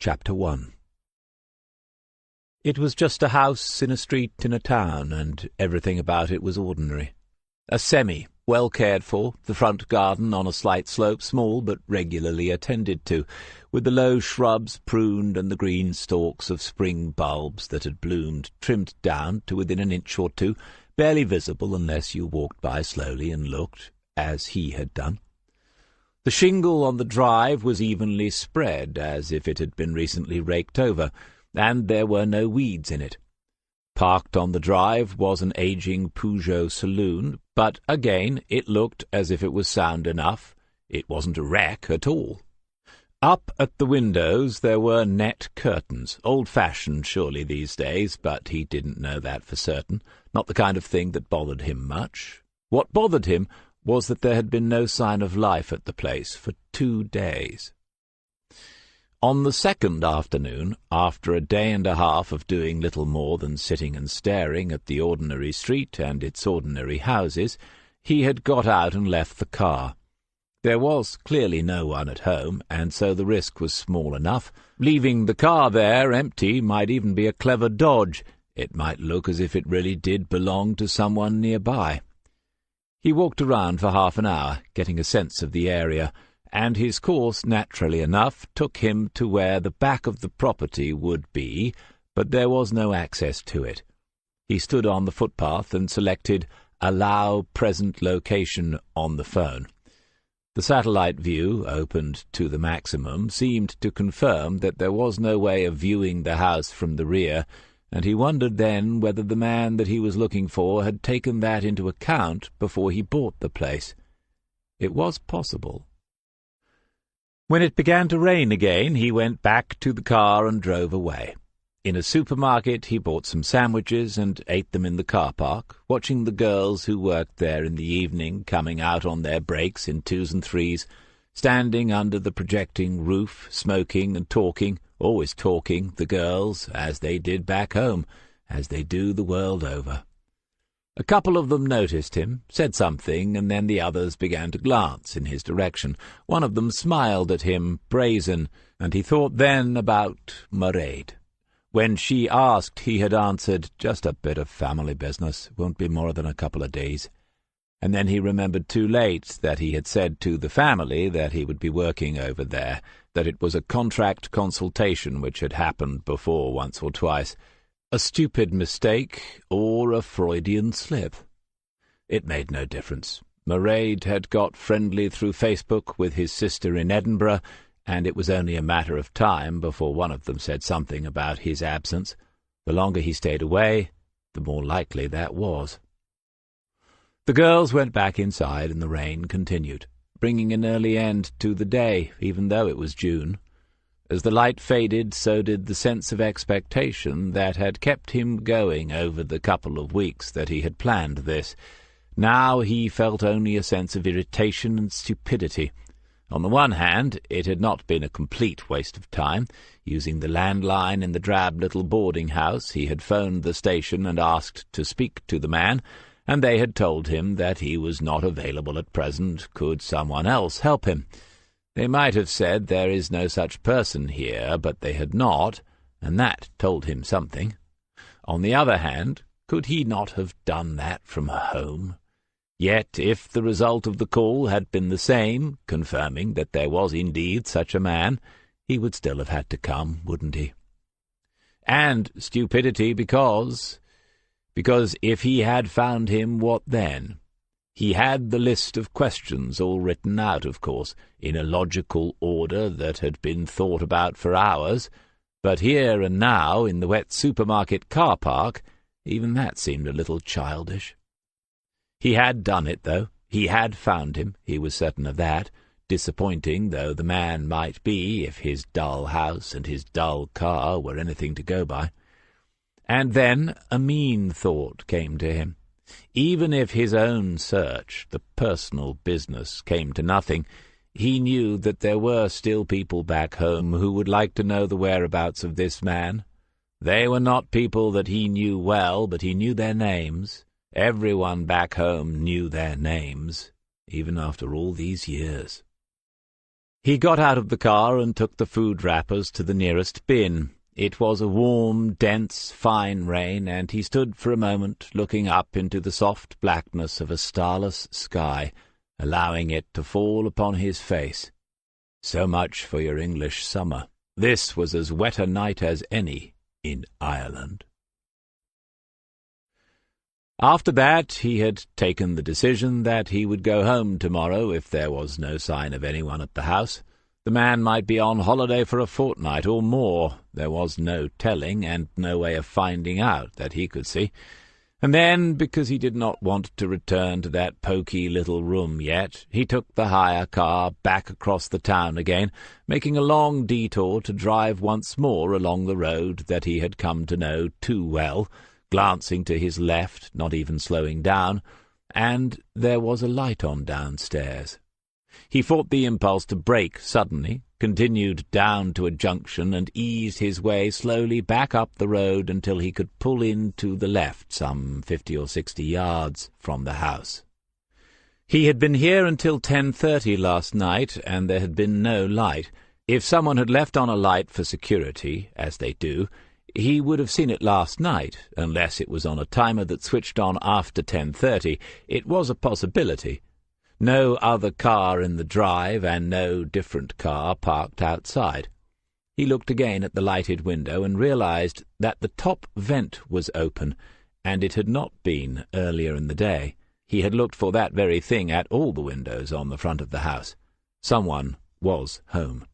Chapter 1. It was just a house in a street in a town, and everything about it was ordinary. A semi, well cared for, the front garden on a slight slope, small but regularly attended to, with the low shrubs pruned and the green stalks of spring bulbs that had bloomed trimmed down to within an inch or two, barely visible unless you walked by slowly and looked, as he had done. The shingle on the drive was evenly spread, as if it had been recently raked over, and there were no weeds in it. Parked on the drive was an aging Peugeot saloon, but again it looked as if it was sound enough. It wasn't a wreck at all. Up at the windows there were net curtains, old-fashioned surely these days, but he didn't know that for certain, not the kind of thing that bothered him much. What bothered him was that there had been no sign of life at the place for 2 days. On the second afternoon, after a day and a half of doing little more than sitting and staring at the ordinary street and its ordinary houses, he had got out and left the car. There was clearly no one at home, and so the risk was small enough. Leaving the car there empty might even be a clever dodge. It might look as if it really did belong to someone nearby. He walked around for half an hour, getting a sense of the area, and his course, naturally enough, took him to where the back of the property would be, but there was no access to it. He stood on the footpath and selected Allow Present Location on the phone. The satellite view, opened to the maximum, seemed to confirm that there was no way of viewing the house from the rear, and he wondered then whether the man that he was looking for had taken that into account before he bought the place. It was possible. When it began to rain again, he went back to the car and drove away. In a supermarket he bought some sandwiches and ate them in the car park, watching the girls who worked there in the evening coming out on their breaks in 2s and 3s, standing under the projecting roof, smoking and talking, always talking, the girls, as they did back home, as they do the world over. A couple of them noticed him, said something, and then the others began to glance in his direction. One of them smiled at him, brazen, and he thought then about Mairead. When she asked, he had answered, "Just a bit of family business, won't be more than a couple of days." And then he remembered too late that he had said to the family that he would be working over there, that it was a contract consultation which had happened before once or twice. A stupid mistake or a Freudian slip. It made no difference. Mairead had got friendly through Facebook with his sister in Edinburgh, and it was only a matter of time before one of them said something about his absence. The longer he stayed away, the more likely that was. The girls went back inside, and the rain continued, bringing an early end to the day, even though it was June. As the light faded, so did the sense of expectation that had kept him going over the couple of weeks that he had planned this. Now he felt only a sense of irritation and stupidity. On the one hand, it had not been a complete waste of time. Using the landline in the drab little boarding-house, he had phoned the station and asked to speak to the man, and they had told him that he was not available at present. Could someone else help him? They might have said there is no such person here, but they had not, and that told him something. On the other hand, could he not have done that from home? Yet if the result of the call had been the same, confirming that there was indeed such a man, he would still have had to come, wouldn't he? And stupidity because if he had found him, what then? He had the list of questions all written out, of course, in a logical order that had been thought about for hours, but here and now, in the wet supermarket car park, even that seemed a little childish. He had done it, though. He had found him, he was certain of that, disappointing though the man might be if his dull house and his dull car were anything to go by. And then a mean thought came to him. Even if his own search, the personal business, came to nothing, he knew that there were still people back home who would like to know the whereabouts of this man. They were not people that he knew well, but he knew their names. Everyone back home knew their names, even after all these years. He got out of the car and took the food wrappers to the nearest bin. It was a warm, dense, fine rain, and he stood for a moment looking up into the soft blackness of a starless sky, allowing it to fall upon his face. So much for your English summer. This was as wet a night as any in Ireland. After that, he had taken the decision that he would go home tomorrow if there was no sign of anyone at the house. The man might be on holiday for a fortnight or more. There was no telling, and no way of finding out that he could see. And then, because he did not want to return to that poky little room yet, he took the hire car back across the town again, making a long detour to drive once more along the road that he had come to know too well, glancing to his left, not even slowing down, and there was a light on downstairs. He fought the impulse to brake suddenly, continued down to a junction, and eased his way slowly back up the road until he could pull in to the left some 50 or 60 yards from the house. He had been here until 10:30 last night, and there had been no light. If someone had left on a light for security, as they do, he would have seen it last night, unless it was on a timer that switched on after 10:30. It was a possibility. No other car in the drive, and no different car parked outside. He looked again at the lighted window and realized that the top vent was open, and it had not been earlier in the day. He had looked for that very thing at all the windows on the front of the house. Someone was home.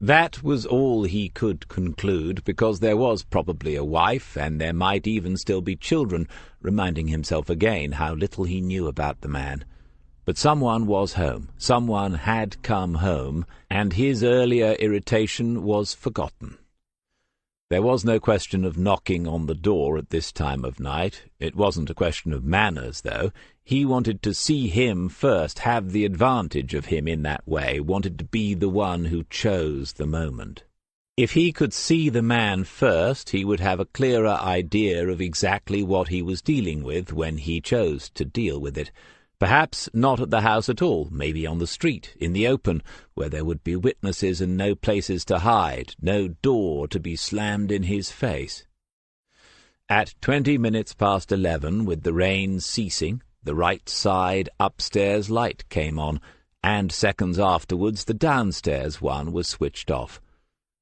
That was all he could conclude, because there was probably a wife, and there might even still be children, reminding himself again how little he knew about the man. But someone was home, someone had come home, and his earlier irritation was forgotten. There was no question of knocking on the door at this time of night. It wasn't a question of manners, though. He wanted to see him first, have the advantage of him in that way, wanted to be the one who chose the moment. If he could see the man first, he would have a clearer idea of exactly what he was dealing with when he chose to deal with it. Perhaps not at the house at all, maybe on the street, in the open, where there would be witnesses and no places to hide, no door to be slammed in his face. At 20 minutes past 11, with the rain ceasing, the right side upstairs light came on, and seconds afterwards the downstairs one was switched off.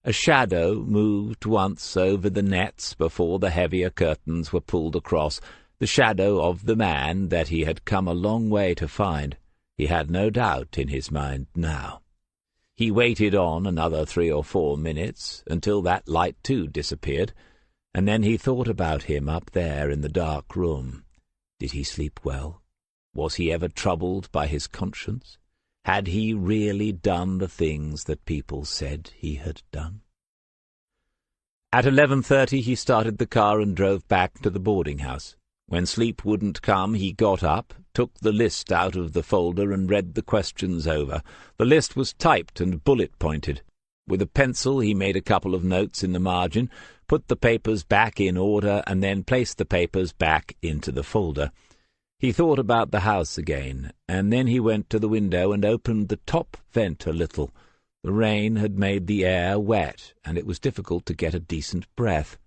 A shadow moved once over the nets before the heavier curtains were pulled across, the shadow of the man that he had come a long way to find. He had no doubt in his mind now. He waited on another 3 or 4 minutes, until that light too disappeared, and then he thought about him up there in the dark room. Did he sleep well? Was he ever troubled by his conscience? Had he really done the things that people said he had done? At 11:30 he started the car and drove back to the boarding-house. When sleep wouldn't come, he got up, took the list out of the folder and read the questions over. The list was typed and bullet-pointed. With a pencil he made a couple of notes in the margin, put the papers back in order, and then placed the papers back into the folder. He thought about the house again, and then he went to the window and opened the top vent a little. The rain had made the air wet, and it was difficult to get a decent breath.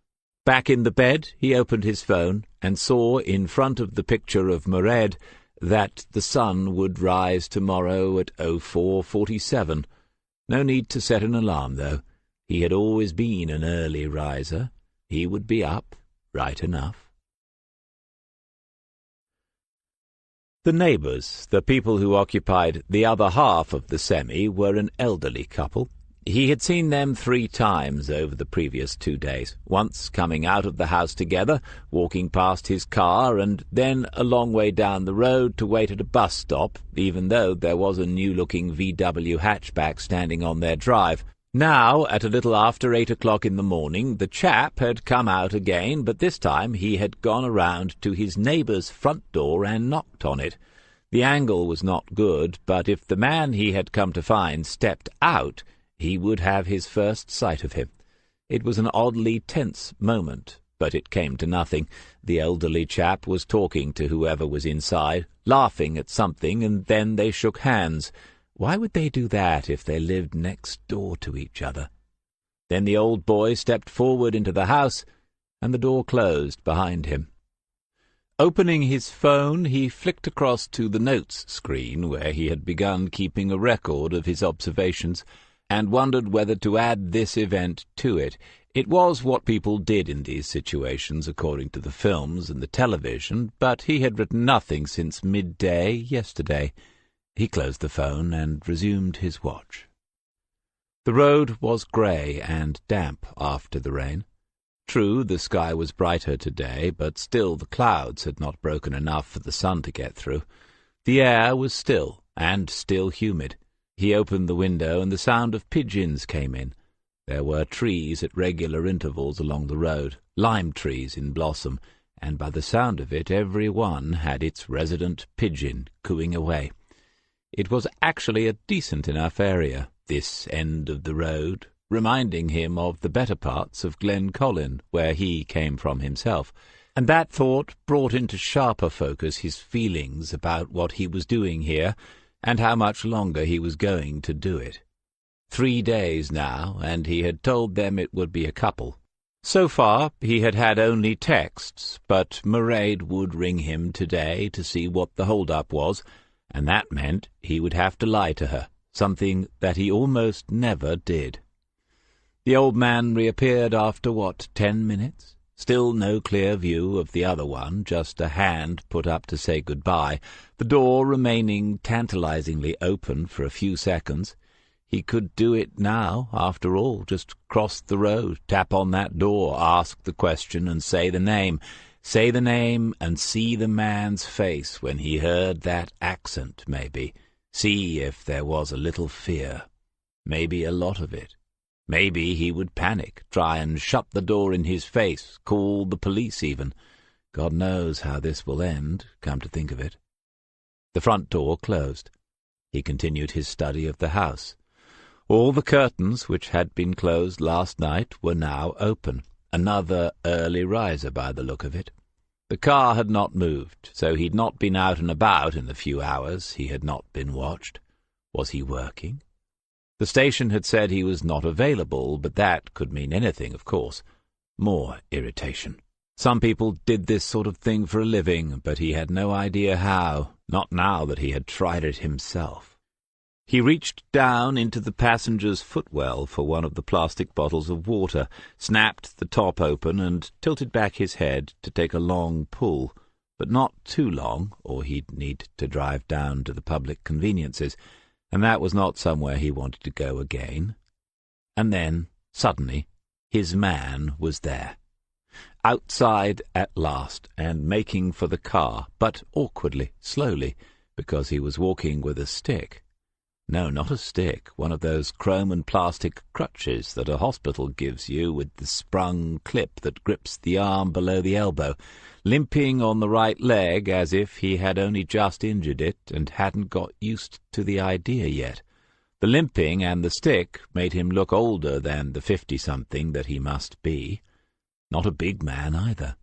Back in the bed, he opened his phone and saw in front of the picture of Morehead that the sun would rise tomorrow at 04:47. No need to set an alarm, though. He had always been an early riser. He would be up right enough. The neighbours, the people who occupied the other half of the semi, were an elderly couple. He had seen them 3 times over the previous 2 days, once coming out of the house together, walking past his car, and then a long way down the road to wait at a bus stop, even though there was a new-looking VW hatchback standing on their drive. Now, at a little after 8 o'clock in the morning, the chap had come out again, but this time he had gone around to his neighbour's front door and knocked on it. The angle was not good, but if the man he had come to find stepped out, he would have his first sight of him. It was an oddly tense moment, but it came to nothing. The elderly chap was talking to whoever was inside, laughing at something, and then they shook hands. Why would they do that if they lived next door to each other? Then the old boy stepped forward into the house, and the door closed behind him. Opening his phone, he flicked across to the notes screen where he had begun keeping a record of his observations, and wondered whether to add this event to it. It was what people did in these situations according to the films and the television, but he had written nothing since midday yesterday. He closed the phone and resumed his watch. The road was grey and damp after the rain. True, the sky was brighter today, but still the clouds had not broken enough for the sun to get through. The air was still, and still humid. He opened the window, and the sound of pigeons came in. There were trees at regular intervals along the road, lime trees in blossom, and by the sound of it every one had its resident pigeon cooing away. It was actually a decent enough area, this end of the road, reminding him of the better parts of Glencolin, where he came from himself, and that thought brought into sharper focus his feelings about what he was doing here, and how much longer he was going to do it. 3 days now, and he had told them it would be a couple. So far he had had only texts, but Mairead would ring him today to see what the hold-up was, and that meant he would have to lie to her, something that he almost never did. The old man reappeared after, 10 minutes? Still no clear view of the other one, just a hand put up to say goodbye, the door remaining tantalizingly open for a few seconds. He could do it now, after all, just cross the road, tap on that door, ask the question, and say the name. Say the name and see the man's face when he heard that accent, maybe. See if there was a little fear. Maybe a lot of it. Maybe he would panic, try and shut the door in his face, call the police even. God knows how this will end, come to think of it. The front door closed. He continued his study of the house. All the curtains, which had been closed last night, were now open. Another early riser by the look of it. The car had not moved, so he'd not been out and about in the few hours he had not been watched. Was he working? The station had said he was not available, but that could mean anything, of course. More irritation. Some people did this sort of thing for a living, but he had no idea how, not now that he had tried it himself. He reached down into the passenger's footwell for one of the plastic bottles of water, snapped the top open, and tilted back his head to take a long pull, but not too long, or he'd need to drive down to the public conveniences, and that was not somewhere he wanted to go again. And then, suddenly, his man was there. Outside at last, and making for the car, but awkwardly, slowly, because he was walking with a stick. No, not a stick, one of those chrome and plastic crutches that a hospital gives you with the sprung clip that grips the arm below the elbow, limping on the right leg as if he had only just injured it and hadn't got used to the idea yet. The limping and the stick made him look older than the 50-something that he must be. Not a big man either.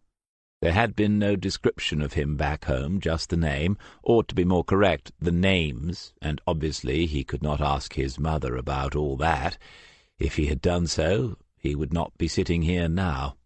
There had been no description of him back home, just the name, or to be more correct, the names, and obviously he could not ask his mother about all that. If he had done so, he would not be sitting here now.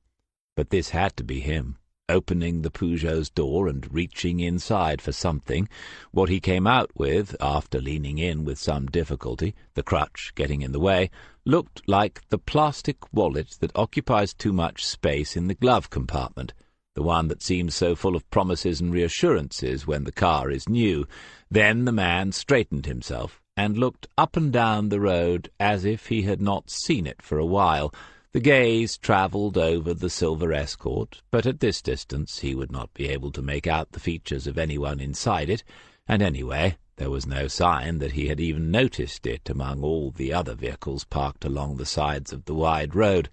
But this had to be him, opening the Peugeot's door and reaching inside for something. What he came out with, after leaning in with some difficulty, the crutch getting in the way, looked like the plastic wallet that occupies too much space in the glove compartment. The one that seems so full of promises and reassurances when the car is new. Then the man straightened himself and looked up and down the road as if he had not seen it for a while. The gaze travelled over the silver Escort, but at this distance he would not be able to make out the features of anyone inside it, and anyway, there was no sign that he had even noticed it among all the other vehicles parked along the sides of the wide road.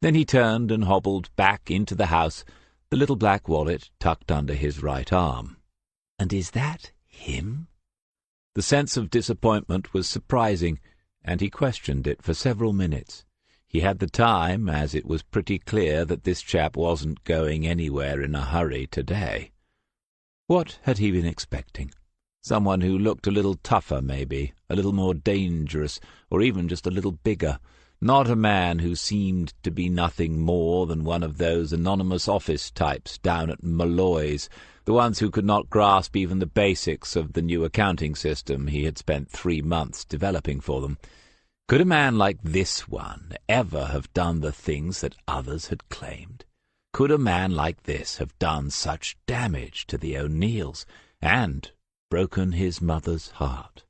Then he turned and hobbled back into the house, the little black wallet tucked under his right arm. And is that him? The sense of disappointment was surprising, and he questioned it for several minutes. He had the time, as it was pretty clear that this chap wasn't going anywhere in a hurry today. What had he been expecting? Someone who looked a little tougher, maybe, a little more dangerous, or even just a little bigger. Not a man who seemed to be nothing more than one of those anonymous office types down at Malloy's, the ones who could not grasp even the basics of the new accounting system he had spent 3 months developing for them. Could a man like this one ever have done the things that others had claimed? Could a man like this have done such damage to the O'Neills and broken his mother's heart?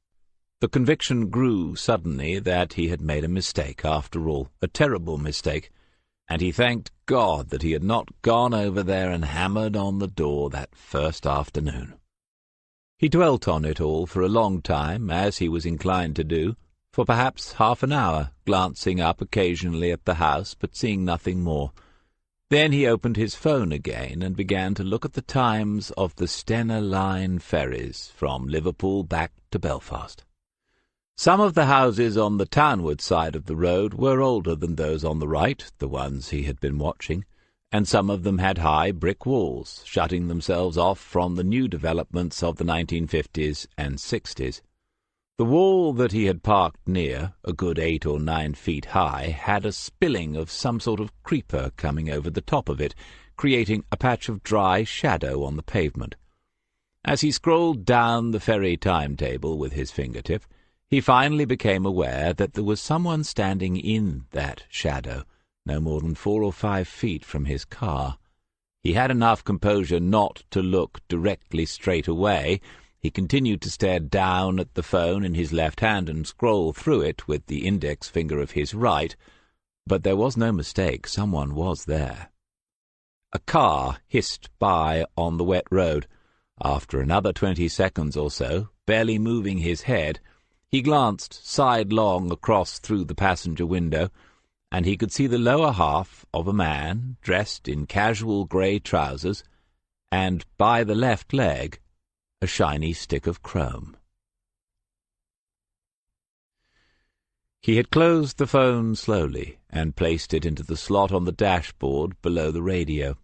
The conviction grew suddenly that he had made a mistake after all, a terrible mistake, and he thanked God that he had not gone over there and hammered on the door that first afternoon. He dwelt on it all for a long time, as he was inclined to do, for perhaps half an hour, glancing up occasionally at the house, but seeing nothing more. Then he opened his phone again and began to look at the times of the Stena Line ferries from Liverpool back to Belfast. Some of the houses on the townward side of the road were older than those on the right, the ones he had been watching, and some of them had high brick walls, shutting themselves off from the new developments of the 1950s and 60s. The wall that he had parked near, a good 8 or 9 feet high, had a spilling of some sort of creeper coming over the top of it, creating a patch of dry shadow on the pavement. As he scrolled down the ferry timetable with his fingertip, he finally became aware that there was someone standing in that shadow, no more than 4 or 5 feet from his car. He had enough composure not to look directly straight away. He continued to stare down at the phone in his left hand and scroll through it with the index finger of his right, but there was no mistake. Someone was there. A car hissed by on the wet road. After another 20 seconds or so, barely moving his head, he glanced sidelong across through the passenger window, and he could see the lower half of a man dressed in casual grey trousers, and by the left leg a shiny stick of chrome. He had closed the phone slowly and placed it into the slot on the dashboard below the radio.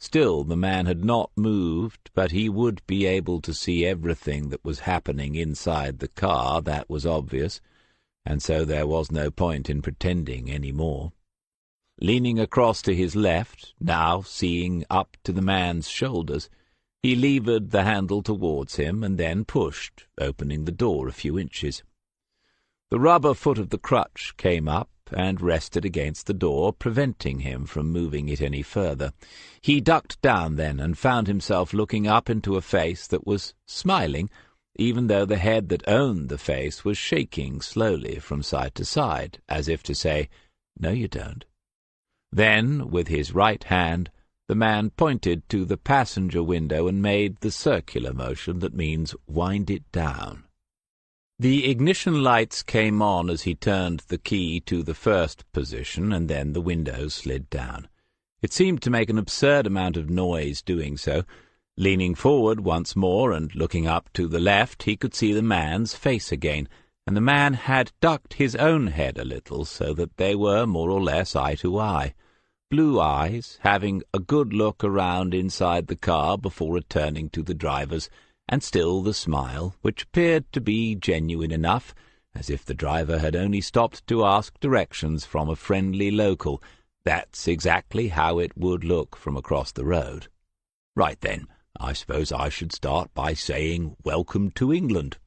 Still, the man had not moved, but he would be able to see everything that was happening inside the car, that was obvious, and so there was no point in pretending any more. Leaning across to his left, now seeing up to the man's shoulders, he levered the handle towards him and then pushed, opening the door a few inches. The rubber foot of the crutch came up and rested against the door, preventing him from moving it any further. He ducked down then and found himself looking up into a face that was smiling, even though the head that owned the face was shaking slowly from side to side, as if to say, "No, you don't." Then, with his right hand, the man pointed to the passenger window and made the circular motion that means wind it down. The ignition lights came on as he turned the key to the first position, and then the window slid down. It seemed to make an absurd amount of noise doing so. Leaning forward once more and looking up to the left, he could see the man's face again, and the man had ducked his own head a little so that they were more or less eye to eye. Blue eyes, having a good look around inside the car before returning to the driver's, and still the smile, which appeared to be genuine enough, as if the driver had only stopped to ask directions from a friendly local. That's exactly how it would look from across the road. "Right then, I suppose I should start by saying welcome to England."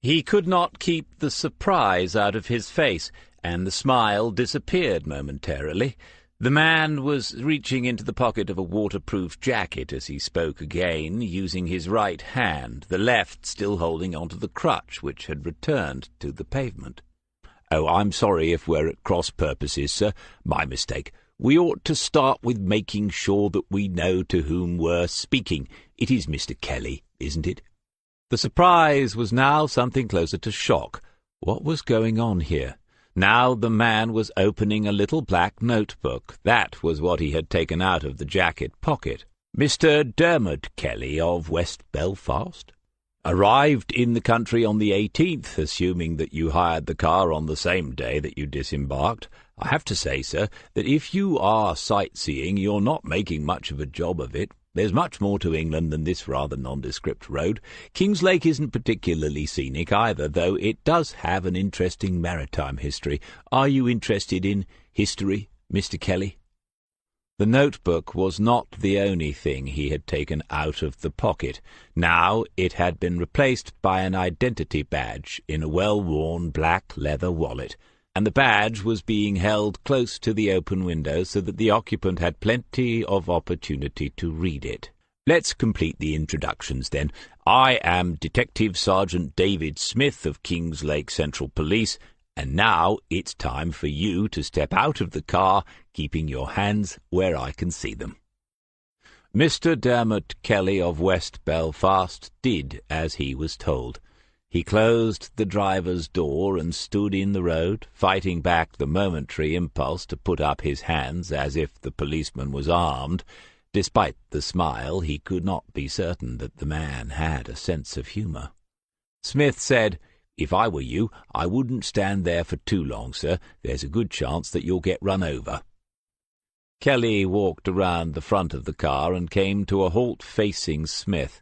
He could not keep the surprise out of his face, and the smile disappeared momentarily. The man was reaching into the pocket of a waterproof jacket as he spoke again, using his right hand, the left still holding onto the crutch which had returned to the pavement. "Oh, I'm sorry if we're at cross purposes, sir. My mistake. We ought to start with making sure that we know to whom we're speaking. It is Mr. Kelly, isn't it?" The surprise was now something closer to shock. What was going on here? Now the man was opening a little black notebook. That was what he had taken out of the jacket pocket. "Mr. Dermot Kelly of West Belfast? Arrived in the country on the 18th, assuming that you hired the car on the same day that you disembarked. I have to say, sir, that if you are sightseeing, you're not making much of a job of it. There's much more to England than this rather nondescript road. Kingslake isn't particularly scenic either, though it does have an interesting maritime history. Are you interested in history, Mr. Kelly?" The notebook was not the only thing he had taken out of the pocket. Now it had been replaced by an identity badge in a well-worn black leather wallet, and the badge was being held close to the open window so that the occupant had plenty of opportunity to read it. "Let's complete the introductions, then. I am Detective Sergeant David Smith of Kingslake Central Police, and now it's time for you to step out of the car, keeping your hands where I can see them." Mr. Dermot Kelly of West Belfast did as he was told. He closed the driver's door and stood in the road, fighting back the momentary impulse to put up his hands as if the policeman was armed. Despite the smile, he could not be certain that the man had a sense of humour. Smith said, "If I were you, I wouldn't stand there for too long, sir. There's a good chance that you'll get run over." Kelly walked around the front of the car and came to a halt facing Smith.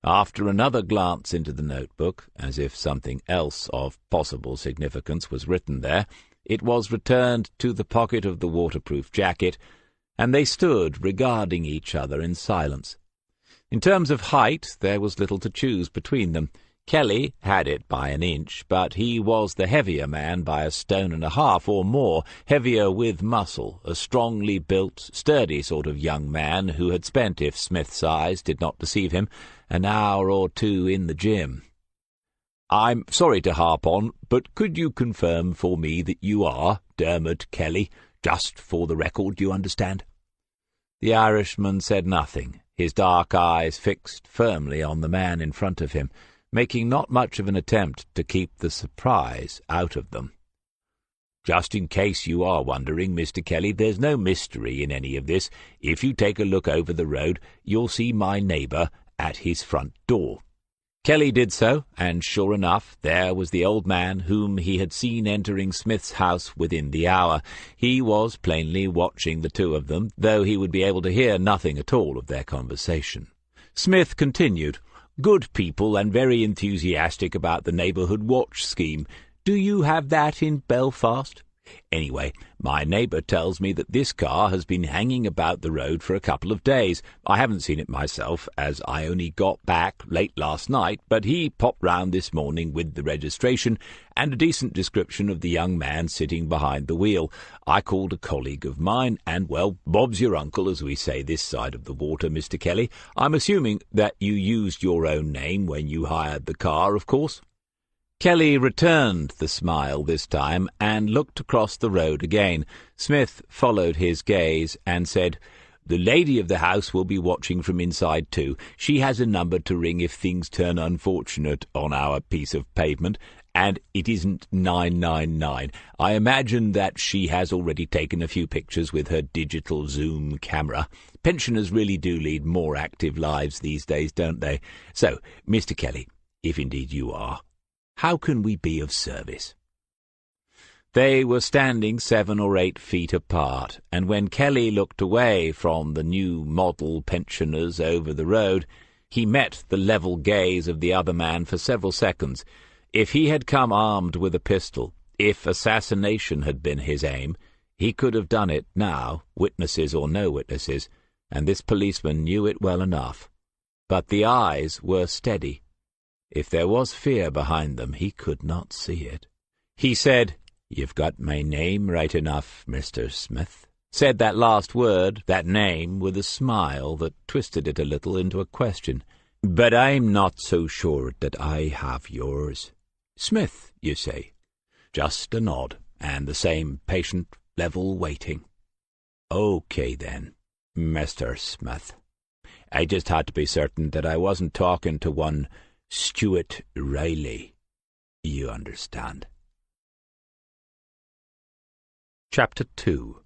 After another glance into the notebook, as if something else of possible significance was written there, it was returned to the pocket of the waterproof jacket, and they stood regarding each other in silence. In terms of height, there was little to choose between them. Kelly had it by an inch, but he was the heavier man by a stone and a half or more, heavier with muscle, a strongly built, sturdy sort of young man who had spent, if Smith's eyes did not deceive him, an hour or two in the gym. "I'm sorry to harp on, but could you confirm for me that you are Dermot Kelly? Just for the record, you understand?" The Irishman said nothing, his dark eyes fixed firmly on the man in front of him, making not much of an attempt to keep the surprise out of them. "Just in case you are wondering, Mr. Kelly, there's no mystery in any of this. If you take a look over the road, you'll see my neighbour at his front door." Kelly did so, and sure enough, there was the old man whom he had seen entering Smith's house within the hour. He was plainly watching the two of them, though he would be able to hear nothing at all of their conversation. Smith continued, "Good people and very enthusiastic about the neighbourhood watch scheme. Do you have that in Belfast? Anyway, my neighbour tells me that this car has been hanging about the road for a couple of days. I haven't seen it myself, as I only got back late last night, but he popped round this morning with the registration and a decent description of the young man sitting behind the wheel. I called a colleague of mine, and, well, Bob's your uncle, as we say this side of the water, Mr. Kelly. I'm assuming that you used your own name when you hired the car, of course?" Kelly returned the smile this time and looked across the road again. Smith followed his gaze and said, "The lady of the house will be watching from inside too. She has a number to ring if things turn unfortunate on our piece of pavement, and it isn't 999. I imagine that she has already taken a few pictures with her digital zoom camera. Pensioners really do lead more active lives these days, don't they? So, Mr. Kelly, if indeed you are, how can we be of service?" They were standing 7 or 8 feet apart, and when Kelly looked away from the new model pensioners over the road, he met the level gaze of the other man for several seconds. If he had come armed with a pistol, if assassination had been his aim, he could have done it now, witnesses or no witnesses, and this policeman knew it well enough. But the eyes were steady. If there was fear behind them, he could not see it. He said, "You've got my name right enough, Mr. Smith." Said that last word, that name, with a smile that twisted it a little into a question. "But I'm not so sure that I have yours. Smith, you say?" Just a nod, and the same patient, level waiting. "Okay, then, Mr. Smith. I just had to be certain that I wasn't talking to one Stuart Riley. You understand." Chapter 2.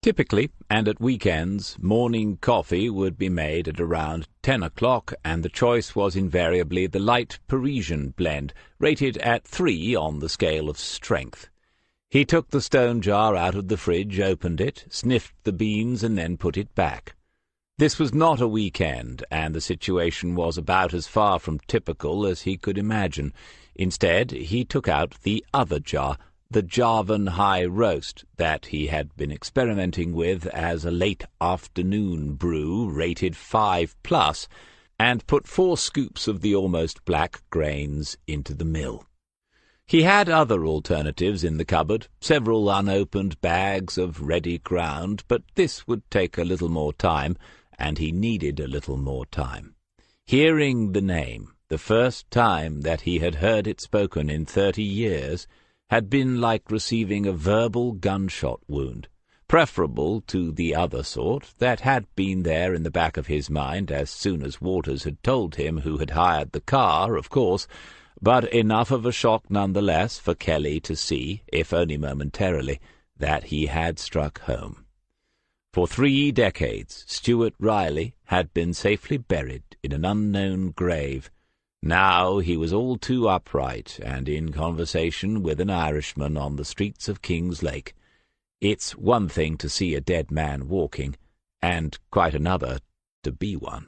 Typically, and at weekends, morning coffee would be made at around 10 o'clock, and the choice was invariably the light Parisian blend, rated at 3 on the scale of strength. He took the stone jar out of the fridge, opened it, sniffed the beans, and then put it back. This was not a weekend, and the situation was about as far from typical as he could imagine. Instead, he took out the other jar, the Javan high roast that he had been experimenting with as a late afternoon brew rated 5+, and put 4 scoops of the almost black grains into the mill. He had other alternatives in the cupboard, several unopened bags of ready ground, but this would take a little more time, and he needed a little more time. Hearing the name, the first time that he had heard it spoken in 30 years, had been like receiving a verbal gunshot wound, preferable to the other sort that had been there in the back of his mind as soon as Waters had told him who had hired the car, of course, but enough of a shock nonetheless for Kelly to see, if only momentarily, that he had struck home. For 3 decades, Stuart Riley had been safely buried in an unknown grave. Now he was all too upright and in conversation with an Irishman on the streets of King's Lake. It's one thing to see a dead man walking, and quite another to be one.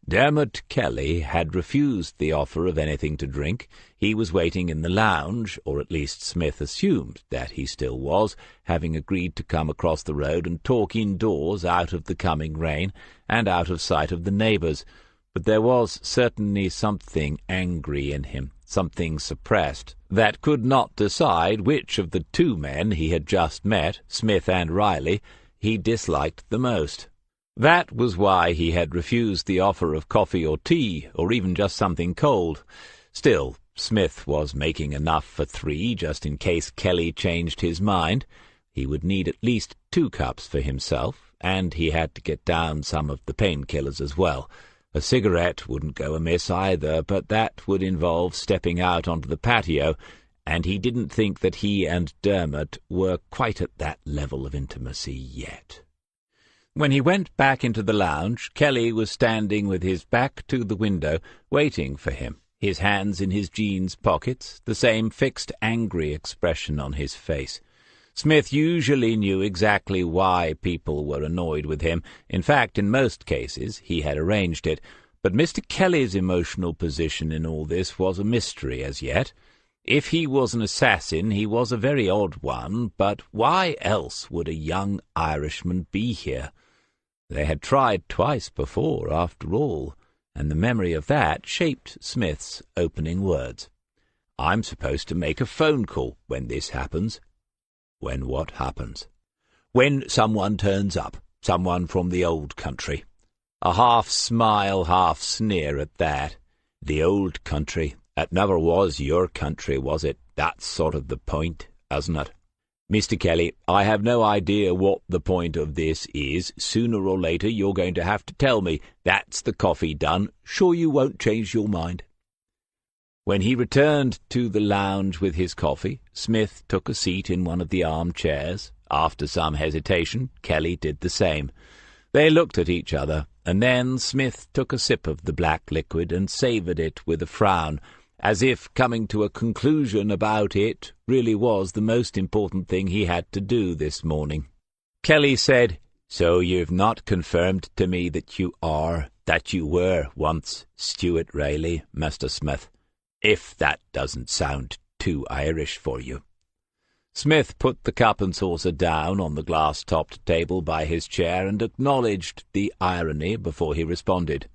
Dermot Kelly had refused the offer of anything to drink. He was waiting in the lounge, or at least Smith assumed that he still was, having agreed to come across the road and talk indoors out of the coming rain and out of sight of the neighbours. But there was certainly something angry in him, something suppressed, that could not decide which of the 2 men he had just met, Smith and Riley, he disliked the most. That was why he had refused the offer of coffee or tea, or even just something cold. Still, Smith was making enough for 3, just in case Kelly changed his mind. He would need at least 2 cups for himself, and he had to get down some of the painkillers as well. A cigarette wouldn't go amiss either, but that would involve stepping out onto the patio, and he didn't think that he and Dermot were quite at that level of intimacy yet. When he went back into the lounge, Kelly was standing with his back to the window, waiting for him, his hands in his jeans pockets, the same fixed, angry expression on his face. Smith usually knew exactly why people were annoyed with him. In fact, in most cases, he had arranged it. But Mr. Kelly's emotional position in all this was a mystery as yet. If he was an assassin, he was a very odd one, but why else would a young Irishman be here? They had tried twice before, after all, and the memory of that shaped Smith's opening words. "I'm supposed to make a phone call when this happens." "When what happens?" "When someone turns up, someone from the old country." A half-smile, half-sneer at that. "The old country. It never was your country, was it? That's sort of the point, isn't it?" "Mr. Kelly, I have no idea what the point of this is. Sooner or later you're going to have to tell me. That's the coffee done. Sure you won't change your mind?" When he returned to the lounge with his coffee, Smith took a seat in one of the armchairs. After some hesitation, Kelly did the same. They looked at each other, and then Smith took a sip of the black liquid and savoured it with a frown, as if coming to a conclusion about it really was the most important thing he had to do this morning. Kelly said, "So you've not confirmed to me that you were once Stuart Riley, Mr. Smith, if that doesn't sound too Irish for you." Smith put the cup and saucer down on the glass-topped table by his chair and acknowledged the irony before he responded.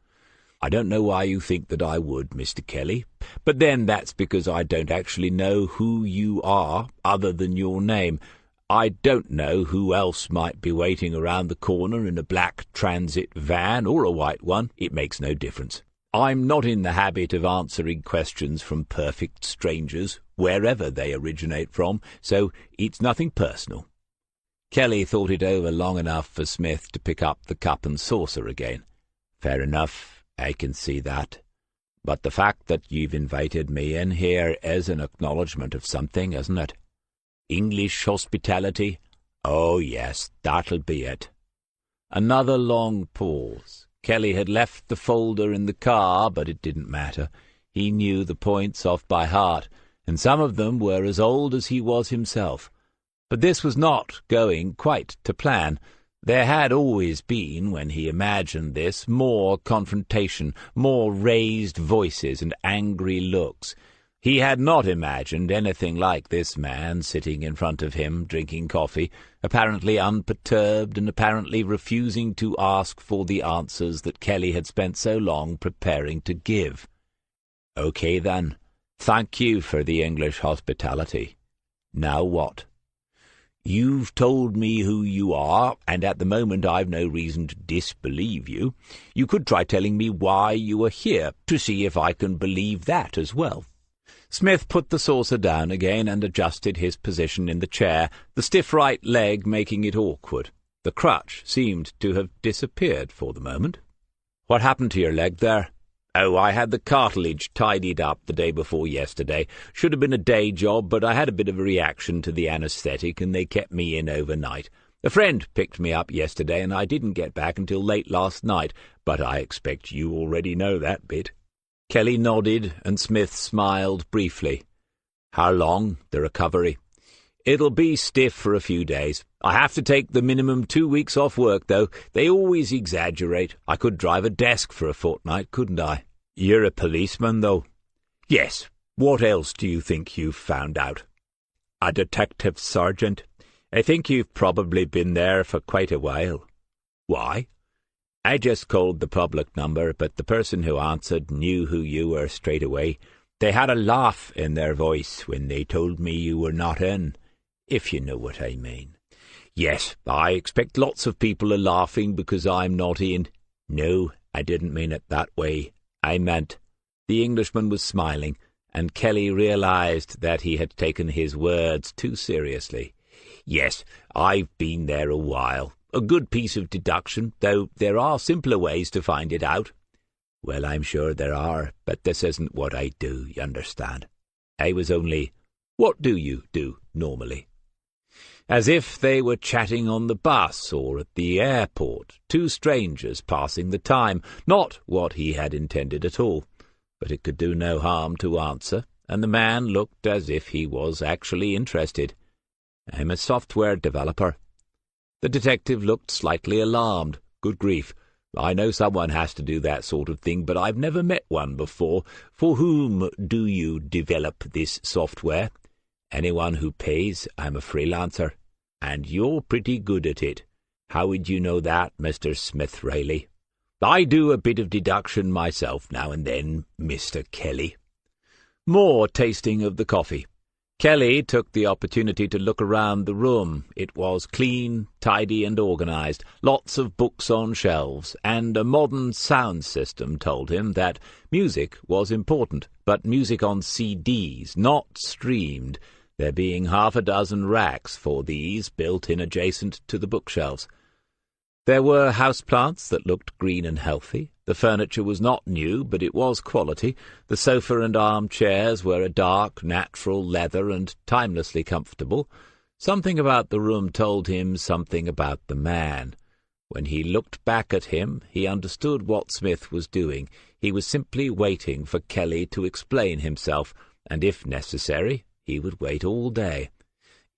"I don't know why you think that I would, Mr. Kelly, but then that's because I don't actually know who you are other than your name. I don't know who else might be waiting around the corner in a black transit van or a white one. It makes no difference. I'm not in the habit of answering questions from perfect strangers, wherever they originate from, so it's nothing personal." Kelly thought it over long enough for Smith to pick up the cup and saucer again. "Fair enough, I can see that. But the fact that you've invited me in here is an acknowledgment of something, isn't it? English hospitality? Oh, yes, that'll be it." Another long pause. Kelly had left the folder in the car, but it didn't matter. He knew the points off by heart, and some of them were as old as he was himself. But this was not going quite to plan. There had always been, when he imagined this, more confrontation, more raised voices and angry looks. He had not imagined anything like this man sitting in front of him, drinking coffee, apparently unperturbed and apparently refusing to ask for the answers that Kelly had spent so long preparing to give. "Okay, then. Thank you for the English hospitality. Now what?" "You've told me who you are, and at the moment I've no reason to disbelieve you. You could try telling me why you are here, to see if I can believe that as well." Smith put the saucer down again and adjusted his position in the chair, the stiff right leg making it awkward. The crutch seemed to have disappeared for the moment. "What happened to your leg there?" "Oh, I had the cartilage tidied up the day before yesterday. Should have been a day job, but I had a bit of a reaction to the anaesthetic, and they kept me in overnight. A friend picked me up yesterday, and I didn't get back until late last night, but I expect you already know that bit." Kelly nodded, and Smith smiled briefly. "How long, the recovery?" "It'll be stiff for a few days. I have to take the minimum 2 weeks off work, though. They always exaggerate. I could drive a desk for a fortnight, couldn't I?" "You're a policeman, though." "Yes. What else do you think you've found out?" "A detective sergeant. I think you've probably been there for quite a while." "Why?" "I just called the public number, but the person who answered knew who you were straight away. They had a laugh in their voice when they told me you were not in, if you know what I mean." "Yes, I expect lots of people are laughing because I'm not in." "No, I didn't mean it that way. I meant—" The Englishman was smiling, and Kelly realized that he had taken his words too seriously. "Yes, I've been there a while. A good piece of deduction, though there are simpler ways to find it out." "Well, I'm sure there are, but this isn't what I do, you understand. I was only—" "What do you do, normally?" As if they were chatting on the bus or at the airport, two strangers passing the time, not what he had intended at all. But it could do no harm to answer, and the man looked as if he was actually interested. "I'm a software developer." The detective looked slightly alarmed. "Good grief. I know someone has to do that sort of thing, but I've never met one before. For whom do you develop this software?" "Anyone who pays. I'm a freelancer." "And you're pretty good at it. How would you know that, Mr. Smith Rayleigh?" "I do a bit of deduction myself now and then, Mr. Kelly." More tasting of the coffee. Kelly took the opportunity to look around the room. It was clean, tidy, and organized. Lots of books on shelves, and a modern sound system told him that music was important, but music on CDs, not streamed, there being half a dozen racks for these built in adjacent to the bookshelves. There were houseplants that looked green and healthy. The furniture was not new, but it was quality. The sofa and armchairs were a dark, natural leather and timelessly comfortable. Something about the room told him something about the man. When he looked back at him, he understood what Smith was doing. He was simply waiting for Kelly to explain himself, and if necessary, he would wait all day.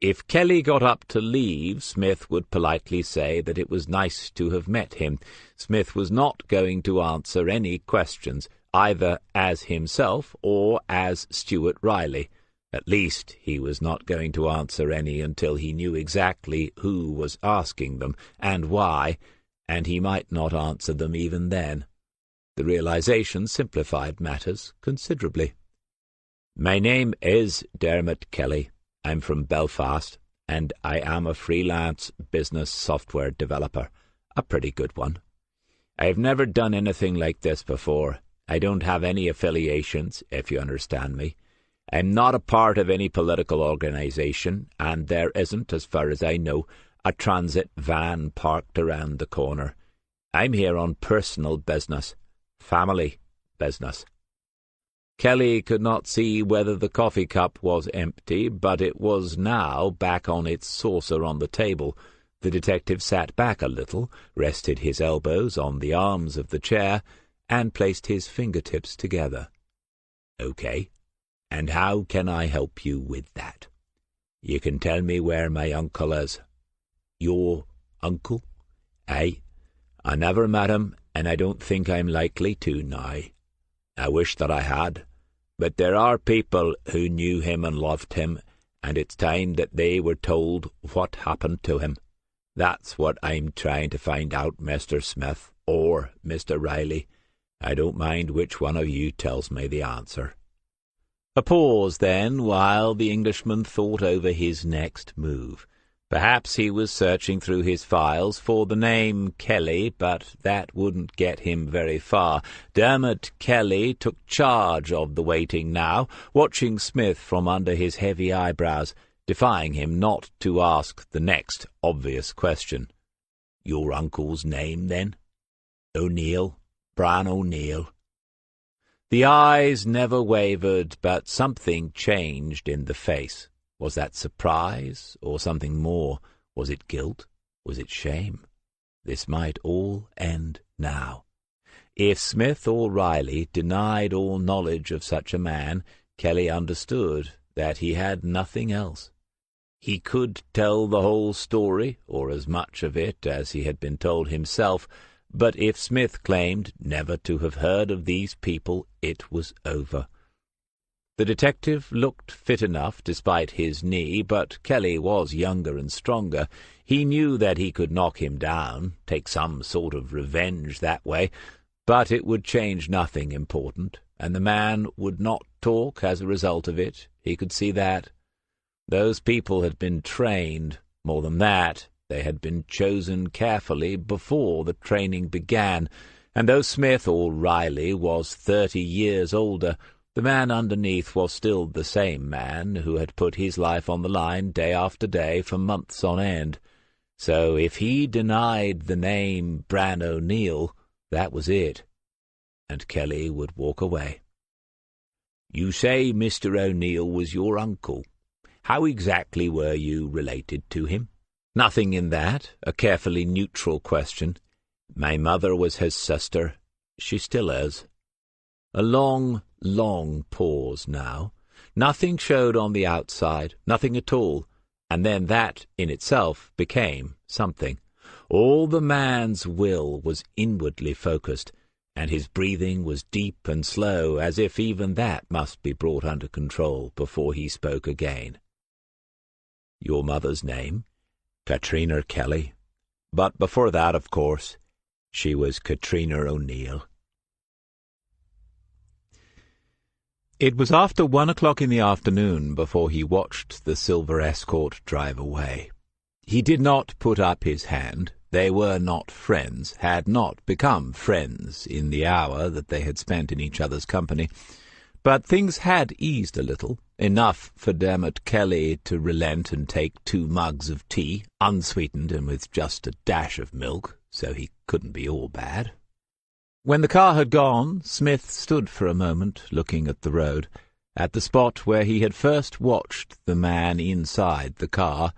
If Kelly got up to leave, Smith would politely say that it was nice to have met him. Smith was not going to answer any questions, either as himself or as Stuart Riley. At least he was not going to answer any until he knew exactly who was asking them and why, and he might not answer them even then. The realization simplified matters considerably. "My name is Dermot Kelly. I'm from Belfast, and I am a freelance business software developer, a pretty good one. I've never done anything like this before. I don't have any affiliations, if you understand me. I'm not a part of any political organization, and there isn't, as far as I know, a transit van parked around the corner. I'm here on personal business, family business." Kelly could not see whether the coffee cup was empty, but it was now back on its saucer on the table. The detective sat back a little, rested his elbows on the arms of the chair, and placed his fingertips together. "Okay, and how can I help you with that?" "You can tell me where my uncle is." "Your uncle?" "Aye, I never met him, and I don't think I'm likely to now. I wish that I had, but there are people who knew him and loved him, and it's time that they were told what happened to him. That's what I'm trying to find out, Mr. Smith, or Mr. Riley. I don't mind which one of you tells me the answer." A pause, then, while the Englishman thought over his next move. Perhaps he was searching through his files for the name Kelly, but that wouldn't get him very far. Dermot Kelly took charge of the waiting now, watching Smith from under his heavy eyebrows, defying him not to ask the next obvious question. "Your uncle's name, then?" "O'Neill, Bran O'Neill." The eyes never wavered, but something changed in the face. Was that surprise, or something more? Was it guilt? Was it shame? This might all end now. If Smith or Riley denied all knowledge of such a man, Kelly understood that he had nothing else. He could tell the whole story, or as much of it as he had been told himself, but if Smith claimed never to have heard of these people, it was over. The detective looked fit enough despite his knee, but Kelly was younger and stronger. He knew that he could knock him down, take some sort of revenge that way, but it would change nothing important, and the man would not talk as a result of it. He could see that. Those people had been trained. More than that, they had been chosen carefully before the training began, and though Smith or Riley was 30 years older, the man underneath was still the same man who had put his life on the line day after day for months on end. So if he denied the name Bran O'Neill, that was it, and Kelly would walk away. "You say Mr. O'Neill was your uncle. How exactly were you related to him?" "Nothing in that," a carefully neutral question. "My mother was his sister. She still is." A long, long pause now. Nothing showed on the outside, nothing at all, and then that in itself became something. All the man's will was inwardly focused, and his breathing was deep and slow, as if even that must be brought under control before he spoke again. "Your mother's name?" "Katrina Kelly. But before that, of course, she was Katrina O'Neill." It was after 1 o'clock in the afternoon before he watched the silver escort drive away. He did not put up his hand. They were not friends, had not become friends in the hour that they had spent in each other's company. But things had eased a little, enough for Dermot Kelly to relent and take 2 mugs of tea, unsweetened and with just a dash of milk, so he couldn't be all bad. When the car had gone, Smith stood for a moment looking at the road, at the spot where he had first watched the man inside the car,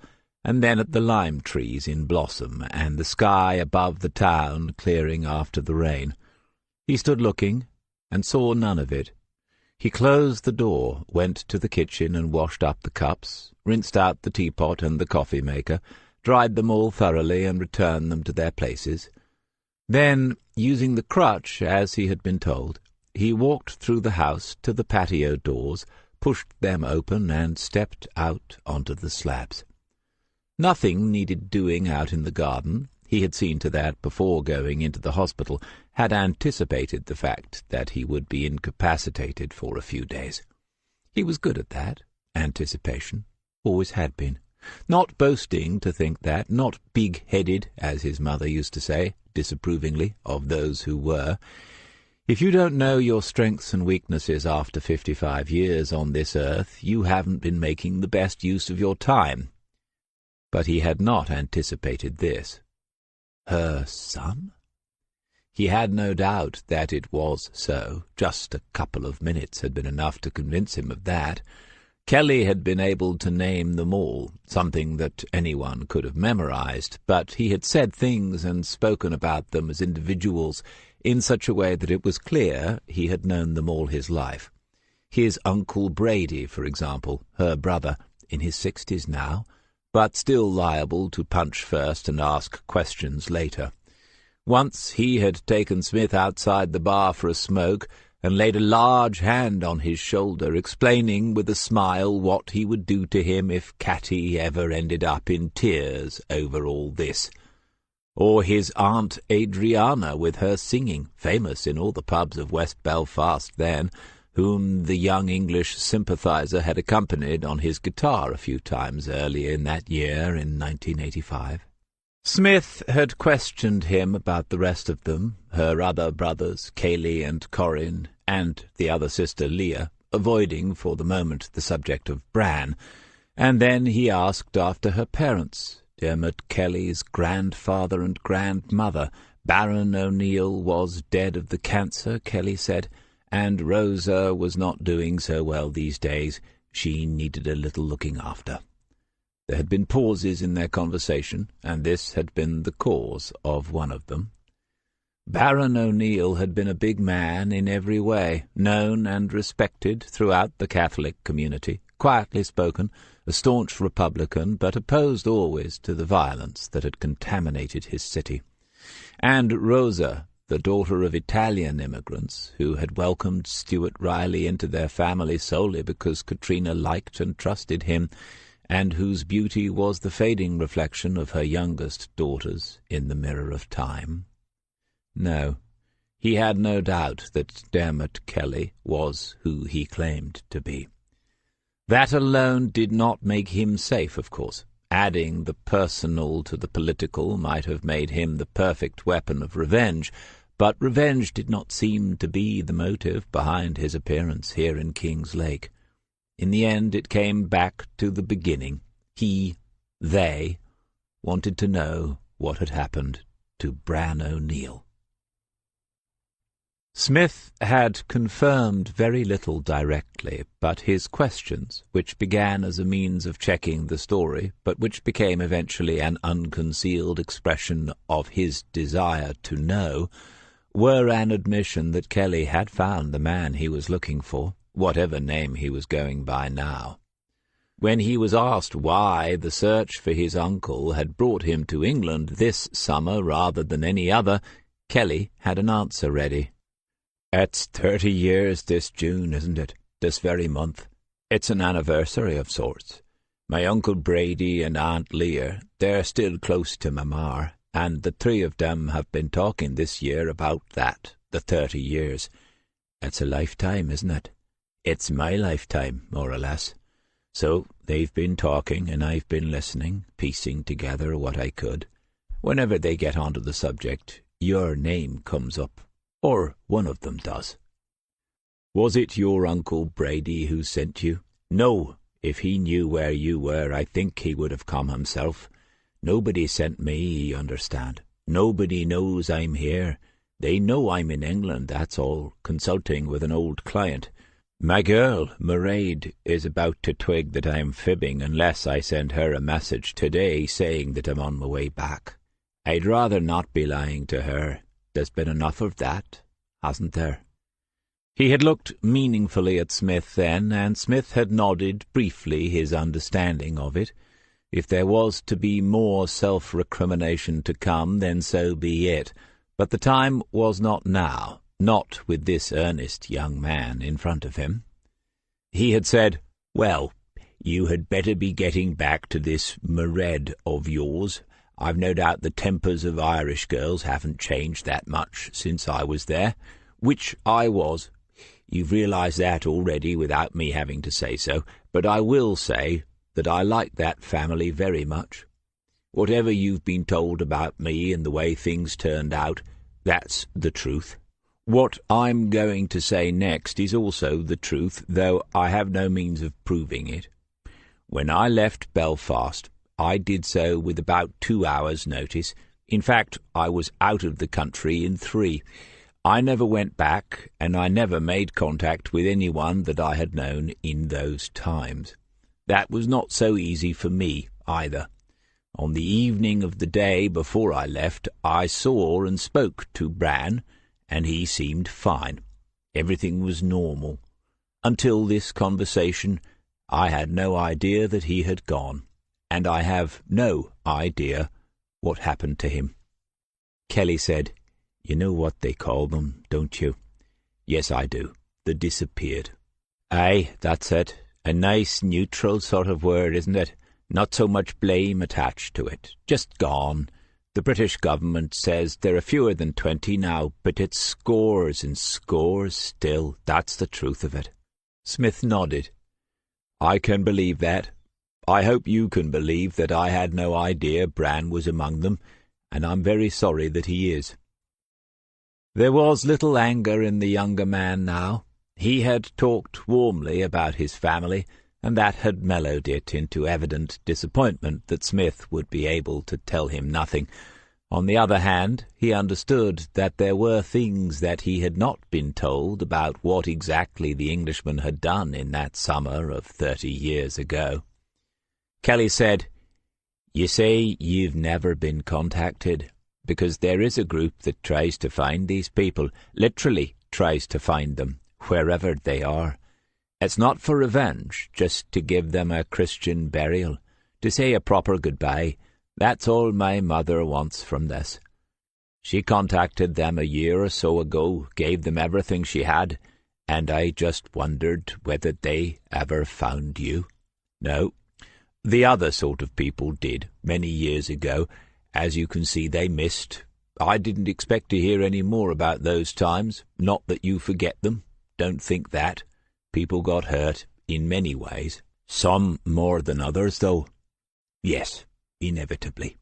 and then at the lime trees in blossom and the sky above the town clearing after the rain. He stood looking, and saw none of it. He closed the door, went to the kitchen and washed up the cups, rinsed out the teapot and the coffee-maker, dried them all thoroughly and returned them to their places. Then, using the crutch as he had been told, he walked through the house to the patio doors, pushed them open, and stepped out onto the slabs. Nothing needed doing out in the garden. He had seen to that before going into the hospital, had anticipated the fact that he would be incapacitated for a few days. He was good at that, anticipation, always had been. Not boasting to think that, not big-headed, as his mother used to say, disapprovingly, of those who were. If you don't know your strengths and weaknesses after 55 years on this earth, you haven't been making the best use of your time. But he had not anticipated this. Her son? He had no doubt that it was so. Just a couple of minutes had been enough to convince him of that. Kelly had been able to name them all, something that anyone could have memorized, but he had said things and spoken about them as individuals in such a way that it was clear he had known them all his life. His Uncle Brady, for example, her brother, in his 60s now, but still liable to punch first and ask questions later. Once he had taken Smith outside the bar for a smoke, and laid a large hand on his shoulder, explaining with a smile what he would do to him if Catty ever ended up in tears over all this. Or his Aunt Adriana with her singing, famous in all the pubs of West Belfast then, whom the young English sympathiser had accompanied on his guitar a few times earlier in that year, in 1985. Smith had questioned him about the rest of them, her other brothers, Cayley and Corin, and the other sister Leah, avoiding for the moment the subject of Bran, and then he asked after her parents. Dermot Kelly's grandfather and grandmother. Baron O'Neill was dead of the cancer, Kelly said, and Rosa was not doing so well these days. She needed a little looking after. There had been pauses in their conversation, and this had been the cause of one of them. Baron O'Neill had been a big man in every way, known and respected throughout the Catholic community, quietly spoken, a staunch Republican, but opposed always to the violence that had contaminated his city. And Rosa, the daughter of Italian immigrants, who had welcomed Stuart Riley into their family solely because Katrina liked and trusted him, and whose beauty was the fading reflection of her youngest daughters in the mirror of time. No, he had no doubt that Dermot Kelly was who he claimed to be. That alone did not make him safe, of course. Adding the personal to the political might have made him the perfect weapon of revenge, but revenge did not seem to be the motive behind his appearance here in King's Lake. In the end it came back to the beginning. They, wanted to know what had happened to Bran O'Neill. Smith had confirmed very little directly, but his questions, which began as a means of checking the story, but which became eventually an unconcealed expression of his desire to know, were an admission that Kelly had found the man he was looking for, whatever name he was going by now. When he was asked why the search for his uncle had brought him to England this summer rather than any other, Kelly had an answer ready. "It's 30 years this June, isn't it? This very month. It's an anniversary of sorts. My Uncle Brady and Aunt Leah, they're still close to Mamma, and the three of them have been talking this year about that, the 30 years. It's a lifetime, isn't it? It's my lifetime, more or less. So they've been talking, and I've been listening, piecing together what I could. Whenever they get onto the subject, your name comes up. Or one of them does." "Was it your Uncle Brady who sent you?" "No. If he knew where you were, I think he would have come himself. Nobody sent me, you understand. Nobody knows I'm here. They know I'm in England, that's all, consulting with an old client. My girl, Mairead, is about to twig that I'm fibbing unless I send her a message today saying that I'm on my way back. I'd rather not be lying to her. There's been enough of that, hasn't there?" He had looked meaningfully at Smith then, and Smith had nodded briefly his understanding of it. If there was to be more self-recrimination to come, then so be it. But the time was not now, not with this earnest young man in front of him. He had said, "Well, you had better be getting back to this Mairead of yours. I've no doubt the tempers of Irish girls haven't changed that much since I was there, which I was. You've realised that already without me having to say so, but I will say that I like that family very much. Whatever you've been told about me and the way things turned out, that's the truth. What I'm going to say next is also the truth, though I have no means of proving it. When I left Belfast, I did so with about 2 hours' notice. In fact, I was out of the country in 3. I never went back, and I never made contact with anyone that I had known in those times. That was not so easy for me, either. On the evening of the day before I left, I saw and spoke to Bran, and he seemed fine. Everything was normal. Until this conversation, I had no idea that he had gone. And I have no idea what happened to him." Kelly said, "You know what they call them, don't you?" "Yes, I do. The disappeared." "Aye, that's it. A nice neutral sort of word, isn't it? Not so much blame attached to it. Just gone. The British government says there are fewer than 20 now, but it's scores and scores still. That's the truth of it." Smith nodded. "I can believe that. I hope you can believe that I had no idea Bran was among them, and I'm very sorry that he is." There was little anger in the younger man now. He had talked warmly about his family, and that had mellowed it into evident disappointment that Smith would be able to tell him nothing. On the other hand, he understood that there were things that he had not been told about what exactly the Englishman had done in that summer of 30 years ago. Kelly said, "You say you've never been contacted, because there is a group that tries to find these people, literally tries to find them, wherever they are. It's not for revenge, just to give them a Christian burial, to say a proper goodbye. That's all my mother wants from this. She contacted them a year or so ago, gave them everything she had, and I just wondered whether they ever found you. No, the other sort of people did, many years ago. As you can see, they missed. I didn't expect to hear any more about those times. Not that you forget them. Don't think that. People got hurt, in many ways. Some more than others, though. Yes, inevitably."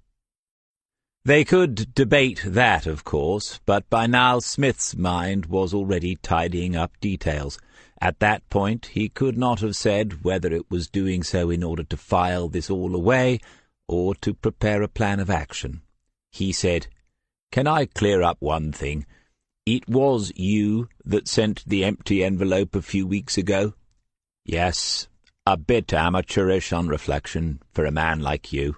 They could debate that, of course, but by now Smith's mind was already tidying up details. At that point he could not have said whether it was doing so in order to file this all away or to prepare a plan of action. He said, "Can I clear up one thing? It was you that sent the empty envelope a few weeks ago?" "Yes, a bit amateurish on reflection for a man like you."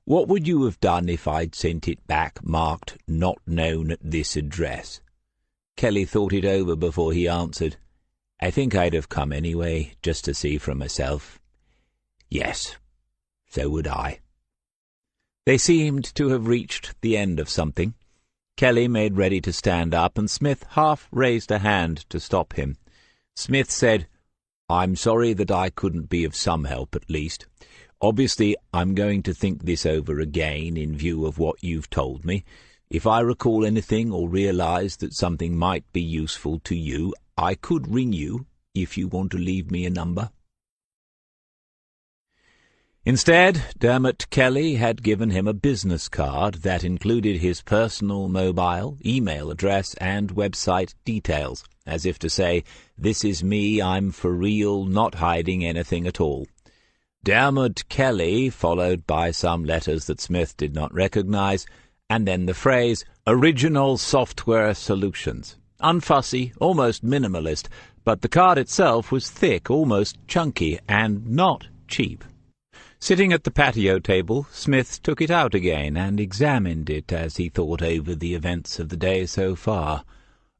"What would you have done if I'd sent it back marked 'not known at this address'?" Kelly thought it over before he answered. "I think I'd have come anyway, just to see for myself." "Yes, so would I." They seemed to have reached the end of something. Kelly made ready to stand up, and Smith half raised a hand to stop him. Smith said, "I'm sorry that I couldn't be of some help, at least. Obviously, I'm going to think this over again in view of what you've told me. If I recall anything or realize that something might be useful to you, I could ring you if you want to leave me a number." Instead, Dermot Kelly had given him a business card that included his personal mobile, email address, and website details, as if to say, "This is me, I'm for real, not hiding anything at all." Dermot Kelly, followed by some letters that Smith did not recognize, and then the phrase, "Original Software Solutions." Unfussy, almost minimalist, but the card itself was thick, almost chunky, and not cheap. Sitting at the patio table, Smith took it out again and examined it as he thought over the events of the day so far.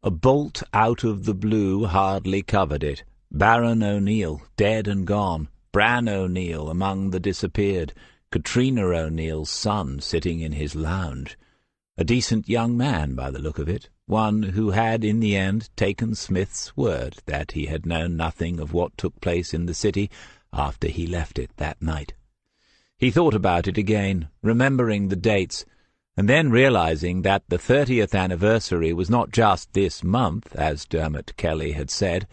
A bolt out of the blue hardly covered it. Baron O'Neill, dead and gone. Bran O'Neill among the disappeared. Katrina O'Neill's son sitting in his lounge. A decent young man, by the look of it. One who had, in the end, taken Smith's word that he had known nothing of what took place in the city after he left it that night. He thought about it again, remembering the dates, and then realizing that the 30th anniversary was not just this month, as Dermot Kelly had said.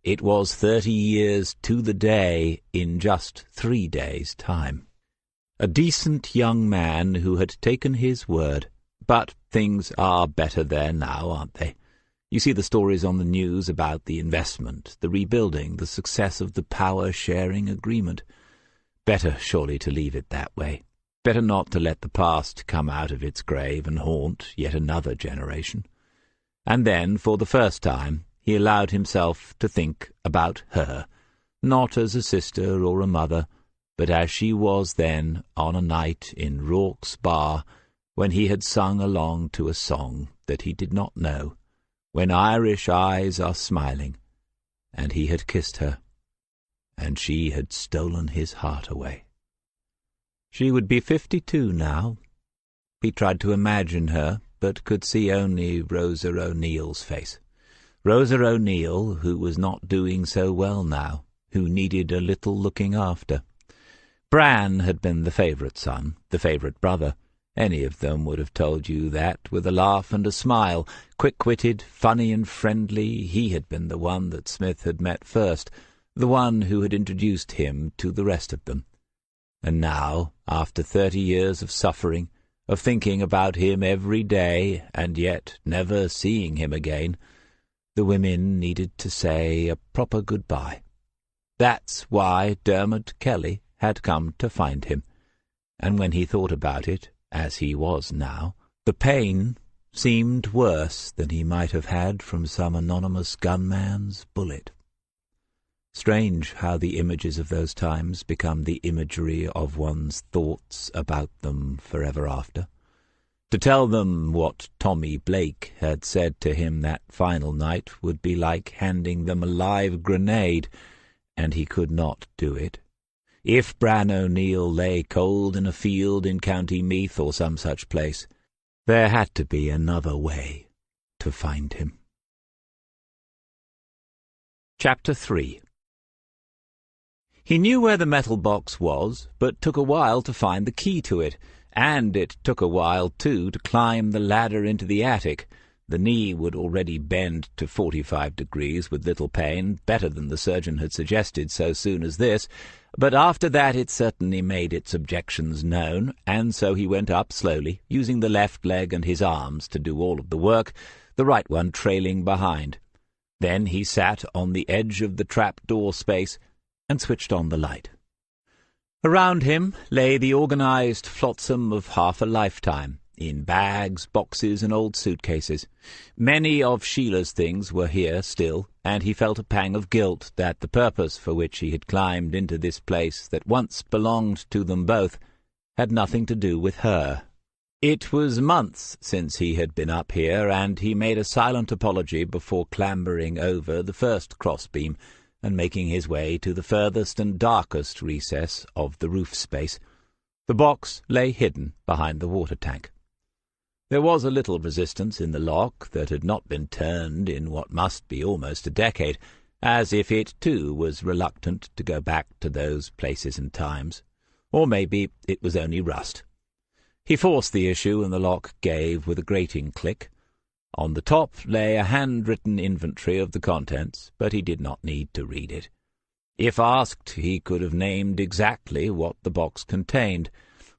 It was 30 years to the day in just 3 days' time. A decent young man who had taken his word. But things are better there now, aren't they? You see the stories on the news about the investment, the rebuilding, the success of the power-sharing agreement. Better, surely, to leave it that way. Better not to let the past come out of its grave and haunt yet another generation. And then, for the first time, he allowed himself to think about her, not as a sister or a mother, but as she was then on a night in Rourke's bar, when he had sung along to a song that he did not know, "When Irish eyes are smiling," and he had kissed her, and she had stolen his heart away. She would be 52 now. He tried to imagine her, but could see only Rosa O'Neill's face. Rosa O'Neill, who was not doing so well now, who needed a little looking after. Bran had been the favourite son, the favourite brother. Any of them would have told you that with a laugh and a smile. Quick-witted, funny and friendly, he had been the one that Smith had met first, the one who had introduced him to the rest of them. And now, after 30 years of suffering, of thinking about him every day, and yet never seeing him again, the women needed to say a proper goodbye. That's why Dermot Kelly had come to find him, and when he thought about it, as he was now, the pain seemed worse than he might have had from some anonymous gunman's bullet. Strange how the images of those times become the imagery of one's thoughts about them forever after. To tell them what Tommy Blake had said to him that final night would be like handing them a live grenade, and he could not do it. If Bran O'Neill lay cold in a field in County Meath or some such place, there had to be another way to find him. Chapter 3. He knew where the metal box was, but took a while to find the key to it, and it took a while, too, to climb the ladder into the attic. The knee would already bend to 45 degrees with little pain, better than the surgeon had suggested so soon as this, but after that it certainly made its objections known, and so he went up slowly, using the left leg and his arms to do all of the work, the right one trailing behind. Then he sat on the edge of the trap-door space and switched on the light. Around him lay the organized flotsam of half a lifetime, in bags, boxes, and old suitcases. Many of Sheila's things were here still, and he felt a pang of guilt that the purpose for which he had climbed into this place that once belonged to them both had nothing to do with her. It was months since he had been up here, and he made a silent apology before clambering over the first crossbeam and making his way to the furthest and darkest recess of the roof space. The box lay hidden behind the water tank. There was a little resistance in the lock that had not been turned in what must be almost a decade, as if it, too, was reluctant to go back to those places and times. Or maybe it was only rust. He forced the issue, and the lock gave with a grating click. On the top lay a handwritten inventory of the contents, but he did not need to read it. If asked, he could have named exactly what the box contained.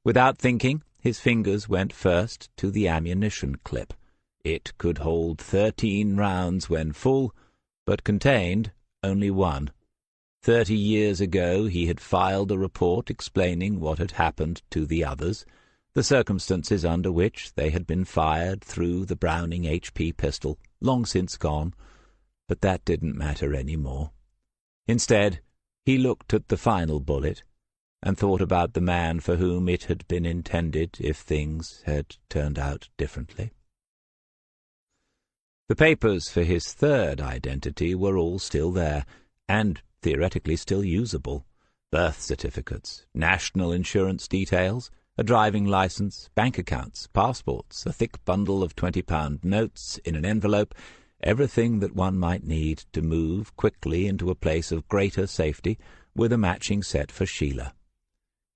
Without thinking, his fingers went first to the ammunition clip. It could hold 13 rounds when full, but contained only one. 30 years ago he had filed a report explaining what had happened to the others, the circumstances under which they had been fired through the Browning HP pistol, long since gone, but that didn't matter any more. Instead, he looked at the final bullet, and thought about the man for whom it had been intended if things had turned out differently. The papers for his third identity were all still there, and theoretically still usable. Birth certificates, national insurance details, a driving license, bank accounts, passports, a thick bundle of £20 notes in an envelope, everything that one might need to move quickly into a place of greater safety with a matching set for Sheila.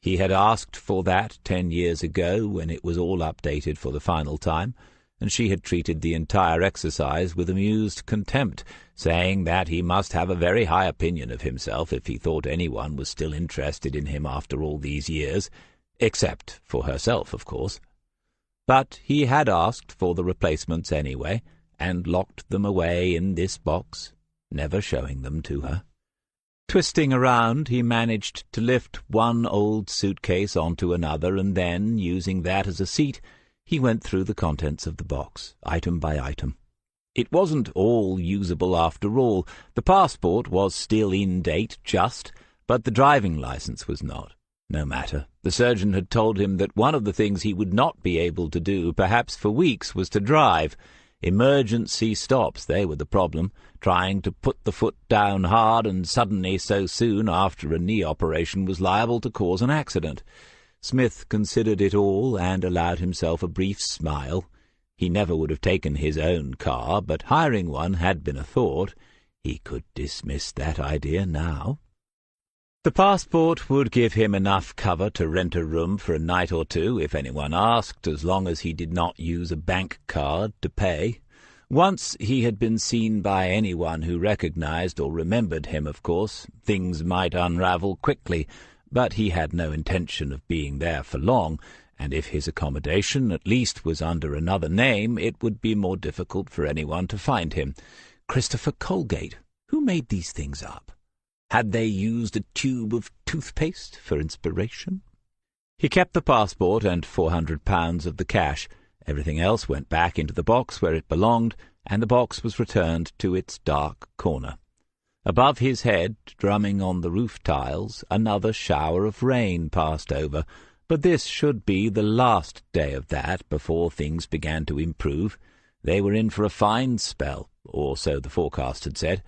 He had asked for that 10 years ago when it was all updated for the final time, and she had treated the entire exercise with amused contempt, saying that he must have a very high opinion of himself if he thought anyone was still interested in him after all these years, except for herself, of course. But he had asked for the replacements anyway, and locked them away in this box, never showing them to her. Twisting around, he managed to lift one old suitcase onto another, and then, using that as a seat, he went through the contents of the box, item by item. It wasn't all usable after all. The passport was still in date, just, but the driving license was not. No matter. The surgeon had told him that one of the things he would not be able to do, perhaps for weeks, was to drive. Emergency stops, they were the problem, trying to put the foot down hard and suddenly so soon after a knee operation was liable to cause an accident. Smith considered it all and allowed himself a brief smile. He never would have taken his own car, but hiring one had been a thought. He could dismiss that idea now. The passport would give him enough cover to rent a room for a night or two if anyone asked, as long as he did not use a bank card to pay. Once he had been seen by anyone who recognized or remembered him, of course, things might unravel quickly, but he had no intention of being there for long, and if his accommodation at least was under another name, it would be more difficult for anyone to find him. Christopher Colgate. Who made these things up? Had they used a tube of toothpaste for inspiration? He kept the passport and £400 of the cash. Everything else went back into the box where it belonged, and the box was returned to its dark corner. Above his head, drumming on the roof tiles, another shower of rain passed over, but this should be the last day of that before things began to improve. They were in for a fine spell, or so the forecast had said.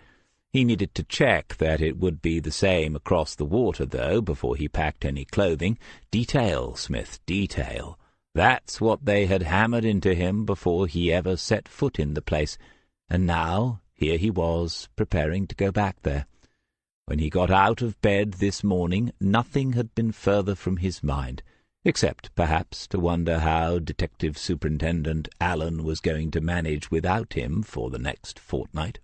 He needed to check that it would be the same across the water, though, before he packed any clothing. Detail, Smith, detail. That's what they had hammered into him before he ever set foot in the place. And now, here he was, preparing to go back there. When he got out of bed this morning, nothing had been further from his mind, except, perhaps, to wonder how Detective Superintendent Allen was going to manage without him for the next fortnight.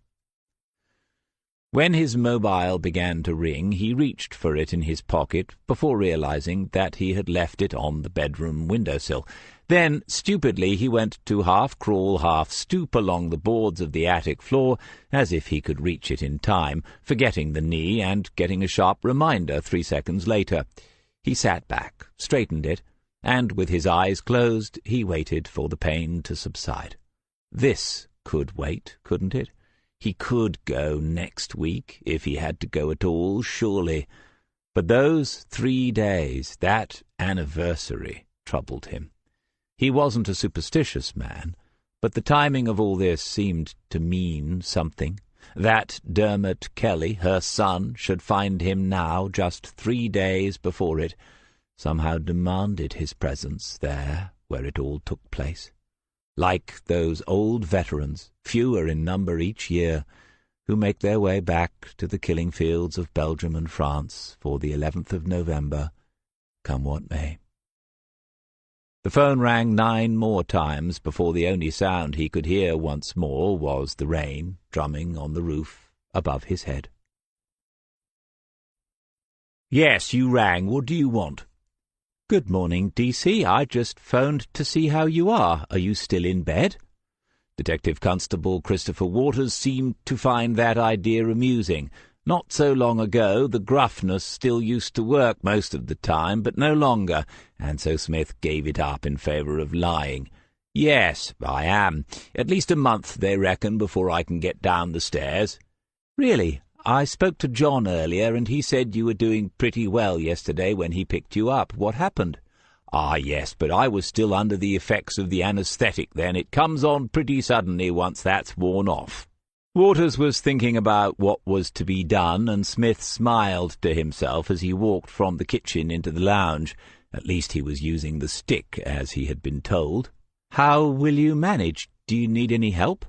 When his mobile began to ring, he reached for it in his pocket before realizing that he had left it on the bedroom windowsill. Then, stupidly, he went to half-crawl, half-stoop along the boards of the attic floor, as if he could reach it in time, forgetting the knee and getting a sharp reminder 3 seconds later. He sat back, straightened it, and with his eyes closed, he waited for the pain to subside. This could wait, couldn't it? He could go next week, if he had to go at all, surely. But those 3 days, that anniversary, troubled him. He wasn't a superstitious man, but the timing of all this seemed to mean something. That Dermot Kelly, her son, should find him now, just 3 days before it, somehow demanded his presence there where it all took place. Like those old veterans, fewer in number each year, who make their way back to the killing fields of Belgium and France for the 11th of November, come what may. The phone rang 9 more times before the only sound he could hear once more was the rain drumming on the roof above his head. "Yes, you rang. What do you want?" "Good morning, DC. I just phoned to see how you are. Are you still in bed?" Detective Constable Christopher Waters seemed to find that idea amusing. Not so long ago the gruffness still used to work most of the time, but no longer, and so Smith gave it up in favour of lying. "Yes, I am. At least a month, they reckon, before I can get down the stairs." "Really? I spoke to John earlier, and he said you were doing pretty well yesterday when he picked you up. What happened?" "Ah, yes, but I was still under the effects of the anaesthetic then. It comes on pretty suddenly once that's worn off." Waters was thinking about what was to be done, and Smith smiled to himself as he walked from the kitchen into the lounge. At least he was using the stick, as he had been told. "How will you manage? Do you need any help?"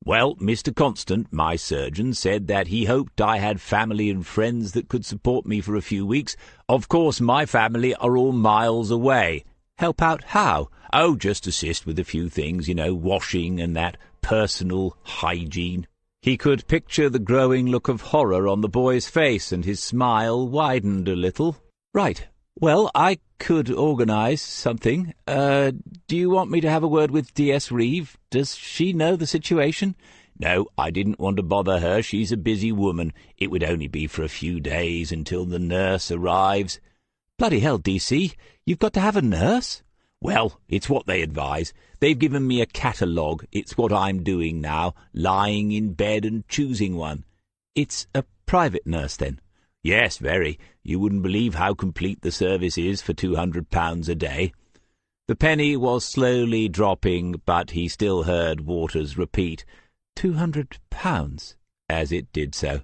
"Well, Mr. Constant, my surgeon, said that he hoped I had family and friends that could support me for a few weeks. Of course, my family are all miles away." "Help out how?" "Oh, just assist with a few things, washing and that personal hygiene." He could picture the growing look of horror on the boy's face, and his smile widened a little. "Right. Well, I could organise something. Do you want me to have a word with D.S. Reeve? Does she know the situation?" "No, I didn't want to bother her. She's a busy woman. It would only be for a few days until the nurse arrives." "Bloody hell, DC, you've got to have a nurse?" "Well, it's what they advise. They've given me a catalogue. It's what I'm doing now, lying in bed and choosing one." "It's a private nurse, then?" "Yes, very. You wouldn't believe how complete the service is for £200 a day." The penny was slowly dropping, but he still heard Waters repeat, £200, as it did so.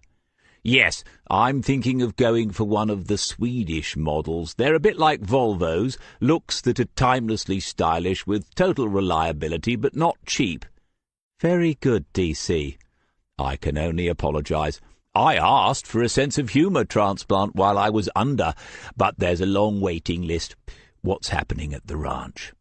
Yes, I'm thinking of going for one of the Swedish models. They're a bit like Volvos, looks that are timelessly stylish with total reliability, but not cheap. Very good, DC. I can only apologise. I asked for a sense of humour transplant while I was under, but there's a long waiting list. What's happening at the ranch?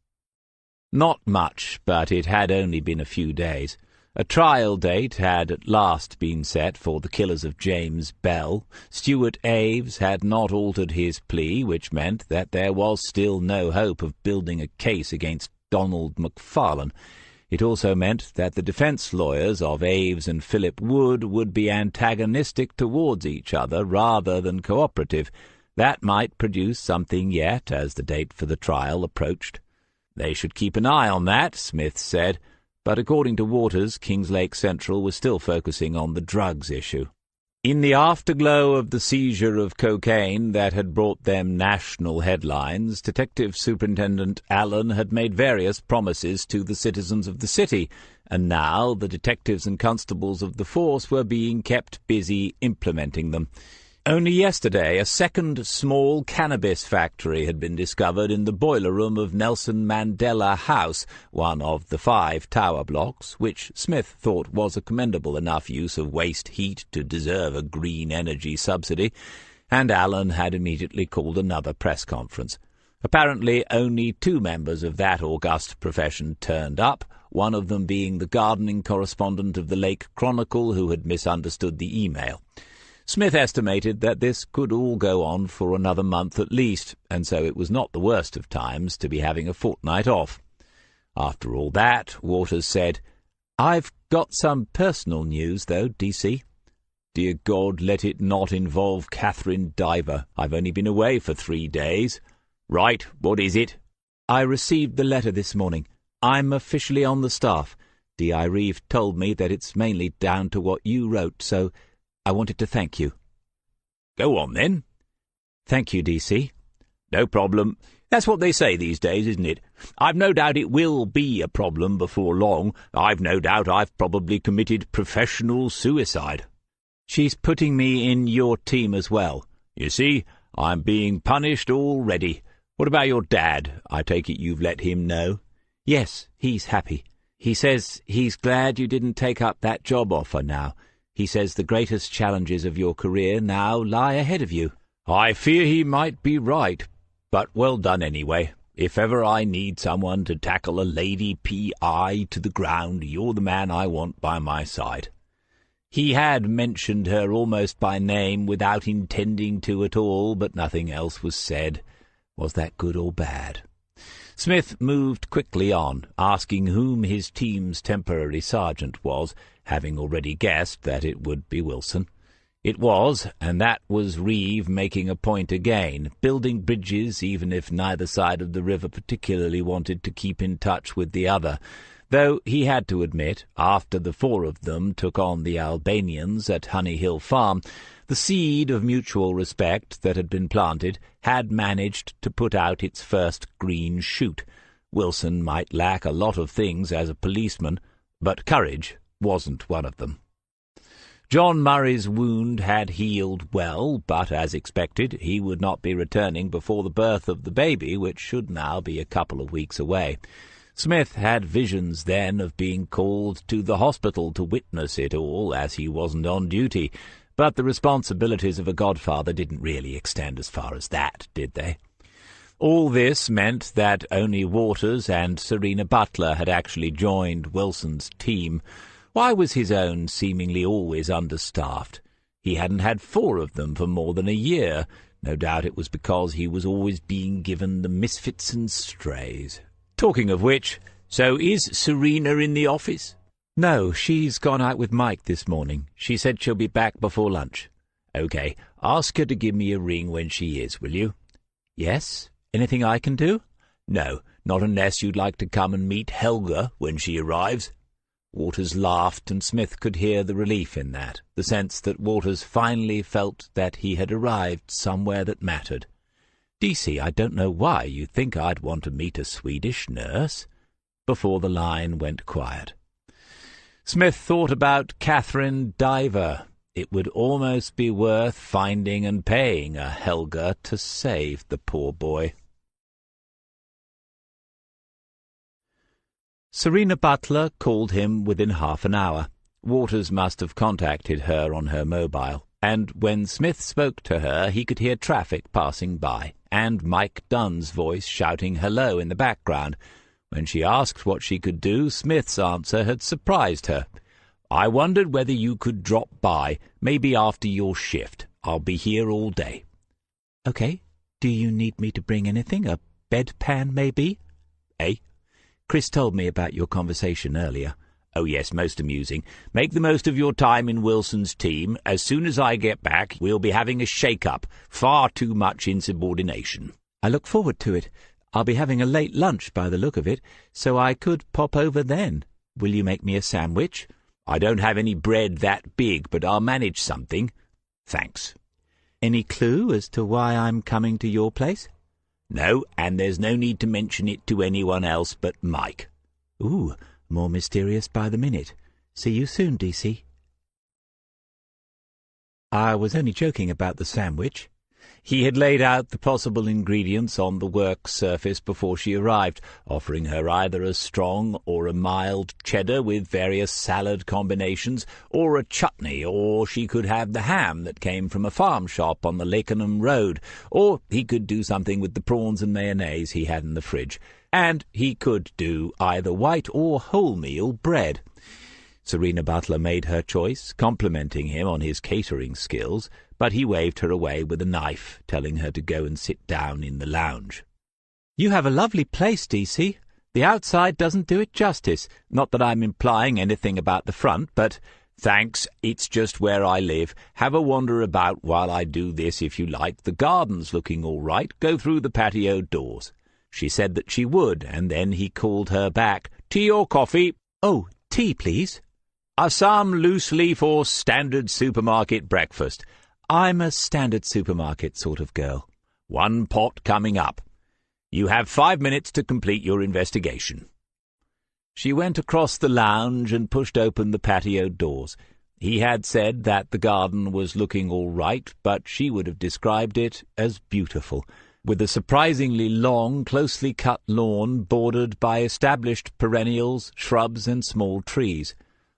Not much, but it had only been a few days. A trial date had at last been set for the killers of James Bell. Stuart Aves had not altered his plea, which meant that there was still no hope of building a case against Donald McFarlane. It also meant that the defence lawyers of Aves and Philip Wood would be antagonistic towards each other rather than cooperative. That might produce something yet as the date for the trial approached. They should keep an eye on that, Smith said, but according to Waters, Kingslake Central was still focusing on the drugs issue. In the afterglow of the seizure of cocaine that had brought them national headlines, Detective Superintendent Allen had made various promises to the citizens of the city, and now the detectives and constables of the force were being kept busy implementing them. Only yesterday, a second small cannabis factory had been discovered in the boiler room of Nelson Mandela House, one of the 5 tower blocks, which Smith thought was a commendable enough use of waste heat to deserve a green energy subsidy, and Allen had immediately called another press conference. Apparently only 2 members of that august profession turned up, one of them being the gardening correspondent of the Lake Chronicle who had misunderstood the email. Smith estimated that this could all go on for another month at least, and so it was not the worst of times to be having a fortnight off. After all that, Waters said, "I've got some personal news, though, DC." "Dear God, let it not involve Catherine Diver. I've only been away for 3 days." "Right, what is it?" "I received the letter this morning. I'm officially on the staff. D.I. Reeve told me that it's mainly down to what you wrote, so I wanted to thank you." "Go on, then." "Thank you, DC." "No problem. That's what they say these days, isn't it? I've no doubt it will be a problem before long. I've no doubt I've probably committed professional suicide." "She's putting me in your team as well." "You see, I'm being punished already. What about your dad? I take it you've let him know?" "Yes, he's happy. He says he's glad you didn't take up that job offer now. He says the greatest challenges of your career now lie ahead of you." "I fear he might be right, but well done anyway. If ever I need someone to tackle a lady P.I. to the ground, you're the man I want by my side." He had mentioned her almost by name without intending to at all, but nothing else was said. Was that good or bad? Smith moved quickly on, asking whom his team's temporary sergeant was, having already guessed that it would be Wilson. It was, and that was Reeve making a point again, building bridges even if neither side of the river particularly wanted to keep in touch with the other, though he had to admit, after the 4 of them took on the Albanians at Honey Hill Farm, the seed of mutual respect that had been planted had managed to put out its first green shoot. Wilson might lack a lot of things as a policeman, but courage wasn't one of them. John Murray's wound had healed well, but as expected, he would not be returning before the birth of the baby, which should now be a couple of weeks away. Smith had visions then of being called to the hospital to witness it all, as he wasn't on duty, but the responsibilities of a godfather didn't really extend as far as that, did they? All this meant that only Waters and Serena Butler had actually joined Wilson's team. Why was his own seemingly always understaffed? He hadn't had 4 of them for more than a year. No doubt it was because he was always being given the misfits and strays. Talking of which, so is Serena in the office? No, she's gone out with Mike this morning. She said she'll be back before lunch. OK, ask her to give me a ring when she is, will you? Yes? Anything I can do? No, not unless you'd like to come and meet Helga when she arrives. Waters laughed, and Smith could hear the relief in that, the sense that Waters finally felt that he had arrived somewhere that mattered. DC, I don't know why you think I'd want to meet a Swedish nurse. Before the line went quiet. Smith thought about Catherine Diver. It would almost be worth finding and paying a Helga to save the poor boy. Serena Butler called him within half an hour. Waters must have contacted her on her mobile, and when Smith spoke to her he could hear traffic passing by, and Mike Dunn's voice shouting hello in the background. When she asked what she could do, Smith's answer had surprised her. "I wondered whether you could drop by, maybe after your shift. I'll be here all day." "Okay. Do you need me to bring anything? A bedpan, maybe?" "Eh?" "Chris told me about your conversation earlier." "Oh, yes, most amusing. Make the most of your time in Wilson's team. As soon as I get back, we'll be having a shake-up. Far too much insubordination." "I look forward to it. I'll be having a late lunch by the look of it, so I could pop over then. Will you make me a sandwich?" "I don't have any bread that big, but I'll manage something. Thanks." "Any clue as to why I'm coming to your place?" "No, and there's no need to mention it to anyone else but Mike." "Ooh, more mysterious by the minute. See you soon, DC." "I was only joking about the sandwich." He had laid out the possible ingredients on the work surface before she arrived, offering her either a strong or a mild cheddar with various salad combinations, or a chutney, or she could have the ham that came from a farm shop on the Lakenham Road, or he could do something with the prawns and mayonnaise he had in the fridge, and he could do either white or wholemeal bread. Serena Butler made her choice, complimenting him on his catering skills, but he waved her away with a knife, telling her to go and sit down in the lounge. "You have a lovely place, DC. The outside doesn't do it justice. Not that I'm implying anything about the front, but—" "Thanks, it's just where I live. Have a wander about while I do this if you like. The garden's looking all right. Go through the patio doors." She said that she would, and then he called her back. "Tea or coffee?" "Oh, tea, please." "Some loose leaf or standard supermarket breakfast?" "I'm a standard supermarket sort of girl." "One pot coming up. You have 5 minutes to complete your investigation." She went across the lounge and pushed open the patio doors. He had said that the garden was looking all right, but she would have described it as beautiful, with a surprisingly long, closely cut lawn bordered by established perennials, shrubs, and small trees.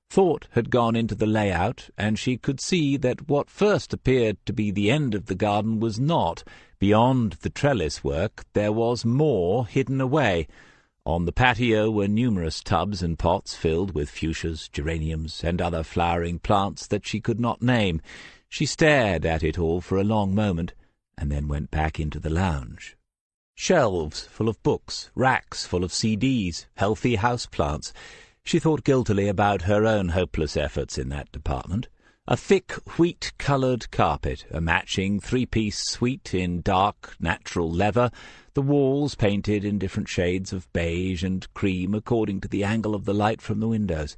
Thought had gone into the layout, and she could see that what first appeared to be the end of the garden was not. Beyond the trellis work there was more hidden away. On the patio were numerous tubs and pots filled with fuchsias, geraniums, and other flowering plants that she could not name. She stared at it all for a long moment, and then went back into the lounge. Shelves full of books, racks full of CDs, healthy houseplants. She thought guiltily about her own hopeless efforts in that department. A thick wheat-coloured carpet, a matching three-piece suite in dark natural leather, the walls painted in different shades of beige and cream according to the angle of the light from the windows.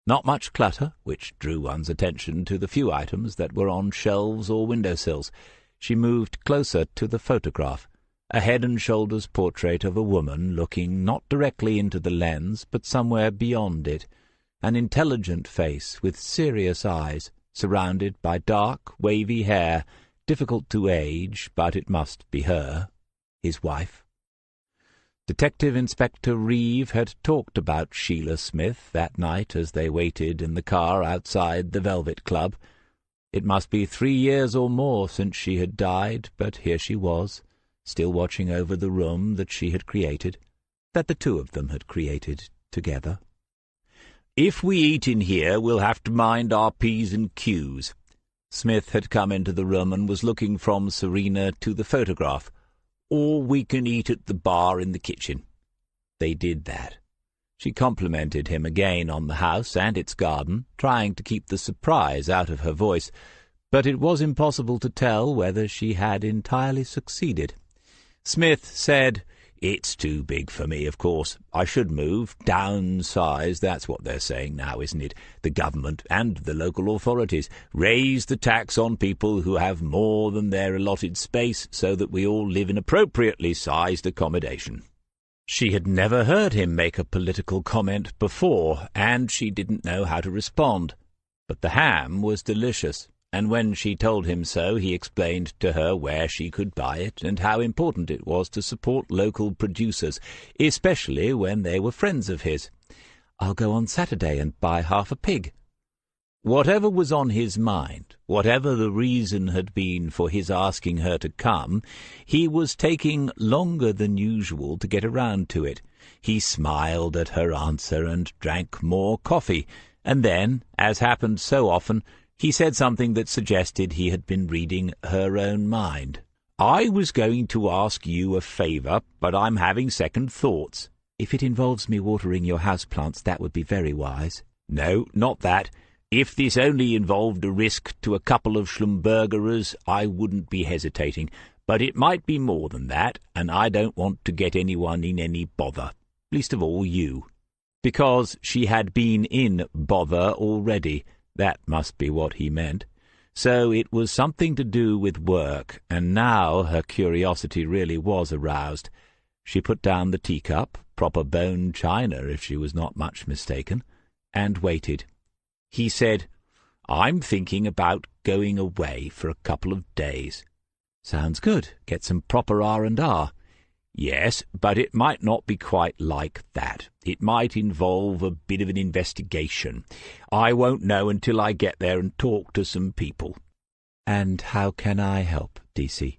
Not much clutter, which drew one's attention to the few items that were on shelves or windowsills. She moved closer to the photograph. A head-and-shoulders portrait of a woman looking not directly into the lens, but somewhere beyond it. An intelligent face with serious eyes, surrounded by dark, wavy hair, difficult to age, but it must be her, his wife. Detective Inspector Reeve had talked about Sheila Smith that night as they waited in the car outside the Velvet Club. It must be 3 years or more since she had died, but here she was, still watching over the room that she had created, that the two of them had created together. "If we eat in here, we'll have to mind our P's and Q's." Smith had come into the room and was looking from Serena to the photograph. "Or we can eat at the bar in the kitchen." They did that. She complimented him again on the house and its garden, trying to keep the surprise out of her voice, but it was impossible to tell whether she had entirely succeeded. Smith said, "It's too big for me, of course. I should move, downsize, that's what they're saying now, isn't it? The government and the local authorities. Raise the tax on people who have more than their allotted space so that we all live in appropriately sized accommodation." She had never heard him make a political comment before, and she didn't know how to respond. But the ham was delicious, and when she told him so, he explained to her where she could buy it and how important it was to support local producers, especially when they were friends of his. "I'll go on Saturday and buy half a pig." Whatever was on his mind, whatever the reason had been for his asking her to come, he was taking longer than usual to get around to it. He smiled at her answer and drank more coffee, and then, as happened so often, he said something that suggested he had been reading her own mind. "I was going to ask you a favour, but I'm having second thoughts." "If it involves me watering your houseplants, that would be very wise." "No, not that. If this only involved a risk to a couple of Schlumbergerers, I wouldn't be hesitating. But it might be more than that, and I don't want to get anyone in any bother, least of all you." Because she had been in bother already, that must be what he meant. So it was something to do with work, and now her curiosity really was aroused. She put down the teacup, proper bone china if she was not much mistaken, and waited. He said, "I'm thinking about going away for a couple of days." "Sounds good. Get some proper R&R. "Yes, but it might not be quite like that. It might involve a bit of an investigation. I won't know until I get there and talk to some people." "And how can I help, DC?"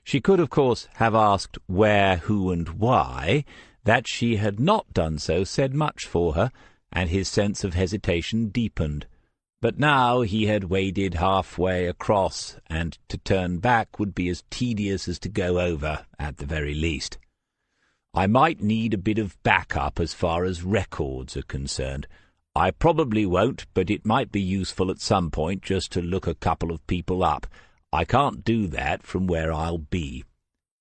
She could, of course, have asked where, who, and why. That she had not done so said much for her, and his sense of hesitation deepened. But now he had waded halfway across, and to turn back would be as tedious as to go over, at the very least. "I might need a bit of backup as far as records are concerned. I probably won't, but it might be useful at some point just to look a couple of people up. I can't do that from where I'll be."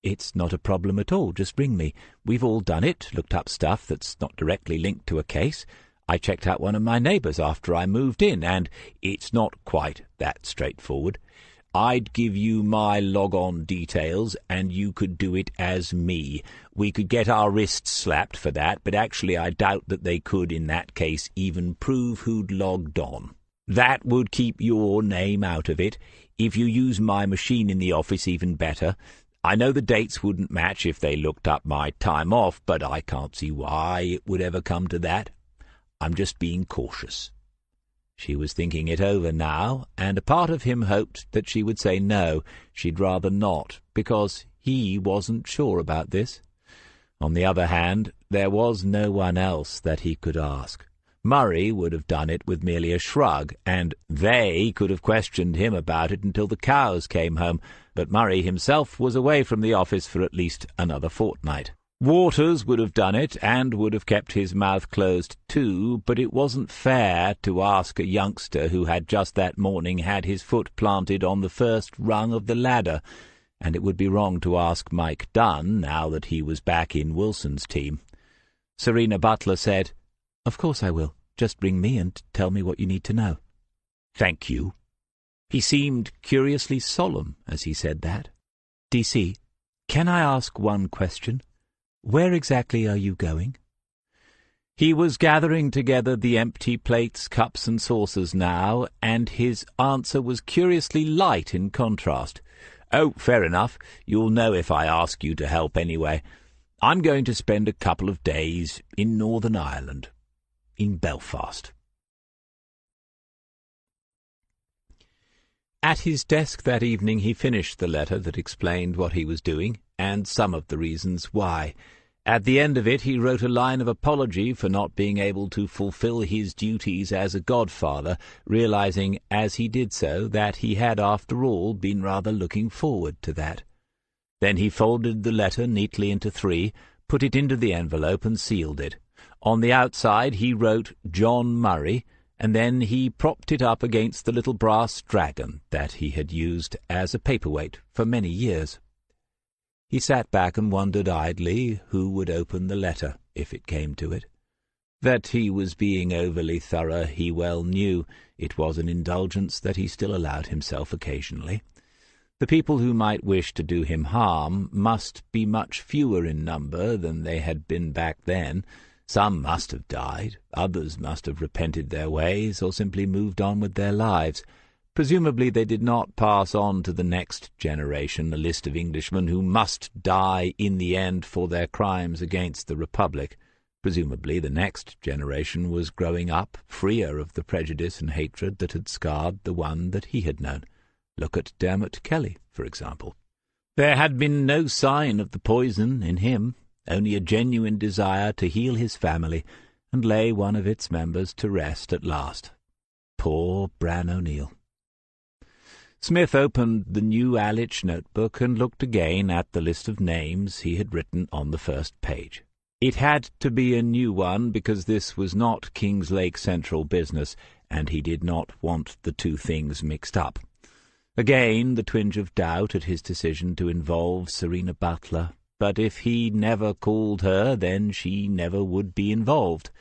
"It's not a problem at all. Just ring me. We've all done it, looked up stuff that's not directly linked to a case. I checked out one of my neighbours after I moved in, and it's not quite that straightforward. I'd give you my log-on details, and you could do it as me. We could get our wrists slapped for that, but actually I doubt that they could, in that case, even prove who'd logged on. That would keep your name out of it. If you use my machine in the office, even better. I know the dates wouldn't match if they looked up my time off, but I can't see why it would ever come to that. I'm just being cautious." She was thinking it over now, and a part of him hoped that she would say no, she'd rather not, because he wasn't sure about this. On the other hand, there was no one else that he could ask. Murray would have done it with merely a shrug, and they could have questioned him about it until the cows came home, but Murray himself was away from the office for at least another fortnight. Waters would have done it, and would have kept his mouth closed too, but it wasn't fair to ask a youngster who had just that morning had his foot planted on the first rung of the ladder, and it would be wrong to ask Mike Dunn now that he was back in Wilson's team. Serena Butler said, "Of course I will. Just ring me and tell me what you need to know." "Thank you." He seemed curiously solemn as he said that. "DC, can I ask one question? Where exactly are you going?" He was gathering together the empty plates, cups, and saucers now, and his answer was curiously light in contrast. "Oh, fair enough. You'll know if I ask you to help anyway. I'm going to spend a couple of days in Northern Ireland, in Belfast." At his desk that evening he finished the letter that explained what he was doing, and some of the reasons why. At the end of it he wrote a line of apology for not being able to fulfill his duties as a godfather, realizing as he did so that he had, after all, been rather looking forward to that. Then he folded the letter neatly into 3, put it into the envelope, and sealed it. On the outside he wrote John Murray, and then he propped it up against the little brass dragon that he had used as a paperweight for many years. He sat back and wondered idly who would open the letter, if it came to it. That he was being overly thorough he well knew. It was an indulgence that he still allowed himself occasionally. The people who might wish to do him harm must be much fewer in number than they had been back then. Some must have died, others must have repented their ways, or simply moved on with their lives. Presumably they did not pass on to the next generation a list of Englishmen who must die in the end for their crimes against the Republic. Presumably the next generation was growing up freer of the prejudice and hatred that had scarred the one that he had known. Look at Dermot Kelly, for example. There had been no sign of the poison in him, only a genuine desire to heal his family and lay one of its members to rest at last. Poor Bran O'Neill. Smith opened the new Alich notebook and looked again at the list of names he had written on the first page. It had to be a new one because this was not Kingslake Central business, and he did not want the two things mixed up. Again the twinge of doubt at his decision to involve Serena Butler, but if he never called her, then she never would be involved.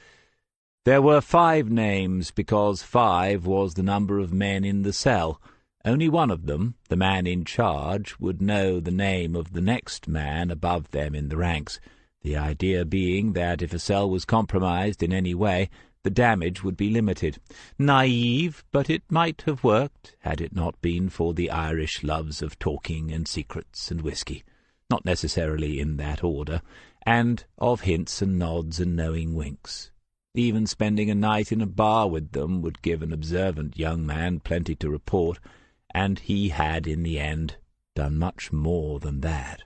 There were 5 names because 5 was the number of men in the cell. Only one of them, the man in charge, would know the name of the next man above them in the ranks, the idea being that if a cell was compromised in any way, the damage would be limited. Naive, but it might have worked, had it not been for the Irish loves of talking and secrets and whisky, not necessarily in that order, and of hints and nods and knowing winks. Even spending a night in a bar with them would give an observant young man plenty to report, and he had, in the end, done much more than that.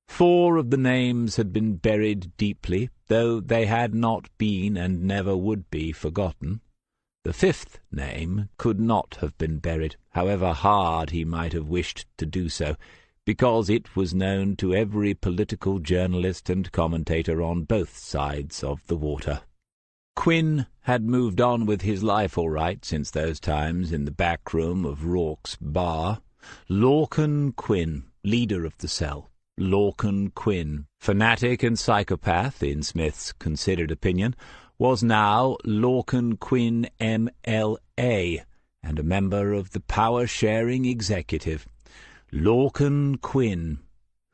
4 of the names had been buried deeply, though they had not been and never would be forgotten. The 5th name could not have been buried, however hard he might have wished to do so, because it was known to every political journalist and commentator on both sides of the water. Quinn had moved on with his life all right since those times in the back room of Rourke's bar. Lorcan Quinn, leader of the cell. Lorcan Quinn, fanatic and psychopath, in Smith's considered opinion, was now Lorcan Quinn M.L.A., and a member of the power-sharing executive. Lorcan Quinn,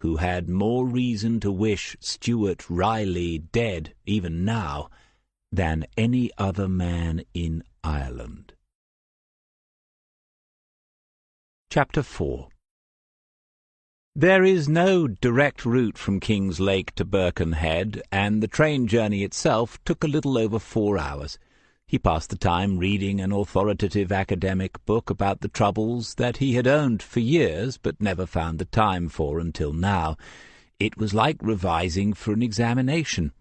who had more reason to wish Stuart Riley dead, even now, than any other man in Ireland. Chapter 4. There is no direct route from Kingslake to Birkenhead, and the train journey itself took a little over 4 hours. He passed the time reading an authoritative academic book about the troubles that he had owned for years but never found the time for until now. It was like revising for an examination.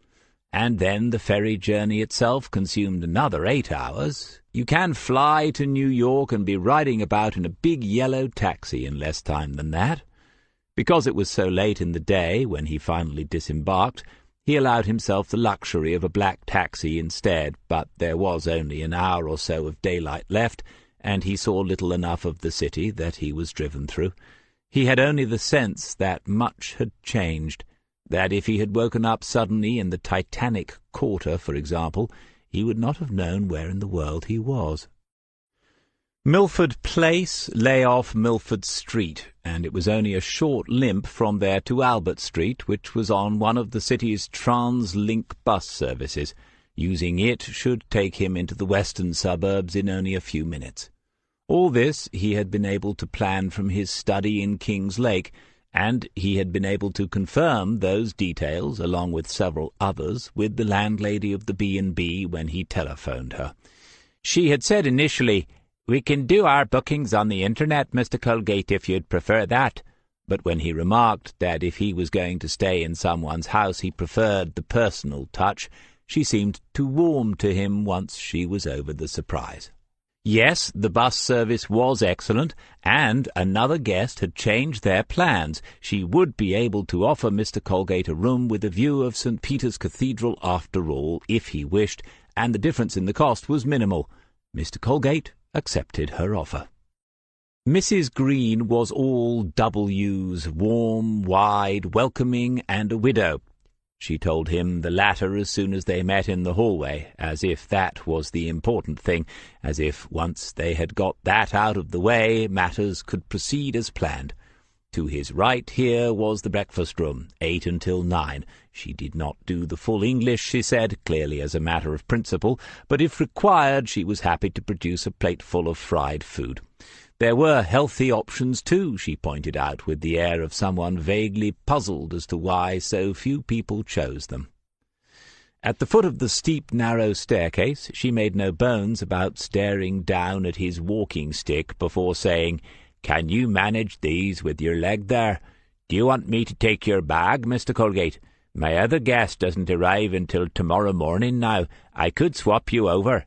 And then the ferry journey itself consumed another 8 hours. You can fly to New York and be riding about in a big yellow taxi in less time than that. Because it was so late in the day when he finally disembarked, he allowed himself the luxury of a black taxi instead, but there was only an hour or so of daylight left, and he saw little enough of the city that he was driven through. He had only the sense that much had changed, that if he had woken up suddenly in the Titanic Quarter, for example, he would not have known where in the world he was. Milford Place lay off Milford Street, and it was only a short limp from there to Albert Street, which was on one of the city's Translink bus services. Using it should take him into the western suburbs in only a few minutes. All this he had been able to plan from his study in Kingslake, and he had been able to confirm those details, along with several others, with the landlady of the B&B when he telephoned her. She had said initially, "We can do our bookings on the internet, Mr. Colgate, if you'd prefer that." But when he remarked that if he was going to stay in someone's house he preferred the personal touch, she seemed to warm to him once she was over the surprise. Yes, the bus service was excellent, and another guest had changed their plans. She would be able to offer Mr. Colgate a room with a view of St. Peter's Cathedral after all, if he wished, and the difference in the cost was minimal. Mr. Colgate accepted her offer. Mrs. Green was all W's, warm, wide, welcoming, and a widow. She told him the latter as soon as they met in the hallway, as if that was the important thing, as if once they had got that out of the way, matters could proceed as planned. To his right here was the breakfast-room, 8 until 9. She did not do the full English, she said, clearly as a matter of principle, but if required she was happy to produce a plateful of fried food. There were healthy options too, she pointed out, with the air of someone vaguely puzzled as to why so few people chose them. At the foot of the steep, narrow staircase she made no bones about staring down at his walking-stick before saying, "Can you manage these with your leg there? Do you want me to take your bag, Mr. Colgate? My other guest doesn't arrive until tomorrow morning now. I could swap you over."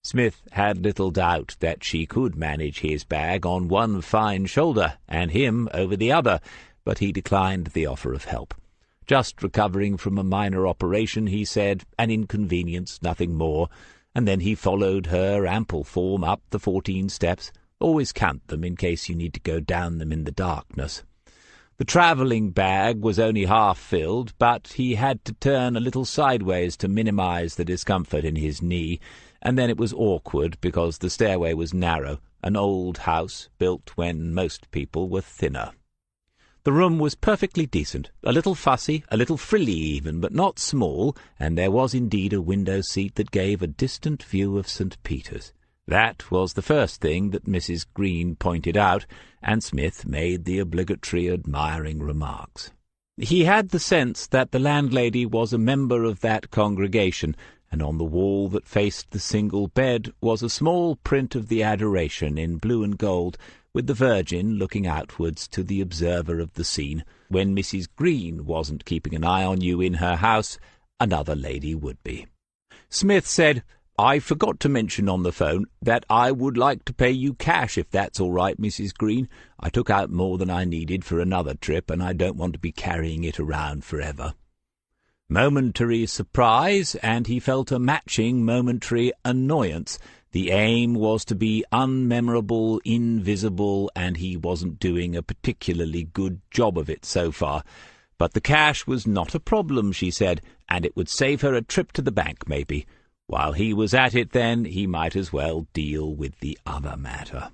Smith had little doubt that she could manage his bag on one fine shoulder and him over the other, but he declined the offer of help. Just recovering from a minor operation, he said, an inconvenience, nothing more, and then he followed her ample form up the 14 steps. Always count them in case you need to go down them in the darkness. The travelling bag was only half filled, but he had to turn a little sideways to minimize the discomfort in his knee, and then it was awkward because the stairway was narrow, an old house built when most people were thinner. The room was perfectly decent, a little fussy, a little frilly even, but not small, and there was indeed a window-seat that gave a distant view of St. Peter's. That was the first thing that Mrs. Green pointed out, and Smith made the obligatory admiring remarks. He had the sense that the landlady was a member of that congregation, and on the wall that faced the single bed was a small print of the Adoration in blue and gold, with the Virgin looking outwards to the observer of the scene. When Mrs. Green wasn't keeping an eye on you in her house, another lady would be. Smith said, "I forgot to mention on the phone that I would like to pay you cash if that's all right, Mrs. Green. I took out more than I needed for another trip, and I don't want to be carrying it around forever." Momentary surprise, and he felt a matching momentary annoyance. The aim was to be unmemorable, invisible, and he wasn't doing a particularly good job of it so far. But the cash was not a problem, she said, and it would save her a trip to the bank, maybe. While he was at it, then, he might as well deal with the other matter.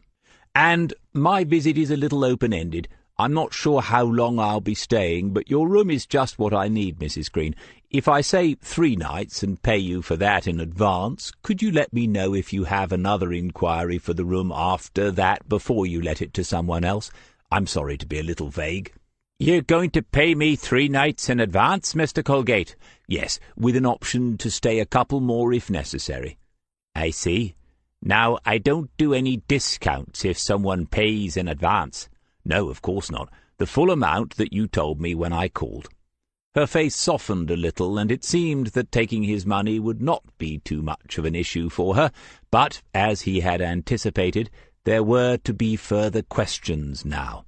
"And my visit is a little open-ended. I'm not sure how long I'll be staying, but your room is just what I need, Mrs. Green. If I say 3 nights and pay you for that in advance, could you let me know if you have another inquiry for the room after that before you let it to someone else? I'm sorry to be a little vague." "You're going to pay me 3 nights in advance, Mr. Colgate?" "Yes, with an option to stay a couple more if necessary." "I see. Now, I don't do any discounts if someone pays in advance." "No, of course not. The full amount that you told me when I called." Her face softened a little, and it seemed that taking his money would not be too much of an issue for her, but, as he had anticipated, there were to be further questions now.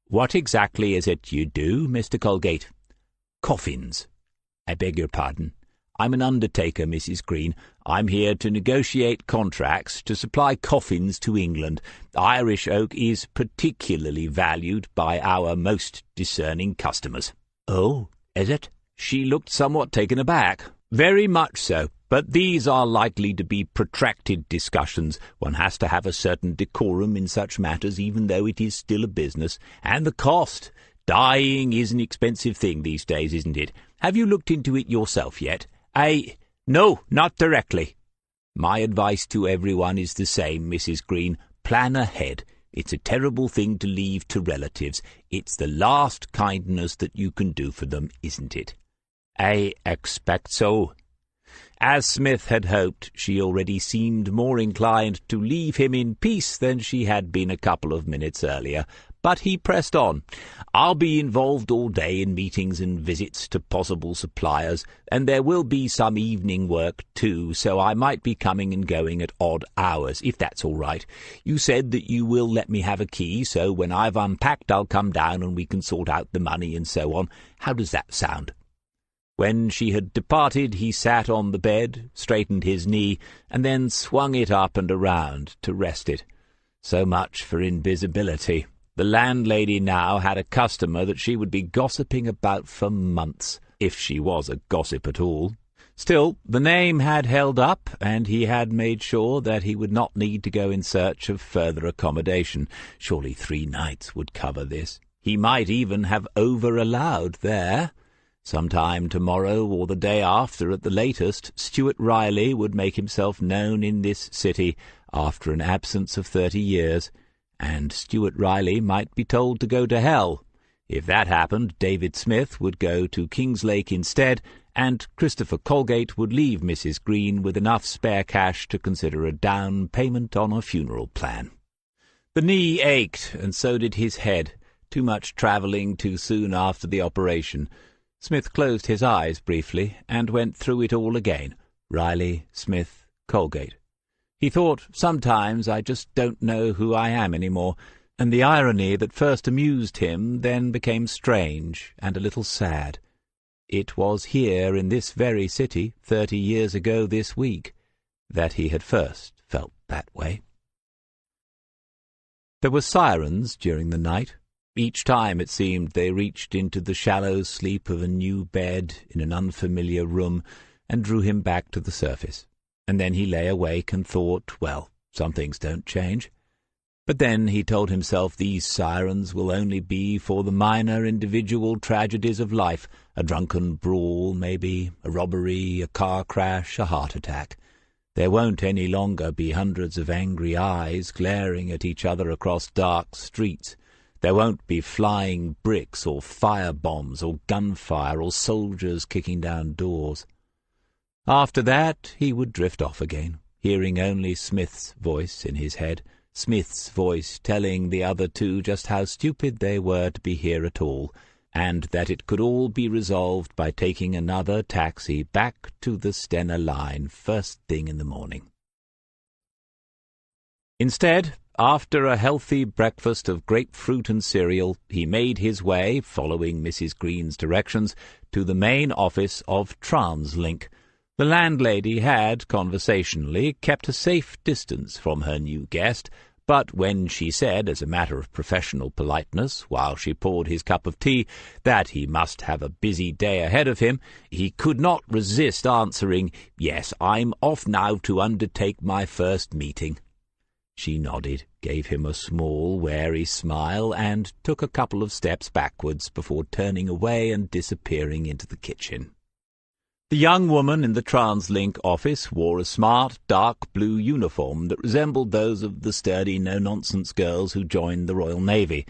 "What exactly is it you do, Mr. Colgate?" "Coffins." "I beg your pardon. I'm an undertaker, Mrs. Green. I'm here to negotiate contracts to supply coffins to England. Irish oak is particularly valued by our most discerning customers." "Oh, is it?" She looked somewhat taken aback. "Very much so. But these are likely to be protracted discussions. One has to have a certain decorum in such matters, even though it is still a business. And the cost. Dying is an expensive thing these days, isn't it? Have you looked into it yourself yet?" "No, not directly." "My advice to everyone is the same, Mrs. Green. Plan ahead. It's a terrible thing to leave to relatives. It's the last kindness that you can do for them, isn't it?" "I expect so." As Smith had hoped, she already seemed more inclined to leave him in peace than she had been a couple of minutes earlier. But he pressed on. "I'll be involved all day in meetings and visits to possible suppliers, and there will be some evening work too, so I might be coming and going at odd hours, if that's all right. You said that you will let me have a key, so when I've unpacked I'll come down and we can sort out the money and so on. How does that sound?" When she had departed, he sat on the bed, straightened his knee, and then swung it up and around to rest it. So much for invisibility. The landlady now had a customer that she would be gossiping about for months, if she was a gossip at all. Still, the name had held up, and he had made sure that he would not need to go in search of further accommodation. Surely 3 nights would cover this. He might even have over-allowed there. Sometime tomorrow or the day after at the latest, Stuart Riley would make himself known in this city after an absence of 30 years, and Stuart Riley might be told to go to hell. If that happened, David Smith would go to Kingslake instead, and Christopher Colgate would leave Mrs. Green with enough spare cash to consider a down payment on a funeral plan. The knee ached, and so did his head. Too much travelling too soon after the operation. Smith closed his eyes briefly and went through it all again. Riley, Smith, Colgate. He thought, sometimes I just don't know who I am any more, and the irony that first amused him then became strange and a little sad. It was here in this very city, 30 years ago this week, that he had first felt that way. There were sirens during the night. Each time, it seemed, they reached into the shallow sleep of a new bed in an unfamiliar room and drew him back to the surface. And then he lay awake and thought, well, some things don't change. But then he told himself these sirens will only be for the minor individual tragedies of life, a drunken brawl, maybe, a robbery, a car crash, a heart attack. There won't any longer be hundreds of angry eyes glaring at each other across dark streets. There won't be flying bricks or fire bombs or gunfire or soldiers kicking down doors. After that he would drift off again, hearing only Smith's voice in his head, Smith's voice telling the other two just how stupid they were to be here at all, and that it could all be resolved by taking another taxi back to the Stena line first thing in the morning. Instead, after a healthy breakfast of grapefruit and cereal, he made his way, following Mrs. Green's directions, to the main office of Translink. The landlady had, conversationally, kept a safe distance from her new guest, but when she said, as a matter of professional politeness, while she poured his cup of tea, that he must have a busy day ahead of him, he could not resist answering, "Yes, I'm off now to undertake my first meeting." She nodded, gave him a small, wary smile, and took a couple of steps backwards before turning away and disappearing into the kitchen. The young woman in the Translink office wore a smart, dark blue uniform that resembled those of the sturdy, no-nonsense girls who joined the Royal Navy.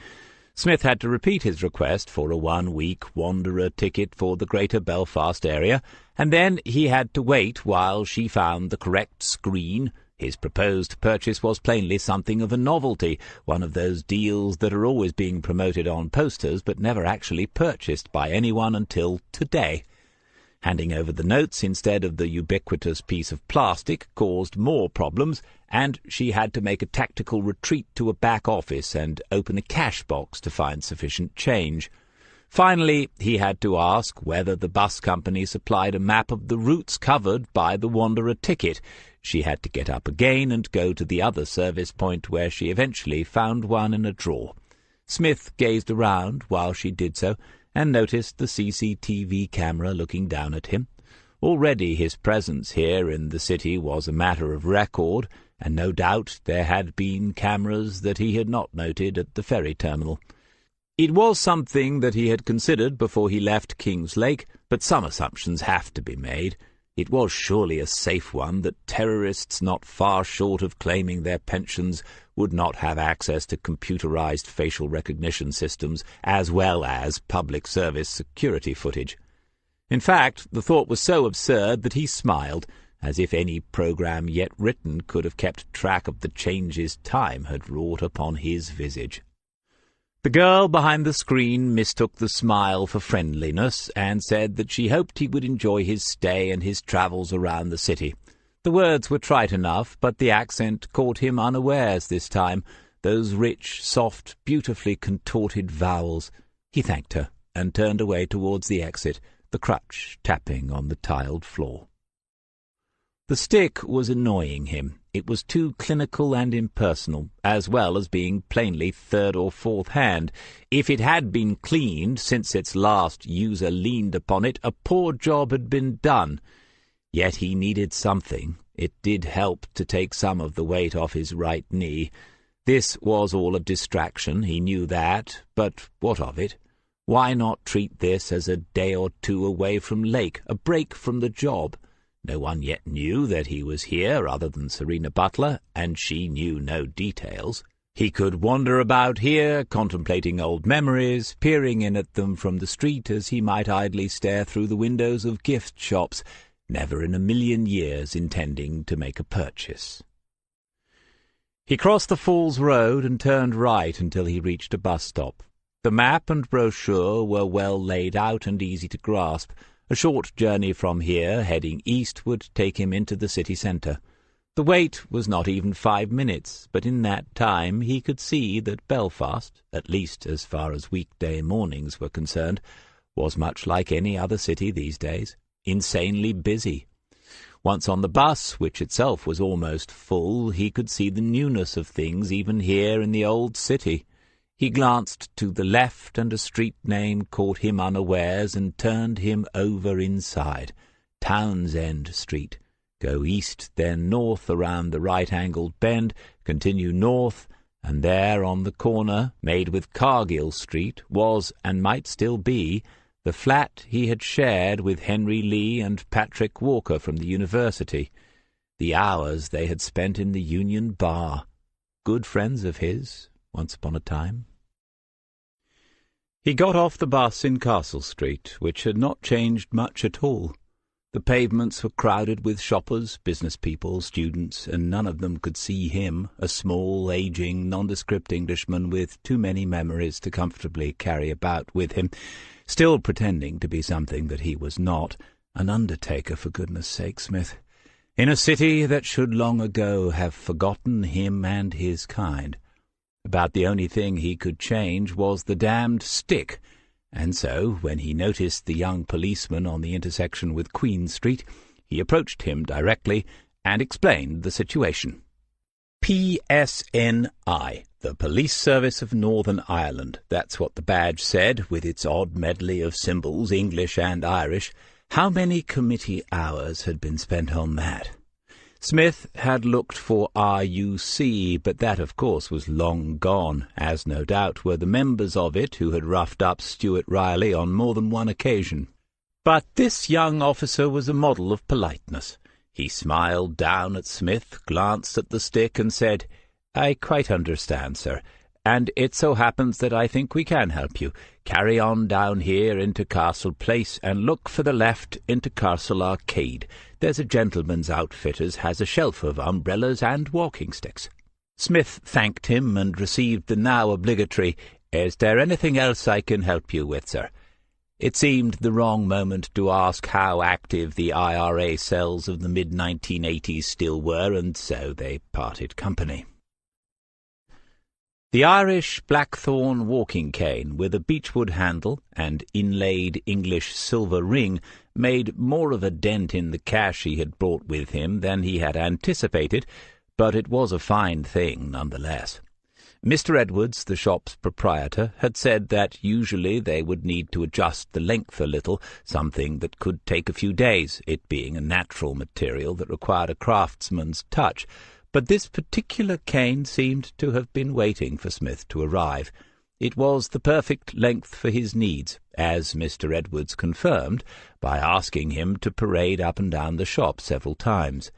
Smith had to repeat his request for a 1-week wanderer ticket for the Greater Belfast area, and then he had to wait while she found the correct screen. His proposed purchase was plainly something of a novelty, one of those deals that are always being promoted on posters but never actually purchased by anyone until today. Handing over the notes instead of the ubiquitous piece of plastic caused more problems, and she had to make a tactical retreat to a back office and open a cash box to find sufficient change. Finally, he had to ask whether the bus company supplied a map of the routes covered by the Wanderer ticket. She had to get up again and go to the other service point, where she eventually found one in a drawer. Smith gazed around while she did so, and noticed the CCTV camera looking down at him. Already his presence here in the city was a matter of record, and no doubt there had been cameras that he had not noted at the ferry terminal. It was something that he had considered before he left Kingslake, but some assumptions have to be made. It was surely a safe one that terrorists not far short of claiming their pensions would not have access to computerized facial recognition systems as well as public service security footage. In fact, the thought was so absurd that he smiled, as if any program yet written could have kept track of the changes time had wrought upon his visage. The girl behind the screen mistook the smile for friendliness and said that she hoped he would enjoy his stay and his travels around the city. The words were trite enough, but the accent caught him unawares this time, those rich, soft, beautifully contorted vowels. He thanked her and turned away towards the exit, the crutch tapping on the tiled floor. The stick was annoying him. It was too clinical and impersonal, as well as being plainly third or fourth hand. If it had been cleaned since its last user leaned upon it, a poor job had been done. Yet he needed something. It did help to take some of the weight off his right knee. This was all a distraction, he knew that, but what of it? Why not treat this as a day or two away from Lake, a break from the job? No one yet knew that he was here other than Serena Butler, and she knew no details. He could wander about here, contemplating old memories, peering in at them from the street as he might idly stare through the windows of gift shops, never in a million years intending to make a purchase. He crossed the Falls Road and turned right until he reached a bus stop. The map and brochure were well laid out and easy to grasp. A short journey from here, heading east, would take him into the city centre. The wait was not even 5 minutes, but in that time he could see that Belfast, at least as far as weekday mornings were concerned, was much like any other city these days, insanely busy. Once on the bus, which itself was almost full, he could see the newness of things even here in the old city. He glanced to the left, and a street name caught him unawares and turned him over inside. Townsend Street. Go east, then north around the right-angled bend, continue north, and there on the corner, made with Cargill Street, was, and might still be, the flat he had shared with Henry Lee and Patrick Walker from the university. The hours they had spent in the Union Bar. Good friends of his, once upon a time. He got off the bus in Castle Street, which had not changed much at all. The pavements were crowded with shoppers, business people, students, and none of them could see him, a small, ageing, nondescript Englishman with too many memories to comfortably carry about with him, still pretending to be something that he was not, an undertaker, for goodness sake, Smith, in a city that should long ago have forgotten him and his kind. About the only thing he could change was the damned stick, and so, when he noticed the young policeman on the intersection with Queen Street, he approached him directly and explained the situation. PSNI, the Police Service of Northern Ireland. That's what the badge said, with its odd medley of symbols, English and Irish. How many committee hours had been spent on that? Smith had looked for RUC, but that, of course, was long gone, as no doubt were the members of it who had roughed up Stuart Riley on more than one occasion. But this young officer was a model of politeness. He smiled down at Smith, glanced at the stick, and said, "I quite understand, sir, and it so happens that I think we can help you. Carry on down here into Castle Place, and look for the left into Castle Arcade. There's a gentleman's outfitters has a shelf of umbrellas and walking sticks." Smith thanked him and received the now obligatory, "Is there anything else I can help you with, sir?" It seemed the wrong moment to ask how active the IRA cells of the mid-1980s still were, and so they parted company. The Irish blackthorn walking cane with a beechwood handle and inlaid English silver ring made more of a dent in the cash he had brought with him than he had anticipated, but it was a fine thing nonetheless. Mr. Edwards, the shop's proprietor, had said that usually they would need to adjust the length a little, something that could take a few days, it being a natural material that required a craftsman's touch. But this particular cane seemed to have been waiting for Smith to arrive. It was the perfect length for his needs, as Mr. Edwards confirmed by asking him to parade up and down the shop several times.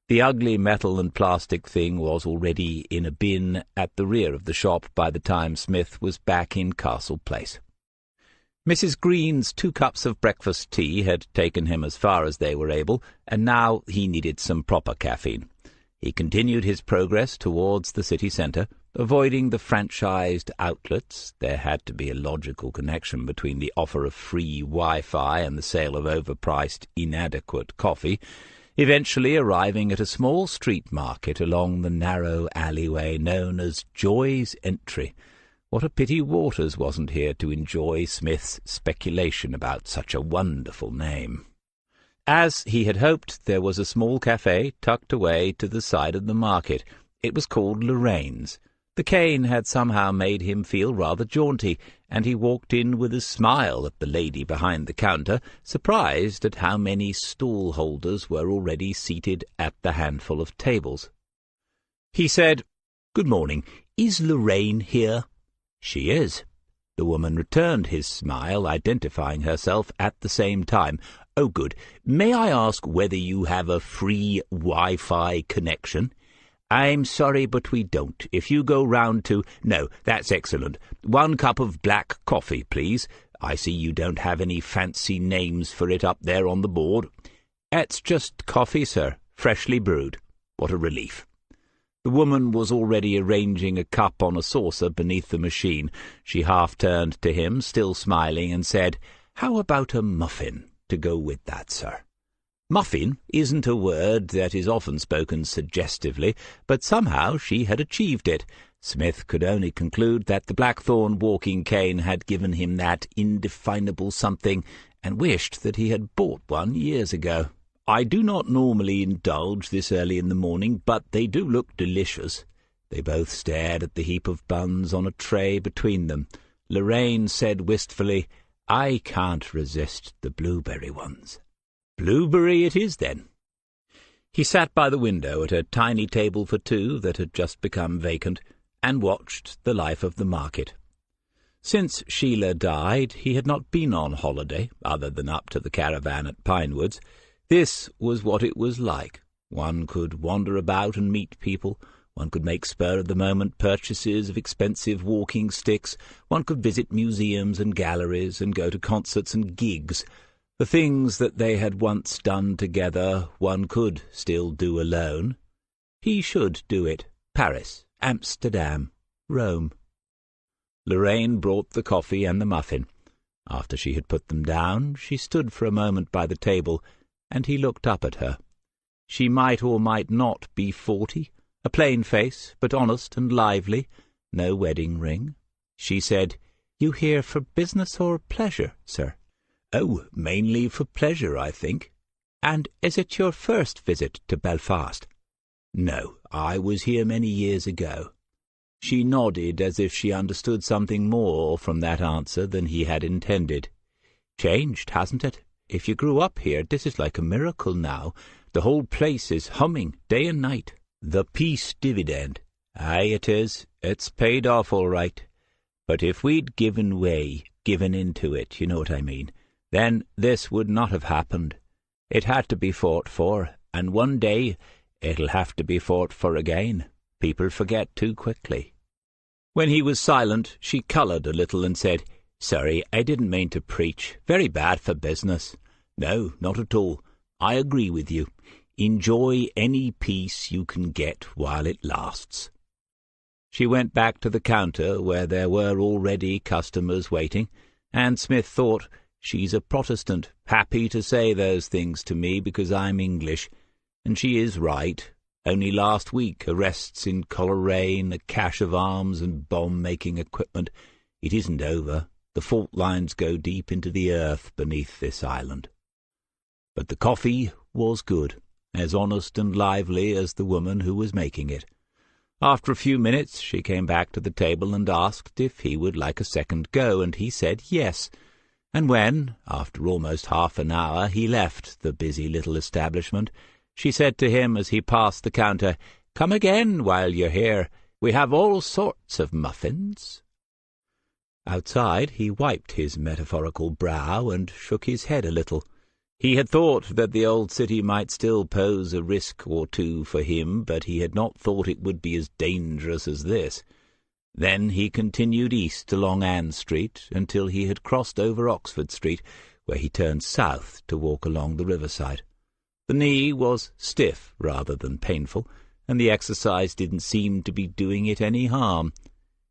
The ugly metal and plastic thing was already in a bin at the rear of the shop by the time Smith was back in Castle Place. Mrs. Green's 2 cups of breakfast tea had taken him as far as they were able, and now he needed some proper caffeine. He continued his progress towards the city centre, avoiding the franchised outlets. There had to be a logical connection between the offer of free Wi-Fi and the sale of overpriced, inadequate coffee, eventually arriving at a small street market along the narrow alleyway known as Joy's Entry. What a pity Waters wasn't here to enjoy Smith's speculation about such a wonderful name. As he had hoped, there was a small cafe tucked away to the side of the market. It was called Lorraine's. The cane had somehow made him feel rather jaunty, and he walked in with a smile at the lady behind the counter, surprised at how many stall-holders were already seated at the handful of tables. He said, Good morning. Is Lorraine here?" "She is." The woman returned his smile, identifying herself at the same time. "Oh, good. May I ask whether you have a free Wi-Fi connection?" "I'm sorry, but we don't. If you go round to—" "No, that's excellent. 1 cup of black coffee, please. I see you don't have any fancy names for it up there on the board." "It's just coffee, sir, freshly brewed." "What a relief." The woman was already arranging a cup on a saucer beneath the machine. She half turned to him, still smiling, and said, "How about a muffin to go with that, sir?" Muffin isn't a word that is often spoken suggestively, but somehow she had achieved it. Smith could only conclude that the blackthorn walking cane had given him that indefinable something, and wished that he had bought one years ago. "I do not normally indulge this early in the morning, but they do look delicious." They both stared at the heap of buns on a tray between them. Lorraine said wistfully, "I can't resist the blueberry ones." "Blueberry it is, then." He sat by the window at a tiny table for two that had just become vacant, and watched the life of the market. Since Sheila died, he had not been on holiday, other than up to the caravan at Pinewoods. This was what it was like. One could wander about and meet people. One could make spur-of-the-moment purchases of expensive walking sticks. One could visit museums and galleries and go to concerts and gigs. The things that they had once done together one could still do alone. He should do it. Paris, Amsterdam, Rome. Lorraine brought the coffee and the muffin. After she had put them down, she stood for a moment by the table, and he looked up at her. She might or might not be 40, a plain face, but honest and lively, no wedding ring. She said, "You here for business or pleasure, sir?" "Oh, mainly for pleasure, I think." "And is it your first visit to Belfast?" "No, I was here many years ago." She nodded as if she understood something more from that answer than he had intended. "Changed, hasn't it? If you grew up here, this is like a miracle now. The whole place is humming day and night. The peace dividend. Aye, it is. It's paid off all right. But if we'd given into it, you know what I mean, then this would not have happened. It had to be fought for, and one day it'll have to be fought for again. People forget too quickly." When he was silent, she coloured a little and said, "Sorry, I didn't mean to preach. Very bad for business." "No, not at all. I agree with you. Enjoy any peace you can get while it lasts." She went back to the counter where there were already customers waiting, and Smith thought, "She's a Protestant, happy to say those things to me because I'm English. And she is right. Only last week arrests in Coleraine, a cache of arms and bomb-making equipment. It isn't over. The fault lines go deep into the earth beneath this island." But the coffee was good, as honest and lively as the woman who was making it. After a few minutes she came back to the table and asked if he would like a second go, and he said yes. And when, after almost half an hour, he left the busy little establishment, she said to him as he passed the counter, "Come again while you're here. We have all sorts of muffins." Outside he wiped his metaphorical brow and shook his head a little. He had thought that the old city might still pose a risk or two for him, but he had not thought it would be as dangerous as this. Then he continued east along Ann Street until he had crossed over Oxford Street, where he turned south to walk along the riverside. The knee was stiff rather than painful, and the exercise didn't seem to be doing it any harm.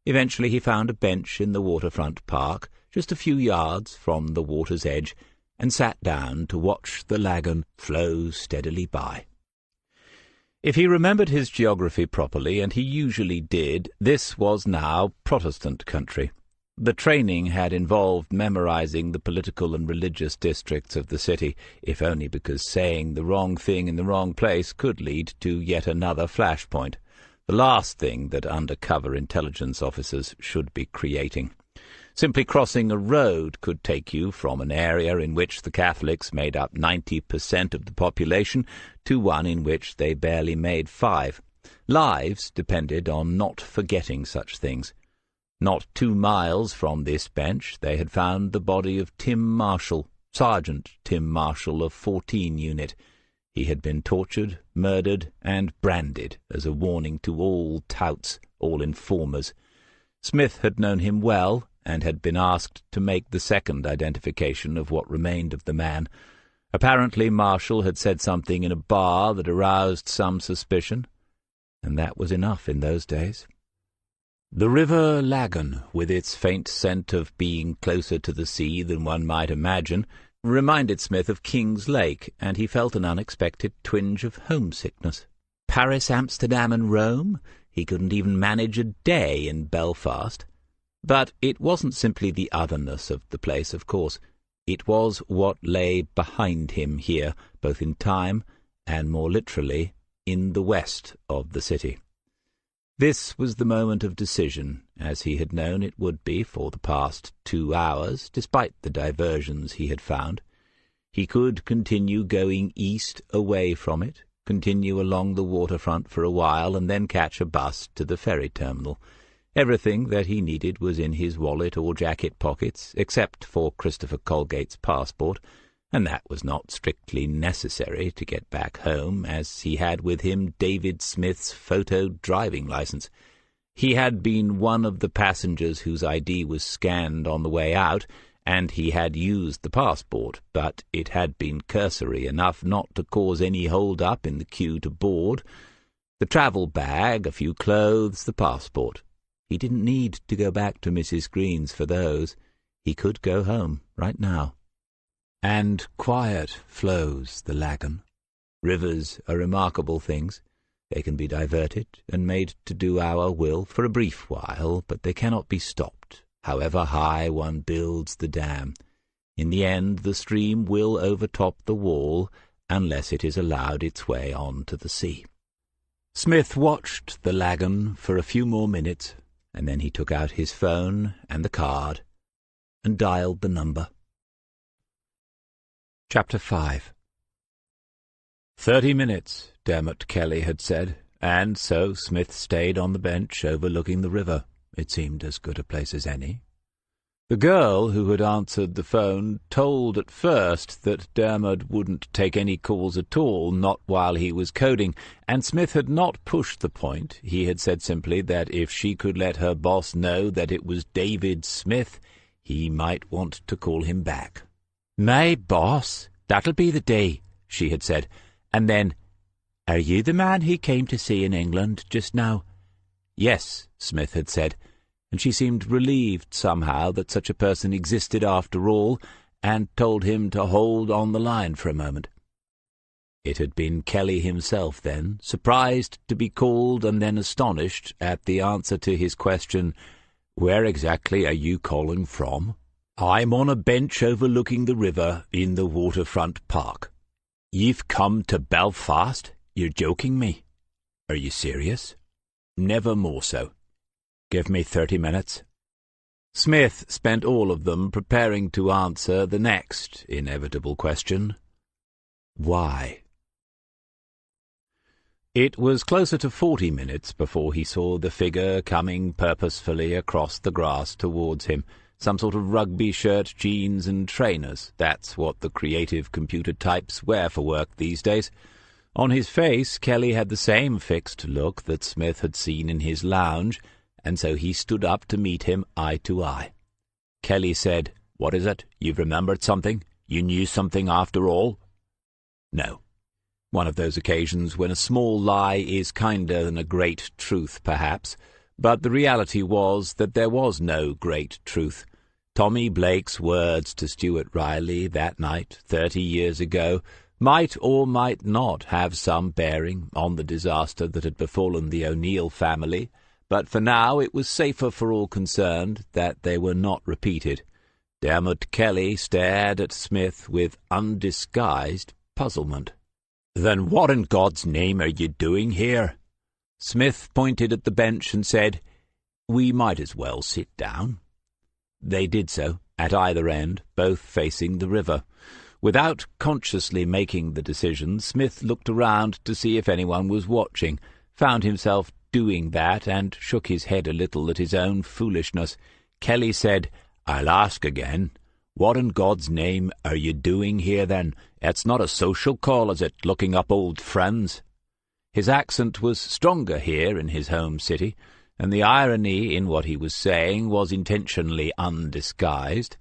Eventually he found a bench in the waterfront park, just a few yards from the water's edge, and sat down to watch the lagoon flow steadily by. If he remembered his geography properly, and he usually did, this was now Protestant country. The training had involved memorizing the political and religious districts of the city, if only because saying the wrong thing in the wrong place could lead to yet another flashpoint, the last thing that undercover intelligence officers should be creating. Simply crossing a road could take you from an area in which the Catholics made up 90% of the population to one in which they barely made 5%. Lives depended on not forgetting such things. Not 2 miles from this bench they had found the body of Tim Marshall, Sergeant Tim Marshall of 14 Unit. He had been tortured, murdered, and branded as a warning to all touts, all informers. Smith had known him well, and had been asked to make the second identification of what remained of the man. Apparently Marshall had said something in a bar that aroused some suspicion, and that was enough in those days. The river Lagan, with its faint scent of being closer to the sea than one might imagine, reminded Smith of King's Lake, and he felt an unexpected twinge of homesickness. Paris, Amsterdam, and Rome? He couldn't even manage a day in Belfast. But it wasn't simply the otherness of the place, of course. It was what lay behind him here, both in time and, more literally, in the west of the city. This was the moment of decision, as he had known it would be for the past 2 hours, despite the diversions he had found. He could continue going east away from it, continue along the waterfront for a while, and then catch a bus to the ferry terminal. Everything that he needed was in his wallet or jacket pockets, except for Christopher Colgate's passport, and that was not strictly necessary to get back home, as he had with him David Smith's photo driving license. He had been one of the passengers whose ID was scanned on the way out, and he had used the passport, but it had been cursory enough not to cause any hold-up in the queue to board. The travel bag, a few clothes, the passport. He didn't need to go back to Mrs. Green's for those. He could go home right now. And quiet flows the Lagan. Rivers are remarkable things. They can be diverted and made to do our will for a brief while, but they cannot be stopped, however high one builds the dam. In the end, the stream will overtop the wall unless it is allowed its way on to the sea. Smith watched the Lagan for a few more minutes, and then he took out his phone and the card and dialed the number. Chapter 5. 30 minutes, Dermot Kelly had said, and so Smith stayed on the bench overlooking the river. It seemed as good a place as any. The girl who had answered the phone told at first that Dermot wouldn't take any calls at all, not while he was coding, and Smith had not pushed the point. He had said simply that if she could let her boss know that it was David Smith, he might want to call him back. "My boss? That'll be the day," she had said, and then, "Are you the man he came to see in England just now?" "Yes," Smith had said, and she seemed relieved somehow that such a person existed after all, and told him to hold on the line for a moment. It had been Kelly himself then, surprised to be called and then astonished at the answer to his question, "Where exactly are you calling from?" "I'm on a bench overlooking the river in the waterfront park." "You've come to Belfast? You're joking me. Are you serious?" "Never more so. Give me 30 minutes. Smith spent all of them preparing to answer the next inevitable question. Why? It was closer to 40 minutes before he saw the figure coming purposefully across the grass towards him. Some sort of rugby shirt, jeans, and trainers. That's what the creative computer types wear for work these days. On his face, Kelly had the same fixed look that Smith had seen in his lounge, and so he stood up to meet him eye to eye. Kelly said, "What is it? You've remembered something? You knew something after all?" "No." One of those occasions when a small lie is kinder than a great truth, perhaps, but the reality was that there was no great truth. Tommy Blake's words to Stuart Riley that night, 30 years ago, might or might not have some bearing on the disaster that had befallen the O'Neill family, but for now it was safer for all concerned that they were not repeated. Dermot Kelly stared at Smith with undisguised puzzlement. "Then what in God's name are you doing here?" Smith pointed at the bench and said, "We might as well sit down." They did so, at either end, both facing the river. Without consciously making the decision, Smith looked around to see if anyone was watching. found himself doing that and shook his head a little at his own foolishness. Kelly said, "I'll ask again. What in God's name are you doing here, then? It's not a social call, is it, looking up old friends?" His accent was stronger here in his home city, and the irony in what he was saying was intentionally undisguised.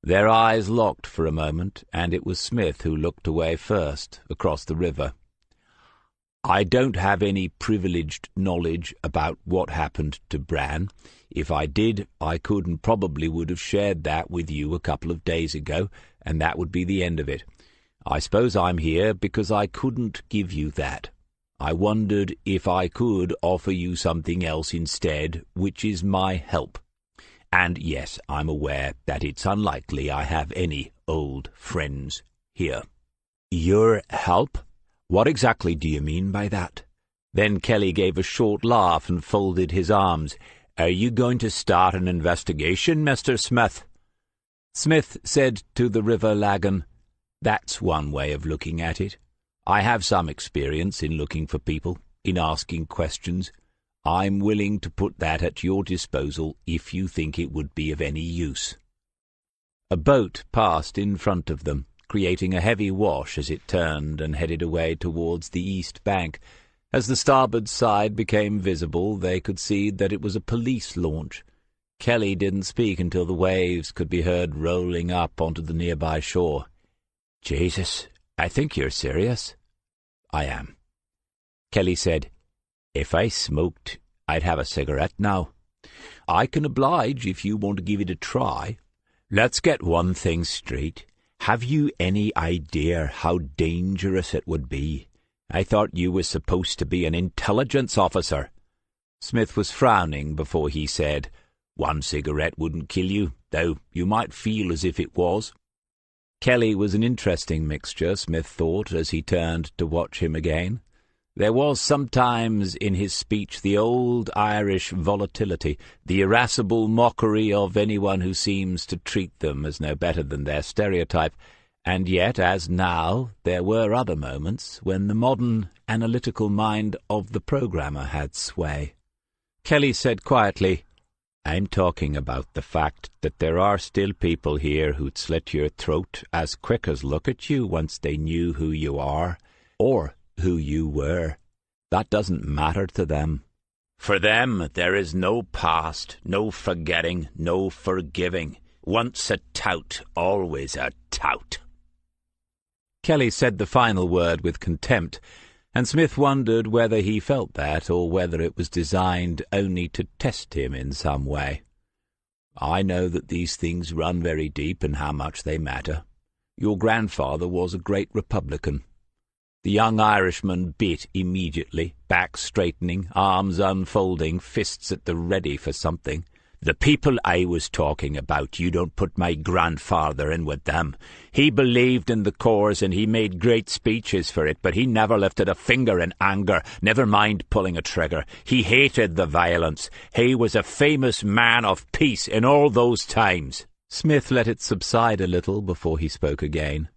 Their eyes locked for a moment, and it was Smith who looked away first, across the river. "I don't have any privileged knowledge about what happened to Bran. If I did, I could and probably would have shared that with you a couple of days ago, and that would be the end of it. I suppose I'm here because I couldn't give you that. I wondered if I could offer you something else instead, which is my help. And yes, I'm aware that it's unlikely I have any old friends here." "Your help? What exactly do you mean by that?" Then Kelly gave a short laugh and folded his arms. "Are you going to start an investigation, Mr. Smith?" Smith said to the river lagon, "That's one way of looking at it. I have some experience in looking for people, in asking questions. I'm willing to put that at your disposal if you think it would be of any use." A boat passed in front of them, creating a heavy wash as it turned and headed away towards the east bank. As the starboard side became visible, they could see that it was a police launch. Kelly didn't speak until the waves could be heard rolling up onto the nearby shore. "Jesus, I think you're serious." "I am." Kelly said, "If I smoked, I'd have a cigarette now." "I can oblige if you want to give it a try. Let's get one thing straight. Have you any idea how dangerous it would be? I thought you were supposed to be an intelligence officer." Smith was frowning before he said, "One cigarette wouldn't kill you, though you might feel as if it was." Kelly was an interesting mixture, Smith thought, as he turned to watch him again. There was sometimes in his speech the old Irish volatility, the irascible mockery of anyone who seems to treat them as no better than their stereotype, and yet, as now, there were other moments when the modern, analytical mind of the programmer had sway. Kelly said quietly, "I'm talking about the fact that there are still people here who'd slit your throat as quick as look at you once they knew who you are, or who you were. That doesn't matter to them. For them, there is no past, no forgetting, no forgiving. Once a tout, always a tout." Kelly said the final word with contempt, and Smith wondered whether he felt that or whether it was designed only to test him in some way. "I know that these things run very deep and how much they matter. Your grandfather was a great Republican." The young Irishman bit immediately, back straightening, arms unfolding, fists at the ready for something. "The people I was talking about, you don't put my grandfather in with them. He believed in the cause and he made great speeches for it, but he never lifted a finger in anger, never mind pulling a trigger. He hated the violence. He was a famous man of peace in all those times." Smith let it subside a little before he spoke again.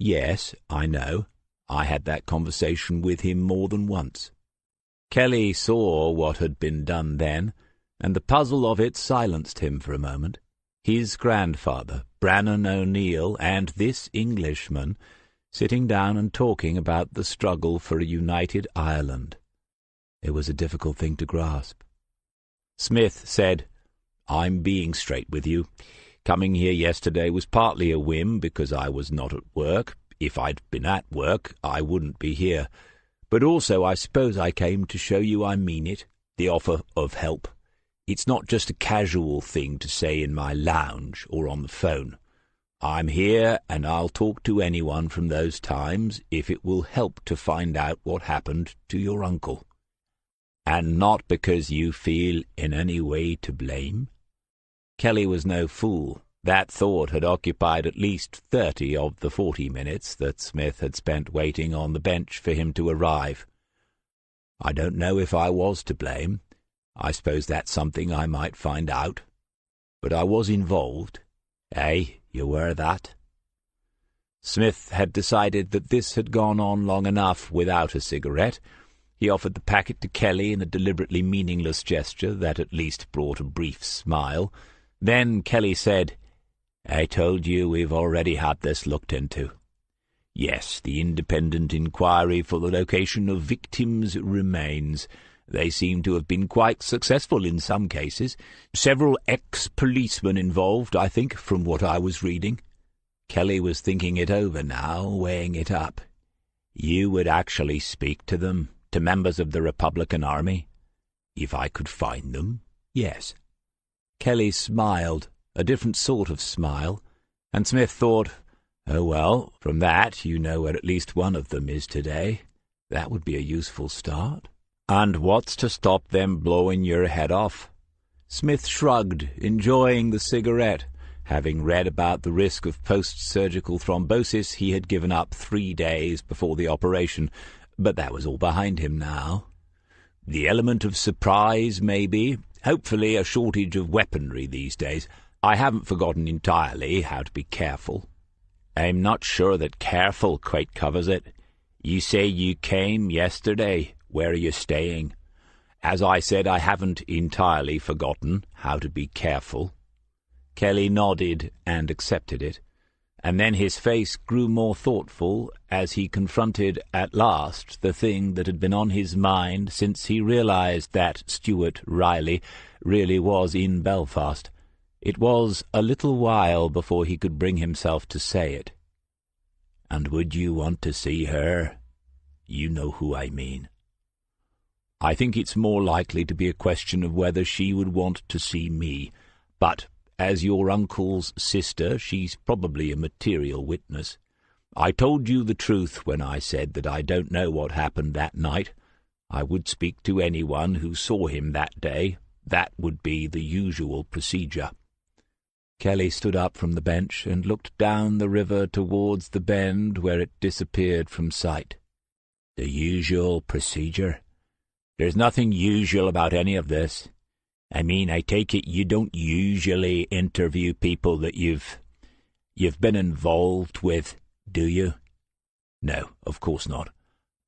"Yes, I know. I had that conversation with him more than once." Kelly saw what had been done then, and the puzzle of it silenced him for a moment. His grandfather, Brannon O'Neill, and this Englishman, sitting down and talking about the struggle for a united Ireland. It was a difficult thing to grasp. Smith said, "I'm being straight with you. Coming here yesterday was partly a whim because I was not at work. If I'd been at work, I wouldn't be here. But also I suppose I came to show you I mean it, the offer of help. It's not just a casual thing to say in my lounge or on the phone. I'm here, and I'll talk to anyone from those times if it will help to find out what happened to your uncle. And not because you feel in any way to blame." Kelly was no fool. That thought had occupied at least 30 of the 40 minutes that Smith had spent waiting on the bench for him to arrive. "I don't know if I was to blame. I suppose that's something I might find out. But I was involved. Eh, you were that?" Smith had decided that this had gone on long enough without a cigarette. He offered the packet to Kelly in a deliberately meaningless gesture that at least brought a brief smile. Then Kelly said, "I told you we've already had this looked into. Yes, the independent inquiry for the location of victims' remains. They seem to have been quite successful in some cases. Several ex-policemen involved, I think, from what I was reading." Kelly was thinking it over now, weighing it up. "You would actually speak to them, to members of the Republican Army?" "If I could find them, yes." Kelly smiled, a different sort of smile, and Smith thought, "Oh, well, from that you know where at least one of them is today. That would be a useful start." "And what's to stop them blowing your head off?" Smith shrugged, enjoying the cigarette. Having read about the risk of post-surgical thrombosis, he had given up 3 days before the operation, but that was all behind him now. "The element of surprise, maybe. Hopefully a shortage of weaponry these days. I haven't forgotten entirely how to be careful." "I'm not sure that careful quite covers it. You say you came yesterday. Where are you staying?" "As I said, I haven't entirely forgotten how to be careful." Kelly nodded and accepted it, and then his face grew more thoughtful as he confronted at last the thing that had been on his mind since he realized that Stuart Riley really was in Belfast. It was a little while before he could bring himself to say it. "And would you want to see her? You know who I mean." "I think it's more likely to be a question of whether she would want to see me. But as your uncle's sister, she's probably a material witness. I told you the truth when I said that I don't know what happened that night. I would speak to anyone who saw him that day. That would be the usual procedure." Kelly stood up from the bench and looked down the river towards the bend where it disappeared from sight. "The usual procedure? There's nothing usual about any of this. I mean, I take it you don't usually interview people that you've been involved with, do you?" "No, of course not.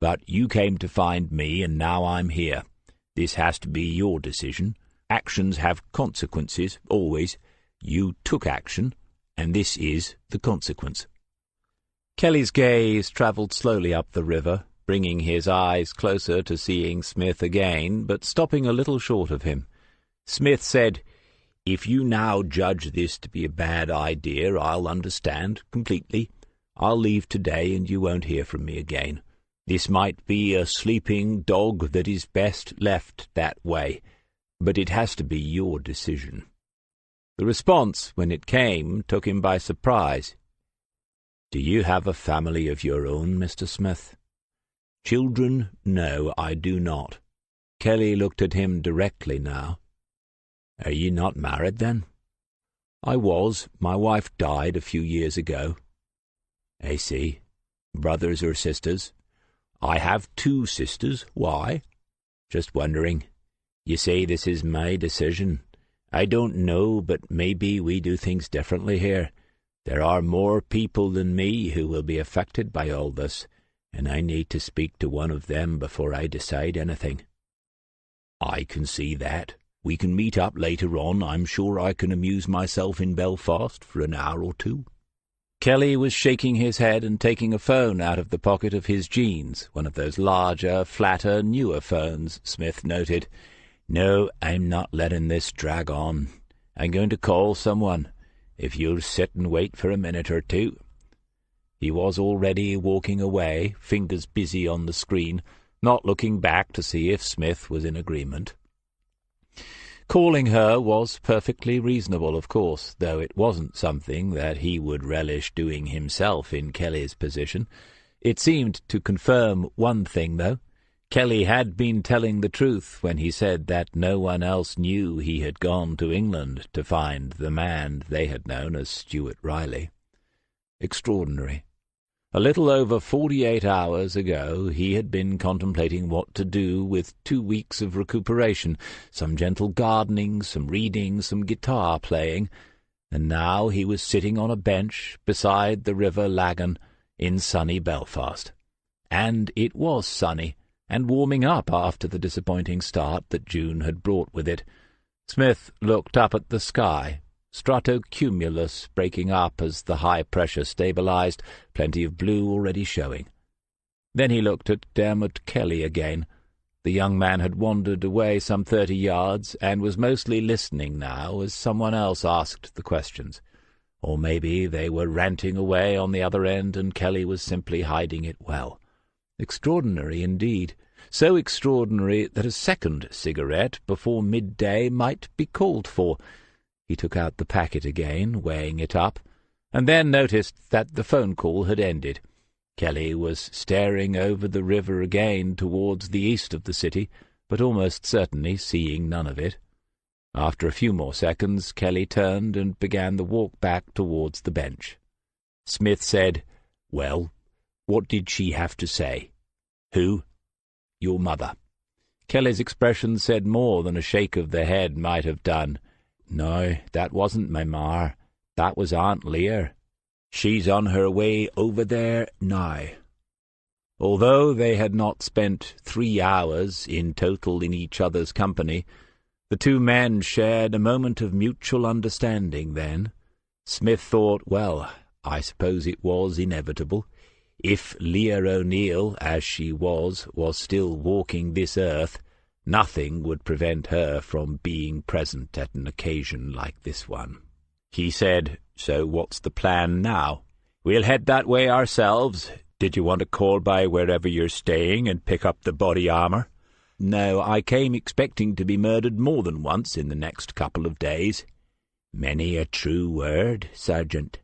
But you came to find me, and now I'm here. This has to be your decision. Actions have consequences, always. You took action, and this is the consequence." Kelly's gaze travelled slowly up the river, bringing his eyes closer to seeing Smith again, but stopping a little short of him. Smith said, "If you now judge this to be a bad idea, I'll understand completely. I'll leave today, and you won't hear from me again. This might be a sleeping dog that is best left that way, but it has to be your decision." The response, when it came, took him by surprise. "Do you have a family of your own, Mr. Smith?" "Children? No, I do not." Kelly looked at him directly now. "Are you not married, then?" "I was. My wife died a few years ago." "I see. Brothers or sisters?" "I have 2 sisters. Why?" "Just wondering. You say this is my decision. I don't know, but maybe we do things differently here. There are more people than me who will be affected by all this, and I need to speak to one of them before I decide anything." "I can see that. We can meet up later on. I'm sure I can amuse myself in Belfast for an hour or 2. Kelly was shaking his head and taking a phone out of the pocket of his jeans, one of those larger, flatter, newer phones, Smith noted. "No, I'm not letting this drag on. I'm going to call someone, if you'll sit and wait for a minute or 2. He was already walking away, fingers busy on the screen, not looking back to see if Smith was in agreement. Calling her was perfectly reasonable, of course, though it wasn't something that he would relish doing himself in Kelly's position. It seemed to confirm one thing, though. Kelly had been telling the truth when he said that no one else knew he had gone to England to find the man they had known as Stuart Riley. Extraordinary. A little over 48 hours ago he had been contemplating what to do with 2 weeks of recuperation, some gentle gardening, some reading, some guitar playing, and now he was sitting on a bench beside the River Lagan in sunny Belfast. And it was sunny, and warming up after the disappointing start that June had brought with it. Smith looked up at the sky, stratocumulus breaking up as the high pressure stabilized, plenty of blue already showing. Then he looked at Dermot Kelly again. The young man had wandered away some 30 yards and was mostly listening now as someone else asked the questions. Or maybe they were ranting away on the other end and Kelly was simply hiding it well. Extraordinary indeed. So extraordinary that a second cigarette before midday might be called for. He took out the packet again, weighing it up, and then noticed that the phone call had ended. Kelly was staring over the river again towards the east of the city, but almost certainly seeing none of it. After a few more seconds, Kelly turned and began the walk back towards the bench. Smith said, "Well, what did she have to say?" "Who?" "Your mother." Kelly's expression said more than a shake of the head might have done. "No, that wasn't my ma. That was Aunt Lear. She's on her way over there now." Although they had not spent 3 hours in total in each other's company, the two men shared a moment of mutual understanding then. Smith thought, well, I suppose it was inevitable. If Lear O'Neill, as she was still walking this earth, nothing would prevent her from being present at an occasion like this one. He said, "So what's the plan now?" "We'll head that way ourselves. Did you want to call by wherever you're staying and pick up the body armour?" "No, I came expecting to be murdered more than once in the next couple of days." "Many a true word, Sergeant."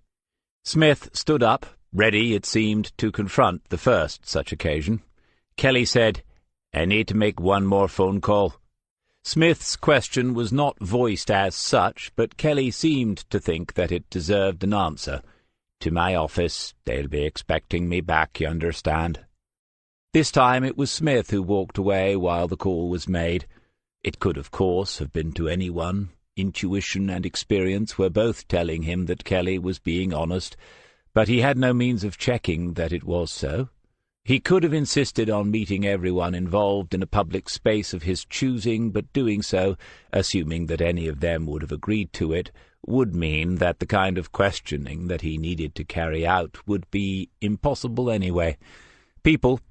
Smith stood up, ready, it seemed, to confront the first such occasion. Kelly said, "I need to make one more phone call." Smith's question was not voiced as such, but Kelly seemed to think that it deserved an answer. "To my office. They'll be expecting me back, you understand." This time it was Smith who walked away while the call was made. It could, of course, have been to anyone. Intuition and experience were both telling him that Kelly was being honest, but he had no means of checking that it was so. He could have insisted on meeting everyone involved in a public space of his choosing, but doing so, assuming that any of them would have agreed to it, would mean that the kind of questioning that he needed to carry out would be impossible anyway.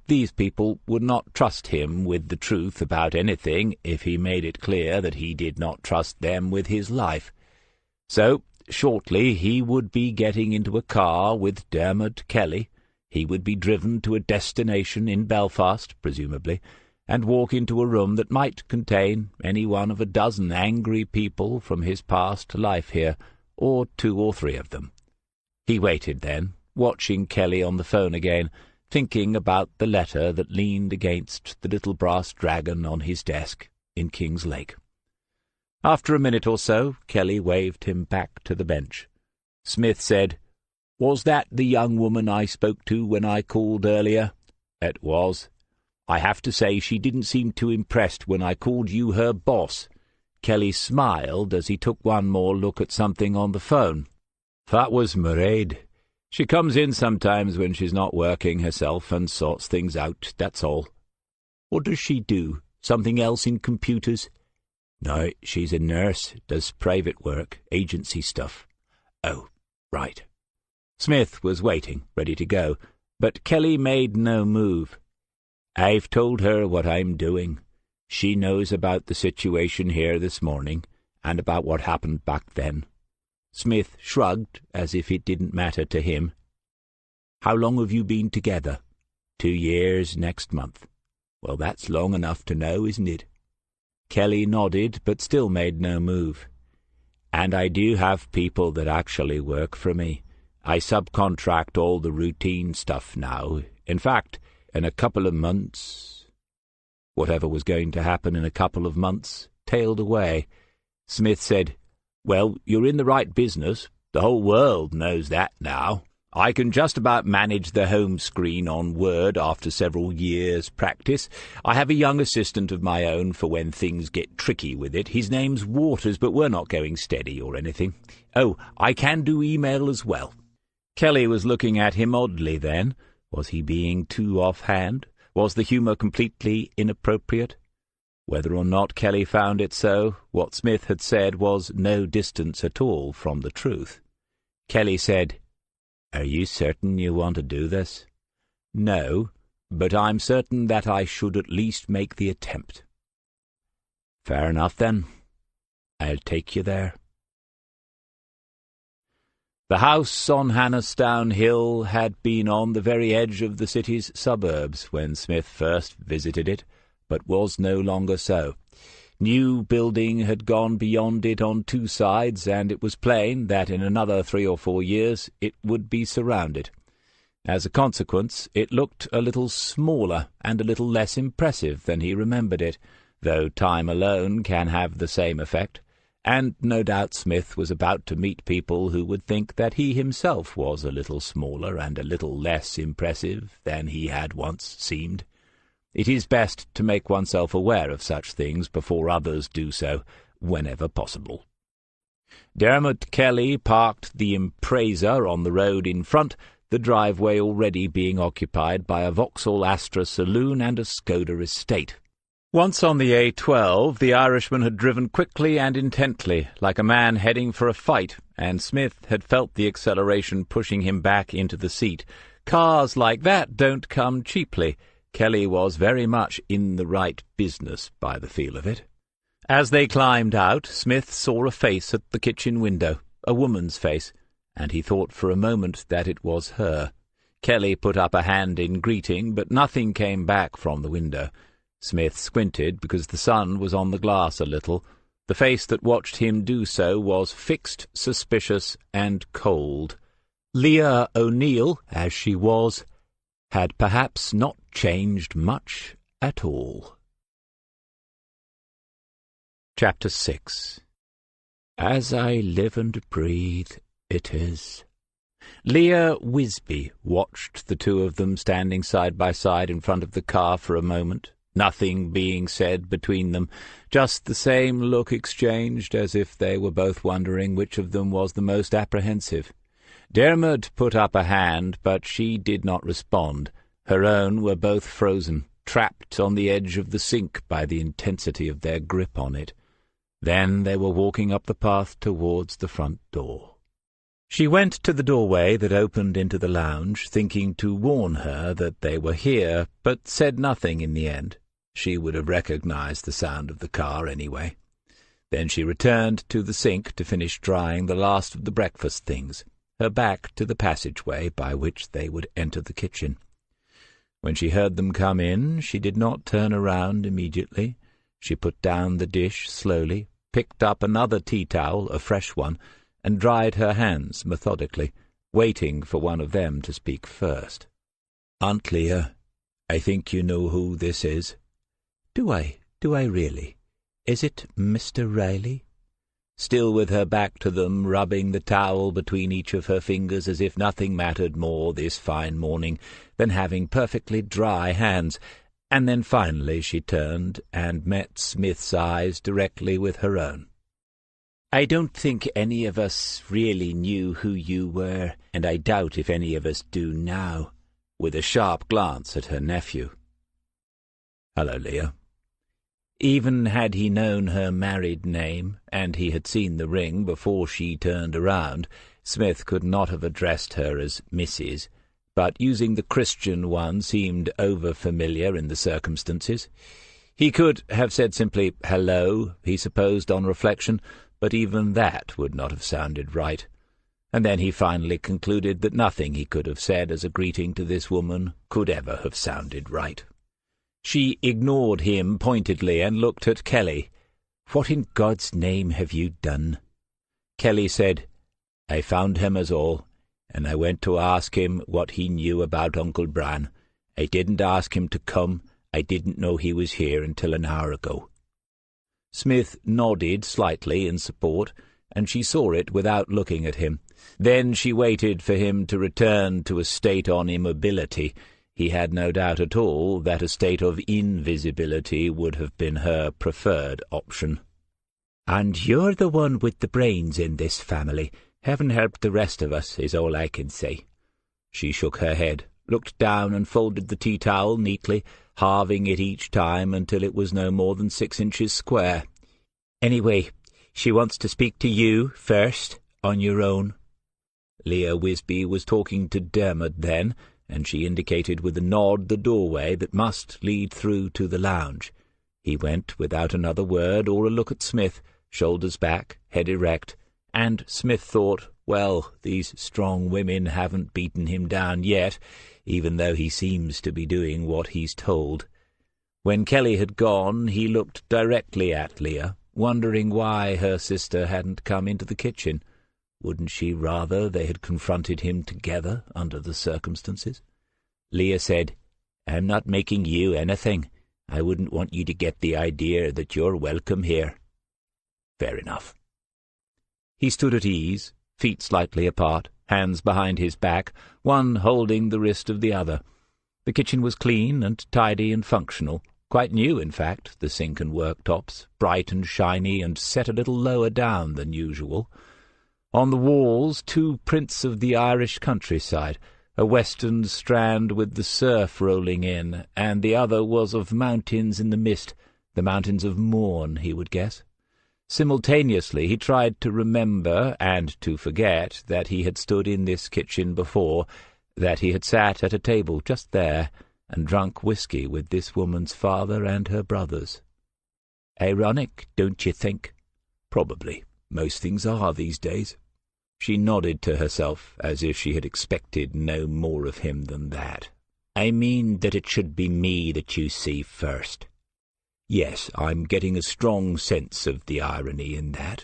These people would not trust him with the truth about anything if he made it clear that he did not trust them with his life. So, shortly he would be getting into a car with Dermot Kelly. He would be driven to a destination in Belfast, presumably, and walk into a room that might contain any one of a dozen angry people from his past life here, or 2 or 3 of them. He waited then, watching Kelly on the phone again, thinking about the letter that leaned against the little brass dragon on his desk in King's Lake. After a minute or so, Kelly waved him back to the bench. Smith said, "Was that the young woman I spoke to when I called earlier?" "It was." "I have to say she didn't seem too impressed when I called you her boss." Kelly smiled as he took one more look at something on the phone. "That was Mairead. She comes in sometimes when she's not working herself and sorts things out, that's all." "What does she do? Something else in computers?" "No, she's a nurse, does private work, agency stuff." "Oh, right." Smith was waiting, ready to go, but Kelly made no move. "I've told her what I'm doing. She knows about the situation here this morning, and about what happened back then." Smith shrugged, as if it didn't matter to him. "How long have you been together?" 2 years next month." "Well, that's long enough to know, isn't it?" Kelly nodded, but still made no move. "And I do have people that actually work for me. I subcontract all the routine stuff now. In fact, in a couple of months—" Whatever was going to happen in a couple of months tailed away. Smith said, "Well, you're in the right business. The whole world knows that now. I can just about manage the home screen on Word after several years' practice. I have a young assistant of my own for when things get tricky with it. His name's Waters, but we're not going steady or anything. Oh, I can do email as well." Kelly was looking at him oddly then. Was he being too offhand? Was the humour completely inappropriate? Whether or not Kelly found it so, what Smith had said was no distance at all from the truth. Kelly said, "Are you certain you want to do this?" "No, but I'm certain that I should at least make the attempt." "Fair enough, then. I'll take you there." The house on Hannastown Hill had been on the very edge of the city's suburbs when Smith first visited it, but was no longer so. New building had gone beyond it on two sides, and it was plain that in another 3 or 4 years it would be surrounded. As a consequence, it looked a little smaller and a little less impressive than he remembered it, though time alone can have the same effect, and no doubt Smith was about to meet people who would think that he himself was a little smaller and a little less impressive than he had once seemed. It is best to make oneself aware of such things before others do so, whenever possible. Dermot Kelly parked the Impreza on the road in front, the driveway already being occupied by a Vauxhall Astra saloon and a Skoda estate. Once on the A12, the Irishman had driven quickly and intently, like a man heading for a fight, and Smith had felt the acceleration pushing him back into the seat. Cars like that don't come cheaply. Kelly was very much in the right business, by the feel of it. As they climbed out, Smith saw a face at the kitchen window, a woman's face, and he thought for a moment that it was her. Kelly put up a hand in greeting, but nothing came back from the window. Smith squinted because the sun was on the glass a little. The face that watched him do so was fixed, suspicious, and cold. Leah O'Neill, as she was, had perhaps not changed much at all. Chapter 6. As I live and breathe, it is. Leah Wisby watched the two of them standing side by side in front of the car for a moment, nothing being said between them, just the same look exchanged as if they were both wondering which of them was the most apprehensive. Dermot put up a hand, but she did not respond. Her own were both frozen, trapped on the edge of the sink by the intensity of their grip on it. Then they were walking up the path towards the front door. She went to the doorway that opened into the lounge, thinking to warn her that they were here, but said nothing in the end. She would have recognized the sound of the car anyway. Then she returned to the sink to finish drying the last of the breakfast things, her back to the passageway by which they would enter the kitchen. When she heard them come in, she did not turn around immediately. She put down the dish slowly, picked up another tea-towel, a fresh one, and dried her hands methodically, waiting for one of them to speak first. "Aunt Leah, I think you know who this is." "Do I really? Is it Mr. Riley?" Still with her back to them, rubbing the towel between each of her fingers as if nothing mattered more this fine morning than having perfectly dry hands, and then finally she turned and met Smith's eyes directly with her own. "I don't think any of us really knew who you were, and I doubt if any of us do now," with a sharp glance at her nephew. "Hello, Leah." Even had he known her married name, and he had seen the ring before she turned around, Smith could not have addressed her as Mrs., but using the Christian one seemed over-familiar in the circumstances. He could have said simply, "Hello," he supposed on reflection, but even that would not have sounded right. And then he finally concluded that nothing he could have said as a greeting to this woman could ever have sounded right. She ignored him pointedly and looked at Kelly. "What in God's name have you done?" Kelly said, "I found him as all, and I went to ask him what he knew about Uncle Bran. I didn't ask him to come. I didn't know he was here until an hour ago." Smith nodded slightly in support, and she saw it without looking at him. Then she waited for him to return to a state on immobility. He had no doubt at all that a state of invisibility would have been her preferred option. "And you're the one with the brains in this family. Heaven help the rest of us, is all I can say." She shook her head. looked down and folded the tea-towel neatly, halving it each time until it was no more than 6 inches square. "Anyway, she wants to speak to you first, on your own." Leah Wisby was talking to Dermot then, and she indicated with a nod the doorway that must lead through to the lounge. He went without another word or a look at Smith, shoulders back, head erect, and Smith thought, well, these strong women haven't beaten him down yet, even though he seems to be doing what he's told. When Kelly had gone, he looked directly at Leah, wondering why her sister hadn't come into the kitchen. Wouldn't she rather they had confronted him together under the circumstances? Leah said, "I'm not making you anything. I wouldn't want you to get the idea that you're welcome here." Fair enough. He stood at ease, feet slightly apart, hands behind his back, one holding the wrist of the other. The kitchen was clean and tidy and functional, quite new, in fact, the sink and worktops, bright and shiny and set a little lower down than usual. On the walls, 2 prints of the Irish countryside, a western strand with the surf rolling in, and the other was of mountains in the mist, the mountains of Mourne, he would guess. Simultaneously he tried to remember and to forget that he had stood in this kitchen before, that he had sat at a table just there and drunk whiskey with this woman's father and her brothers. Ironic, don't you think? Probably. Most things are these days. She nodded to herself, as if she had expected no more of him than that. "I mean that it should be me that you see first." "Yes, I'm getting a strong sense of the irony in that.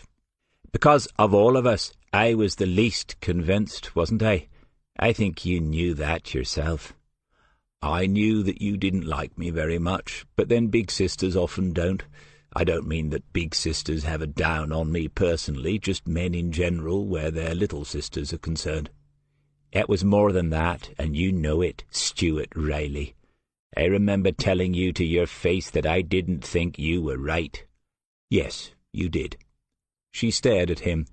Because of all of us, I was the least convinced, wasn't I? I think you knew that yourself." "I knew that you didn't like me very much, but then big sisters often don't. I don't mean that big sisters have a down on me personally, just men in general where their little sisters are concerned." "It was more than that, and you know it, Stuart Riley. I remember telling you to your face that I didn't think you were right." "Yes, you did." She stared at him.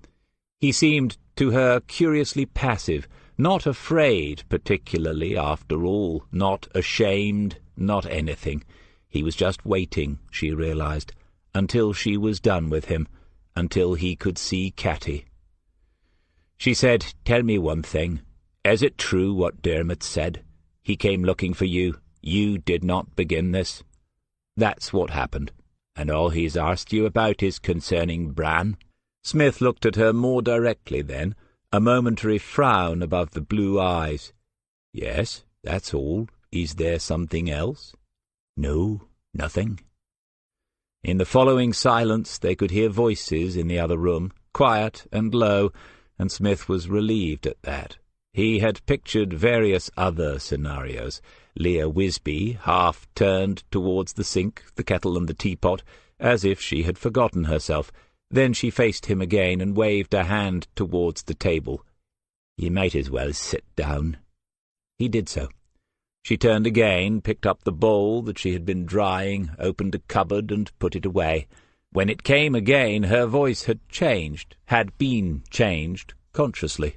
He seemed to her curiously passive, not afraid particularly after all, not ashamed, not anything. He was just waiting, she realized, until she was done with him, until he could see Catty. She said, "Tell me one thing. Is it true what Dermot said? He came looking for you. You did not begin this. That's what happened. And all he's asked you about is concerning Bran." Smith looked at her more directly then, a momentary frown above the blue eyes. "Yes, that's all. Is there something else?" "No, nothing." In the following silence they could hear voices in the other room, quiet and low, and Smith was relieved at that. He had pictured various other scenarios. Leah Wisby, half turned towards the sink, the kettle and the teapot, as if she had forgotten herself. Then she faced him again and waved a hand towards the table. "You might as well sit down." He did so. She turned again, picked up the bowl that she had been drying, opened a cupboard and put it away. When it came again, her voice had been changed, consciously.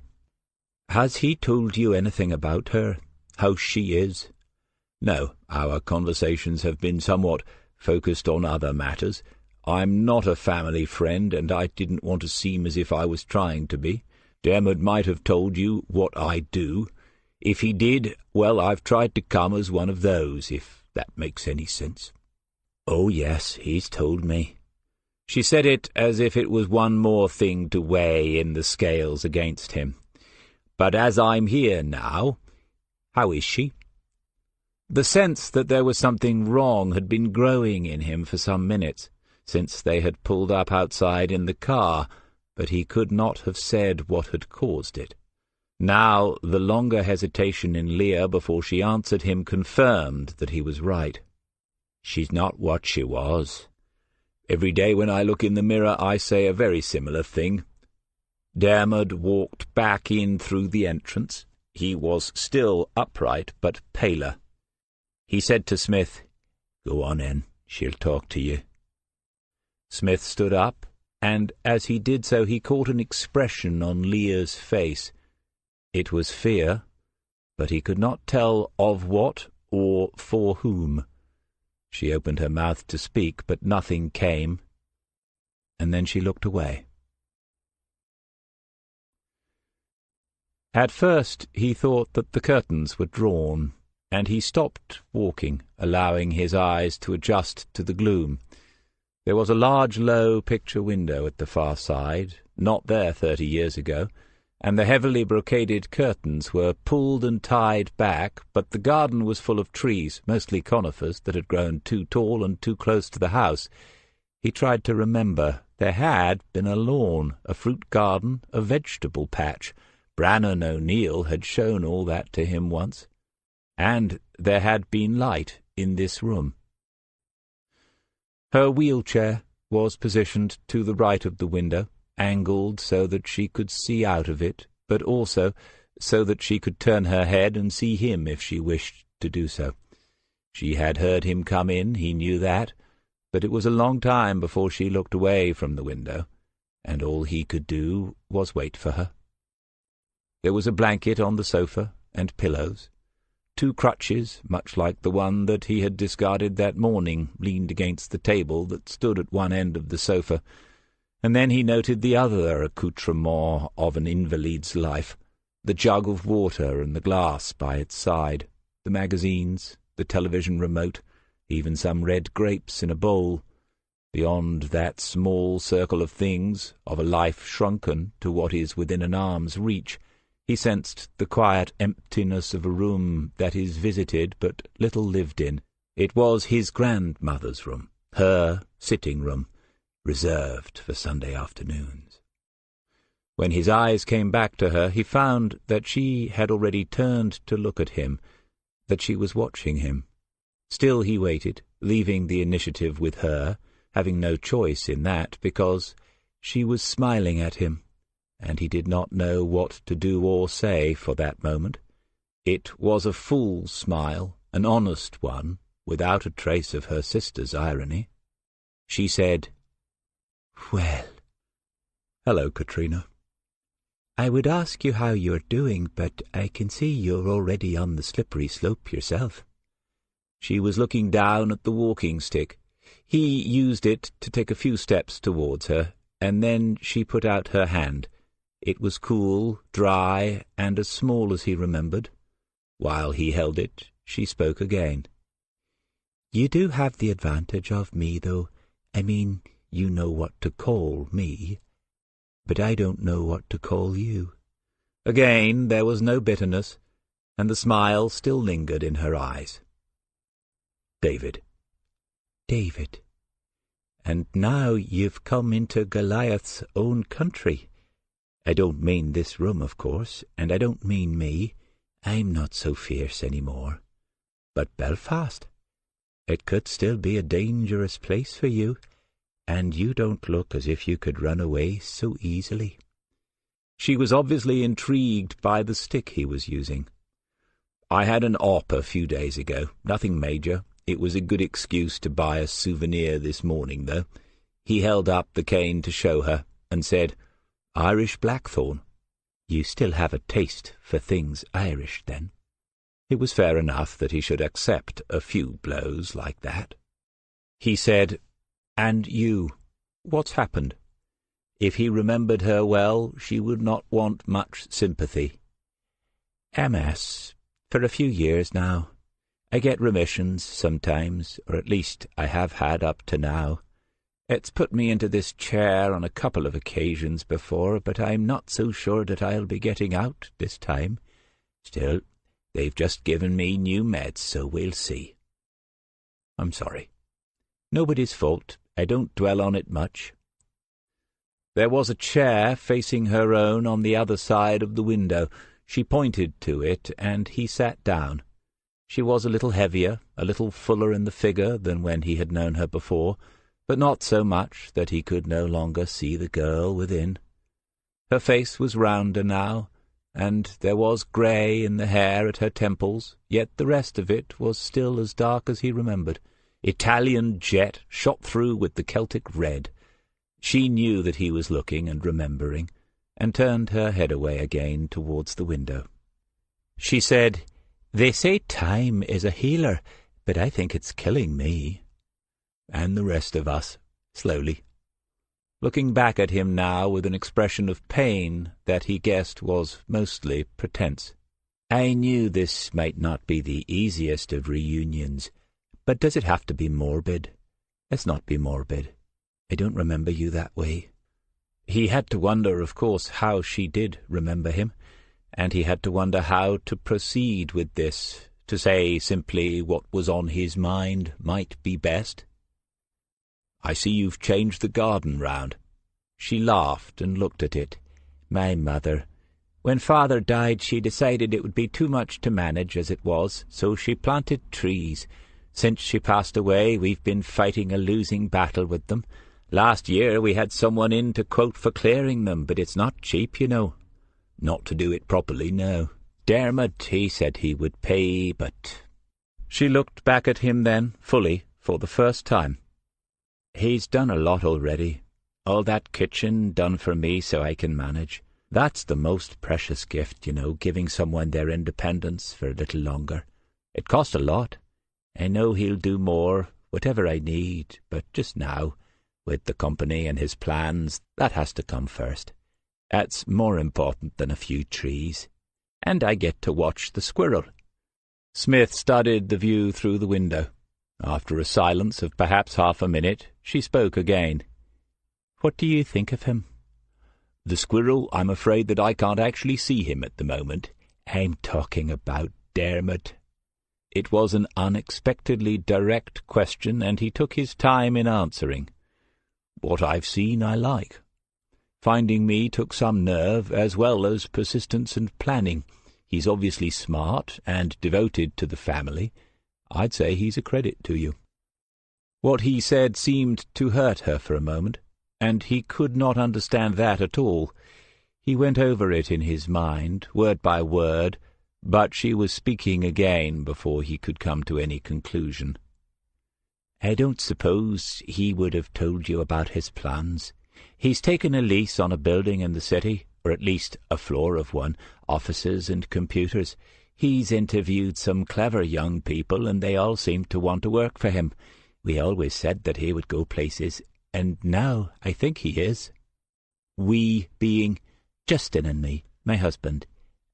"Has he told you anything about her? How she is?" "No, our conversations have been somewhat focused on other matters. I'm not a family friend, and I didn't want to seem as if I was trying to be. Dermot might have told you what I do. If he did, well, I've tried to come as one of those, if that makes any sense." "Oh, yes, he's told me." She said it as if it was one more thing to weigh in the scales against him. "But as I'm here now, how is she?" The sense that there was something wrong had been growing in him for some minutes, since they had pulled up outside in the car, but he could not have said what had caused it. Now the longer hesitation in Leah before she answered him confirmed that he was right. "She's not what she was. Every day when I look in the mirror I say a very similar thing." Dermot walked back in through the entrance. He was still upright, but paler. He said to Smith, "Go on in, she'll talk to you." Smith stood up, and as he did so he caught an expression on Leah's face. It was fear, but he could not tell of what or for whom. She opened her mouth to speak, but nothing came, and then she looked away. At first he thought that the curtains were drawn, and he stopped walking, allowing his eyes to adjust to the gloom. There was a large, low picture window at the far side, not there 30 years ago, and the heavily brocaded curtains were pulled and tied back, but the garden was full of trees, mostly conifers, that had grown too tall and too close to the house. He tried to remember. There had been a lawn, a fruit garden, a vegetable patch. Brannan O'Neill had shown all that to him once. And there had been light in this room. Her wheelchair was positioned to the right of the window, angled so that she could see out of it, but also so that she could turn her head and see him if she wished to do so. She had heard him come in, he knew that, but it was a long time before she looked away from the window, and all he could do was wait for her. There was a blanket on the sofa, and pillows. 2 crutches, much like the one that he had discarded that morning, leaned against the table that stood at one end of the sofa, and then he noted the other accoutrement of an invalid's life, the jug of water and the glass by its side, the magazines, the television remote, even some red grapes in a bowl. Beyond that small circle of things, of a life shrunken to what is within an arm's reach, he sensed the quiet emptiness of a room that is visited but little lived in. It was his grandmother's room, her sitting-room, reserved for Sunday afternoons. When his eyes came back to her, he found that she had already turned to look at him, that she was watching him. Still he waited, leaving the initiative with her, having no choice in that, because she was smiling at him, and he did not know what to do or say for that moment. It was a full smile, an honest one, without a trace of her sister's irony. She said, "Well." "Hello, Katrina." "I would ask you how you're doing, but I can see you're already on the slippery slope yourself." She was looking down at the walking stick. He used it to take a few steps towards her, and then she put out her hand. It was cool, dry, and as small as he remembered. While he held it, she spoke again. "You do have the advantage of me, though. I mean, you know what to call me. But I don't know what to call you." Again there was no bitterness, and the smile still lingered in her eyes. "David." "David. And now you've come into Goliath's own country. I don't mean this room, of course, and I don't mean me. I'm not so fierce any more. But Belfast, it could still be a dangerous place for you, and you don't look as if you could run away so easily." She was obviously intrigued by the stick he was using. "I had an op a few days ago, nothing major. It was a good excuse to buy a souvenir this morning, though." He held up the cane to show her, and said, "Irish blackthorn. You still have a taste for things Irish, then?" It was fair enough that he should accept a few blows like that. He said, "And you, what's happened?" If he remembered her well, she would not want much sympathy. "MS, for a few years now. I get remissions sometimes, or at least I have had up to now. It's put me into this chair on a couple of occasions before, but I'm not so sure that I'll be getting out this time. Still, they've just given me new meds, so we'll see." "I'm sorry." "Nobody's fault. I don't dwell on it much." There was a chair facing her own on the other side of the window. She pointed to it, and he sat down. She was a little heavier, a little fuller in the figure than when he had known her before, but not so much that he could no longer see the girl within. Her face was rounder now, and there was grey in the hair at her temples, yet the rest of it was still as dark as he remembered. Italian jet shot through with the Celtic red. She knew that he was looking and remembering, and turned her head away again towards the window. She said, "They say time is a healer, but I think it's killing me." And the rest of us, slowly. Looking back at him now with an expression of pain that he guessed was mostly pretense. "I knew this might not be the easiest of reunions, but does it have to be morbid? Let's not be morbid. I don't remember you that way." He had to wonder, of course, how she did remember him, and he had to wonder how to proceed with this. To say simply what was on his mind might be best. "I see you've changed the garden round." She laughed and looked at it. "My mother. When Father died, she decided it would be too much to manage as it was, so she planted trees. Since she passed away, we've been fighting a losing battle with them. Last year we had someone in to quote for clearing them, but it's not cheap, you know. Not to do it properly, no. Dermot, he said he would pay, but—" She looked back at him then, fully, for the first time. "He's done a lot already. All that kitchen done for me so I can manage. That's the most precious gift, you know, giving someone their independence for a little longer. It cost a lot. I know he'll do more, whatever I need, but just now, with the company and his plans, that has to come first. That's more important than a few trees. And I get to watch the squirrel." Smith studied the view through the window. After a silence of perhaps half a minute, she spoke again. "What do you think of him?" "The squirrel, I'm afraid that I can't actually see him at the moment. I'm talking about Dermot." It was an unexpectedly direct question, and he took his time in answering. "What I've seen I like. Finding me took some nerve, as well as persistence and planning. He's obviously smart and devoted to the family. I'd say he's a credit to you." What he said seemed to hurt her for a moment, and he could not understand that at all. He went over it in his mind, word by word, but she was speaking again before he could come to any conclusion. "I don't suppose he would have told you about his plans. He's taken a lease on a building in the city, or at least a floor of one, offices and computers. He's interviewed some clever young people, and they all seem to want to work for him. We always said that he would go places, and now I think he is. We being Justin and me, my husband.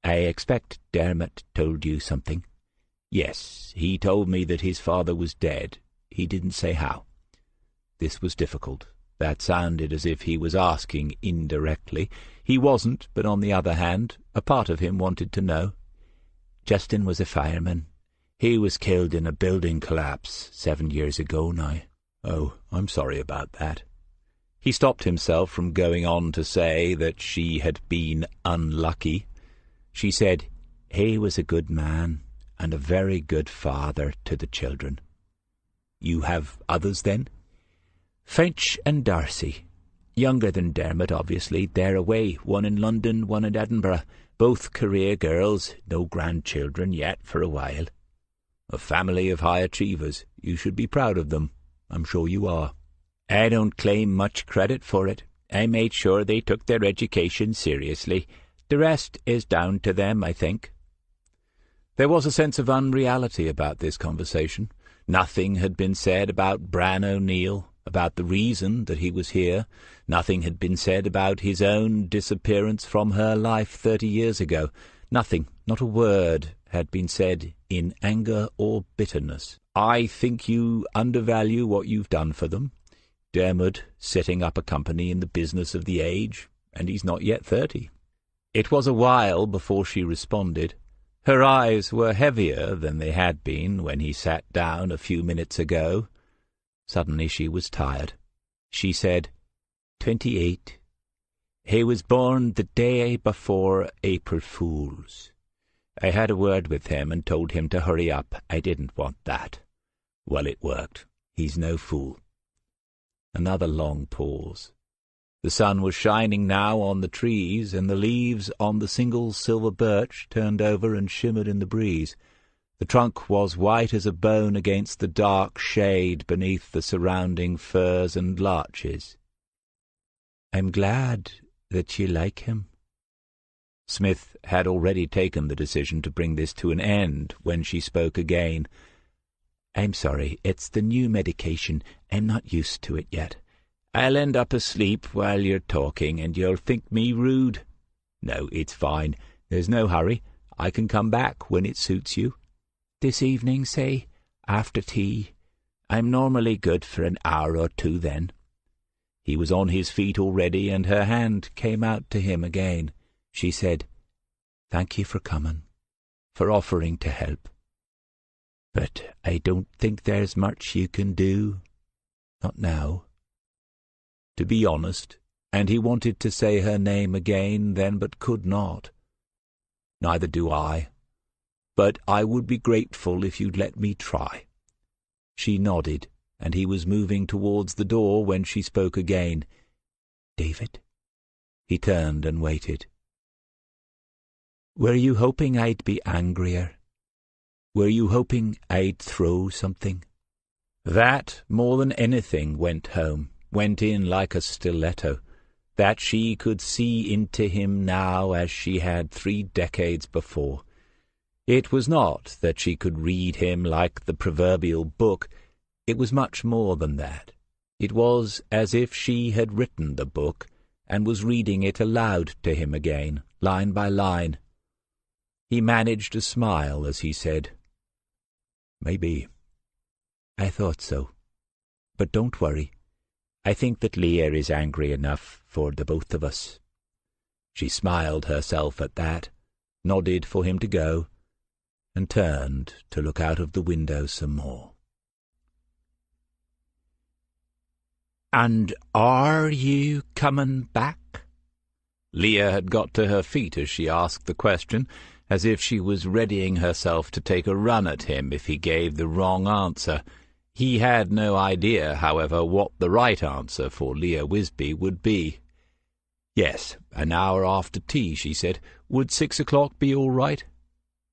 I expect Dermot told you something." "Yes, he told me that his father was dead. He didn't say how." This was difficult. That sounded as if he was asking indirectly. He wasn't, but on the other hand, a part of him wanted to know. "Justin was a fireman. He was killed in a building collapse 7 years ago now." "Oh, I'm sorry about that." He stopped himself from going on to say that she had been unlucky. She said, "He was a good man, and a very good father to the children." "You have others, then?" "Finch and Darcy. Younger than Dermot, obviously. They're away, one in London, one in Edinburgh. Both career girls, no grandchildren yet for a while." "A family of high achievers. You should be proud of them. I'm sure you are." "I don't claim much credit for it. I made sure they took their education seriously. The rest is down to them, I think." There was a sense of unreality about this conversation. Nothing had been said about Bran O'Neill, about the reason that he was here. Nothing had been said about his own disappearance from her life 30 years ago. Nothing, not a word, had been said in anger or bitterness. "I think you undervalue what you've done for them. Dermot setting up a company in the business of the age, and he's not yet 30. It was a while before she responded. Her eyes were heavier than they had been when he sat down a few minutes ago. Suddenly she was tired. She said, 28. He was born the day before April Fool's. I had a word with him and told him to hurry up. I didn't want that. Well, it worked. He's no fool." Another long pause. The sun was shining now on the trees, and the leaves on the single silver birch turned over and shimmered in the breeze. The trunk was white as a bone against the dark shade beneath the surrounding firs and larches. "I'm glad that you like him." Smith had already taken the decision to bring this to an end when she spoke again. "I'm sorry, it's the new medication. I'm not used to it yet. I'll end up asleep while you're talking, and you'll think me rude. No, it's fine. There's no hurry. I can come back when it suits you. This evening, say, after tea. I'm normally good for an hour or two then." He was on his feet already, and her hand came out to him again. She said, "Thank you for coming, for offering to help. But I don't think there's much you can do. Not now." To be honest, and he wanted to say her name again then, but could not. "Neither do I. But I would be grateful if you'd let me try." She nodded, and he was moving towards the door when she spoke again. "David?" He turned and waited. "Were you hoping I'd be angrier? Were you hoping I'd throw something?" That, more than anything, went in like a stiletto, that she could see into him now as she had 3 decades before. It was not that she could read him like the proverbial book. It was much more than that. It was as if she had written the book and was reading it aloud to him again, line by line. He managed a smile as he said, "Maybe. I thought so. But don't worry. I think that Leah is angry enough for the both of us." She smiled herself at that, nodded for him to go, and turned to look out of the window some more. "And are you coming back?" Leah had got to her feet as she asked the question, as if she was readying herself to take a run at him if he gave the wrong answer. He had no idea, however, what the right answer for Leah Wisby would be. "Yes, an hour after tea," she said. "Would 6 o'clock be all right?"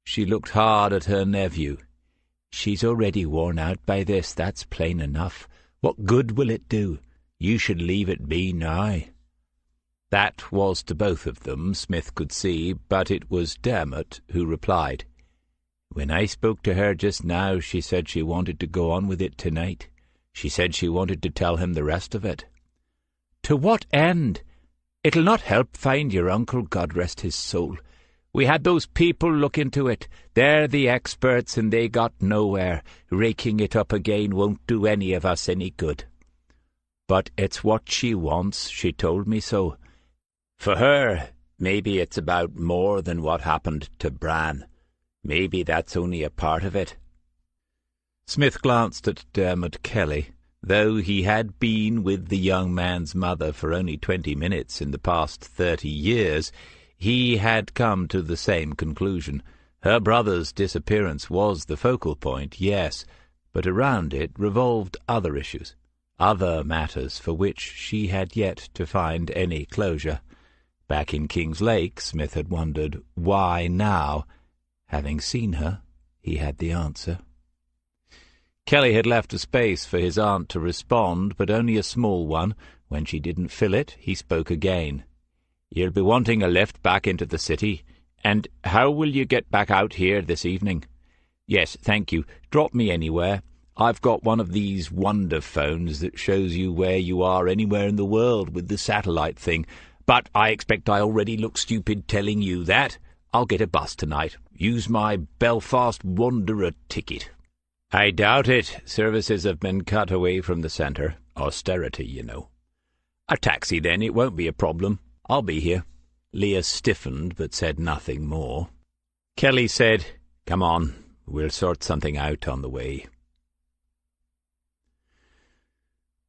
She looked hard at her nephew. "She's already worn out by this, that's plain enough. What good will it do? You should leave it be now." That was to both of them, Smith could see, but it was Dermot who replied. "When I spoke to her just now, she said she wanted to go on with it tonight. She said she wanted to tell him the rest of it." "To what end? It'll not help find your uncle, God rest his soul. We had those people look into it. They're the experts, and they got nowhere. Raking it up again won't do any of us any good." "But it's what she wants. She told me so. For her, maybe it's about more than what happened to Bran. Maybe that's only a part of it." Smith glanced at Dermot Kelly. Though he had been with the young man's mother for only 20 minutes in the past 30 years, he had come to the same conclusion. Her brother's disappearance was the focal point, yes, but around it revolved other issues, other matters for which she had yet to find any closure. Back in King's Lake, Smith had wondered why now. Having seen her, he had the answer. Kelly had left a space for his aunt to respond, but only a small one. When she didn't fill it, he spoke again. "You'll be wanting a lift back into the city. And how will you get back out here this evening?" "Yes, thank you. Drop me anywhere. I've got one of these wonder phones that shows you where you are anywhere in the world with the satellite thing. But I expect I already look stupid telling you that. I'll get a bus tonight. Use my Belfast Wanderer ticket." "I doubt it. Services have been cut away from the centre. Austerity, you know." "A taxi, then. It won't be a problem. I'll be here." Leah stiffened, but said nothing more. Kelly said, "Come on. We'll sort something out on the way."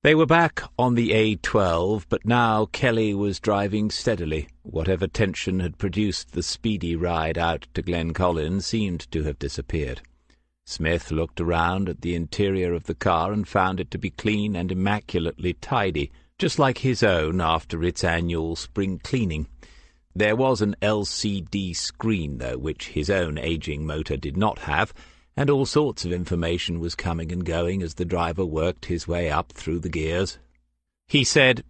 They were back on the A12, but now Kelly was driving steadily. Whatever tension had produced the speedy ride out to Glencolin seemed to have disappeared. Smith looked around at the interior of the car and found it to be clean and immaculately tidy, just like his own after its annual spring cleaning. There was an LCD screen, though, which his own aging motor did not have, and all sorts of information was coming and going as the driver worked his way up through the gears. He said,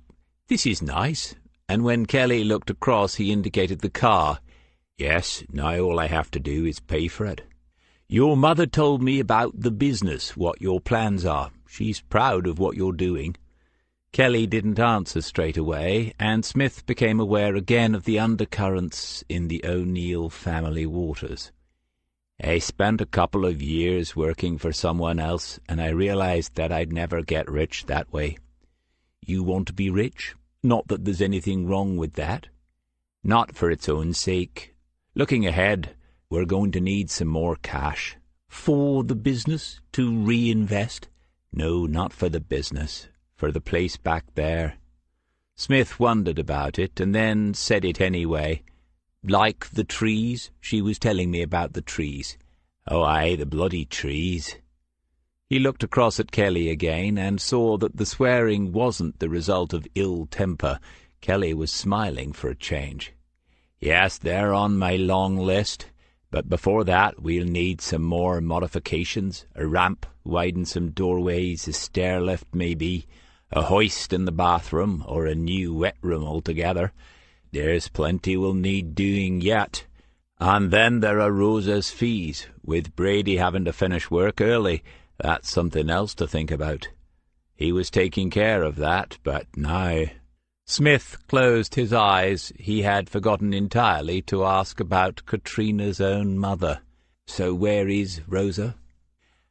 "This is nice," and when Kelly looked across he indicated the car. Yes, now all I have to do is pay for it. Your mother told me about the business, what your plans are. She's proud of what you're doing." Kelly didn't answer straight away, and Smith became aware again of the undercurrents in the O'Neill family waters. "I spent a couple of years working for someone else, and I realized that I'd never get rich that way." "You want to be rich? Not that there's anything wrong with that." "Not for its own sake. Looking ahead, we're going to need some more cash." "For the business? To reinvest?" "No, not for the business. For the place back there." Smith wondered about it, and then said it anyway. "Like the trees? She was telling me about the trees." "Oh, aye, the bloody trees." He looked across at Kelly again, and saw that the swearing wasn't the result of ill temper. Kelly was smiling for a change. "Yes, they're on my long list. But before that, we'll need some more modifications. A ramp, widen some doorways, a stair lift maybe, a hoist in the bathroom, or a new wet room altogether. There's plenty we'll need doing yet. And then there are Rosa's fees. With Brady having to finish work early, that's something else to think about. He was taking care of that, but now—" Smith closed his eyes. He had forgotten entirely to ask about Katrina's own mother. "So where is Rosa?"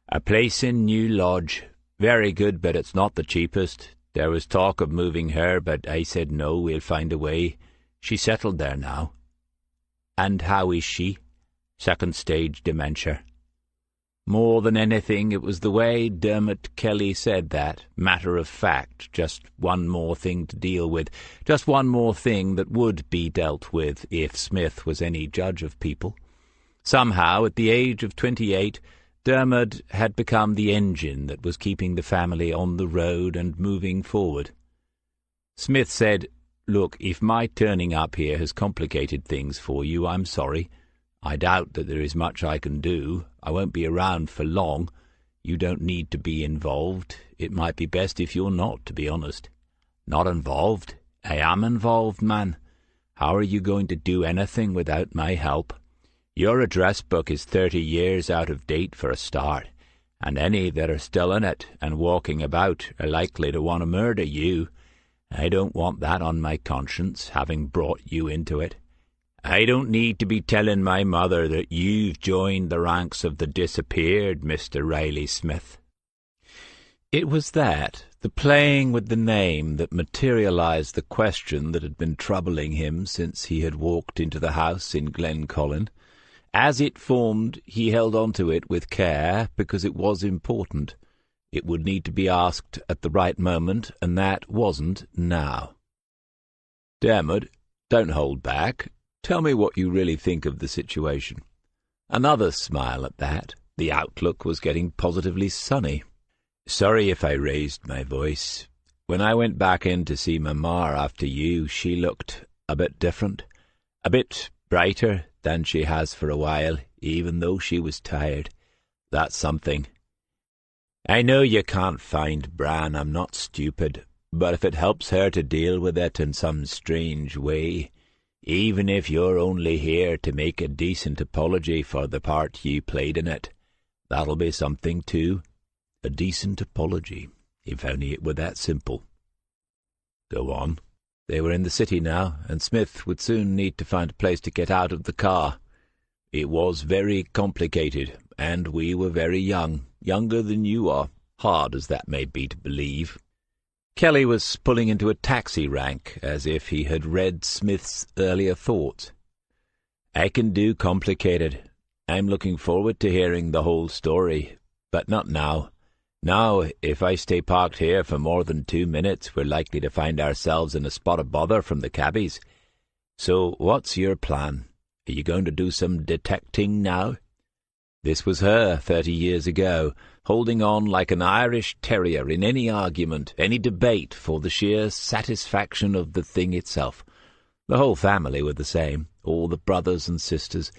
"A place in New Lodge. Very good, but it's not the cheapest. There was talk of moving her, but I said no, we'll find a way. She's settled there now." "And how is she?" "Second stage dementia." More than anything, it was the way Dermot Kelly said that, matter of fact, just one more thing to deal with, just one more thing that would be dealt with if Smith was any judge of people. Somehow, at the age of 28, Dermot had become the engine that was keeping the family on the road and moving forward. Smith said, "Look, if my turning up here has complicated things for you, I'm sorry. I doubt that there is much I can do. I won't be around for long. You don't need to be involved. It might be best if you're not, to be honest." "Not involved? I am involved, man. How are you going to do anything without my help? Your address book is 30 years out of date for a start, and any that are still in it and walking about are likely to want to murder you. I don't want that on my conscience, having brought you into it. I don't need to be telling my mother that you've joined the ranks of the disappeared, Mr. Riley Smith." It was that, the playing with the name, that materialized the question that had been troubling him since he had walked into the house in Glencolin. As it formed, he held on to it with care, because it was important. It would need to be asked at the right moment, and that wasn't now. "Dermot, don't hold back. Tell me what you really think of the situation." Another smile at that. The outlook was getting positively sunny. "Sorry if I raised my voice. When I went back in to see Mamma after you, she looked a bit different, a bit brighter than she has for a while, even though she was tired. That's something. I know you can't find Bran, I'm not stupid, but if it helps her to deal with it in some strange way, even if you're only here to make a decent apology for the part you played in it, that'll be something too. A decent apology, if only it were that simple." "Go on." They were in the city now, and Smith would soon need to find a place to get out of the car. "It was very complicated, and we were very young, younger than you are, hard as that may be to believe." Kelly was pulling into a taxi rank, as if he had read Smith's earlier thoughts. "I can do complicated. I'm looking forward to hearing the whole story, but not now. Now, if I stay parked here for more than 2 minutes, we're likely to find ourselves in a spot of bother from the cabbies. So what's your plan? Are you going to do some detecting now?" This was her 30 years ago, holding on like an Irish terrier in any argument, any debate, for the sheer satisfaction of the thing itself. The whole family were the same, all the brothers and sisters,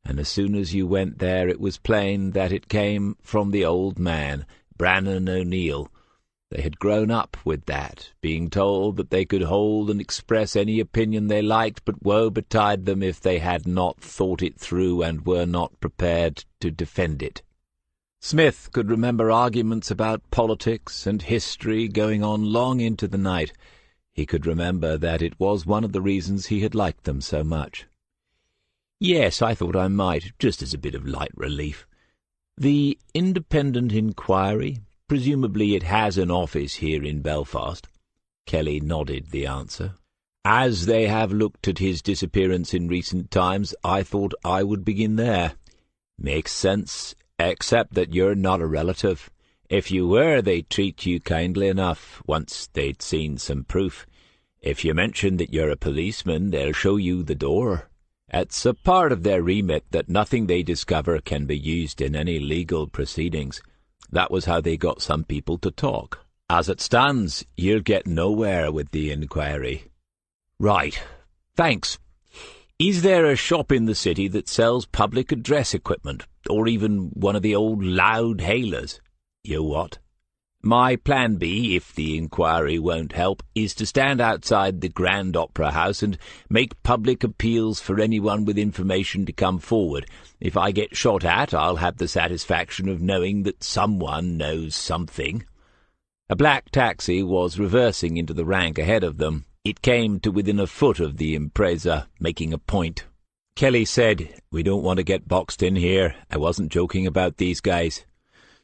and as soon as you went there it was plain that it came from the old man, Brannan O'Neill. They had grown up with that, being told that they could hold and express any opinion they liked, but woe betide them if they had not thought it through and were not prepared to defend it. Smith could remember arguments about politics and history going on long into the night. He could remember that it was one of the reasons he had liked them so much. "Yes, I thought I might, just as a bit of light relief. The Independent Inquiry, presumably it has an office here in Belfast." Kelly nodded the answer. "As they have looked at his disappearance in recent times, I thought I would begin there." "Makes sense, except that you're not a relative. If you were, they'd treat you kindly enough, once they'd seen some proof. If you mention that you're a policeman, they'll show you the door. It's a part of their remit that nothing they discover can be used in any legal proceedings. That was how they got some people to talk. As it stands, you'll get nowhere with the inquiry." "Right. Thanks. Is there a shop in the city that sells public address equipment, or even one of the old loud-hailers?" "You what?" "My plan B, if the inquiry won't help, is to stand outside the Grand Opera House and make public appeals for anyone with information to come forward. If I get shot at, I'll have the satisfaction of knowing that someone knows something." A black taxi was reversing into the rank ahead of them. It came to within a foot of the impreza, making a point. Kelly said, "We don't want to get boxed in here. I wasn't joking about these guys."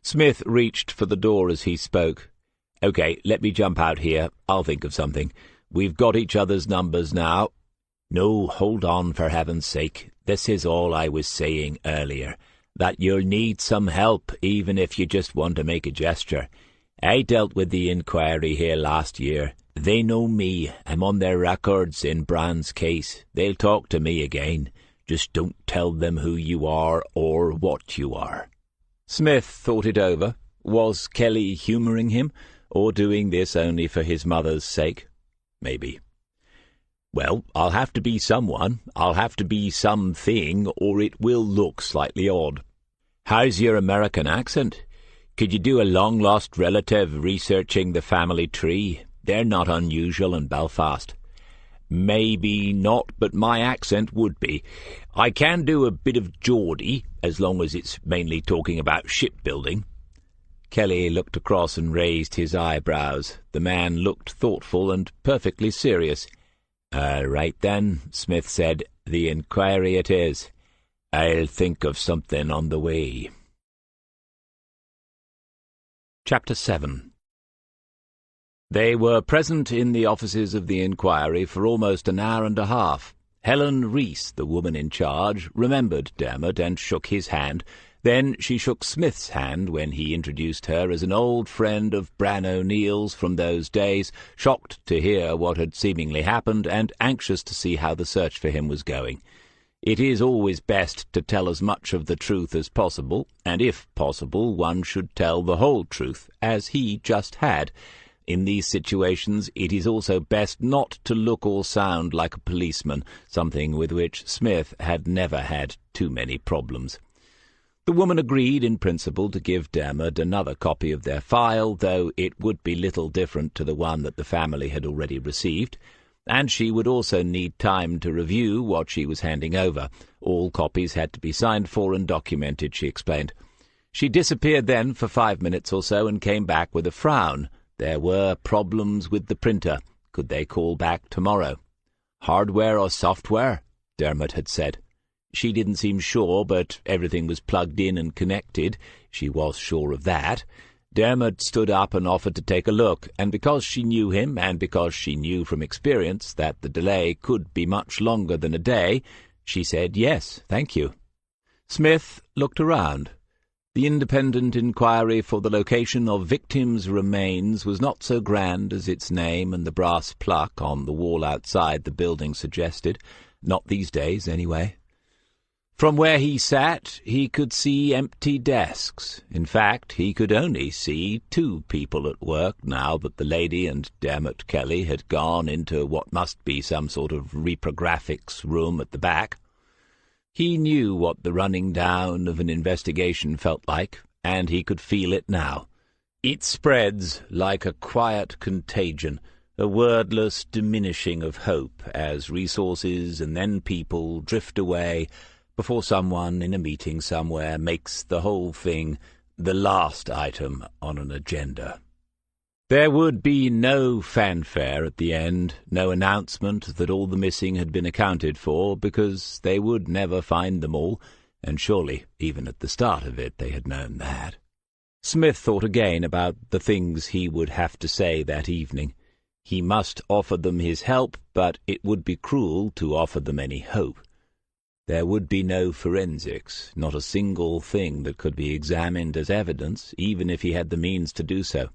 Smith reached for the door as he spoke. "Okay, let me jump out here. I'll think of something. We've got each other's numbers now." "No, hold on, for heaven's sake. This is all I was saying earlier, that you'll need some help, even if you just want to make a gesture. I dealt with the inquiry here last year. They know me. I'm on their records in Brand's case. They'll talk to me again. Just don't tell them who you are or what you are." Smith thought it over. Was Kelly humouring him, or doing this only for his mother's sake? Maybe. "Well, I'll have to be someone. I'll have to be something, or it will look slightly odd. How's your American accent? Could you do a long-lost relative researching the family tree? They're not unusual in Belfast." "Maybe not, but my accent would be. I can do a bit of Geordie, as long as it's mainly talking about shipbuilding." Kelly looked across and raised his eyebrows. The man looked thoughtful and perfectly serious. "Right then," Smith said. "The inquiry it is. I'll think of something on the way." Chapter 7. They were present in the offices of the inquiry for almost an hour and a half. Helen Reese, the woman in charge, remembered Dermot and shook his hand. Then she shook Smith's hand when he introduced her as an old friend of Bran O'Neill's from those days, shocked to hear what had seemingly happened and anxious to see how the search for him was going. It is always best to tell as much of the truth as possible, and if possible one should tell the whole truth, as he just had. In these situations it is also best not to look or sound like a policeman, something with which Smith had never had too many problems. The woman agreed in principle to give Dermot another copy of their file, though it would be little different to the one that the family had already received, and she would also need time to review what she was handing over. All copies had to be signed for and documented, she explained. She disappeared then for 5 minutes or so and came back with a frown. There were problems with the printer. Could they call back tomorrow? "Hardware or software?" Dermot had said. She didn't seem sure, but everything was plugged in and connected. She was sure of that. Dermot stood up and offered to take a look, and because she knew him, and because she knew from experience that the delay could be much longer than a day, she said yes, thank you. Smith looked around. The independent inquiry for the location of victims' remains was not so grand as its name and the brass plaque on the wall outside the building suggested. Not these days, anyway. From where he sat, he could see empty desks. In fact, he could only see 2 people at work now that the lady and Dermot Kelly had gone into what must be some sort of reprographics room at the back. He knew what the running down of an investigation felt like, and he could feel it now. It spreads like a quiet contagion, a wordless diminishing of hope as resources and then people drift away before someone in a meeting somewhere makes the whole thing the last item on an agenda. There would be no fanfare at the end, no announcement that all the missing had been accounted for, because they would never find them all, and surely, even at the start of it, they had known that. Smith thought again about the things he would have to say that evening. He must offer them his help, but it would be cruel to offer them any hope. There would be no forensics, not a single thing that could be examined as evidence, even if he had the means to do so.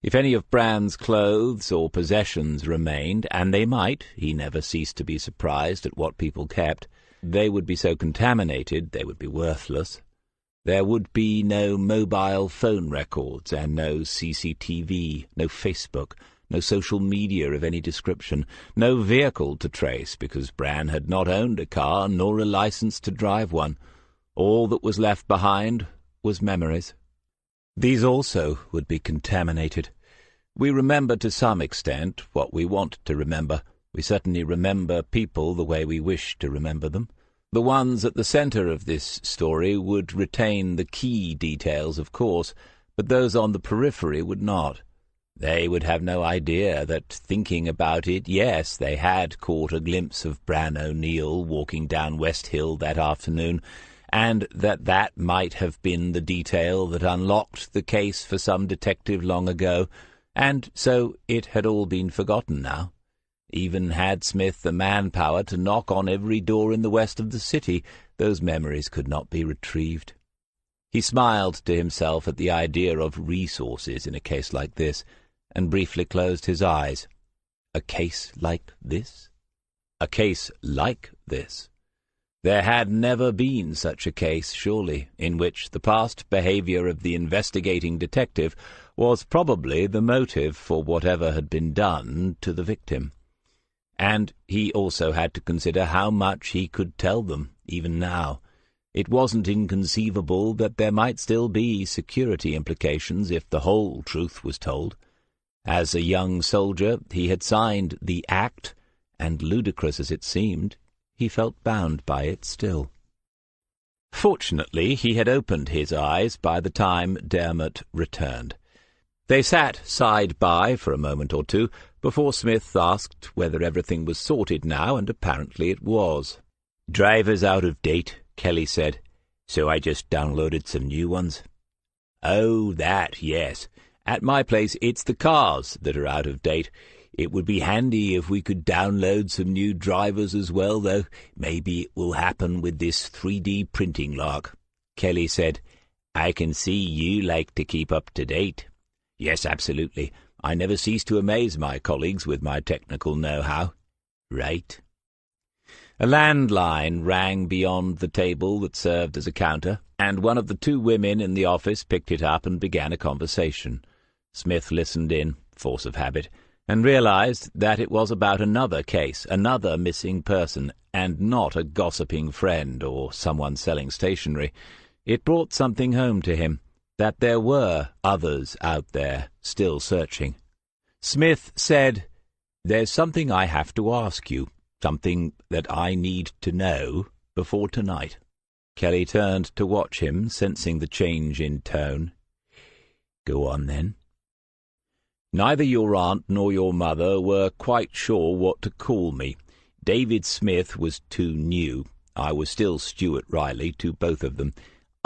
If any of Brand's clothes or possessions remained, and they might, he never ceased to be surprised at what people kept, they would be so contaminated they would be worthless. There would be no mobile phone records and no CCTV, no Facebook, no social media of any description, no vehicle to trace because Brand had not owned a car nor a license to drive one. All that was left behind was memories. These also would be contaminated. We remember to some extent what we want to remember. We certainly remember people the way we wish to remember them. The ones at the centre of this story would retain the key details, of course, but those on the periphery would not. They would have no idea that, thinking about it, yes, they had caught a glimpse of Bran O'Neill walking down West Hill that afternoon, and that might have been the detail that unlocked the case for some detective long ago, and so it had all been forgotten now. Even had Smith the manpower to knock on every door in the west of the city, those memories could not be retrieved. He smiled to himself at the idea of resources in a case like this, and briefly closed his eyes. A case like this? A case like this? There had never been such a case, surely, in which the past behaviour of the investigating detective was probably the motive for whatever had been done to the victim. And he also had to consider how much he could tell them, even now. It wasn't inconceivable that there might still be security implications if the whole truth was told. As a young soldier, he had signed the act, and ludicrous as it seemed, he felt bound by it still. Fortunately, he had opened his eyes by the time Dermot returned. They sat side by for a moment or two before Smith asked whether everything was sorted now, and apparently it was. "Driver's out of date," Kelly said, "so I just downloaded some new ones." "Oh, that, yes. At my place, it's the cars that are out of date. It would be handy if we could download some new drivers as well, though maybe it will happen with this 3D printing lark," Kelly said. "I can see you like to keep up to date." "Yes, absolutely. I never cease to amaze my colleagues with my technical know-how." "Right." A landline rang beyond the table that served as a counter, and one of the two women in the office picked it up and began a conversation. Smith listened in, force of habit, and realized that it was about another case, another missing person, and not a gossiping friend or someone selling stationery. It brought something home to him, that there were others out there still searching. Smith said, "There's something I have to ask you, something that I need to know before tonight." Kelly turned to watch him, sensing the change in tone. "Go on, then." "Neither your aunt nor your mother were quite sure what to call me. David Smith was too new. I was still Stuart Riley to both of them.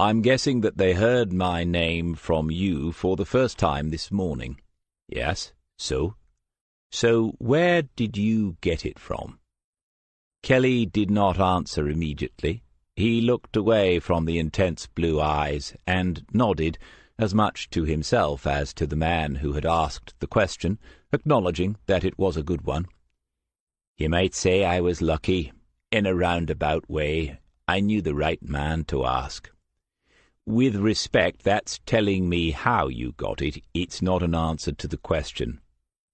I'm guessing that they heard my name from you for the first time this morning." "Yes, so?" "So where did you get it from?" Kelly did not answer immediately. He looked away from the intense blue eyes and nodded, as much to himself as to the man who had asked the question, acknowledging that it was a good one. "You might say I was lucky. In a roundabout way, I knew the right man to ask. With respect, that's telling me how you got it. It's not an answer to the question."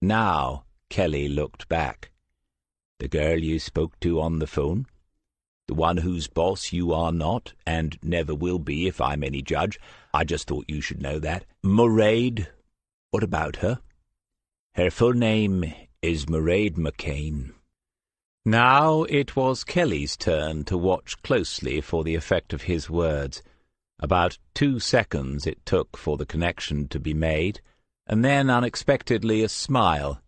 Now Kelly looked back. "The girl you spoke to on the phone? The one whose boss you are not, and never will be if I'm any judge? I just thought you should know that. Mairead, what about her? Her full name is Mairead McCain. Now it was Kelly's turn to watch closely for the effect of his words. About 2 seconds it took for the connection to be made, and then unexpectedly a smile.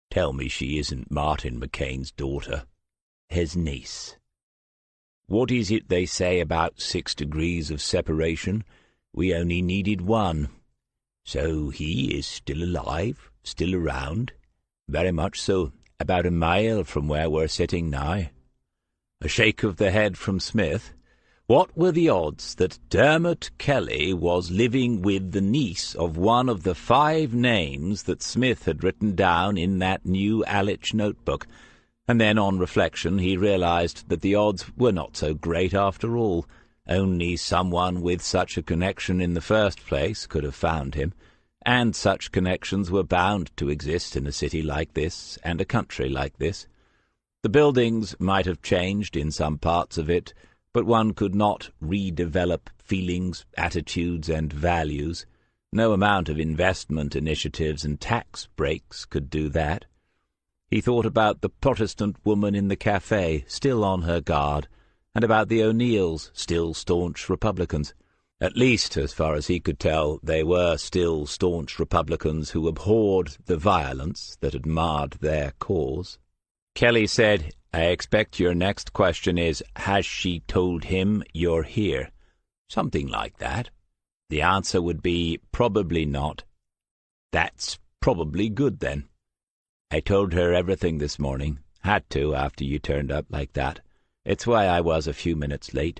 Tell me she isn't Martin McCain's daughter, his niece. What is it they say about 6 degrees of separation? We only needed 1. So he is still alive, still around? Very much so. About a mile from where we're sitting now. A shake of the head from Smith. What were the odds that Dermot Kelly was living with the niece of one of the 5 names that Smith had written down in that new Alich notebook? And then, on reflection, he realized that the odds were not so great after all. Only someone with such a connection in the first place could have found him, and such connections were bound to exist in a city like this and a country like this. The buildings might have changed in some parts of it, but one could not redevelop feelings, attitudes, and values. No amount of investment initiatives and tax breaks could do that. He thought about the Protestant woman in the cafe, still on her guard, and about the O'Neills, still staunch Republicans. At least, as far as he could tell, they were still staunch Republicans who abhorred the violence that had marred their cause. Kelly said, I expect your next question is, has she told him you're here? Something like that. The answer would be, probably not. That's probably good, then. I told her everything this morning. Had to, after you turned up like that. It's why I was a few minutes late.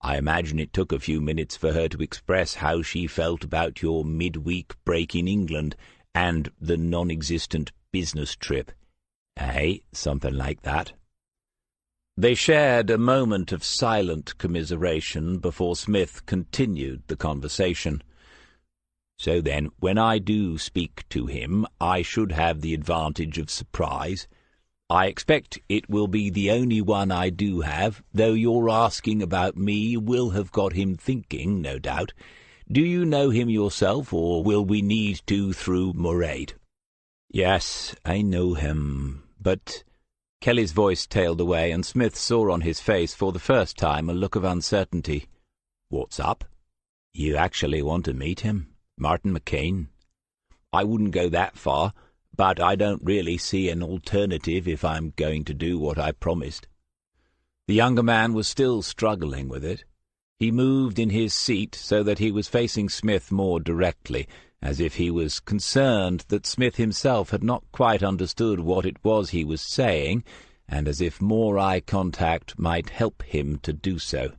I imagine it took a few minutes for her to express how she felt about your midweek break in England and the non-existent business trip. Something like that. They shared a moment of silent commiseration before Smith continued the conversation. So then, when I do speak to him, I should have the advantage of surprise. I expect it will be the only one I do have, though your asking about me will have got him thinking, no doubt. Do you know him yourself, or will we need to through Mairead? Yes, I know him, but... Kelly's voice tailed away, and Smith saw on his face for the first time a look of uncertainty. What's up? You actually want to meet him? Martin McCain? I wouldn't go that far, but I don't really see an alternative if I'm going to do what I promised. The younger man was still struggling with it. He moved in his seat so that he was facing Smith more directly, as if he was concerned that Smith himself had not quite understood what it was he was saying, and as if more eye contact might help him to do so.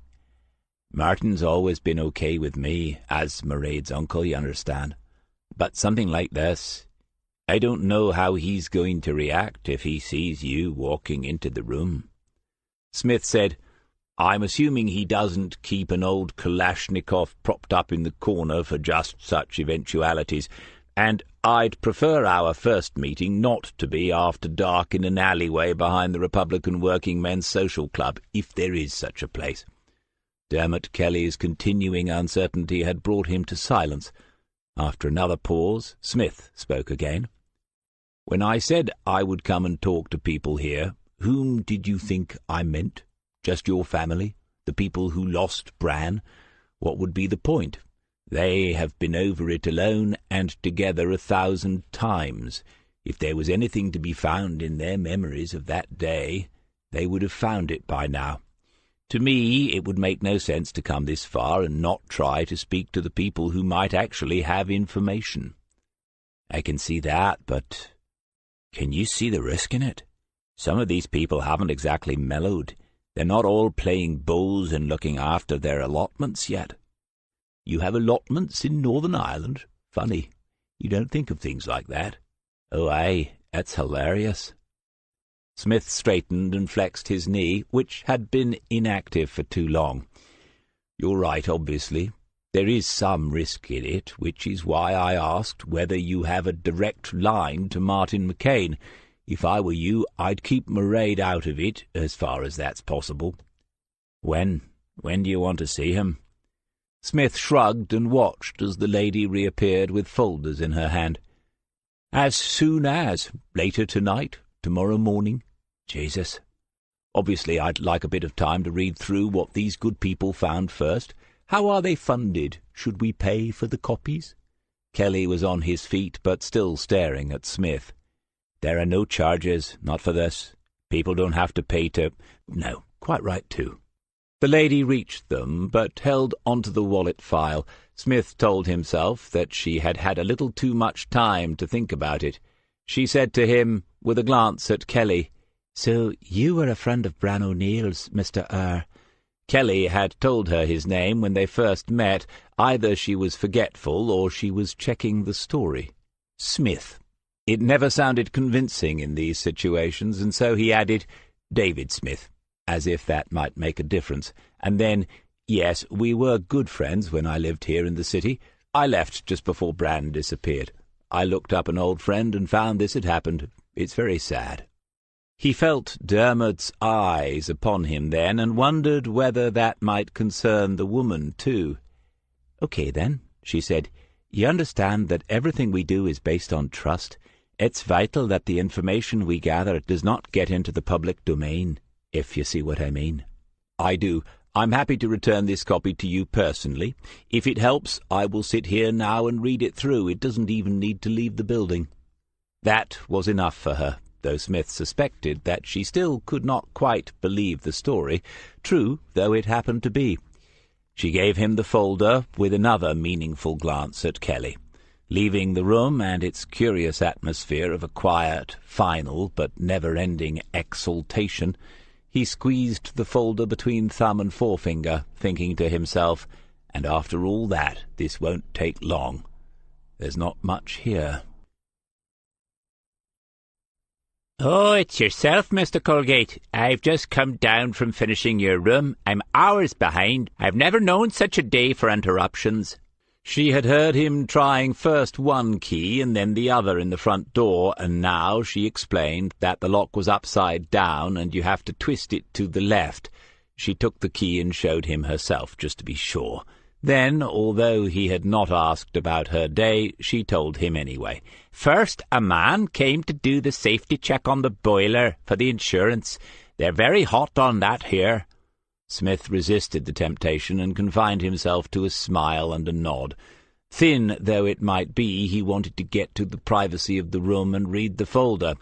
Martin's always been okay with me, as Mairead's uncle, you understand. But something like this, I don't know how he's going to react if he sees you walking into the room. Smith said, I'm assuming he doesn't keep an old Kalashnikov propped up in the corner for just such eventualities, and I'd prefer our first meeting not to be after dark in an alleyway behind the Republican Working Men's Social Club, if there is such a place. Dermot Kelly's continuing uncertainty had brought him to silence. After another pause, Smith spoke again. When I said I would come and talk to people here, whom did you think I meant? Just your family? The people who lost Bran? What would be the point? They have been over it alone and together 1,000 times. If there was anything to be found in their memories of that day, they would have found it by now. To me, it would make no sense to come this far and not try to speak to the people who might actually have information. I can see that, but can you see the risk in it? Some of these people haven't exactly mellowed. They're not all playing bowls and looking after their allotments yet. You have allotments in Northern Ireland? Funny. You don't think of things like that. Oh, aye, that's hilarious. Smith straightened and flexed his knee, which had been inactive for too long. You're right, obviously. There is some risk in it, which is why I asked whether you have a direct line to Martin McCain. If I were you, I'd keep Mairead out of it, as far as that's possible. When do you want to see him? Smith shrugged and watched as the lady reappeared with folders in her hand. "As soon as later tonight, tomorrow morning. Jesus. Obviously I'd like a bit of time to read through what these good people found first. How are they funded? Should we pay for the copies?" Kelly was on his feet, but still staring at Smith. "There are no charges, not for this. People don't have to pay to—" "No, quite right, too." The lady reached them, but held onto the wallet file. Smith told himself that she had had a little too much time to think about it. She said to him, with a glance at Kelly, "So you were a friend of Bran O'Neill's, Mr. R." Kelly had told her his name when they first met. Either she was forgetful or she was checking the story. Smith. It never sounded convincing in these situations, and so he added, "David Smith," as if that might make a difference. And then, "Yes, we were good friends when I lived here in the city. I left just before Bran disappeared. I looked up an old friend and found this had happened. It's very sad." He felt Dermot's eyes upon him then, and wondered whether that might concern the woman too. "Okay, then," she said. "You understand that everything we do is based on trust. It's vital that the information we gather does not get into the public domain, if you see what I mean." "I do. I'm happy to return this copy to you personally. If it helps, I will sit here now and read it through. It doesn't even need to leave the building." That was enough for her, though Smith suspected that she still could not quite believe the story, true though it happened to be. She gave him the folder, with another meaningful glance at Kelly. Leaving the room and its curious atmosphere of a quiet, final, but never-ending exaltation, he squeezed the folder between thumb and forefinger, thinking to himself, "And after all that, this won't take long. There's not much here." "Oh, it's yourself, Mr. Colgate. I've just come down from finishing your room. I'm hours behind. I've never known such a day for interruptions." She had heard him trying first one key and then the other in the front door, and now she explained that the lock was upside down and you have to twist it to the left. She took the key and showed him herself, just to be sure. Then, although he had not asked about her day, she told him anyway. "First, a man came to do the safety check on the boiler for the insurance. They're very hot on that here." Smith resisted the temptation and confined himself to a smile and a nod. Thin though it might be, he wanted to get to the privacy of the room and read the folder.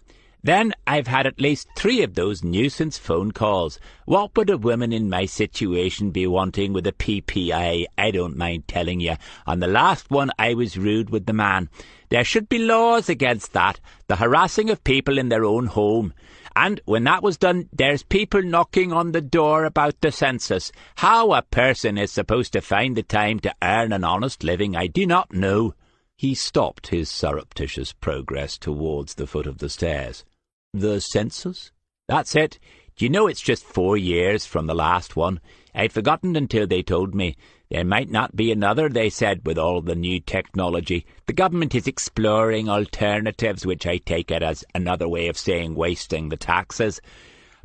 "Then I've had at least 3 of those nuisance phone calls. What would a woman in my situation be wanting with a PPA? I don't mind telling you. On the last one I was rude with the man. There should be laws against that, the harassing of people in their own home. And when that was done, there's people knocking on the door about the census. How a person is supposed to find the time to earn an honest living, I do not know." He stopped his surreptitious progress towards the foot of the stairs. "The census?" "That's it. Do you know it's just 4 years from the last one? I'd forgotten until they told me. There might not be another, they said, with all the new technology. The government is exploring alternatives, which I take it as another way of saying wasting the taxes.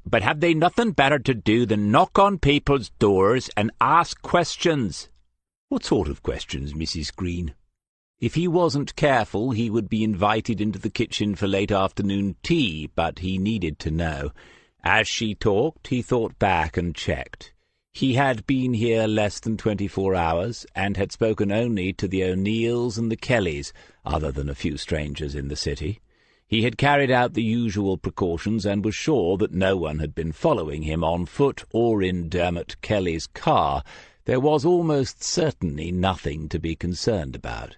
But have they nothing better to do than knock on people's doors and ask questions?" "What sort of questions, Mrs. Green?" If he wasn't careful, he would be invited into the kitchen for late afternoon tea, but he needed to know. As she talked, he thought back and checked. He had been here less than 24 hours, and had spoken only to the O'Neills and the Kellys, other than a few strangers in the city. He had carried out the usual precautions, and was sure that no one had been following him on foot or in Dermot Kelly's car. There was almost certainly nothing to be concerned about.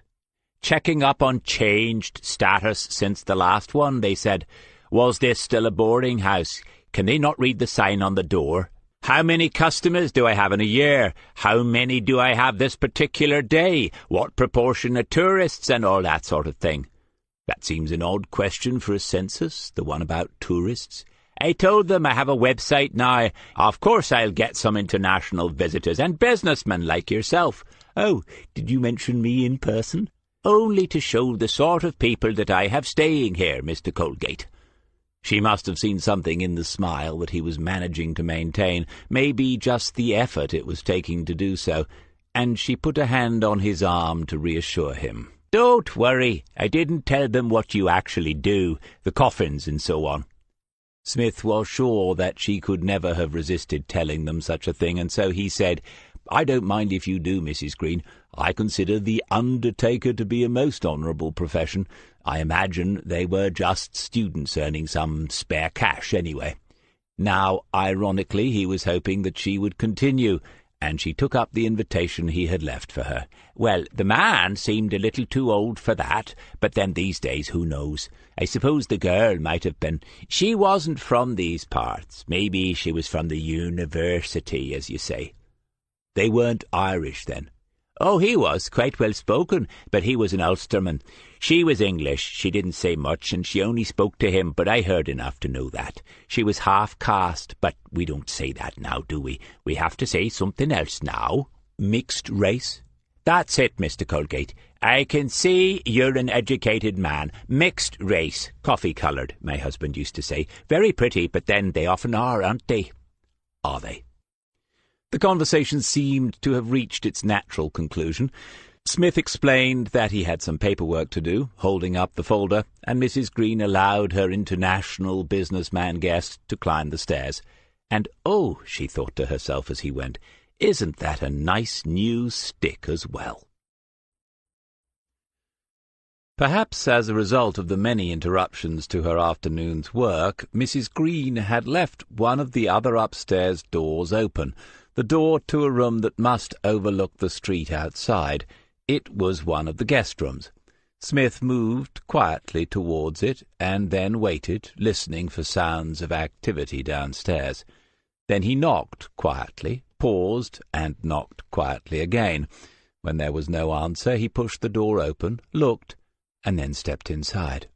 "Checking up on changed status since the last one," they said. "Was this still a boarding house? Can they not read the sign on the door? How many customers do I have in a year? How many do I have this particular day? What proportion are tourists?" and all that sort of thing. That seems an odd question for a census, the one about tourists. I told them I have a website now. Of course I'll get some international visitors and businessmen like yourself. Oh, did you mention me in person? Only to show the sort of people that I have staying here, Mr. Colgate. She must have seen something in the smile that he was managing to maintain, maybe just the effort it was taking to do so. and she put a hand on his arm to reassure him. "Don't worry, I didn't tell them what you actually do, the coffins and so on." Smith was sure that she could never have resisted telling them such a thing, and so he said, "I don't mind if you do, Mrs. Green. I consider the undertaker to be a most honourable profession. I imagine they were just students earning some spare cash anyway." Now, ironically, he was hoping that she would continue, and she took up the invitation he had left for her. "Well, the man seemed a little too old for that, but then these days, who knows? I suppose the girl might have been. She wasn't from these parts. Maybe she was from the university, as you say." "They weren't Irish, then?" "Oh, he was quite well spoken, but he was an Ulsterman. She was English. She didn't say much, and she only spoke to him, but I heard enough to know that. She was half-caste, but we don't say that now, do we? We have to say something else now." "Mixed race?" "That's it, Mr. Colgate. I can see you're an educated man. Mixed race. Coffee-coloured, my husband used to say. Very pretty, but then they often are, aren't they?" "Are they?" The conversation seemed to have reached its natural conclusion. Smith explained that he had some paperwork to do, holding up the folder, and Mrs. Green allowed her international businessman guest to climb the stairs. And, "Oh," she thought to herself as he went, "isn't that a nice new stick as well?" Perhaps as a result of the many interruptions to her afternoon's work, Mrs. Green had left one of the other upstairs doors open, the door to a room that must overlook the street outside. It was one of the guest rooms. Smith moved quietly towards it, and then waited, listening for sounds of activity downstairs. Then he knocked quietly, paused, and knocked quietly again. When there was no answer, he pushed the door open, looked, and then stepped inside.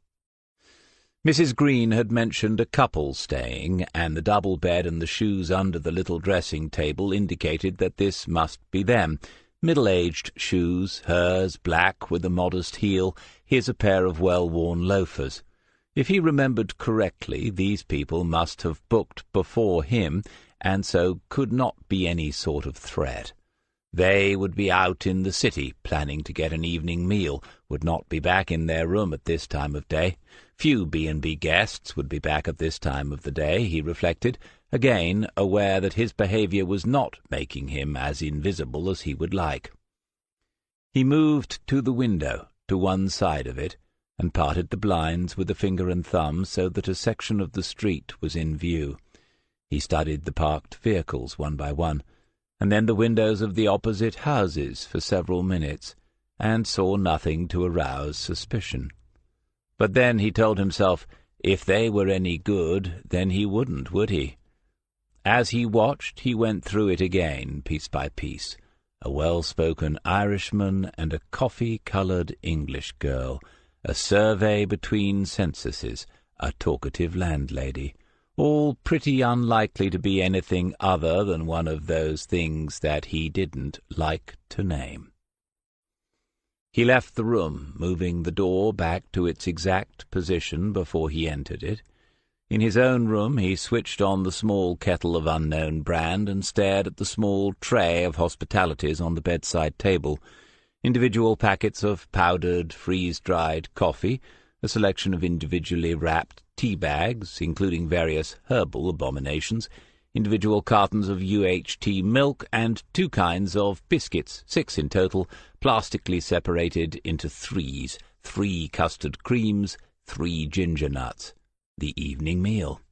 Mrs. Green had mentioned a couple staying, and the double bed and the shoes under the little dressing-table indicated that this must be them. Middle-aged shoes, hers black with a modest heel, his a pair of well-worn loafers. If he remembered correctly, these people must have booked before him, and so could not be any sort of threat. They would be out in the city, planning to get an evening meal, would not be back in their room at this time of day. Few B&B guests would be back at this time of the day, he reflected, again aware that his behaviour was not making him as invisible as he would like. He moved to the window, to one side of it, and parted the blinds with a finger and thumb so that a section of the street was in view. He studied the parked vehicles one by one, and then the windows of the opposite houses for several minutes, and saw nothing to arouse suspicion. But then he told himself, if they were any good, then he wouldn't, would he? As he watched, he went through it again, piece by piece. A well-spoken Irishman and a coffee-coloured English girl, a survey between censuses, a talkative landlady, all pretty unlikely to be anything other than one of those things that he didn't like to name. He left the room, moving the door back to its exact position before he entered it. In his own room he switched on the small kettle of unknown brand and stared at the small tray of hospitalities on the bedside table. Individual packets of powdered, freeze-dried coffee, a selection of individually wrapped tea-bags, including various herbal abominations, individual cartons of UHT milk, and 2 kinds of biscuits, 6 in total, plastically separated into 3s, 3 custard creams, 3 ginger nuts. The evening meal.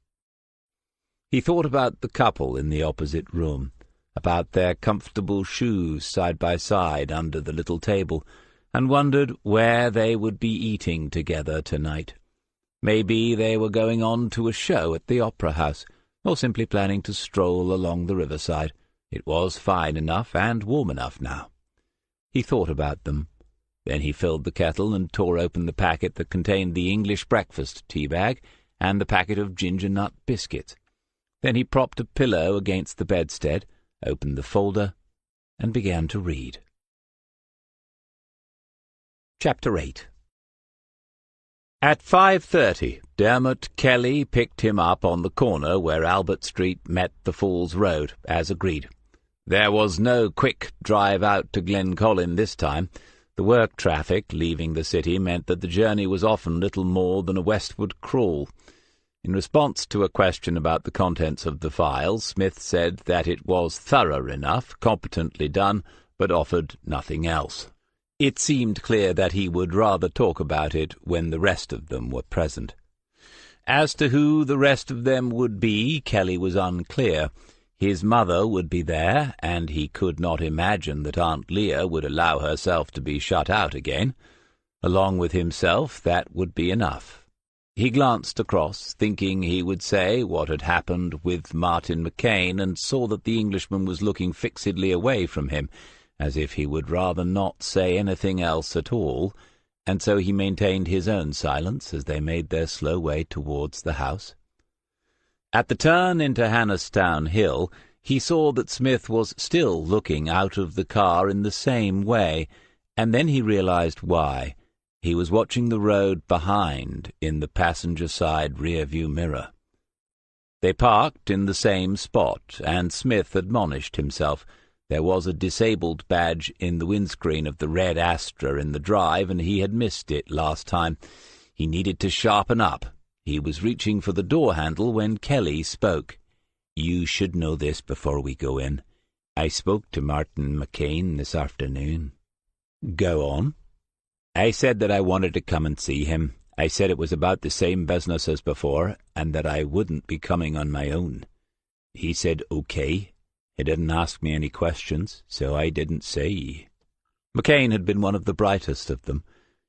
He thought about the couple in the opposite room, about their comfortable shoes side by side under the little table, and wondered where they would be eating together tonight. Maybe they were going on to a show at the Opera House, or simply planning to stroll along the riverside. It was fine enough and warm enough now. He thought about them. Then he filled the kettle and tore open the packet that contained the English breakfast tea-bag and the packet of ginger-nut biscuits. Then he propped a pillow against the bedstead, opened the folder, and began to read. Chapter 8. At 5:30, Dermot Kelly picked him up on the corner where Albert Street met the Falls Road, as agreed. There was no quick drive out to Glencolin this time. The work traffic leaving the city meant that the journey was often little more than a westward crawl. In response to a question about the contents of the files, Smith said that it was thorough enough, competently done, but offered nothing else. It seemed clear that he would rather talk about it when the rest of them were present. As to who the rest of them would be, Kelly was unclear. His mother would be there, and he could not imagine that Aunt Leah would allow herself to be shut out again. Along with himself, that would be enough. He glanced across, thinking he would say what had happened with Martin McCain, and saw that the Englishman was looking fixedly away from him, as if he would rather not say anything else at all, and so he maintained his own silence as they made their slow way towards the house. At the turn into Hannistown Hill, he saw that Smith was still looking out of the car in the same way, and then he realized why. He was watching the road behind in the passenger-side rear-view mirror. They parked in the same spot, and Smith admonished himself. There was a disabled badge in the windscreen of the red Astra in the drive, and he had missed it last time. He needed to sharpen up. He was reaching for the door handle when Kelly spoke. "You should know this before we go in. I spoke to Martin McCain this afternoon." "Go on." "I said that I wanted to come and see him. I said it was about the same business as before, and that I wouldn't be coming on my own. He said okay. He didn't ask me any questions, so I didn't say." McCain had been one of the brightest of them.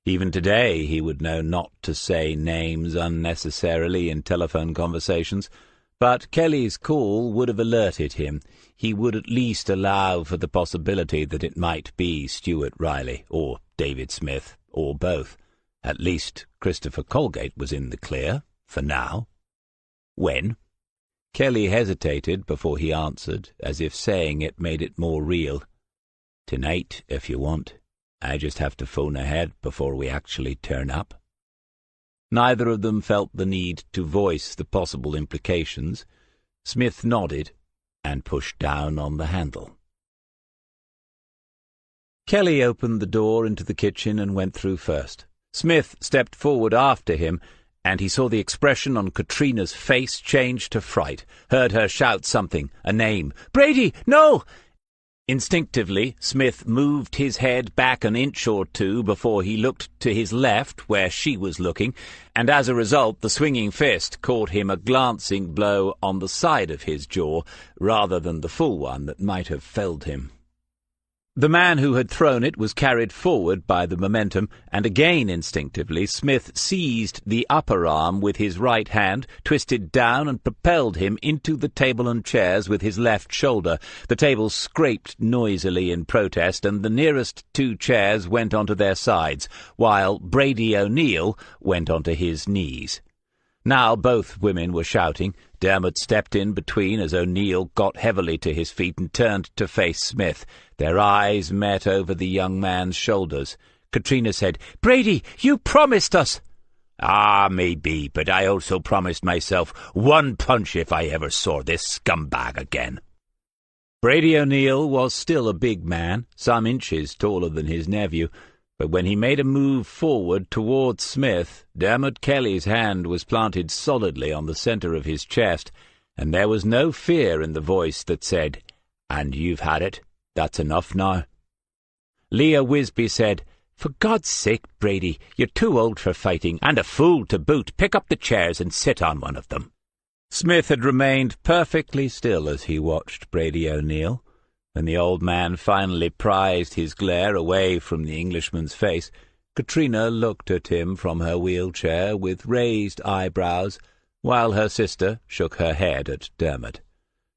Even today he would know not to say names unnecessarily in telephone conversations, but Kelly's call would have alerted him. He would at least allow for the possibility that it might be Stuart Riley, or David Smith, or both. At least Christopher Colgate was in the clear, for now. "When?" Kelly hesitated before he answered, as if saying it made it more real. "Tonight, if you want. I just have to phone ahead before we actually turn up." Neither of them felt the need to voice the possible implications. Smith nodded and pushed down on the handle. Kelly opened the door into the kitchen and went through first. Smith stepped forward after him, and he saw the expression on Katrina's face change to fright, heard her shout something, a name. "Brady, no!" Instinctively, Smith moved his head back an inch or two before he looked to his left, where she was looking, and as a result the swinging fist caught him a glancing blow on the side of his jaw, rather than the full one that might have felled him. The man who had thrown it was carried forward by the momentum, and again instinctively Smith seized the upper arm with his right hand, twisted down, and propelled him into the table and chairs with his left shoulder. The table scraped noisily in protest, and the nearest two chairs went onto their sides, while Brady O'Neill went onto his knees. Now both women were shouting. Dermot stepped in between as O'Neill got heavily to his feet and turned to face Smith. Their eyes met over the young man's shoulders. Katrina said, "Brady, you promised us." "Ah, maybe, but I also promised myself one punch if I ever saw this scumbag again." Brady O'Neill was still a big man, some inches taller than his nephew, but when he made a move forward towards Smith, Dermot Kelly's hand was planted solidly on the centre of his chest, and there was no fear in the voice that said, "And you've had it. That's enough now." Leah Wisby said, "For God's sake, Brady, you're too old for fighting, and a fool to boot. Pick up the chairs and sit on one of them." Smith had remained perfectly still as he watched Brady O'Neill. When the old man finally prized his glare away from the Englishman's face, Katrina looked at him from her wheelchair with raised eyebrows, while her sister shook her head at Dermot.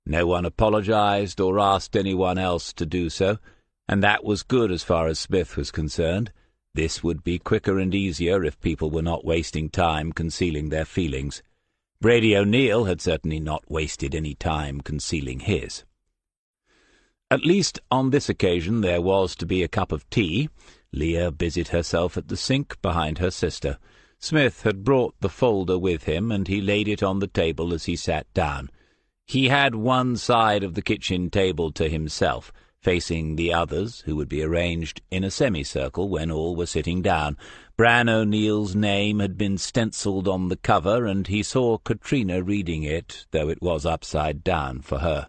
No one apologized or asked anyone else to do so, and that was good as far as Smith was concerned. This would be quicker and easier if people were not wasting time concealing their feelings. Brady O'Neill had certainly not wasted any time concealing his. At least on this occasion there was to be a cup of tea. Leah busied herself at the sink behind her sister. Smith had brought the folder with him, and he laid it on the table as he sat down. He had one side of the kitchen table to himself, facing the others, who would be arranged in a semicircle when all were sitting down. Bran O'Neill's name had been stencilled on the cover, and he saw Katrina reading it, though it was upside down for her.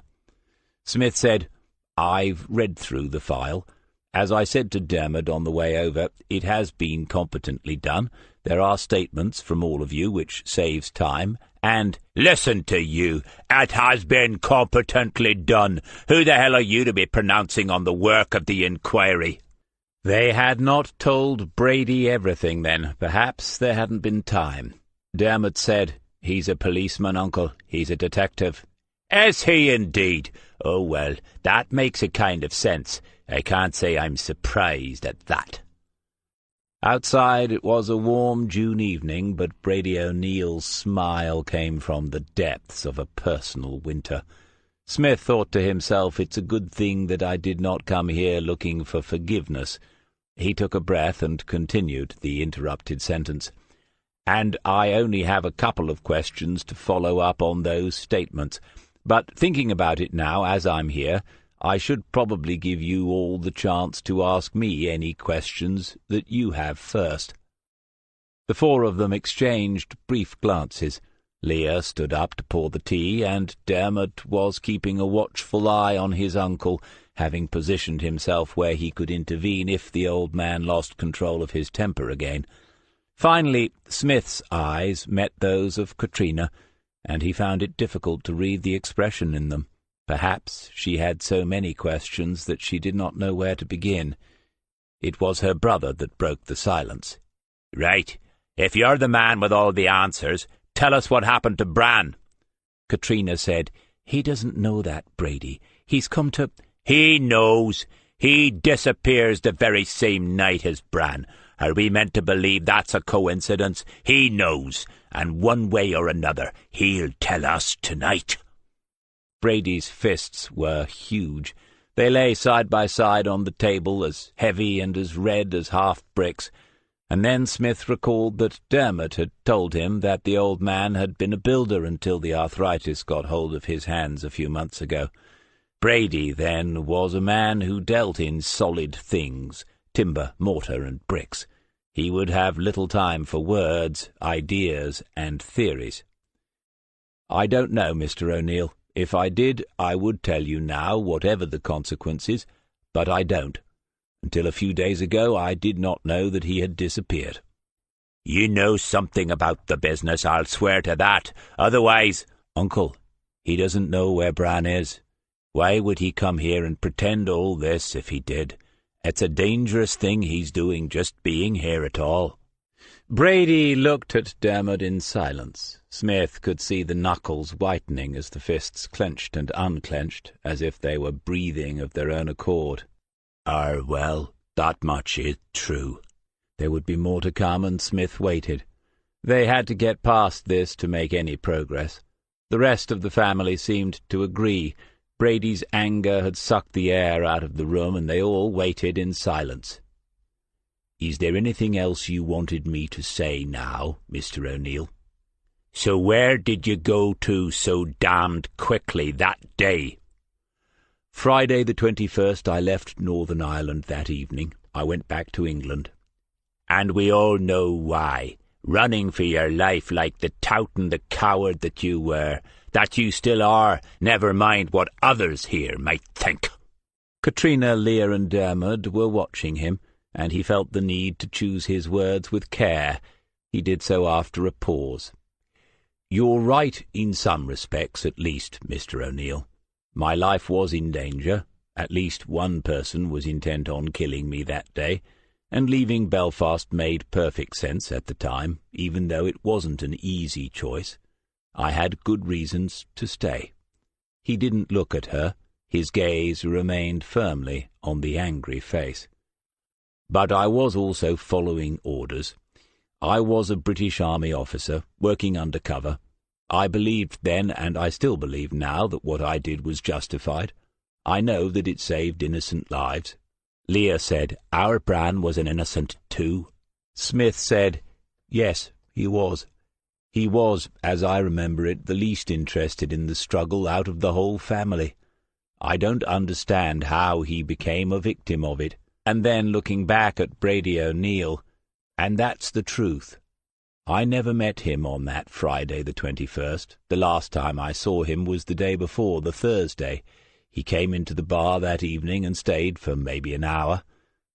Smith said, "I've read through the file. As I said to Dermot on the way over, it has been competently done. There are statements from all of you, which saves time, and—" "Listen to you! It has been competently done. Who the hell are you to be pronouncing on the work of the inquiry?" They had not told Brady everything then. Perhaps there hadn't been time. Dermot said, "He's a policeman, Uncle. He's a detective." "Is he indeed? Oh, well, that makes a kind of sense. I can't say I'm surprised at that." Outside it was a warm June evening, but Brady O'Neill's smile came from the depths of a personal winter. Smith thought to himself, "It's a good thing that I did not come here looking for forgiveness." He took a breath and continued the interrupted sentence. "And I only have a couple of questions to follow up on those statements. But thinking about it now, as I'm here, I should probably give you all the chance to ask me any questions that you have first." The four of them exchanged brief glances. Leah stood up to pour the tea, and Dermot was keeping a watchful eye on his uncle, having positioned himself where he could intervene if the old man lost control of his temper again. Finally, Smith's eyes met those of Katrina, and he found it difficult to read the expression in them. Perhaps she had so many questions that she did not know where to begin. It was her brother that broke the silence. "Right. If you're the man with all the answers, tell us what happened to Bran." Katrina said, "He doesn't know that, Brady. He's come to—" "He knows. He disappears the very same night as Bran. Are we meant to believe that's a coincidence? He knows, and one way or another, he'll tell us tonight." Brady's fists were huge. They lay side by side on the table, as heavy and as red as half-bricks, and then Smith recalled that Dermot had told him that the old man had been a builder until the arthritis got hold of his hands a few months ago. Brady, then, was a man who dealt in solid things, timber, mortar, and bricks. He would have little time for words, ideas, and theories. "I don't know, Mr. O'Neill. If I did, I would tell you now, whatever the consequences, but I don't. Until a few days ago I did not know that he had disappeared." "You know something about the business, I'll swear to that. Otherwise—" "Uncle, he doesn't know where Bran is. Why would he come here and pretend all this if he did? It's a dangerous thing he's doing, just being here at all." Brady looked at Dermot in silence. Smith could see the knuckles whitening as the fists clenched and unclenched, as if they were breathing of their own accord. Well, that much is true." There would be more to come, and Smith waited. They had to get past this to make any progress. The rest of the family seemed to agree. Brady's anger had sucked the air out of the room, and they all waited in silence. "Is there anything else you wanted me to say now, Mr. O'Neill? So where did you go to so damned quickly that day?" "Friday the 21st I left Northern Ireland that evening. I went back to England." "And we all know why. Running for your life like the tout and the coward that you were, that you still are, never mind what others here might think." Katrina, Leah, and Dermot were watching him, and he felt the need to choose his words with care. He did so after a pause. "You're right in some respects, at least, Mr. O'Neill. My life was in danger. At least one person was intent on killing me that day, and leaving Belfast made perfect sense at the time, even though it wasn't an easy choice. I had good reasons to stay." He didn't look at her. His gaze remained firmly on the angry face. "But I was also following orders. I was a British Army officer, working undercover. I believed then, and I still believe now, that what I did was justified. I know that it saved innocent lives." Leah said, "Our Bran was an innocent too." Smith said, "Yes, he was. He was, as I remember it, the least interested in the struggle out of the whole family. I don't understand how he became a victim of it. And then looking back at Brady O'Neill, and that's the truth. I never met him on that Friday the 21st. The last time I saw him was the day before, the Thursday. He came into the bar that evening and stayed for maybe an hour.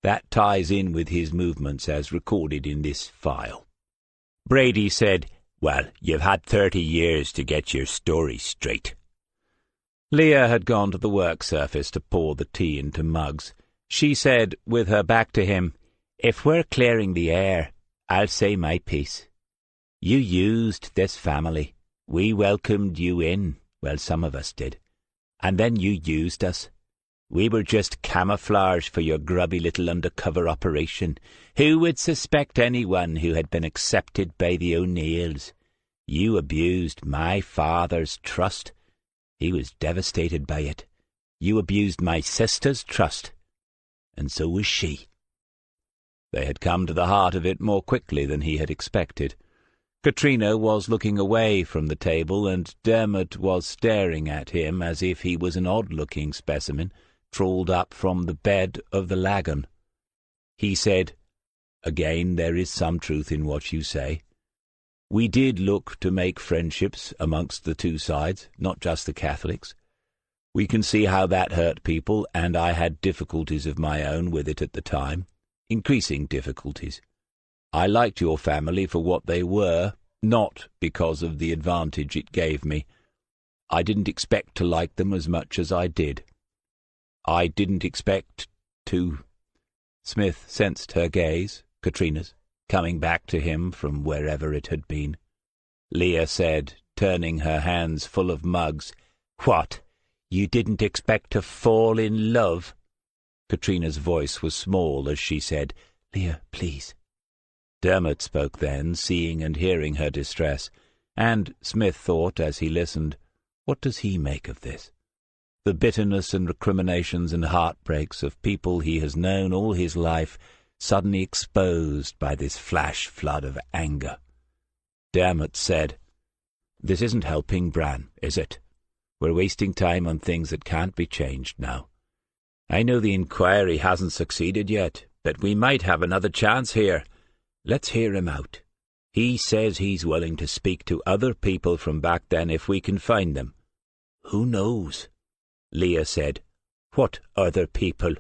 That ties in with his movements as recorded in this file. Brady said, "Well, you've had 30 years to get your story straight." Leah had gone to the work surface to pour the tea into mugs. She said, with her back to him, "If we're clearing the air, I'll say my piece. You used this family. We welcomed you in, well, some of us did. And then you used us. We were just camouflage for your grubby little undercover operation. Who would suspect anyone who had been accepted by the O'Neills? You abused my father's trust. He was devastated by it. You abused my sister's trust. And so was she." They had come to the heart of it more quickly than he had expected. Katrina was looking away from the table, and Dermot was staring at him as if he was an odd-looking specimen trawled up from the bed of the lagoon. He said, "Again, there is some truth in what you say. We did look to make friendships amongst the two sides, not just the Catholics. We can see how that hurt people, and I had difficulties of my own with it at the time, increasing difficulties. I liked your family for what they were, not because of the advantage it gave me. I didn't expect to like them as much as I did. I didn't expect to—" Smith sensed her gaze, Katrina's, coming back to him from wherever it had been. Leah said, turning her hands full of mugs, "What? You didn't expect to fall in love?" Katrina's voice was small as she said, "Leah, please." Dermot spoke then, seeing and hearing her distress, and Smith thought as he listened, what does he make of this? The bitterness and recriminations and heartbreaks of people he has known all his life suddenly exposed by this flash flood of anger. Dermot said, "This isn't helping Bran, is it? We're wasting time on things that can't be changed now. I know the inquiry hasn't succeeded yet, but we might have another chance here. Let's hear him out. He says he's willing to speak to other people from back then if we can find them." "Who knows?" Leah said. "What other people?"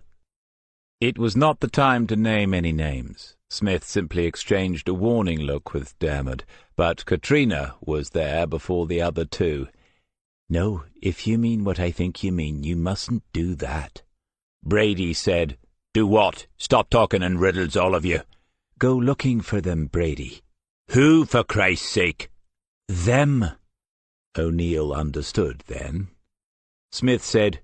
It was not the time to name any names. Smith simply exchanged a warning look with Dermot, but Katrina was there before the other two. "No, if you mean what I think you mean, you mustn't do that." Brady said, "Do what? Stop talking in riddles, all of you." "Go looking for them, Brady." "Who, for Christ's sake?" "Them." O'Neill understood then. Smith said,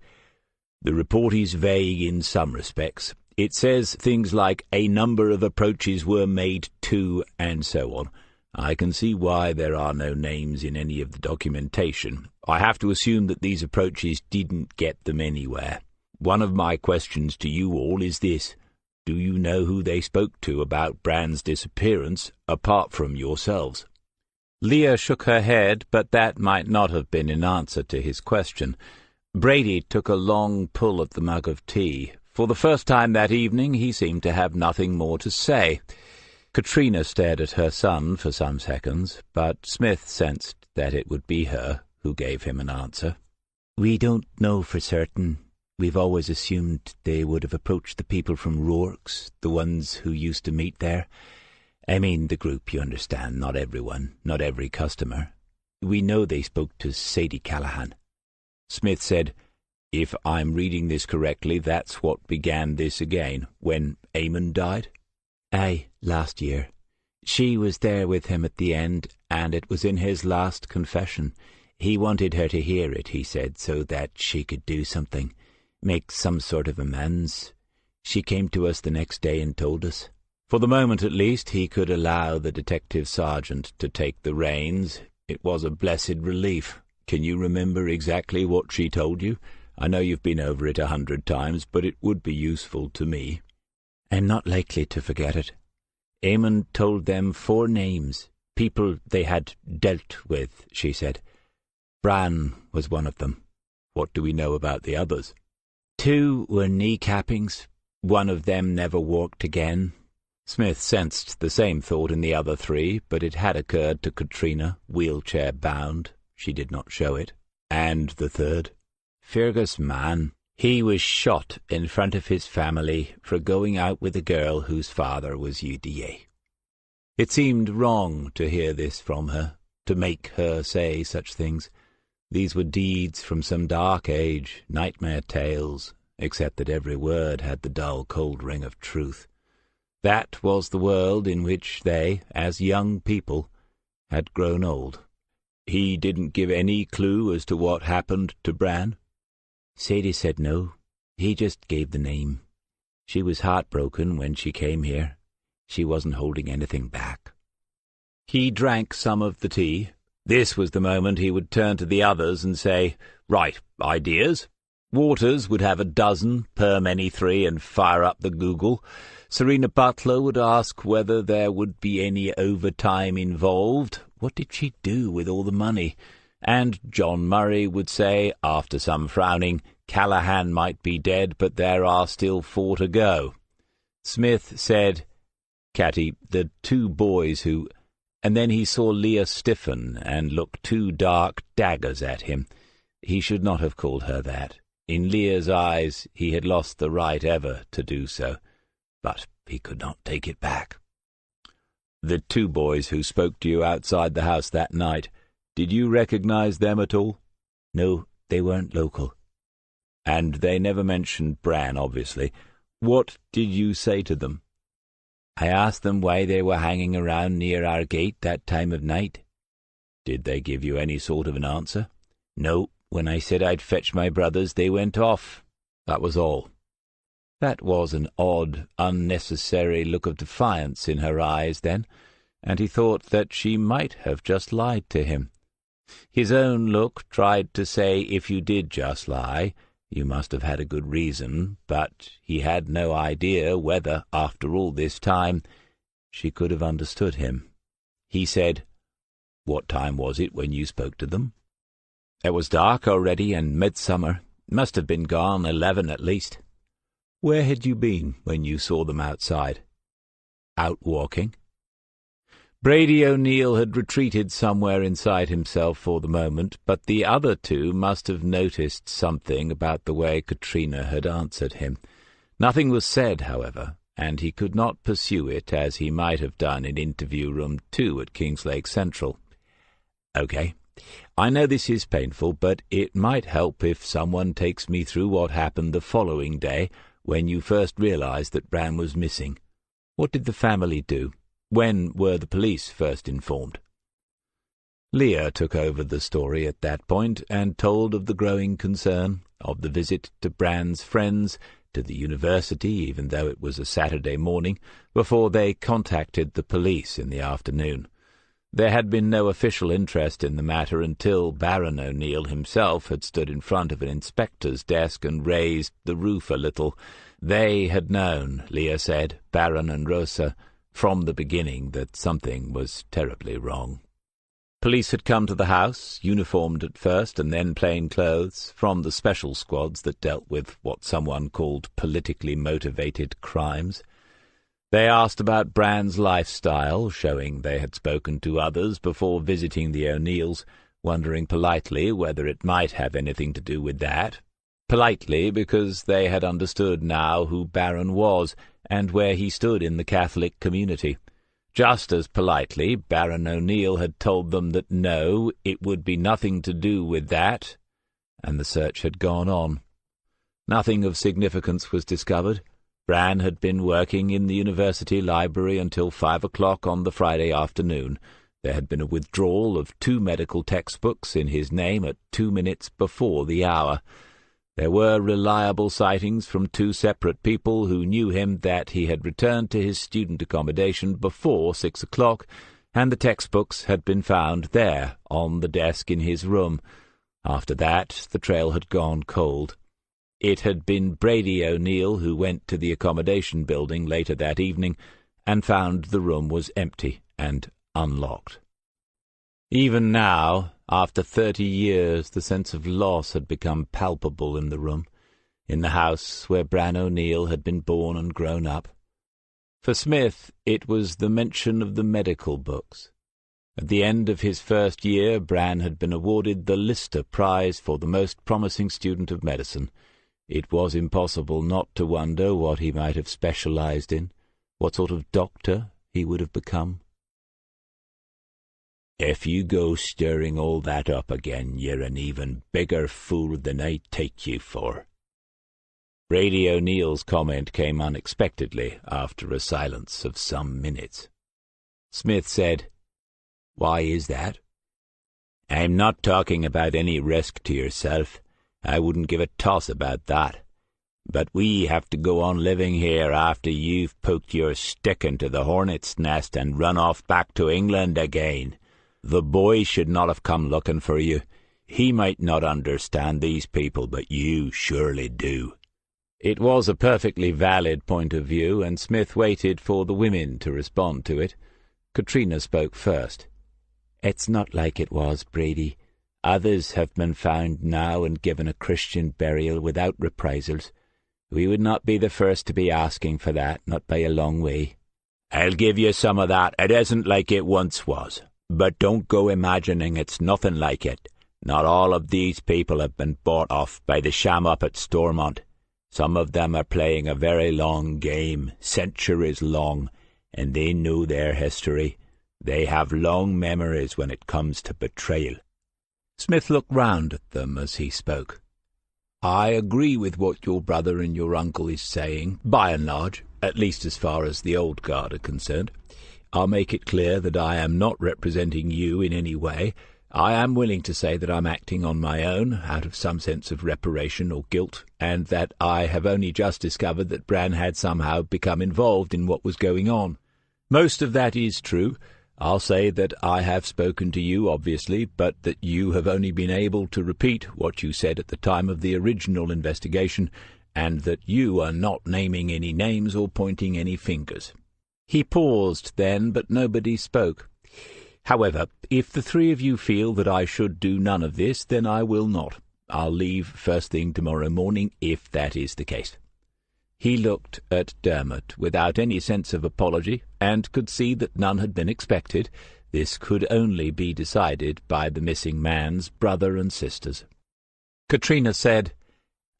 "The report is vague in some respects. It says things like a number of approaches were made to, and so on. I can see why there are no names in any of the documentation. I have to assume that these approaches didn't get them anywhere. One of my questions to you all is this. Do you know who they spoke to about Bran's disappearance, apart from yourselves?" Leah shook her head, but that might not have been in answer to his question. Brady took a long pull at the mug of tea. For the first time that evening he seemed to have nothing more to say. Katrina stared at her son for some seconds, but Smith sensed that it would be her who gave him an answer. "We don't know for certain. We've always assumed they would have approached the people from Rourke's, the ones who used to meet there. I mean the group, you understand, not everyone, not every customer. We know they spoke to Sadie Callahan." Smith said, "If I'm reading this correctly, that's what began this again, when Eamon died?" "Aye, last year. She was there with him at the end, and it was in his last confession. He wanted her to hear it, he said, so that she could do something, make some sort of amends. She came to us the next day and told us." For the moment, at least, he could allow the detective sergeant to take the reins. It was a blessed relief. "Can you remember exactly what she told you? I know you've been over it 100 times, but it would be useful to me." "I'm not likely to forget it. Eamon told them 4 names. People they had dealt with, she said. Bran was one of them. What do we know about the others? 2 were kneecappings. One of them never walked again. Smith sensed the same thought in the other 3, but it had occurred to Katrina, wheelchair-bound. She did not show it. And the 3rd? Fergus Mann. He was shot in front of his family for going out with a girl whose father was UDA. It seemed wrong to hear this from her, to make her say such things. These were deeds from some dark age, nightmare tales, except that every word had the dull, cold ring of truth. That was the world in which they, as young people, had grown old. He didn't give any clue as to what happened to Bran? Sadie said no. He just gave the name. She was heartbroken when she came here. She wasn't holding anything back. He drank some of the tea. This was the moment he would turn to the others and say, "Right, ideas?" Waters would have a dozen, Perm any 3, and fire up the Google. Serena Butler would ask whether there would be any overtime involved. What did she do with all the money? And John Murray would say, after some frowning, Callahan might be dead, but there are still 4 to go. Smith said, "Catty, the 2 boys who—" And then he saw Leah stiffen and look 2 dark daggers at him. He should not have called her that. In Leah's eyes he had lost the right ever to do so, but he could not take it back. "The 2 boys who spoke to you outside the house that night, did you recognize them at all?" No, they weren't local. "And they never mentioned Bran, obviously. What did you say to them?" I asked them why they were hanging around near our gate that time of night. Did they give you any sort of an answer? No, when I said I'd fetch my brothers, they went off. That was all. That was an odd, unnecessary look of defiance in her eyes then, and he thought that she might have just lied to him. His own look tried to say, if you did just lie, you must have had a good reason, but he had no idea whether, after all this time, she could have understood him. He said, "What time was it when you spoke to them?" It was dark already, and midsummer. Must have been gone 11 at least. Where had you been when you saw them outside? Out walking. Brady O'Neill had retreated somewhere inside himself for the moment, but the other 2 must have noticed something about the way Katrina had answered him. Nothing was said, however, and he could not pursue it as he might have done in interview room 2 at Kingslake Central. "Okay. I know this is painful, but it might help if someone takes me through what happened the following day when you first realized that Bran was missing. What did the family do? When were the police first informed?" Leah took over the story at that point and told of the growing concern, of the visit to Bran's friends, to the university, even though it was a Saturday morning, before they contacted the police in the afternoon. There had been no official interest in the matter until Baron O'Neill himself had stood in front of an inspector's desk and raised the roof a little. They had known, Leah said, Baron and Rosa, from the beginning that something was terribly wrong. Police had come to the house, uniformed at first and then plain clothes, from the special squads that dealt with what someone called politically motivated crimes. They asked about Bran's lifestyle, showing they had spoken to others before visiting the O'Neills, wondering politely whether it might have anything to do with that. Politely because they had understood now who Baron was and where he stood in the Catholic community. Just as politely, Baron O'Neill had told them that no, it would be nothing to do with that, and the search had gone on. Nothing of significance was discovered. Bran had been working in the university library until 5 o'clock on the Friday afternoon. There had been a withdrawal of 2 medical textbooks in his name at 2 minutes before the hour. There were reliable sightings from 2 separate people who knew him that he had returned to his student accommodation before 6 o'clock, and the textbooks had been found there, on the desk in his room. After that, the trail had gone cold. It had been Brady O'Neill who went to the accommodation building later that evening and found the room was empty and unlocked. Even now, after 30 years, the sense of loss had become palpable in the room, in the house where Bran O'Neill had been born and grown up. For Smith, it was the mention of the medical books. At the end of his first year, Bran had been awarded the Lister Prize for the most promising student of medicine. It was impossible not to wonder what he might have specialized in, what sort of doctor he would have become. "If you go stirring all that up again, you're an even bigger fool than I take you for." Brady O'Neill's comment came unexpectedly after a silence of some minutes. Smith said, "Why is that?" "I'm not talking about any risk to yourself. I wouldn't give a toss about that. But we have to go on living here after you've poked your stick into the hornet's nest and run off back to England again. The boy should not have come looking for you. He might not understand these people, but you surely do." It was a perfectly valid point of view, and Smith waited for the women to respond to it. Katrina spoke first. "It's not like it was, Brady. Others have been found now and given a Christian burial without reprisals. We would not be the first to be asking for that, not by a long way." "I'll give you some of that. It isn't like it once was. But don't go imagining it's nothing like it. Not all of these people have been bought off by the sham up at Stormont. Some of them are playing a very long game, centuries long, and they know their history. They have long memories when it comes to betrayal." Smith looked round at them as he spoke. "I agree with what your brother and your uncle is saying, by and large, at least as far as the old guard are concerned. I'll make it clear that I am not representing you in any way. I am willing to say that I'm acting on my own, out of some sense of reparation or guilt, and that I have only just discovered that Bran had somehow become involved in what was going on. Most of that is true. I'll say that I have spoken to you, obviously, but that you have only been able to repeat what you said at the time of the original investigation, and that you are not naming any names or pointing any fingers." He paused then, but nobody spoke. "However, if the three of you feel that I should do none of this, then I will not. I'll leave first thing tomorrow morning, if that is the case." He looked at Dermot without any sense of apology, and could see that none had been expected. This could only be decided by the missing man's brother and sisters. Katrina said,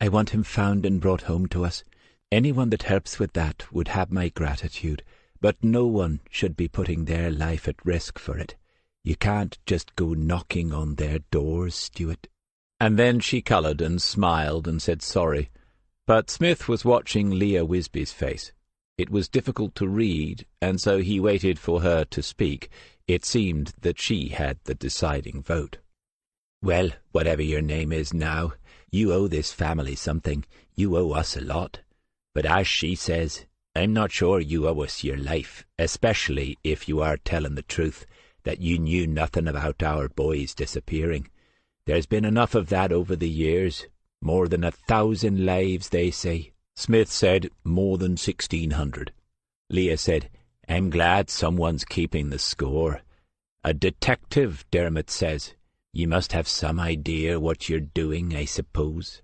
"I want him found and brought home to us. Anyone that helps with that would have my gratitude. But no one should be putting their life at risk for it. You can't just go knocking on their doors, Stuart." And then she coloured and smiled and said sorry. But Smith was watching Leah Wisby's face. It was difficult to read, and so he waited for her to speak. It seemed that she had the deciding vote. "Well, whatever your name is now, you owe this family something. You owe us a lot. But as she says, I'm not sure you owe us your life, especially if you are telling the truth, that you knew nothing about our boys disappearing. There's been enough of that over the years. More than 1,000 lives, they say." Smith said, "More than 1,600. Leah said, "I'm glad someone's keeping the score. A detective, Dermot says. You must have some idea what you're doing, I suppose."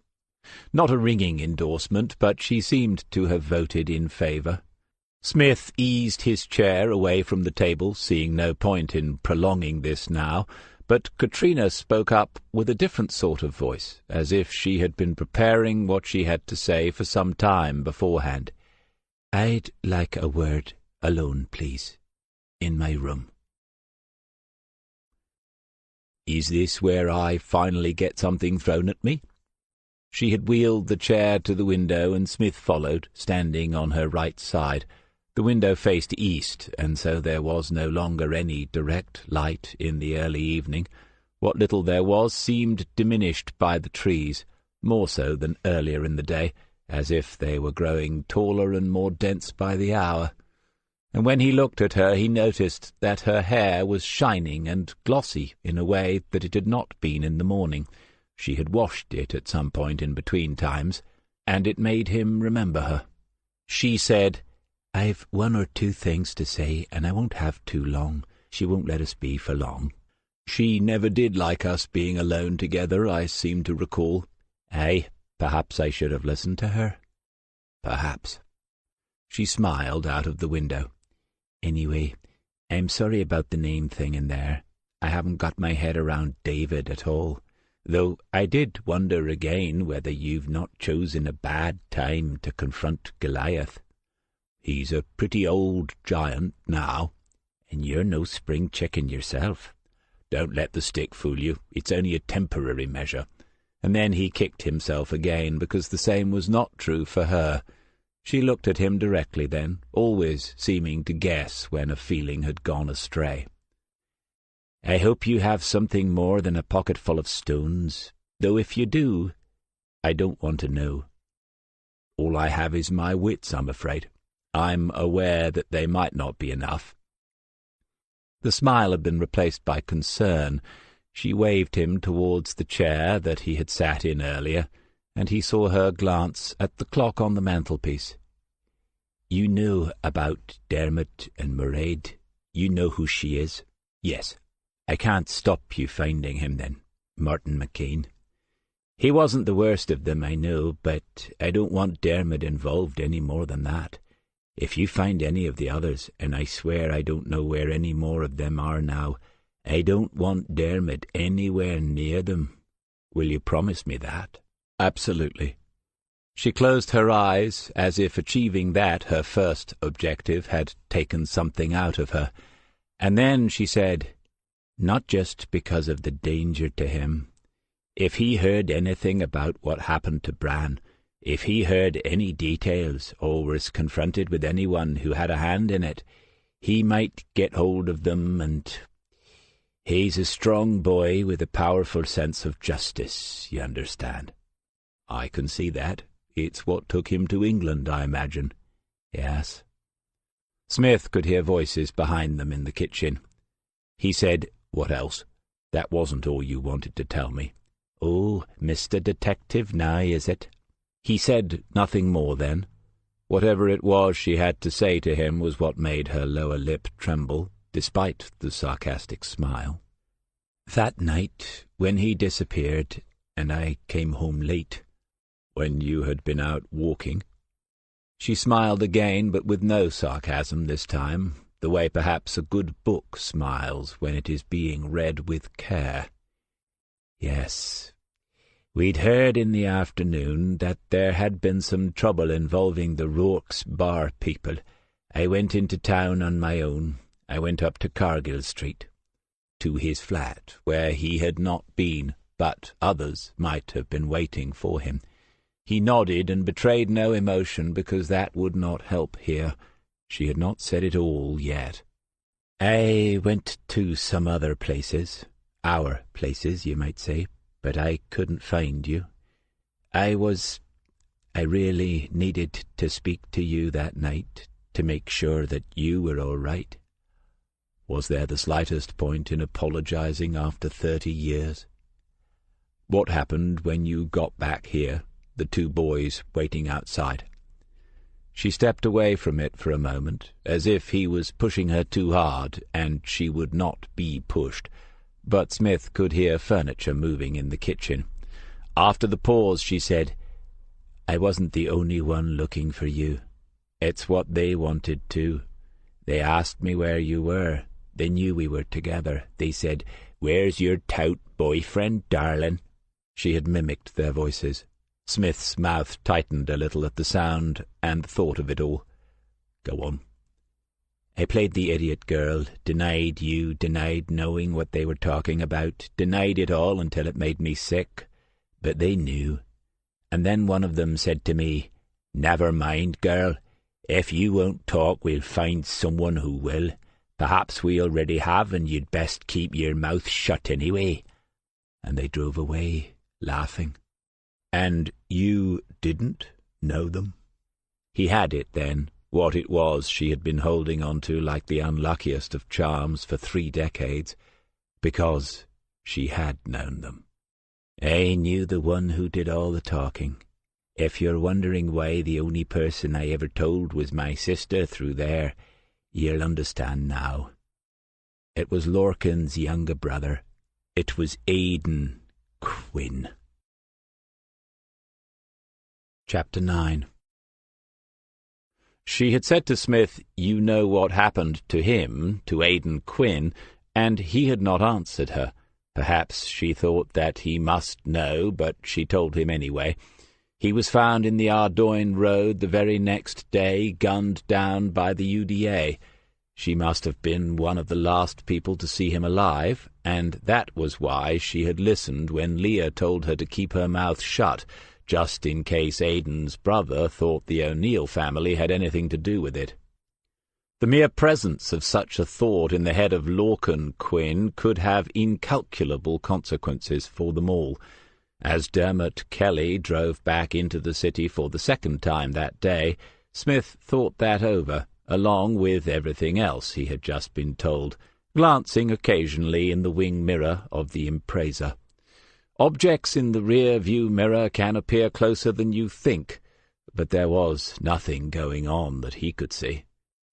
Not a ringing endorsement, but she seemed to have voted in favour. Smith eased his chair away from the table, seeing no point in prolonging this now, but Katrina spoke up with a different sort of voice, as if she had been preparing what she had to say for some time beforehand. "I'd like a word alone, please, in my room." "Is this where I finally get something thrown at me?" She had wheeled the chair to the window, and Smith followed, standing on her right side. The window faced east, and so there was no longer any direct light in the early evening. What little there was seemed diminished by the trees, more so than earlier in the day, as if they were growing taller and more dense by the hour. And when he looked at her, he noticed that her hair was shining and glossy in a way that it had not been in the morning. She had washed it at some point in between times, and it made him remember her. She said, "I've one or two things to say, and I won't have too long. She won't let us be for long." She never did like us being alone together, I seem to recall. Aye, perhaps I should have listened to her. Perhaps. She smiled out of the window. Anyway, I'm sorry about the name thing in there. I haven't got my head around David at all, though I did wonder again whether you've not chosen a bad time to confront Goliath. He's a pretty old giant now. And you're no spring chicken yourself. Don't let the stick fool you. It's only a temporary measure. And then he kicked himself again, because the same was not true for her. She looked at him directly then, always seeming to guess when a feeling had gone astray. I hope you have something more than a pocket full of stones, though if you do, I don't want to know. All I have is my wits, I'm afraid. I'm aware that they might not be enough. The smile had been replaced by concern. She waved him towards the chair that he had sat in earlier, and he saw her glance at the clock on the mantelpiece. You know about Dermot and Mairead? You know who she is? Yes. I can't stop you finding him, then, Martin McCain. He wasn't the worst of them, I know, but I don't want Dermot involved any more than that. If you find any of the others, and I swear I don't know where any more of them are now, I don't want Dermot anywhere near them. Will you promise me that? Absolutely. She closed her eyes, as if achieving that, her first objective, had taken something out of her, and then she said, not just because of the danger to him. If he heard anything about what happened to Bran, if he heard any details, or was confronted with anyone who had a hand in it, he might get hold of them, and he's a strong boy with a powerful sense of justice, you understand. I can see that. It's what took him to England, I imagine. Yes. Smith could hear voices behind them in the kitchen. He said, what else? That wasn't all you wanted to tell me. Oh, Mr. Detective, now is it? He said nothing more then. Whatever it was she had to say to him was what made her lower lip tremble, despite the sarcastic smile. That night, when he disappeared, and I came home late. When you had been out walking? She smiled again, but with no sarcasm this time, the way perhaps a good book smiles when it is being read with care. Yes. We'd heard in the afternoon that there had been some trouble involving the Rourke's bar people. I went into town on my own. I went up to Cargill Street, to his flat, where he had not been, but others might have been waiting for him. He nodded and betrayed no emotion, because that would not help here. She had not said it all yet. I went to some other places, our places, you might say, but I couldn't find you. I really needed to speak to you that night, to make sure that you were all right. Was there the slightest point in apologizing after 30 years? What happened when you got back here, the two boys waiting outside? She stepped away from it for a moment, as if he was pushing her too hard, and she would not be pushed. But Smith could hear furniture moving in the kitchen. After the pause, she said, I wasn't the only one looking for you. It's what they wanted too. They asked me where you were. They knew we were together. They said, Where's your tout boyfriend, darling? She had mimicked their voices. Smith's mouth tightened a little at the sound and thought of it all. Go on. I played the idiot girl, denied you, denied knowing what they were talking about, denied it all until it made me sick. But they knew. And then one of them said to me, Never mind, girl. If you won't talk, we'll find someone who will. Perhaps we already have, and you'd best keep your mouth shut anyway. And they drove away, laughing. And you didn't know them? He had it then, what it was she had been holding on to like the unluckiest of charms for 3 decades, because she had known them. I knew the one who did all the talking. If you're wondering why the only person I ever told was my sister through there, you'll understand now. It was Lorcan's younger brother, It was Aidan Quinn. Chapter 9. She had said to Smith, "You know what happened to him, to Aidan Quinn," and he had not answered her. Perhaps she thought that he must know, but she told him anyway. He was found in the Ardoyne Road the very next day, gunned down by the UDA. She must have been one of the last people to see him alive, and that was why she had listened when Leah told her to keep her mouth shut, just in case Aidan's brother thought the O'Neill family had anything to do with it. The mere presence of such a thought in the head of Lorcan Quinn could have incalculable consequences for them all. As Dermot Kelly drove back into the city for the second time that day, Smith thought that over, along with everything else he had just been told, glancing occasionally in the wing mirror of the Impreza. Objects in the rear-view mirror can appear closer than you think, but there was nothing going on that he could see.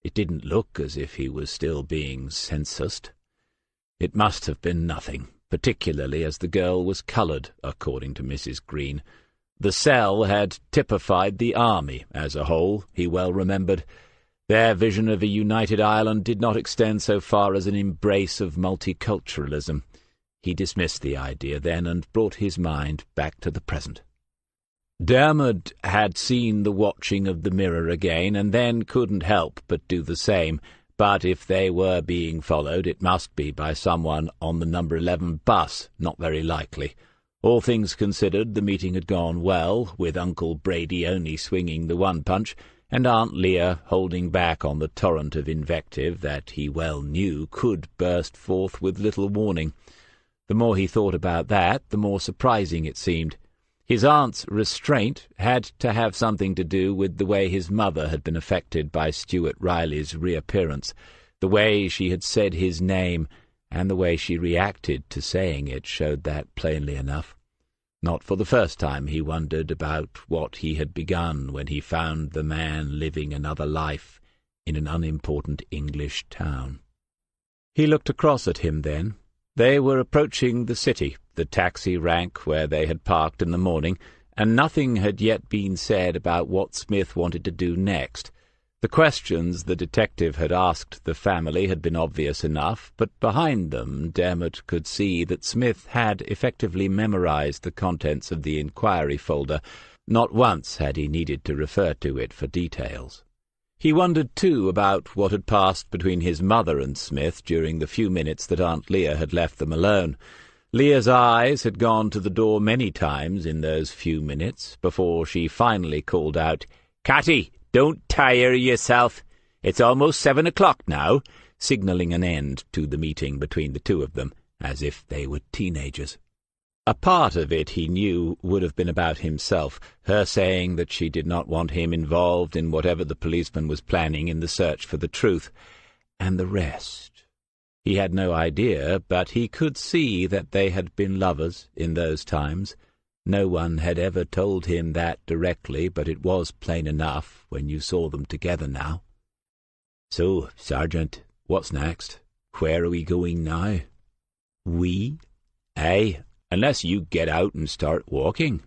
It didn't look as if he was still being censused. It must have been nothing, particularly as the girl was coloured, according to Mrs. Green. The cell had typified the army as a whole, he well remembered. Their vision of a united Ireland did not extend so far as an embrace of multiculturalism. He dismissed the idea then and brought his mind back to the present. Dermot had seen the watching of the mirror again, and then couldn't help but do the same. But if they were being followed, it must be by someone on the number 11 bus, not very likely. All things considered, the meeting had gone well, with Uncle Brady only swinging the one punch, and Aunt Leah holding back on the torrent of invective that he well knew could burst forth with little warning. The more he thought about that, the more surprising it seemed. His aunt's restraint had to have something to do with the way his mother had been affected by Stuart Riley's reappearance, the way she had said his name, and the way she reacted to saying it showed that plainly enough. Not for the first time he wondered about what he had begun when he found the man living another life in an unimportant English town. He looked across at him then. They were approaching the city, the taxi rank where they had parked in the morning, and nothing had yet been said about what Smith wanted to do next. The questions the detective had asked the family had been obvious enough, but behind them Dermot could see that Smith had effectively memorized the contents of the inquiry folder. Not once had he needed to refer to it for details. He wondered, too, about what had passed between his mother and Smith during the few minutes that Aunt Leah had left them alone. Leah's eyes had gone to the door many times in those few minutes before she finally called out, "Catty, don't tire yourself. It's almost 7 o'clock now," signalling an end to the meeting between the two of them, as if they were teenagers. A part of it, he knew, would have been about himself, her saying that she did not want him involved in whatever the policeman was planning in the search for the truth. And the rest. He had no idea, but he could see that they had been lovers in those times. No one had ever told him that directly, but it was plain enough when you saw them together now. "So, Sergeant, what's next? Where are we going now?" "We?" "Aye, unless you get out and start walking.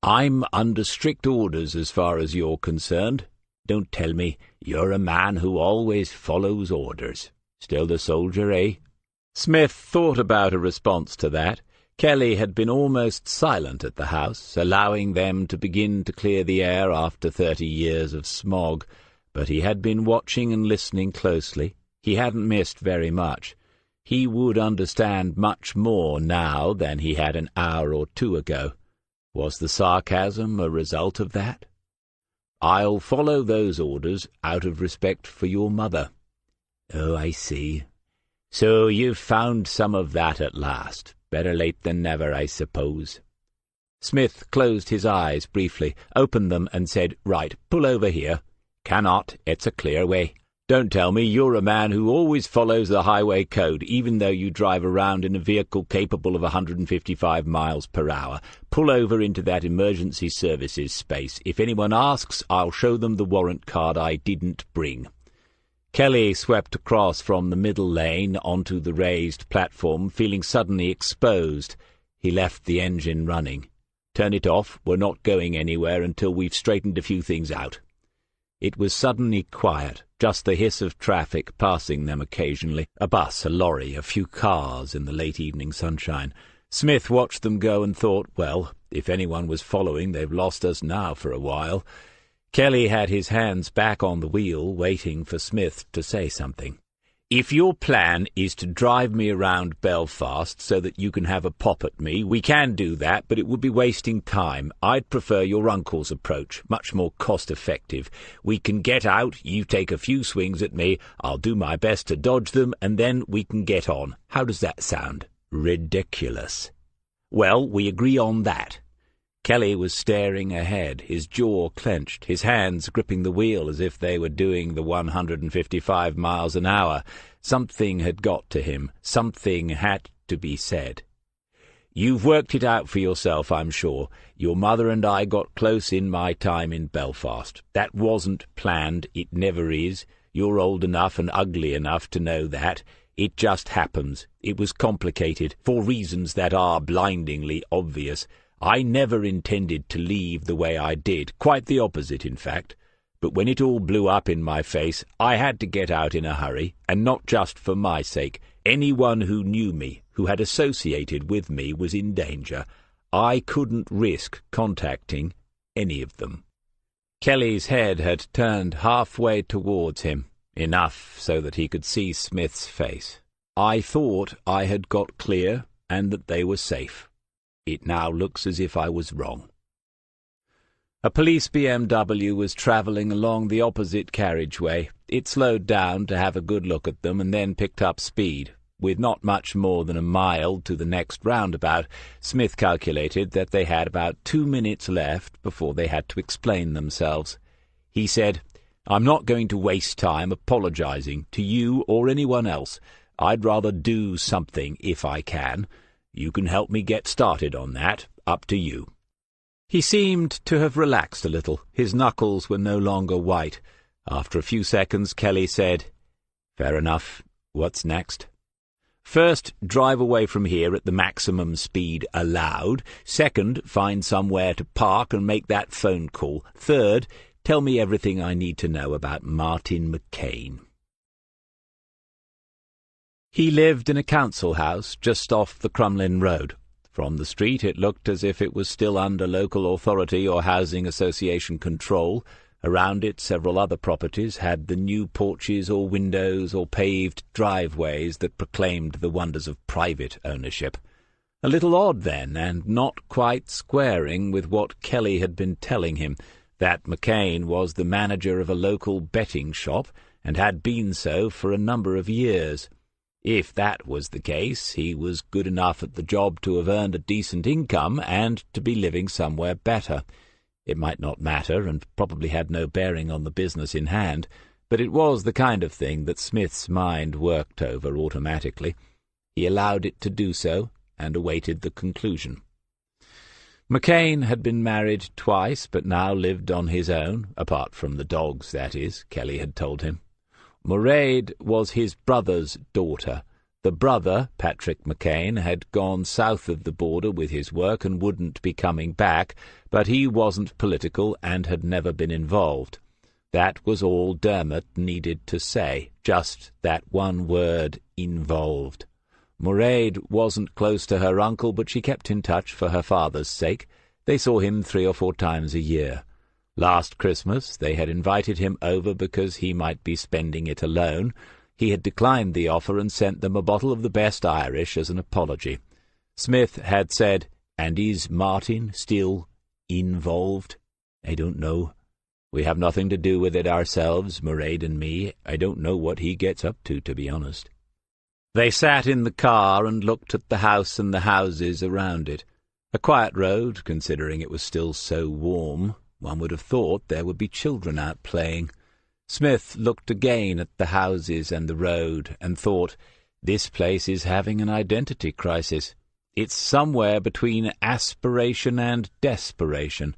I'm under strict orders as far as you're concerned. Don't tell me you're a man who always follows orders. Still the soldier, eh?" Smith thought about a response to that. Kelly had been almost silent at the house, allowing them to begin to clear the air after 30 years of smog, but he had been watching and listening closely. He hadn't missed very much. He would understand much more now than he had an hour or two ago. Was the sarcasm a result of that? "I'll follow those orders out of respect for your mother." "Oh, I see. So you've found some of that at last. Better late than never, I suppose." Smith closed his eyes briefly, opened them, and said, "Right, pull over here." "Cannot. It's a clear way." "Don't tell me you're a man who always follows the highway code, even though you drive around in a vehicle capable of 155 miles per hour. Pull over into that emergency services space. If anyone asks, I'll show them the warrant card I didn't bring." Kelly swept across from the middle lane onto the raised platform, feeling suddenly exposed. He left the engine running. "Turn it off. We're not going anywhere until we've straightened a few things out." It was suddenly quiet, just the hiss of traffic passing them occasionally, a bus, a lorry, a few cars in the late evening sunshine. Smith watched them go and thought, well, if anyone was following, they've lost us now for a while. Kelly had his hands back on the wheel, waiting for Smith to say something. "If your plan is to drive me around Belfast so that you can have a pop at me, we can do that, but it would be wasting time. I'd prefer your uncle's approach, much more cost-effective. We can get out, you take a few swings at me, I'll do my best to dodge them, and then we can get on. How does that sound?" "Ridiculous." "Well, we agree on that." Kelly was staring ahead, his jaw clenched, his hands gripping the wheel as if they were doing the 155 miles an hour. Something had got to him. Something had to be said. "You've worked it out for yourself, I'm sure. Your mother and I got close in my time in Belfast. That wasn't planned. It never is. You're old enough and ugly enough to know that. It just happens. It was complicated, for reasons that are blindingly obvious. I never intended to leave the way I did, quite the opposite, in fact. But when it all blew up in my face, I had to get out in a hurry, and not just for my sake. Anyone who knew me, who had associated with me, was in danger. I couldn't risk contacting any of them." Kelly's head had turned halfway towards him, enough so that he could see Smith's face. "I thought I had got clear, and that they were safe. It now looks as if I was wrong." A police BMW was travelling along the opposite carriageway. It slowed down to have a good look at them and then picked up speed. With not much more than a mile to the next roundabout, Smith calculated that they had about 2 minutes left before they had to explain themselves. He said, "I'm not going to waste time apologizing to you or anyone else. I'd rather do something if I can. You can help me get started on that. Up to you." He seemed to have relaxed a little. His knuckles were no longer white. After a few seconds, Kelly said, "Fair enough. What's next?" "First, drive away from here at the maximum speed allowed. Second, find somewhere to park and make that phone call. Third, tell me everything I need to know about Martin McCain." He lived in a council house just off the Crumlin Road. From the street it looked as if it was still under local authority or housing association control. Around it several other properties had the new porches or windows or paved driveways that proclaimed the wonders of private ownership. A little odd, then, and not quite squaring with what Kelly had been telling him, that McCain was the manager of a local betting shop and had been so for a number of years. If that was the case, he was good enough at the job to have earned a decent income and to be living somewhere better. It might not matter, and probably had no bearing on the business in hand, but it was the kind of thing that Smith's mind worked over automatically. He allowed it to do so, and awaited the conclusion. McCain had been married twice, but now lived on his own, apart from the dogs, that is, Kelly had told him. Mairead was his brother's daughter. The brother, Patrick McCain, had gone south of the border with his work and wouldn't be coming back, but he wasn't political and had never been involved. That was all Dermot needed to say, just that one word, involved. Mairead wasn't close to her uncle, but she kept in touch for her father's sake. They saw him 3 or 4 times a year. Last Christmas they had invited him over because he might be spending it alone. He had declined the offer and sent them a bottle of the best Irish as an apology. Smith had said, "And is Martin still involved?" "I don't know. We have nothing to do with it ourselves, Mairead and me. I don't know what he gets up to be honest." They sat in the car and looked at the house and the houses around it. A quiet road, considering it was still so warm. One would have thought there would be children out playing. Smith looked again at the houses and the road and thought, this place is having an identity crisis. It's somewhere between aspiration and desperation.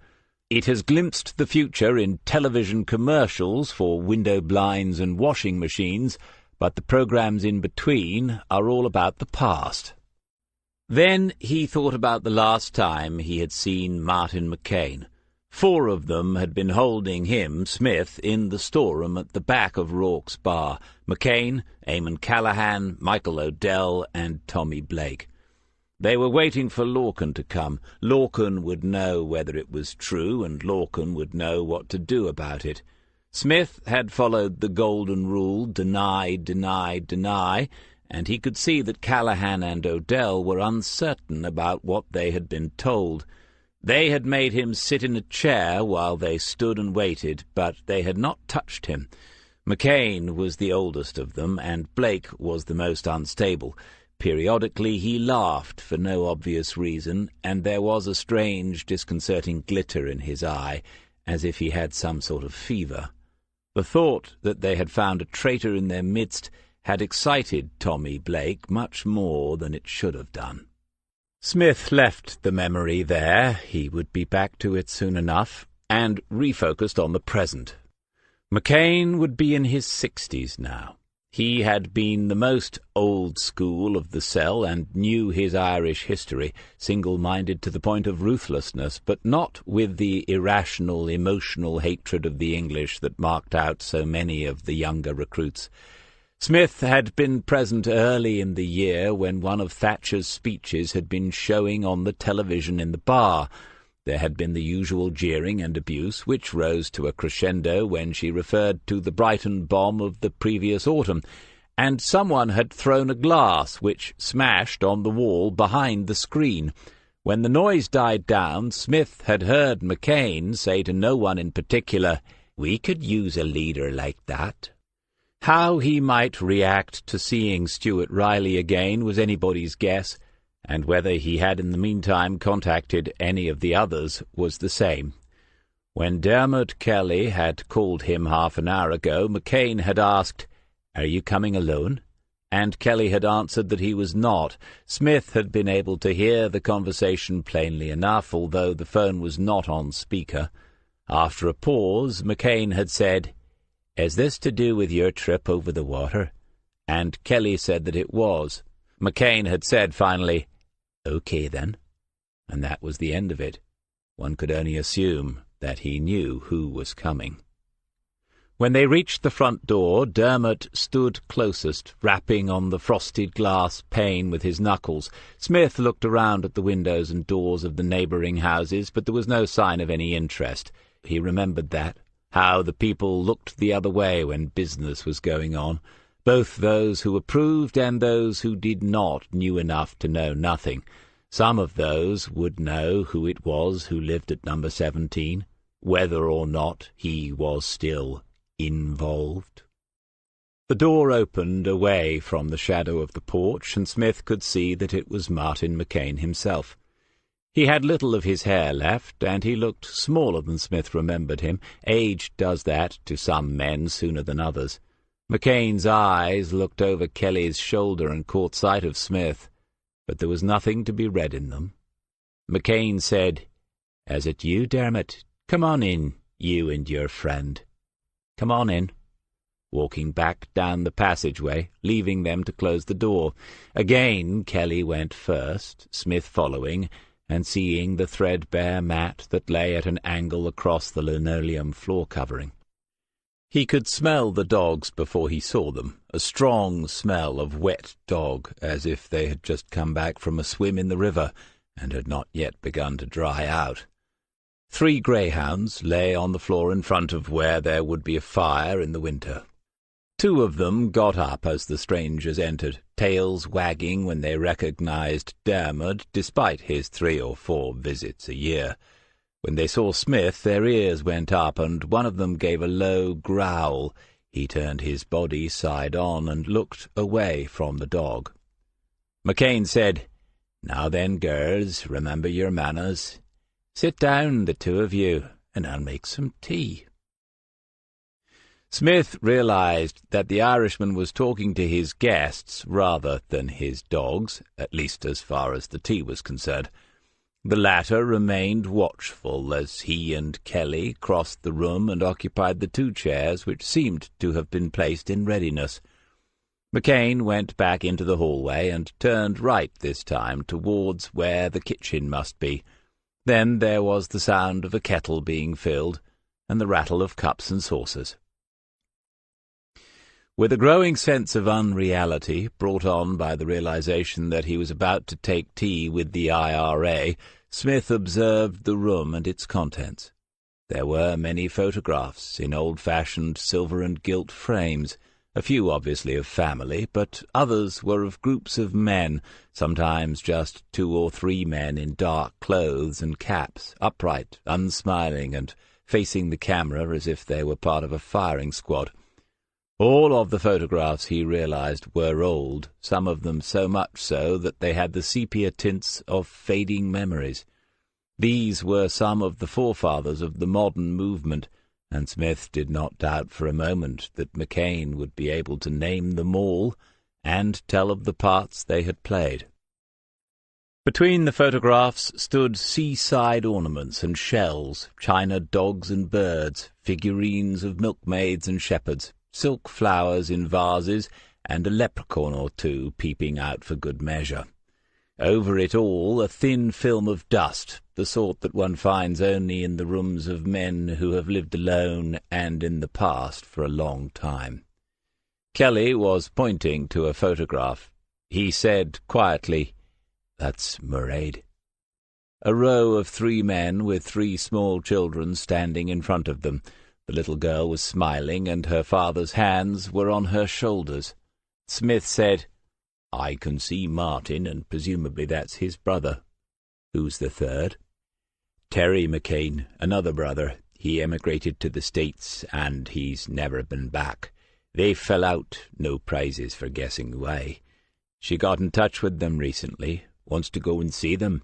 It has glimpsed the future in television commercials for window blinds and washing machines, but the programs in between are all about the past. Then he thought about the last time he had seen Martin McCain. 4 of them had been holding him, Smith, in the storeroom at the back of Rourke's bar. McCain, Eamon Callaghan, Michael Odell, and Tommy Blake. They were waiting for Lorcan to come. Lorcan would know whether it was true, and Lorcan would know what to do about it. Smith had followed the golden rule, deny, deny, deny, and he could see that Callaghan and Odell were uncertain about what they had been told. They had made him sit in a chair while they stood and waited, but they had not touched him. McCain was the oldest of them, and Blake was the most unstable. Periodically he laughed for no obvious reason, and there was a strange, disconcerting glitter in his eye, as if he had some sort of fever. The thought that they had found a traitor in their midst had excited Tommy Blake much more than it should have done. Smith left the memory there, he would be back to it soon enough, and refocused on the present. McCain would be in his 60s now. He had been the most old school of the cell and knew his Irish history, single-minded to the point of ruthlessness, but not with the irrational, emotional hatred of the English that marked out so many of the younger recruits. Smith had been present early in the year when one of Thatcher's speeches had been showing on the television in the bar. There had been the usual jeering and abuse, which rose to a crescendo when she referred to the Brighton bomb of the previous autumn, and someone had thrown a glass which smashed on the wall behind the screen. When the noise died down, Smith had heard McCain say to no one in particular, "We could use a leader like that." How he might react to seeing Stuart Riley again was anybody's guess, and whether he had in the meantime contacted any of the others was the same. When Dermot Kelly had called him half an hour ago, McCain had asked, "Are you coming alone?" and Kelly had answered that he was not. Smith had been able to hear the conversation plainly enough, although the phone was not on speaker. After a pause, McCain had said, "Is this to do with your trip over the water?" And Kelly said that it was. McCain had said finally, "Okay, then." And that was the end of it. One could only assume that he knew who was coming. When they reached the front door, Dermot stood closest, rapping on the frosted glass pane with his knuckles. Smith looked around at the windows and doors of the neighbouring houses, but there was no sign of any interest. He remembered that, how the people looked the other way when business was going on. Both those who approved and those who did not knew enough to know nothing. Some of those would know who it was who lived at number 17, whether or not he was still involved. The door opened away from the shadow of the porch, and Smith could see that it was Martin McCain himself. He had little of his hair left, and he looked smaller than Smith remembered him. Age does that to some men sooner than others. McCain's eyes looked over Kelly's shoulder and caught sight of Smith, but there was nothing to be read in them. McCain said, "Is it you, Dermot? Come on in, you and your friend. Come on in," walking back down the passageway, leaving them to close the door. Again Kelly went first, Smith following, and seeing the threadbare mat that lay at an angle across the linoleum floor covering. He could smell the dogs before he saw them, a strong smell of wet dog, as if they had just come back from a swim in the river and had not yet begun to dry out. 3 greyhounds lay on the floor in front of where there would be a fire in the winter. 2 of them got up as the strangers entered, tails wagging when they recognized Dermot, despite his 3 or 4 visits a year. When they saw Smith, their ears went up, and one of them gave a low growl. He turned his body side on and looked away from the dog. McCain said, "Now then, girls, remember your manners. Sit down, the 2 of you, and I'll make some tea." Smith realized that the Irishman was talking to his guests rather than his dogs, at least as far as the tea was concerned. The latter remained watchful as he and Kelly crossed the room and occupied the 2 chairs which seemed to have been placed in readiness. McCain went back into the hallway and turned right this time towards where the kitchen must be. Then there was the sound of a kettle being filled and the rattle of cups and saucers. With a growing sense of unreality, brought on by the realization that he was about to take tea with the IRA, Smith observed the room and its contents. There were many photographs in old-fashioned silver and gilt frames, a few obviously of family, but others were of groups of men, sometimes just 2 or 3 men in dark clothes and caps, upright, unsmiling, and facing the camera as if they were part of a firing squad. All of the photographs, he realized, were old, some of them so much so that they had the sepia tints of fading memories. These were some of the forefathers of the modern movement, and Smith did not doubt for a moment that McCain would be able to name them all and tell of the parts they had played. Between the photographs stood seaside ornaments and shells, china dogs and birds, figurines of milkmaids and shepherds, silk flowers in vases, and a leprechaun or 2 peeping out for good measure. Over it all a thin film of dust, the sort that one finds only in the rooms of men who have lived alone and in the past for a long time. Kelly was pointing to a photograph. He said quietly, "That's Mairead." A row of 3 men with 3 small children standing in front of them. The little girl was smiling, and her father's hands were on her shoulders. Smith said, "I can see Martin, and presumably that's his brother." "Who's the 3rd?" "Terry McCain, another brother. He emigrated to the States, and he's never been back. They fell out, no prizes for guessing why. She got in touch with them recently, wants to go and see them,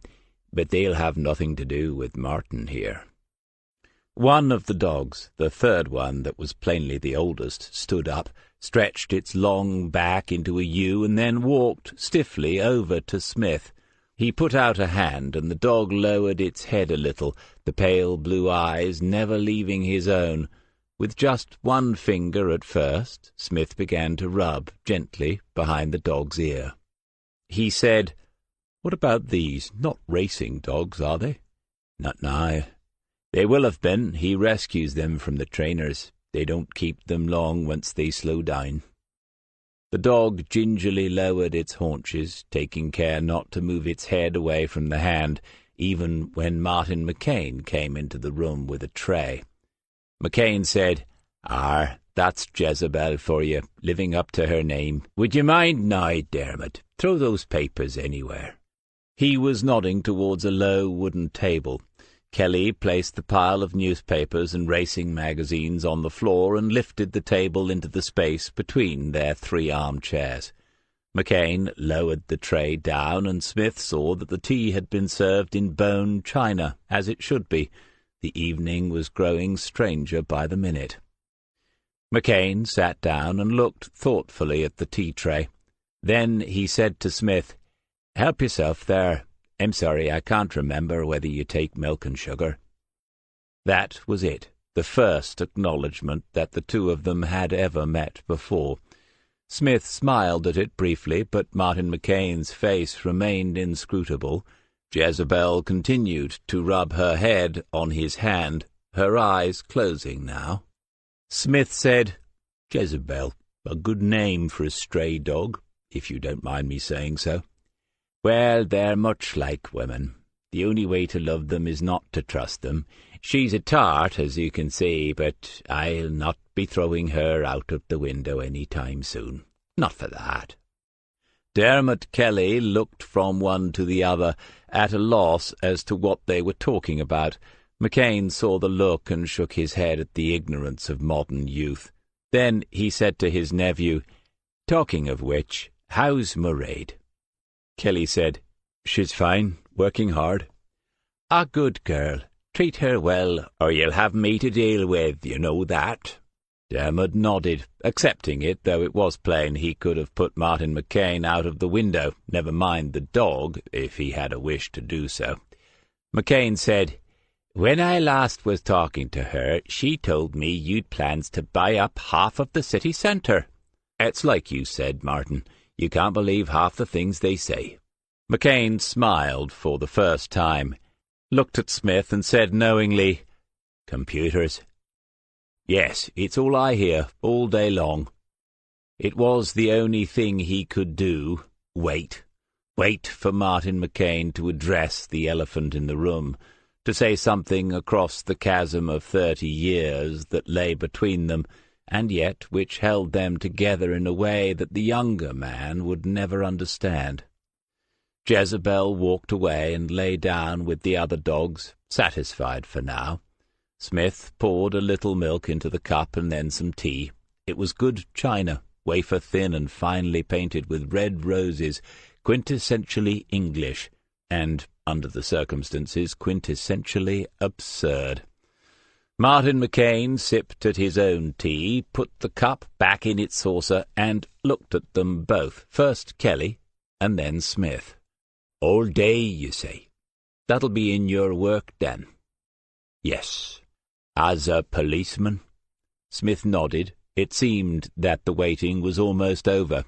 but they'll have nothing to do with Martin here." One of the dogs, the 3rd one that was plainly the oldest, stood up, stretched its long back into a U, and then walked stiffly over to Smith. He put out a hand, and the dog lowered its head a little, the pale blue eyes never leaving his own. With just 1 finger at first, Smith began to rub gently behind the dog's ear. He said, "What about these? Not racing dogs, are they?" "Not now. They will have been. He rescues them from the trainers. They don't keep them long once they slow down." The dog gingerly lowered its haunches, taking care not to move its head away from the hand, even when Martin McCain came into the room with a tray. McCain said, That's Jezebel for you, living up to her name. Would you mind now, Dermot? Throw those papers anywhere." He was nodding towards a low wooden table. Kelly placed the pile of newspapers and racing magazines on the floor and lifted the table into the space between their 3 armchairs. McCain lowered the tray down, and Smith saw that the tea had been served in bone china, as it should be. The evening was growing stranger by the minute. McCain sat down and looked thoughtfully at the tea-tray. Then he said to Smith, "Help yourself there. I'm sorry, I can't remember whether you take milk and sugar." That was it, the first acknowledgment that the 2 of them had ever met before. Smith smiled at it briefly, but Martin McCain's face remained inscrutable. Jezebel continued to rub her head on his hand, her eyes closing now. Smith said, "Jezebel, a good name for a stray dog, if you don't mind me saying so. Well, they're much like women. The only way to love them is not to trust them. She's a tart, as you can see, but I'll not be throwing her out of the window any time soon. Not for that." Dermot Kelly looked from one to the other, at a loss as to what they were talking about. McCain saw the look and shook his head at the ignorance of modern youth. Then he said to his nephew, "Talking of which, how's Mairead?" Kelly said, "She's fine, working hard." "A good girl. Treat her well, or you'll have me to deal with, you know that." Dermot nodded, accepting it, though it was plain he could have put Martin McCain out of the window, never mind the dog, if he had a wish to do so. McCain said, "When I last was talking to her, she told me you'd plans to buy up half of the city centre." "It's like you said, Martin. You can't believe half the things they say." McCain smiled for the first time, looked at Smith and said knowingly, "Computers?" "Yes, it's all I hear, all day long." It was the only thing he could do. Wait for Martin McCain to address the elephant in the room, to say something across the chasm of 30 years that lay between them, and yet which held them together in a way that the younger man would never understand. Jezebel walked away and lay down with the other dogs, satisfied for now. Smith poured a little milk into the cup and then some tea. It was good china, wafer-thin and finely painted with red roses, quintessentially English, and, under the circumstances, quintessentially absurd. Martin McCain sipped at his own tea, put the cup back in its saucer, and looked at them both, first Kelly and then Smith. "All day, you say? That'll be in your work, then?" "Yes." "As a policeman?" Smith nodded. It seemed that the waiting was almost over.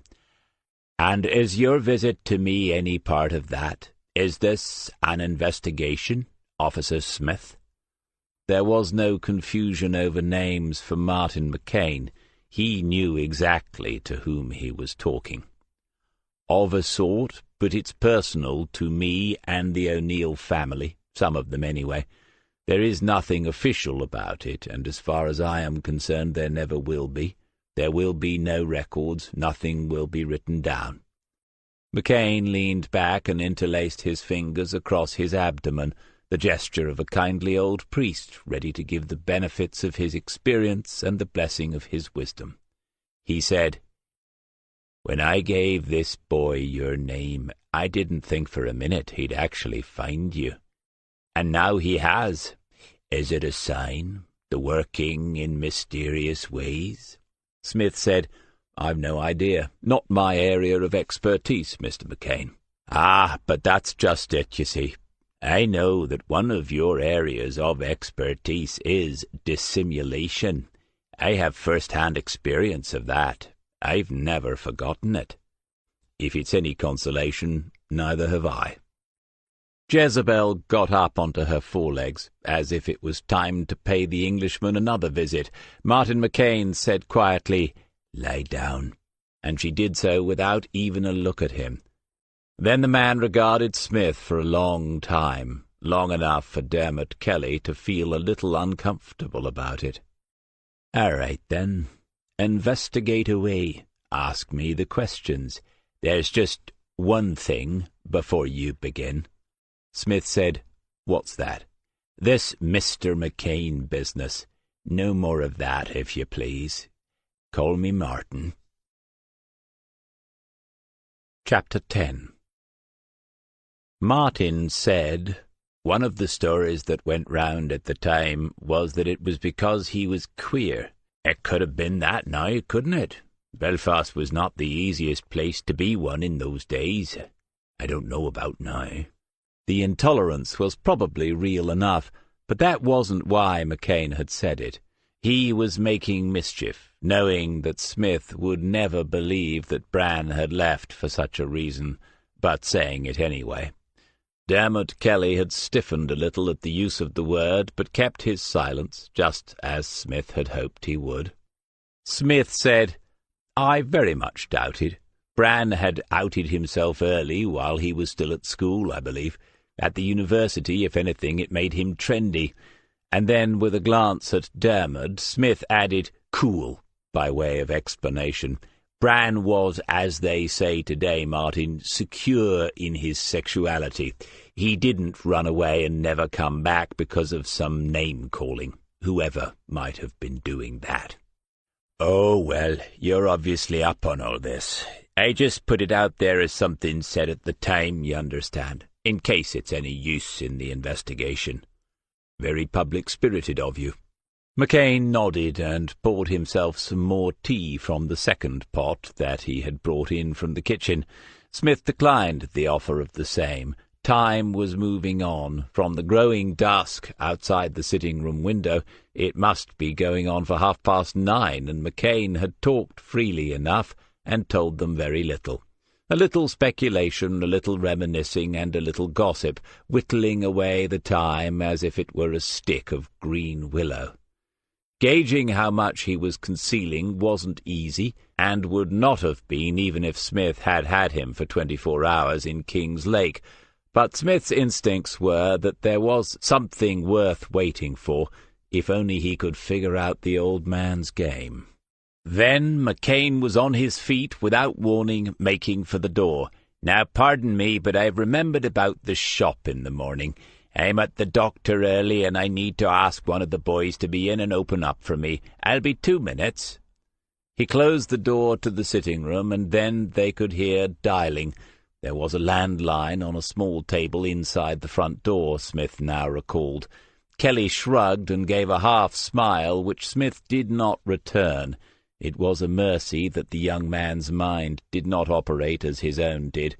"And is your visit to me any part of that? Is this an investigation, Officer Smith?" There was no confusion over names for Martin McCain. He knew exactly to whom he was talking. "Of a sort, but it's personal to me and the O'Neill family, some of them anyway. There is nothing official about it, and as far as I am concerned there never will be. There will be no records, nothing will be written down." McCain leaned back and interlaced his fingers across his abdomen, the gesture of a kindly old priest ready to give the benefits of his experience and the blessing of his wisdom. He said, "When I gave this boy your name, I didn't think for a minute he'd actually find you. And now he has. Is it a sign, the working in mysterious ways?" Smith said, "I've no idea. Not my area of expertise, Mr. McCain." "Ah, but that's just it, you see. I know that one of your areas of expertise is dissimulation. I have first-hand experience of that. I've never forgotten it. If it's any consolation, neither have I." Jezebel got up onto her forelegs, as if it was time to pay the Englishman another visit. Martin McCain said quietly, "Lie down," and she did so without even a look at him. Then the man regarded Smith for a long time, long enough for Dermot Kelly to feel a little uncomfortable about it. "All right, then. Investigate away. Ask me the questions. There's just one thing before you begin." Smith said, "What's that?" "This Mr. McCain business. No more of that, if you please. Call me Martin." Chapter 10. Martin said one of the stories that went round at the time was that it was because he was queer. It could have been that now, couldn't it? Belfast was not the easiest place to be one in those days. I don't know about now. The intolerance was probably real enough, but that wasn't why McCain had said it. He was making mischief, knowing that Smith would never believe that Bran had left for such a reason, but saying it anyway. Dermot Kelly had stiffened a little at the use of the word, but kept his silence, just as Smith had hoped he would. Smith said, "I very much doubt it. Bran had outed himself early while he was still at school, I believe. At the university, if anything, it made him trendy." And then, with a glance at Dermot, Smith added, "cool," by way of explanation. Bran was, as they say today, Martin, secure in his sexuality. He didn't run away and never come back because of some name-calling, whoever might have been doing that. "Oh, well, you're obviously up on all this. I just put it out there as something said at the time, you understand, in case it's any use in the investigation. Very public-spirited of you." McCain nodded and poured himself some more tea from the second pot that he had brought in from the kitchen. Smith declined the offer of the same, Time was moving on. From the growing dusk outside the sitting-room window, it must be going on for 9:30, and McCain had talked freely enough and told them very little. A little speculation, a little reminiscing, and a little gossip, whittling away the time as if it were a stick of green willow. Gauging how much he was concealing wasn't easy, and would not have been even if Smith had had him for 24 hours in King's Lake. But Smith's instincts were that there was something worth waiting for, if only he could figure out the old man's game. Then McCain was on his feet without warning, making for the door. "Now, pardon me, but I've remembered about the shop in the morning. I'm at the doctor early, and I need to ask one of the boys to be in and open up for me. I'll be 2 minutes." He closed the door to the sitting-room, and then they could hear dialing. There was a landline on a small table inside the front door, Smith now recalled. Kelly shrugged and gave a half-smile, which Smith did not return. It was a mercy that the young man's mind did not operate as his own did.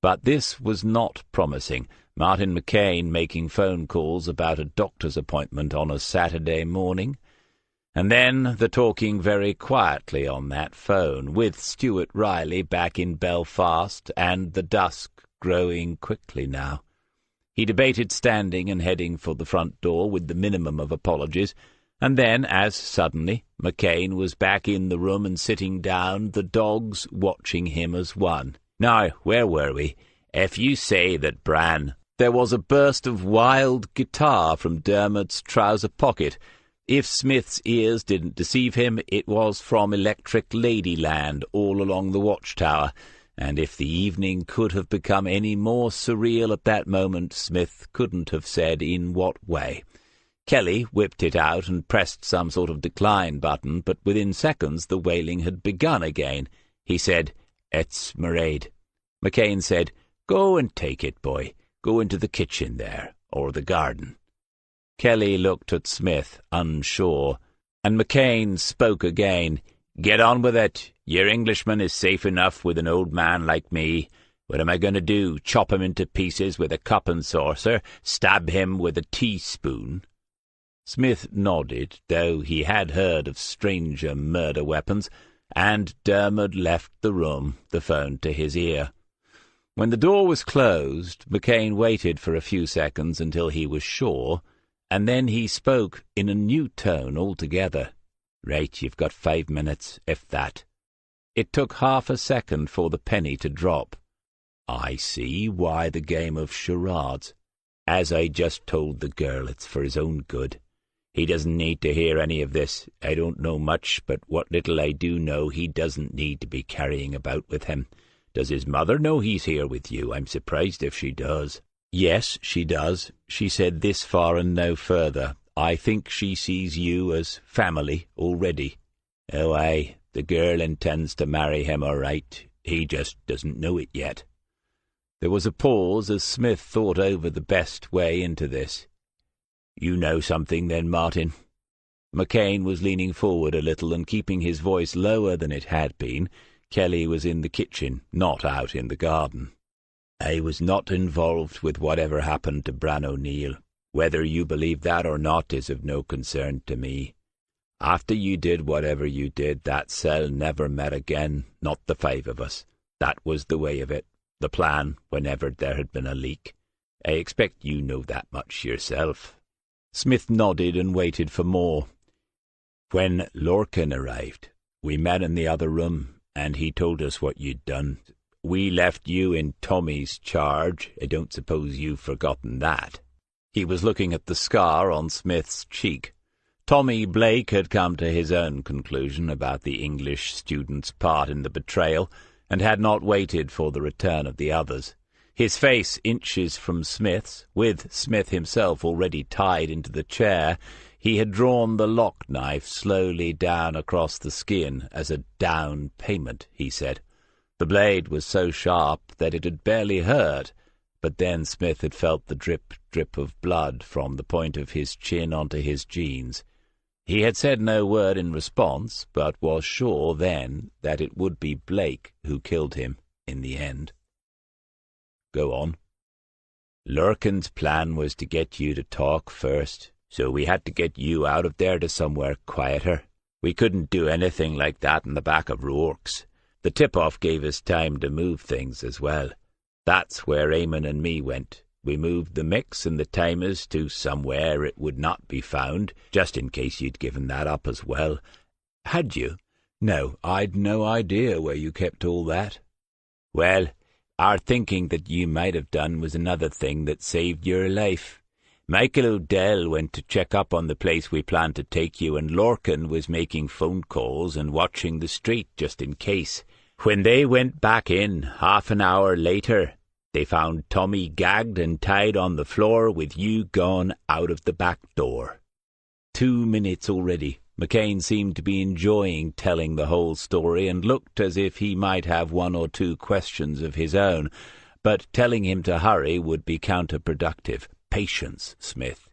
But this was not promising. Martin McCain making phone calls about a doctor's appointment on a Saturday morning. And then the talking very quietly on that phone, with Stuart Riley back in Belfast, and the dusk growing quickly now. He debated standing and heading for the front door with the minimum of apologies, and then, as suddenly, McCain was back in the room and sitting down, the dogs watching him as one. "Now, where were we? If you say that Bran—" There was a burst of wild guitar from Dermot's trouser pocket. If Smith's ears didn't deceive him, it was from Electric Ladyland all along the watchtower, and if the evening could have become any more surreal at that moment, Smith couldn't have said in what way. Kelly whipped it out and pressed some sort of decline button, but within seconds the wailing had begun again. He said, "It's Mairead." McCain said, "Go and take it, boy. Go into the kitchen there, or the garden." Kelly looked at Smith, unsure, and McCain spoke again. "Get on with it. Your Englishman is safe enough with an old man like me. What am I going to do, chop him into pieces with a cup and saucer, stab him with a teaspoon?" Smith nodded, though he had heard of stranger murder weapons, and Dermot left the room, the phone to his ear. When the door was closed, McCain waited for a few seconds until he was sure, and then he spoke in a new tone altogether. "Right, you've got 5 minutes, if that." It took half a second for the penny to drop. "I see why the game of charades. As I just told the girl, it's for his own good. He doesn't need to hear any of this. I don't know much, but what little I do know he doesn't need to be carrying about with him. Does his mother know he's here with you? I'm surprised if she does." "Yes, she does. She said this far and no further. I think she sees you as family already." "Oh, aye, the girl intends to marry him all right. He just doesn't know it yet." There was a pause as Smith thought over the best way into this. "You know something, then, Martin?" McCain was leaning forward a little and keeping his voice lower than it had been. Kelly was in the kitchen, not out in the garden. "I was not involved with whatever happened to Bran O'Neill. Whether you believe that or not is of no concern to me. After you did whatever you did, that cell never met again, not the 5 of us. That was the way of it, the plan, whenever there had been a leak. I expect you know that much yourself." Smith nodded and waited for more. "When Lorcan arrived, we met in the other room, and he told us what you'd done. We left you in Tommy's charge. I don't suppose you've forgotten that." He was looking at the scar on Smith's cheek. Tommy Blake had come to his own conclusion about the English student's part in the betrayal, and had not waited for the return of the others. His face inches from Smith's, with Smith himself already tied into the chair, he had drawn the lock-knife slowly down across the skin as a down payment, he said. The blade was so sharp that it had barely hurt, but then Smith had felt the drip of blood from the point of his chin onto his jeans. He had said no word in response, but was sure then that it would be Blake who killed him in the end. "Go on." Lurkin's plan was to get you to talk first, so we had to get you out of there to somewhere quieter. We couldn't do anything like that in the back of Rourke's. The tip-off gave us time to move things as well. That's where Eamon and me went. We moved the mix and the timers to somewhere it would not be found, just in case you'd given that up as well. Had you? No, I'd no idea where you kept all that. Well, our thinking that you might have done was another thing that saved your life. Michael O'Dell went to check up on the place we planned to take you, and Lorcan was making phone calls and watching the street just in case. When they went back in, half an hour later, they found Tommy gagged and tied on the floor with you gone out of the back door. 2 minutes already. McCain seemed to be enjoying telling the whole story and looked as if he might have 1 or 2 questions of his own, but telling him to hurry would be counterproductive. Patience, Smith.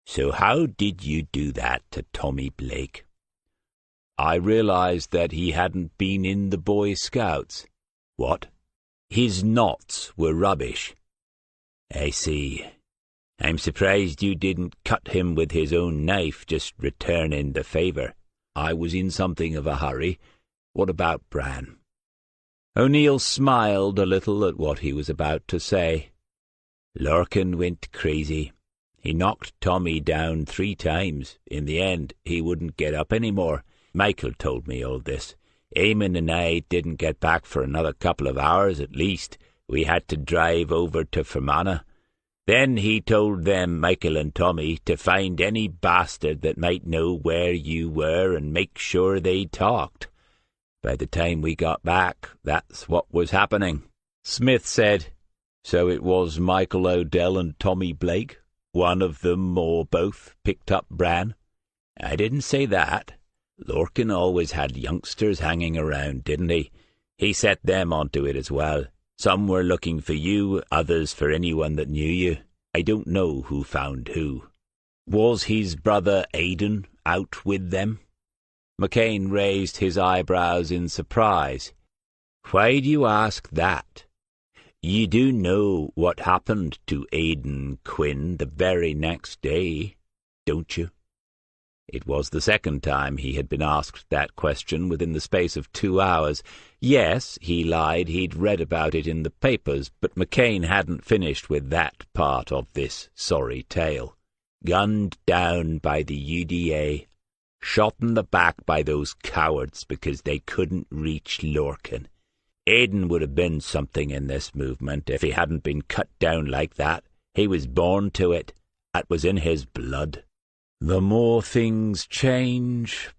So how did you do that to Tommy Blake? I realized that he hadn't been in the Boy Scouts. What? His knots were rubbish. I see. I'm surprised you didn't cut him with his own knife, just returning the favour. I was in something of a hurry. What about Bran? O'Neill smiled a little at what he was about to say. Lorcan went crazy. He knocked Tommy down 3 times. In the end, he wouldn't get up any more. Michael told me all this. Eamon and I didn't get back for another couple of hours at least. We had to drive over to Fermanagh. Then he told them, Michael and Tommy, to find any bastard that might know where you were and make sure they talked. By the time we got back, that's what was happening. Smith said, So it was Michael O'Dell and Tommy Blake? One of them, or both, picked up Bran? I didn't say that. Lorcan always had youngsters hanging around, didn't he? He set them onto it as well. Some were looking for you, others for anyone that knew you. I don't know who found who. Was his brother Aidan out with them? McCain raised his eyebrows in surprise. Why do you ask that? You do know what happened to Aidan Quinn the very next day, don't you? It was the second time he had been asked that question within the space of 2 hours. Yes, he lied, he'd read about it in the papers, but McCain hadn't finished with that part of this sorry tale. Gunned down by the UDA, shot in the back by those cowards because they couldn't reach Lorcan. Aidan would have been something in this movement if he hadn't been cut down like that. He was born to it. That was in his blood. The more things change.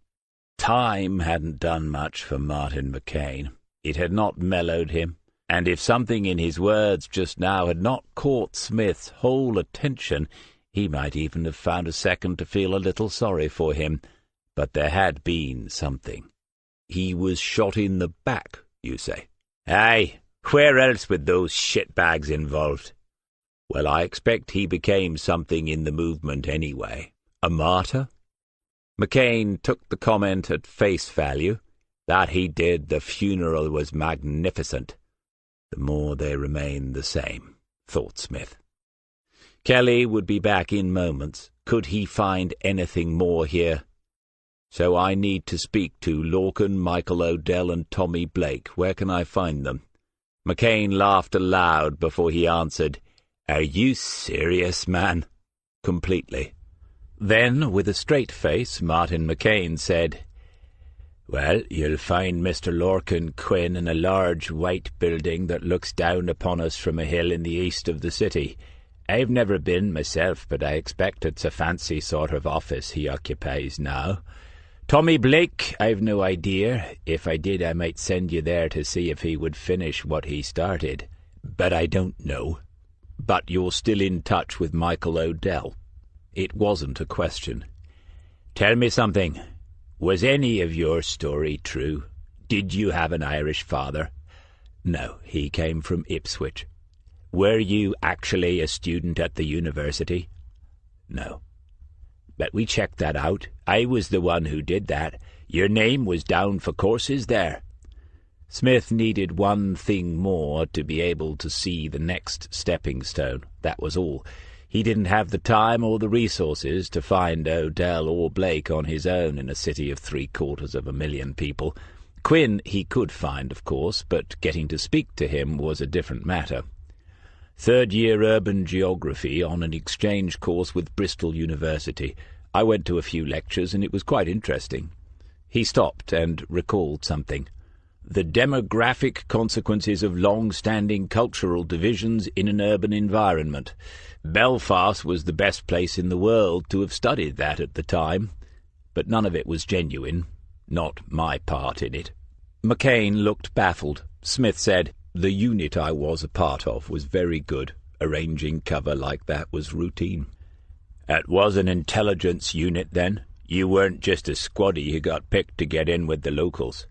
Time hadn't done much for Martin McCain. It had not mellowed him, and if something in his words just now had not caught Smith's whole attention, he might even have found a second to feel a little sorry for him. But there had been something. He was shot in the back, you say? Aye, where else with those shitbags involved? Well, I expect he became something in the movement anyway. A martyr? McCain took the comment at face value. That he did. The funeral was magnificent. The more they remained the same, thought Smith. Kelly would be back in moments. Could he find anything more here? So I need to speak to Lorcan, Michael O'Dell and Tommy Blake. Where can I find them? McCain laughed aloud before he answered, Are you serious, man? Completely. Then, with a straight face, Martin McCain said, Well, you'll find Mr. Lorcan Quinn in a large white building that looks down upon us from a hill in the east of the city. I've never been myself, but I expect it's a fancy sort of office he occupies now. Tommy Blake, I've no idea. If I did, I might send you there to see if he would finish what he started. But I don't know. But you're still in touch with Michael O'Dell? It wasn't a question. Tell me something. Was any of your story true? Did you have an Irish father? No, he came from Ipswich. Were you actually a student at the university? No. But we checked that out. I was the one who did that. Your name was down for courses there. Smith needed one thing more to be able to see the next stepping stone. That was all. He didn't have the time or the resources to find Odell or Blake on his own in a city of 750,000 people. Quinn he could find, of course, but getting to speak to him was a different matter. Third-year urban geography on an exchange course with Bristol University. I went to a few lectures, and it was quite interesting. He stopped and recalled something. The demographic consequences of long-standing cultural divisions in an urban environment. Belfast was the best place in the world to have studied that at the time, but none of it was genuine, not my part in it. McCain looked baffled. Smith said, "The unit I was a part of was very good. Arranging cover like that was routine." "It was an intelligence unit, then? You weren't just a squaddy who got picked to get in with the locals?"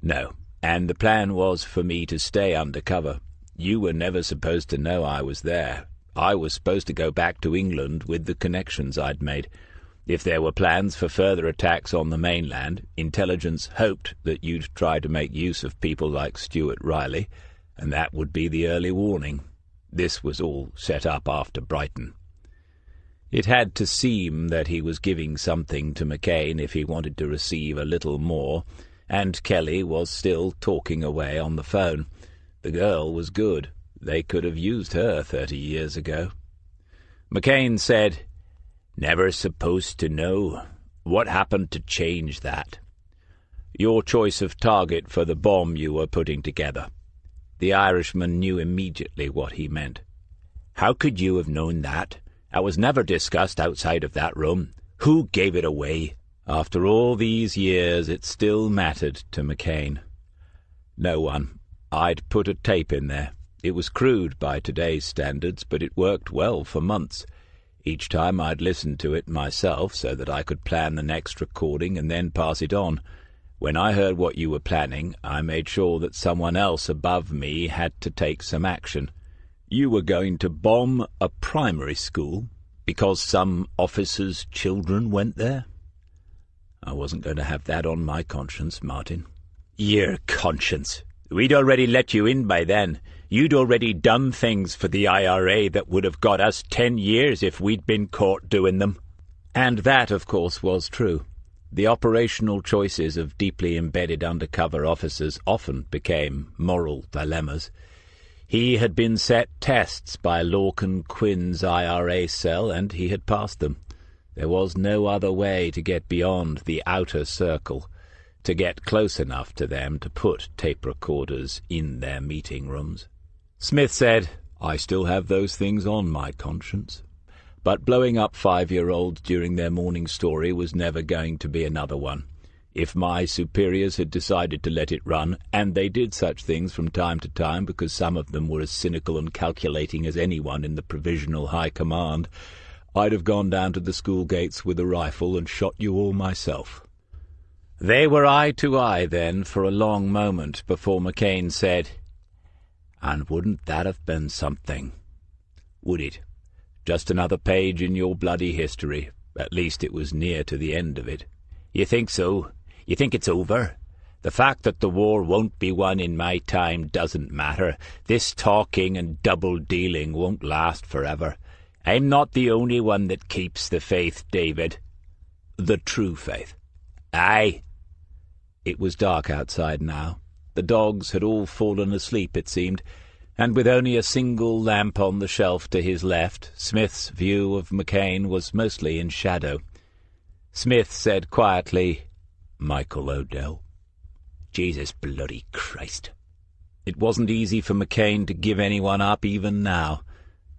"No, and the plan was for me to stay undercover. You were never supposed to know I was there. I was supposed to go back to England with the connections I'd made. If there were plans for further attacks on the mainland, intelligence hoped that you'd try to make use of people like Stuart Riley, and that would be the early warning. This was all set up after Brighton." It had to seem that he was giving something to McCain if he wanted to receive a little more, and Kelly was still talking away on the phone. The girl was good. They could have used her 30 years ago. McCain said, "Never supposed to know. What happened to change that?" "Your choice of target for the bomb you were putting together." The Irishman knew immediately what he meant. "How could you have known that? It was never discussed outside of that room. Who gave it away?" After all these years, it still mattered to McCain. "No one. I'd put a tape in there. It was crude by today's standards, but it worked well for months. Each time I'd listen to it myself so that I could plan the next recording and then pass it on. When I heard what you were planning, I made sure that someone else above me had to take some action. You were going to bomb a primary school because some officer's children went there? I wasn't going to have that on my conscience, Martin." "Your conscience? We'd already let you in by then. You'd already done things for the IRA that would have got us 10 years if we'd been caught doing them." And that, of course, was true. The operational choices of deeply embedded undercover officers often became moral dilemmas. He had been set tests by Lorcan Quinn's IRA cell, and he had passed them. There was no other way to get beyond the outer circle, to get close enough to them to put tape recorders in their meeting rooms. Smith said, "I still have those things on my conscience. But blowing up 5-year-olds during their morning story was never going to be another one. If my superiors had decided to let it run, and they did such things from time to time because some of them were as cynical and calculating as anyone in the Provisional High Command, I'd have gone down to the school gates with a rifle and shot you all myself." They were eye to eye then for a long moment before McCain said, "And wouldn't that have been something? Would it? Just another page in your bloody history. At least it was near to the end of it." "You think so? You think it's over? The fact that the war won't be won in my time doesn't matter. This talking and double-dealing won't last forever. I'm not the only one that keeps the faith, David." "The true faith." "Aye." It was dark outside now. The dogs had all fallen asleep, it seemed, and with only a single lamp on the shelf to his left, Smith's view of McCain was mostly in shadow. Smith said quietly, "Michael Odell." "Jesus bloody Christ." It wasn't easy for McCain to give anyone up even now.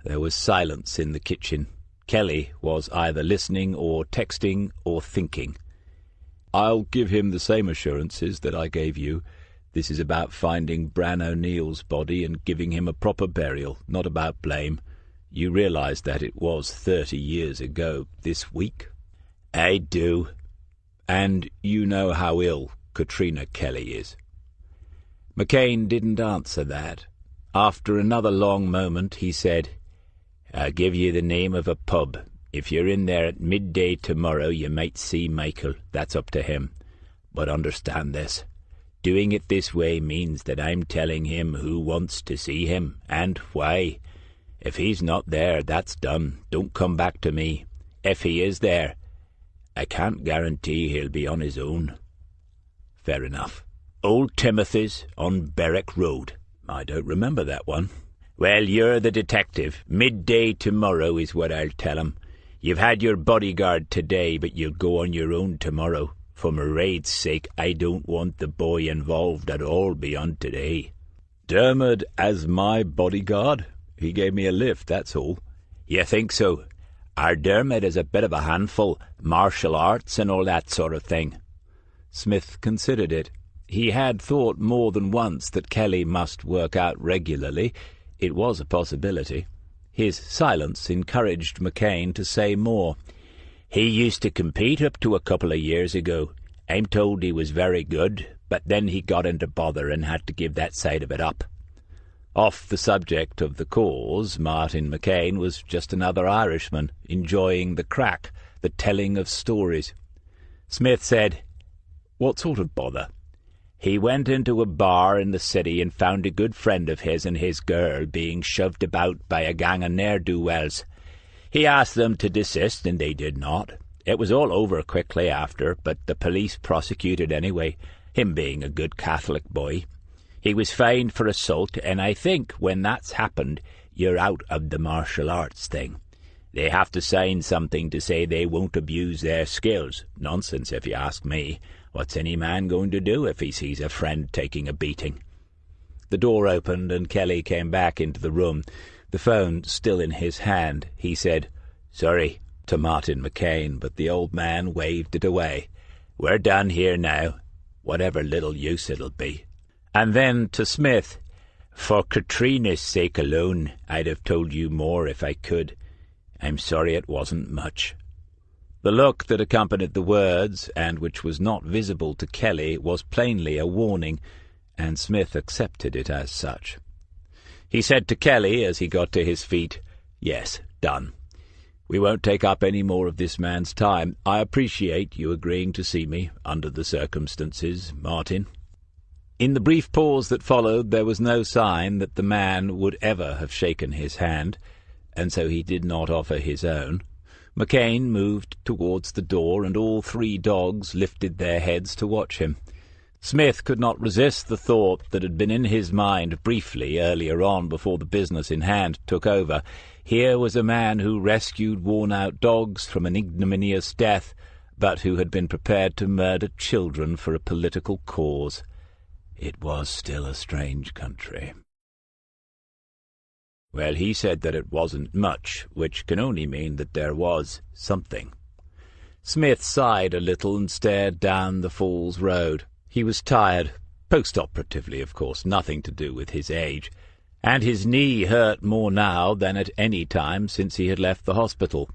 There was silence in the kitchen. Kelly was either listening or texting or thinking. "I'll give him the same assurances that I gave you. This is about finding Bran O'Neill's body and giving him a proper burial, not about blame. You realize that it was 30 years ago this week?" "I do." "And you know how ill Katrina Kelly is?" McCain didn't answer that. After another long moment, he said, "I'll give you the name of a pub. If you're in there at midday tomorrow, you might see Michael. That's up to him. But understand this. Doing it this way means that I'm telling him who wants to see him, and why. If he's not there, that's done. Don't come back to me. If he is there, I can't guarantee he'll be on his own." "Fair enough. Old Timothy's on Berwick Road." "I don't remember that one." "Well, you're the detective. Midday tomorrow is what I'll tell him. You've had your bodyguard today, but you'll go on your own tomorrow. For Mairead's sake, I don't want the boy involved at all beyond today." "Dermot as my bodyguard? He gave me a lift, that's all." "You think so? Our Dermot is a bit of a handful, martial arts and all that sort of thing." Smith considered it. He had thought more than once that Kelly must work out regularly. It was a possibility. His silence encouraged McCain to say more. "He used to compete up to a couple of years ago. I'm told he was very good, but then he got into bother and had to give that side of it up." Off the subject of the cause, Martin McCain was just another Irishman, enjoying the crack, the telling of stories. Smith said, "What sort of bother?" "He went into a bar in the city and found a good friend of his and his girl being shoved about by a gang of ne'er-do-wells. He asked them to desist, and they did not. It was all over quickly after, but the police prosecuted anyway, him being a good Catholic boy. He was fined for assault, and I think when that's happened, you're out of the martial arts thing. They have to sign something to say they won't abuse their skills. Nonsense, if you ask me. What's any man going to do if he sees a friend taking a beating?" The door opened and Kelly came back into the room, the phone still in his hand. He said, "Sorry," to Martin McCain, but the old man waved it away. "We're done here now, whatever little use it'll be." And then to Smith, "For Katrina's sake alone, I'd have told you more if I could. I'm sorry it wasn't much." The look that accompanied the words, and which was not visible to Kelly, was plainly a warning, and Smith accepted it as such. He said to Kelly as he got to his feet, "Yes, done. We won't take up any more of this man's time. I appreciate you agreeing to see me under the circumstances, Martin." In the brief pause that followed, there was no sign that the man would ever have shaken his hand, and so he did not offer his own. McCain moved towards the door, and all three dogs lifted their heads to watch him. Smith could not resist the thought that had been in his mind briefly earlier on, before the business in hand took over. Here was a man who rescued worn-out dogs from an ignominious death, but who had been prepared to murder children for a political cause. It was still a strange country. "Well, he said that it wasn't much, which can only mean that there was something." Smith sighed a little and stared down the Falls Road. He was tired, post-operatively, of course, nothing to do with his age, and his knee hurt more now than at any time since he had left the hospital.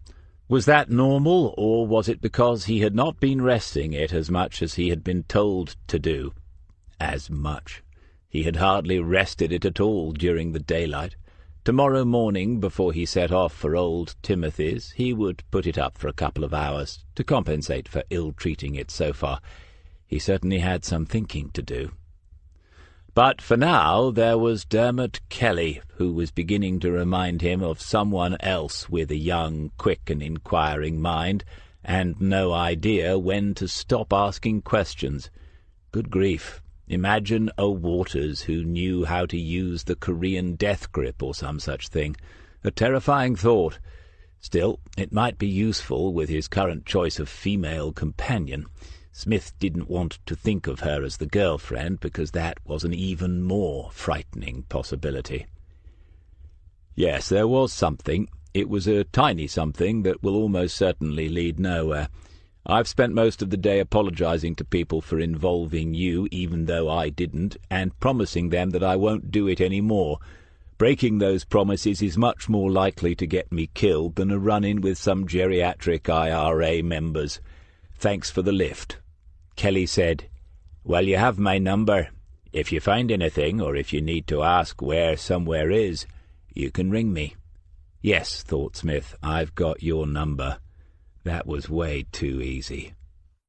Was that normal, or was it because he had not been resting it as much as he had been told to do? As much. He had hardly rested it at all during the daylight. Tomorrow morning, before he set off for old Timothy's, he would put it up for a couple of hours, to compensate for ill-treating it so far. He certainly had some thinking to do. But for now there was Dermot Kelly, who was beginning to remind him of someone else with a young, quick and inquiring mind, and no idea when to stop asking questions. Good grief! Imagine a Waters who knew how to use the Korean death grip or some such thing. A terrifying thought. Still, it might be useful with his current choice of female companion. Smith didn't want to think of her as the girlfriend, because that was an even more frightening possibility. Yes, there was something. It was a tiny something that will almost certainly lead nowhere. I've spent most of the day apologizing to people for involving you, even though I didn't, and promising them that I won't do it any more. Breaking those promises is much more likely to get me killed than a run-in with some geriatric IRA members. Thanks for the lift. Kelly said, "Well, you have my number. If you find anything, or if you need to ask where somewhere is, you can ring me." Yes, thought Smith, I've got your number. That was way too easy.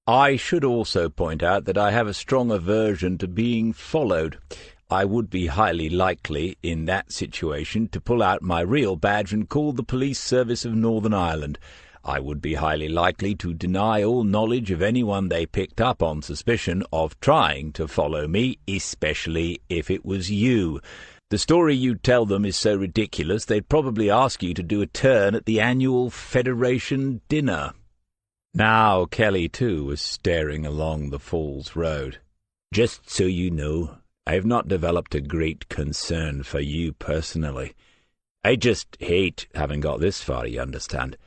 I should also point out that I have a strong aversion to being followed. I would be highly likely, in that situation, to pull out my real badge and call the police service of Northern Ireland. I would be highly likely to deny all knowledge of anyone they picked up on suspicion of trying to follow me, especially if it was you. The story you'd tell them is so ridiculous they'd probably ask you to do a turn at the annual Federation dinner. Now Kelly, too, was staring along the Falls Road. Just so you know, I have not developed a great concern for you personally. I just hate having got this far, you understand,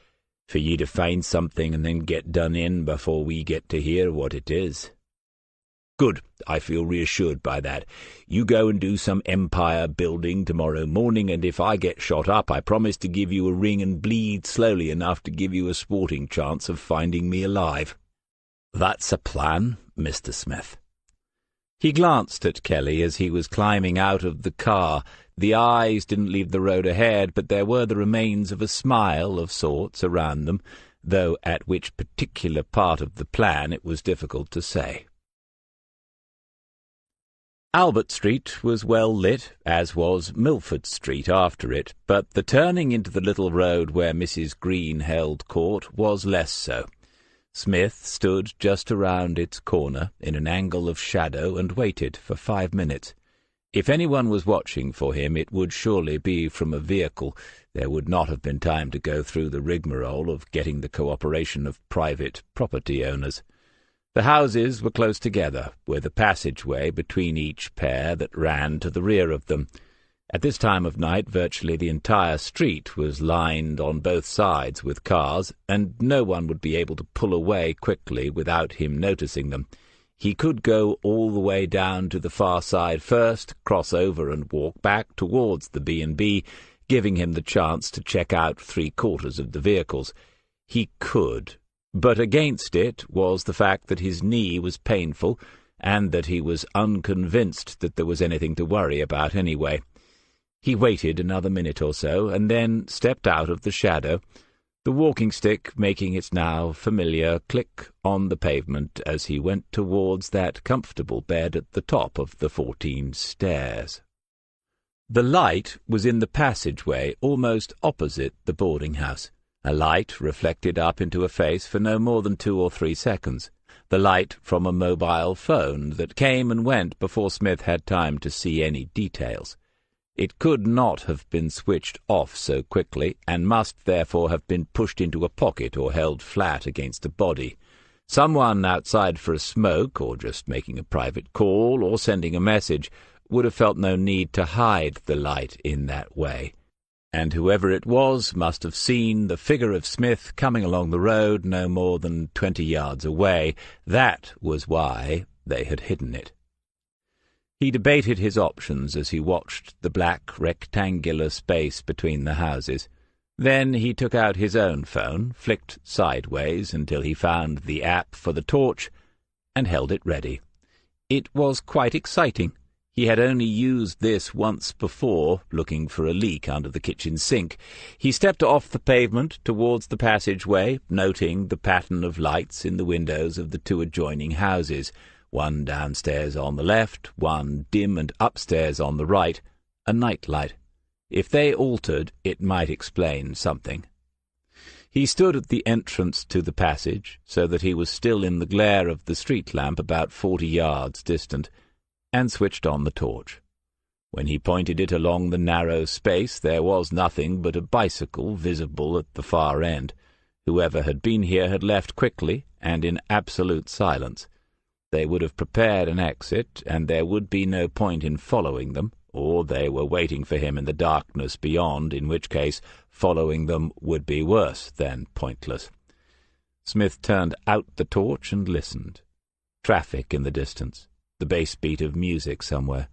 for you to find something and then get done in before we get to hear what it is. Good, I feel reassured by that. You go and do some empire building tomorrow morning, and if I get shot up, I promise to give you a ring and bleed slowly enough to give you a sporting chance of finding me alive. That's a plan, Mr. Smith. He glanced at Kelly as he was climbing out of the car. The eyes didn't leave the road ahead, but there were the remains of a smile of sorts around them, though at which particular part of the plan it was difficult to say. Albert Street was well lit, as was Milford Street after it, but the turning into the little road where Mrs. Green held court was less so. Smith stood just around its corner, in an angle of shadow, and waited for 5 minutes. If anyone was watching for him, it would surely be from a vehicle. There would not have been time to go through the rigmarole of getting the cooperation of private property owners. The houses were close together, with a passageway between each pair that ran to the rear of them. At this time of night virtually the entire street was lined on both sides with cars, and no one would be able to pull away quickly without him noticing them. He could go all the way down to the far side first, cross over and walk back towards the B&B, giving him the chance to check out 3/4 of the vehicles. He could. But against it was the fact that his knee was painful, and that he was unconvinced that there was anything to worry about anyway. He waited another minute or so, and then stepped out of the shadow, the walking stick making its now familiar click on the pavement as he went towards that comfortable bed at the top of the 14 stairs. The light was in the passageway almost opposite the boarding-house. A light reflected up into a face for no more than 2 or 3 seconds, the light from a mobile phone that came and went before Smith had time to see any details. It could not have been switched off so quickly, and must therefore have been pushed into a pocket or held flat against a body. Someone outside for a smoke, or just making a private call, or sending a message, would have felt no need to hide the light in that way. And whoever it was must have seen the figure of Smith coming along the road no more than 20 yards away. That was why they had hidden it. He debated his options as he watched the black rectangular space between the houses. Then he took out his own phone, flicked sideways until he found the app for the torch, and held it ready. It was quite exciting. He had only used this once before, looking for a leak under the kitchen sink. He stepped off the pavement towards the passageway, noting the pattern of lights in the windows of the 2 adjoining houses, one downstairs on the left, one dim and upstairs on the right, a night light. If they altered, it might explain something. He stood at the entrance to the passage, so that he was still in the glare of the street lamp about 40 yards distant, and switched on the torch. When he pointed it along the narrow space, there was nothing but a bicycle visible at the far end. Whoever had been here had left quickly and in absolute silence. They would have prepared an exit, and there would be no point in following them, or they were waiting for him in the darkness beyond, in which case following them would be worse than pointless. Smith turned out the torch and listened. Traffic in the distance, the bass beat of music somewhere.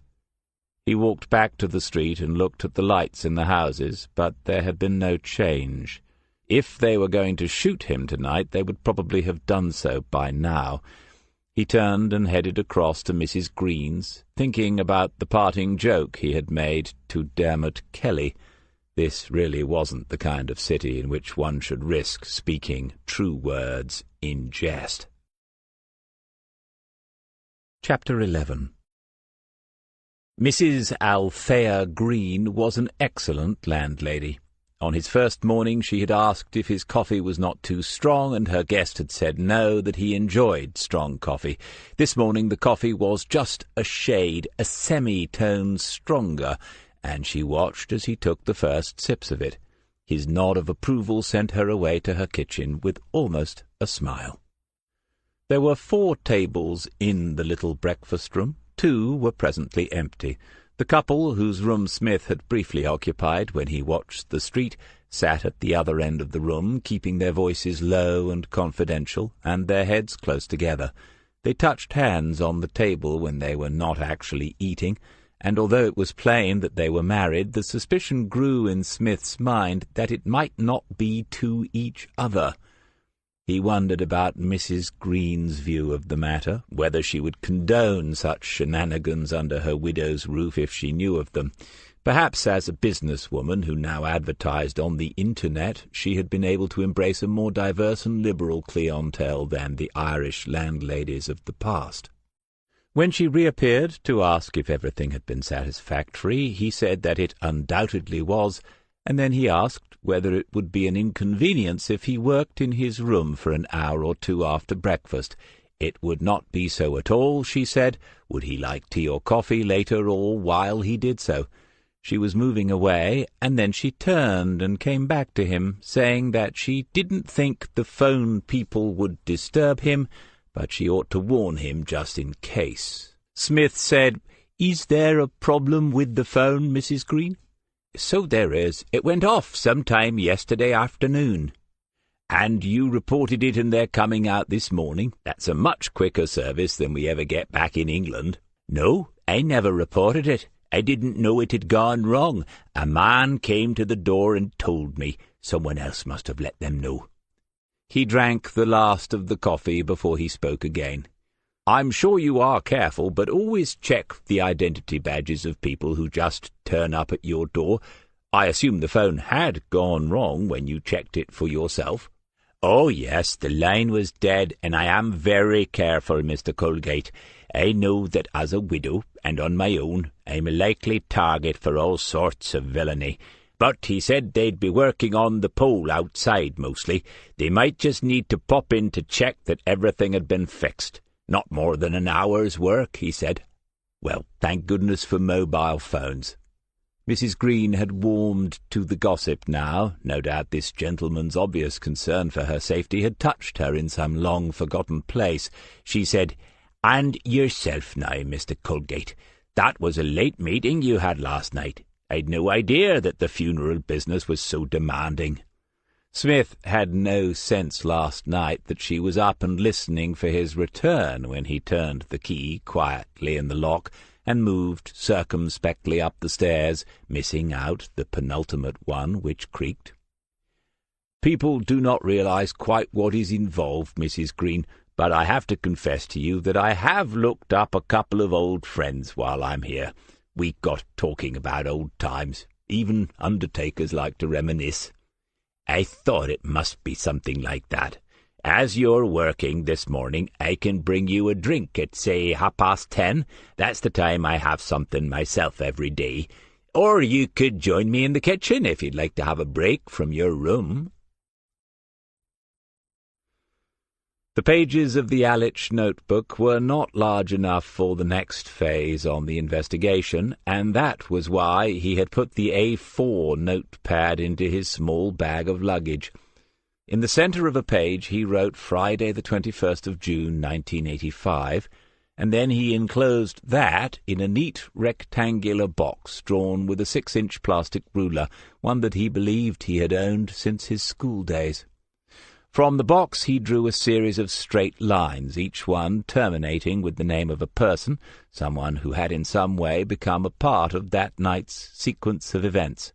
He walked back to the street and looked at the lights in the houses, but there had been no change. If they were going to shoot him tonight, they would probably have done so by now. He turned and headed across to Mrs. Green's, thinking about the parting joke he had made to Dermot Kelly. This really wasn't the kind of city in which one should risk speaking true words in jest. Chapter 11. Mrs. Althea Green was an excellent landlady. On his first morning she had asked if his coffee was not too strong, and her guest had said no, that he enjoyed strong coffee. This morning the coffee was just a shade, a semitone stronger, and she watched as he took the first sips of it. His nod of approval sent her away to her kitchen with almost a smile. There were 4 tables in the little breakfast-room. 2 were presently empty. The couple, whose room Smith had briefly occupied when he watched the street, sat at the other end of the room, keeping their voices low and confidential, and their heads close together. They touched hands on the table when they were not actually eating, and although it was plain that they were married, the suspicion grew in Smith's mind that it might not be to each other. He wondered about Mrs. Green's view of the matter, whether she would condone such shenanigans under her widow's roof if she knew of them. Perhaps as a businesswoman who now advertised on the Internet, she had been able to embrace a more diverse and liberal clientele than the Irish landladies of the past. When she reappeared to ask if everything had been satisfactory, he said that it undoubtedly was, and then he asked whether it would be an inconvenience if he worked in his room for an hour or 2 after breakfast. It would not be so at all, she said. Would he like tea or coffee later or while he did so? She was moving away, and then she turned and came back to him, saying that she didn't think the phone people would disturb him, but she ought to warn him just in case. Smith said, "Is there a problem with the phone, Mrs. Green?" "So there is. It went off sometime yesterday afternoon." "And you reported it and they're coming out this morning? That's a much quicker service than we ever get back in England." "No, I never reported it. I didn't know it had gone wrong. A man came to the door and told me. Someone else must have let them know." He drank the last of the coffee before he spoke again. "I'm sure you are careful, but always check the identity badges of people who just turn up at your door. I assume the phone had gone wrong when you checked it for yourself." "Oh, yes, the line was dead, and I am very careful, Mr. Colgate. I know that as a widow, and on my own, I'm a likely target for all sorts of villainy. But he said they'd be working on the pole outside mostly. They might just need to pop in to check that everything had been fixed. Not more than an hour's work, he said." Well, thank goodness for mobile phones. Mrs. Green had warmed to the gossip now. No doubt this gentleman's obvious concern for her safety had touched her in some long-forgotten place. She said, "And yourself now, Mr. Colgate. That was a late meeting you had last night. I'd no idea that the funeral business was so demanding." Smith had no sense last night that she was up and listening for his return when he turned the key quietly in the lock and moved circumspectly up the stairs, missing out the penultimate one, which creaked. "People do not realize quite what is involved, Mrs. Green, but I have to confess to you that I have looked up a couple of old friends while I'm here. We got talking about old times. Even undertakers like to reminisce. I thought it must be something like that. As you're working this morning, I can bring you a drink at, say, 10:30. That's the time I have something myself every day. Or you could join me in the kitchen if you'd like to have a break from your room." The pages of the Alich notebook were not large enough for the next phase on the investigation, and that was why he had put the A4 notepad into his small bag of luggage. In the centre of a page he wrote Friday the 21st of June, 1985, and then he enclosed that in a neat rectangular box drawn with a 6-inch plastic ruler, one that he believed he had owned since his school days. From the box he drew a series of straight lines, each one terminating with the name of a person, someone who had in some way become a part of that night's sequence of events.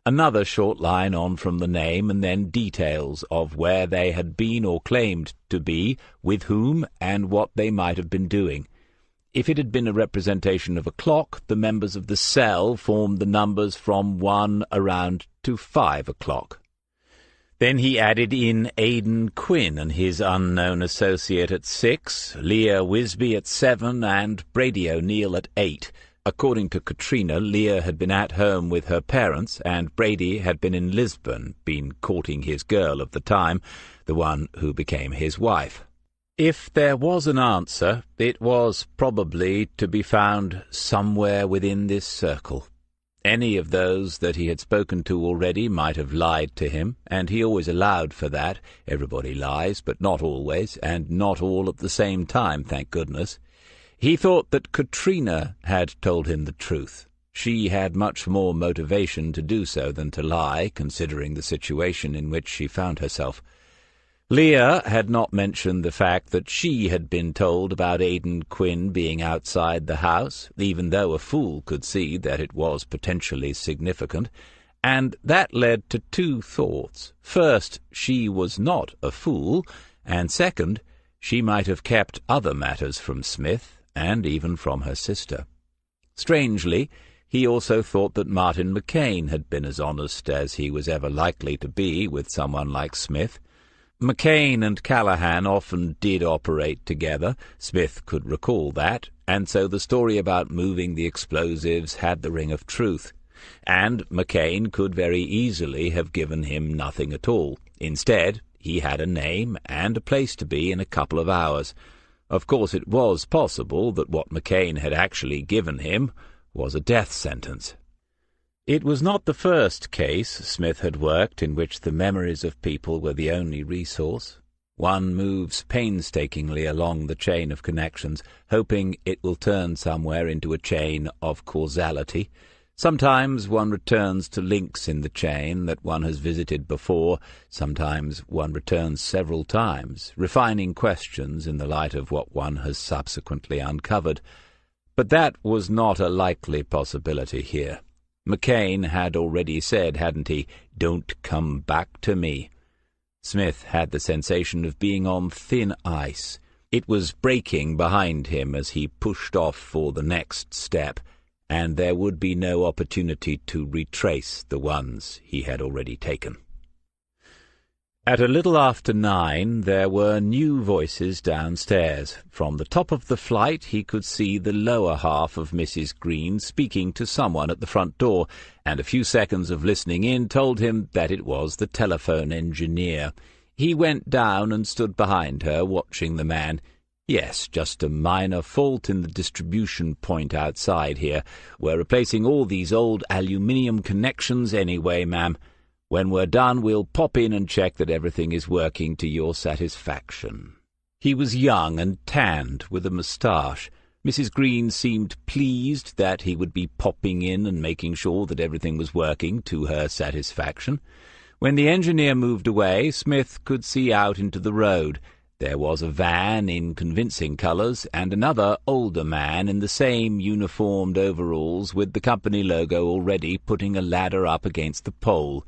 Another short line on from the name, and then details of where they had been or claimed to be, with whom, and what they might have been doing. If it had been a representation of a clock, the members of the cell formed the numbers from 1 around to 5 o'clock. Then he added in Aidan Quinn and his unknown associate at 6, Leah Wisby at 7, and Brady O'Neill at 8. According to Katrina, Leah had been at home with her parents, and Brady had been in Lisbon, been courting his girl of the time, the one who became his wife. If there was an answer, it was probably to be found somewhere within this circle. Any of those that he had spoken to already might have lied to him, and he always allowed for that. Everybody lies, but not always, and not all at the same time, thank goodness. He thought that Katrina had told him the truth. She had much more motivation to do so than to lie, considering the situation in which she found herself. Leah had not mentioned the fact that she had been told about Aidan Quinn being outside the house, even though a fool could see that it was potentially significant, and that led to two thoughts. First, she was not a fool, and second, she might have kept other matters from Smith, and even from her sister. Strangely, he also thought that Martin McCain had been as honest as he was ever likely to be with someone like Smith. McCain and Callahan often did operate together, Smith could recall that, and so the story about moving the explosives had the ring of truth. And McCain could very easily have given him nothing at all. Instead, he had a name and a place to be in a couple of hours. Of course, it was possible that what McCain had actually given him was a death sentence. It was not the first case Smith had worked in which the memories of people were the only resource. One moves painstakingly along the chain of connections, hoping it will turn somewhere into a chain of causality. Sometimes one returns to links in the chain that one has visited before. Sometimes one returns several times, refining questions in the light of what one has subsequently uncovered. But that was not a likely possibility here. McCain had already said, hadn't he, "Don't come back to me." Smith had the sensation of being on thin ice. It was breaking behind him as he pushed off for the next step, and there would be no opportunity to retrace the ones he had already taken. At a little after 9, there were new voices downstairs. From the top of the flight he could see the lower half of Mrs. Green speaking to someone at the front door, and a few seconds of listening in told him that it was the telephone engineer. He went down and stood behind her, watching the man. "Yes, just a minor fault in the distribution point outside here. We're replacing all these old aluminium connections anyway, ma'am. When we're done, we'll pop in and check that everything is working to your satisfaction." He was young and tanned, with a moustache. Mrs. Green seemed pleased that he would be popping in and making sure that everything was working to her satisfaction. When the engineer moved away, Smith could see out into the road. There was a van in convincing colours, and another older man in the same uniformed overalls with the company logo already putting a ladder up against the pole.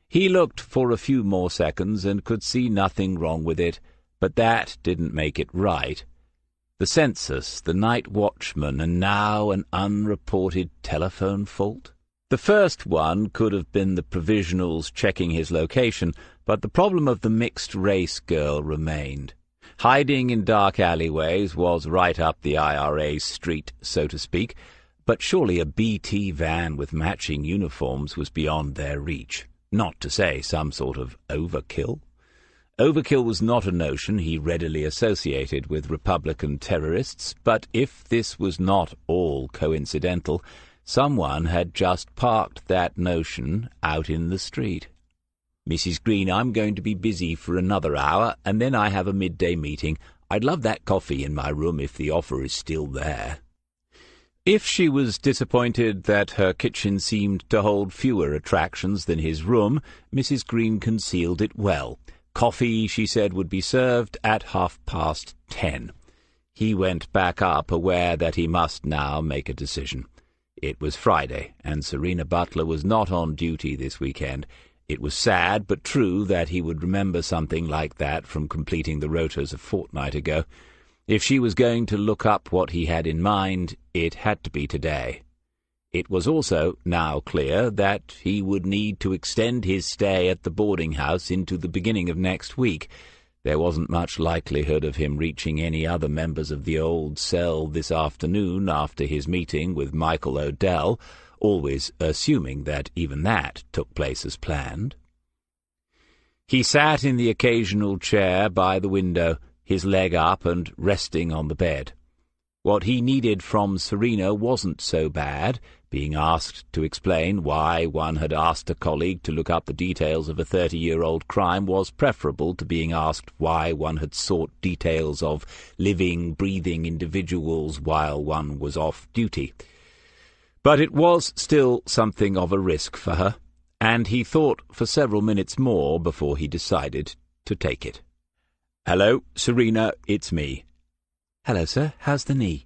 He looked for a few more seconds and could see nothing wrong with it, but that didn't make it right. The census, the night watchman, and now an unreported telephone fault. The first one could have been the provisionals checking his location, but the problem of the mixed-race girl remained. Hiding in dark alleyways was right up the IRA street, so to speak, but surely a BT van with matching uniforms was beyond their reach. Not to say some sort of overkill. Overkill was not a notion he readily associated with Republican terrorists, but if this was not all coincidental, someone had just parked that notion out in the street. "Mrs. Green, I'm going to be busy for another hour, and then I have a midday meeting. I'd love that coffee in my room if the offer is still there." If she was disappointed that her kitchen seemed to hold fewer attractions than his room, Mrs. Green concealed it well. Coffee, she said, would be served at 10:30. He went back up, aware that he must now make a decision. It was Friday, and Serena Butler was not on duty this weekend. It was sad but true that he would remember something like that from completing the rotas a fortnight ago. If she was going to look up what he had in mind, it had to be today. It was also now clear that he would need to extend his stay at the boarding-house into the beginning of next week. There wasn't much likelihood of him reaching any other members of the old cell this afternoon after his meeting with Michael Odell, always assuming that even that took place as planned. He sat in the occasional chair by the window, his leg up and resting on the bed. What he needed from Serena wasn't so bad. Being asked to explain why one had asked a colleague to look up the details of a 30-year-old crime was preferable to being asked why one had sought details of living, breathing individuals while one was off duty. But it was still something of a risk for her, and he thought for several minutes more before he decided to take it. "Hello, Serena, it's me." "Hello, sir. How's the knee?"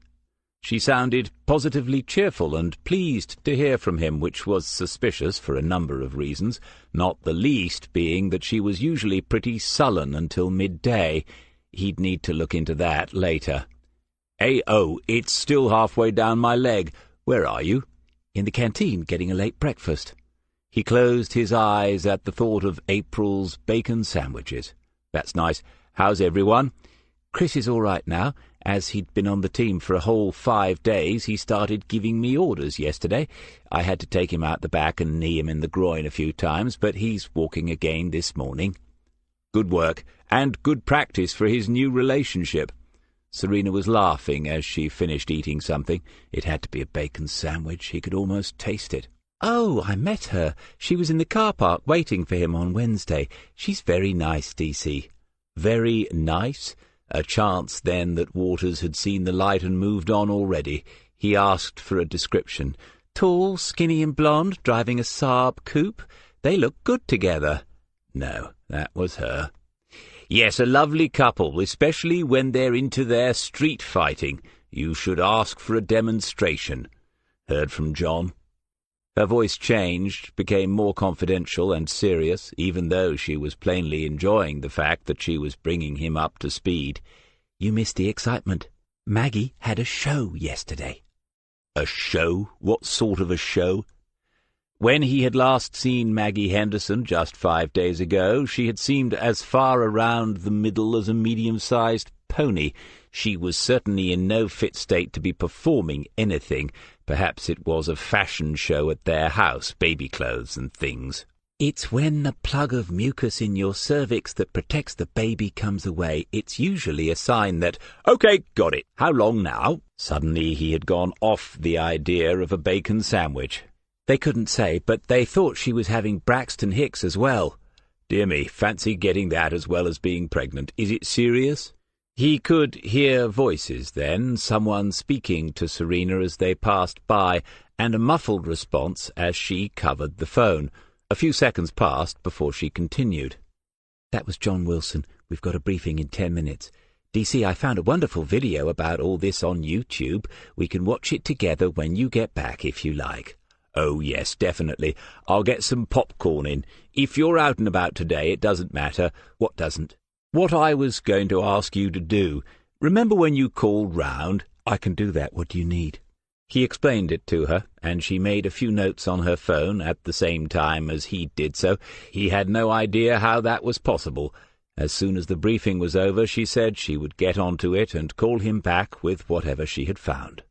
She sounded positively cheerful and pleased to hear from him, which was suspicious for a number of reasons, not the least being that she was usually pretty sullen until midday. He'd need to look into that later. "Oh, it's still halfway down my leg. Where are you?" "In the canteen, getting a late breakfast." He closed his eyes at the thought of April's bacon sandwiches. "That's nice. How's everyone?" "Chris is all right now. As he'd been on the team for a whole 5 days, he started giving me orders yesterday. I had to take him out the back and knee him in the groin a few times, but he's walking again this morning." "Good work, and good practice for his new relationship." Serena was laughing as she finished eating something. It had to be a bacon sandwich. He could almost taste it. "Oh, I met her. She was in the car park waiting for him on Wednesday. She's very nice, DC." "Very nice?" A chance, then, that Waters had seen the light and moved on already. He asked for a description. "Tall, skinny and blonde, driving a Saab coupe. They look good together." No, that was her. "Yes, a lovely couple, especially when they're into their street fighting. You should ask for a demonstration." Heard from John. Her voice changed, became more confidential and serious, even though she was plainly enjoying the fact that she was bringing him up to speed. "You missed the excitement. Maggie had a show yesterday." "A show? What sort of a show?" When he had last seen Maggie Henderson just 5 days ago, she had seemed as far around the middle as a medium-sized pony. She was certainly in no fit state to be performing anything. Perhaps it was a fashion show at their house, baby clothes and things. "It's when the plug of mucus in your cervix that protects the baby comes away. It's usually a sign that—" "OK, got it. How long now?" Suddenly he had gone off the idea of a bacon sandwich. "They couldn't say, but they thought she was having Braxton Hicks as well." "Dear me, fancy getting that as well as being pregnant. Is it serious?" He could hear voices then, someone speaking to Serena as they passed by, and a muffled response as she covered the phone. A few seconds passed before she continued. "That was John Wilson. We've got a briefing in 10 minutes. DC, I found a wonderful video about all this on YouTube. We can watch it together when you get back, if you like." "Oh, yes, definitely. I'll get some popcorn in. If you're out and about today, it doesn't matter." "What doesn't?" "What I was going to ask you to do. Remember when you called round?" "I can do that. What do you need?" He explained it to her, and she made a few notes on her phone at the same time as he did so. He had no idea how that was possible. As soon as the briefing was over, she said she would get onto it and call him back with whatever she had found.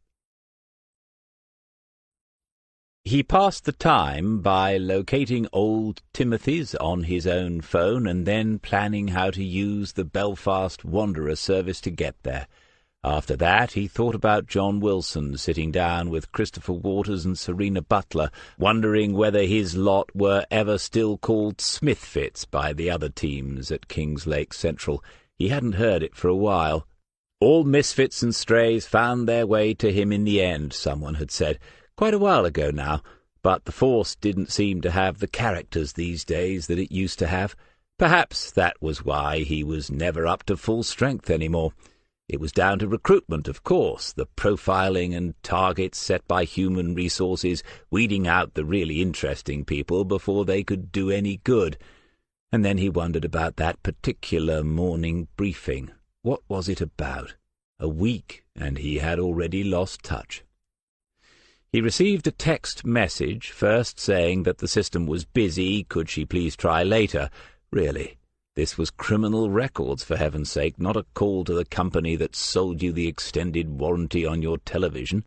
He passed the time by locating old Timothy's on his own phone and then planning how to use the Belfast Wanderer service to get there. After that, he thought about John Wilson sitting down with Christopher Waters and Serena Butler, wondering whether his lot were ever still called Smithfits by the other teams at Kings Lake Central. He hadn't heard it for a while. All misfits and strays found their way to him in the end, someone had said. Quite a while ago now, but the force didn't seem to have the characters these days that it used to have. Perhaps that was why he was never up to full strength anymore. It was down to recruitment, of course, the profiling and targets set by human resources, weeding out the really interesting people before they could do any good. And then he wondered about that particular morning briefing. What was it about? A week, and he had already lost touch. He received a text message, first saying that the system was busy, could she please try later. Really, this was criminal records, for heaven's sake, not a call to the company that sold you the extended warranty on your television.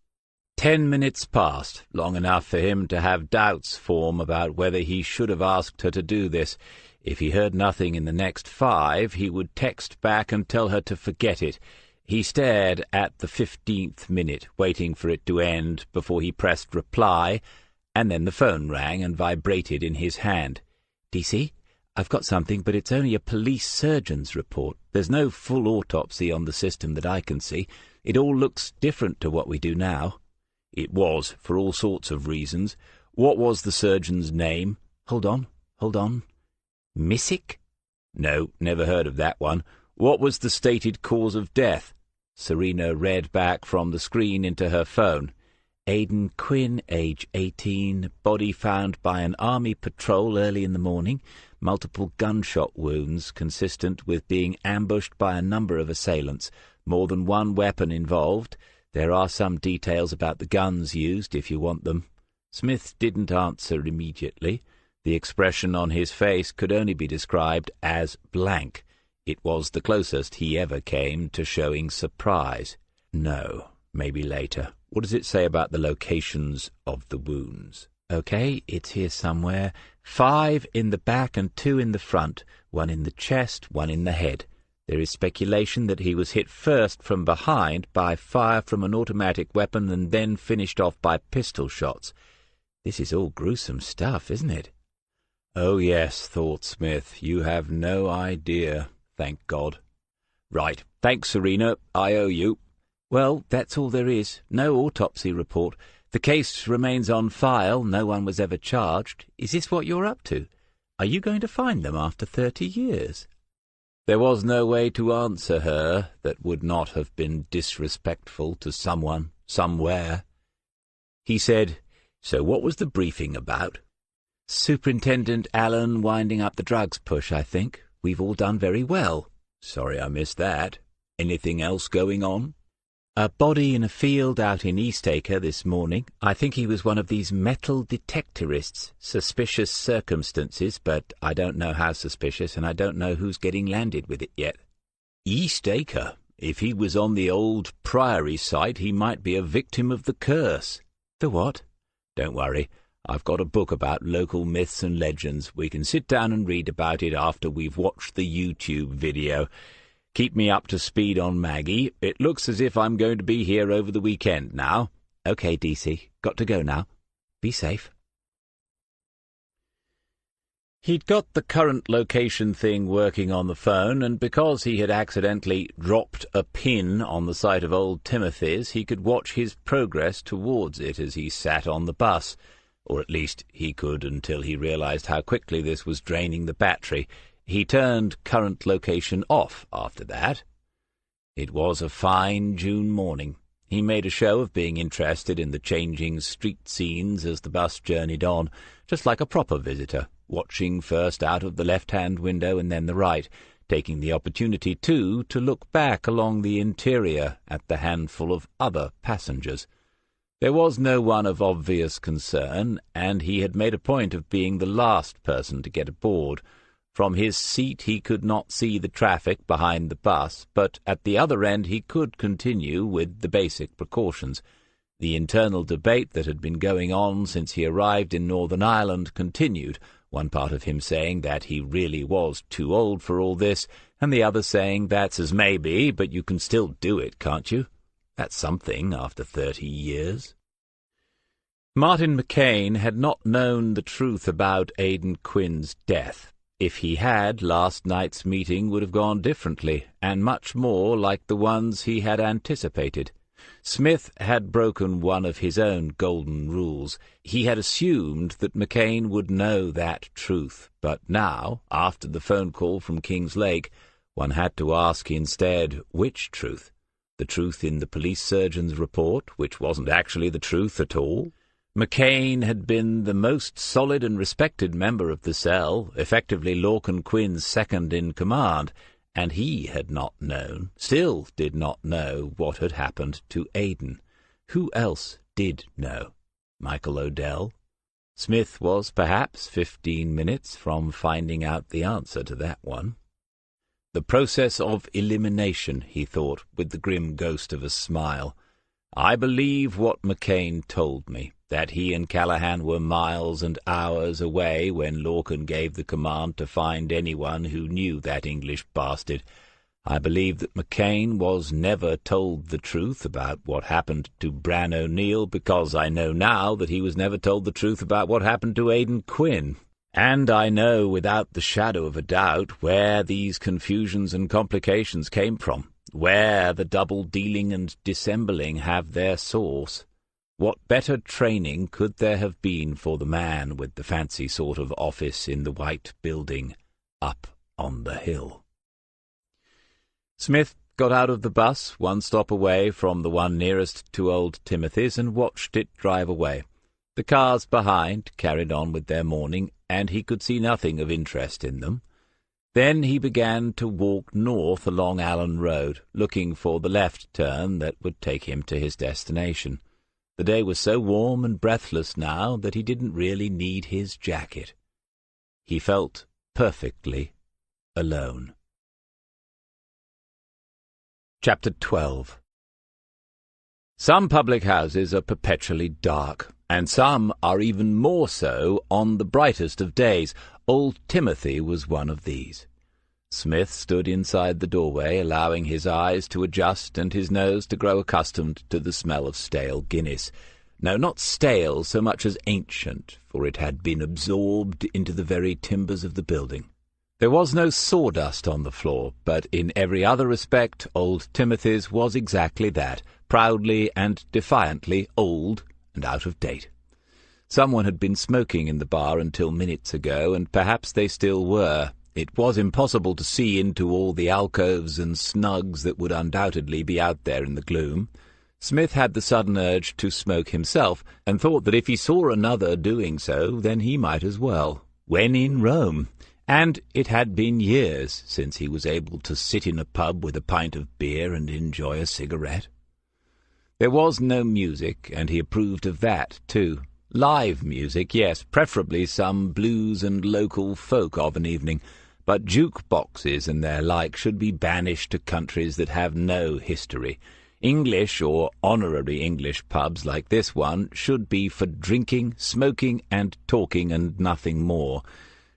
10 minutes passed, long enough for him to have doubts form about whether he should have asked her to do this. If he heard nothing in the next 5, he would text back and tell her to forget it. He stared at the 15th minute, waiting for it to end before he pressed reply, and then the phone rang and vibrated in his hand. "DC, I've got something, but it's only a police surgeon's report. There's no full autopsy on the system that I can see. It all looks different to what we do now." It was, for all sorts of reasons. What was the surgeon's name? Hold on. Missick? No, never heard of that one. What was the stated cause of death? Serena read back from the screen into her phone. Aidan Quinn, age 18, body found by an army patrol early in the morning, multiple gunshot wounds consistent with being ambushed by a number of assailants, more than one weapon involved. There are some details about the guns used if you want them. Smith didn't answer immediately. The expression on his face could only be described as blank. It was the closest he ever came to showing surprise. No, maybe later. What does it say about the locations of the wounds? Okay, it's here somewhere. 5 in the back and 2 in the front. 1 in the chest, 1 in the head. There is speculation that he was hit first from behind by fire from an automatic weapon and then finished off by pistol shots. This is all gruesome stuff, isn't it? Oh, yes, thought Smith. You have no idea. Thank God. Right. Thanks, Serena. I owe you. Well, that's all there is. No autopsy report. The case remains on file. No one was ever charged. Is this what you're up to? Are you going to find them after 30 years? There was no way to answer her that would not have been disrespectful to someone, somewhere. He said, "So what was the briefing about?" "Superintendent Allen winding up the drugs push, I think. We've all done very well." "Sorry I missed that. Anything else going on?" "A body in a field out in Eastacre this morning. I think he was one of these metal detectorists. Suspicious circumstances, but I don't know how suspicious, and I don't know who's getting landed with it yet." "Eastacre? If he was on the old priory site, he might be a victim of the curse." "The what?" "Don't worry. I've got a book about local myths and legends. We can sit down and read about it after we've watched the YouTube video. Keep me up to speed on Maggie. It looks as if I'm going to be here over the weekend now." "Okay, DC. Got to go now. Be safe." He'd got the current location thing working on the phone, and because he had accidentally dropped a pin on the site of Old Timothy's, he could watch his progress towards it as he sat on the bus. Or at least he could until he realized how quickly this was draining the battery. He turned current location off after that. It was a fine June morning. He made a show of being interested in the changing street scenes as the bus journeyed on, just like a proper visitor, watching first out of the left-hand window and then the right, taking the opportunity, too, to look back along the interior at the handful of other passengers. There was no one of obvious concern, and he had made a point of being the last person to get aboard. From his seat he could not see the traffic behind the bus, but at the other end he could continue with the basic precautions. The internal debate that had been going on since he arrived in Northern Ireland continued, one part of him saying that he really was too old for all this, and the other saying that's as may be, but you can still do it, can't you? That's something after 30 years. Martin McCain had not known the truth about Aidan Quinn's death. If he had, last night's meeting would have gone differently, and much more like the ones he had anticipated. Smith had broken one of his own golden rules. He had assumed that McCain would know that truth, but now, after the phone call from King's Lake, one had to ask instead which truth. The truth in the police surgeon's report, which wasn't actually the truth at all. McCain had been the most solid and respected member of the cell, effectively Lorcan Quinn's second-in-command, and he had not known, still did not know, what had happened to Aidan. Who else did know? Michael Odell? Smith was perhaps 15 minutes from finding out the answer to that one. The process of elimination, he thought, with the grim ghost of a smile. I believe what McCain told me, that he and Callahan were miles and hours away when Lorcan gave the command to find anyone who knew that English bastard. I believe that McCain was never told the truth about what happened to Bran O'Neill, because I know now that he was never told the truth about what happened to Aidan Quinn. And I know without the shadow of a doubt where these confusions and complications came from, where the double-dealing and dissembling have their source. What better training could there have been for the man with the fancy sort of office in the white building up on the hill? Smith got out of the bus, one stop away from the one nearest to old Timothy's, and watched it drive away. The cars behind carried on with their morning, and he could see nothing of interest in them. Then he began to walk north along Allen Road, looking for the left turn that would take him to his destination. The day was so warm and breathless now that he didn't really need his jacket. He felt perfectly alone. Chapter 12. Some public houses are perpetually dark, and some are even more so on the brightest of days. Old Timothy was one of these. Smith stood inside the doorway, allowing his eyes to adjust and his nose to grow accustomed to the smell of stale Guinness. No, not stale so much as ancient, for it had been absorbed into the very timbers of the building. There was no sawdust on the floor, but in every other respect old Timothy's was exactly that, proudly and defiantly old and out of date. Someone had been smoking in the bar until minutes ago, and perhaps they still were. It was impossible to see into all the alcoves and snugs that would undoubtedly be out there in the gloom. Smith had the sudden urge to smoke himself, and thought that if he saw another doing so, then he might as well. When in Rome. And it had been years since he was able to sit in a pub with a pint of beer and enjoy a cigarette. There was no music, and he approved of that, too. Live music, yes, preferably some blues and local folk of an evening, but juke-boxes and their like should be banished to countries that have no history. English or honorary English pubs like this one should be for drinking, smoking, and talking, and nothing more.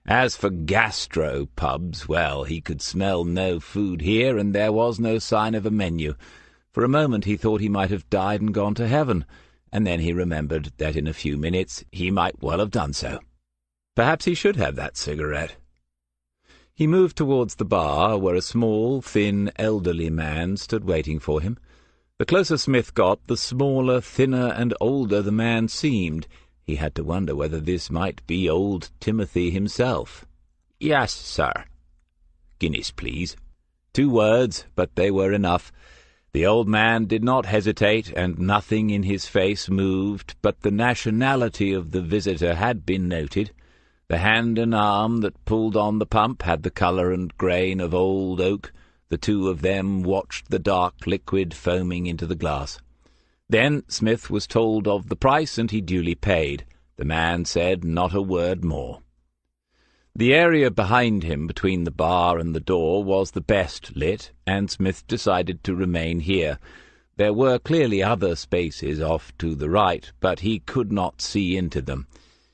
As for gastro-pubs, well, he could smell no food here, and there was no sign of a menu. For a moment he thought he might have died and gone to heaven, and then he remembered that in a few minutes he might well have done so. Perhaps he should have that cigarette. He moved towards the bar, where a small, thin, elderly man stood waiting for him. The closer Smith got, the smaller, thinner, and older the man seemed. He had to wonder whether this might be old Timothy himself. "Yes, sir." "Guinness, please." 2 words, but they were enough. The old man did not hesitate, and nothing in his face moved, but the nationality of the visitor had been noted. The hand and arm that pulled on the pump had the colour and grain of old oak. The two of them watched the dark liquid foaming into the glass. Then Smith was told of the price, and he duly paid. The man said not a word more. The area behind him, between the bar and the door, was the best lit, and Smith decided to remain here. There were clearly other spaces off to the right, but he could not see into them.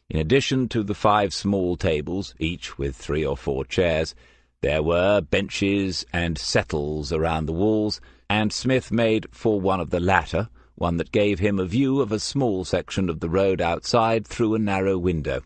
In addition to the 5 small tables, each with 3 or 4 chairs, there were benches and settles around the walls, and Smith made for one of the latter, one that gave him a view of a small section of the road outside through a narrow window.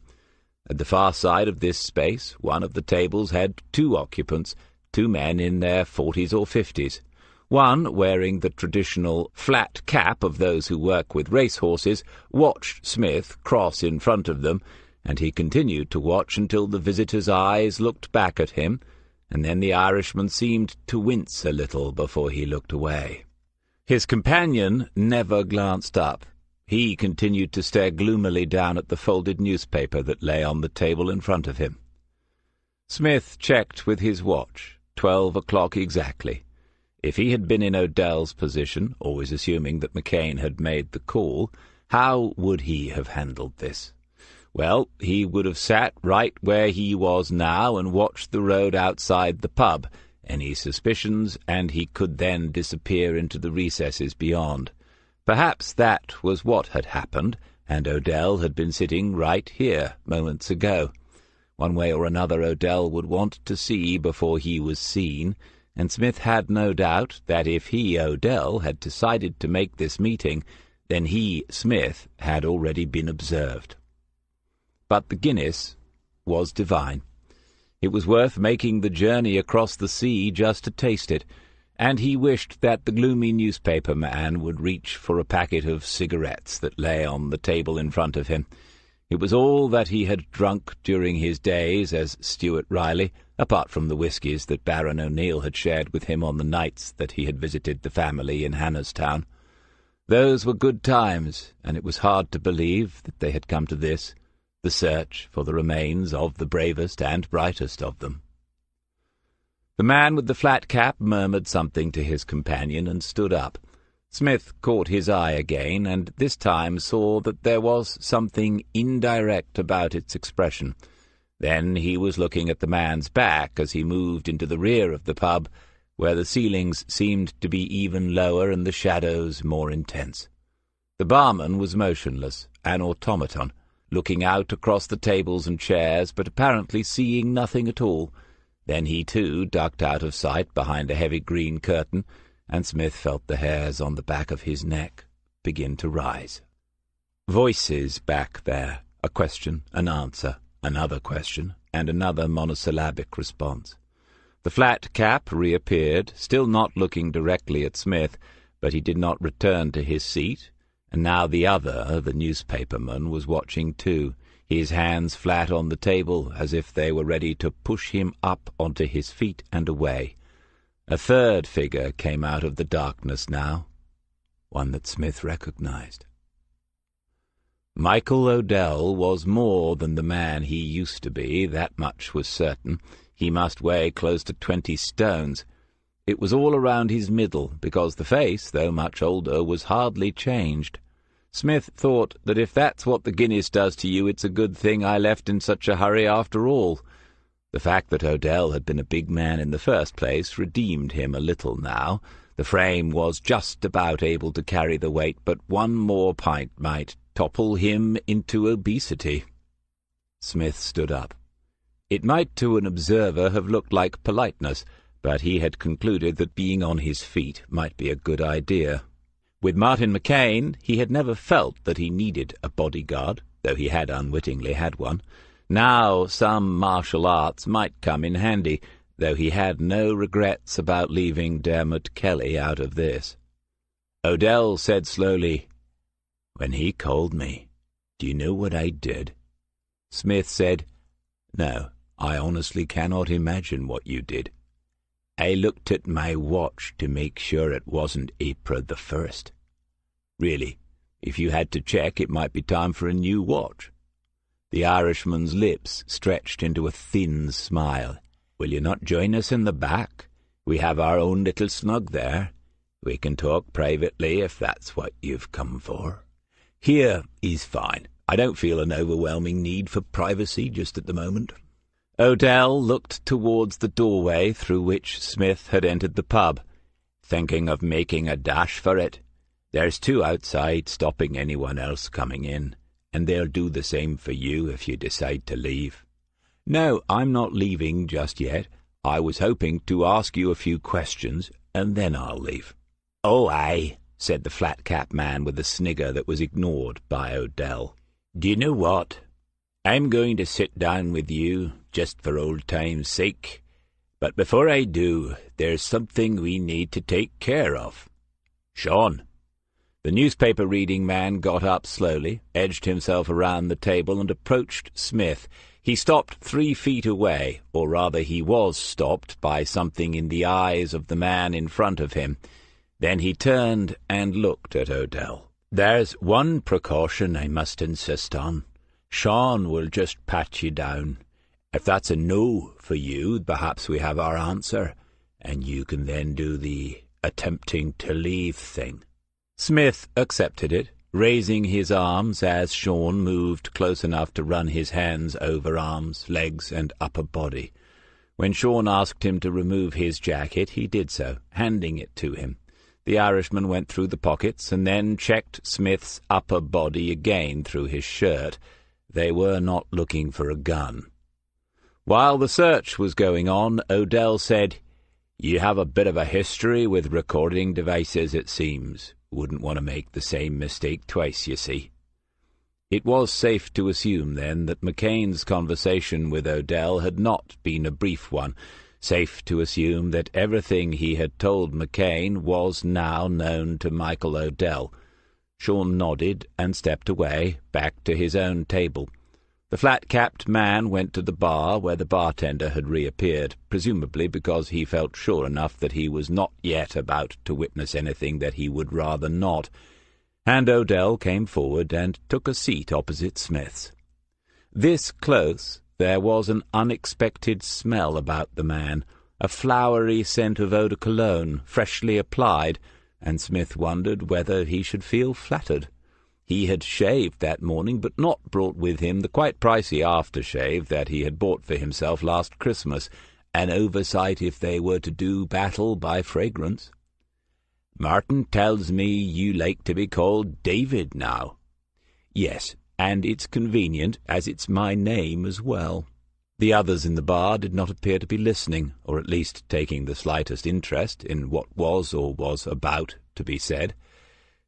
At the far side of this space, one of the tables had 2 occupants, 2 men in their 40s or 50s. One, wearing the traditional flat cap of those who work with racehorses, watched Smith cross in front of them, and he continued to watch until the visitor's eyes looked back at him, and then the Irishman seemed to wince a little before he looked away. His companion never glanced up. He continued to stare gloomily down at the folded newspaper that lay on the table in front of him. Smith checked with his watch. 12 o'clock exactly. If he had been in Odell's position, always assuming that McCain had made the call, How would he have handled this? Well, he would have sat right where he was now and watched the road outside the pub, any suspicions, and he could then disappear into the recesses beyond. Perhaps that was what had happened, and Odell had been sitting right here moments ago. One way or another Odell would want to see before he was seen, and Smith had no doubt that if he, Odell, had decided to make this meeting, then he, Smith, had already been observed. But the Guinness was divine. It was worth making the journey across the sea just to taste it, and he wished that the gloomy newspaper man would reach for a packet of cigarettes that lay on the table in front of him. It was all that he had drunk during his days as Stuart Riley, apart from the whiskies that Baron O'Neill had shared with him on the nights that he had visited the family in Hannerstown. Those were good times, and it was hard to believe that they had come to this, the search for the remains of the bravest and brightest of them. The man with the flat cap murmured something to his companion and stood up. Smith caught his eye again, and this time saw that there was something indirect about its expression. Then he was looking at the man's back as he moved into the rear of the pub, where the ceilings seemed to be even lower and the shadows more intense. The barman was motionless, an automaton, looking out across the tables and chairs, but apparently seeing nothing at all. Then he, too, ducked out of sight behind a heavy green curtain, and Smith felt the hairs on the back of his neck begin to rise. Voices back there, a question, an answer, another question, and another monosyllabic response. The flat cap reappeared, still not looking directly at Smith, but he did not return to his seat, and now the other, the newspaperman, was watching too, his hands flat on the table as if they were ready to push him up onto his feet and away. A third figure came out of the darkness now, one that Smith recognized. Michael Odell was more than the man he used to be, that much was certain. He must weigh close to 20 stones. It was all around his middle, because the face, though much older, was hardly changed. Smith thought that if that's what the Guinness does to you, it's a good thing I left in such a hurry after all. The fact that Odell had been a big man in the first place redeemed him a little now. The frame was just about able to carry the weight, but one more pint might topple him into obesity. Smith stood up. It might to an observer have looked like politeness, but he had concluded that being on his feet might be a good idea. With Martin McCain, he had never felt that he needed a bodyguard, though he had unwittingly had one. Now some martial arts might come in handy, though he had no regrets about leaving Dermot Kelly out of this. Odell said slowly, "When he called me, do you know what I did?" Smith said, "No, I honestly cannot imagine what you did. I looked at my watch to make sure it wasn't April the 1st. Really, if you had to check, it might be time for a new watch." The Irishman's lips stretched into a thin smile. "Will you not join us in the back? We have our own little snug there. We can talk privately if that's what you've come for." "Here is fine. I don't feel an overwhelming need for privacy just at the moment." Odell looked towards the doorway through which Smith had entered the pub. "Thinking of making a dash for it? There's 2 outside stopping anyone else coming in, and they'll do the same for you if you decide to leave." "No, I'm not leaving just yet. I was hoping to ask you a few questions, and then I'll leave." "Oh, aye," said the flat-cap man with a snigger that was ignored by Odell. "Do you know what? I'm going to sit down with you, just for old time's sake. But before I do, there's something we need to take care of. Sean." The newspaper-reading man got up slowly, edged himself around the table, and approached Smith. He stopped 3 feet away, or rather he was stopped by something in the eyes of the man in front of him. Then he turned and looked at Odell. "There's one precaution I must insist on. Sean will just pat you down. If that's a no for you, perhaps we have our answer, and you can then do the attempting to leave thing." Smith accepted it, raising his arms as Sean moved close enough to run his hands over arms, legs, and upper body. When Sean asked him to remove his jacket, he did so, handing it to him. The Irishman went through the pockets and then checked Smith's upper body again through his shirt. They were not looking for a gun. While the search was going on, O'Dell said, "You have a bit of a history with recording devices, it seems. Wouldn't want to make the same mistake twice, you see." It was safe to assume, then, that McCain's conversation with O'Dell had not been a brief one. Safe to assume that everything he had told McCain was now known to Michael O'Dell. Sean nodded and stepped away, back to his own table. The flat-capped man went to the bar where the bartender had reappeared, presumably because he felt sure enough that he was not yet about to witness anything that he would rather not, and O'Dell came forward and took a seat opposite Smith's. This close, there was an unexpected smell about the man, a flowery scent of eau de cologne, freshly applied, and Smith wondered whether he should feel flattered. He had shaved that morning, but not brought with him the quite pricey aftershave that he had bought for himself last Christmas, an oversight if they were to do battle by fragrance. "Martin tells me you like to be called David now." "Yes, and it's convenient, as it's my name as well." The others in the bar did not appear to be listening, or at least taking the slightest interest in what was or was about to be said.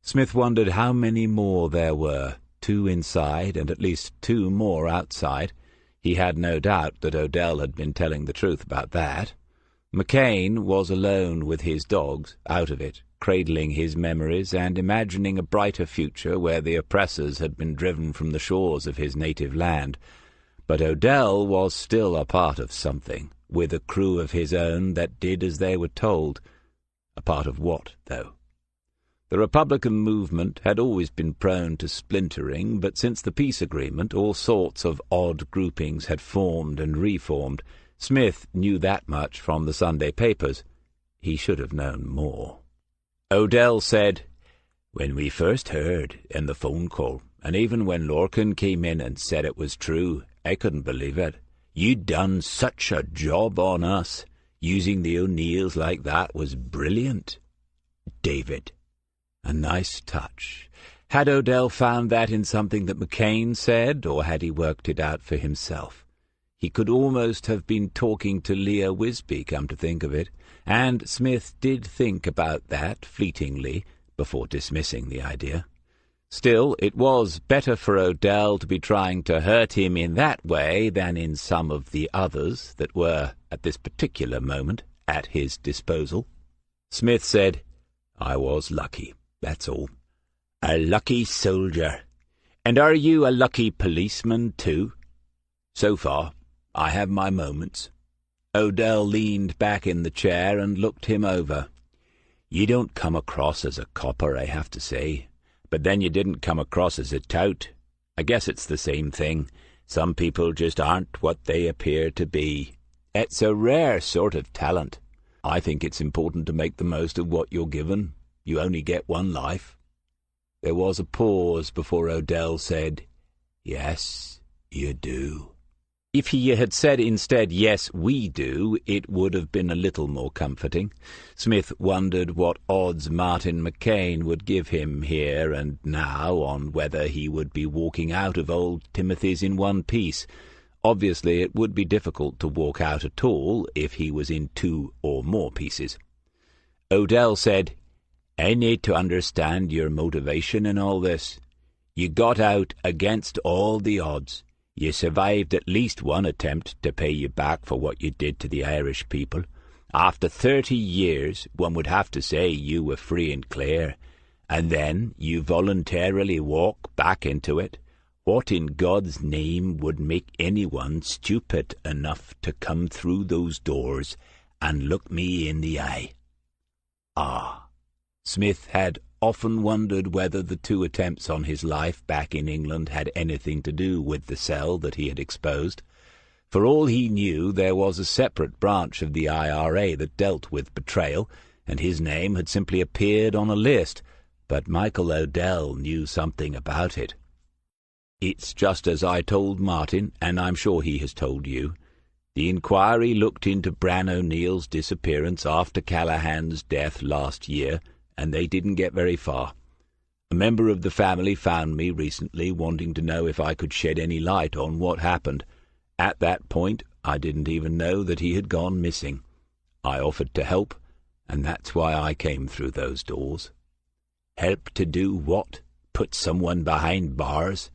Smith wondered how many more there were, 2 inside and at least 2 more outside. He had no doubt that O'Dell had been telling the truth about that. McCain was alone with his dogs, out of it, cradling his memories and imagining a brighter future where the oppressors had been driven from the shores of his native land. But O'Dell was still a part of something, with a crew of his own that did as they were told. A part of what, though? The Republican movement had always been prone to splintering, but since the peace agreement all sorts of odd groupings had formed and reformed. Smith knew that much from the Sunday papers. He should have known more. O'Dell said, "When we first heard in the phone call, and even when Lorcan came in and said it was true, I couldn't believe it. You'd done such a job on us. Using the O'Neills like that was brilliant." David. A nice touch. Had O'Dell found that in something that McCain said, or had he worked it out for himself? He could almost have been talking to Leah Wisby, come to think of it, and Smith did think about that fleetingly before dismissing the idea. Still, it was better for O'Dell to be trying to hurt him in that way than in some of the others that were, at this particular moment, at his disposal. Smith said, "I was lucky, that's all." "A lucky soldier. And are you a lucky policeman, too?" "So far. I have my moments." O'Dell leaned back in the chair and looked him over. "You don't come across as a copper, I have to say. But then you didn't come across as a tout. I guess it's the same thing. Some people just aren't what they appear to be. It's a rare sort of talent. I think it's important to make the most of what you're given. You only get one life." There was a pause before O'Dell said, "Yes, you do." If he had said instead, "Yes, we do," it would have been a little more comforting. Smith wondered what odds Martin McCain would give him here and now on whether he would be walking out of old Timothy's in one piece. Obviously it would be difficult to walk out at all if he was in 2 or more pieces. O'Dell said, "I need to understand your motivation in all this. You got out against all the odds. You survived at least one attempt to pay you back for what you did to the Irish people. After 30 years, one would have to say you were free and clear. And then you voluntarily walk back into it. What in God's name would make anyone stupid enough to come through those doors and look me in the eye?" Ah. Smith had often wondered whether the 2 attempts on his life back in England had anything to do with the cell that he had exposed. For all he knew, there was a separate branch of the IRA that dealt with betrayal, and his name had simply appeared on a list. but Michael Odell knew something about it. It's just as I told Martin, and I'm sure he has told you. The inquiry looked into Bran O'Neill's disappearance after Callahan's death last year, and they didn't get very far. A member of the family found me recently, wanting to know if I could shed any light on what happened. At that point, I didn't even know that he had gone missing. I offered to help, and that's why I came through those doors. Help to do what? Put someone behind bars?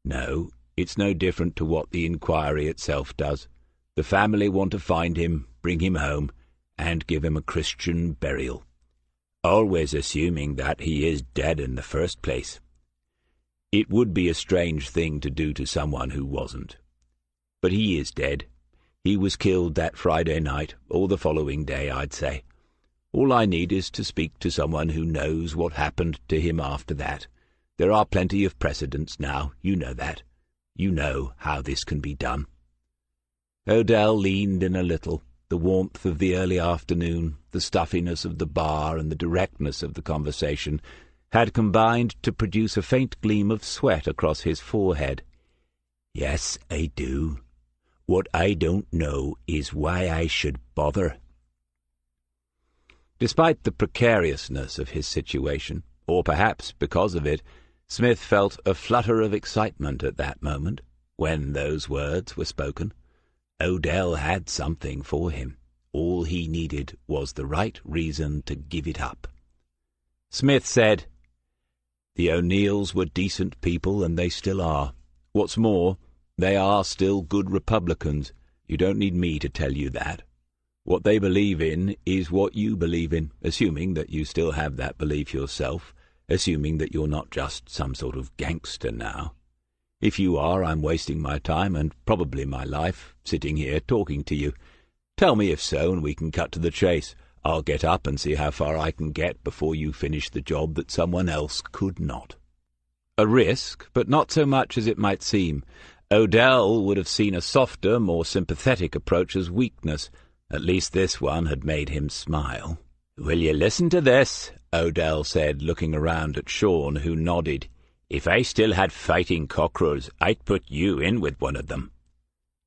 No, it's no different to what the inquiry itself does. The family want to find him, bring him home, and give him a Christian burial. Always assuming that he is dead in the first place. It would be a strange thing to do to someone who wasn't. But he is dead. He was killed that Friday night, or the following day, I'd say. All I need is to speak to someone who knows what happened to him after that. There are plenty of precedents now, you know that. You know how this can be done. Odell leaned in a little. The warmth of the early afternoon, the stuffiness of the bar, and the directness of the conversation had combined to produce a faint gleam of sweat across his forehead. Yes, I do. What I don't know is why I should bother. Despite the precariousness of his situation, or perhaps because of it, Smith felt a flutter of excitement at that moment, when those words were spoken. Odell had something for him. All he needed was the right reason to give it up. Smith said, "The O'Neills were decent people, and they still are. What's more, they are still good Republicans. You don't need me to tell you that. What they believe in is what you believe in, assuming that you still have that belief yourself, assuming that you're not just some sort of gangster now. If you are, I'm wasting my time, and probably my life, sitting here talking to you. Tell me if so, and we can cut to the chase. I'll get up and see how far I can get before you finish the job that someone else could not." A risk, but not so much as it might seem. Odell would have seen a softer, more sympathetic approach as weakness. At least this one had made him smile. "Will you listen to this?" Odell said, looking around at Sean, who nodded. "If I still had fighting cockerels, I'd put you in with one of them."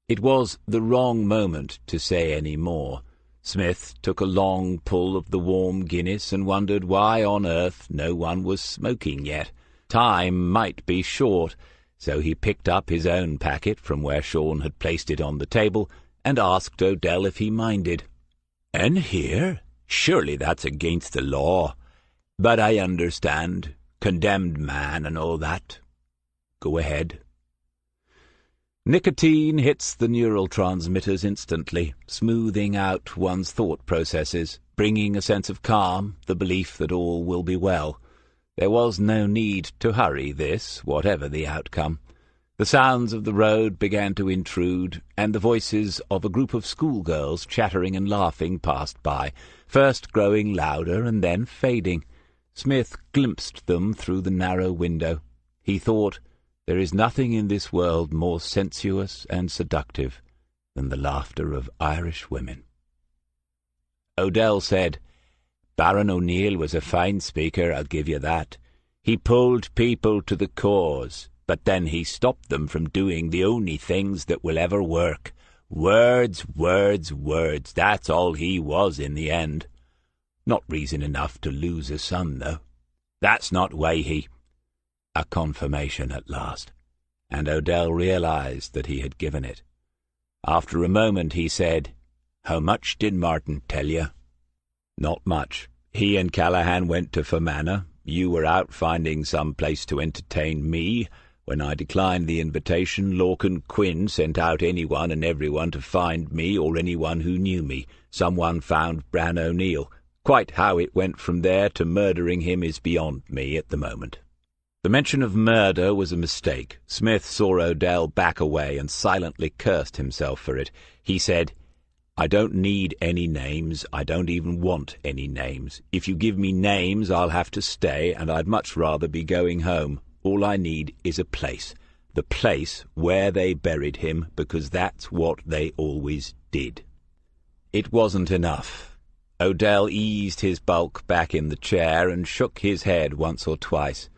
It was the wrong moment to say any more. Smith took a long pull of the warm Guinness and wondered why on earth no one was smoking yet. Time might be short, so he picked up his own packet from where Sean had placed it on the table and asked Odell if he minded. "And here? Surely that's against the law. But I understand. Condemned man and all that. Go ahead." Nicotine hits the neural transmitters instantly, smoothing out one's thought processes, bringing a sense of calm, the belief that all will be well. There was no need to hurry this, whatever the outcome. The sounds of the road began to intrude, and the voices of a group of schoolgirls chattering and laughing passed by, first growing louder and then fading. Smith glimpsed them through the narrow window. He thought, there is nothing in this world more sensuous and seductive than the laughter of Irish women. Odell said, "Baron O'Neill was a fine speaker, I'll give you that. He pulled people to the cause, but then he stopped them from doing the only things that will ever work. Words, words, words. That's all he was in the end. Not reason enough to lose a son, though. That's not why he—" A confirmation at last, and Odell realized that he had given it. After a moment he said, "How much did Martin tell you?" "Not much. He and Callahan went to Fermanagh. You were out finding some place to entertain me. When I declined the invitation, Lorcan and Quinn sent out anyone and everyone to find me or anyone who knew me. Someone found Bran O'Neill. Quite how it went from there to murdering him is beyond me at the moment." The mention of murder was a mistake. Smith saw Odell back away and silently cursed himself for it. He said, "I don't need any names. I don't even want any names. If you give me names, I'll have to stay, and I'd much rather be going home. All I need is a place. The place where they buried him, because that's what they always did." It wasn't enough. Odell eased his bulk back in the chair and shook his head once or twice.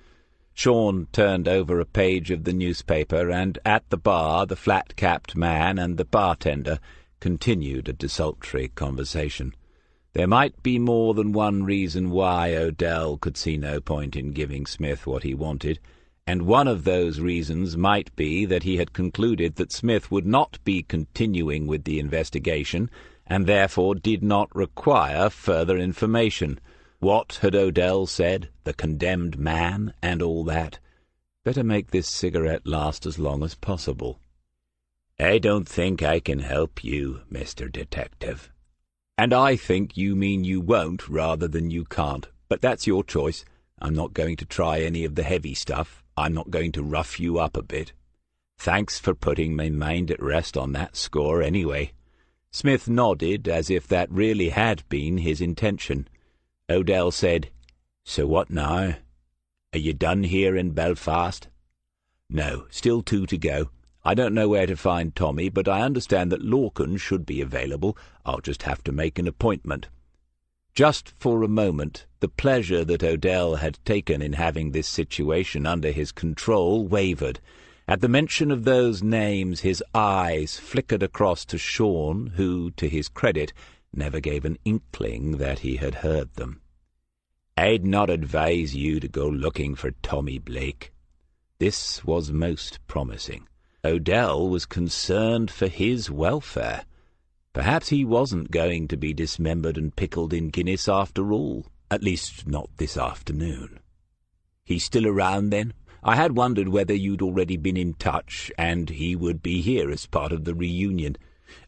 Sean turned over a page of the newspaper, and at the bar the flat-capped man and the bartender continued a desultory conversation. There might be more than one reason why Odell could see no point in giving Smith what he wanted, and one of those reasons might be that he had concluded that Smith would not be continuing with the investigation, and therefore did not require further information. What had Odell said? The condemned man and all that. Better make this cigarette last as long as possible. I don't think I can help you, Mr. Detective. And I think you mean you won't rather than you can't. But that's your choice. I'm not going to try any of the heavy stuff. I'm not going to rough you up a bit. Thanks for putting my mind at rest on that score anyway. Smith nodded as if that really had been his intention. Odell said, So what now? Are you done here in Belfast? No, still 2 to go. I don't know where to find Tommy, but I understand that Lorcan should be available. I'll just have to make an appointment. Just for a moment, the pleasure that Odell had taken in having this situation under his control wavered. At the mention of those names, his eyes flickered across to Sean, who, to his credit, never gave an inkling that he had heard them. I'd not advise you to go looking for Tommy Blake. This was most promising. Odell was concerned for his welfare. Perhaps he wasn't going to be dismembered and pickled in Guinness after all, at least not this afternoon. He's still around, then? I had wondered whether you'd already been in touch, and he would be here as part of the reunion.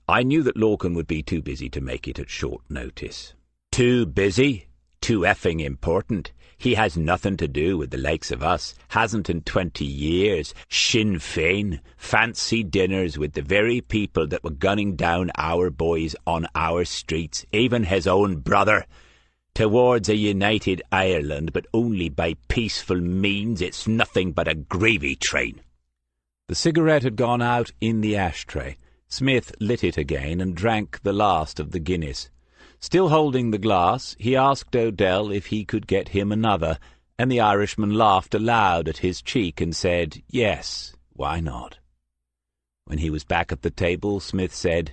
I knew that Lorcan would be too busy to make it at short notice. Too busy? Too effing important. He has nothing to do with the likes of us. Hasn't in 20 years. Sinn Féin. Fancy dinners with the very people that were gunning down our boys on our streets. Even his own brother. Towards a united Ireland, but only by peaceful means. It's nothing but a gravy train. The cigarette had gone out in the ashtray. Smith lit it again and drank the last of the Guinness. Still holding the glass, he asked Odell if he could get him another, and the Irishman laughed aloud at his cheek and said, yes, why not? When he was back at the table, Smith said,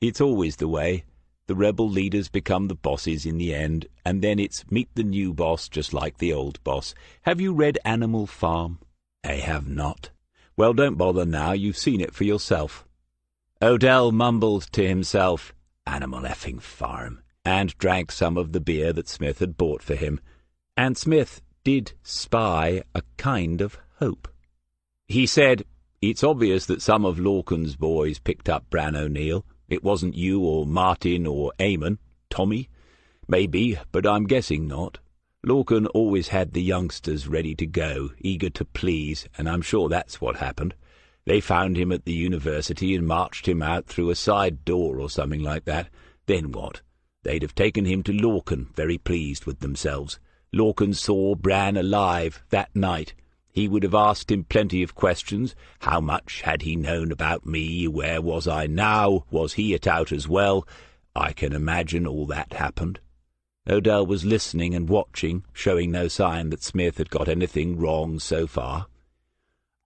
It's always the way. The rebel leaders become the bosses in the end, and then it's meet the new boss just like the old boss. Have you read Animal Farm? I have not. Well, don't bother now. You've seen it for yourself. Odell mumbled to himself, Animal effing Farm, and drank some of the beer that Smith had bought for him. And Smith did spy a kind of hope. He said, It's obvious that some of Lorcan's boys picked up Bran O'Neill. It wasn't you or Martin or Eamon. Tommy? Maybe, but I'm guessing not. Lorcan always had the youngsters ready to go, eager to please, and I'm sure that's what happened. They found him at the university and marched him out through a side door or something like that. Then what? They'd have taken him to Lorcan, very pleased with themselves. Lorcan saw Bran alive that night. He would have asked him plenty of questions. How much had he known about me? Where was I now? Was he at out as well? I can imagine all that happened. Odell was listening and watching, showing no sign that Smith had got anything wrong so far.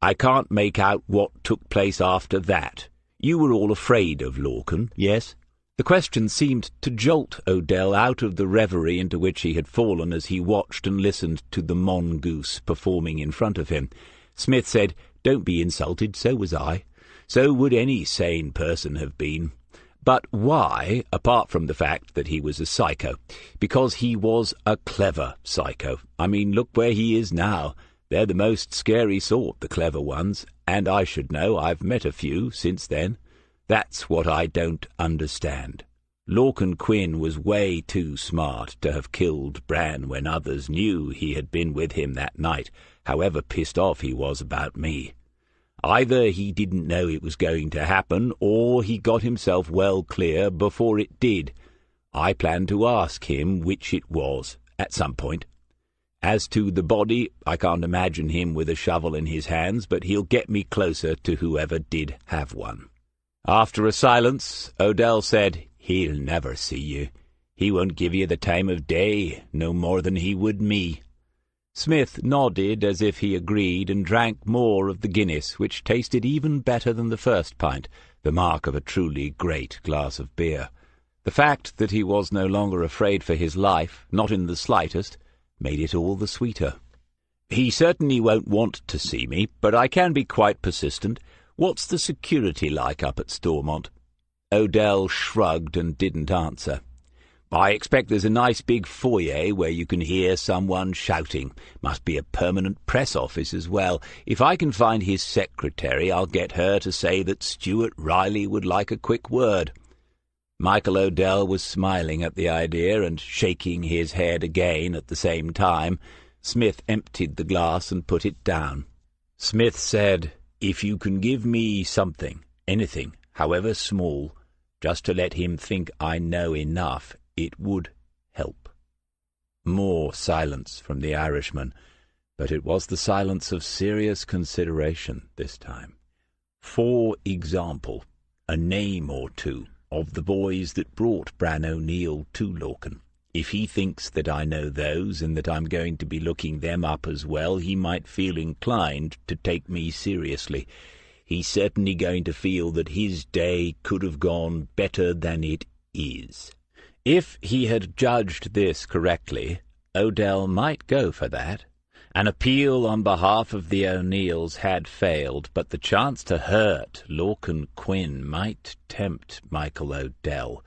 I can't make out what took place after that. You were all afraid of Lorcan, yes? The question seemed to jolt Odell out of the reverie into which he had fallen as he watched and listened to the mongoose performing in front of him. Smith said, Don't be insulted, so was I. So would any sane person have been. But why, apart from the fact that he was a psycho? Because he was a clever psycho. I mean, look where he is now. They're the most scary sort, the clever ones, and I should know. I've met a few since then. That's what I don't understand. Lorcan Quinn was way too smart to have killed Bran when others knew he had been with him that night, however pissed off he was about me. Either he didn't know it was going to happen, or he got himself well clear before it did. I plan to ask him which it was, at some point. As to the body, I can't imagine him with a shovel in his hands, but he'll get me closer to whoever did have one. After a silence, Odell said, He'll never see you. He won't give you the time of day, no more than he would me." Smith nodded as if he agreed, and drank more of the Guinness, which tasted even better than the first pint, the mark of a truly great glass of beer. The fact that he was no longer afraid for his life, not in the slightest, made it all the sweeter. "He certainly won't want to see me, but I can be quite persistent. What's the security like up at Stormont?" Odell shrugged and didn't answer. "I expect there's a nice big foyer where you can hear someone shouting. Must be a permanent press office as well. If I can find his secretary, I'll get her to say that Stuart Riley would like a quick word." Michael Odell was smiling at the idea and shaking his head again at the same time. Smith emptied the glass and put it down. Smith said, "If you can give me something, anything, however small, just to let him think I know enough, it would help." More silence from the Irishman, but it was the silence of serious consideration this time. "For example, a name or two of the boys that brought Bran O'Neill to Lorcan. If he thinks that I know those and that I'm going to be looking them up as well, he might feel inclined to take me seriously. He's certainly going to feel that his day could have gone better than it is." If he had judged this correctly, Odell might go for that. An appeal on behalf of the O'Neills had failed, but the chance to hurt Lorcan Quinn might tempt Michael Odell.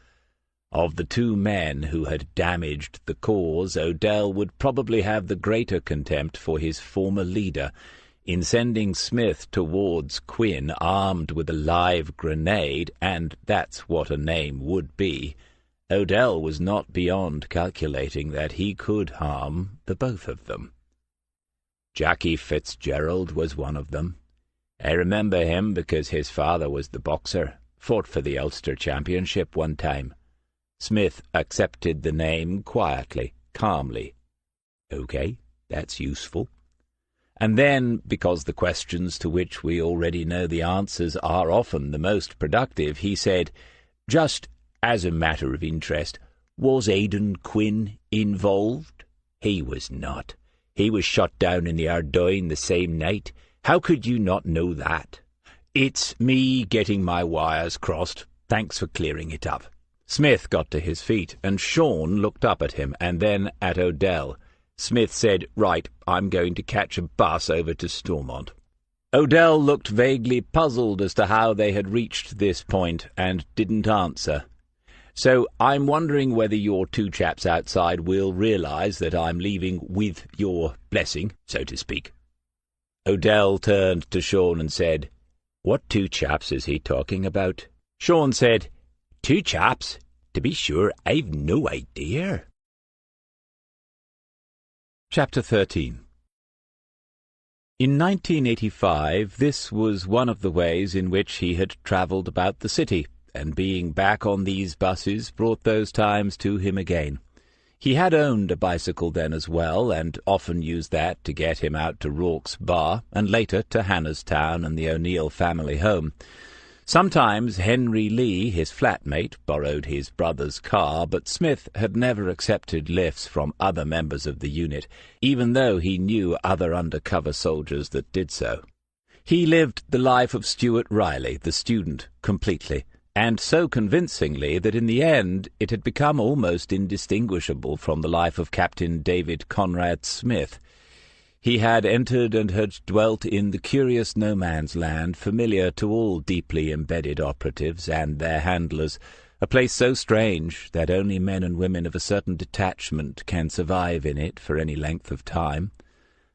Of the two men who had damaged the cause, Odell would probably have the greater contempt for his former leader. In sending Smith towards Quinn armed with a live grenade, and that's what a name would be, Odell was not beyond calculating that he could harm the both of them. Jackie Fitzgerald was one of them. I remember him because his father was the boxer, fought for the Ulster Championship one time. Smith accepted the name quietly, calmly. "Okay, that's useful." And then, because the questions to which we already know the answers are often the most productive, he said, "Just as a matter of interest, was Aidan Quinn involved?" "He was not. He was shot down in the Ardoyne the same night. How could you not know that?" "It's me getting my wires crossed. Thanks for clearing it up." Smith got to his feet, and Sean looked up at him, and then at Odell. Smith said, "Right, I'm going to catch a bus over to Stormont." Odell looked vaguely puzzled as to how they had reached this point, and didn't answer. "So I'm wondering whether your two chaps outside will realize that I'm leaving with your blessing, so to speak." Odell turned to Sean and said, "What two chaps is he talking about?" Sean said, "Two chaps? To be sure, I've no idea." Chapter 13. In 1985, this was one of the ways in which he had travelled about the city, and being back on these buses brought those times to him again. He had owned a bicycle then as well, and often used that to get him out to Rorke's Bar, and later to Hannah's Town and the O'Neill family home. Sometimes Henry Lee, his flatmate, borrowed his brother's car, but Smith had never accepted lifts from other members of the unit, even though he knew other undercover soldiers that did so. He lived the life of Stuart Riley, the student, completely, and so convincingly that in the end it had become almost indistinguishable from the life of Captain David Conrad Smith. He had entered and had dwelt in the curious no-man's land familiar to all deeply embedded operatives and their handlers, a place so strange that only men and women of a certain detachment can survive in it for any length of time.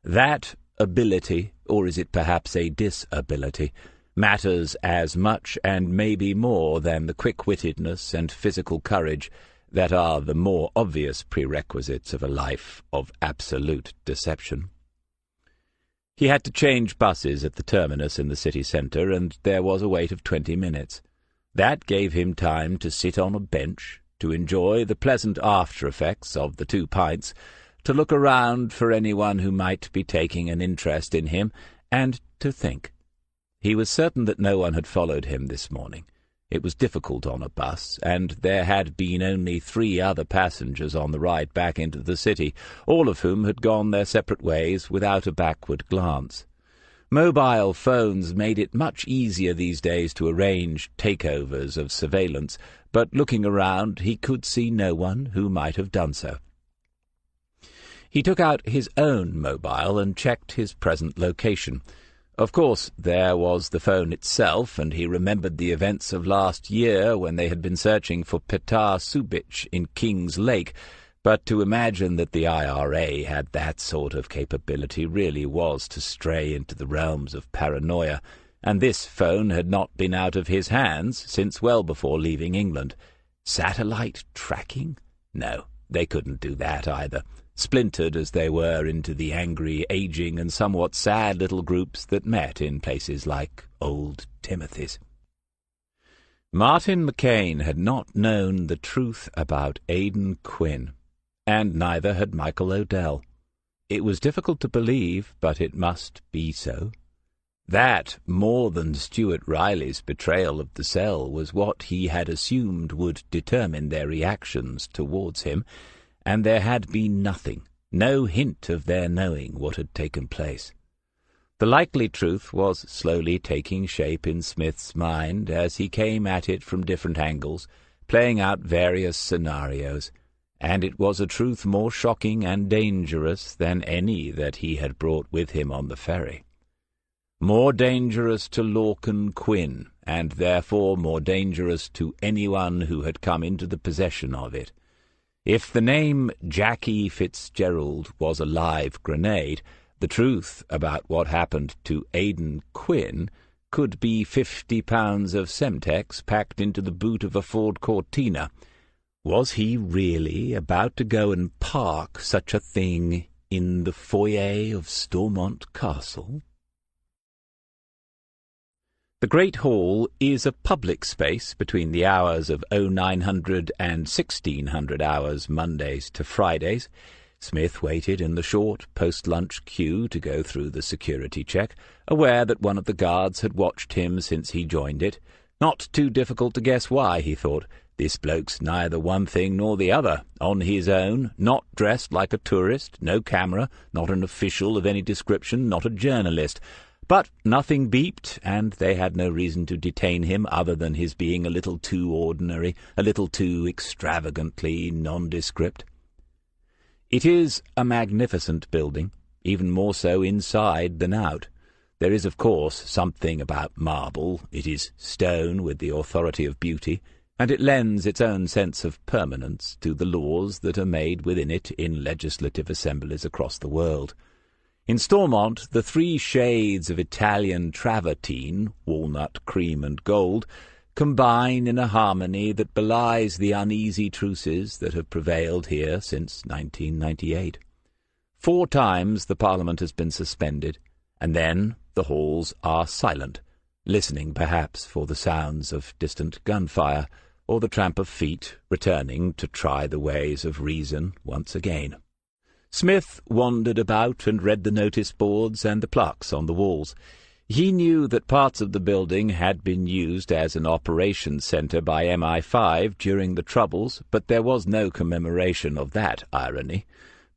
That ability, or is it perhaps a disability, matters as much and maybe more than the quick-wittedness and physical courage that are the more obvious prerequisites of a life of absolute deception. He had to change buses at the terminus in the city centre, and there was a wait of 20 minutes. That gave him time to sit on a bench, to enjoy the pleasant after-effects of the 2 pints, to look around for anyone who might be taking an interest in him, and to think. He was certain that no one had followed him this morning. It was difficult on a bus, and there had been only 3 other passengers on the ride back into the city, all of whom had gone their separate ways without a backward glance. Mobile phones made it much easier these days to arrange takeovers of surveillance, but looking around he could see no one who might have done so. He took out his own mobile and checked his present location. Of course, there was the phone itself, and he remembered the events of last year when they had been searching for Petar Subic in King's Lake, but to imagine that the IRA had that sort of capability really was to stray into the realms of paranoia, and this phone had not been out of his hands since well before leaving England. Satellite tracking? No, they couldn't do that either, splintered as they were into the angry, ageing, and somewhat sad little groups that met in places like Old Timothy's. Martin McCain had not known the truth about Aidan Quinn, and neither had Michael Odell. It was difficult to believe, but it must be so. That, more than Stuart Riley's betrayal of the cell, was what he had assumed would determine their reactions towards him, and there had been nothing, no hint of their knowing what had taken place. The likely truth was slowly taking shape in Smith's mind as he came at it from different angles, playing out various scenarios, and it was a truth more shocking and dangerous than any that he had brought with him on the ferry. More dangerous to Lorcan Quinn, and therefore more dangerous to anyone who had come into the possession of it. If the name Jackie Fitzgerald was a live grenade, the truth about what happened to Aidan Quinn could be 50 pounds of Semtex packed into the boot of a Ford Cortina. Was he really about to go and park such a thing in the foyer of Stormont Castle? The Great Hall is a public space between the hours of 0900 and 1600 hours Mondays to Fridays. Smith waited in the short post-lunch queue to go through the security check, aware that one of the guards had watched him since he joined it. Not too difficult to guess why, he thought. This bloke's neither one thing nor the other, on his own, not dressed like a tourist, no camera, not an official of any description, not a journalist. But nothing beeped, and they had no reason to detain him other than his being a little too ordinary, a little too extravagantly nondescript. It is a magnificent building, even more so inside than out. There is, of course, something about marble. It is stone with the authority of beauty, and it lends its own sense of permanence to the laws that are made within it in legislative assemblies across the world. In Stormont, the 3 shades of Italian travertine, walnut, cream, and gold, combine in a harmony that belies the uneasy truces that have prevailed here since 1998. 4 times the Parliament has been suspended, and then the halls are silent, listening perhaps for the sounds of distant gunfire, or the tramp of feet returning to try the ways of reason once again. Smith wandered about and read the notice boards and the plaques on the walls. He knew that parts of the building had been used as an operations centre by MI5 during the Troubles, but there was no commemoration of that irony.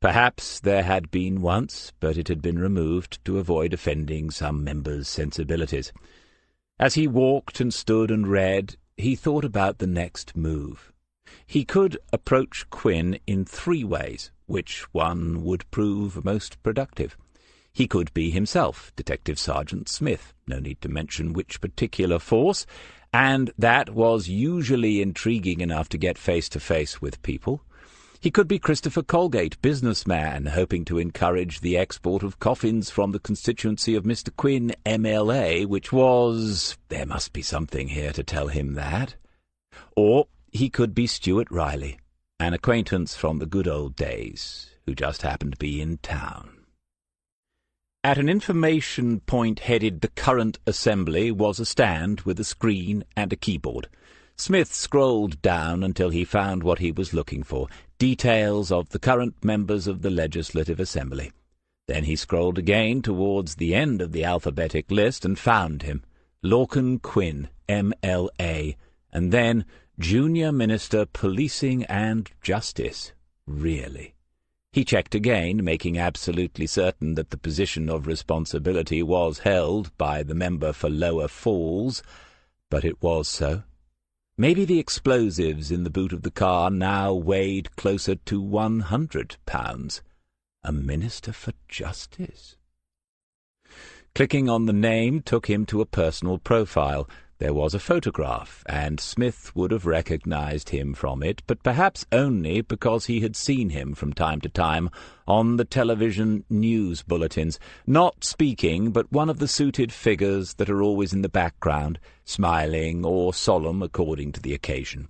Perhaps there had been once, but it had been removed to avoid offending some members' sensibilities. As he walked and stood and read, he thought about the next move. He could approach Quinn in 3 ways, which one would prove most productive. He could be himself, Detective Sergeant Smith, no need to mention which particular force, and that was usually intriguing enough to get face-to-face with people. He could be Christopher Colgate, businessman, hoping to encourage the export of coffins from the constituency of Mr. Quinn, MLA, which was... there must be something here to tell him that. Or he could be Stuart Riley, an acquaintance from the good old days, who just happened to be in town. At an information point headed "The Current Assembly" was a stand with a screen and a keyboard. Smith scrolled down until he found what he was looking for, details of the current members of the Legislative Assembly. Then he scrolled again towards the end of the alphabetic list and found him, Lorcan Quinn, MLA, And then Junior Minister Policing and Justice. Really? He checked again, making absolutely certain that the position of responsibility was held by the member for Lower Falls, but it was so. Maybe the explosives in the boot of the car now weighed closer to 100 pounds. A Minister for Justice. Clicking on the name took him to a personal profile. There was a photograph, and Smith would have recognized him from it, but perhaps only because he had seen him from time to time on the television news bulletins, not speaking, but one of the suited figures that are always in the background, smiling or solemn according to the occasion.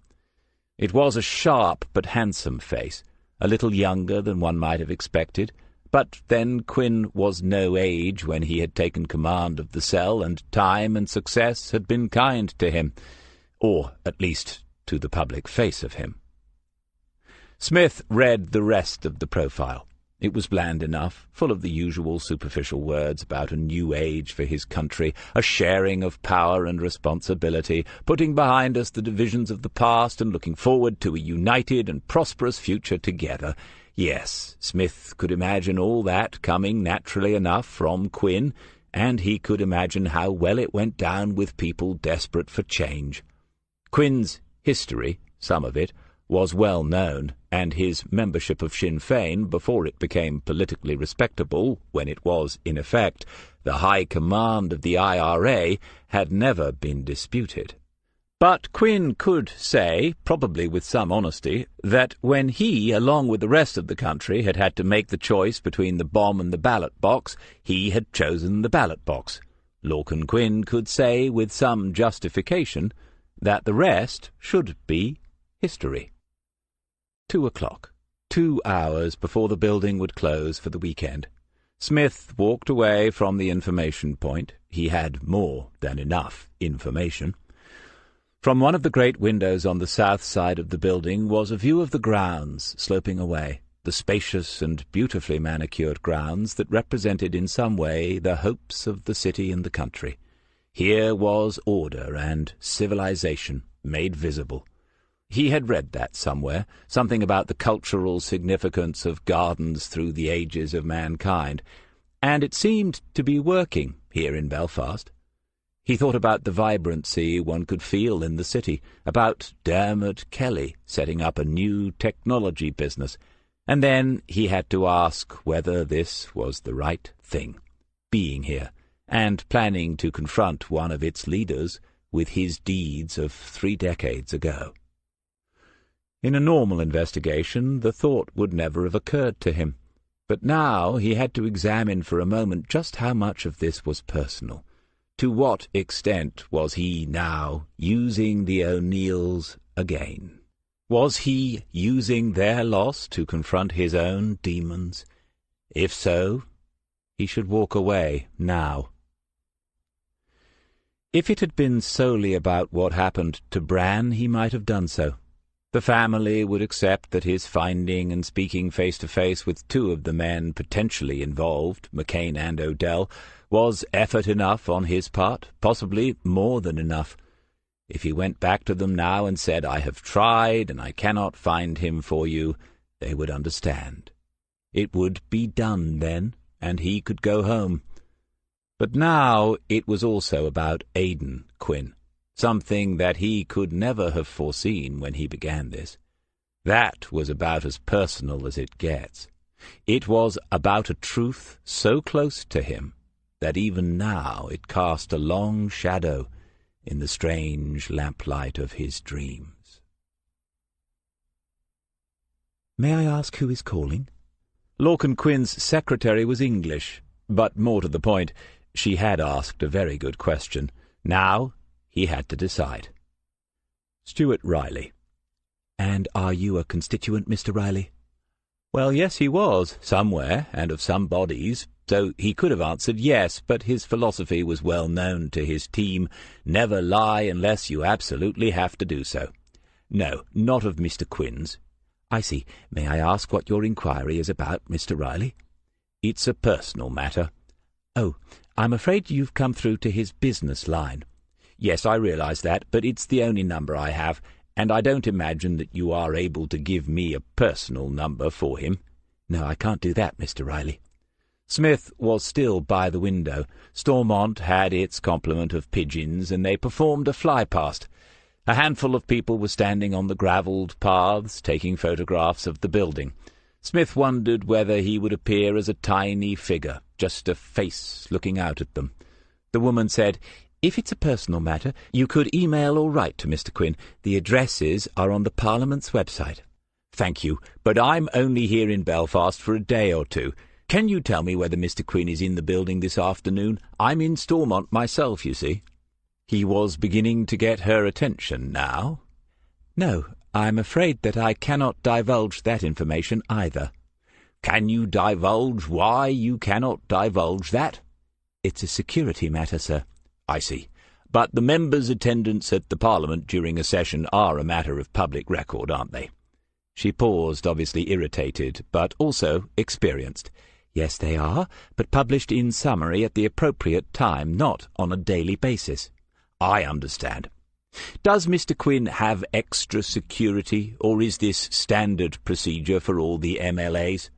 It was a sharp but handsome face, a little younger than one might have expected, but then Quinn was no age when he had taken command of the cell, and time and success had been kind to him, or at least to the public face of him. Smith read the rest of the profile. It was bland enough, full of the usual superficial words about a new age for his country, a sharing of power and responsibility, putting behind us the divisions of the past and looking forward to a united and prosperous future together. Yes, Smith could imagine all that coming naturally enough from Quinn, and he could imagine how well it went down with people desperate for change. Quinn's history, some of it, was well known, and his membership of Sinn Féin, before it became politically respectable, when it was, in effect, the high command of the IRA, had never been disputed. But Quinn could say, probably with some honesty, that when he, along with the rest of the country, had had to make the choice between the bomb and the ballot box, he had chosen the ballot box. Lorcan Quinn could say, with some justification, that the rest should be history. 2 o'clock. 2 hours before the building would close for the weekend. Smith walked away from the information point. He had more than enough information. From one of the great windows on the south side of the building was a view of the grounds sloping away, the spacious and beautifully manicured grounds that represented in some way the hopes of the city and the country. Here was order and civilization made visible. He had read that somewhere, something about the cultural significance of gardens through the ages of mankind, and it seemed to be working here in Belfast. He thought about the vibrancy one could feel in the city, about Dermot Kelly setting up a new technology business, and then he had to ask whether this was the right thing, being here, and planning to confront one of its leaders with his deeds of 3 decades ago. In a normal investigation, the thought would never have occurred to him, but now he had to examine for a moment just how much of this was personal. To what extent was he now using the O'Neills again? Was he using their loss to confront his own demons? If so, he should walk away now. If it had been solely about what happened to Bran, he might have done so. The family would accept that his finding and speaking face-to-face with 2 of the men potentially involved, McCain and Odell, was effort enough on his part, possibly more than enough. If he went back to them now and said, "I have tried, and I cannot find him for you," they would understand. It would be done then, and he could go home. But now it was also about Aidan Quinn, something that he could never have foreseen when he began this. That was about as personal as it gets. It was about a truth so close to him that even now it cast a long shadow in the strange lamplight of his dreams. "May I ask who is calling?" Lorcan Quinn's secretary was English, but more to the point, she had asked a very good question. Now he had to decide. "Stuart Riley." "And are you a constituent, Mr. Riley?" Well, yes, he was, somewhere, and of some bodies, so he could have answered yes, but his philosophy was well known to his team: never lie unless you absolutely have to do so. "No, not of Mr. Quinn's." "I see. May I ask what your inquiry is about, Mr. Riley?" "It's a personal matter." "Oh, I'm afraid you've come through to his business line. Yes, I realise that, but it's the only number I have, and I don't imagine that you are able to give me a personal number for him." "No, I can't do that, Mr. Riley." Smith was still by the window. Stormont had its complement of pigeons, and they performed a fly-past. A handful of people were standing on the gravelled paths, taking photographs of the building. Smith wondered whether he would appear as a tiny figure, just a face looking out at them. The woman said, "If it's a personal matter, you could email or write to Mr. Quinn. The addresses are on the Parliament's website." "Thank you, but I'm only here in Belfast for a day or two. Can you tell me whether Mr. Quinn is in the building this afternoon? I'm in Stormont myself, you see." He was beginning to get her attention now. "No, I'm afraid that I cannot divulge that information either." "Can you divulge why you cannot divulge that?" "It's a security matter, sir." "I see. But the members' attendance at the Parliament during a session are a matter of public record, aren't they?" She paused, obviously irritated, but also experienced. "Yes, they are, but published in summary at the appropriate time, not on a daily basis." "I understand. Does Mr. Quinn have extra security, or is this standard procedure for all the MLAs?"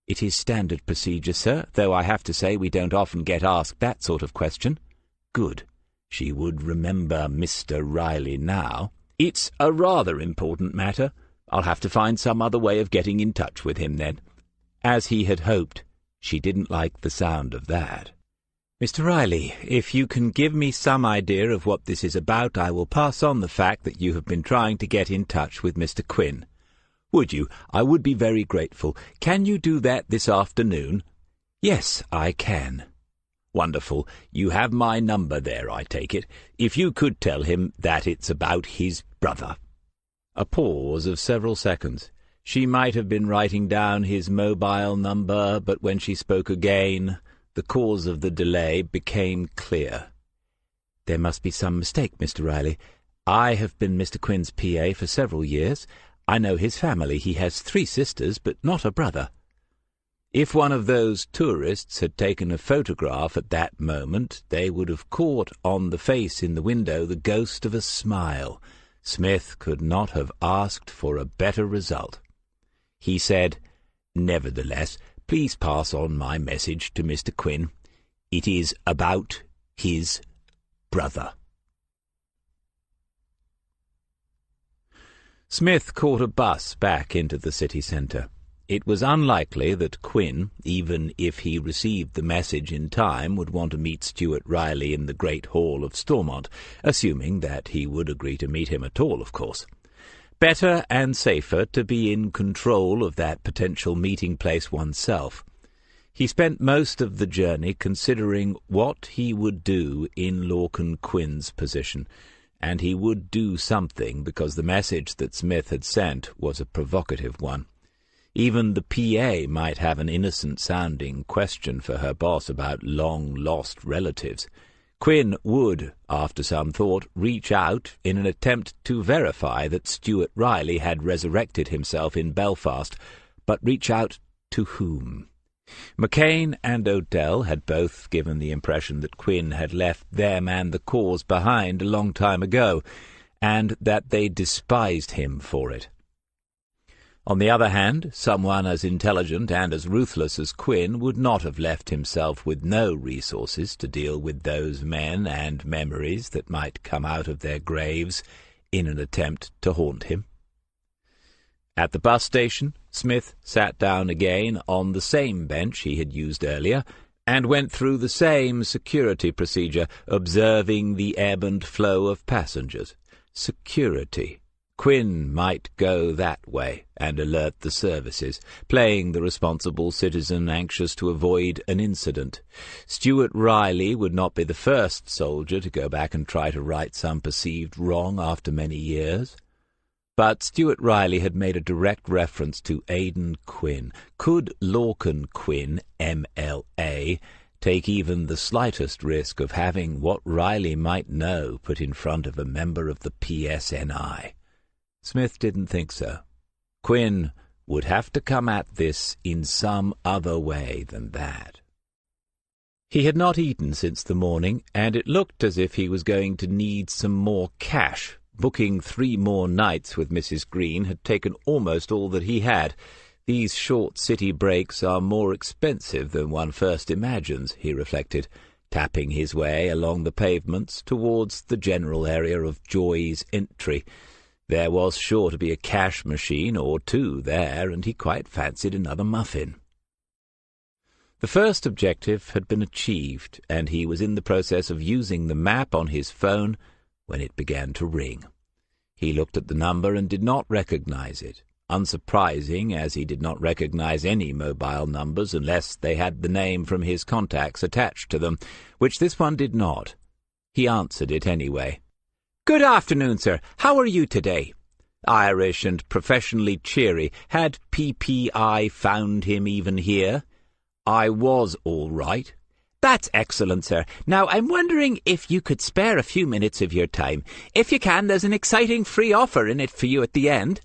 "It is standard procedure, sir, though I have to say we don't often get asked that sort of question." "Good. She would remember Mr. Riley now. It's a rather important matter. I'll have to find some other way of getting in touch with him then." As he had hoped, she didn't like the sound of that. "Mr. Riley, if you can give me some idea of what this is about, I will pass on the fact that you have been trying to get in touch with Mr. Quinn." "Would you? I would be very grateful. Can you do that this afternoon?" "Yes, I can." "Wonderful. You have my number there, I take it. If you could tell him that it's about his brother." A pause of several seconds. She might have been writing down his mobile number, but when she spoke again, the cause of the delay became clear. "There must be some mistake, Mr. Riley. I have been Mr. Quinn's PA for several years. I know his family. He has 3 sisters, but not a brother." If one of those tourists had taken a photograph at that moment, they would have caught on the face in the window the ghost of a smile. Smith could not have asked for a better result. He said, "Nevertheless, please pass on my message to Mr. Quinn. It is about his brother." Smith caught a bus back into the city centre. It was unlikely that Quinn, even if he received the message in time, would want to meet Stuart Riley in the Great Hall of Stormont, assuming that he would agree to meet him at all, of course. Better and safer to be in control of that potential meeting place oneself. He spent most of the journey considering what he would do in Lorcan Quinn's position, and he would do something because the message that Smith had sent was a provocative one. Even the PA might have an innocent-sounding question for her boss about long-lost relatives. Quinn would, after some thought, reach out in an attempt to verify that Stuart Riley had resurrected himself in Belfast, but reach out to whom? McCain and Odell had both given the impression that Quinn had left them and the cause behind a long time ago, and that they despised him for it. On the other hand, someone as intelligent and as ruthless as Quinn would not have left himself with no resources to deal with those men and memories that might come out of their graves in an attempt to haunt him. At the bus station, Smith sat down again on the same bench he had used earlier, and went through the same security procedure, observing the ebb and flow of passengers. Security. Quinn might go that way and alert the services, playing the responsible citizen anxious to avoid an incident. Stuart Riley would not be the first soldier to go back and try to right some perceived wrong after many years. But Stuart Riley had made a direct reference to Aidan Quinn. Could Lorcan Quinn, MLA, take even the slightest risk of having what Riley might know put in front of a member of the PSNI? Smith didn't think so. Quinn would have to come at this in some other way than that. He had not eaten since the morning, and it looked as if he was going to need some more cash. Booking 3 more nights with Mrs. Green had taken almost all that he had. These short city breaks are more expensive than one first imagines, he reflected, tapping his way along the pavements towards the general area of Joy's Entry. There was sure to be a cash machine or 2 there, and he quite fancied another muffin. The first objective had been achieved, and he was in the process of using the map on his phone when it began to ring. He looked at the number and did not recognize it, unsurprising as he did not recognize any mobile numbers unless they had the name from his contacts attached to them, which this one did not. He answered it anyway. "Good afternoon, sir. How are you today?" Irish and professionally cheery. Had PPI found him even here? "I was all right." "That's excellent, sir. Now, I'm wondering if you could spare a few minutes of your time. If you can, there's an exciting free offer in it for you at the end."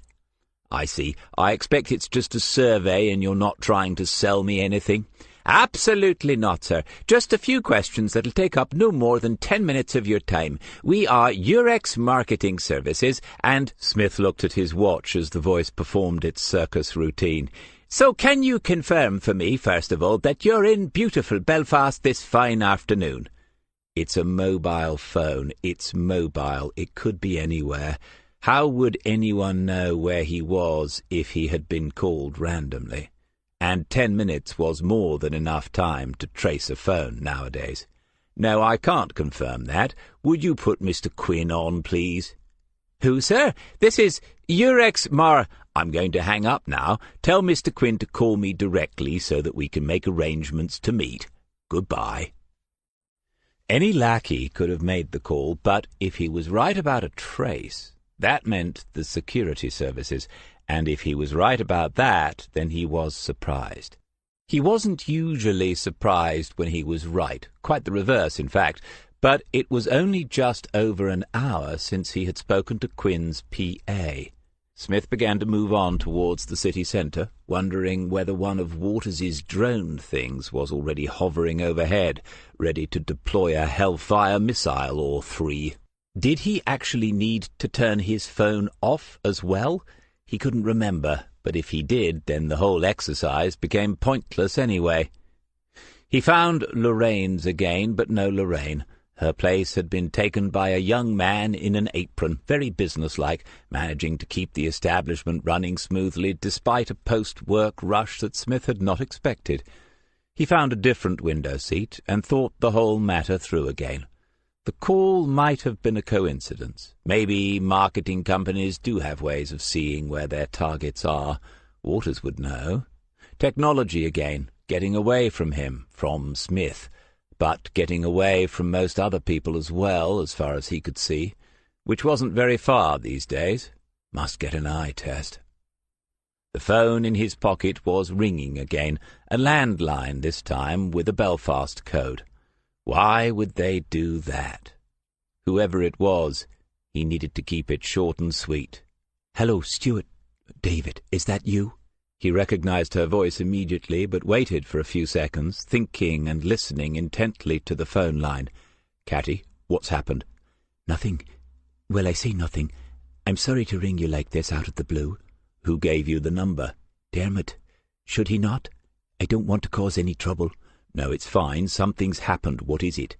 "I see. I expect it's just a survey and you're not trying to sell me anything." "Absolutely not, sir. Just a few questions that'll take up no more than 10 minutes of your time. We are Eurex Marketing Services, and—" Smith looked at his watch as the voice performed its circus routine. "So can you confirm for me, first of all, that you're in beautiful Belfast this fine afternoon?" "It's a mobile phone. It's mobile. It could be anywhere. How would anyone know where he was if he had been called randomly? And 10 minutes was more than enough time to trace a phone nowadays. No, I can't confirm that. Would you put Mr. Quinn on, please?" "Who, sir? This is Eurex Mar—" "I'm going to hang up now. Tell Mr. Quinn to call me directly so that we can make arrangements to meet. Goodbye." Any lackey could have made the call, but if he was right about a trace, that meant the security services, and if he was right about that, then he was surprised. He wasn't usually surprised when he was right, quite the reverse, in fact, but it was only just over an hour since he had spoken to Quinn's PA. Smith began to move on towards the city centre, wondering whether one of Waters's drone things was already hovering overhead, ready to deploy a Hellfire missile or 3. Did he actually need to turn his phone off as well? He couldn't remember, but if he did, then the whole exercise became pointless anyway. He found Lorraine's again, but no Lorraine. Her place had been taken by a young man in an apron, very businesslike, managing to keep the establishment running smoothly despite a post-work rush that Smith had not expected. He found a different window seat and thought the whole matter through again. The call might have been a coincidence. Maybe marketing companies do have ways of seeing where their targets are. Waters would know. Technology again, getting away from him, from Smith, but getting away from most other people as well, as far as he could see, which wasn't very far these days. Must get an eye test. The phone in his pocket was ringing again, a landline this time with a Belfast code. Why would they do that? Whoever it was, he needed to keep it short and sweet. "Hello, Stuart. David, is that you?" He recognized her voice immediately, but waited for a few seconds, thinking and listening intently to the phone line. "Catty, what's happened?" "Nothing. Well, I say nothing. I'm sorry to ring you like this out of the blue." "Who gave you the number?" "Dermot. Should he not? I don't want to cause any trouble." "No, it's fine. Something's happened. What is it?"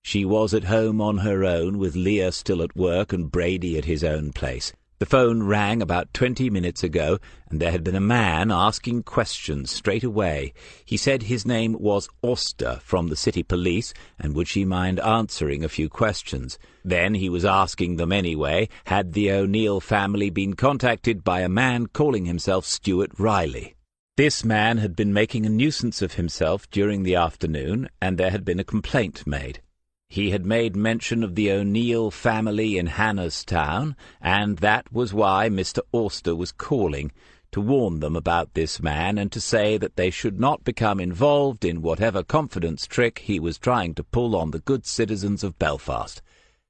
She was at home on her own, with Leah still at work and Brady at his own place. The phone rang about 20 minutes ago, and there had been a man asking questions straight away. He said his name was Auster from the city police, and would she mind answering a few questions. Then he was asking them anyway, had the O'Neill family been contacted by a man calling himself Stuart Riley? This man had been making a nuisance of himself during the afternoon, and there had been a complaint made. He had made mention of the O'Neill family in Hannerstown, and that was why Mr. Auster was calling, to warn them about this man and to say that they should not become involved in whatever confidence trick he was trying to pull on the good citizens of Belfast.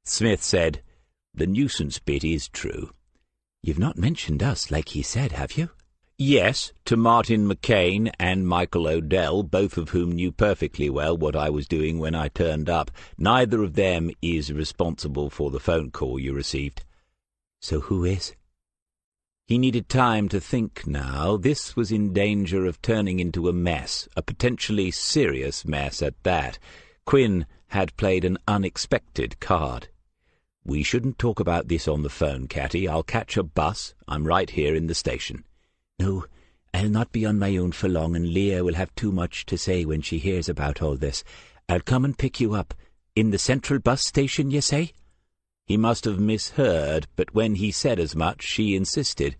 Smith said, "The nuisance bit is true." "You've not mentioned us like he said, have you?" Yes, to Martin McCain and Michael Odell, both of whom knew perfectly well what I was doing when I turned up. Neither of them is responsible for the phone call you received. So who is? He needed time to think now. This was in danger of turning into a mess, a potentially serious mess at that. Quinn had played an unexpected card. We shouldn't talk about this on the phone, Catty. I'll catch a bus. I'm right here in the station. No, I'll not be on my own for long, and Leah will have too much to say when she hears about all this. I'll come and pick you up. In the central bus station, you say? He must have misheard, but when he said as much, she insisted.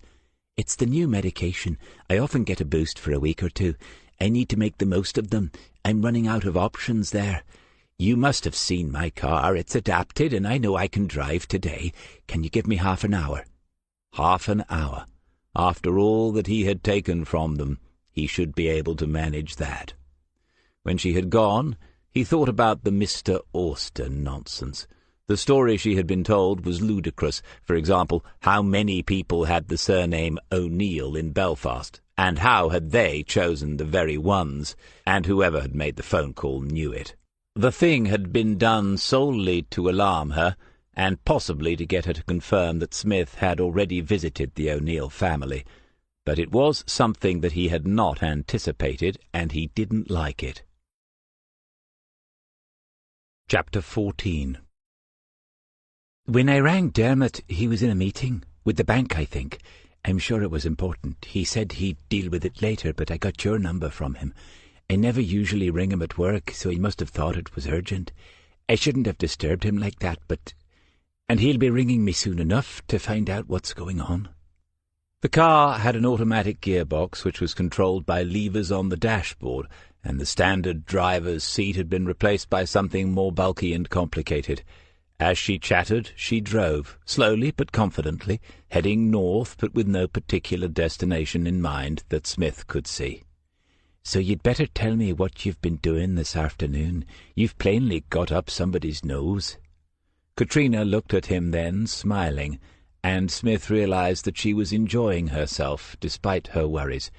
It's the new medication. I often get a boost for a week or two. I need to make the most of them. I'm running out of options there. You must have seen my car. It's adapted, and I know I can drive today. Can you give me half an hour? Half an hour. After all that he had taken from them, he should be able to manage that. When she had gone, he thought about the Mr. Austen nonsense. The story she had been told was ludicrous. For example, how many people had the surname O'Neill in Belfast, and how had they chosen the very ones, and whoever had made the phone call knew it. The thing had been done solely to alarm her, and possibly to get her to confirm that Smith had already visited the O'Neill family. But it was something that he had not anticipated, and he didn't like it. Chapter 14. When I rang Dermot, he was in a meeting, with the bank, I think. I'm sure it was important. He said he'd deal with it later, but I got your number from him. I never usually ring him at work, so he must have thought it was urgent. I shouldn't have disturbed him like that, but... And he'll be ringing me soon enough to find out what's going on. The car had an automatic gearbox which was controlled by levers on the dashboard, and the standard driver's seat had been replaced by something more bulky and complicated. As she chattered, she drove, slowly but confidently, heading north but with no particular destination in mind that Smith could see. So you'd better tell me what you've been doing this afternoon. You've plainly got up somebody's nose. Katrina looked at him then, smiling, and Smith realized that she was enjoying herself despite her worries.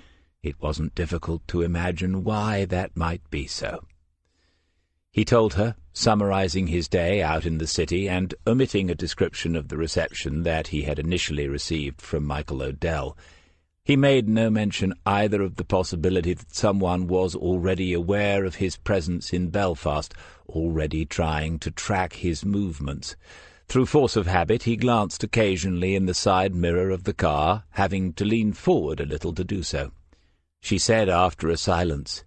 It wasn't difficult to imagine why that might be so. He told her, summarizing his day out in the city and omitting a description of the reception that he had initially received from Michael Odell. He made no mention either of the possibility that someone was already aware of his presence in Belfast, already trying to track his movements. Through force of habit he glanced occasionally in the side mirror of the car, having to lean forward a little to do so. She said after a silence,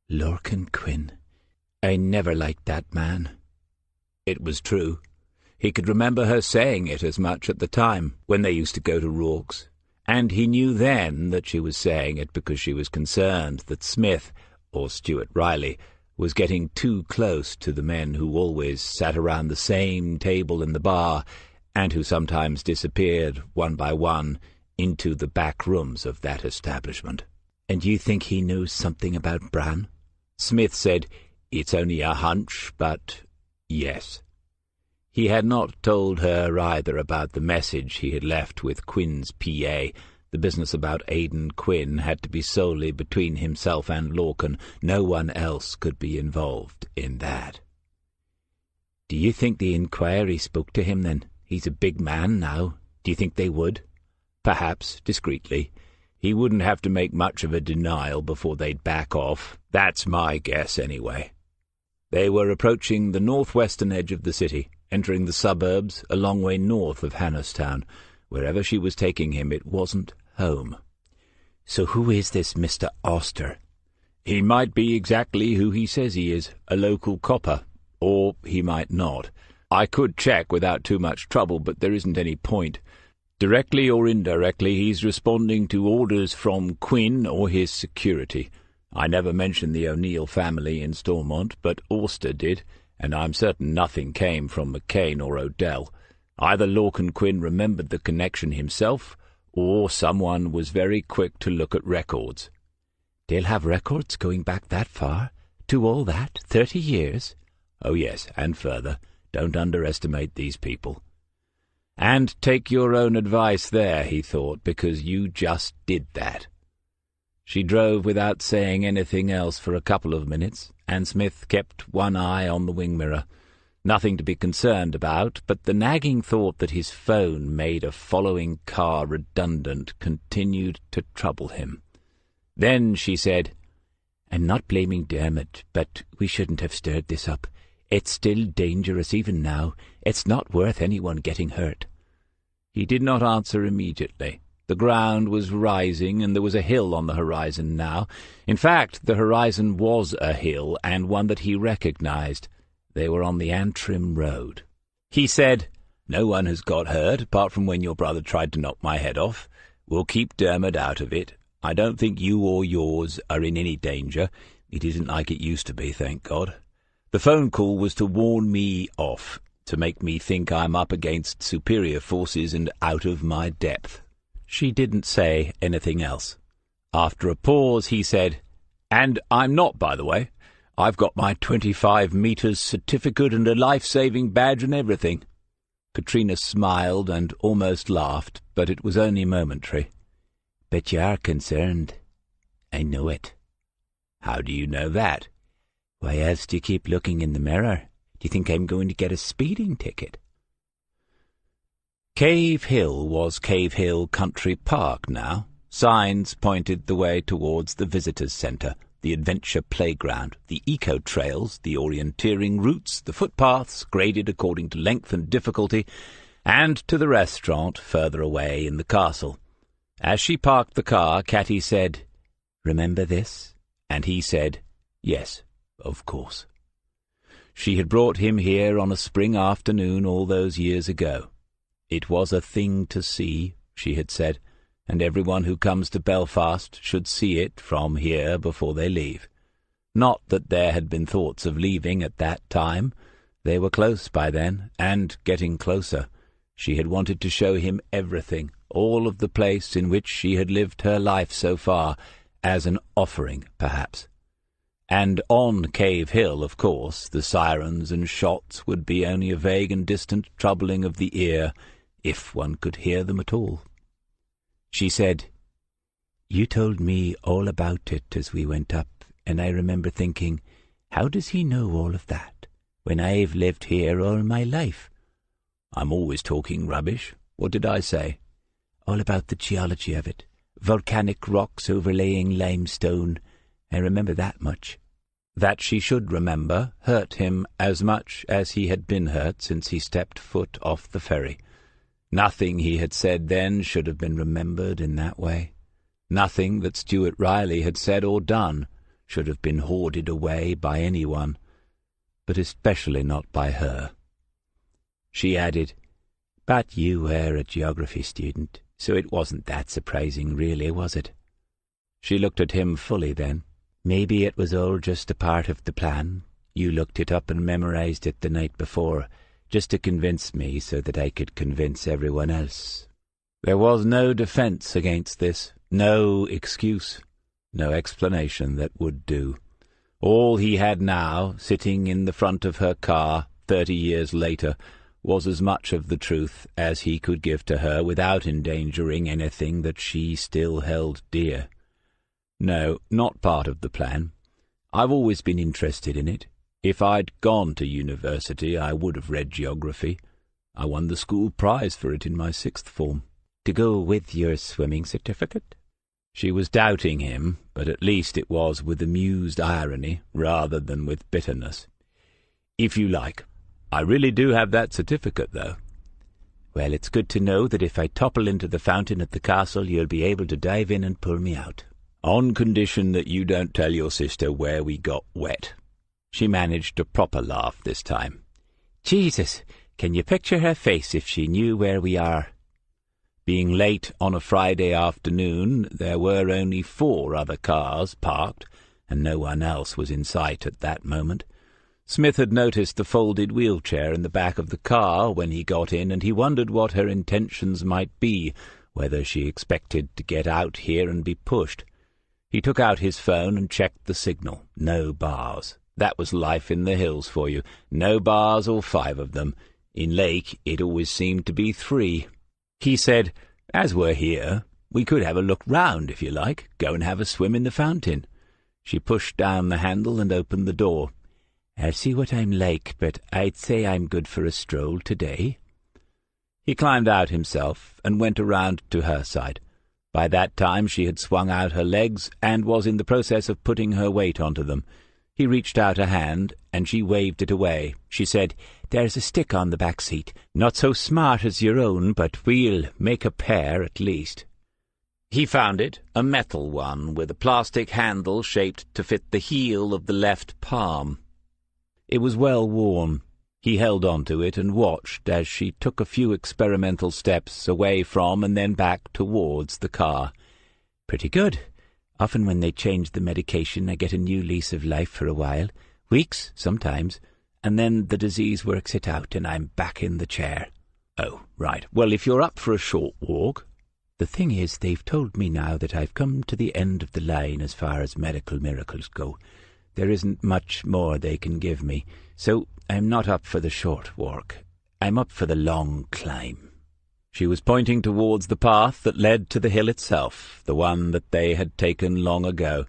"Lorcan Quinn. I never liked that man." It was true. He could remember her saying it as much at the time, when they used to go to Rourke's. And he knew then that she was saying it because she was concerned that Smith, or Stuart Riley, was getting too close to the men who always sat around the same table in the bar, and who sometimes disappeared, one by one, into the back rooms of that establishment. "And you think he knows something about Bran?" Smith said, "It's only a hunch, but yes." He had not told her either about the message he had left with Quinn's PA. The business about Aidan Quinn had to be solely between himself and Lorcan. No one else could be involved in that. "Do you think the inquiry spoke to him, then? He's a big man now. Do you think they would?" "Perhaps, discreetly. He wouldn't have to make much of a denial before they'd back off. That's my guess, anyway." They were approaching the northwestern edge of the city, entering the suburbs a long way north of Hannistown. Wherever she was taking him, it wasn't home. "So who is this Mr. Auster?" "He might be exactly who he says he is, a local copper. Or he might not. I could check without too much trouble, but there isn't any point. Directly or indirectly, he's responding to orders from Quinn or his security. I never mentioned the O'Neill family in Stormont, but Auster did, and I'm certain nothing came from McCain or Odell. Either Lorcan Quinn remembered the connection himself, or someone was very quick to look at records." "They'll have records going back that far? To all that? 30 years? "Oh, yes, and further. Don't underestimate these people." "And take your own advice there," he thought, "because you just did that." She drove without saying anything else for a couple of minutes, and Smith kept one eye on the wing mirror. Nothing to be concerned about, but the nagging thought that his phone made a following car redundant continued to trouble him. Then she said, "I'm not blaming Dermot, but we shouldn't have stirred this up. It's still dangerous even now. It's not worth anyone getting hurt." He did not answer immediately. The ground was rising, and there was a hill on the horizon now. In fact, the horizon was a hill, and one that he recognized. They were on the Antrim Road. He said, "No one has got hurt, apart from when your brother tried to knock my head off. We'll keep Dermot out of it. I don't think you or yours are in any danger. It isn't like it used to be, thank God. The phone call was to warn me off, to make me think I'm up against superior forces and out of my depth." She didn't say anything else. After a pause, he said, "And I'm not, by the way. I've got my 25 meters certificate and a life-saving badge and everything." Katrina smiled and almost laughed, but it was only momentary. "But you are concerned. I know it." "How do you know that?" "Why else do you keep looking in the mirror? Do you think I'm going to get a speeding ticket?" Cave Hill was Cave Hill Country Park now. Signs pointed the way towards the visitors' centre, the adventure playground, the eco-trails, the orienteering routes, the footpaths graded according to length and difficulty, and to the restaurant further away in the castle. As she parked the car, Catty said, "Remember this?" And he said, "Yes, of course." She had brought him here on a spring afternoon all those years ago. It was a thing to see, she had said, and everyone who comes to Belfast should see it from here before they leave. Not that there had been thoughts of leaving at that time. They were close by then, and getting closer. She had wanted to show him everything, all of the place in which she had lived her life so far, as an offering, perhaps. And on Cave Hill, of course, the sirens and shots would be only a vague and distant troubling of the ear, if one could hear them at all. She said, "You told me all about it as we went up, and I remember thinking, how does he know all of that, when I've lived here all my life?" "I'm always talking rubbish. What did I say?" "All about the geology of it. Volcanic rocks overlaying limestone. I remember that much." That she should remember hurt him as much as he had been hurt since he stepped foot off the ferry. Nothing he had said then should have been remembered in that way. Nothing that Stuart Riley had said or done should have been hoarded away by anyone, but especially not by her. She added, "But you were a geography student, so it wasn't that surprising, really, was it?" She looked at him fully then. "Maybe it was all just a part of the plan. You looked it up and memorized it the night before, just to convince me so that I could convince everyone else." There was no defence against this, no excuse, no explanation that would do. All he had now, sitting in the front of her car 30 years later, was as much of the truth as he could give to her without endangering anything that she still held dear. "No, not part of the plan. I've always been interested in it. If I'd gone to university, I would have read geography. I won the school prize for it in my 6th form." "To go with your swimming certificate?" She was doubting him, but at least it was with amused irony rather than with bitterness. "If you like. I really do have that certificate, though." "Well, it's good to know that if I topple into the fountain at the castle, you'll be able to dive in and pull me out." "On condition that you don't tell your sister where we got wet." She managed a proper laugh this time. "Jesus, can you picture her face if she knew where we are?" Being late on a Friday afternoon, there were only 4 other cars parked, and no one else was in sight at that moment. Smith had noticed the folded wheelchair in the back of the car when he got in, and he wondered what her intentions might be, whether she expected to get out here and be pushed. He took out his phone and checked the signal. No bars. That was life in the hills for you. No bars or 5 of them. In Lake it always seemed to be 3. He said, "As we're here, We could have a look round, if you like. Go and have a swim in the fountain." She pushed down the handle and opened the door. "I'll see what I'm like, but I'd say I'm good for a stroll today." He climbed out himself and went around to her side. By that time she had swung out her legs and was in the process of putting her weight onto them. He reached out a hand, and she waved it away. She said, "There's a stick on the back seat. Not so smart as your own, but we'll make a pair at least." He found it, a metal one, with a plastic handle shaped to fit the heel of the left palm. It was well worn. He held on to it and watched as she took a few experimental steps away from and then back towards the car. "Pretty good. Often when they change the medication, I get a new lease of life for a while. Weeks, sometimes. And then the disease works it out and I'm back in the chair." "Oh, right. Well, if you're up for a short walk—" "The thing is, they've told me now that I've come to the end of the line as far as medical miracles go. There isn't much more they can give me, so I'm not up for the short walk. I'm up for the long climb." She was pointing towards the path that led to the hill itself, the one that they had taken long ago.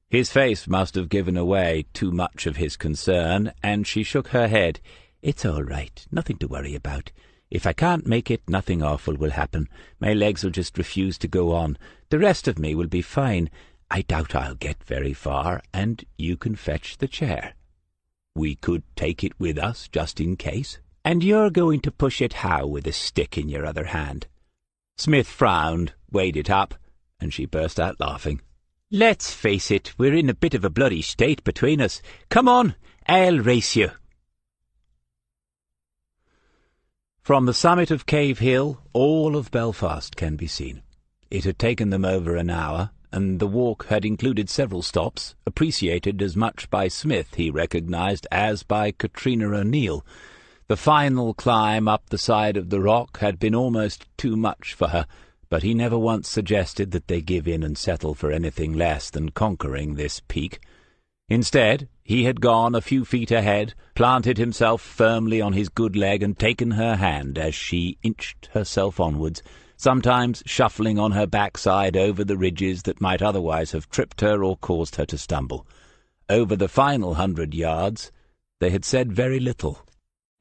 His face must have given away too much of his concern, and she shook her head. "It's all right, nothing to worry about. If I can't make it, nothing awful will happen. My legs will just refuse to go on. The rest of me will be fine. I doubt I'll get very far, and you can fetch the chair." "We could take it with us, just in case." "And you're going to push it how, with a stick in your other hand?" Smith frowned, weighed it up, and she burst out laughing. "Let's face it, we're in a bit of a bloody state between us. Come on, I'll race you." From the summit of Cave Hill, all of Belfast can be seen. It had taken them over an hour, and the walk had included several stops, appreciated as much by Smith, he recognised, as by Katrina O'Neill. The final climb up the side of the rock had been almost too much for her, but he never once suggested that they give in and settle for anything less than conquering this peak. Instead, he had gone a few feet ahead, planted himself firmly on his good leg, and taken her hand as she inched herself onwards, sometimes shuffling on her backside over the ridges that might otherwise have tripped her or caused her to stumble. Over the final 100 yards, they had said very little.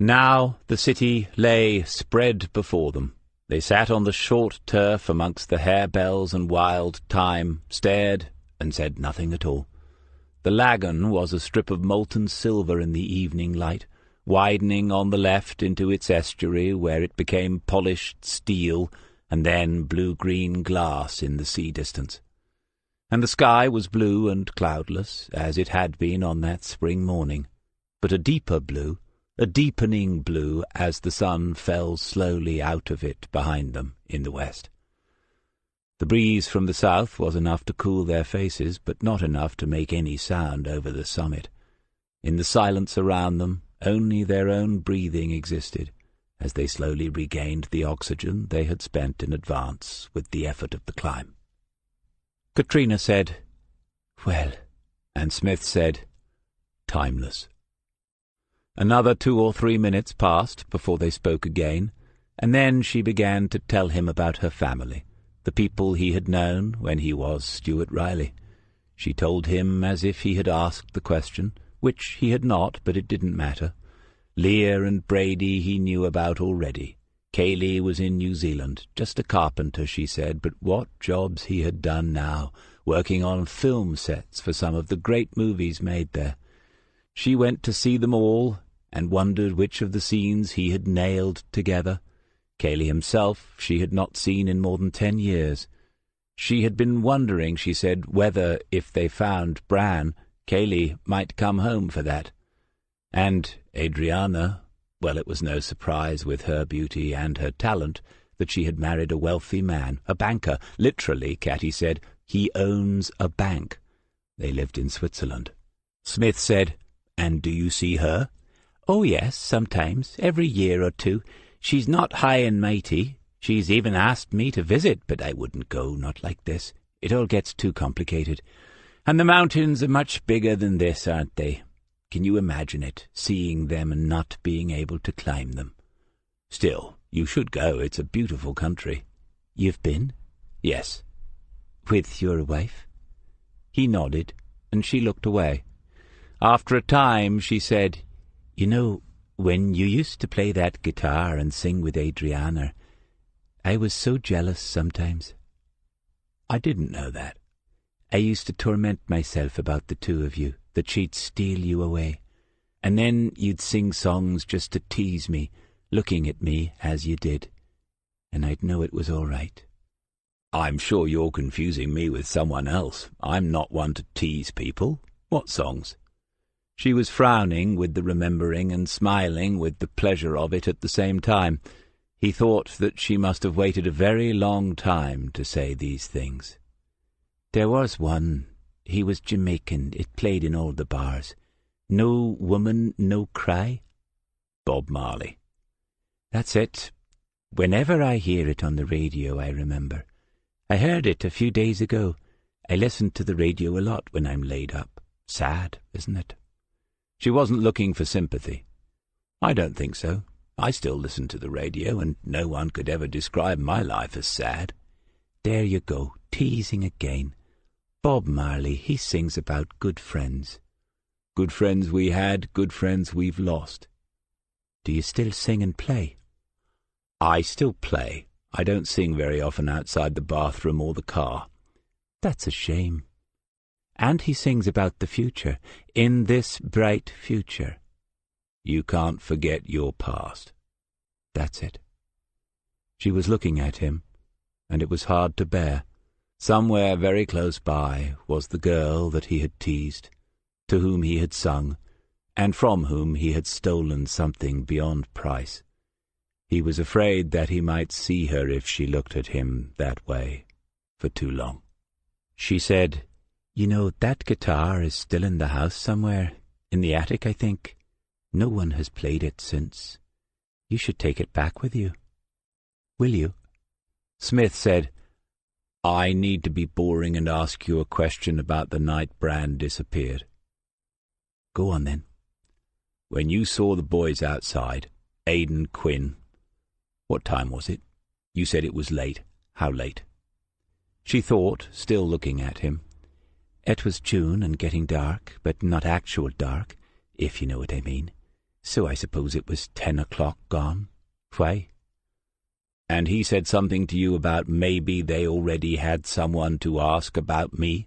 Now the city lay spread before them. They sat on the short turf amongst the harebells and wild thyme, stared, and said nothing at all. The lagoon was a strip of molten silver in the evening light, widening on the left into its estuary, where it became polished steel and then blue-green glass in the sea distance. And the sky was blue and cloudless, as it had been on that spring morning, but a deeper blue, a deepening blue as the sun fell slowly out of it behind them in the west. The breeze from the south was enough to cool their faces, but not enough to make any sound over the summit. In the silence around them, only their own breathing existed, as they slowly regained the oxygen they had spent in advance with the effort of the climb. Katrina said, "Well," and Smith said, "Timeless." Another 2 or 3 minutes passed before they spoke again, and then she began to tell him about her family, the people he had known when he was Stuart Riley. She told him as if he had asked the question, which he had not, but it didn't matter. Lear and Brady he knew about already. Cayley was in New Zealand, just a carpenter, she said, but what jobs he had done now, working on film sets for some of the great movies made there. She went to see them all, and wondered which of the scenes he had nailed together. Cayley himself she had not seen in more than 10 years. She had been wondering, she said, whether, if they found Bran, Cayley might come home for that. And Adriana, well, it was no surprise with her beauty and her talent that she had married a wealthy man, a banker. Literally, Catty said, he owns a bank. They lived in Switzerland. Smith said, "And do you see her?" "Oh, yes, sometimes, every year or two. She's not high and mighty. She's even asked me to visit, but I wouldn't go, not like this. It all gets too complicated. And the mountains are much bigger than this, aren't they? Can you imagine it, seeing them and not being able to climb them? Still, you should go. It's a beautiful country." "You've been?" "Yes, With your wife?" He nodded, and she looked away. After a time she said, "You know, when you used to play that guitar and sing with Adriana, I was so jealous sometimes." "I didn't know that." "I used to torment myself about the two of you, that she'd steal you away. And then you'd sing songs just to tease me, looking at me as you did. And I'd know it was all right." "I'm sure you're confusing me with someone else. I'm not one to tease people. What songs?" She was frowning with the remembering and smiling with the pleasure of it at the same time. He thought that she must have waited a very long time to say these things. "There was one. He was Jamaican. It played in all the bars. 'No Woman, No Cry'?" "Bob Marley." "That's it. Whenever I hear it on the radio, I remember. I heard it a few days ago. I listen to the radio a lot when I'm laid up. Sad, isn't it?" She wasn't looking for sympathy. "I don't think so. I still listen to the radio, and no one could ever describe my life as sad." "There you go, teasing again. Bob Marley, he sings about good friends." "Good friends we had, good friends we've lost." "Do you still sing and play?" "I still play. I don't sing very often outside the bathroom or the car." "That's a shame." "And he sings about the future, in this bright future." "You can't forget your past." "That's it." She was looking at him, and it was hard to bear. Somewhere very close by was the girl that he had teased, to whom he had sung, and from whom he had stolen something beyond price. He was afraid that he might see her if she looked at him that way for too long. She said, "You know, that guitar is still in the house somewhere, in the attic, I think. No one has played it since. You should take it back with you. Will you?" Smith said, "I need to be boring and ask you a question about the night Brand disappeared." "Go on, then." "When you saw the boys outside, Aidan, Quinn, what time was it? You said it was late. How late?" She thought, still looking at him. "It was June and getting dark, but not actual dark, if you know what I mean. So I suppose it was 10 o'clock gone. Why?" "And he said something to you about maybe they already had someone to ask about me?"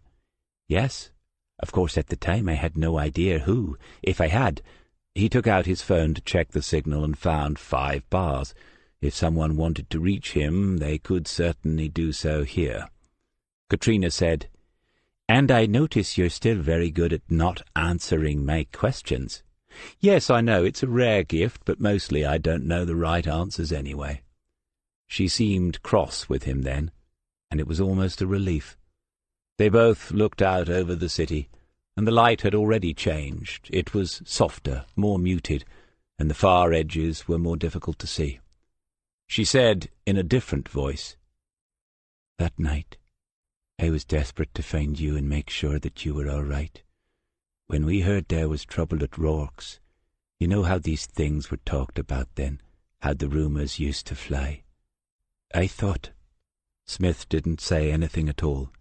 "Yes. Of course at the time I had no idea who. If I had—" He took out his phone to check the signal and found 5 bars. If someone wanted to reach him, they could certainly do so here. Katrina said, "And I notice you're still very good at not answering my questions." "Yes, I know, it's a rare gift, but mostly I don't know the right answers anyway." She seemed cross with him then, and it was almost a relief. They both looked out over the city, and the light had already changed. It was softer, more muted, and the far edges were more difficult to see. She said in a different voice, "That night, I was desperate to find you and make sure that you were all right. When we heard there was trouble at Rourke's, you know how these things were talked about then, how the rumours used to fly. I thought—" Smith didn't say anything at all.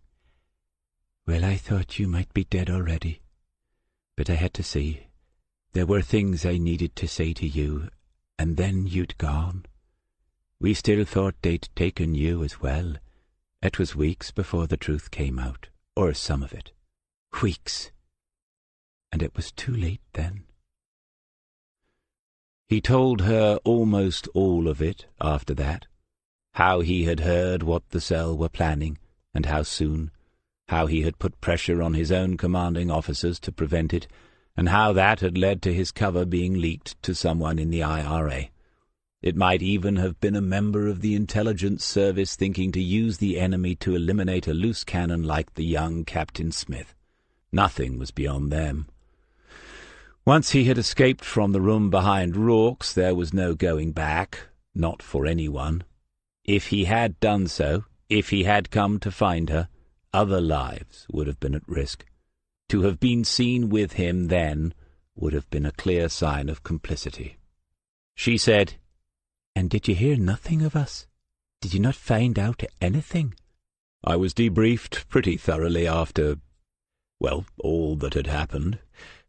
"Well, I thought you might be dead already. But I had to see. There were things I needed to say to you, and then you'd gone. We still thought they'd taken you as well. It was weeks before the truth came out, or some of it. Weeks. And it was too late then." He told her almost all of it after that. How he had heard what the cell were planning, and how soon. How he had put pressure on his own commanding officers to prevent it, and how that had led to his cover being leaked to someone in the IRA. It might even have been a member of the intelligence service thinking to use the enemy to eliminate a loose cannon like the young Captain Smith. Nothing was beyond them. Once he had escaped from the room behind Rourke's, there was no going back, not for anyone. If he had done so, if he had come to find her, other lives would have been at risk. To have been seen with him then would have been a clear sign of complicity. She said, "And did you hear nothing of us? Did you not find out anything?" I was debriefed pretty thoroughly after, well, all that had happened,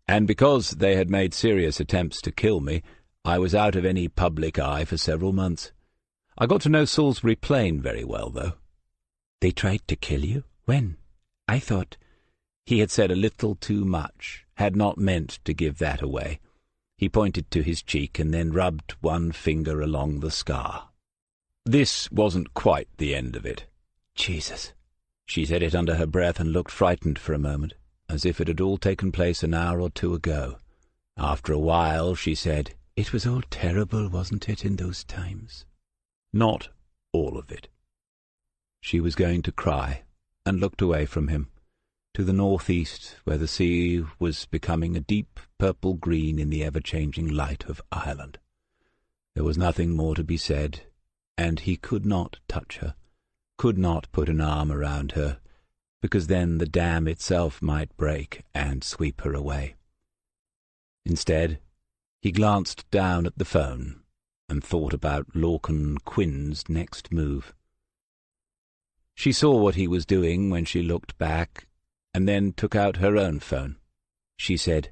and because they had made serious attempts to kill me, I was out of any public eye for several months. I got to know Salisbury Plain very well, though. They tried to kill you? When? I thought... He had said a little too much, had not meant to give that away. He pointed to his cheek and then rubbed one finger along the scar. This wasn't quite the end of it. Jesus. She said it under her breath and looked frightened for a moment, as if it had all taken place an hour or two ago. After a while she said, "It was all terrible, wasn't it, in those times?" "Not all of it." She was going to cry, and looked away from him, to the northeast, where the sea was becoming a deep purple-green in the ever-changing light of Ireland. There was nothing more to be said, and he could not touch her, could not put an arm around her, because then the dam itself might break and sweep her away. Instead, he glanced down at the phone and thought about Lorcan Quinn's next move. She saw what he was doing when she looked back, and then took out her own phone. She said,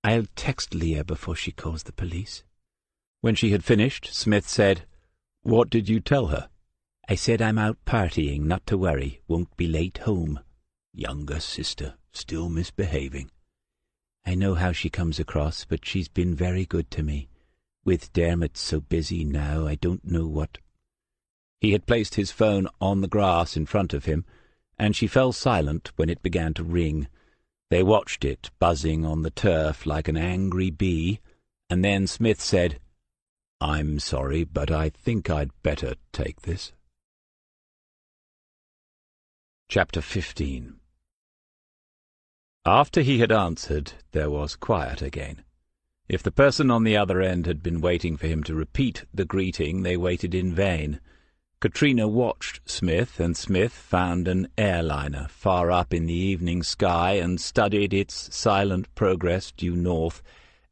"I'll text Leah before she calls the police." When she had finished, Smith said, "What did you tell her?" "I said I'm out partying, not to worry, won't be late home." Younger sister, still misbehaving. "I know how she comes across, but she's been very good to me. With Dermot so busy now, I don't know what—" He had placed his phone on the grass in front of him, and she fell silent when it began to ring. They watched it, buzzing on the turf like an angry bee, and then Smith said, "I'm sorry, but I think I'd better take this." Chapter 15. After he had answered, there was quiet again. If the person on the other end had been waiting for him to repeat the greeting, they waited in vain. Katrina watched Smith, and Smith found an airliner far up in the evening sky and studied its silent progress due north,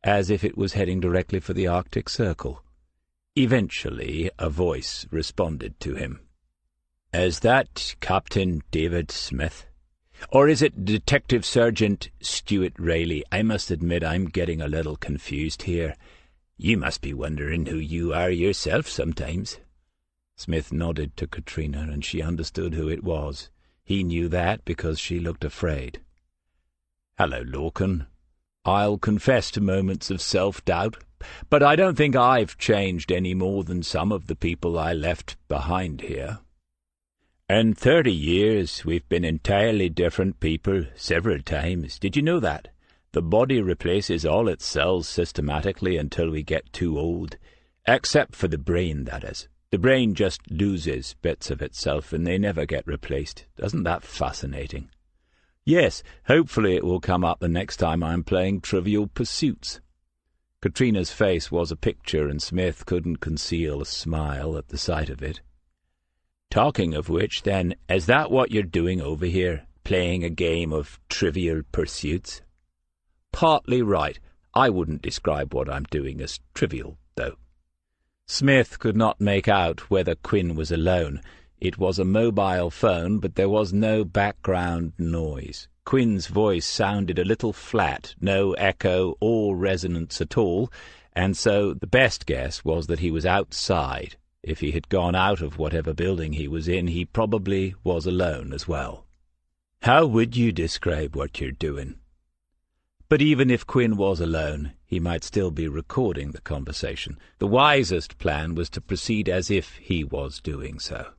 as if it was heading directly for the Arctic Circle. Eventually a voice responded to him. "Is that Captain David Smith? Or is it Detective Sergeant Stuart Rayleigh? I must admit I'm getting a little confused here. You must be wondering who you are yourself sometimes." Smith nodded to Katrina, and she understood who it was. He knew that because she looked afraid. "Hello, Lorcan. I'll confess to moments of self-doubt, but I don't think I've changed any more than some of the people I left behind here. In 30 years, we've been entirely different people several times. Did you know that? The body replaces all its cells systematically until we get too old. Except for the brain, that is. The brain just loses bits of itself and they never get replaced. Isn't that fascinating? Yes, hopefully it will come up the next time I'm playing Trivial Pursuits." Katrina's face was a picture, and Smith couldn't conceal a smile at the sight of it. "Talking of which, then, is that what you're doing over here, playing a game of Trivial Pursuits?" "Partly right. I wouldn't describe what I'm doing as trivial, though." Smith could not make out whether Quinn was alone. It was a mobile phone, but there was no background noise. Quinn's voice sounded a little flat, no echo or resonance at all, and so the best guess was that he was outside. If he had gone out of whatever building he was in, he probably was alone as well. "How would you describe what you're doing?" But even if Quinn was alone, he might still be recording the conversation. The wisest plan was to proceed as if he was doing so.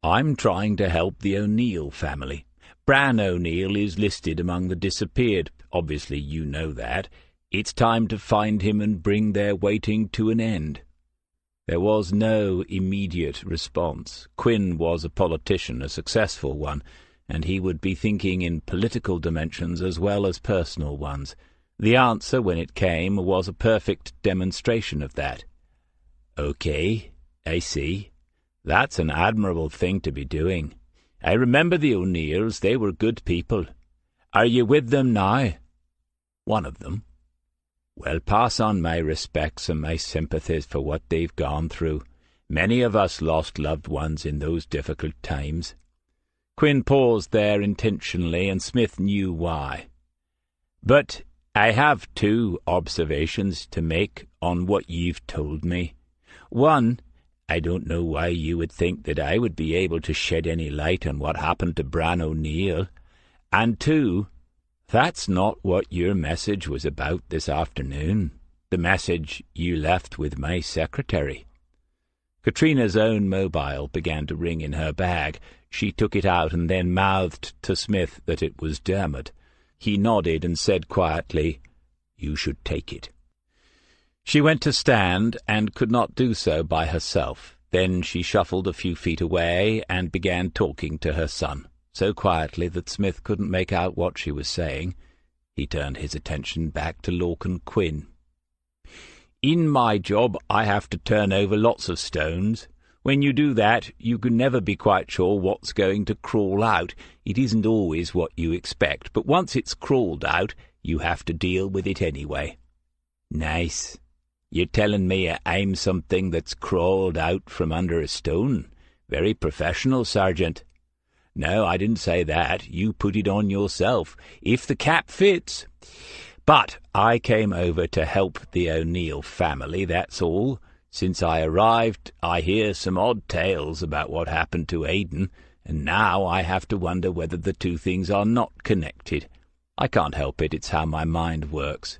"I'm trying to help the O'Neill family. Bran O'Neill is listed among the disappeared. Obviously you know that. It's time to find him and bring their waiting to an end." There was no immediate response. Quinn was a politician, a successful one, and he would be thinking in political dimensions as well as personal ones. The answer, when it came, was a perfect demonstration of that. "Okay, I see. That's an admirable thing to be doing. I remember the O'Neills. They were good people. Are you with them now?" "One of them." "Well, pass on my respects and my sympathies for what they've gone through. Many of us lost loved ones in those difficult times." Quinn paused there intentionally, and Smith knew why. "But I have two observations to make on what you've told me. One, I don't know why you would think that I would be able to shed any light on what happened to Bran O'Neill. And two, that's not what your message was about this afternoon, the message you left with my secretary." Katrina's own mobile began to ring in her bag. She took it out and then mouthed to Smith that it was Dermot. He nodded and said quietly, "You should take it." She went to stand and could not do so by herself. Then she shuffled a few feet away and began talking to her son, so quietly that Smith couldn't make out what she was saying. He turned his attention back to Lorcan Quinn. "In my job I have to turn over lots of stones. When you do that, you can never be quite sure what's going to crawl out. It isn't always what you expect, but once it's crawled out, you have to deal with it anyway." "Nice. You're telling me I'm something that's crawled out from under a stone. Very professional, Sergeant." "No, I didn't say that. You put it on yourself. If the cap fits. But I came over to help the O'Neill family, that's all. Since I arrived, I hear some odd tales about what happened to Aidan, and now I have to wonder whether the two things are not connected. I can't help it, it's how my mind works.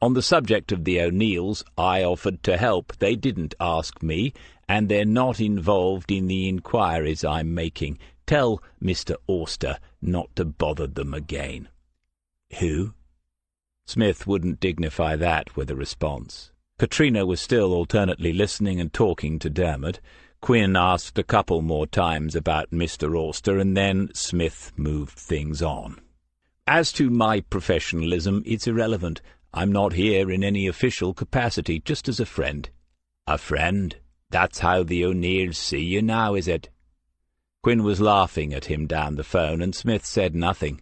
On the subject of the O'Neills, I offered to help. They didn't ask me, and they're not involved in the inquiries I'm making. Tell Mr. Auster not to bother them again." "Who?" Smith wouldn't dignify that with a response. Katrina was still alternately listening and talking to Dermot. Quinn asked a couple more times about Mr. Auster, and then Smith moved things on. "As to my professionalism, it's irrelevant. I'm not here in any official capacity, just as a friend." "A friend? That's how the O'Neills see you now, is it?" Quinn was laughing at him down the phone, and Smith said nothing.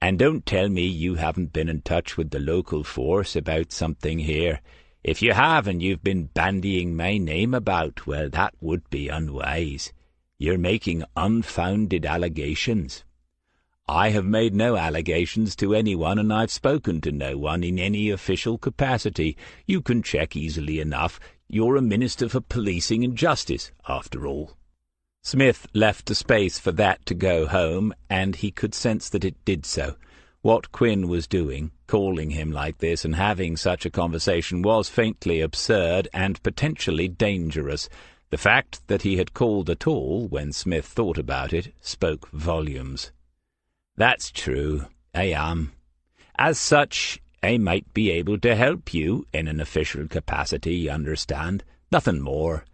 "And don't tell me you haven't been in touch with the local force about something here. If you have and you've been bandying my name about, well, that would be unwise. You're making unfounded allegations." "I have made no allegations to anyone, and I've spoken to no one in any official capacity. You can check easily enough. You're a Minister for Policing and Justice, after all." Smith left a space for that to go home, and he could sense that it did so. What Quinn was doing, calling him like this and having such a conversation, was faintly absurd and potentially dangerous. The fact that he had called at all, when Smith thought about it, spoke volumes. "That's true, I am. As such, I might be able to help you in an official capacity, you understand. Nothing more.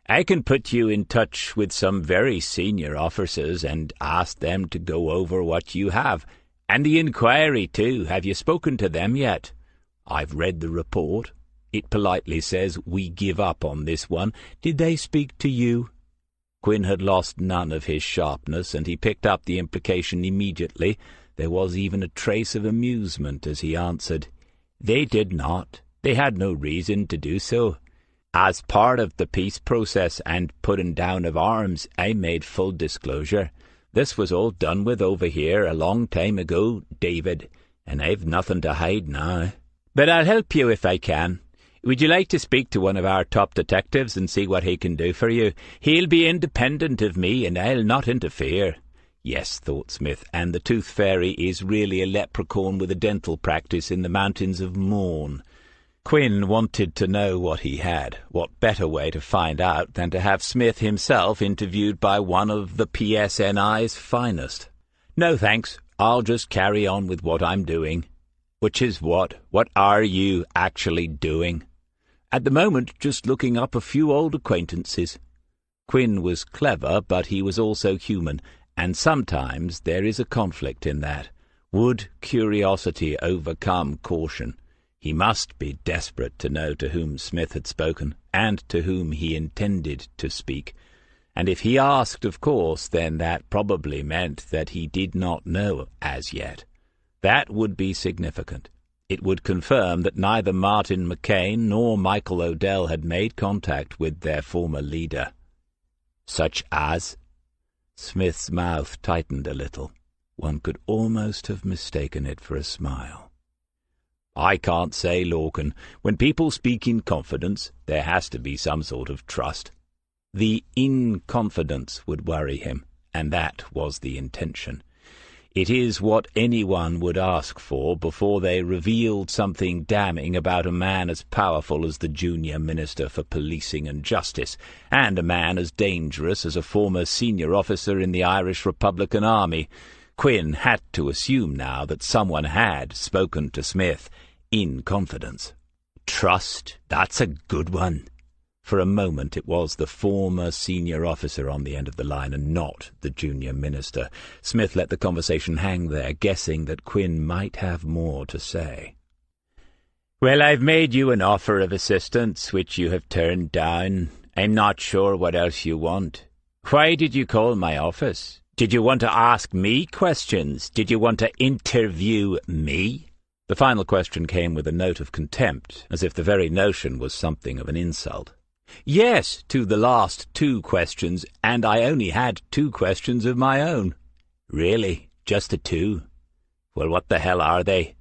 I can put you in touch with some very senior officers and ask them to go over what you have. And the inquiry, too. Have you spoken to them yet?" "I've read the report. It politely says we give up on this one. Did they speak to you?" Quinn had lost none of his sharpness, and he picked up the implication immediately. There was even a trace of amusement as he answered, "They did not. They had no reason to do so. As part of the peace process and putting down of arms, I made full disclosure. This was all done with over here a long time ago, David, and I've nothing to hide now. But I'll help you if I can. Would you like to speak to one of our top detectives and see what he can do for you? He'll be independent of me, and I'll not interfere." Yes, thought Smith, and the Tooth Fairy is really a leprechaun with a dental practice in the mountains of Morn. Quinn wanted to know what he had. What better way to find out than to have Smith himself interviewed by one of the PSNI's finest? "No, thanks. I'll just carry on with what I'm doing." "Which is what? What are you actually doing?" "At the moment, just looking up a few old acquaintances." Quinn was clever, but he was also human, and sometimes there is a conflict in that. Would curiosity overcome caution? He must be desperate to know to whom Smith had spoken, and to whom he intended to speak. And if he asked, of course, then that probably meant that he did not know as yet. That would be significant. It would confirm that neither Martin McCain nor Michael Odell had made contact with their former leader. Such as? Smith's mouth tightened a little. One could almost have mistaken it for a smile. "I can't say, Lorcan. When people speak in confidence, there has to be some sort of trust." The inconfidence would worry him, and that was the intention. It is what anyone would ask for before they revealed something damning about a man as powerful as the junior Minister for Policing and Justice, and a man as dangerous as a former senior officer in the Irish Republican Army. Quinn had to assume now that someone had spoken to Smith in confidence. Trust, that's a good one. For a moment it was the former senior officer on the end of the line and not the junior minister. Smith let the conversation hang there, guessing that Quinn might have more to say. "Well, I've made you an offer of assistance, which you have turned down. I'm not sure what else you want. Why did you call my office? Did you want to ask me questions? Did you want to interview me?" The final question came with a note of contempt, as if the very notion was something of an insult. "Yes, to the last 2 questions, and I only had 2 questions of my own." "Really? Just the 2? Well, what the hell are they?"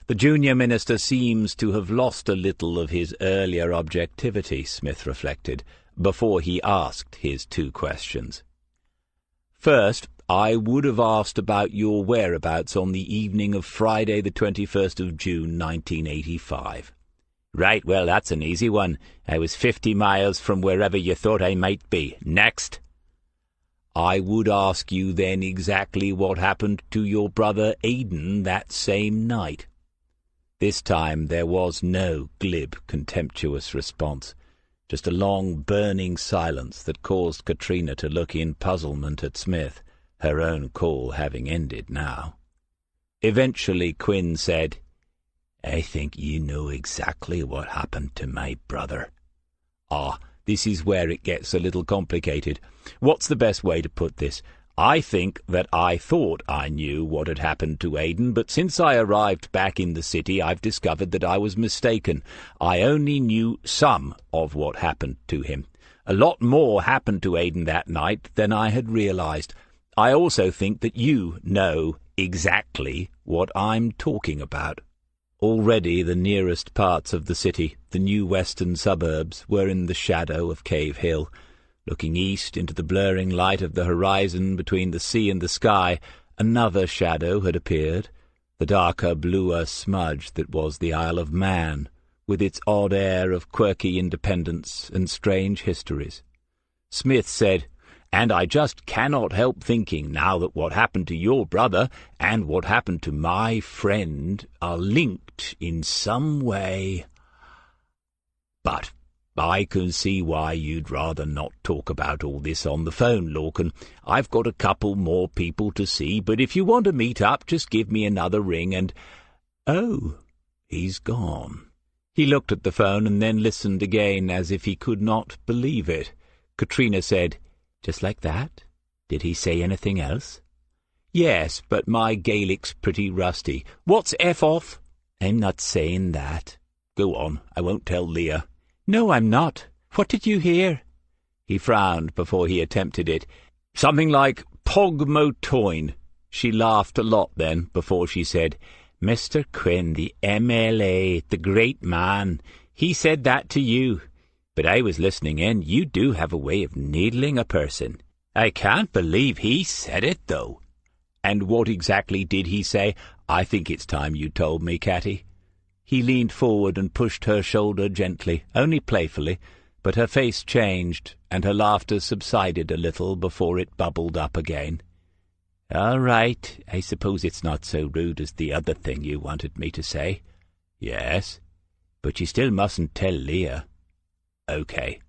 The junior minister seems to have lost a little of his earlier objectivity, Smith reflected, before he asked his 2 questions. "First, I would have asked about your whereabouts on the evening of Friday the 21st of June, 1985. "Right, well, that's an easy one. I was 50 miles from wherever you thought I might be. Next." "I would ask you then exactly what happened to your brother Aidan that same night." This time there was no glib, contemptuous response, just a long, burning silence that caused Katrina to look in puzzlement at Smith, her own call having ended now. Eventually Quinn said, "I think you know exactly what happened to my brother." "Ah, this is where it gets a little complicated. What's the best way to put this? I think that I thought I knew what had happened to Aidan, but since I arrived back in the city I've discovered that I was mistaken. I only knew some of what happened to him. A lot more happened to Aidan that night than I had realized. I also think that you know exactly what I'm talking about." Already the nearest parts of the city, the new western suburbs, were in the shadow of Cave Hill. Looking east into the blurring light of the horizon between the sea and the sky, another shadow had appeared, the darker, bluer smudge that was the Isle of Man, with its odd air of quirky independence and strange histories. Smith said, "And I just cannot help thinking now that what happened to your brother and what happened to my friend are linked in some way. But I can see why you'd rather not talk about all this on the phone, Lorcan. I've got a couple more people to see, but if you want to meet up, just give me another ring and—" "Oh, he's gone." He looked at the phone and then listened again as if he could not believe it. Katrina said, "Just like that? Did he say anything else?" "Yes, but my Gaelic's pretty rusty. What's F off?" "I'm not saying that." "Go on, I won't tell Leah." "No, I'm not. What did you hear?" He frowned before he attempted it. "Something like Pog Mo Toin." She laughed a lot then, before she said, "Mr. Quinn, the MLA, the great man, he said that to you. But I was listening in. You do have a way of needling a person. I can't believe he said it, though." "And what exactly did he say? I think it's time you told me, Catty." He leaned forward and pushed her shoulder gently, only playfully, but her face changed, and her laughter subsided a little before it bubbled up again. "All right, I suppose it's not so rude as the other thing you wanted me to say." "Yes, but you still mustn't tell Leah." "Okay.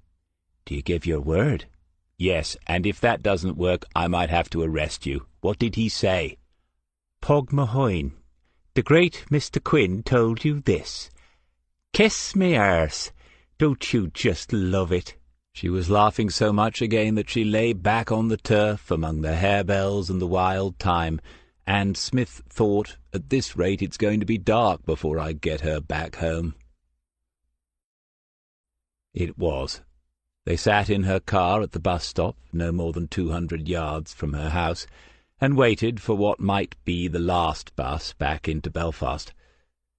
Do you give your word?" "Yes, and if that doesn't work, I might have to arrest you. What did he say?" "Pog Mahoin, the great Mr. Quinn told you this. Kiss me arse. Don't you just love it?" She was laughing so much again that she lay back on the turf among the harebells and the wild thyme, and Smith thought, at this rate it's going to be dark before I get her back home. It was. They sat in her car at the bus stop, no more than 200 yards from her house, and waited for what might be the last bus back into Belfast.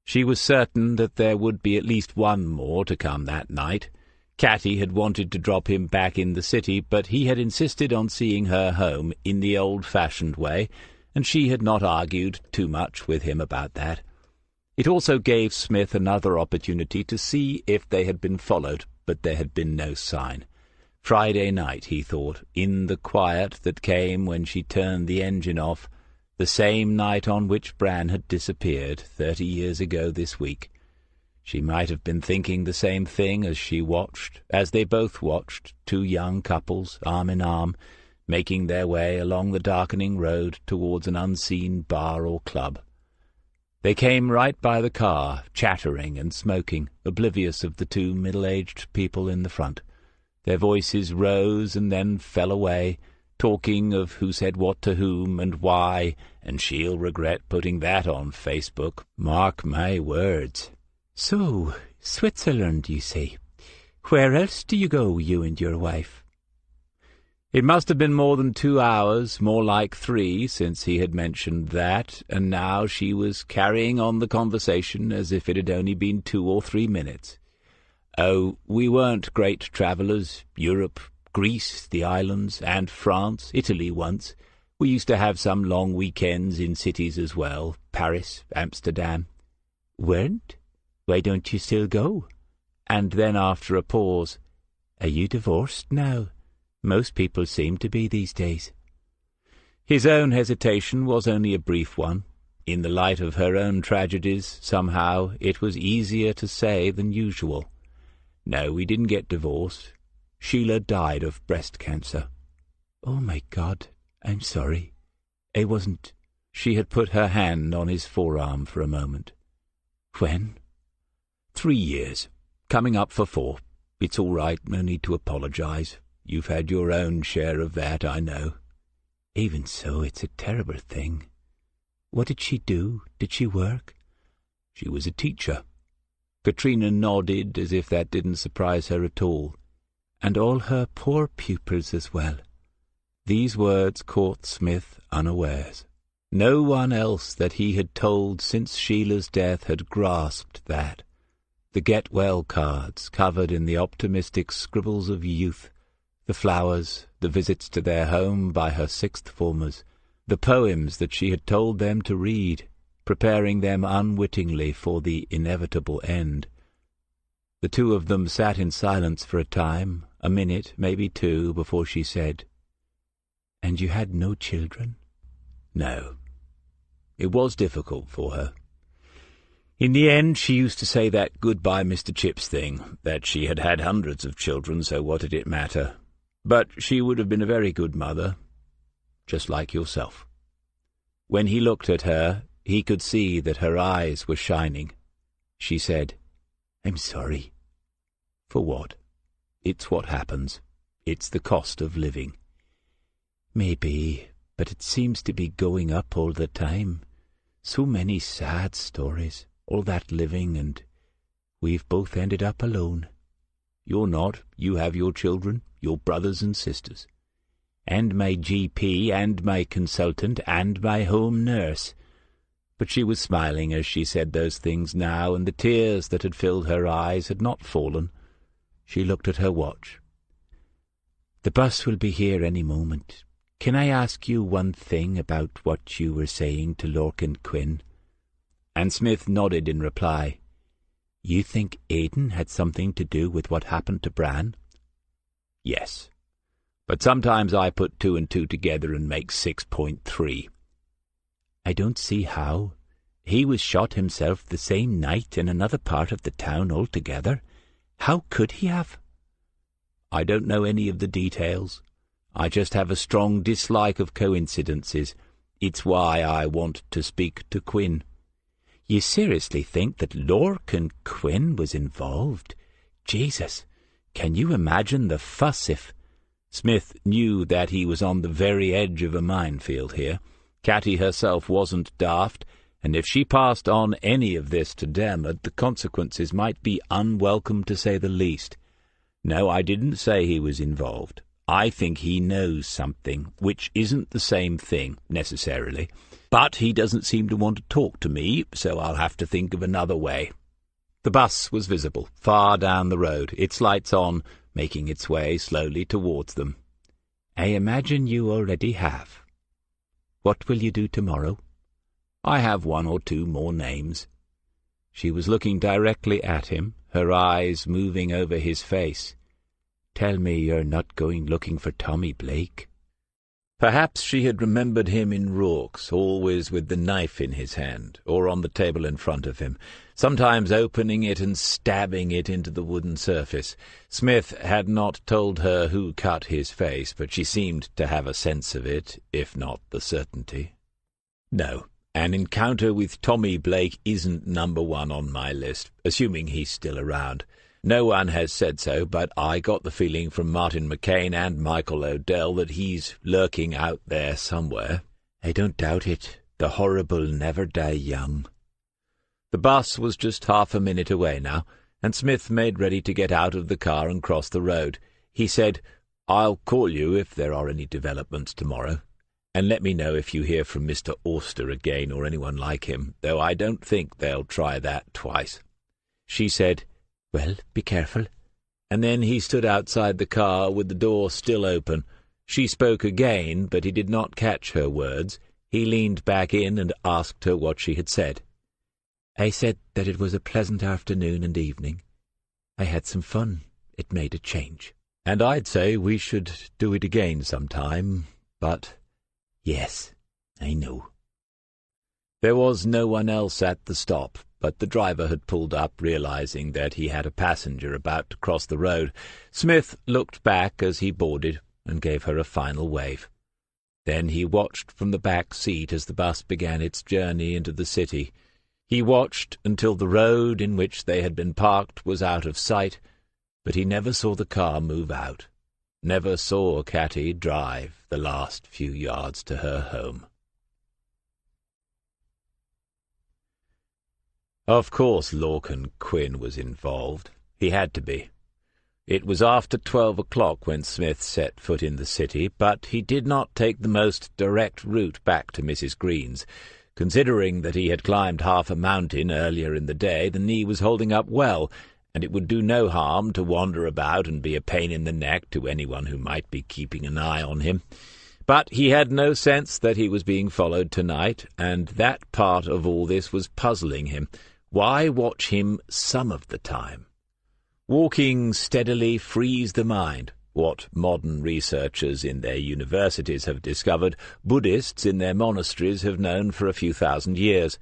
She was certain that there would be at least one more to come that night. Catty had wanted to drop him back in the city, but he had insisted on seeing her home in the old-fashioned way, and she had not argued too much with him about that. It also gave Smith another opportunity to see if they had been followed, but there had been no sign. Friday night, he thought, in the quiet that came when she turned the engine off, the same night on which Bran had disappeared 30 years ago this week. She might have been thinking the same thing as they both watched, two young couples, arm in arm, making their way along the darkening road towards an unseen bar or club. They came right by the car, chattering and smoking, oblivious of the two middle-aged people in the front. Their voices rose and then fell away, talking of who said what to whom and why, and she'll regret putting that on Facebook. Mark my words. "So, Switzerland, you say. Where else do you go, you and your wife?" It must have been more than 2 hours, more like 3, since he had mentioned that, and now she was carrying on the conversation as if it had only been 2 or 3 minutes. "Oh, we weren't great travellers. Europe, Greece, the islands, and France, Italy once. We used to have some long weekends in cities as well, Paris, Amsterdam." "Weren't? Why don't you still go?" And then after a pause, "Are you divorced now? Most people seem to be these days." His own hesitation was only a brief one. In the light of her own tragedies, somehow, it was easier to say than usual. "No, we didn't get divorced. Sheila died of breast cancer." "Oh, my God, I'm sorry. I wasn't—" She had put her hand on his forearm for a moment. "When?" 3 years. Coming up for 4. It's all right, no need to apologize. You've had your own share of that, I know." "Even so, it's a terrible thing. What did she do? Did she work?" "She was a teacher." Katrina nodded as if that didn't surprise her at all. "And all her poor pupils as well." These words caught Smith unawares. No one else that he had told since Sheila's death had grasped that. The get-well cards covered in the optimistic scribbles of youth, the flowers, the visits to their home by her sixth formers, the poems that she had told them to read, preparing them unwittingly for the inevitable end. The two of them sat in silence for a time, a minute, maybe 2, before she said, "And you had no children?" "No." It was difficult for her. In the end, she used to say that goodbye Mr. Chips thing, that she had had hundreds of children, so what did it matter? But she would have been a very good mother, just like yourself. When he looked at her, he could see that her eyes were shining. She said, "I'm sorry." "For what?" "It's what happens. It's the cost of living." "Maybe, but it seems to be going up all the time. So many sad stories, all that living, and we've both ended up alone." "You're not. You have your children, your brothers and sisters." "And my GP, and my consultant, and my home nurse." But she was smiling as she said those things now, and the tears that had filled her eyes had not fallen. She looked at her watch. "The bus will be here any moment. Can I ask you one thing about what you were saying to Lorcan Quinn?" And Smith nodded in reply. "You think Aidan had something to do with what happened to Bran?" "Yes. But sometimes I put 2 and 2 together and make 6.3. "I don't see how. He was shot himself the same night in another part of the town altogether. How could he have?" "I don't know any of the details. I just have a strong dislike of coincidences. It's why I want to speak to Quinn." "You seriously think that Lorcan Quinn was involved? Jesus, can you imagine the fuss if—" Smith knew that he was on the very edge of a minefield here. Catty herself wasn't daft, and if she passed on any of this to Dermot, the consequences might be unwelcome to say the least. No, I didn't say he was involved. I think he knows something, which isn't the same thing, necessarily. But he doesn't seem to want to talk to me, so I'll have to think of another way." The bus was visible, far down the road, its lights on, making its way slowly towards them. "I imagine you already have. What will you do tomorrow?" "I have 1 or 2 more names." She was looking directly at him, her eyes moving over his face. "Tell me you're not going looking for Tommy Blake." Perhaps she had remembered him in Rorke's, always with the knife in his hand, or on the table in front of him, sometimes opening it and stabbing it into the wooden surface. Smith had not told her who cut his face, but she seemed to have a sense of it, if not the certainty. "No, an encounter with Tommy Blake isn't number 1 on my list, assuming he's still around. No one has said so, but I got the feeling from Martin McCain and Michael Odell that he's lurking out there somewhere." "I don't doubt it. The horrible never die young." The bus was just half a minute away now, and Smith made ready to get out of the car and cross the road. He said, "I'll call you if there are any developments tomorrow, and let me know if you hear from Mr. Auster again or anyone like him, though I don't think they'll try that twice." She said, "Well, be careful." And then he stood outside the car with the door still open. She spoke again, but he did not catch her words. He leaned back in and asked her what she had said. "I said that it was a pleasant afternoon and evening. I had some fun. It made a change. And I'd say we should do it again sometime, but—" "Yes, I know." There was no one else at the stop, but the driver had pulled up, realizing that he had a passenger about to cross the road. Smith looked back as he boarded and gave her a final wave. Then he watched from the back seat as the bus began its journey into the city. He watched until the road in which they had been parked was out of sight, but he never saw the car move out, never saw Catty drive the last few yards to her home. Of course Lorcan Quinn was involved. He had to be. It was after 12 o'clock when Smith set foot in the city, but he did not take the most direct route back to Mrs. Green's. Considering that he had climbed half a mountain earlier in the day, the knee was holding up well, and it would do no harm to wander about and be a pain in the neck to anyone who might be keeping an eye on him. But he had no sense that he was being followed tonight, and that part of all this was puzzling him. Why watch him some of the time? Walking steadily frees the mind. What modern researchers in their universities have discovered, Buddhists in their monasteries have known for a few thousand years.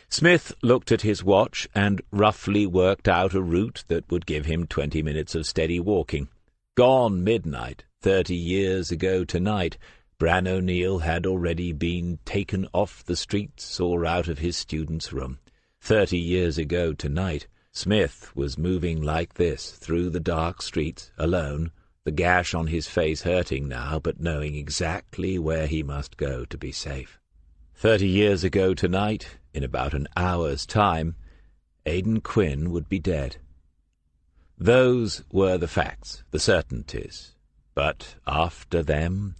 Smith looked at his watch and roughly worked out a route that would give him 20 minutes of steady walking. Gone midnight, 30 years ago tonight, Bran O'Neill had already been taken off the streets or out of his student's room. 30 years ago tonight, Smith was moving like this through the dark streets, alone, the gash on his face hurting now, but knowing exactly where he must go to be safe. 30 years ago tonight, in about an hour's time, Aidan Quinn would be dead. Those were the facts, the certainties. But after them,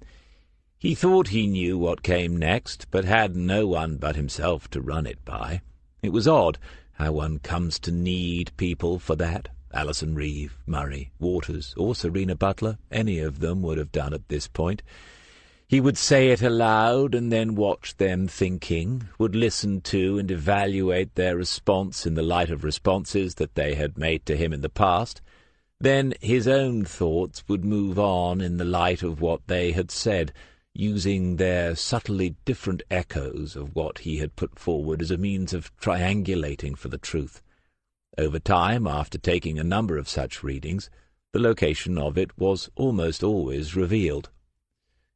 he thought he knew what came next, but had no one but himself to run it by. It was odd how one comes to need people for that. Alison Reeve, Murray, Waters, or Serena Butler, any of them would have done at this point. He would say it aloud and then watch them thinking, would listen to and evaluate their response in the light of responses that they had made to him in the past. Then his own thoughts would move on in the light of what they had said, using their subtly different echoes of what he had put forward as a means of triangulating for the truth. Over time, after taking a number of such readings, the location of it was almost always revealed.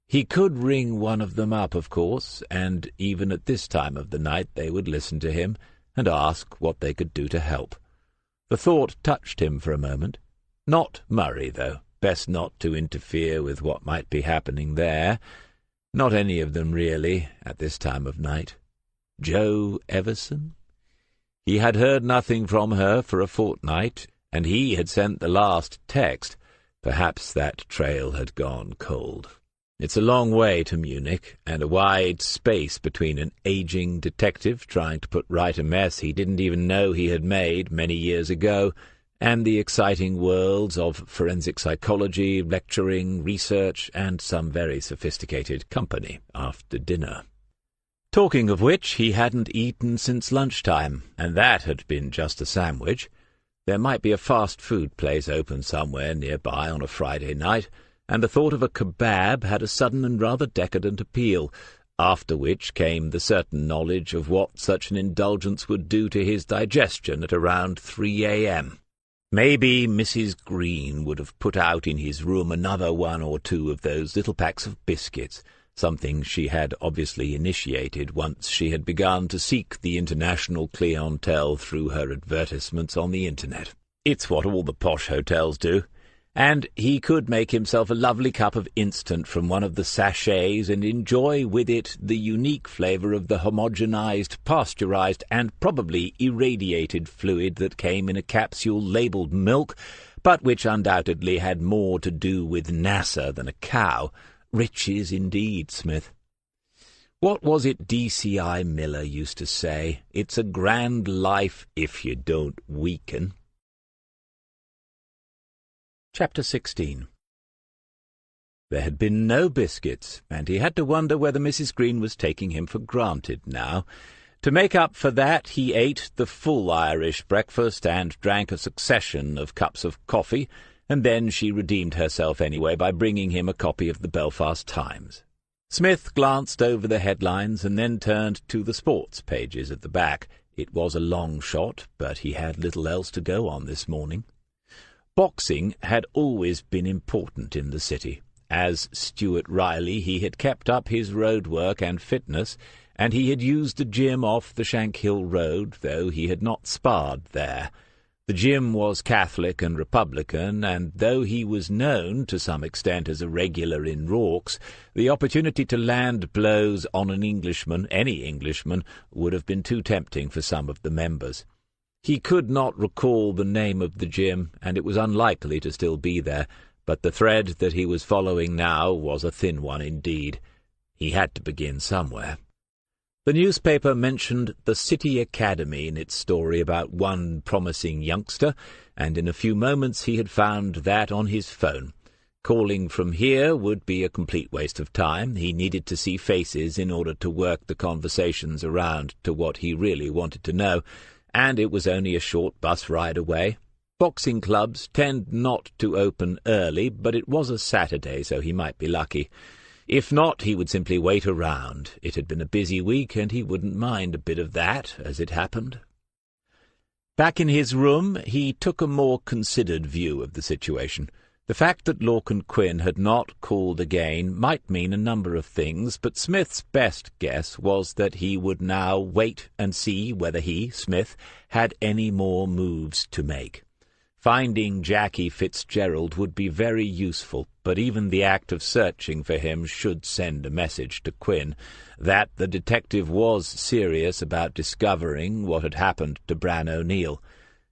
He could ring one of them up, of course, and even at this time of the night they would listen to him and ask what they could do to help. The thought touched him for a moment. Not Murray, though. Best not to interfere with what might be happening there. Not any of them, really, at this time of night. Jo Everson? He had heard nothing from her for a fortnight, and he had sent the last text. Perhaps that trail had gone cold. It's a long way to Munich, and a wide space between an aging detective trying to put right a mess he didn't even know he had made many years ago, and the exciting worlds of forensic psychology, lecturing, research, and some very sophisticated company after dinner. Talking of which, he hadn't eaten since lunchtime, and that had been just a sandwich. There might be a fast food place open somewhere nearby on a Friday night, and the thought of a kebab had a sudden and rather decadent appeal, after which came the certain knowledge of what such an indulgence would do to his digestion at around 3 a.m. Maybe Mrs. Green would have put out in his room another 1 or 2 of those little packs of biscuits, something she had obviously initiated once she had begun to seek the international clientele through her advertisements on the internet. It's what all the posh hotels do. And he could make himself a lovely cup of instant from one of the sachets and enjoy with it the unique flavour of the homogenized, pasteurized, and probably irradiated fluid that came in a capsule labelled milk, but which undoubtedly had more to do with NASA than a cow. Riches indeed, Smith. What was it D.C.I. Miller used to say? It's a grand life if you don't weaken. Chapter 16. There had been no biscuits, and he had to wonder whether Mrs. Green was taking him for granted now. To make up for that, he ate the full Irish breakfast and drank a succession of cups of coffee, and then she redeemed herself anyway by bringing him a copy of the Belfast Times. Smith glanced over the headlines and then turned to the sports pages at the back. It was a long shot, but he had little else to go on this morning. Boxing had always been important in the city. As Stuart Riley, he had kept up his road work and fitness, and he had used the gym off the Shankill Road, though he had not sparred there. The gym was Catholic and Republican, and though he was known to some extent as a regular in Rorke's, the opportunity to land blows on an Englishman, any Englishman, would have been too tempting for some of the members. He could not recall the name of the gym, and it was unlikely to still be there, but the thread that he was following now was a thin one indeed. He had to begin somewhere. The newspaper mentioned the City Academy in its story about one promising youngster, and in a few moments he had found that on his phone. Calling from here would be a complete waste of time. He needed to see faces in order to work the conversations around to what he really wanted to know, and it was only a short bus ride away. Boxing clubs tend not to open early, but it was a Saturday, so he might be lucky. If not, he would simply wait around. It had been a busy week, and he wouldn't mind a bit of that, as it happened. Back in his room, he took a more considered view of the situation. The fact that Lorcan and Quinn had not called again might mean a number of things, but Smith's best guess was that he would now wait and see whether he, Smith, had any more moves to make. Finding Jackie Fitzgerald would be very useful, but even the act of searching for him should send a message to Quinn that the detective was serious about discovering what had happened to Bran O'Neill.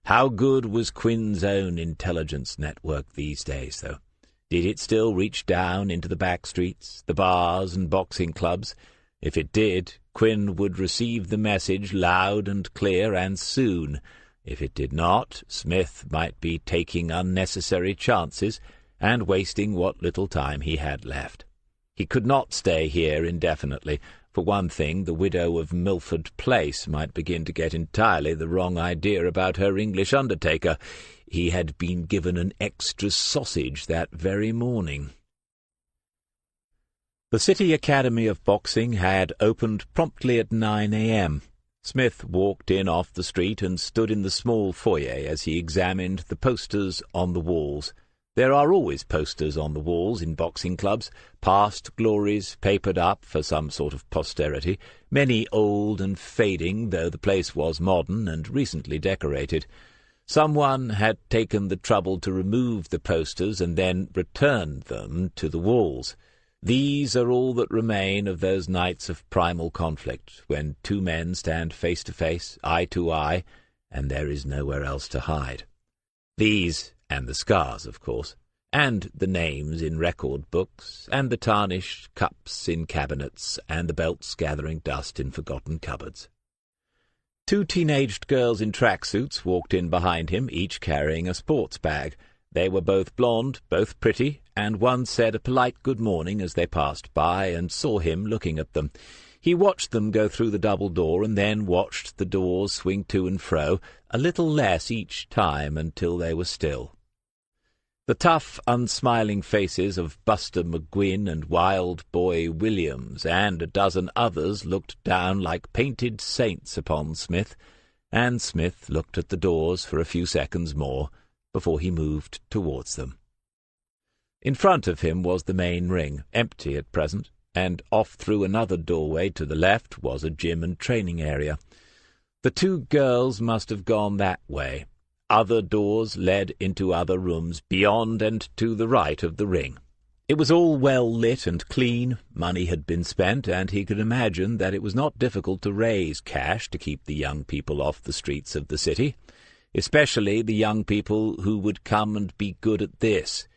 How good was Quinn's own intelligence network these days, though? Did it still reach down into the back streets, the bars and boxing clubs? If it did, Quinn would receive the message loud and clear and soon. If it did not, Smith might be taking unnecessary chances and wasting what little time he had left. He could not stay here indefinitely. For one thing, the widow of Milford Place might begin to get entirely the wrong idea about her English undertaker. He had been given an extra sausage that very morning. The City Academy of Boxing had opened promptly at 9 a.m. Smith walked in off the street and stood in the small foyer as he examined the posters on the walls. There are always posters on the walls in boxing clubs, past glories papered up for some sort of posterity, many old and fading, though the place was modern and recently decorated. Someone had taken the trouble to remove the posters and then returned them to the walls. These are all that remain of those nights of primal conflict, when two men stand face to face, eye to eye, and there is nowhere else to hide. These, and the scars, of course, and the names in record books, and the tarnished cups in cabinets, and the belts gathering dust in forgotten cupboards. 2 teenaged girls in tracksuits walked in behind him, each carrying a sports bag. They were both blonde, both pretty, and one said a polite good morning as they passed by and saw him looking at them. He watched them go through the double door and then watched the doors swing to and fro, a little less each time until they were still. The tough, unsmiling faces of Buster McGuinn and Wild Boy Williams and a dozen others looked down like painted saints upon Smith, and Smith looked at the doors for a few seconds more before he moved towards them. In front of him was the main ring, empty at present, and off through another doorway to the left was a gym and training area. The 2 girls must have gone that way. Other doors led into other rooms beyond and to the right of the ring. It was all well lit and clean, money had been spent, and he could imagine that it was not difficult to raise cash to keep the young people off the streets of the city, especially the young people who would come and be good at this.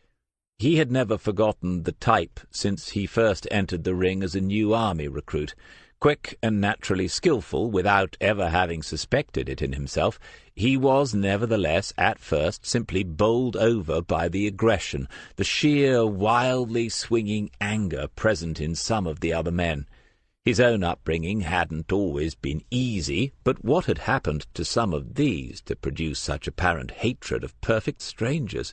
He had never forgotten the type since he first entered the ring as a new army recruit. Quick and naturally skillful, without ever having suspected it in himself, he was nevertheless at first simply bowled over by the aggression, the sheer, wildly swinging anger present in some of the other men. His own upbringing hadn't always been easy, but what had happened to some of these to produce such apparent hatred of perfect strangers?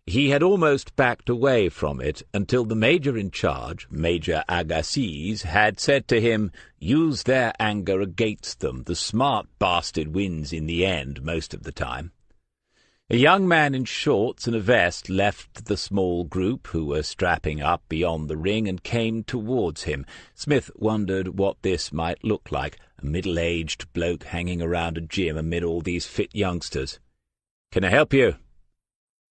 He had almost backed away from it until the major in charge, Major Agassiz, had said to him, "Use their anger against them. The smart bastard wins in the end most of the time." A young man in shorts and a vest left the small group who were strapping up beyond the ring and came towards him. Smith wondered what this might look like, a middle-aged bloke hanging around a gym amid all these fit youngsters. "Can I help you?"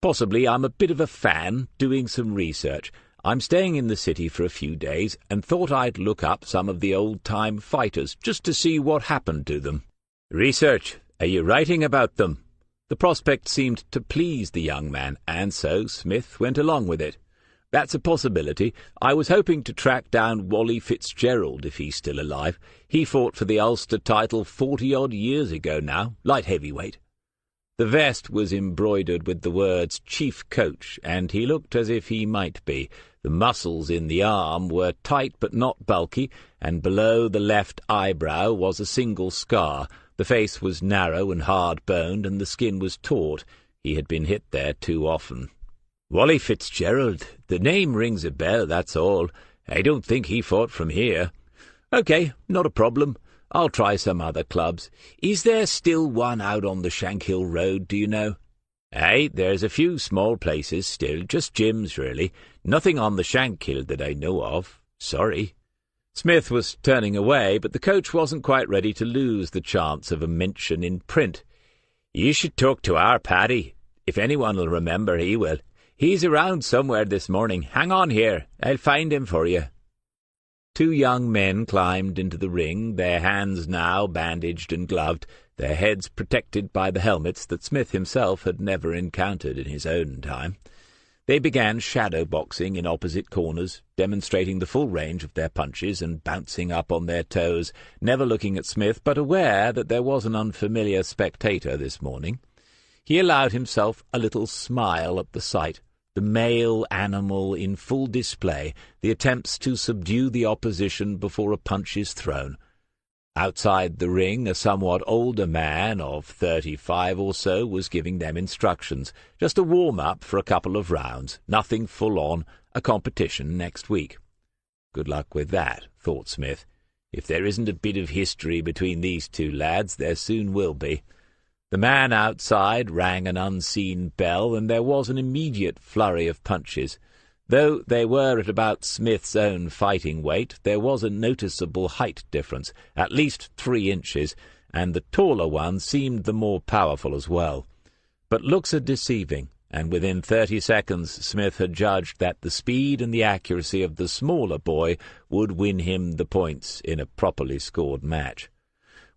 "Possibly. I'm a bit of a fan, doing some research. I'm staying in the city for a few days and thought I'd look up some of the old-time fighters just to see what happened to them." "Research? Are you writing about them?" The prospect seemed to please the young man, and so Smith went along with it. "That's a possibility. I was hoping to track down Wally Fitzgerald if he's still alive. He fought for the Ulster title 40-odd years ago now, light heavyweight." The vest was embroidered with the words "Chief Coach," and he looked as if he might be. The muscles in the arm were tight but not bulky, and below the left eyebrow was a single scar. The face was narrow and hard-boned, and the skin was taut. He had been hit there too often. "Wally Fitzgerald. The name rings a bell, that's all. I don't think he fought from here." "Okay, not a problem. I'll try some other clubs. Is there still one out on the Shankill Road, do you know?" "Aye, there's a few small places still, just gyms, really. Nothing on the Shankill that I know of. Sorry." Smith was turning away, but the coach wasn't quite ready to lose the chance of a mention in print. "You should talk to our Paddy. If anyone'll remember, he will. He's around somewhere this morning. Hang on here. I'll find him for you." 2 young men climbed into the ring, their hands now bandaged and gloved, their heads protected by the helmets that Smith himself had never encountered in his own time. They began shadow-boxing in opposite corners, demonstrating the full range of their punches and bouncing up on their toes, never looking at Smith, but aware that there was an unfamiliar spectator this morning. He allowed himself a little smile at the sight. The male animal in full display, the attempts to subdue the opposition before a punch is thrown. Outside the ring, a somewhat older man of 35 or so was giving them instructions, just a warm-up for a couple of rounds, nothing full-on, a competition next week. Good luck with that, thought Smith. If there isn't a bit of history between these 2 lads, there soon will be. The man outside rang an unseen bell, and there was an immediate flurry of punches. Though they were at about Smith's own fighting weight, there was a noticeable height difference, at least 3 inches, and the taller one seemed the more powerful as well. But looks are deceiving, and within 30 seconds Smith had judged that the speed and the accuracy of the smaller boy would win him the points in a properly scored match.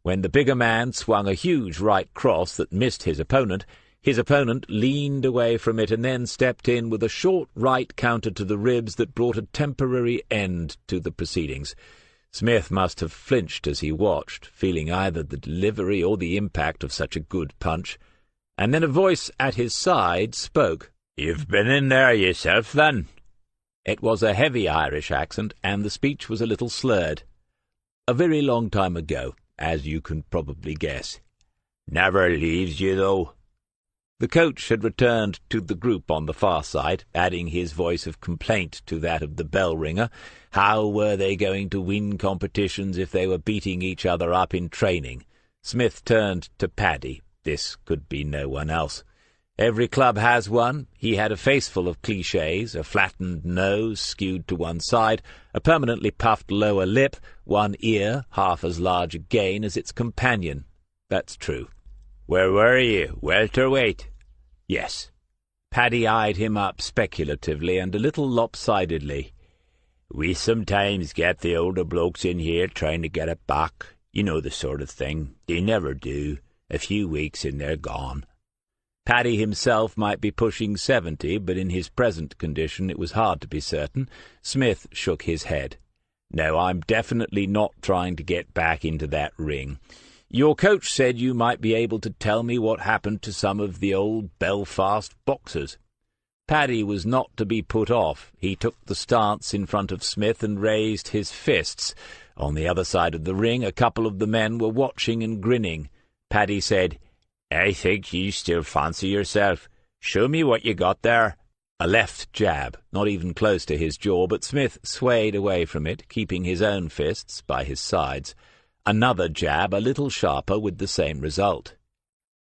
When the bigger man swung a huge right cross that missed his opponent, His opponent leaned away from it and then stepped in with a short right counter to the ribs that brought a temporary end to the proceedings. Smith must have flinched as he watched, feeling either the delivery or the impact of such a good punch. And then a voice at his side spoke. "You've been in there yourself, then?" It was a heavy Irish accent, and the speech was a little slurred. "A very long time ago, as you can probably guess." "Never leaves you, though?" The coach had returned to the group on the far side, adding his voice of complaint to that of the bell-ringer. How were they going to win competitions if they were beating each other up in training? Smith turned to Paddy. This could be no one else. Every club has one. He had a face full of clichés, a flattened nose skewed to one side, a permanently puffed lower lip, one ear half as large again as its companion. That's true. "Where were you? Welterweight?" "Yes." Paddy eyed him up speculatively and a little lopsidedly. "We sometimes get the older blokes in here trying to get it back. You know the sort of thing. They never do. A few weeks and they're gone." Paddy himself might be pushing 70, but in his present condition it was hard to be certain. Smith shook his head. "No, I'm definitely not trying to get back into that ring. Your coach said you might be able to tell me what happened to some of the old Belfast boxers." Paddy was not to be put off. He took the stance in front of Smith and raised his fists. On the other side of the ring, a couple of the men were watching and grinning. Paddy said, "I think you still fancy yourself. Show me what you got there." A left jab, not even close to his jaw, but Smith swayed away from it, keeping his own fists by his sides. Another jab, a little sharper, with the same result.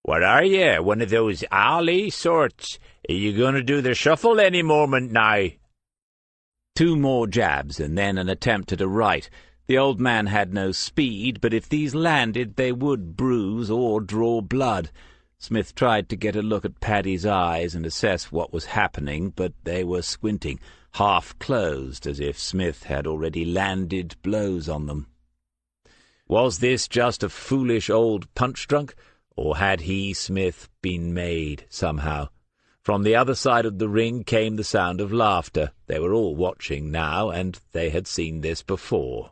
"What are you, one of those alley sorts? Are you going to do the shuffle any moment now?" Two more jabs, and then an attempt at a right. The old man had no speed, but if these landed they would bruise or draw blood. Smith tried to get a look at Paddy's eyes and assess what was happening, but they were squinting, half closed, as if Smith had already landed blows on them. Was this just a foolish old punch-drunk, or had he, Smith, been made somehow? From the other side of the ring came the sound of laughter. They were all watching now, and they had seen this before.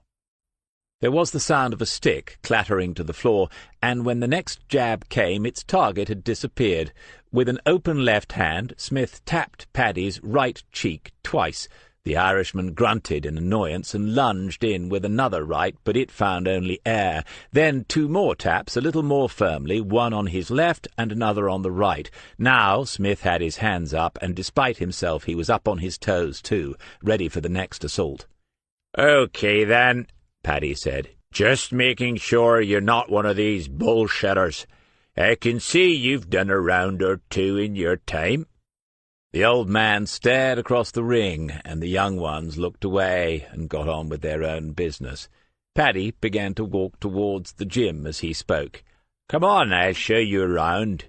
There was the sound of a stick clattering to the floor, and when the next jab came, its target had disappeared. With an open left hand, Smith tapped Paddy's right cheek twice. The Irishman grunted in annoyance and lunged in with another right, but it found only air. Then two more taps, a little more firmly, one on his left and another on the right. Now Smith had his hands up, and despite himself he was up on his toes too, ready for the next assault. "Okay, then," Paddy said. "Just making sure you're not one of these bullshitters. I can see you've done a round or two in your time." The old man stared across the ring, and the young ones looked away and got on with their own business. Paddy began to walk towards the gym as he spoke. "Come on, I'll show you around.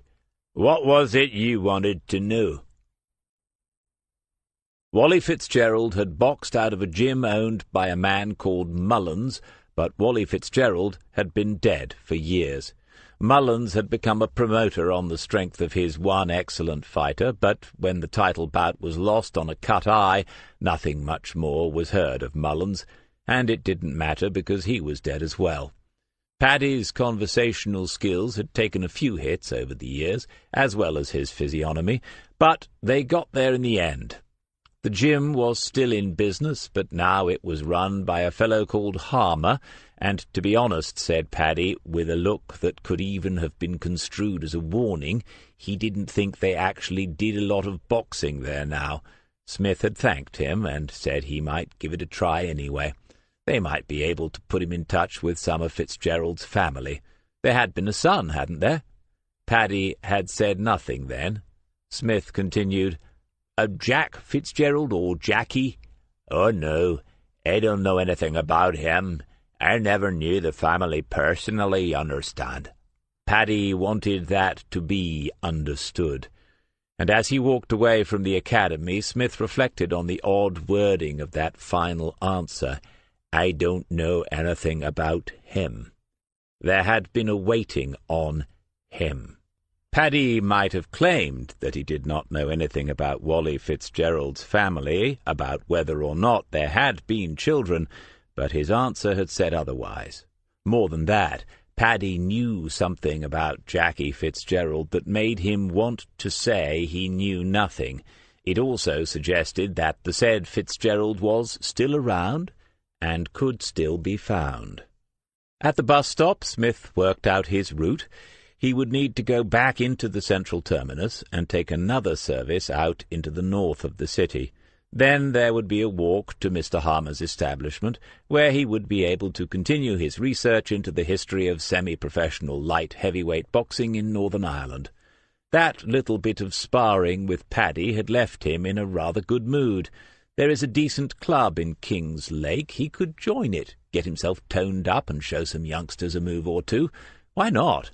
What was it you wanted to know?" Wally Fitzgerald had boxed out of a gym owned by a man called Mullins, but Wally Fitzgerald had been dead for years. Mullins had become a promoter on the strength of his one excellent fighter, but when the title bout was lost on a cut eye, nothing much more was heard of Mullins, and it didn't matter because he was dead as well. Paddy's conversational skills had taken a few hits over the years, as well as his physiognomy, but they got there in the end. The gym was still in business, but now it was run by a fellow called Harmer, and, to be honest, said Paddy, with a look that could even have been construed as a warning, he didn't think they actually did a lot of boxing there now. Smith had thanked him, and said he might give it a try anyway. They might be able to put him in touch with some of Fitzgerald's family. There had been a son, hadn't there? Paddy had said nothing then. Smith continued, "Jack Fitzgerald or Jackie?" "Oh, no, I don't know anything about him. I never knew the family personally, you understand." Paddy wanted that to be understood. And as he walked away from the academy, Smith reflected on the odd wording of that final answer. "I don't know anything about him." There had been a waiting on him. Paddy might have claimed that he did not know anything about Wally Fitzgerald's family, about whether or not there had been children, but his answer had said otherwise. More than that, Paddy knew something about Jackie Fitzgerald that made him want to say he knew nothing. It also suggested that the said Fitzgerald was still around and could still be found. At the bus stop, Smith worked out his route. He would need to go back into the central terminus and take another service out into the north of the city. Then there would be a walk to Mr. Harmer's establishment, where he would be able to continue his research into the history of semi-professional light heavyweight boxing in Northern Ireland. That little bit of sparring with Paddy had left him in a rather good mood. There is a decent club in King's Lake. He could join it, get himself toned up and show some youngsters a move or two. Why not?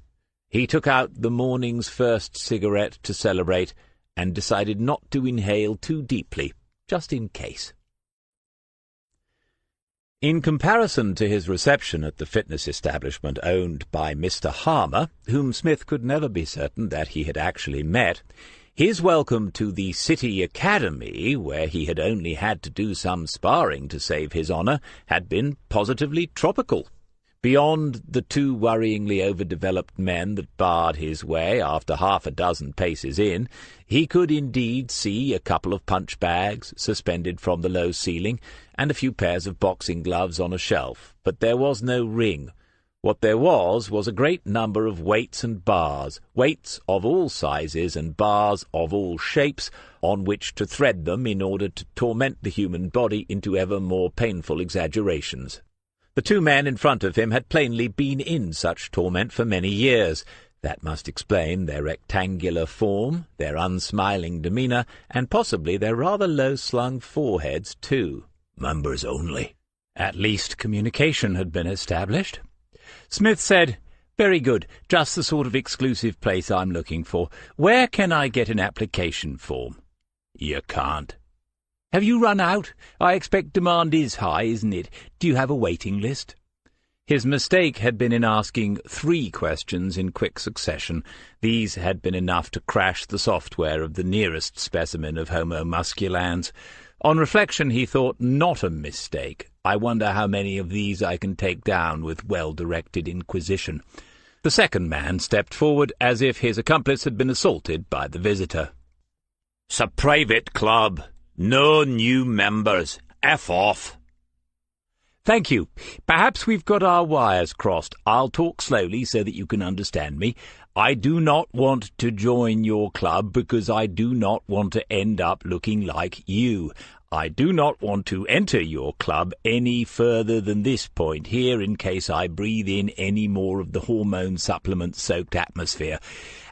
He took out the morning's first cigarette to celebrate and decided not to inhale too deeply, just in case. In comparison to his reception at the fitness establishment owned by Mr. Harmer, whom Smith could never be certain that he had actually met, his welcome to the City Academy, where he had only had to do some sparring to save his honour, had been positively tropical. Beyond the two worryingly overdeveloped men that barred his way after half a dozen paces in, he could indeed see a couple of punch-bags suspended from the low ceiling and a few pairs of boxing gloves on a shelf, but there was no ring. What there was a great number of weights and bars, weights of all sizes and bars of all shapes, on which to thread them in order to torment the human body into ever more painful exaggerations. The two men in front of him had plainly been in such torment for many years. That must explain their rectangular form, their unsmiling demeanour, and possibly their rather low-slung foreheads, too. Members only. At least communication had been established. Smith said, "Very good, just the sort of exclusive place I'm looking for. Where can I get an application form?" "You can't." "Have you run out? I expect demand is high, isn't it? Do you have a waiting list?" His mistake had been in asking 3 questions in quick succession. These had been enough to crash the software of the nearest specimen of Homo musculans. On reflection, he thought, not a mistake. I wonder how many of these I can take down with well-directed inquisition. The second man stepped forward as if his accomplice had been assaulted by the visitor. "'S a private club. No new members. F off." "Thank you. Perhaps we've got our wires crossed. I'll talk slowly so that you can understand me. I do not want to join your club because I do not want to end up looking like you. I do not want to enter your club any further than this point here in case I breathe in any more of the hormone supplement-soaked atmosphere.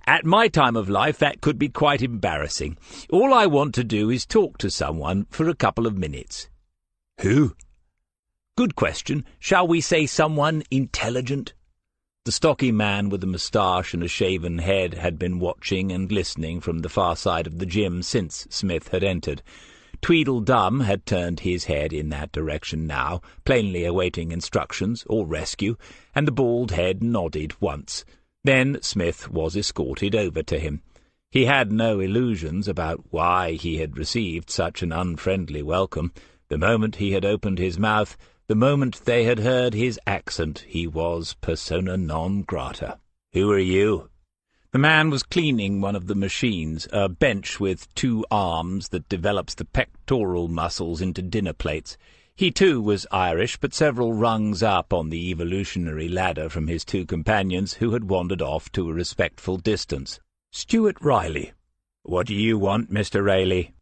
At my time of life, that could be quite embarrassing. All I want to do is talk to someone for a couple of minutes." "Who?" "Good question. Shall we say someone intelligent?" The stocky man with a moustache and a shaven head had been watching and listening from the far side of the gym since Smith had entered. Tweedledum had turned his head in that direction now, plainly awaiting instructions or rescue, and the bald head nodded once. Then Smith was escorted over to him. He had no illusions about why he had received such an unfriendly welcome. The moment he had opened his mouth, the moment they had heard his accent, he was persona non grata. "Who are you?" The man was cleaning one of the machines, a bench with 2 arms that develops the pectoral muscles into dinner plates. He, too, was Irish, but several rungs up on the evolutionary ladder from his 2 companions, who had wandered off to a respectful distance. "Stuart Riley." "What do you want, Mr. Rayleigh?"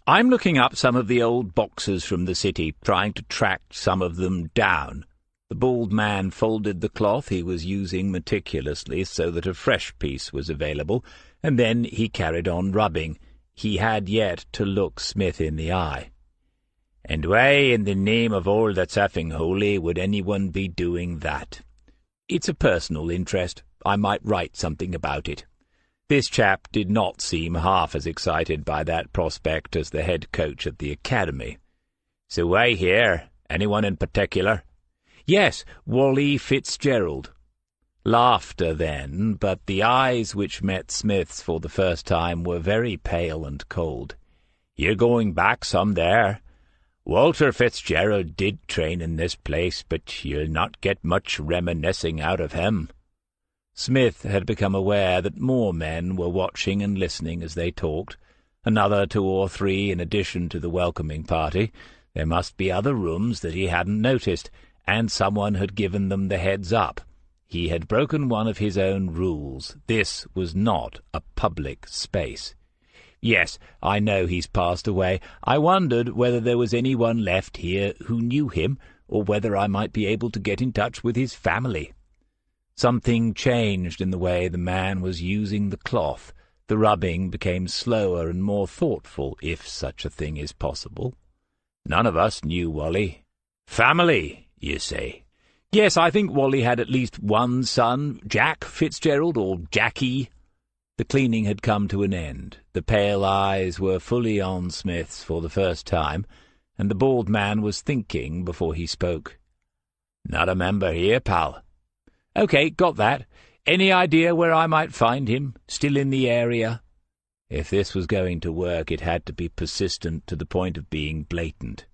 "I'm looking up some of the old boxers from the city, trying to track some of them down." The bald man folded the cloth he was using meticulously so that a fresh piece was available, and then he carried on rubbing. He had yet to look Smith in the eye. "And why, in the name of all that's effing holy, would anyone be doing that?" "It's a personal interest. I might write something about it." This chap did not seem half as excited by that prospect as the head coach at the academy. "So why here? Anyone in particular?" "Yes, Wally Fitzgerald." Laughter then, but the eyes which met Smith's for the first time were very pale and cold. "You're going back some there. Walter Fitzgerald did train in this place, but you'll not get much reminiscing out of him." Smith had become aware that more men were watching and listening as they talked, another 2 or 3 in addition to the welcoming party. There must be other rooms that he hadn't noticed, and someone had given them the heads up. He had broken one of his own rules. This was not a public space. "Yes, I know he's passed away. I wondered whether there was anyone left here who knew him, or whether I might be able to get in touch with his family." Something changed in the way the man was using the cloth. The rubbing became slower and more thoughtful, if such a thing is possible. "None of us knew Wally. Family, you say?" "Yes, I think Wally had at least one son, Jack Fitzgerald, or Jackie." The cleaning had come to an end. The pale eyes were fully on Smith's for the first time, and the bald man was thinking before he spoke. "Not a member here, pal." "OK, got that. Any idea where I might find him? Still in the area?" If this was going to work, it had to be persistent to the point of being blatant.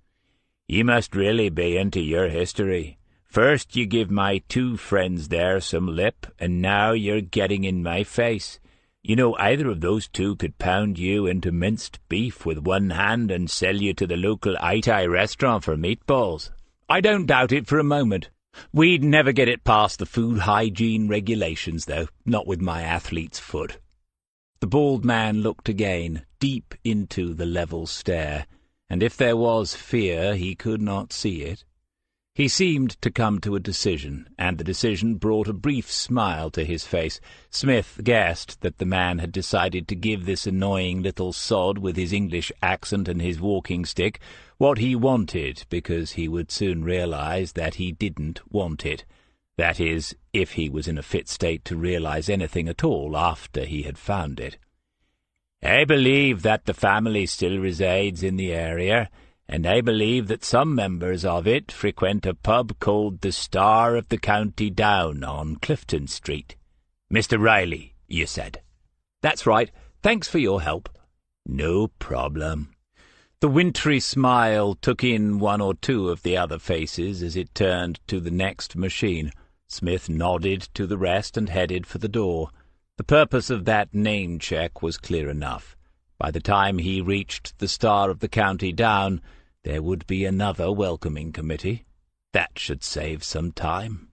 "You must really be into your history. First you give my 2 friends there some lip, and now you're getting in my face. You know, either of those 2 could pound you into minced beef with one hand and sell you to the local Itai restaurant for meatballs." "I don't doubt it for a moment. We'd never get it past the food hygiene regulations, though, not with my athlete's foot." The bald man looked again, deep into the level stare, and if there was fear, he could not see it. He seemed to come to a decision, and the decision brought a brief smile to his face. Smith guessed that the man had decided to give this annoying little sod with his English accent and his walking stick what he wanted, because he would soon realize that he didn't want it. That is, if he was in a fit state to realize anything at all after he had found it. "I believe that the family still resides in the area, and I believe that some members of it frequent a pub called the Star of the County Down on Clifton Street. Mr. Riley, you said?" "That's right. Thanks for your help." "No problem." The wintry smile took in 1 or 2 of the other faces as it turned to the next machine. Smith nodded to the rest and headed for the door. The purpose of that name check was clear enough. By the time he reached the Star of the County Down, there would be another welcoming committee. That should save some time.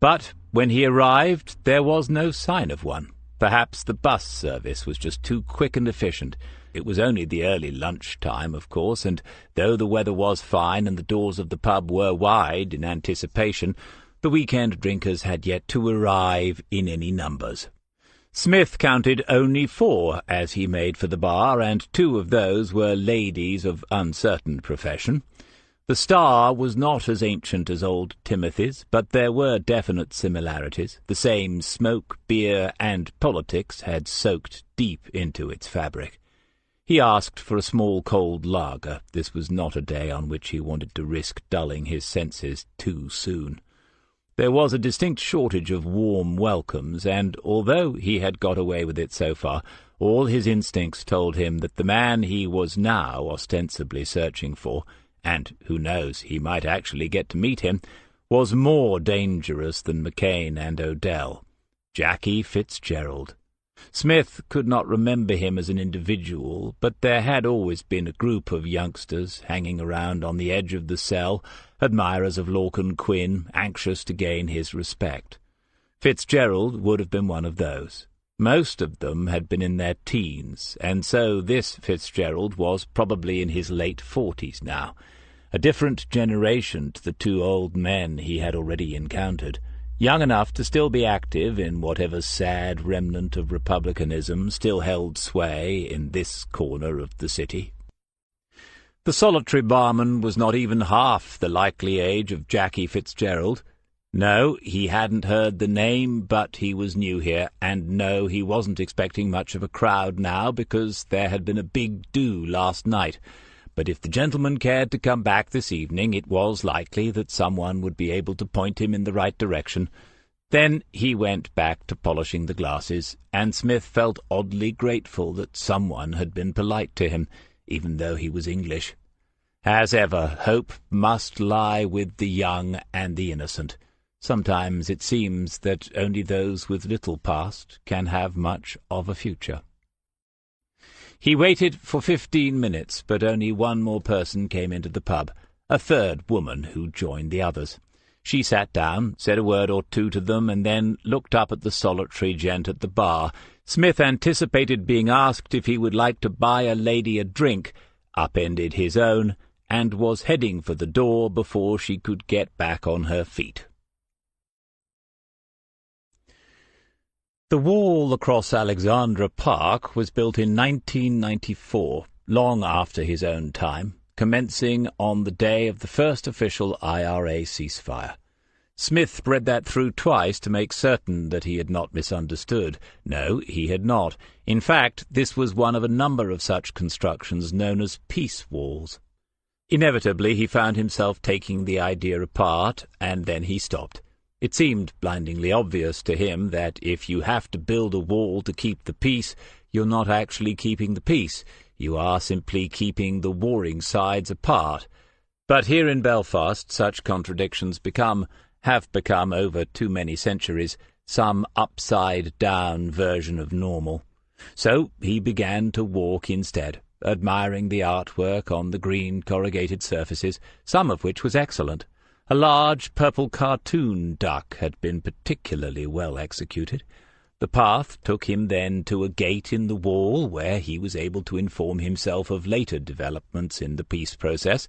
But when he arrived, there was no sign of one. Perhaps the bus service was just too quick and efficient. It was only the early lunch time, of course, and though the weather was fine and the doors of the pub were wide in anticipation, the weekend drinkers had yet to arrive in any numbers. Smith counted only 4 as he made for the bar, and 2 of those were ladies of uncertain profession. The Star was not as ancient as old Timothy's, but there were definite similarities. The same smoke, beer, and politics had soaked deep into its fabric. He asked for a small cold lager. This was not a day on which he wanted to risk dulling his senses too soon. There was a distinct shortage of warm welcomes, and although he had got away with it so far, all his instincts told him that the man he was now ostensibly searching for, and who knows, he might actually get to meet him, was more dangerous than McCain and Odell. Jackie Fitzgerald. Smith could not remember him as an individual, but there had always been a group of youngsters hanging around on the edge of the cell, admirers of Lorcan Quinn, anxious to gain his respect. Fitzgerald would have been one of those. Most of them had been in their teens, and so this Fitzgerald was probably in his late 40s now, a different generation to the 2 old men he had already encountered, young enough to still be active in whatever sad remnant of republicanism still held sway in this corner of the city. The solitary barman was not even half the likely age of Jackie Fitzgerald. No, he hadn't heard the name, but he was new here, and no, he wasn't expecting much of a crowd now because there had been a big do last night. but if the gentleman cared to come back this evening, it was likely that someone would be able to point him in the right direction. Then he went back to polishing the glasses, and Smith felt oddly grateful that someone had been polite to him, even though he was English. As ever, hope must lie with the young and the innocent. Sometimes it seems that only those with little past can have much of a future. He waited for 15 minutes, but only one more person came into the pub, a third woman who joined the others. She sat down, said a word or two to them, and then looked up at the solitary gent at the bar. Smith anticipated being asked if he would like to buy a lady a drink, upended his own, and was heading for the door before she could get back on her feet. The wall across Alexandra Park was built in 1994, long after his own time, commencing on the day of the first official IRA ceasefire. Smith read that through twice to make certain that he had not misunderstood. No, he had not. In fact, this was one of a number of such constructions known as peace walls. Inevitably, he found himself taking the idea apart, and then he stopped. It seemed blindingly obvious to him that if you have to build a wall to keep the peace, you're not actually keeping the peace. You are simply keeping the warring sides apart. But here in Belfast such contradictions have become over too many centuries, some upside-down version of normal. So he began to walk instead, admiring the artwork on the green corrugated surfaces, some of which was excellent. A large purple cartoon duck had been particularly well executed. The path took him then to a gate in the wall where he was able to inform himself of later developments in the peace process.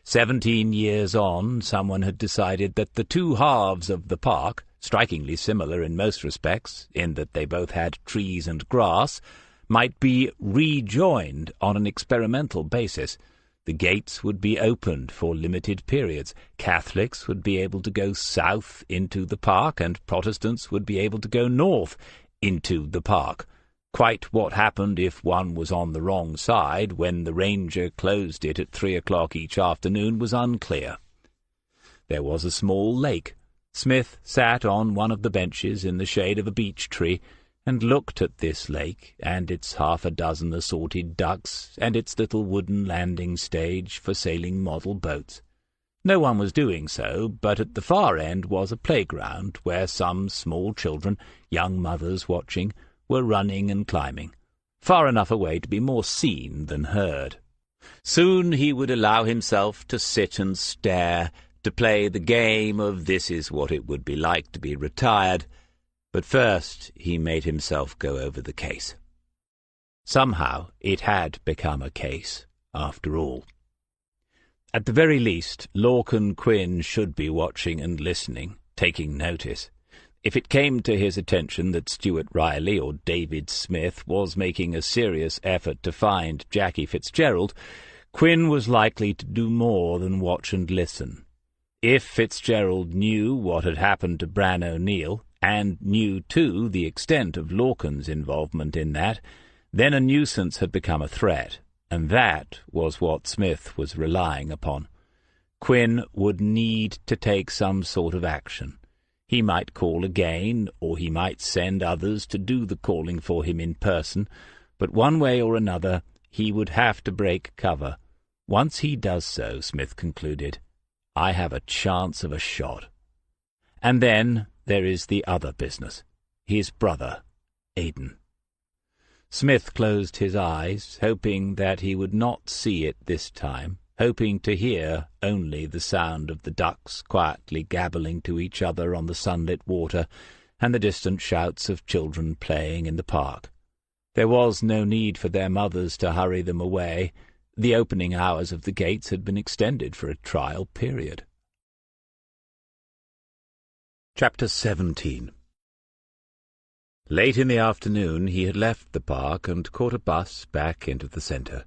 17 years on, someone had decided that the two halves of the park, strikingly similar in most respects, in that they both had trees and grass, might be rejoined on an experimental basis. The gates would be opened for limited periods. Catholics would be able to go south into the park, and Protestants would be able to go north into the park. Quite what happened if one was on the wrong side when the ranger closed it at 3 o'clock each afternoon was unclear. There was a small lake. Smith sat on one of the benches in the shade of a beech tree, and looked at this lake, and its 6 assorted ducks, and its little wooden landing stage for sailing model boats. No one was doing so, but at the far end was a playground where some small children, young mothers watching, were running and climbing, far enough away to be more seen than heard. Soon he would allow himself to sit and stare, to play the game of this is what it would be like to be retired. But first he made himself go over the case. Somehow it had become a case, after all. At the very least, Lorcan Quinn should be watching and listening, taking notice. If it came to his attention that Stuart Riley or David Smith was making a serious effort to find Jackie Fitzgerald, Quinn was likely to do more than watch and listen. If Fitzgerald knew what had happened to Bran O'Neill, and knew, too, the extent of Lorcan's involvement in that, then a nuisance had become a threat, and that was what Smith was relying upon. Quinn would need to take some sort of action. He might call again, or he might send others to do the calling for him in person, but one way or another he would have to break cover. Once he does so, Smith concluded, I have a chance of a shot. And then there is the other business, his brother, Aidan. Smith closed his eyes, hoping that he would not see it this time, hoping to hear only the sound of the ducks quietly gabbling to each other on the sunlit water, and the distant shouts of children playing in the park. There was no need for their mothers to hurry them away. The opening hours of the gates had been extended for a trial period. Chapter 17. Late in the afternoon he had left the park and caught a bus back into the centre.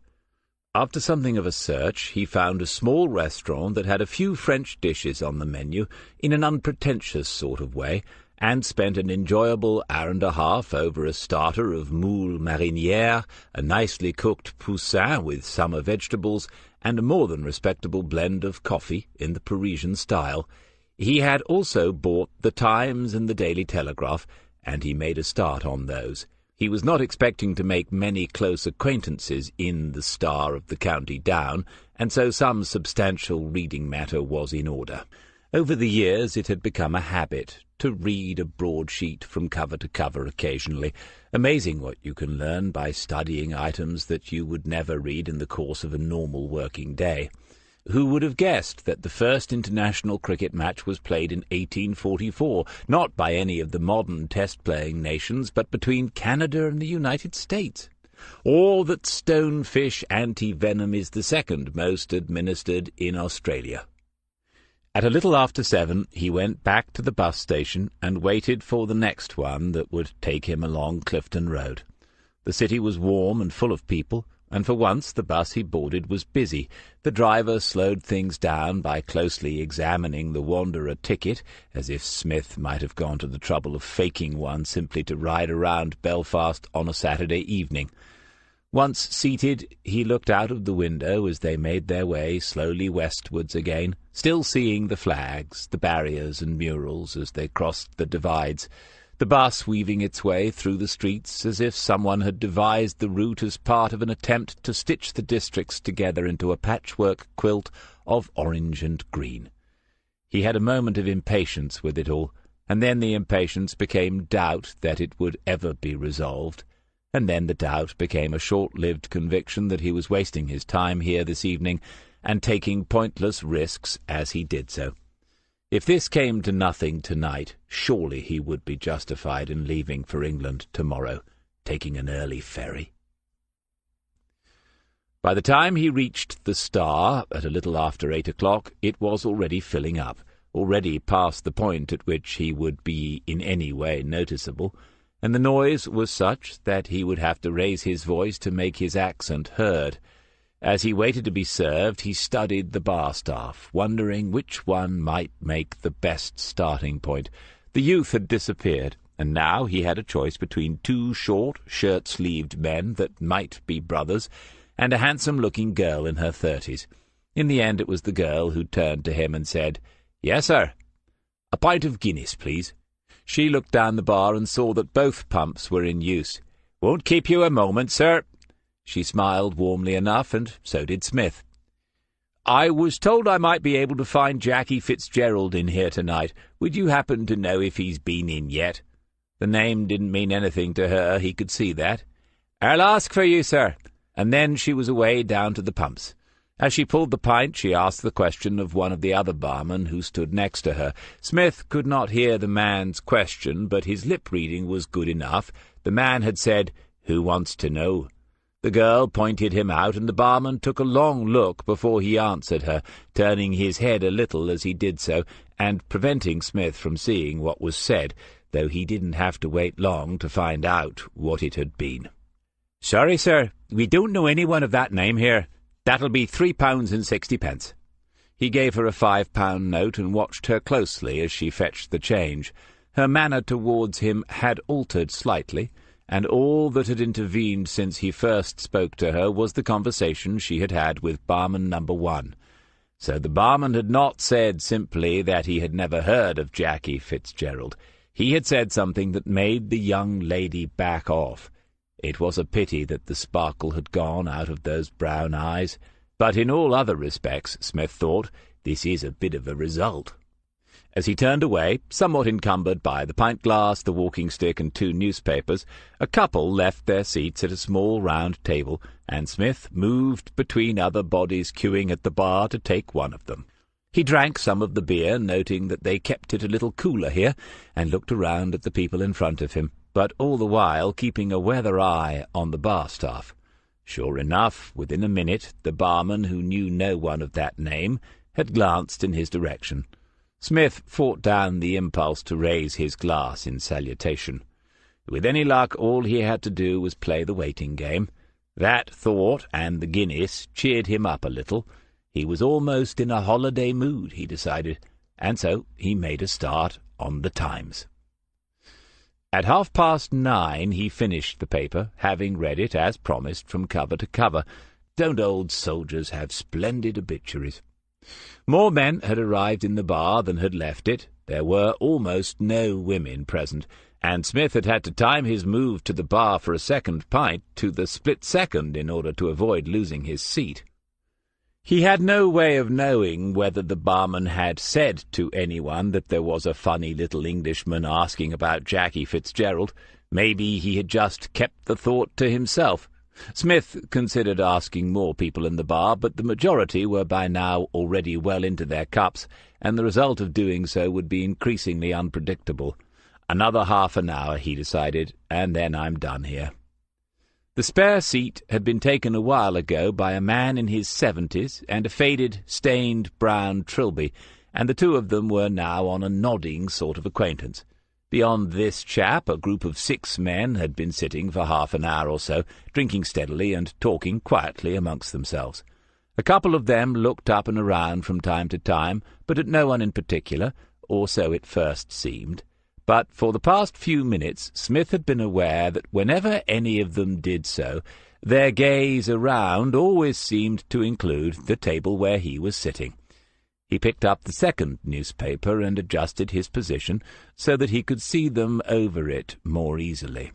After something of a search, he found a small restaurant that had a few French dishes on the menu in an unpretentious sort of way, and spent an enjoyable hour and a half over a starter of moule marinière, a nicely cooked poussin with summer vegetables, and a more than respectable blend of coffee in the Parisian style. He had also bought the Times and the Daily Telegraph, and he made a start on those. He was not expecting to make many close acquaintances in the Star of the County Down, and so some substantial reading matter was in order. Over the years it had become a habit to read a broadsheet from cover to cover occasionally. Amazing what you can learn by studying items that you would never read in the course of a normal working day. Who would have guessed that the first international cricket match was played in 1844, not by any of the modern test-playing nations, but between Canada and the United States? Or that stonefish anti-venom is the second most administered in Australia? At a little after 7, he went back to the bus station and waited for the next one that would take him along Clifton Road. The city was warm and full of people, and for once the bus he boarded was busy. The driver slowed things down by closely examining the Wanderer ticket, as if Smith might have gone to the trouble of faking one simply to ride around Belfast on a Saturday evening. Once seated, he looked out of the window as they made their way slowly westwards again, still seeing the flags, the barriers and murals as they crossed the divides, the bus weaving its way through the streets as if someone had devised the route as part of an attempt to stitch the districts together into a patchwork quilt of orange and green. He had a moment of impatience with it all, and then the impatience became doubt that it would ever be resolved, and then the doubt became a short-lived conviction that he was wasting his time here this evening and taking pointless risks as he did so. If this came to nothing tonight, surely he would be justified in leaving for England tomorrow, taking an early ferry. By the time he reached the Star, at a little after 8 o'clock, it was already filling up, already past the point at which he would be in any way noticeable, and the noise was such that he would have to raise his voice to make his accent heard. As he waited to be served, he studied the bar staff, wondering which one might make the best starting point. The youth had disappeared, and now he had a choice between 2 short, shirt-sleeved men that might be brothers, and a handsome-looking girl in her 30s. In the end it was the girl who turned to him and said, "Yes, sir. A pint of Guinness, please." She looked down the bar and saw that both pumps were in use. "Won't keep you a moment, sir." She smiled warmly enough, and so did Smith. "I was told I might be able to find Jackie Fitzgerald in here tonight. Would you happen to know if he's been in yet?" The name didn't mean anything to her, he could see that. "I'll ask for you, sir." And then she was away down to the pumps. As she pulled the pint, she asked the question of one of the other barmen who stood next to her. Smith could not hear the man's question, but his lip-reading was good enough. The man had said, "Who wants to know?" The girl pointed him out, and the barman took a long look before he answered her, turning his head a little as he did so, and preventing Smith from seeing what was said, though he didn't have to wait long to find out what it had been. "Sorry, sir, we don't know anyone of that name here. That'll be £3.60. He gave her a £5 note and watched her closely as she fetched the change. Her manner towards him had altered slightly, and all that had intervened since he first spoke to her was the conversation she had had with barman number 1. So the barman had not said simply that he had never heard of Jackie Fitzgerald. He had said something that made the young lady back off. It was a pity that the sparkle had gone out of those brown eyes, but in all other respects, Smith thought, this is a bit of a result. As he turned away, somewhat encumbered by the pint-glass, the walking-stick, and 2 newspapers, a couple left their seats at a small round table, and Smith moved between other bodies queuing at the bar to take one of them. He drank some of the beer, noting that they kept it a little cooler here, and looked around at the people in front of him, but all the while keeping a weather eye on the bar staff. Sure enough, within a minute, the barman, who knew no one of that name, had glanced in his direction. Smith fought down the impulse to raise his glass in salutation. With any luck, all he had to do was play the waiting game. That thought and the Guinness cheered him up a little. He was almost in a holiday mood, he decided, and so he made a start on the Times. At 9:30 he finished the paper, having read it, as promised, from cover to cover. Don't old soldiers have splendid obituaries? More men had arrived in the bar than had left it. There were almost no women present, and Smith had had to time his move to the bar for a second pint to the split second in order to avoid losing his seat. He had no way of knowing whether the barman had said to anyone that there was a funny little Englishman asking about Jackie Fitzgerald. Maybe he had just kept the thought to himself. Smith considered asking more people in the bar, but the majority were by now already well into their cups, and the result of doing so would be increasingly unpredictable. Another half an hour, he decided, and then I'm done here. The spare seat had been taken a while ago by a man in his 70s and a faded, stained brown trilby, and the two of them were now on a nodding sort of acquaintance. Beyond this chap, a group of 6 men had been sitting for half an hour or so, drinking steadily and talking quietly amongst themselves. A couple of them looked up and around from time to time, but at no one in particular, or so it first seemed. But for the past few minutes Smith had been aware that whenever any of them did so, their gaze around always seemed to include the table where he was sitting. He picked up the second newspaper and adjusted his position so that he could see them over it more easily.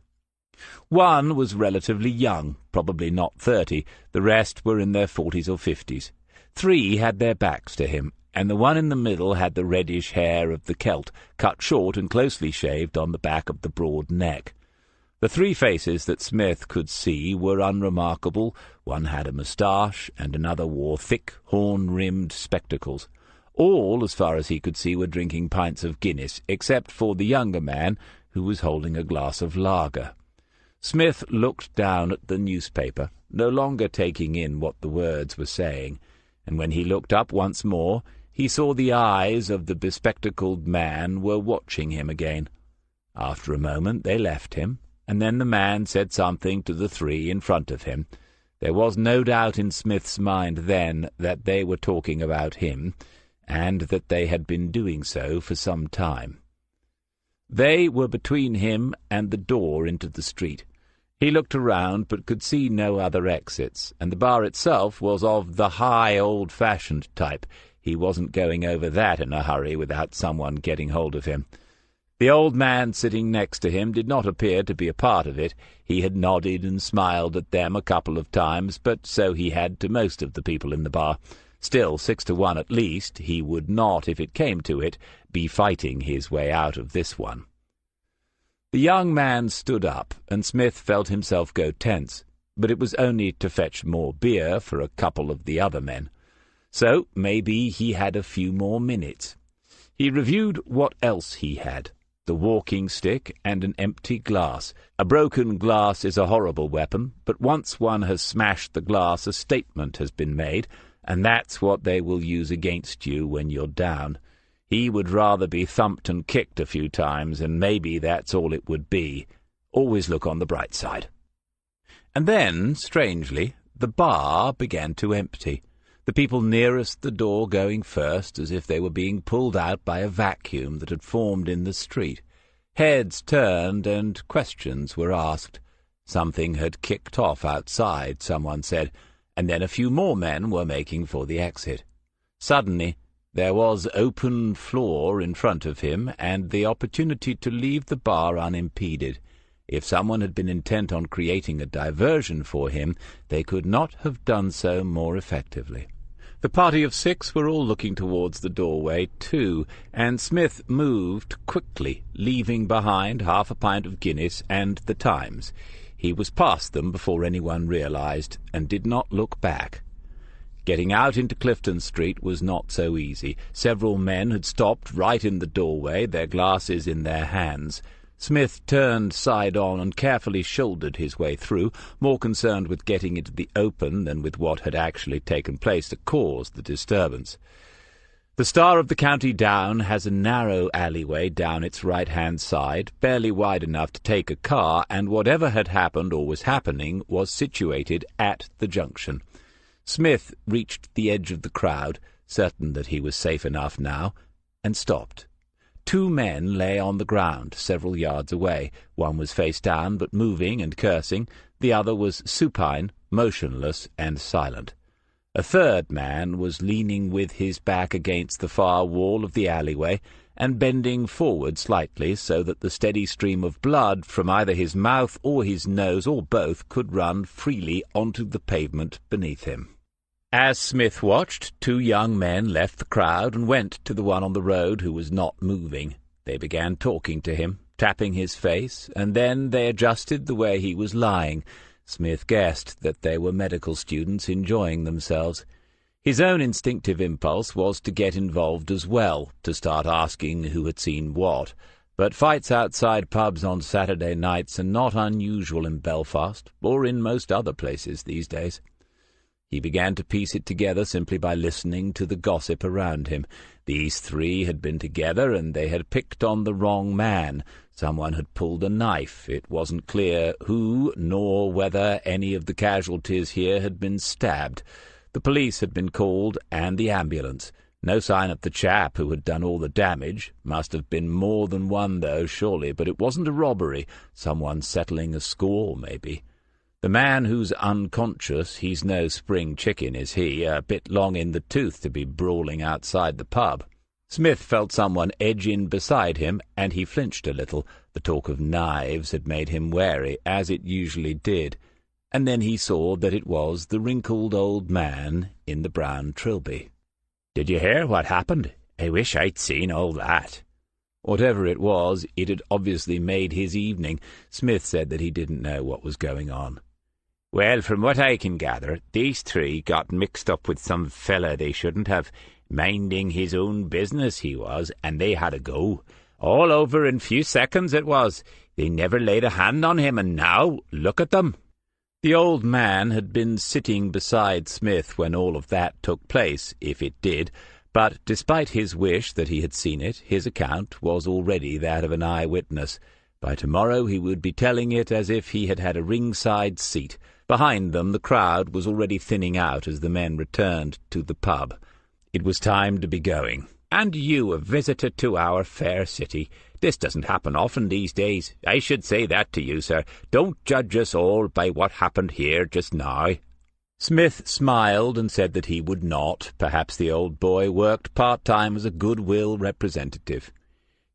One was relatively young, probably not 30. The rest were in their 40s or 50s. 3 had their backs to him, and the one in the middle had the reddish hair of the Celt, cut short and closely shaved on the back of the broad neck. The 3 faces that Smith could see were unremarkable. One had a moustache, and another wore thick, horn-rimmed spectacles. All, as far as he could see, were drinking pints of Guinness, except for the younger man, who was holding a glass of lager. Smith looked down at the newspaper, no longer taking in what the words were saying, and when he looked up once more, he saw the eyes of the bespectacled man were watching him again. After a moment they left him, and then the man said something to the 3 in front of him. There was no doubt in Smith's mind then that they were talking about him, and that they had been doing so for some time. They were between him and the door into the street. He looked around, but could see no other exits, and the bar itself was of the high, old-fashioned type. He wasn't going over that in a hurry without someone getting hold of him. The old man sitting next to him did not appear to be a part of it. He had nodded and smiled at them a couple of times, but so he had to most of the people in the bar. Still, 6 to 1 at least, he would not, if it came to it, be fighting his way out of this one. The young man stood up, and Smith felt himself go tense, but it was only to fetch more beer for a couple of the other men. So maybe he had a few more minutes. He reviewed what else he had: the walking stick and an empty glass. A broken glass is a horrible weapon, but once one has smashed the glass, a statement has been made, and that's what they will use against you when you're down. He would rather be thumped and kicked a few times, and maybe that's all it would be. Always look on the bright side. And then, strangely, the bar began to empty, the people nearest the door going first, as if they were being pulled out by a vacuum that had formed in the street. Heads turned, and questions were asked. Something had kicked off outside, someone said, and then a few more men were making for the exit. Suddenly, there was open floor in front of him, and the opportunity to leave the bar unimpeded. If someone had been intent on creating a diversion for him, they could not have done so more effectively. The party of 6 were all looking towards the doorway, too, and Smith moved quickly, leaving behind half a pint of Guinness and the Times. He was past them before anyone realized, and did not look back. Getting out into Clifton Street was not so easy. Several men had stopped right in the doorway, their glasses in their hands. Smith turned side-on and carefully shouldered his way through, more concerned with getting into the open than with what had actually taken place to cause the disturbance. The Star of the County Down has a narrow alleyway down its right-hand side, barely wide enough to take a car, and whatever had happened or was happening was situated at the junction. Smith reached the edge of the crowd, certain that he was safe enough now, and stopped. 2 men lay on the ground several yards away. One was face down, but moving and cursing. The other was supine, motionless and silent. A third man was leaning with his back against the far wall of the alleyway and bending forward slightly so that the steady stream of blood from either his mouth or his nose or both could run freely onto the pavement beneath him. As Smith watched, two young men left the crowd and went to the one on the road who was not moving. They began talking to him, tapping his face, and then they adjusted the way he was lying. Smith guessed that they were medical students enjoying themselves. His own instinctive impulse was to get involved as well, to start asking who had seen what. But fights outside pubs on Saturday nights are not unusual in Belfast, or in most other places these days. He began to piece it together simply by listening to the gossip around him. These three had been together, and they had picked on the wrong man. Someone had pulled a knife. It wasn't clear who, nor whether any of the casualties here had been stabbed. The police had been called, and the ambulance. No sign of the chap who had done all the damage. Must have been more than one, though, surely, but it wasn't a robbery. Someone settling a score, maybe. The man who's unconscious, he's no spring chicken, is he, a bit long in the tooth to be brawling outside the pub. Smith felt someone edge in beside him, and he flinched a little. The talk of knives had made him wary, as it usually did. And then he saw that it was the wrinkled old man in the brown trilby. "Did you hear what happened? I wish I'd seen all that." Whatever it was, it had obviously made his evening. Smith said that he didn't know what was going on. "Well, from what I can gather, these three got mixed up with some fella they shouldn't have. Minding his own business he was, and they had a go. All over in few seconds it was. They never laid a hand on him, and now, look at them." The old man had been sitting beside Smith when all of that took place, if it did, but despite his wish that he had seen it, his account was already that of an eyewitness. By tomorrow he would be telling it as if he had had a ringside seat. Behind them the crowd was already thinning out as the men returned to the pub. It was time to be going. "And you a visitor to our fair city. This doesn't happen often these days. I should say that to you, sir. Don't judge us all by what happened here just now." Smith smiled and said that he would not. Perhaps the old boy worked part-time as a goodwill representative.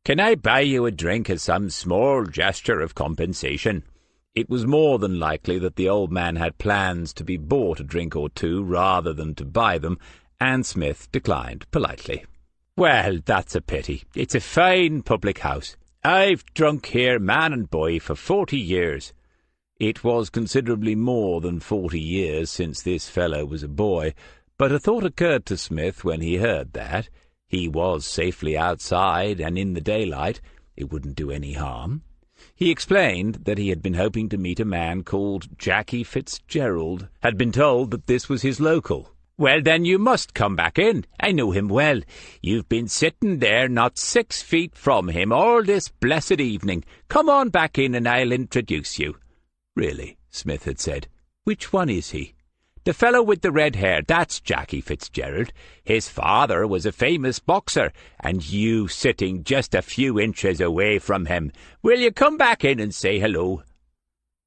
"Can I buy you a drink as some small gesture of compensation?" It was more than likely that the old man had plans to be bought a drink or two rather than to buy them, and Smith declined politely. "Well, that's a pity. It's a fine public house. I've drunk here, man and boy, for 40 years. It was considerably more than 40 years since this fellow was a boy, but a thought occurred to Smith when he heard that. He was safely outside and in the daylight. It wouldn't do any harm. He explained that he had been hoping to meet a man called Jackie Fitzgerald, had been told that this was his local. "Well, then you must come back in. I know him well. You've been sitting there not 6 feet from him all this blessed evening. Come on back in and I'll introduce you." "Really?" Smith had said. "Which one is he?" "The fellow with the red hair, that's Jackie Fitzgerald. His father was a famous boxer, and you sitting just a few inches away from him. Will you come back in and say hello?"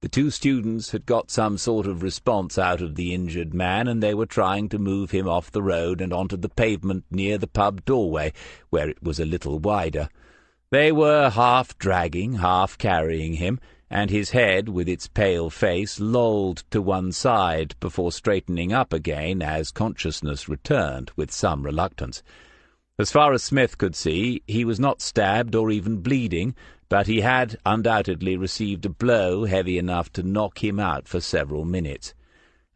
The two students had got some sort of response out of the injured man, and they were trying to move him off the road and onto the pavement near the pub doorway, where it was a little wider. They were half dragging, half carrying him, and his head, with its pale face, lolled to one side before straightening up again as consciousness returned with some reluctance. As far as Smith could see, he was not stabbed or even bleeding, but he had undoubtedly received a blow heavy enough to knock him out for several minutes.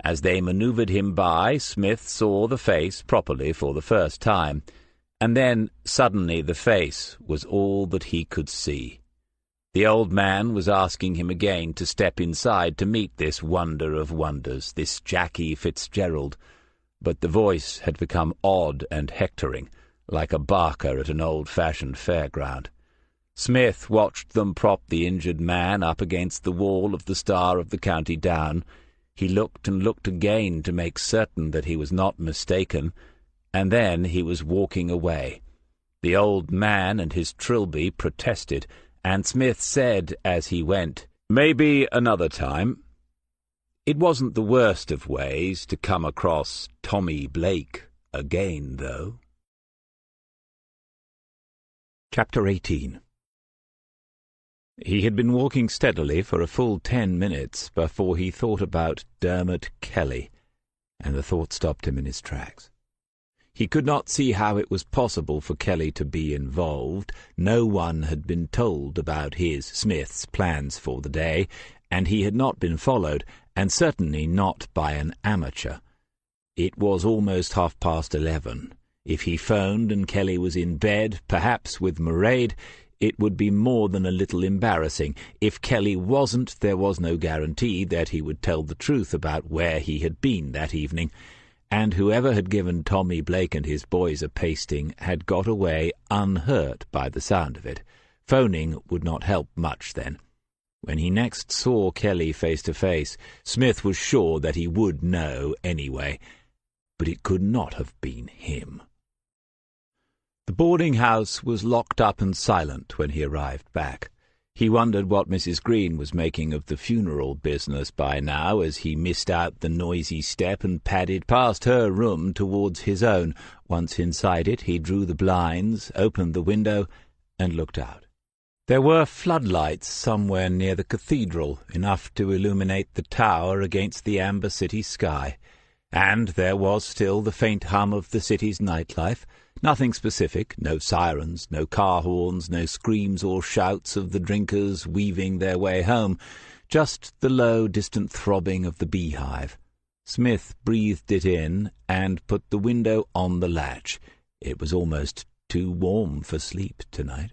As they manoeuvred him by, Smith saw the face properly for the first time, and then suddenly the face was all that he could see. The old man was asking him again to step inside to meet this wonder of wonders, this Jackie Fitzgerald, but the voice had become odd and hectoring, like a barker at an old-fashioned fairground. Smith watched them prop the injured man up against the wall of the Star of the County Down. He looked and looked again to make certain that he was not mistaken, and then he was walking away. The old man and his trilby protested, and Smith said as he went, "Maybe another time." It wasn't the worst of ways to come across Tommy Blake again, though. Chapter 18. He had been walking steadily for a full 10 minutes before he thought about Dermot Kelly, and the thought stopped him in his tracks. He could not see how it was possible for Kelly to be involved. No one had been told about his, Smith's, plans for the day, and he had not been followed, and certainly not by an amateur. It was almost 11:30. If he phoned and Kelly was in bed, perhaps with Mairead, it would be more than a little embarrassing. If Kelly wasn't, there was no guarantee that he would tell the truth about where he had been that evening, and whoever had given Tommy Blake and his boys a pasting had got away unhurt by the sound of it. Phoning would not help much then. When he next saw Kelly face to face, Smith was sure that he would know anyway, but it could not have been him. The boarding-house was locked up and silent when he arrived back. He wondered what Mrs. Green was making of the funeral business by now as he missed out the noisy step and padded past her room towards his own. Once inside it, he drew the blinds, opened the window, and looked out. There were floodlights somewhere near the cathedral, enough to illuminate the tower against the amber city sky. And there was still the faint hum of the city's nightlife. Nothing specific, no sirens, no car horns, no screams or shouts of the drinkers weaving their way home, just the low, distant throbbing of the beehive. Smith breathed it in and put the window on the latch. It was almost too warm for sleep tonight.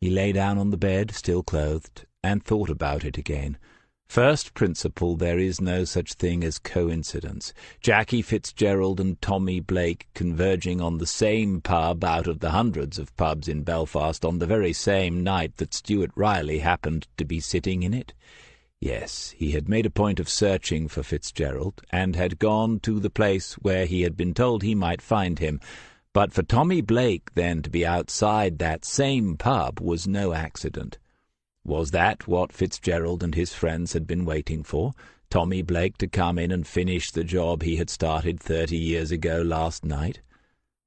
He lay down on the bed, still clothed, and thought about it again. First principle, there is no such thing as coincidence. Jackie Fitzgerald and Tommy Blake converging on the same pub out of the hundreds of pubs in Belfast on the very same night that Stuart Riley happened to be sitting in it. Yes, he had made a point of searching for Fitzgerald, and had gone to the place where he had been told he might find him. But for Tommy Blake then to be outside that same pub was no accident. Was that what Fitzgerald and his friends had been waiting for? Tommy Blake to come in and finish the job he had started 30 years ago last night?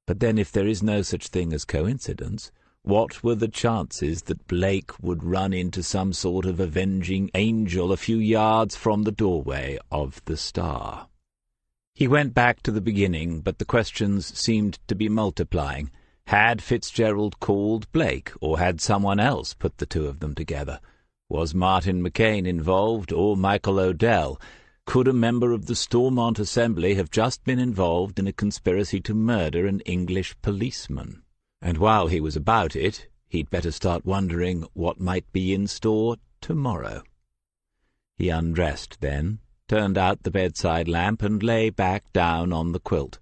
But then if there is no such thing as coincidence, what were the chances that Blake would run into some sort of avenging angel a few yards from the doorway of the Star? He went back to the beginning, but the questions seemed to be multiplying. Had Fitzgerald called Blake, or had someone else put the two of them together? Was Martin McCain involved, or Michael Odell? Could a member of the Stormont Assembly have just been involved in a conspiracy to murder an English policeman? And while he was about it, he'd better start wondering what might be in store tomorrow. He undressed then, turned out the bedside lamp, and lay back down on the quilt.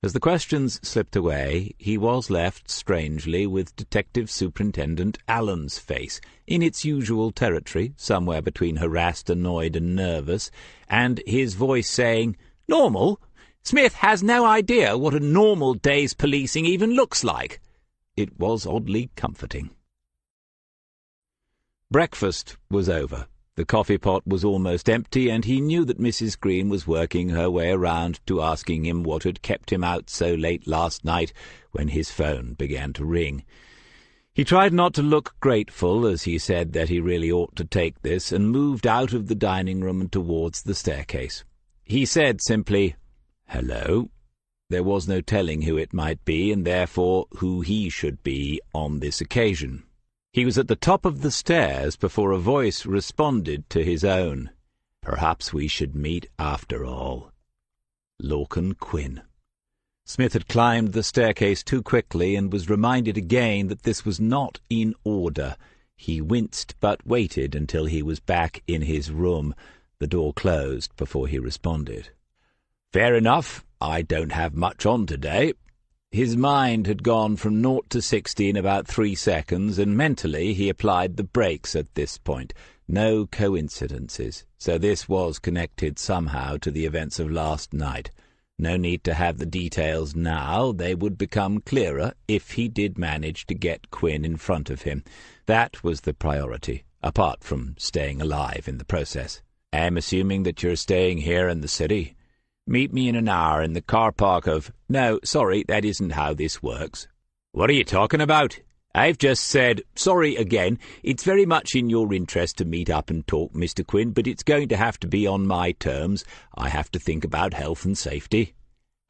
As the questions slipped away, he was left, strangely, with Detective Superintendent Allen's face, in its usual territory, somewhere between harassed, annoyed, and nervous, and his voice saying, "Normal? Smith has no idea what a normal day's policing even looks like." It was oddly comforting. Breakfast was over. The coffee pot was almost empty, and he knew that Mrs. Green was working her way around to asking him what had kept him out so late last night when his phone began to ring. He tried not to look grateful as he said that he really ought to take this, and moved out of the dining room and towards the staircase. He said simply, "Hello." There was no telling who it might be, and therefore who he should be on this occasion. He was at the top of the stairs before a voice responded to his own. Perhaps we should meet after all. Lorcan Quinn. Smith had climbed the staircase too quickly and was reminded again that this was not in order. He winced but waited until he was back in his room. The door closed before he responded. "Fair enough. I don't have much on today." His mind had gone from 0 to 60 in about 3 seconds, and mentally he applied the brakes at this point. No coincidences, so this was connected somehow to the events of last night. No need to have the details now. They would become clearer if he did manage to get Quinn in front of him. That was the priority, apart from staying alive in the process. I'm assuming that you're staying here in the city. Meet me in an hour in the car park of— No, sorry, that isn't how this works. What are you talking about? I've just said— Sorry again. It's very much in your interest to meet up and talk, Mr. Quinn, but it's going to have to be on my terms. I have to think about health and safety.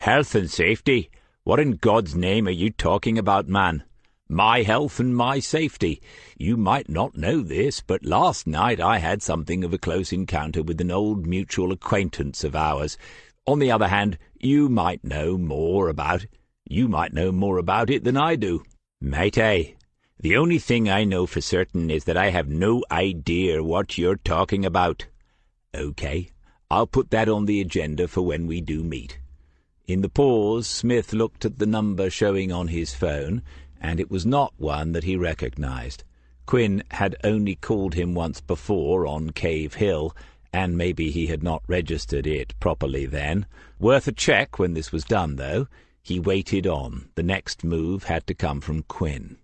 Health and safety? What in God's name are you talking about, man? My health and my safety. You might not know this, but last night I had something of a close encounter with an old mutual acquaintance of ours. On the other hand, you might know more about it than I do. Might I? The only thing I know for certain is that I have no idea what you're talking about. Okay, I'll put that on the agenda for when we do meet. In the pause, Smith looked at the number showing on his phone, and it was not one that he recognized. Quinn had only called him once before on Cave Hill, and maybe he had not registered it properly then. Worth a check when this was done, though. He waited on. The next move had to come from Quinn.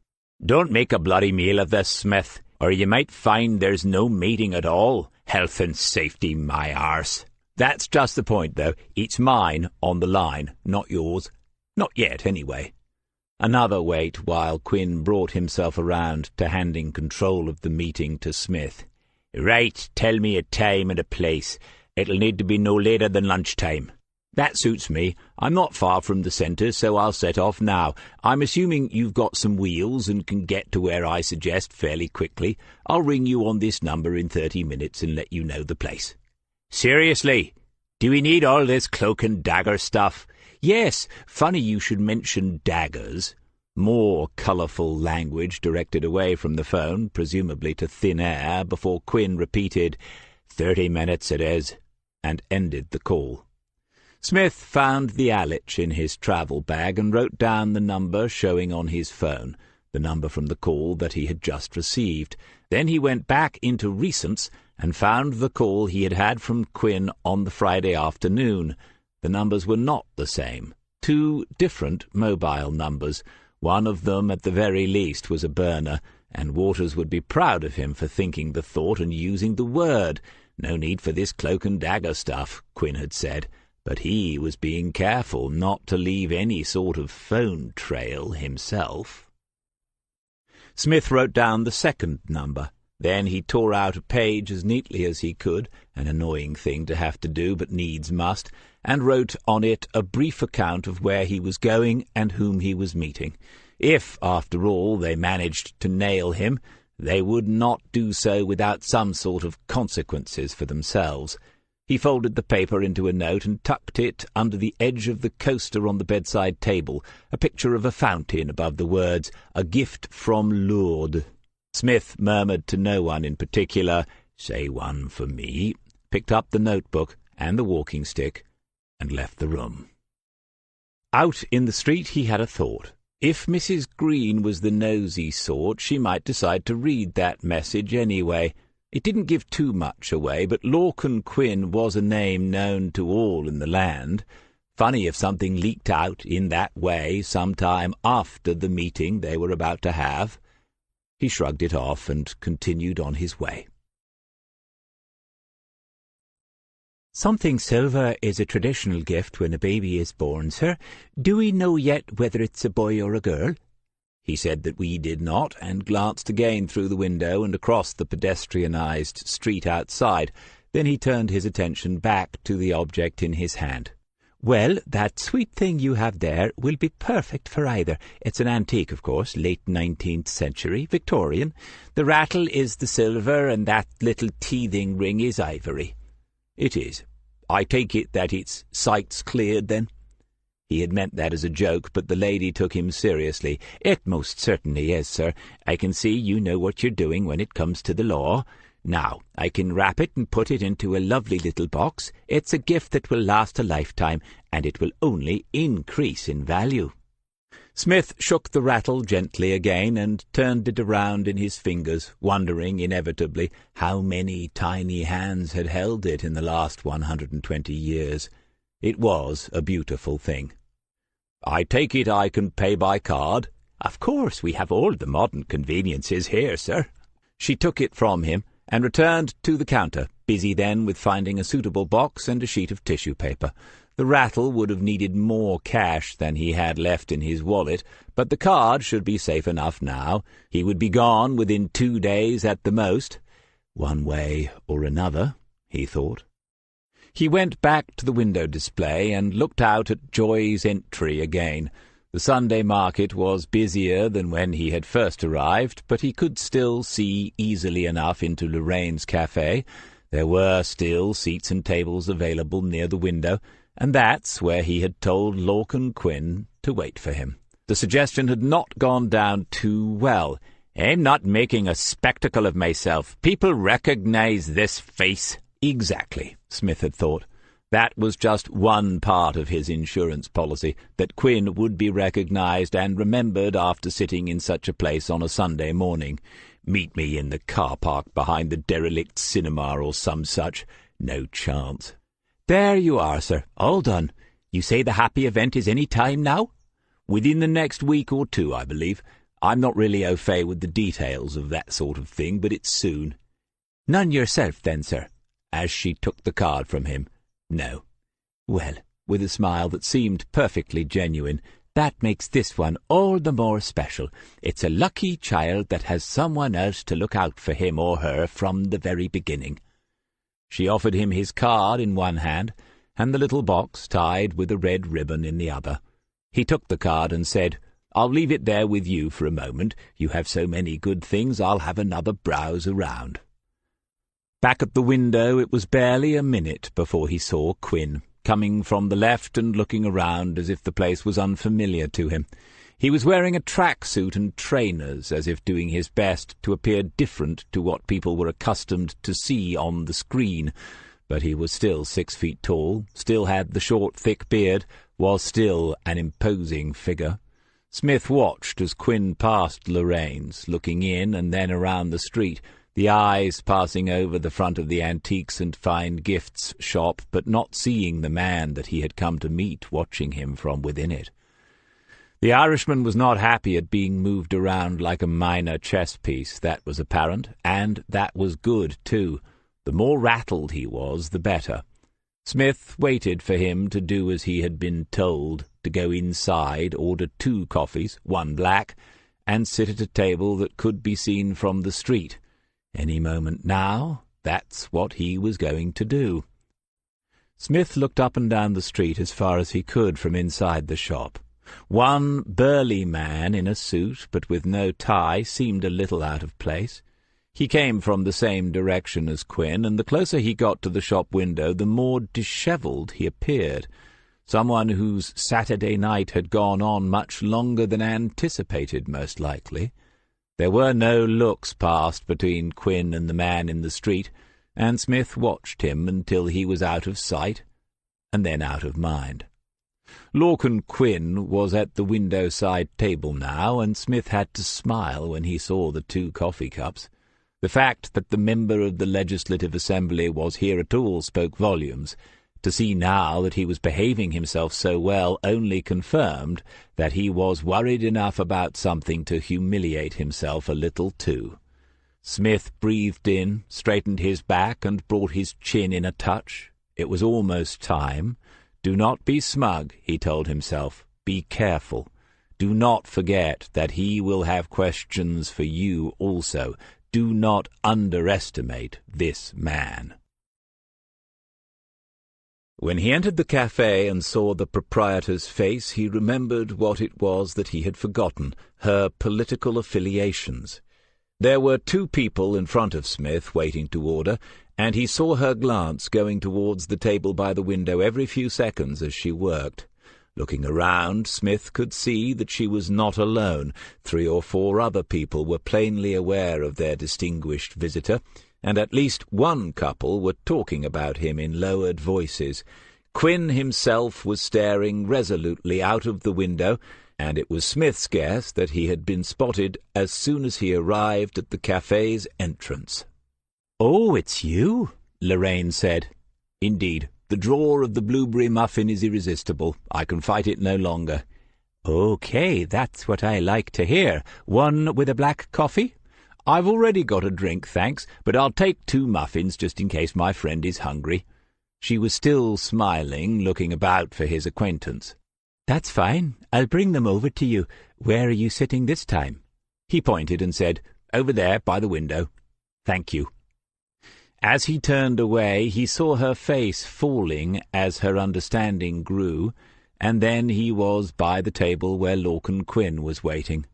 Don't make a bloody meal of this, Smith, or you might find there's no meeting at all. Health and safety, my arse. That's just the point, though. It's mine on the line, not yours. Not yet, anyway. Another wait while Quinn brought himself around to handing control of the meeting to Smith. Right, tell me a time and a place. It'll need to be no later than lunchtime. That suits me. I'm not far from the centre, so I'll set off now. I'm assuming you've got some wheels and can get to where I suggest fairly quickly. I'll ring you on this number in 30 minutes and let you know the place. Seriously? Do we need all this cloak and dagger stuff? Yes, funny you should mention daggers. More colourful language directed away from the phone, presumably to thin air, before Quinn repeated, 30 minutes it is, and ended the call. Smith found the Alich in his travel bag and wrote down the number showing on his phone, the number from the call that he had just received. Then he went back into recents and found the call he had had from Quinn on the Friday afternoon. The numbers were not the same. 2 different mobile numbers. One of them, at the very least, was a burner, and Waters would be proud of him for thinking the thought and using the word. No need for this cloak and dagger stuff, Quinn had said, but he was being careful not to leave any sort of phone trail himself. Smith wrote down the second number. Then he tore out a page as neatly as he could, an annoying thing to have to do, but needs must, and wrote on it a brief account of where he was going and whom he was meeting. If, after all, they managed to nail him, they would not do so without some sort of consequences for themselves. He folded the paper into a note and tucked it under the edge of the coaster on the bedside table, a picture of a fountain above the words, "A gift from Lourdes." Smith murmured to no one in particular, "Say one for me," picked up the notebook and the walking stick, and left the room. Out in the street he had a thought. If Mrs. Green was the nosy sort, she might decide to read that message anyway. It didn't give too much away, but Lorcan Quinn was a name known to all in the land. Funny if something leaked out in that way some time after the meeting they were about to have. He shrugged it off and continued on his way. "Something silver is a traditional gift when a baby is born, sir. Do we know yet whether it's a boy or a girl?" He said that we did not, and glanced again through the window and across the pedestrianised street outside. Then he turned his attention back to the object in his hand. "Well, that sweet thing you have there will be perfect for either. It's an antique, of course, late 19th century, Victorian. The rattle is the silver, and that little teething ring is ivory." "It is. I take it that its sight's cleared, then?" He had meant that as a joke, but the lady took him seriously. "It most certainly is, sir. I can see you know what you're doing when it comes to the law. Now, I can wrap it and put it into a lovely little box. It's a gift that will last a lifetime, and it will only increase in value." Smith shook the rattle gently again and turned it around in his fingers, wondering inevitably how many tiny hands had held it in the last 120 years. It was a beautiful thing. "I take it I can pay by card?" "Of course, we have all the modern conveniences here, sir." She took it from him and returned to the counter, busy then with finding a suitable box and a sheet of tissue paper. The rattle would have needed more cash than he had left in his wallet, but the card should be safe enough now. He would be gone within 2 days at the most. One way or another, he thought. He went back to the window display and looked out at Joy's entry again. The Sunday market was busier than when he had first arrived, but he could still see easily enough into Lorraine's cafe. There were still seats and tables available near the window, and that's where he had told Lorcan Quinn to wait for him. The suggestion had not gone down too well. "I'm not making a spectacle of myself. People recognize this face." Exactly, Smith had thought. That was just one part of his insurance policy, that Quinn would be recognized and remembered after sitting in such a place on a Sunday morning. Meet me in the car park behind the derelict cinema or some such. No chance. "There you are, sir. All done. You say the happy event is any time now?" "Within the next week or two, I believe. I'm not really au fait with the details of that sort of thing, but it's soon." "None yourself, then, sir?" As she took the card from him. "No." "Well," with a smile that seemed perfectly genuine, "that makes this one all the more special. It's a lucky child that has someone else to look out for him or her from the very beginning." She offered him his card in one hand, and the little box tied with a red ribbon in the other. He took the card and said, "I'll leave it there with you for a moment. You have so many good things, I'll have another browse around." Back at the window, it was barely a minute before he saw Quinn, coming from the left and looking around as if the place was unfamiliar to him. He was wearing a tracksuit and trainers, as if doing his best to appear different to what people were accustomed to see on the screen. But he was still 6 feet tall, still had the short, thick beard, was still an imposing figure. Smith watched as Quinn passed Lorraine's, looking in and then around the street, the eyes passing over the front of the antiques and fine gifts shop, but not seeing the man that he had come to meet watching him from within it. The Irishman was not happy at being moved around like a minor chess piece, that was apparent, and that was good, too. The more rattled he was, the better. Smith waited for him to do as he had been told, to go inside, order 2 coffees, 1 black, and sit at a table that could be seen from the street. Any moment now, that's what he was going to do. Smith looked up and down the street as far as he could from inside the shop. One burly man in a suit, but with no tie, seemed a little out of place. He came from the same direction as Quinn, and the closer he got to the shop window, the more dishevelled he appeared. Someone whose Saturday night had gone on much longer than anticipated, most likely. There were no looks passed between Quinn and the man in the street, and Smith watched him until he was out of sight, and then out of mind. Lorcan Quinn was at the window-side table now, and Smith had to smile when he saw the 2 coffee cups. The fact that the member of the Legislative Assembly was here at all spoke volumes. To see now that he was behaving himself so well only confirmed that he was worried enough about something to humiliate himself a little too. Smith breathed in, straightened his back, and brought his chin in a touch. It was almost time. Do not be smug, he told himself. Be careful. Do not forget that he will have questions for you also. Do not underestimate this man. When he entered the café and saw the proprietor's face, he remembered what it was that he had forgotten, her political affiliations. There were 2 people in front of Smith waiting to order, and he saw her glance going towards the table by the window every few seconds as she worked. Looking around, Smith could see that she was not alone. 3 or 4 other people were plainly aware of their distinguished visitor, and at least one couple were talking about him in lowered voices. Quinn himself was staring resolutely out of the window, and it was Smith's guess that he had been spotted as soon as he arrived at the café's entrance. "Oh, it's you," Lorraine said. "Indeed, the drawer of the blueberry muffin is irresistible. I can fight it no longer." "Okay, that's what I like to hear. One with a black coffee?" "I've already got a drink, thanks, but I'll take 2 muffins just in case my friend is hungry." She was still smiling, looking about for his acquaintance. "That's fine. I'll bring them over to you. Where are you sitting this time?" He pointed and said, "Over there, by the window." "Thank you." As he turned away, he saw her face falling as her understanding grew, and then he was by the table where Lorcan Quinn was waiting.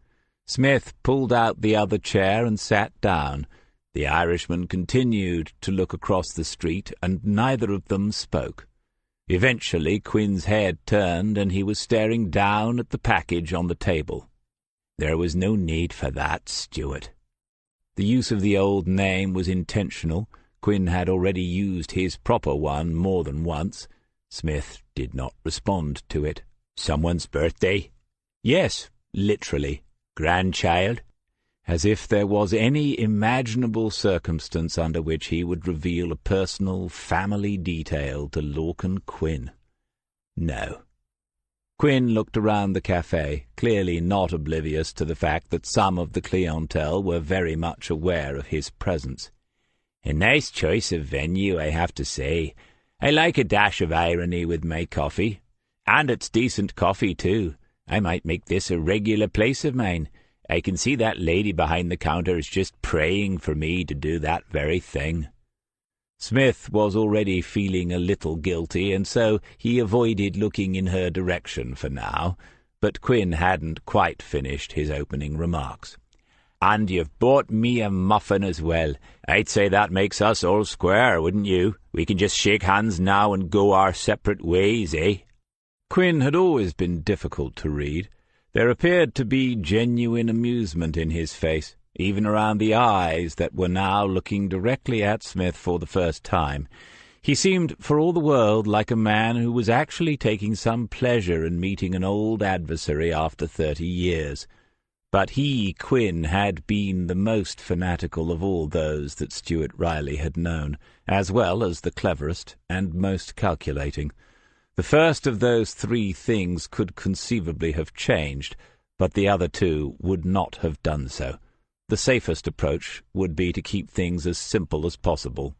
Smith pulled out the other chair and sat down. The Irishman continued to look across the street, and neither of them spoke. Eventually Quinn's head turned, and he was staring down at the package on the table. "There was no need for that, Stuart." The use of the old name was intentional. Quinn had already used his proper one more than once. Smith did not respond to it. "Someone's birthday?" "Yes, literally." "Grandchild?" As if there was any imaginable circumstance under which he would reveal a personal family detail to Lorcan Quinn. "No." Quinn looked around the café, clearly not oblivious to the fact that some of the clientele were very much aware of his presence. "A nice choice of venue, I have to say. I like a dash of irony with my coffee. And it's decent coffee, too. I might make this a regular place of mine. I can see that lady behind the counter is just praying for me to do that very thing." Smith was already feeling a little guilty, and so he avoided looking in her direction for now, but Quinn hadn't quite finished his opening remarks. "And you've bought me a muffin as well. I'd say that makes us all square, wouldn't you? We can just shake hands now and go our separate ways, eh?" Quinn had always been difficult to read. There appeared to be genuine amusement in his face, even around the eyes that were now looking directly at Smith for the first time. He seemed for all the world like a man who was actually taking some pleasure in meeting an old adversary after 30 years. But he, Quinn, had been the most fanatical of all those that Stuart Riley had known, as well as the cleverest and most calculating. The first of those 3 things could conceivably have changed, but the other 2 would not have done so. The safest approach would be to keep things as simple as possible.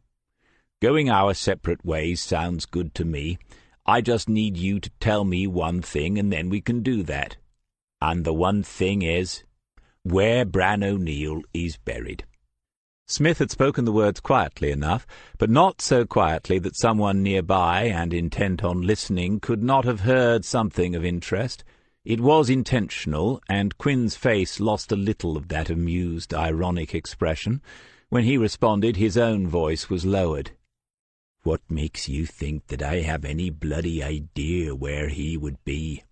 "Going our separate ways sounds good to me. I just need you to tell me one thing, and then we can do that. And the one thing is, where Bran O'Neill is buried." Smith had spoken the words quietly enough, but not so quietly that someone nearby and intent on listening could not have heard something of interest. It was intentional, and Quinn's face lost a little of that amused, ironic expression. When he responded, his own voice was lowered. "What makes you think that I have any bloody idea where he would be?"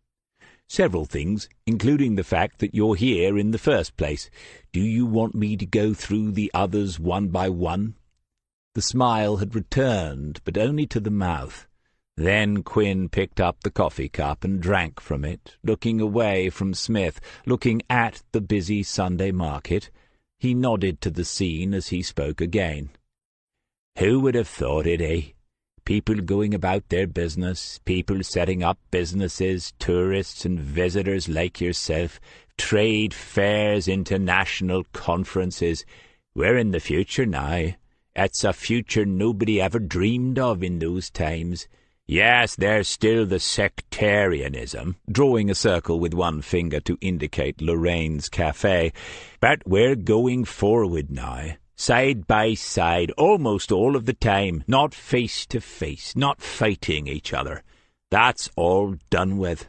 "Several things, including the fact that you're here in the first place. Do you want me to go through the others one by one?" The smile had returned, but only to the mouth. Then Quinn picked up the coffee cup and drank from it, looking away from Smith, looking at the busy Sunday market. He nodded to the scene as he spoke again. "Who would have thought it, eh? People going about their business, people setting up businesses, tourists and visitors like yourself, trade fairs, international conferences. We're in the future now. It's a future nobody ever dreamed of in those times. Yes, there's still the sectarianism," drawing a circle with one finger to indicate Lorraine's cafe, "but we're going forward now. Side by side, almost all of the time, not face to face, not fighting each other. That's all done with."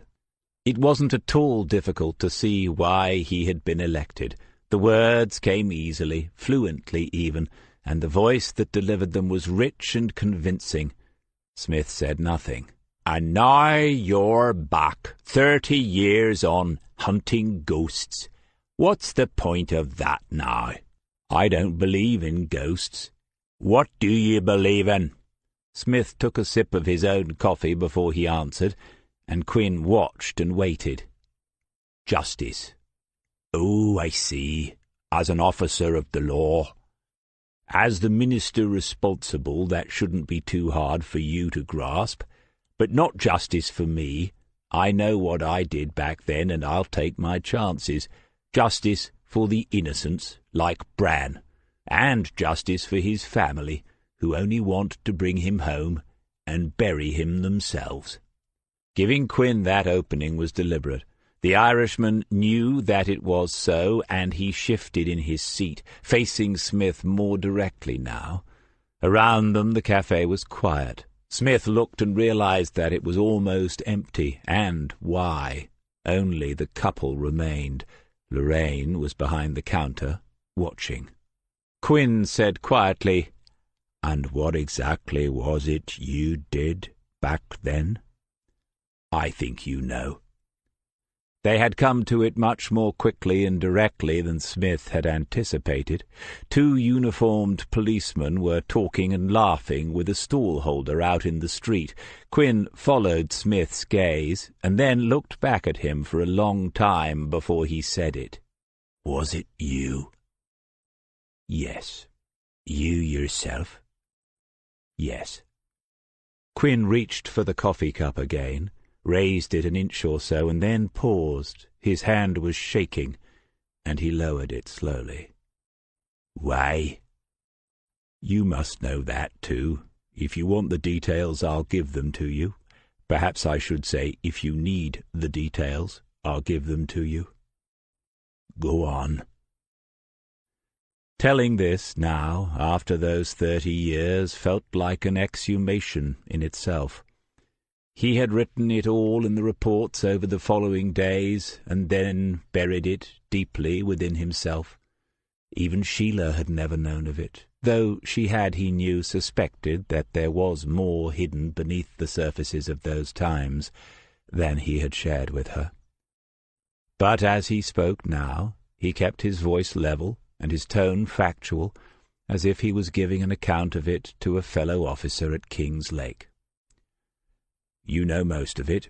It wasn't at all difficult to see why he had been elected. The words came easily, fluently even, and the voice that delivered them was rich and convincing. Smith said nothing. "And now you're back, 30 years on, hunting ghosts. What's the point of that now?" "I don't believe in ghosts." "What do you believe in?" Smith took a sip of his own coffee before he answered, and Quinn watched and waited. "Justice." "Oh, I see. As an officer of the law. As the minister responsible, that shouldn't be too hard for you to grasp. But not justice for me. I know what I did back then, and I'll take my chances. Justice for the innocents like Bran, and justice for his family, who only want to bring him home and bury him themselves." Giving Quinn that opening was deliberate. The Irishman knew that it was so, and he shifted in his seat, facing Smith more directly now. Around them the cafe was quiet. Smith looked and realized that it was almost empty, and why? Only the couple remained. Lorraine was behind the counter, watching. Quinn said quietly, "And what exactly was it you did back then?" "I think you know." They had come to it much more quickly and directly than Smith had anticipated. Two uniformed policemen were talking and laughing with a stall-holder out in the street. Quinn followed Smith's gaze, and then looked back at him for a long time before he said it. "Was it you?" "Yes." "You yourself?" "Yes." Quinn reached for the coffee cup again, raised it an inch or so, and then paused. His hand was shaking, and he lowered it slowly. "Why?" "You must know that, too. If you want the details, I'll give them to you. Perhaps I should say, if you need the details, I'll give them to you." "Go on." Telling this now, after those 30 years, felt like an exhumation in itself. He had written it all in the reports over the following days, and then buried it deeply within himself. Even Sheila had never known of it, though she had, he knew, suspected that there was more hidden beneath the surfaces of those times than he had shared with her. But as he spoke now, he kept his voice level and his tone factual, as if he was giving an account of it to a fellow officer at King's Lake. "You know most of it.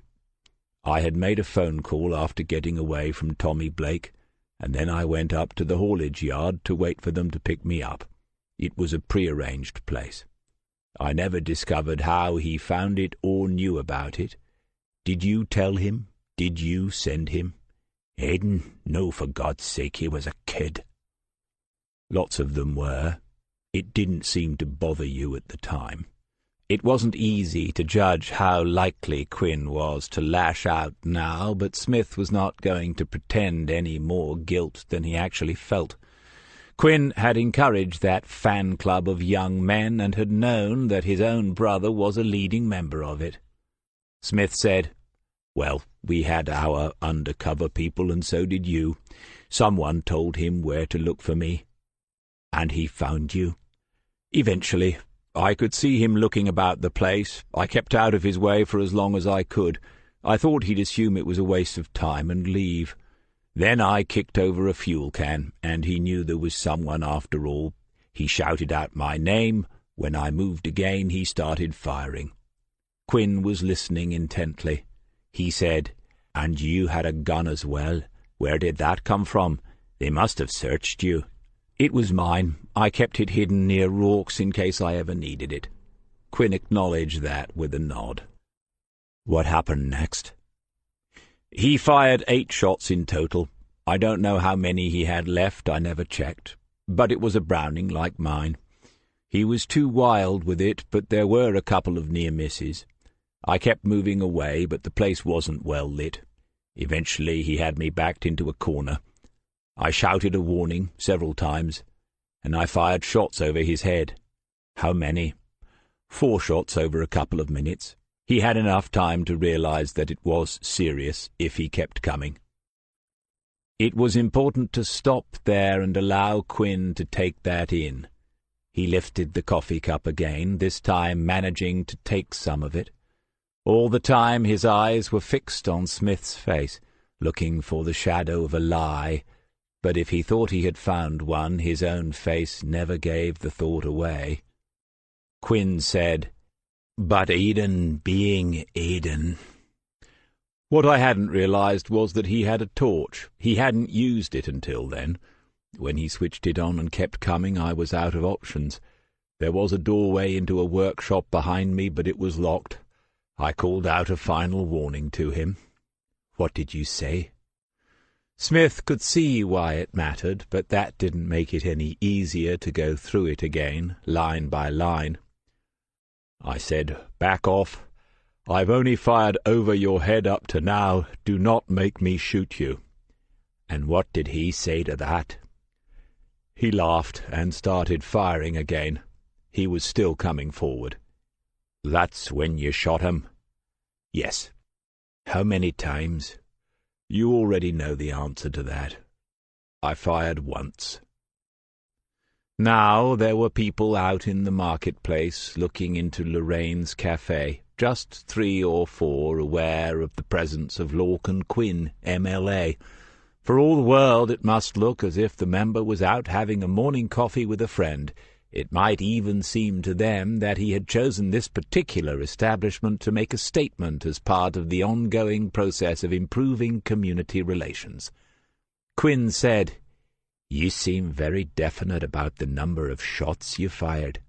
I had made a phone call after getting away from Tommy Blake, and then I went up to the haulage yard to wait for them to pick me up. It was a prearranged place. I never discovered how he found it or knew about it. Did you tell him? Did you send him?" "Aidan, no, for God's sake, he was a kid." "Lots of them were. It didn't seem to bother you at the time." It wasn't easy to judge how likely Quinn was to lash out now, but Smith was not going to pretend any more guilt than he actually felt. Quinn had encouraged that fan club of young men and had known that his own brother was a leading member of it. Smith said, "Well, we had our undercover people, and so did you. Someone told him where to look for me." "And he found you?" "Eventually. I could see him looking about the place. I kept out of his way for as long as I could. I thought he'd assume it was a waste of time and leave. Then I kicked over a fuel can, and he knew there was someone after all. He shouted out my name. When I moved again, he started firing." Quinn was listening intently. He said, "And you had a gun as well. Where did that come from? They must have searched you." "It was mine. I kept it hidden near Rorke's in case I ever needed it." Quinn acknowledged that with a nod. "What happened next?" "He fired 8 shots in total. I don't know how many he had left, I never checked. But it was a Browning like mine. He was too wild with it, but there were a couple of near misses. I kept moving away, but the place wasn't well lit. Eventually he had me backed into a corner. I shouted a warning several times, and I fired shots over his head." "How many?" 4 shots over a couple of minutes. He had enough time to realize that it was serious if he kept coming. It was important to stop there and allow Quinn to take that in. He lifted the coffee cup again, this time managing to take some of it. All the time his eyes were fixed on Smith's face, looking for the shadow of a lie, but if he thought he had found one, his own face never gave the thought away. Quinn said, "But Aidan being Aidan—" "What I hadn't realized was that he had a torch. He hadn't used it until then. When he switched it on and kept coming, I was out of options. There was a doorway into a workshop behind me, but it was locked. I called out a final warning to him." "What did you say?" Smith could see why it mattered, but that didn't make it any easier to go through it again, line by line. I said, "Back off. I've only fired over your head up to now. Do not make me shoot you." And what did he say to that? He laughed and started firing again. He was still coming forward. "That's when you shot him?" "Yes." "How many times?" "You already know the answer to that. I fired once." Now there were people out in the marketplace looking into Lorraine's cafe, just 3 or 4 aware of the presence of Lorcan Quinn, MLA. For all the world it must look as if the member was out having a morning coffee with a friend. It might even seem to them that he had chosen this particular establishment to make a statement as part of the ongoing process of improving community relations. Quinn said, "You seem very definite about the number of shots you fired."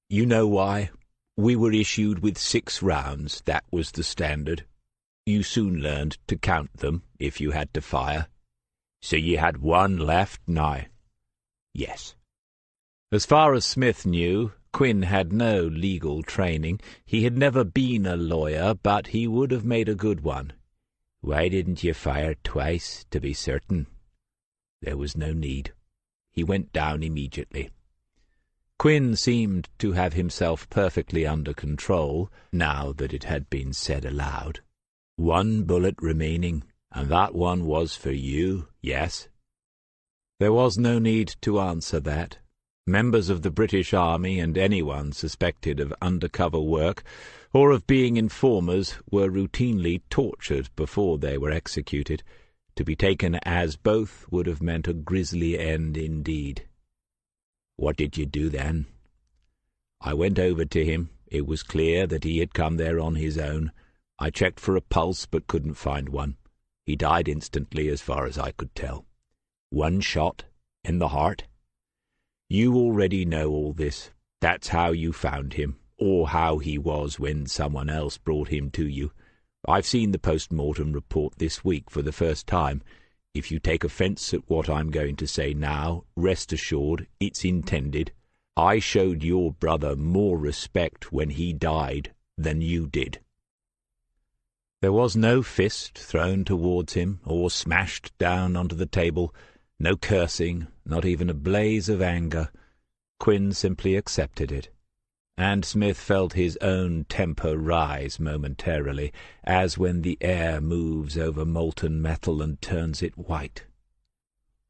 "You know why? We were issued with 6 rounds. That was the standard. You soon learned to count them if you had to fire." "So you had 1 left now?" "Yes." As far as Smith knew, Quinn had no legal training. He had never been a lawyer, but he would have made a good one. "Why didn't you fire twice, to be certain?" "There was no need. He went down immediately." Quinn seemed to have himself perfectly under control, now that it had been said aloud. "1 bullet remaining, and that one was for you, yes?" There was no need to answer that. Members of the British Army and anyone suspected of undercover work or of being informers were routinely tortured before they were executed. To be taken as both would have meant a grisly end indeed. "What did you do then?" "I went over to him. It was clear that he had come there on his own. I checked for a pulse but couldn't find one. He died instantly as far as I could tell." "1 shot? In the heart?" "You already know all this. That's how you found him, or how he was when someone else brought him to you. I've seen the post-mortem report this week for the first time. If you take offence at what I'm going to say now, rest assured it's intended. I showed your brother more respect when he died than you did." There was no fist thrown towards him or smashed down onto the table, no cursing, not even a blaze of anger. Quinn simply accepted it. And Smith felt his own temper rise momentarily, as when the air moves over molten metal and turns it white.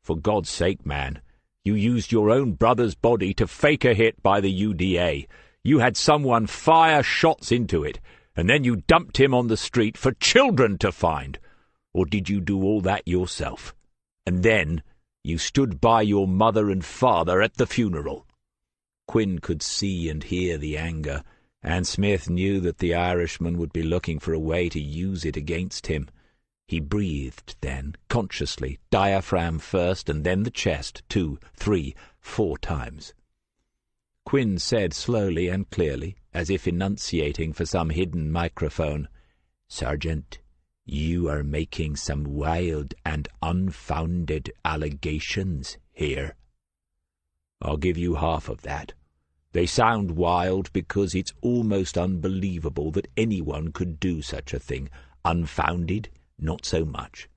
"For God's sake, man, you used your own brother's body to fake a hit by the UDA. You had someone fire shots into it, and then you dumped him on the street for children to find. Or did you do all that yourself? And then you stood by your mother and father at the funeral." Quinn could see and hear the anger, and Smith knew that the Irishman would be looking for a way to use it against him. He breathed then, consciously, diaphragm first and then the chest, 2, 3, 4 times. Quinn said slowly and clearly, as if enunciating for some hidden microphone, "Sergeant, you are making some wild and unfounded allegations here." "I'll give you half of that. They sound wild because it's almost unbelievable that anyone could do such a thing. Unfounded, not so much.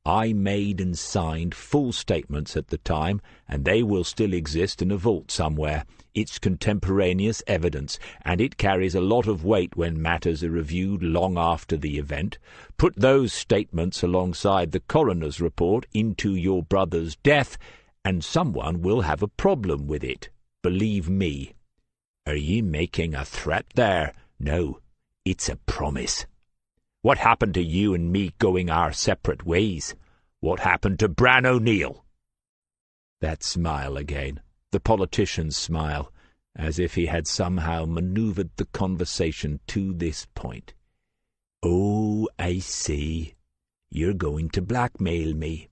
I made and signed full statements at the time, and they will still exist in a vault somewhere. It's contemporaneous evidence, and it carries a lot of weight when matters are reviewed long after the event. Put those statements alongside the coroner's report into your brother's death, and someone will have a problem with it. Believe me." "Are you making a threat there?" "No, it's a promise." "What happened to you and me going our separate ways? What happened to Bran O'Neill?" That smile again, the politician's smile, as if he had somehow manoeuvred the conversation to this point. "Oh, I see. You're going to blackmail me."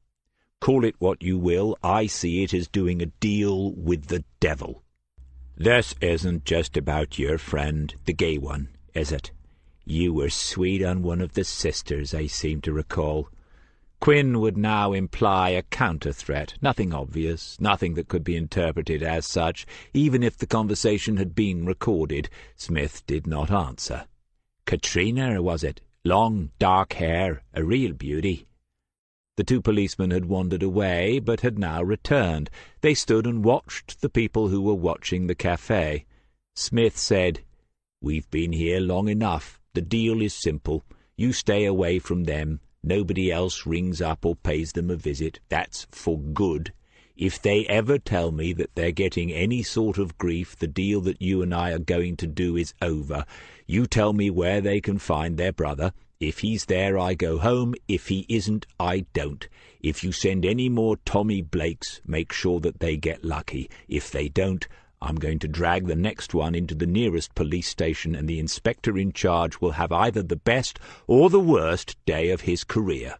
"Call it what you will, I see it as doing a deal with the devil." "This isn't just about your friend, the gay one, is it? You were sweet on one of the sisters, I seem to recall." Quinn would now imply a counter-threat, nothing obvious, nothing that could be interpreted as such. Even if the conversation had been recorded, Smith did not answer. "Katrina, was it? Long, dark hair, a real beauty." The two policemen had wandered away, but had now returned. They stood and watched the people who were watching the cafe. Smith said, "We've been here long enough. The deal is simple. You stay away from them. Nobody else rings up or pays them a visit. That's for good. If they ever tell me that they're getting any sort of grief, the deal that you and I are going to do is over. You tell me where they can find their brother. If he's there, I go home. If he isn't, I don't. If you send any more Tommy Blakes, make sure that they get lucky. If they don't, I'm going to drag the next one into the nearest police station, and the inspector in charge will have either the best or the worst day of his career."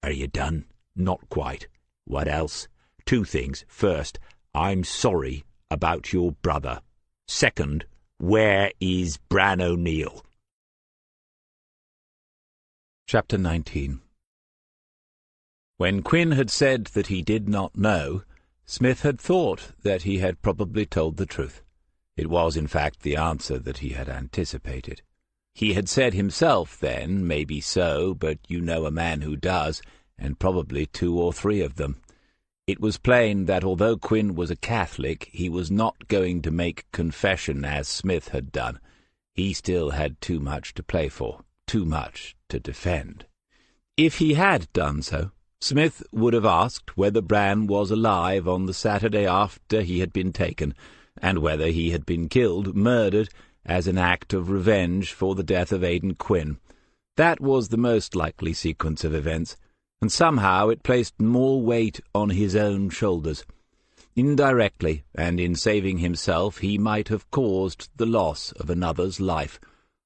"Are you done?" "Not quite." "What else?" "Two things. First, I'm sorry about your brother. Second, where is Bran O'Neill?" Chapter 19. When Quinn had said that he did not know, Smith had thought that he had probably told the truth. It was, in fact, the answer that he had anticipated. He had said himself then, "Maybe so, but you know a man who does, and probably two or three of them." It was plain that although Quinn was a Catholic, he was not going to make confession as Smith had done. He still had too much to play for, too much to defend. If he had done so, Smith would have asked whether Bran was alive on the Saturday after he had been taken, and whether he had been killed, murdered, as an act of revenge for the death of Aidan Quinn. That was the most likely sequence of events, and somehow it placed more weight on his own shoulders. Indirectly, and in saving himself, he might have caused the loss of another's life,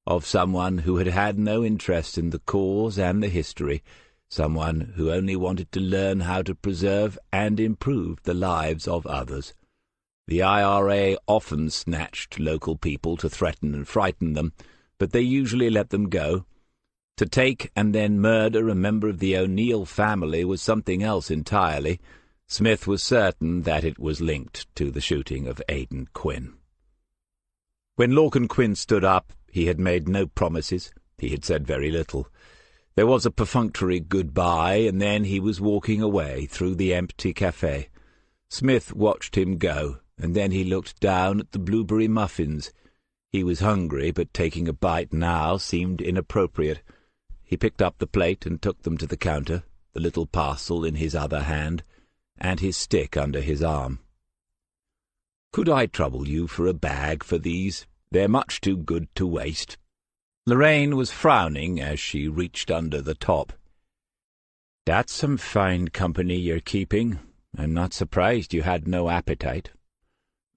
of someone who had had no interest in the cause and the history, someone who only wanted to learn how to preserve and improve the lives of others. The IRA often snatched local people to threaten and frighten them, but they usually let them go. To take and then murder a member of the O'Neill family was something else entirely. Smith was certain that it was linked to the shooting of Aidan Quinn. When Lorcan Quinn stood up, he had made no promises. He had said very little. There was a perfunctory goodbye, and then he was walking away through the empty cafe. Smith watched him go, and then he looked down at the blueberry muffins. He was hungry, but taking a bite now seemed inappropriate. He picked up the plate and took them to the counter, the little parcel in his other hand, and his stick under his arm. "Could I trouble you for a bag for these? They're much too good to waste." Lorraine was frowning as she reached under the top. "That's some fine company you're keeping. I'm not surprised you had no appetite."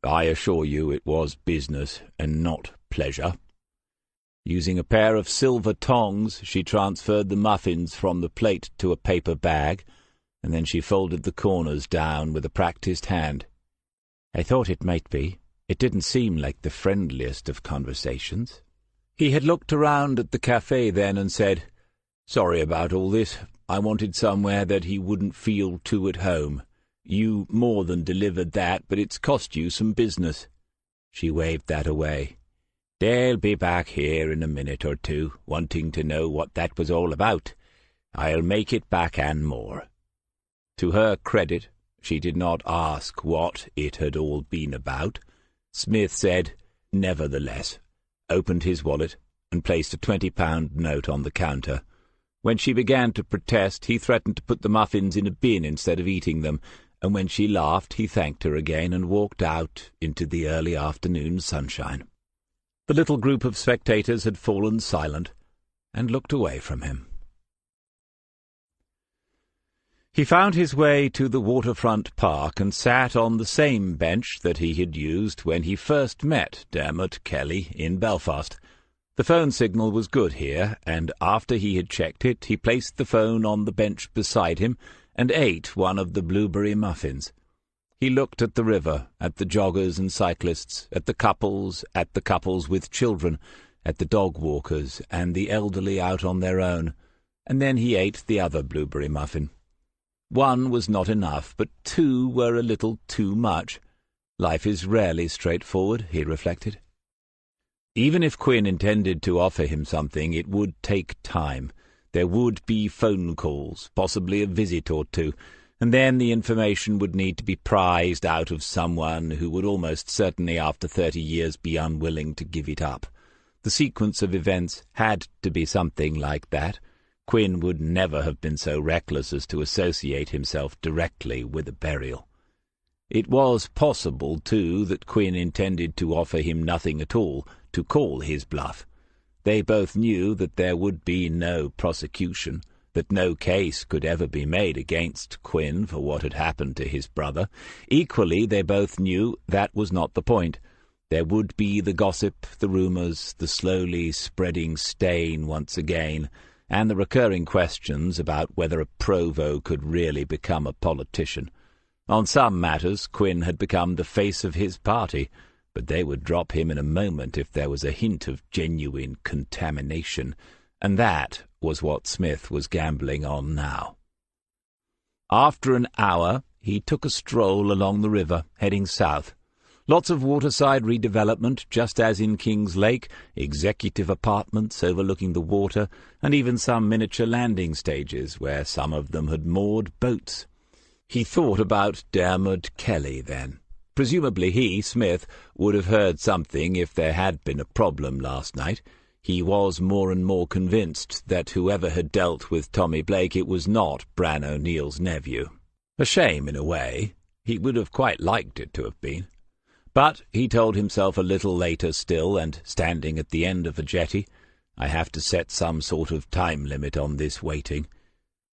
"I assure you it was business and not pleasure." Using a pair of silver tongs, she transferred the muffins from the plate to a paper bag, and then she folded the corners down with a practised hand. "I thought it might be. It didn't seem like the friendliest of conversations." He had looked around at the cafe then and said, "Sorry about all this. I wanted somewhere that he wouldn't feel too at home. You more than delivered that, but it's cost you some business." She waved that away. "They'll be back here in a minute or two, wanting to know what that was all about. I'll make it back and more." To her credit, she did not ask what it had all been about. Smith said, "Nevertheless," opened his wallet, and placed a £20 note on the counter. When she began to protest, he threatened to put the muffins in a bin instead of eating them, and when she laughed, he thanked her again and walked out into the early afternoon sunshine. The little group of spectators had fallen silent and looked away from him. He found his way to the waterfront park and sat on the same bench that he had used when he first met Dermot Kelly in Belfast. The phone signal was good here, and after he had checked it, he placed the phone on the bench beside him and ate one of the blueberry muffins. He looked at the river, at the joggers and cyclists, at the couples with children, at the dog-walkers and the elderly out on their own. and then he ate the other blueberry muffin. One was not enough, but two were a little too much. Life is rarely straightforward, he reflected. Even if Quinn intended to offer him something, it would take time. There would be phone calls, possibly a visit or two, and then the information would need to be prized out of someone who would almost certainly after 30 years be unwilling to give it up. The sequence of events had to be something like that. Quinn would never have been so reckless as to associate himself directly with a burial. It was possible, too, that Quinn intended to offer him nothing at all, to call his bluff. They both knew that there would be no prosecution, that no case could ever be made against Quinn for what had happened to his brother. Equally, they both knew that was not the point. There would be the gossip, the rumours, the slowly spreading stain once again, and the recurring questions about whether a provost could really become a politician. On some matters, Quinn had become the face of his party, but they would drop him in a moment if there was a hint of genuine contamination, and that was what Smith was gambling on now. After an hour, he took a stroll along the river, heading south. Lots of waterside redevelopment, just as in King's Lake, executive apartments overlooking the water, and even some miniature landing stages where some of them had moored boats. He thought about Dermot Kelly then. Presumably he, Smith, would have heard something if there had been a problem last night. He was more and more convinced that whoever had dealt with Tommy Blake, it was not Bran O'Neill's nephew. A shame, in a way. He would have quite liked it to have been. But, he told himself a little later still, and standing at the end of a jetty, I have to set some sort of time limit on this waiting.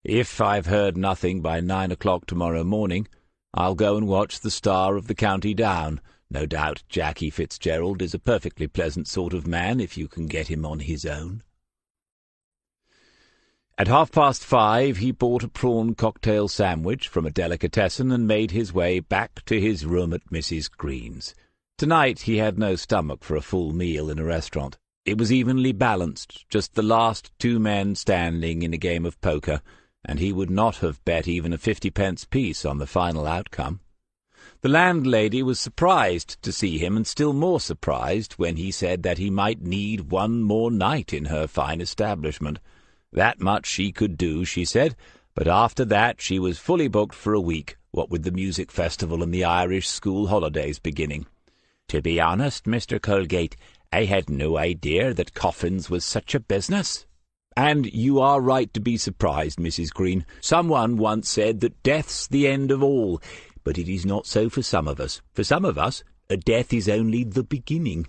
If I've heard nothing by 9 o'clock tomorrow morning, I'll go and watch the Star of the County Down. No doubt Jackie Fitzgerald is a perfectly pleasant sort of man if you can get him on his own. At 5:30 he bought a prawn cocktail sandwich from a delicatessen and made his way back to his room at Mrs. Green's. Tonight he had no stomach for a full meal in a restaurant. It was evenly balanced, just the last two men standing in a game of poker, and he would not have bet even a 50-pence piece on the final outcome. The landlady was surprised to see him, and still more surprised when he said that he might need one more night in her fine establishment. That much she could do, she said, but after that she was fully booked for a week, what with the music festival and the Irish school holidays beginning. "To be honest, Mr. Colgate, I had no idea that coffins was such a business." "And you are right to be surprised, Mrs. Green. Someone once said that death's the end of all, but it is not so for some of us. For some of us, a death is only the beginning."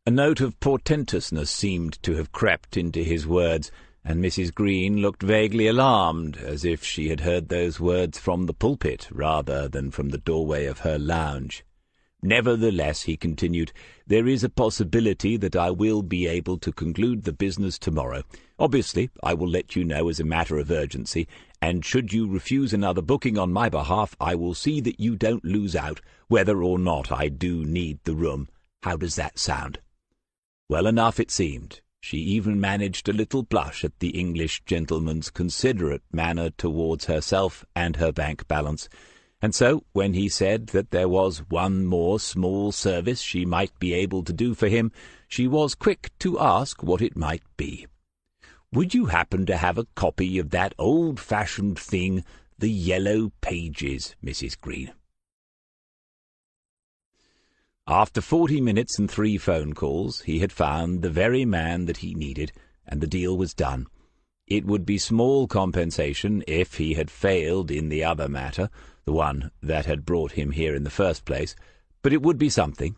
A note of portentousness seemed to have crept into his words, and Mrs. Green looked vaguely alarmed, as if she had heard those words from the pulpit rather than from the doorway of her lounge. "Nevertheless," he continued, "there is a possibility that I will be able to conclude the business tomorrow. Obviously, I will let you know as a matter of urgency, and should you refuse another booking on my behalf, I will see that you don't lose out, whether or not I do need the room. How does that sound?" Well enough it seemed. She even managed a little blush at the English gentleman's considerate manner towards herself and her bank balance. And so, when he said that there was one more small service she might be able to do for him, she was quick to ask what it might be. "Would you happen to have a copy of that old-fashioned thing, the Yellow Pages, Mrs. Green?" After 40 minutes and 3 phone calls, he had found the very man that he needed, and the deal was done. It would be small compensation if he had failed in the other matter, the one that had brought him here in the first place, but it would be something.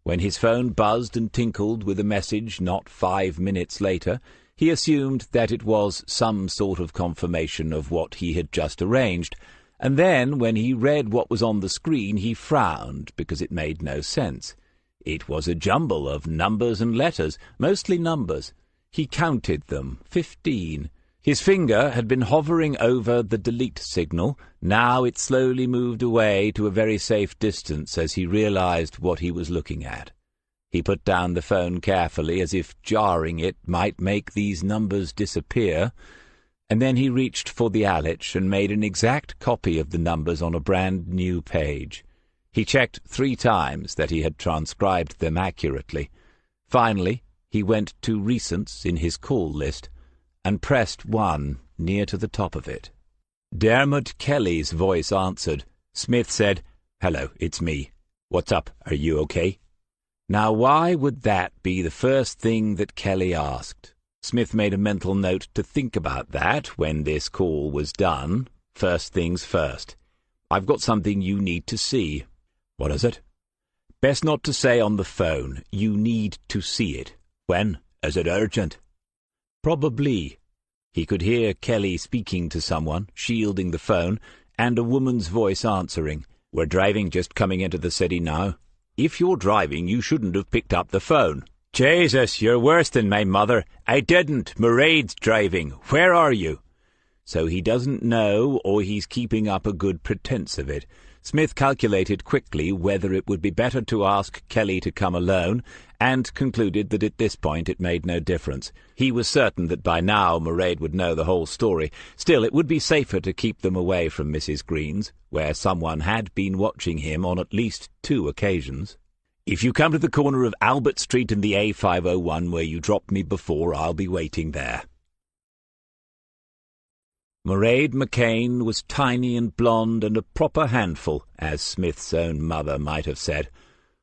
When his phone buzzed and tinkled with a message not 5 minutes later, he assumed that it was some sort of confirmation of what he had just arranged, and then, when he read what was on the screen, he frowned, because it made no sense. It was a jumble of numbers and letters, mostly numbers. He counted them, 15. His finger had been hovering over the delete signal. Now it slowly moved away to a very safe distance as he realized what he was looking at. He put down the phone carefully, as if jarring it might make these numbers disappear. And then he reached for the Alich and made an exact copy of the numbers on a brand-new page. He checked 3 times that he had transcribed them accurately. Finally, he went to recents in his call list and pressed 1 near to the top of it. Dermot Kelly's voice answered. Smith said, "Hello, it's me. What's up? Are you okay?" Now, why would that be the first thing that Kelly asked? Smith made a mental note to think about that when this call was done. First things first. "I've got something you need to see." "What is it?" "Best not to say on the phone. You need to see it." "When? Is it urgent?" "Probably." He could hear Kelly speaking to someone, shielding the phone, and a woman's voice answering. "We're driving, just coming into the city now." "If you're driving, you shouldn't have picked up the phone." "Jesus, you're worse than my mother." "I didn't. Mairead's driving. Where are you?" So he doesn't know, or he's keeping up a good pretense of it. Smith calculated quickly whether it would be better to ask Kelly to come alone, and concluded that at this point it made no difference. He was certain that by now Mairead would know the whole story. Still, it would be safer to keep them away from Mrs. Green's, where someone had been watching him on at least 2 occasions. "If you come to the corner of Albert Street and the A501 where you dropped me before, I'll be waiting there." Mairead McCain was tiny and blonde and a proper handful, as Smith's own mother might have said.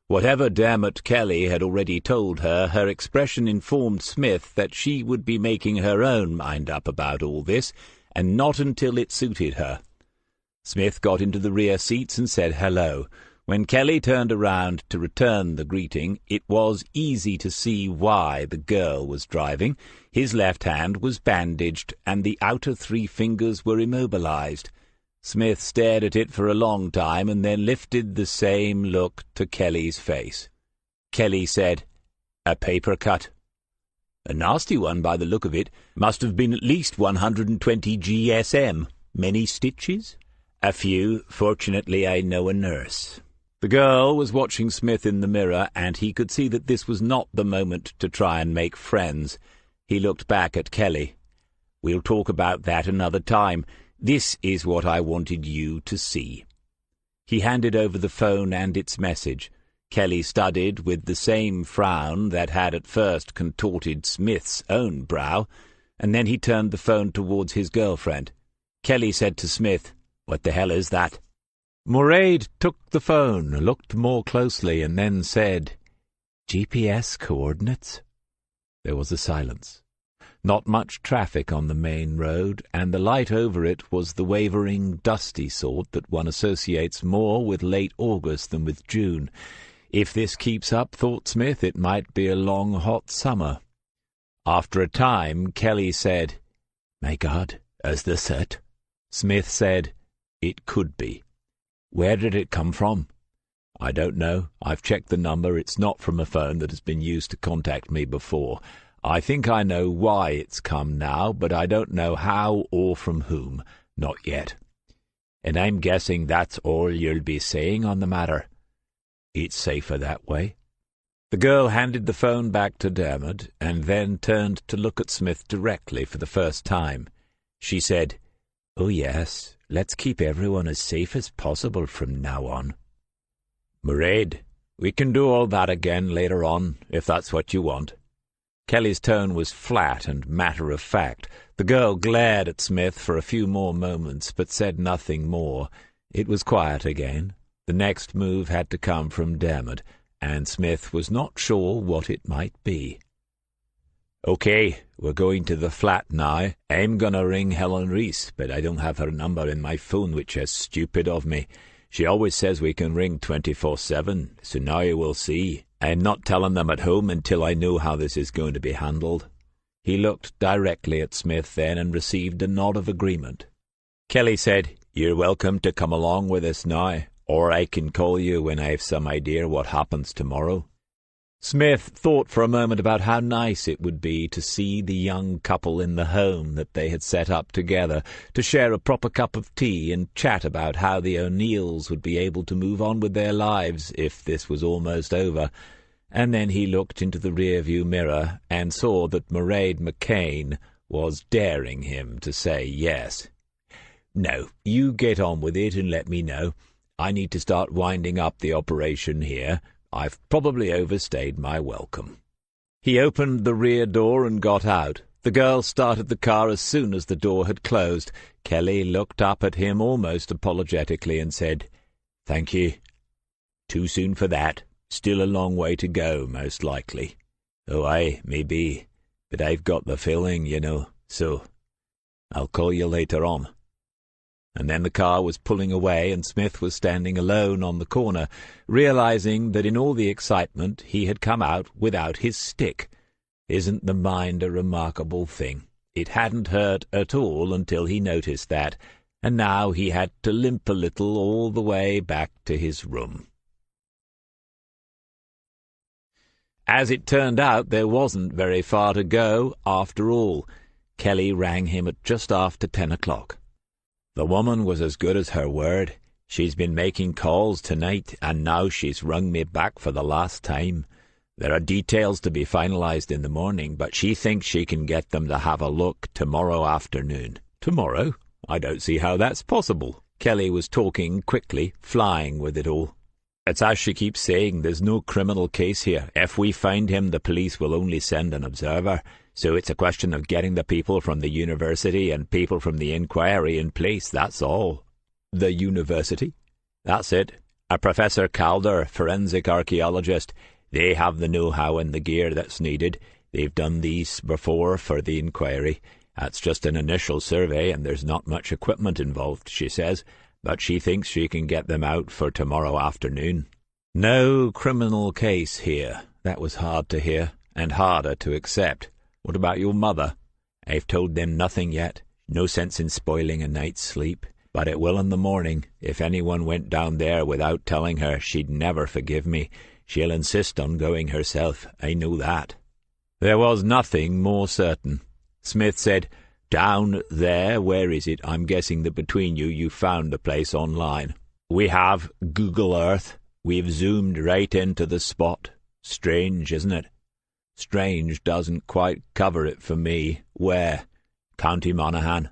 Whatever Dermot Kelly had already told her, her expression informed Smith that she would be making her own mind up about all this, and not until it suited her. Smith got into the rear seats and said hello. When Kelly turned around to return the greeting, it was easy to see why the girl was driving. His left hand was bandaged, and the outer 3 fingers were immobilized. Smith stared at it for a long time, and then lifted the same look to Kelly's face. Kelly said, "A paper cut." "A nasty one by the look of it. Must have been at least 120 GSM. Many stitches?" "A few. Fortunately, I know a nurse." The girl was watching Smith in the mirror, and he could see that this was not the moment to try and make friends. He looked back at Kelly. "We'll talk about that another time. This is what I wanted you to see." He handed over the phone and its message. Kelly studied with the same frown that had at first contorted Smith's own brow, and then he turned the phone towards his girlfriend. Kelly said to Smith, "What the hell is that?" Mairead took the phone, looked more closely, and then said, "GPS coordinates." There was a silence. Not much traffic on the main road, and the light over it was the wavering, dusty sort that one associates more with late August than with June. If this keeps up, thought Smith, it might be a long, hot summer. After a time, Kelly said, "My God, is this it?" Smith said, "It could be." "Where did it come from?" "I don't know. I've checked the number. It's not from a phone that has been used to contact me before. I think I know why it's come now, but I don't know how or from whom. Not yet." "And I'm guessing that's all you'll be saying on the matter." "It's safer that way." The girl handed the phone back to Dermot, and then turned to look at Smith directly for the first time. She said, "Oh yes, let's keep everyone as safe as possible from now on." "Mairead, we can do all that again later on, if that's what you want." Kelly's tone was flat and matter-of-fact. The girl glared at Smith for a few more moments, but said nothing more. It was quiet again. The next move had to come from Dermot, and Smith was not sure what it might be. "Okay, we're going to the flat now. I'm gonna ring Helen Reese, but I don't have her number in my phone, which is stupid of me. She always says we can ring 24/7, so now we'll see. I'm not telling them at home until I know how this is going to be handled." He looked directly at Smith then and received a nod of agreement. Kelly said, "You're welcome to come along with us now, or I can call you when I've some idea what happens tomorrow." Smith thought for a moment about how nice it would be to see the young couple in the home that they had set up together, to share a proper cup of tea and chat about how the O'Neills would be able to move on with their lives if this was almost over. And then he looked into the rear-view mirror and saw that Mairead McCain was daring him to say yes. "No, you get on with it and let me know. I need to start winding up the operation here. I've probably overstayed my welcome." He opened the rear door and got out. The girl started the car as soon as the door had closed. Kelly looked up at him almost apologetically and said, "Thank you. Too soon for that. Still a long way to go, most likely. Oh, aye, maybe. But I've got the filling, so I'll call you later on." And then the car was pulling away, and Smith was standing alone on the corner, realizing that in all the excitement he had come out without his stick. Isn't the mind a remarkable thing? It hadn't hurt at all until he noticed that, and now he had to limp a little all the way back to his room. As it turned out, there wasn't very far to go, after all. Kelly rang him at just after 10 o'clock. "The woman was as good as her word. She's been making calls tonight, and now she's rung me back for the last time. There are details to be finalized in the morning, but she thinks she can get them to have a look tomorrow afternoon." "Tomorrow? I don't see how that's possible." Kelly was talking quickly, flying with it all. "It's as she keeps saying, there's no criminal case here. If we find him, the police will only send an observer. So it's a question of getting the people from the university and people from the inquiry in place, that's all." "The university?" "That's it. A Professor Calder, forensic archaeologist. They have the know-how and the gear that's needed. They've done these before for the inquiry. That's just an initial survey, and there's not much equipment involved, she says, but she thinks she can get them out for tomorrow afternoon." No criminal case here. That was hard to hear, and harder to accept. "What about your mother?" "I've told them nothing yet. No sense in spoiling a night's sleep. But it will in the morning. If anyone went down there without telling her, she'd never forgive me. She'll insist on going herself. I know that." There was nothing more certain. Smith said, "Down there, where is it? I'm guessing that between you found the place online." "We have Google Earth. We've zoomed right into the spot. Strange, isn't it?" "Strange doesn't quite cover it for me." "Where?" "County Monaghan.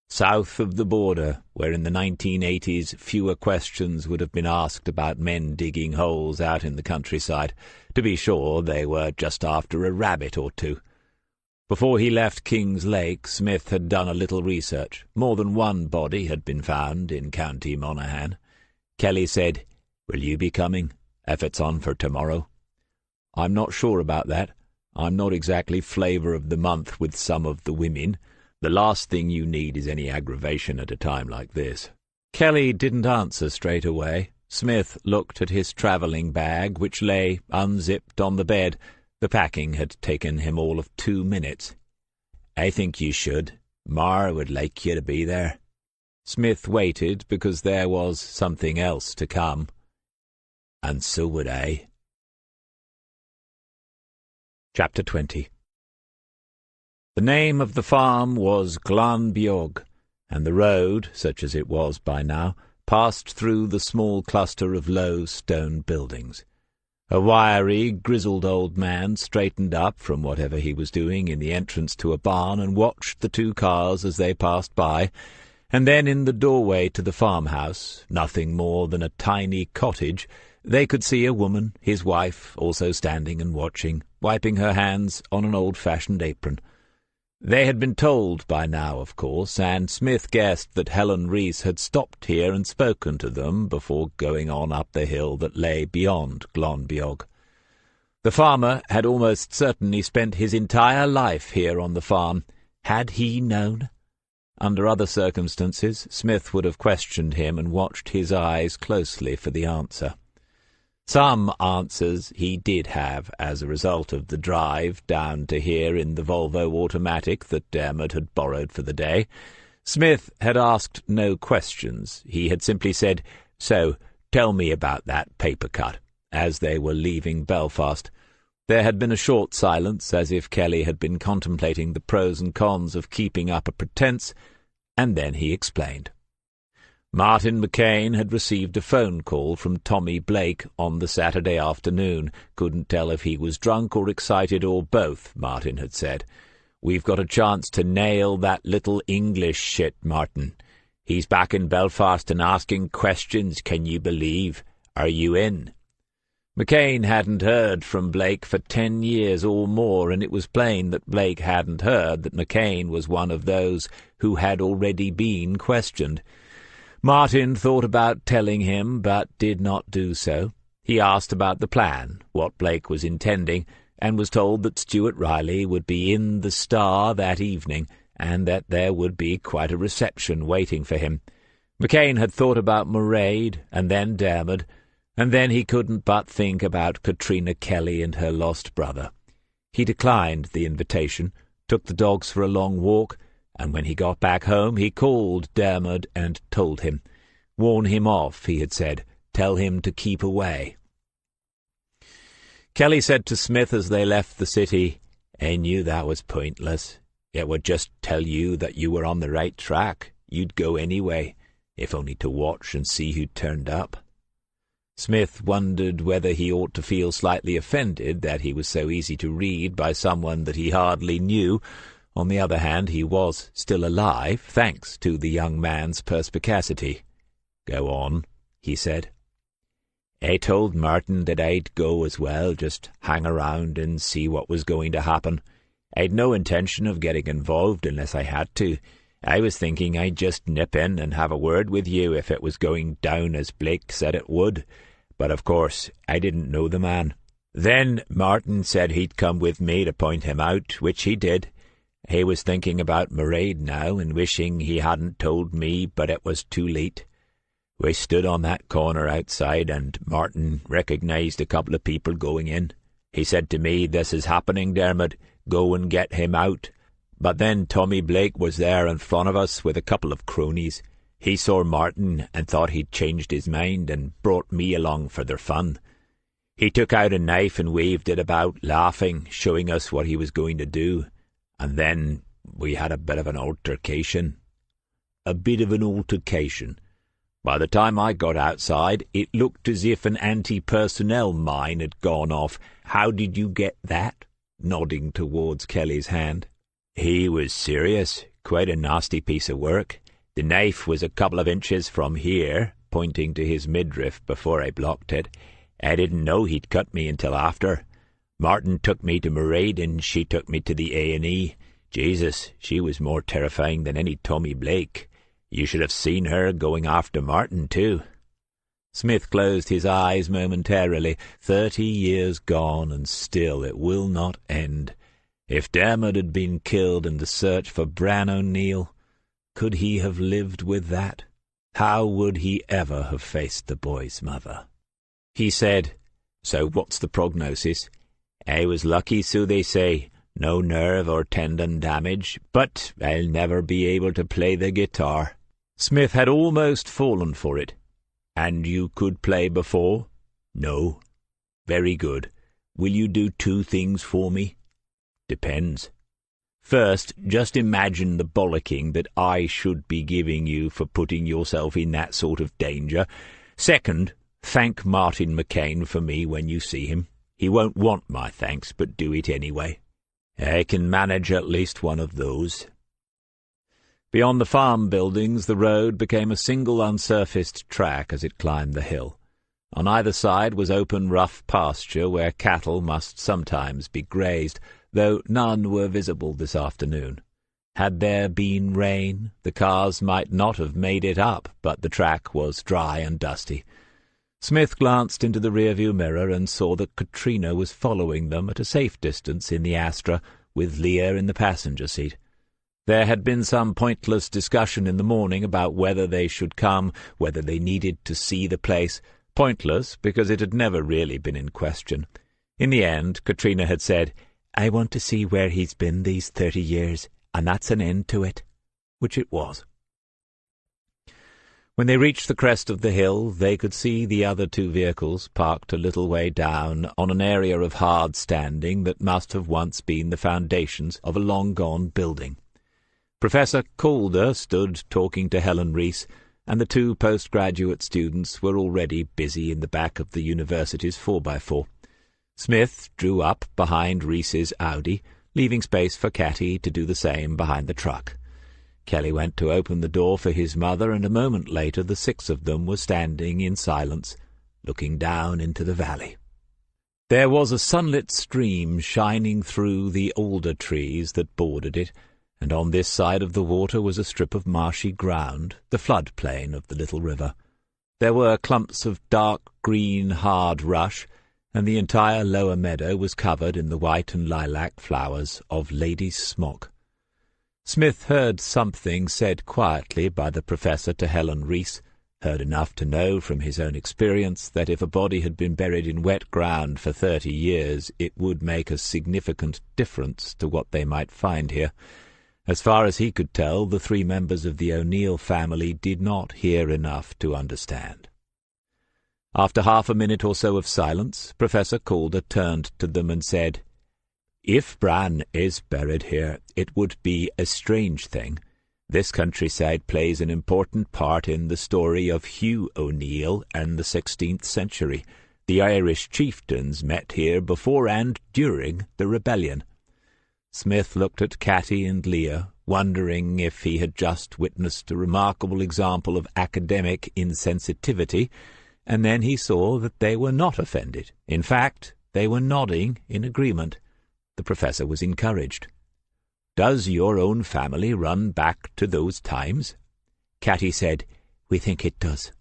South of the border, where in the 1980s fewer questions would have been asked about men digging holes out in the countryside. To be sure, they were just after a rabbit or two. Before he left King's Lake, Smith had done a little research. More than one body had been found in County Monaghan. Kelly said, "Will you be coming, if it's on for tomorrow?" "I'm not sure about that. I'm not exactly flavour of the month with some of the women. The last thing you need is any aggravation at a time like this." Kelly didn't answer straight away. Smith looked at his travelling bag, which lay unzipped on the bed. The packing had taken him all of 2 minutes. "I think you should. Mar would like you to be there." Smith waited because there was something else to come. "And so would I." Chapter 20. The name of the farm was Glanbiog, and the road, such as it was by now, passed through the small cluster of low stone buildings. A wiry, grizzled old man straightened up from whatever he was doing in the entrance to a barn and watched the 2 cars as they passed by, and then in the doorway to the farmhouse, nothing more than a tiny cottage, they could see a woman, his wife, also standing and watching, wiping her hands on an old-fashioned apron. They had been told by now, of course, and Smith guessed that Helen Reese had stopped here and spoken to them before going on up the hill that lay beyond Glanbiog. The farmer had almost certainly spent his entire life here on the farm. Had he known? Under other circumstances, Smith would have questioned him and watched his eyes closely for the answer. Some answers he did have as a result of the drive down to here in the Volvo automatic that Dermot had borrowed for the day. Smith had asked no questions. He had simply said, "So, tell me about that paper cut," as they were leaving Belfast. There had been a short silence, as if Kelly had been contemplating the pros and cons of keeping up a pretence, and then he explained. Martin McCain had received a phone call from Tommy Blake on the Saturday afternoon. Couldn't tell if he was drunk or excited or both, Martin had said. We've got a chance to nail that little English shit, Martin. He's back in Belfast and asking questions, can you believe? Are you in?" McCain hadn't heard from Blake for 10 years or more, and it was plain that Blake hadn't heard that McCain was one of those who had already been questioned. Martin thought about telling him, but did not do so. He asked about the plan, what Blake was intending, and was told that Stuart Riley would be in the Star that evening, and that there would be quite a reception waiting for him. McCain had thought about Mairead, and then Dermot, and then he couldn't but think about Katrina Kelly and her lost brother. He declined the invitation, took the dogs for a long walk, and when he got back home he called Dermot and told him. "Warn him off," he had said. "Tell him to keep away." Kelly said to Smith as they left the city, "I knew that was pointless. It would just tell you that you were on the right track. You'd go anyway, if only to watch and see who turned up." Smith wondered whether he ought to feel slightly offended that he was so easy to read by someone that he hardly knew. On the other hand, he was still alive, thanks to the young man's perspicacity. "Go on," he said. "I told Martin that I'd go as well, just hang around and see what was going to happen. I'd no intention of getting involved unless I had to. I was thinking I'd just nip in and have a word with you if it was going down as Blake said it would. But of course I didn't know the man. Then Martin said he'd come with me to point him out, which he did. He was thinking about Mairead now and wishing he hadn't told me, but it was too late. We stood on that corner outside, and Martin recognized a couple of people going in. He said to me, 'This is happening, Dermot. Go and get him out.' But then Tommy Blake was there in front of us with a couple of cronies. He saw Martin and thought he'd changed his mind and brought me along for their fun. He took out a knife and waved it about, laughing, showing us what he was going to do. And then we had a bit of an altercation." "A bit of an altercation. By the time I got outside, it looked as if an anti-personnel mine had gone off. How did you get that?" nodding towards Kelly's hand. "He was serious. Quite a nasty piece of work. The knife was a couple of inches from here," pointing to his midriff before I blocked it. "I didn't know he'd cut me until after. Martin took me to Mairead and she took me to the A&E. Jesus, she was more terrifying than any Tommy Blake. You should have seen her going after Martin, too." Smith closed his eyes momentarily. 30 years gone, and still it will not end. If Dermot had been killed in the search for Bran O'Neill, could he have lived with that? How would he ever have faced the boy's mother? He said, "So what's the prognosis?" "I was lucky, so they say. No nerve or tendon damage, but I'll never be able to play the guitar." Smith had almost fallen for it. "And you could play before?" "No." "Very good. Will you do 2 things for me?" "Depends. First, just imagine the bollocking that I should be giving you for putting yourself in that sort of danger. Second, thank Martin McCain for me when you see him. He won't want my thanks, but do it anyway. I can manage at least one of those." Beyond the farm buildings, the road became a single unsurfaced track as it climbed the hill. On either side was open rough pasture where cattle must sometimes be grazed, though none were visible this afternoon. Had there been rain, the cars might not have made it up, but the track was dry and dusty. Smith glanced into the rearview mirror and saw that Katrina was following them at a safe distance in the Astra, with Leah in the passenger seat. There had been some pointless discussion in the morning about whether they should come, whether they needed to see the place. Pointless, because it had never really been in question. In the end, Katrina had said, "I want to see where he's been these 30 years, and that's an end to it," which it was. When they reached the crest of the hill, they could see the other 2 vehicles parked a little way down on an area of hard standing that must have once been the foundations of a long-gone building. Professor Calder stood talking to Helen Reese, and the 2 postgraduate students were already busy in the back of the university's 4x4. Smith drew up behind Reese's Audi, leaving space for Catty to do the same behind the truck. Kelly went to open the door for his mother, and a moment later the 6 of them were standing in silence, looking down into the valley. There was a sunlit stream shining through the alder trees that bordered it, and on this side of the water was a strip of marshy ground, the floodplain of the little river. There were clumps of dark green hard rush, and the entire lower meadow was covered in the white and lilac flowers of lady's smock. Smith heard something said quietly by the professor to Helen Reese, heard enough to know from his own experience that if a body had been buried in wet ground for 30 years, it would make a significant difference to what they might find here. As far as he could tell, the 3 members of the O'Neill family did not hear enough to understand. After half a minute or so of silence, Professor Calder turned to them and said, "If Bran is buried here, it would be a strange thing. This countryside plays an important part in the story of Hugh O'Neill and the 16th century. The Irish chieftains met here before and during the rebellion." Smith looked at Catty and Leah, wondering if he had just witnessed a remarkable example of academic insensitivity, and then he saw that they were not offended. In fact, they were nodding in agreement. The professor was encouraged. "Does your own family run back to those times?" Catty said, "We think it does."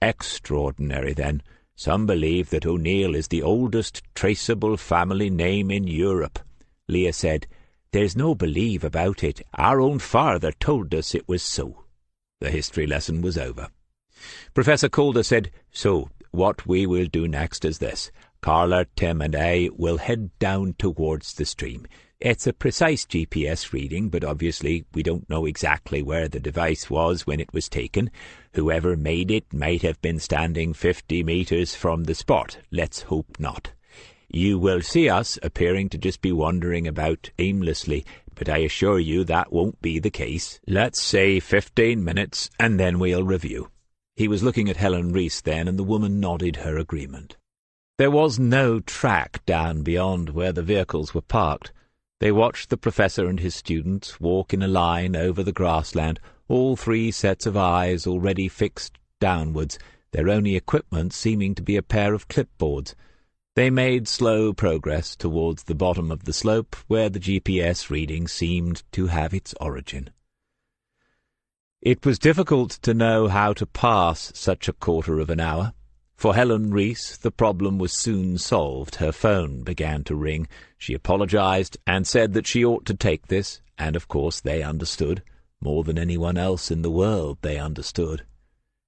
"Extraordinary, then. Some believe that O'Neill is the oldest traceable family name in Europe." Leah said, "There's no believe about it. Our own father told us it was so." The history lesson was over. Professor Calder said, "So, what we will do next is this. Carla, Tim, and I will head down towards the stream. It's a precise GPS reading, but obviously we don't know exactly where the device was when it was taken. Whoever made it might have been standing 50 meters from the spot. Let's hope not. You will see us appearing to just be wandering about aimlessly, but I assure you that won't be the case. Let's say 15 minutes, and then we'll review." He was looking at Helen Reese then, and the woman nodded her agreement. There was no track down beyond where the vehicles were parked. They watched the professor and his students walk in a line over the grassland, all 3 sets of eyes already fixed downwards, their only equipment seeming to be a pair of clipboards. They made slow progress towards the bottom of the slope, where the GPS reading seemed to have its origin. It was difficult to know how to pass such a quarter of an hour. For Helen Reese, the problem was soon solved. Her phone began to ring. She apologized and said that she ought to take this, and of course they understood. More than anyone else in the world they understood.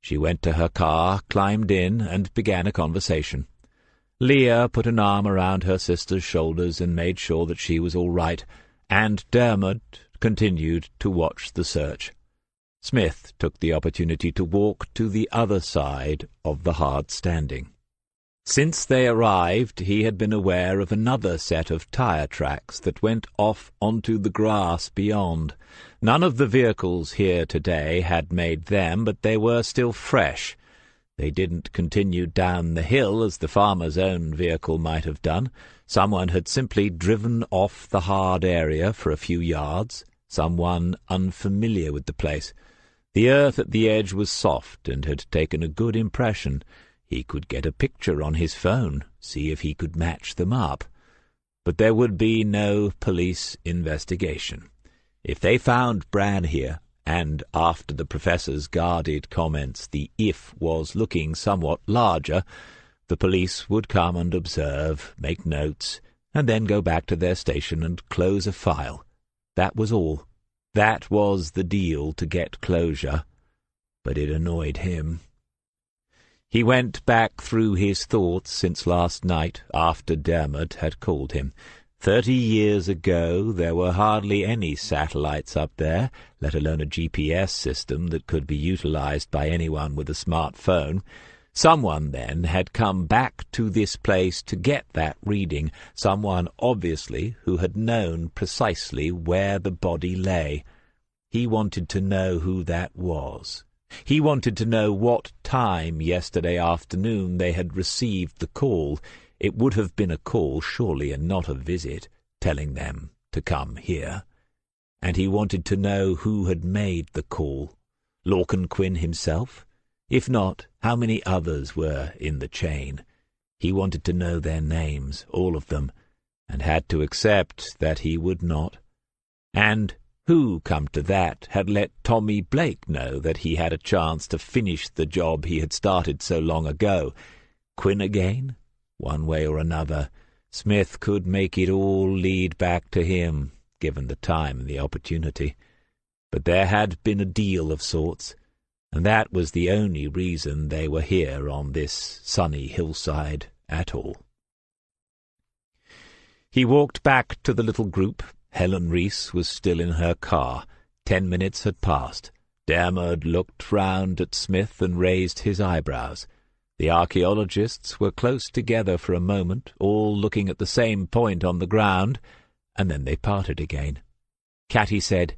She went to her car, climbed in, and began a conversation. Leah put an arm around her sister's shoulders and made sure that she was all right, and Dermot continued to watch the search. Smith took the opportunity to walk to the other side of the hard standing. Since they arrived, he had been aware of another set of tire tracks that went off onto the grass beyond. None of the vehicles here today had made them, but they were still fresh. They didn't continue down the hill as the farmer's own vehicle might have done. Someone had simply driven off the hard area for a few yards, someone unfamiliar with the place. The earth at the edge was soft and had taken a good impression. He could get a picture on his phone, see if he could match them up. But there would be no police investigation. If they found Bran here, and after the professor's guarded comments the if was looking somewhat larger, the police would come and observe, make notes, and then go back to their station and close a file. That was all. That was the deal to get closure, but it annoyed him. He went back through his thoughts since last night, after Dermot had called him. 30 years ago there were hardly any satellites up there, let alone a GPS system that could be utilized by anyone with a smartphone. Someone, then, had come back to this place to get that reading, someone, obviously, who had known precisely where the body lay. He wanted to know who that was. He wanted to know what time yesterday afternoon they had received the call. It would have been a call, surely, and not a visit, telling them to come here, and he wanted to know who had made the call. Lorcan Quinn himself? If not, how many others were in the chain? He wanted to know their names, all of them, and had to accept that he would not. And who, come to that, had let Tommy Blake know that he had a chance to finish the job he had started so long ago? Quinn again? One way or another, Smith could make it all lead back to him, given the time and the opportunity. But there had been a deal of sorts, and that was the only reason they were here on this sunny hillside at all. He walked back to the little group. Helen Reese was still in her car. 10 minutes had passed. Dermot looked round at Smith and raised his eyebrows. The archaeologists were close together for a moment, all looking at the same point on the ground, and then they parted again. Catty said,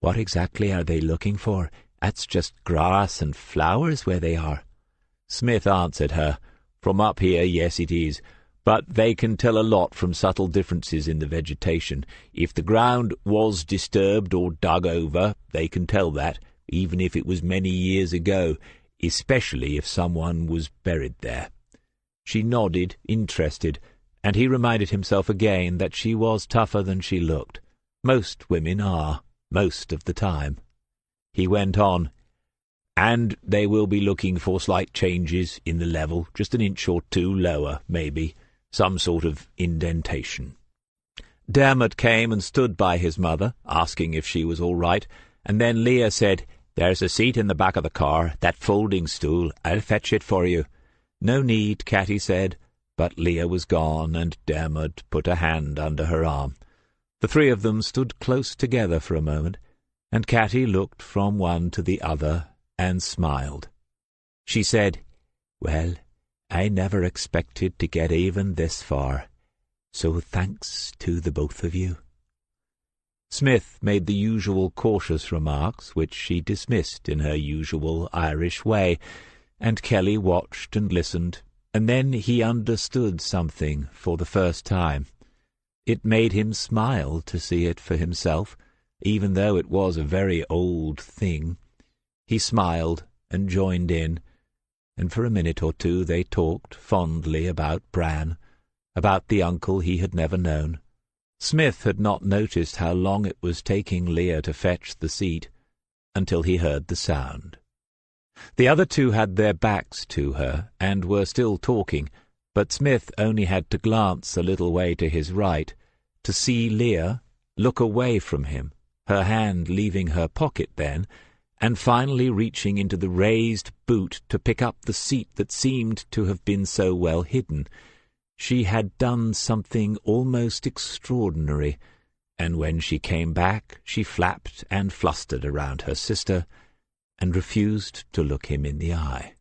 "What exactly are they looking for? That's just grass and flowers where they are." Smith answered her, "From up here, yes it is. But they can tell a lot from subtle differences in the vegetation. If the ground was disturbed or dug over, they can tell that, even if it was many years ago, especially if someone was buried there." She nodded, interested, and he reminded himself again that she was tougher than she looked. Most women are, most of the time. He went on, "And they will be looking for slight changes in the level, just an inch or two lower, maybe. Some sort of indentation." Dermot came and stood by his mother, asking if she was all right, and then Leah said, "There's a seat in the back of the car, that folding stool. I'll fetch it for you." "No need," Catty said, but Leah was gone, and Dermot put a hand under her arm. The three of them stood close together for a moment, and Catty looked from one to the other and smiled. She said, "Well, I never expected to get even this far, so thanks to the both of you." Smith made the usual cautious remarks, which she dismissed in her usual Irish way, and Kelly watched and listened, and then he understood something for the first time. It made him smile to see it for himself, even though it was a very old thing. He smiled and joined in, and for a minute or two they talked fondly about Bran, about the uncle he had never known. Smith had not noticed how long it was taking Leah to fetch the seat, until he heard the sound. The other two had their backs to her, and were still talking, but Smith only had to glance a little way to his right, to see Leah look away from him, her hand leaving her pocket then, and finally reaching into the raised boot to pick up the seat that seemed to have been so well hidden. She had done something almost extraordinary, and when she came back she flapped and flustered around her sister, and refused to look him in the eye.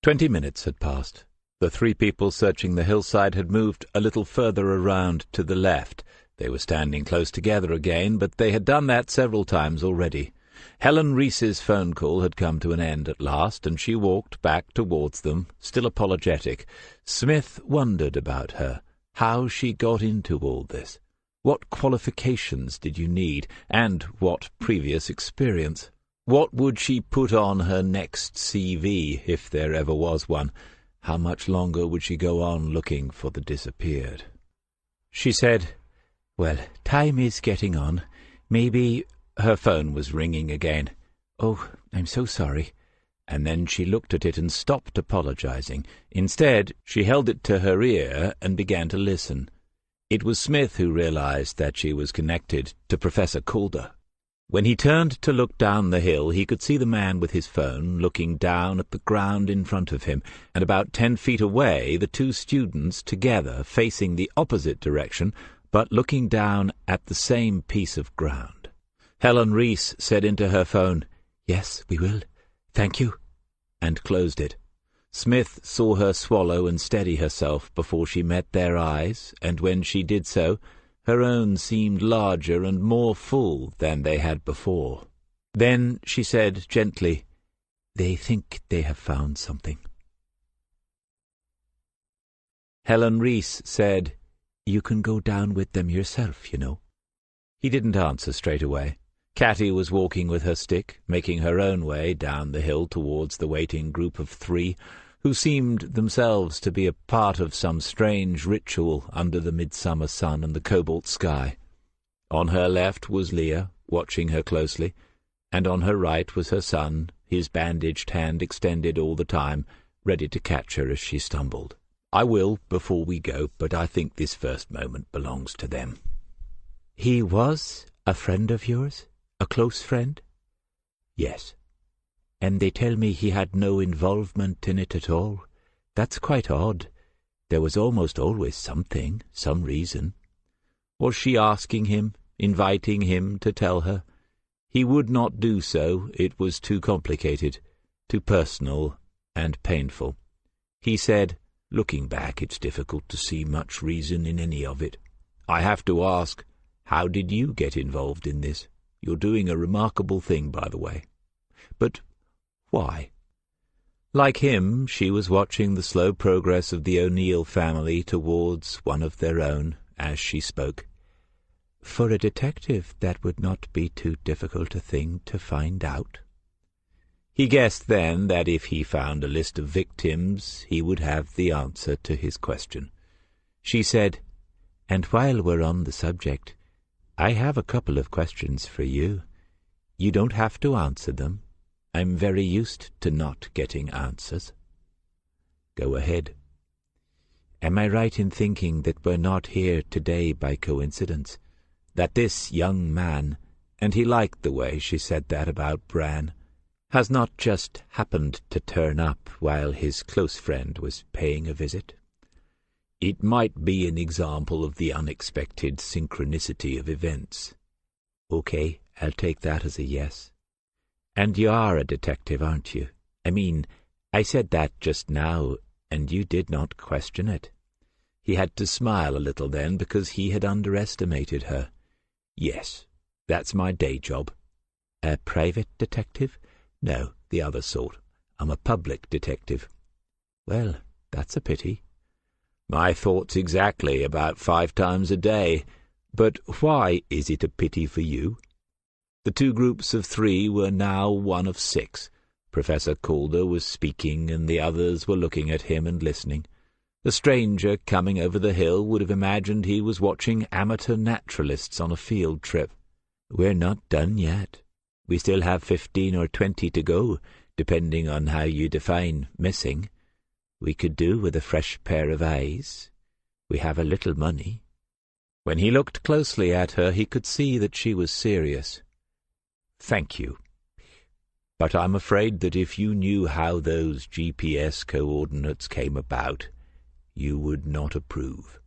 20 minutes had passed. The three people searching the hillside had moved a little further around to the left. They were standing close together again, but they had done that several times already. Helen Reese's phone call had come to an end at last, and she walked back towards them, still apologetic. Smith wondered about her, how she got into all this. What qualifications did you need, and what previous experience? What would she put on her next CV, if there ever was one? How much longer would she go on looking for the disappeared? She said, "Well, time is getting on. Maybe—" Her phone was ringing again. "Oh, I'm so sorry." And then she looked at it and stopped apologizing. Instead, she held it to her ear and began to listen. It was Smith who realized that she was connected to Professor Calder. When he turned to look down the hill, he could see the man with his phone looking down at the ground in front of him, and about 10 feet away the two students together, facing the opposite direction, but looking down at the same piece of ground. Helen Reese said into her phone, "Yes, we will. Thank you," and closed it. Smith saw her swallow and steady herself before she met their eyes, and when she did so, her own seemed larger and more full than they had before. Then she said gently, "They think they have found something." Helen Reese said, You can go down with them yourself, you know." He didn't answer straight away. Catty was walking with her stick, making her own way down the hill towards the waiting group of three, who seemed themselves to be a part of some strange ritual under the midsummer sun and the cobalt sky. On her left was Leah, watching her closely, and on her right was her son, his bandaged hand extended all the time, ready to catch her as she stumbled. "I will, before we go, but I think this first moment belongs to them." "He was a friend of yours? A close friend?" "Yes." "And they tell me he had no involvement in it at all. That's quite odd. There was almost always something, some reason." Was she asking him, inviting him to tell her? He would not do so. It was too complicated, too personal and painful. He said, "Looking back, it's difficult to see much reason in any of it. I have to ask, how did you get involved in this? You're doing a remarkable thing, by the way. But why?" Like him, she was watching the slow progress of the O'Neill family towards one of their own as she spoke. "For a detective, that would not be too difficult a thing to find out." He guessed then that if he found a list of victims, he would have the answer to his question. She said, "And while we're on the subject, I have a couple of questions for you. You don't have to answer them. I'm very used to not getting answers." "Go ahead." "Am I right in thinking that we're not here today by coincidence? That this young man," and he liked the way she said that about Bran, "has not just happened to turn up while his close friend was paying a visit?" "It might be an example of the unexpected synchronicity of events." "Okay, I'll take that as a yes. And you are a detective, aren't you? I mean, I said that just now, and you did not question it." He had to smile a little then, because he had underestimated her. "Yes, that's my day job." "A private detective?" "No, the other sort. I'm a public detective." "Well, that's a pity." "My thoughts exactly, about 5 times a day. But why is it a pity for you?" The two groups of 3 were now one of 6. Professor Calder was speaking, and the others were looking at him and listening. The stranger coming over the hill would have imagined he was watching amateur naturalists on a field trip. "We're not done yet. We still have 15 or 20 to go, depending on how you define missing. We could do with a fresh pair of eyes. We have a little money." When he looked closely at her, he could see that she was serious. "Thank you. But I'm afraid that if you knew how those GPS coordinates came about, you would not approve."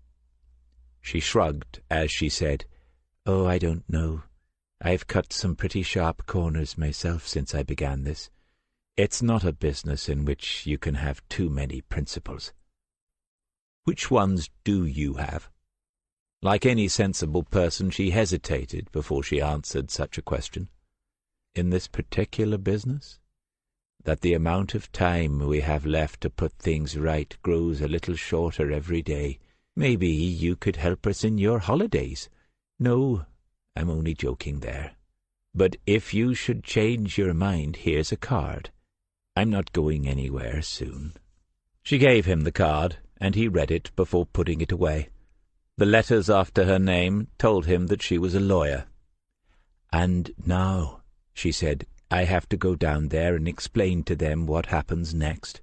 She shrugged as she said, "Oh, I don't know. I've cut some pretty sharp corners myself since I began this. It's not a business in which you can have too many principles." "Which ones do you have?" Like any sensible person, she hesitated before she answered such a question. "In this particular business? That the amount of time we have left to put things right grows a little shorter every day. Maybe you could help us in your holidays. No, I'm only joking there. But if you should change your mind, here's a card. I'm not going anywhere soon." She gave him the card, and he read it before putting it away. The letters after her name told him that she was a lawyer. "And now," she said, "I have to go down there and explain to them what happens next.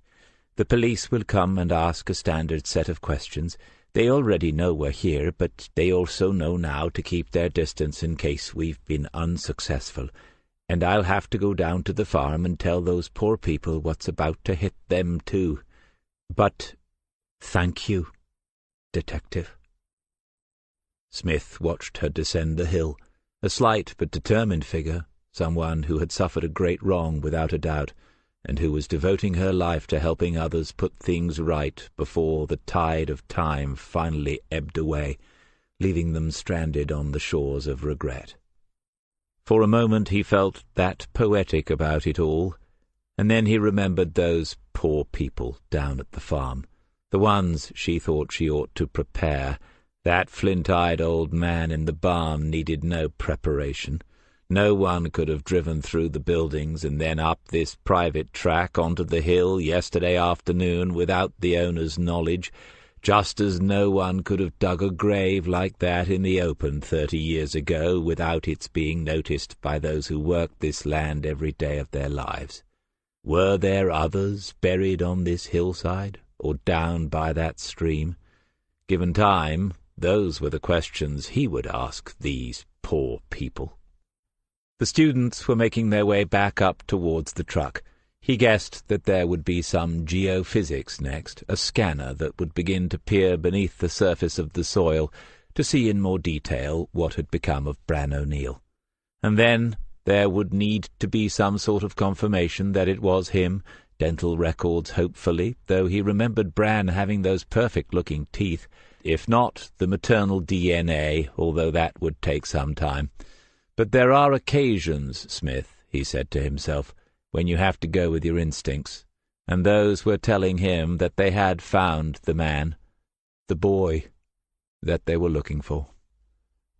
The police will come and ask a standard set of questions. They already know we're here, but they also know now to keep their distance in case we've been unsuccessful. And I'll have to go down to the farm and tell those poor people what's about to hit them too. But thank you, Detective." Smith watched her descend the hill, a slight but determined figure, someone who had suffered a great wrong without a doubt, and who was devoting her life to helping others put things right before the tide of time finally ebbed away, leaving them stranded on the shores of regret. For a moment he felt that poetic about it all, and then he remembered those poor people down at the farm, the ones she thought she ought to prepare, That flint-eyed old man in the barn needed no preparation. No one could have driven through the buildings and then up this private track onto the hill yesterday afternoon without the owner's knowledge, just as no one could have dug a grave like that in the open 30 years ago without its being noticed by those who worked this land every day of their lives. Were there others buried on this hillside, or down by that stream? Given time, those were the questions he would ask these poor people. The students were making their way back up towards the truck. He guessed that there would be some geophysics next, a scanner that would begin to peer beneath the surface of the soil to see in more detail what had become of Bran O'Neill. And then there would need to be some sort of confirmation that it was him, dental records hopefully, though he remembered Bran having those perfect-looking teeth. If not, the maternal DNA, although that would take some time. But there are occasions, Smith, he said to himself, when you have to go with your instincts, and those were telling him that they had found the man, the boy, that they were looking for.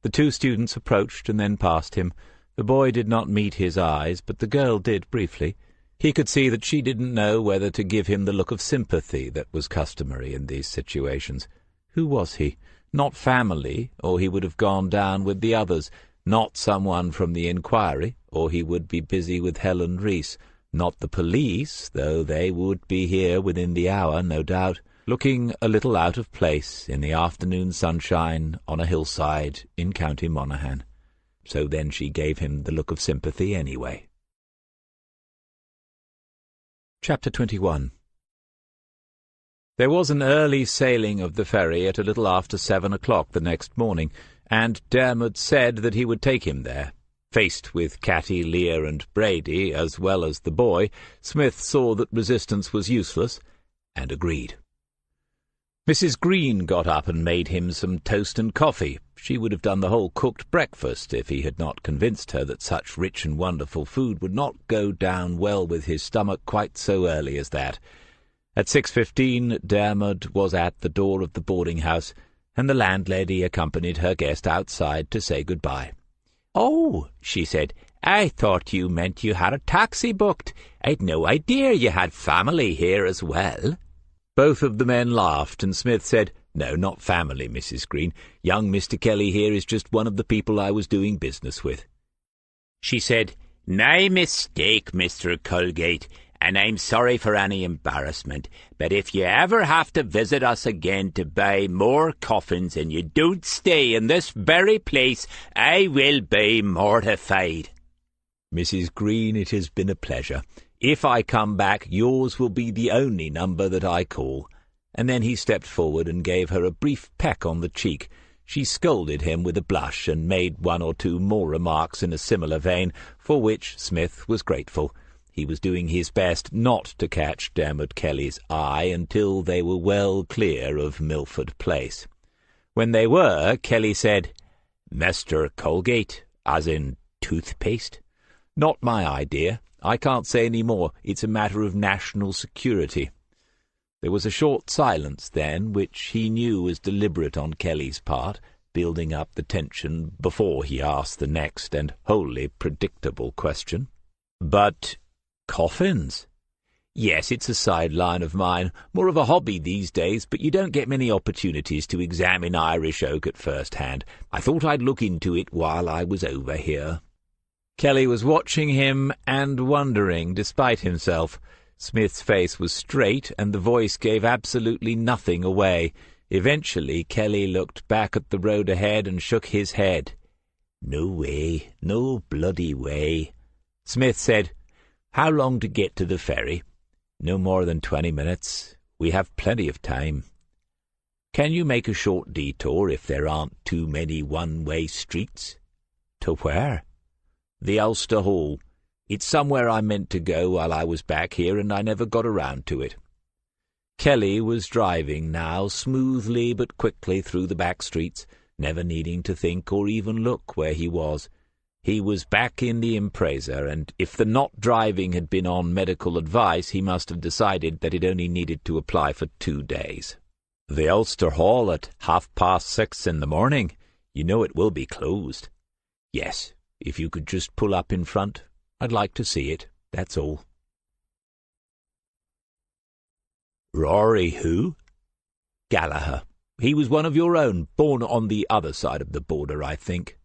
The two students approached and then passed him. The boy did not meet his eyes, but the girl did briefly. He could see that she didn't know whether to give him the look of sympathy that was customary in these situations. Who was he? Not family, or he would have gone down with the others. Not someone from the inquiry, or he would be busy with Helen Reese. Not the police, though they would be here within the hour, no doubt, looking a little out of place in the afternoon sunshine on a hillside in County Monaghan. So then she gave him the look of sympathy anyway. Chapter 21. There was an early sailing of the ferry at a little after 7 o'clock the next morning, and Dermot said that he would take him there. Faced with Catty, Lear, and Brady, as well as the boy, Smith saw that resistance was useless, and agreed. Mrs. Green got up and made him some toast and coffee. She would have done the whole cooked breakfast if he had not convinced her that such rich and wonderful food would not go down well with his stomach quite so early as that. At 6:15 Dermot was at the door of the boarding-house, and the landlady accompanied her guest outside to say good-bye. "Oh," she said, "I thought you meant you had a taxi booked. I'd no idea you had family here as well." Both of the men laughed, and Smith said, "No, not family, Mrs. Green. Young Mr. Kelly here is just one of the people I was doing business with." She said, "My mistake, Mr. Colgate, and I'm sorry for any embarrassment, but if you ever have to visit us again to buy more coffins and you don't stay in this very place, I will be mortified." "Mrs. Green, it has been a pleasure. If I come back, yours will be the only number that I call." And then he stepped forward and gave her a brief peck on the cheek. She scolded him with a blush and made one or two more remarks in a similar vein, for which Smith was grateful. He was doing his best not to catch Dermot Kelly's eye until they were well clear of Milford Place. When they were, Kelly said, "Mr. Colgate, as in toothpaste?" "Not my idea. I can't say any more. It's a matter of national security." There was a short silence then, which he knew was deliberate on Kelly's part, building up the tension before he asked the next and wholly predictable question. "But coffins?" "Yes, it's a side-line of mine, more of a hobby these days, but you don't get many opportunities to examine Irish oak at first hand. I thought I'd look into it while I was over here." Kelly was watching him and wondering, despite himself. Smith's face was straight, and the voice gave absolutely nothing away. Eventually Kelly looked back at the road ahead and shook his head. "No way, no bloody way." Smith said, "How long to get to the ferry?" "No more than 20 minutes. We have plenty of time." "Can you make a short detour if there aren't too many one-way streets?" "To where?" "The Ulster Hall. It's somewhere I meant to go while I was back here, and I never got around to it." Kelly was driving now, smoothly but quickly through the back streets, never needing to think or even look where he was. He was back in the Impreza, and if the not driving had been on medical advice, he must have decided that it only needed to apply for 2 days. "The Ulster Hall at 6:30 in the morning. You know it will be closed." "Yes, if you could just pull up in front. I'd like to see it, that's all." "Rory who?" "Gallagher. He was one of your own, born on the other side of the border, I think."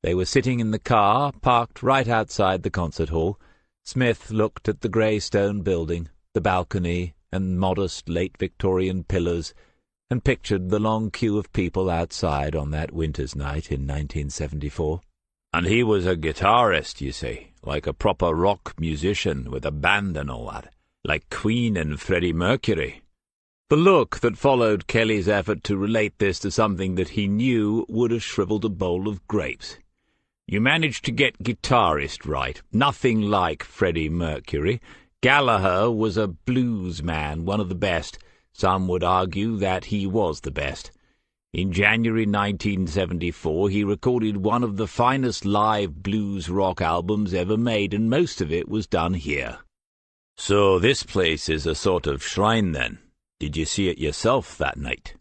They were sitting in the car, parked right outside the concert hall. Smith looked at the grey stone building, the balcony, and modest late Victorian pillars, and pictured the long queue of people outside on that winter's night in 1974. "And he was a guitarist, you see, like a proper rock musician with a band and all that, like Queen and Freddie Mercury." The look that followed Kelly's effort to relate this to something that he knew would have shriveled a bowl of grapes. "You managed to get guitarist right. Nothing like Freddie Mercury. Gallagher was a blues man, one of the best. Some would argue that he was the best. In January 1974, he recorded one of the finest live blues rock albums ever made, and most of it was done here." "So this place is a sort of shrine, then? Did you see it yourself that night?"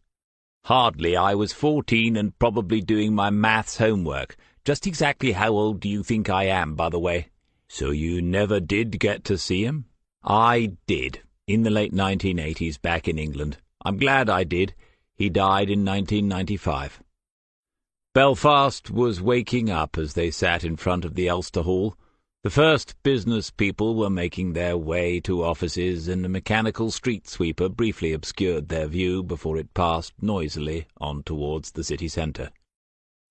"Hardly. I was 14 and probably doing my maths homework. Just exactly how old do you think I am, by the way?" "So you never did get to see him?" "I did, in the late 1980s, back in England. I'm glad I did. He died in 1995. Belfast was waking up as they sat in front of the Ulster Hall. The first business people were making their way to offices, and a mechanical street sweeper briefly obscured their view before it passed noisily on towards the city centre.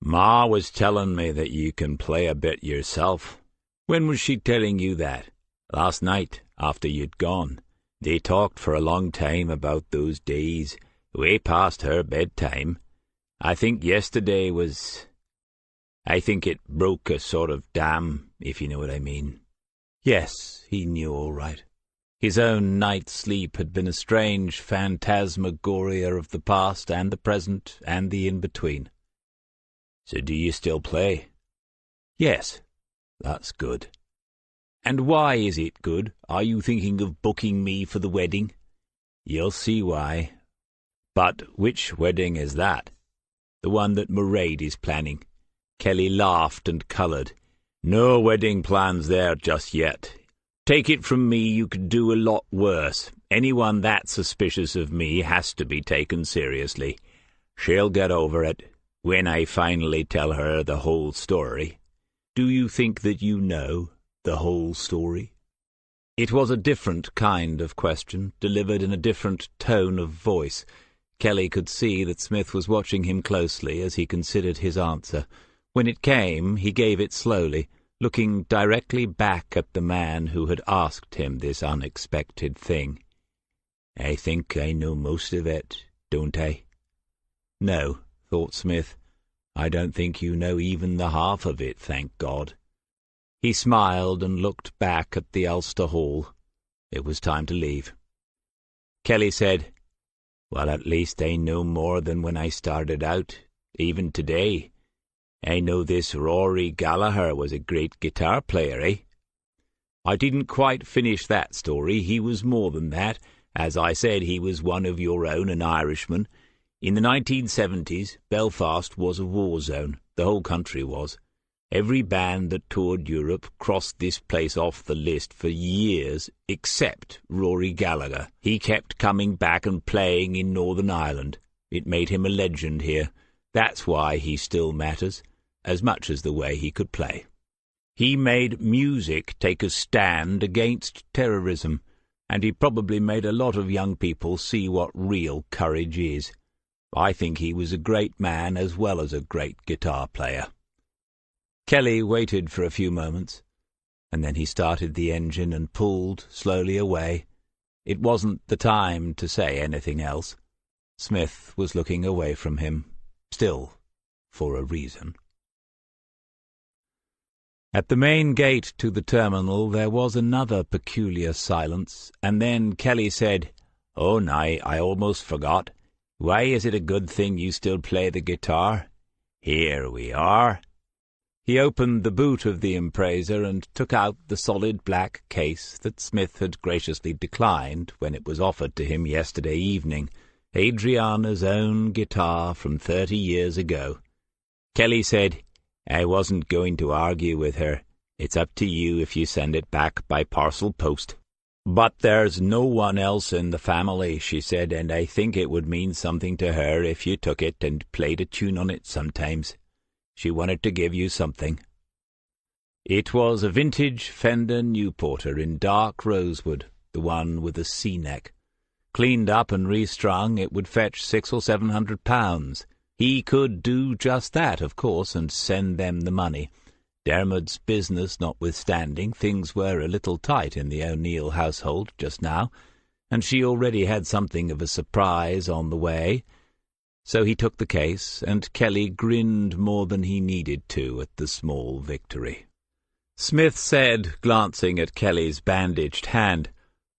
"Ma was telling me that you can play a bit yourself." "When was she telling you that?" "Last night, after you'd gone. They talked for a long time about those days, way past her bedtime. I think yesterday was... I think it broke a sort of dam, if you know what I mean." Yes, he knew all right. His own night's sleep had been a strange phantasmagoria of the past and the present and the in-between. "So do you still play?" "Yes." "That's good." "And why is it good? Are you thinking of booking me for the wedding?" "You'll see why." "But which wedding is that?" "The one that Mairead is planning." Kelly laughed and coloured. "No wedding plans there just yet. Take it from me, you could do a lot worse. Anyone that suspicious of me has to be taken seriously. She'll get over it when I finally tell her the whole story." "Do you think that you know the whole story?" It was a different kind of question, delivered in a different tone of voice. Kelly could see that Smith was watching him closely as he considered his answer. When it came, he gave it slowly, looking directly back at the man who had asked him this unexpected thing. "I think I know most of it, don't I?" "No," thought Smith. "I don't think you know even the half of it, thank God." He smiled and looked back at the Ulster Hall. It was time to leave. Kelly said, "Well, at least I know more than when I started out, even today. I know this Rory Gallagher was a great guitar player, eh?" "I didn't quite finish that story. He was more than that. As I said, he was one of your own, an Irishman. In the 1970s, Belfast was a war zone. The whole country was. Every band that toured Europe crossed this place off the list for years, except Rory Gallagher. He kept coming back and playing in Northern Ireland. It made him a legend here. That's why he still matters, as much as the way he could play. He made music take a stand against terrorism, and he probably made a lot of young people see what real courage is. I think he was a great man as well as a great guitar player." Kelly waited for a few moments, and then he started the engine and pulled slowly away. It wasn't the time to say anything else. Smith was looking away from him, still for a reason. At the main gate to the terminal there was another peculiar silence, and then Kelly said, "Oh, nay, I almost forgot. Why is it a good thing you still play the guitar? Here we are." He opened the boot of the Impreza and took out the solid black case that Smith had graciously declined when it was offered to him yesterday evening. Adriana's own guitar from 30 years ago. Kelly said, "I wasn't going to argue with her. It's up to you if you send it back by parcel post." "But there's no one else in the family," she said, "and I think it would mean something to her if you took it and played a tune on it sometimes. She wanted to give you something." It was a vintage Fender Newporter in dark rosewood, the one with a C-neck. Cleaned up and restrung, it would fetch £600 or £700. He could do just that, of course, and send them the money. Dermot's business notwithstanding, things were a little tight in the O'Neill household just now, and she already had something of a surprise on the way. So he took the case, and Kelly grinned more than he needed to at the small victory. Smith said, glancing at Kelly's bandaged hand,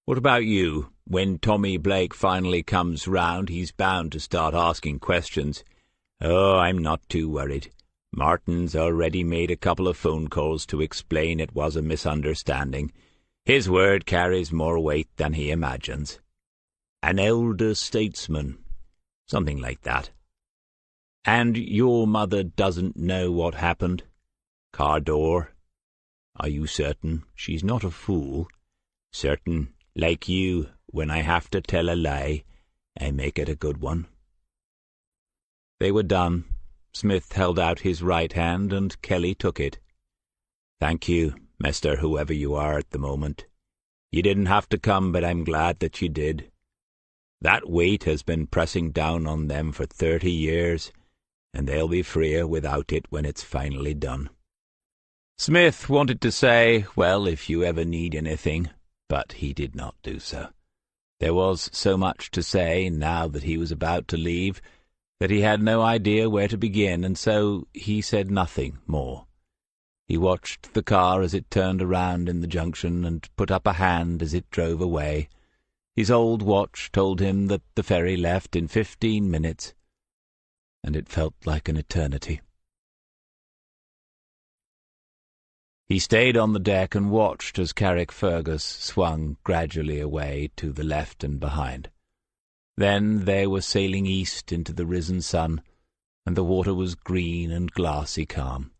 "What about you? When Tommy Blake finally comes round, he's bound to start asking questions." "Oh, I'm not too worried. Martin's already made a couple of phone calls to explain it was a misunderstanding. His word carries more weight than he imagines. An elder statesman. Something like that." "And your mother doesn't know what happened?" "Car door." "Are you certain? She's not a fool." "Certain. Like you, when I have to tell a lie, I make it a good one." They were done. Smith held out his right hand, and Kelly took it. "Thank you, Mr. Whoever you are at the moment. You didn't have to come, but I'm glad that you did. That weight has been pressing down on them for 30 years, and they'll be freer without it when it's finally done." Smith wanted to say, "Well, if you ever need anything," but he did not do so. There was so much to say, now that he was about to leave, that he had no idea where to begin, and so he said nothing more. He watched the car as it turned around in the junction and put up a hand as it drove away. His old watch told him that the ferry left in 15 minutes, and it felt like an eternity. He stayed on the deck and watched as Carrickfergus swung gradually away to the left and behind. Then they were sailing east into the risen sun, and the water was green and glassy calm.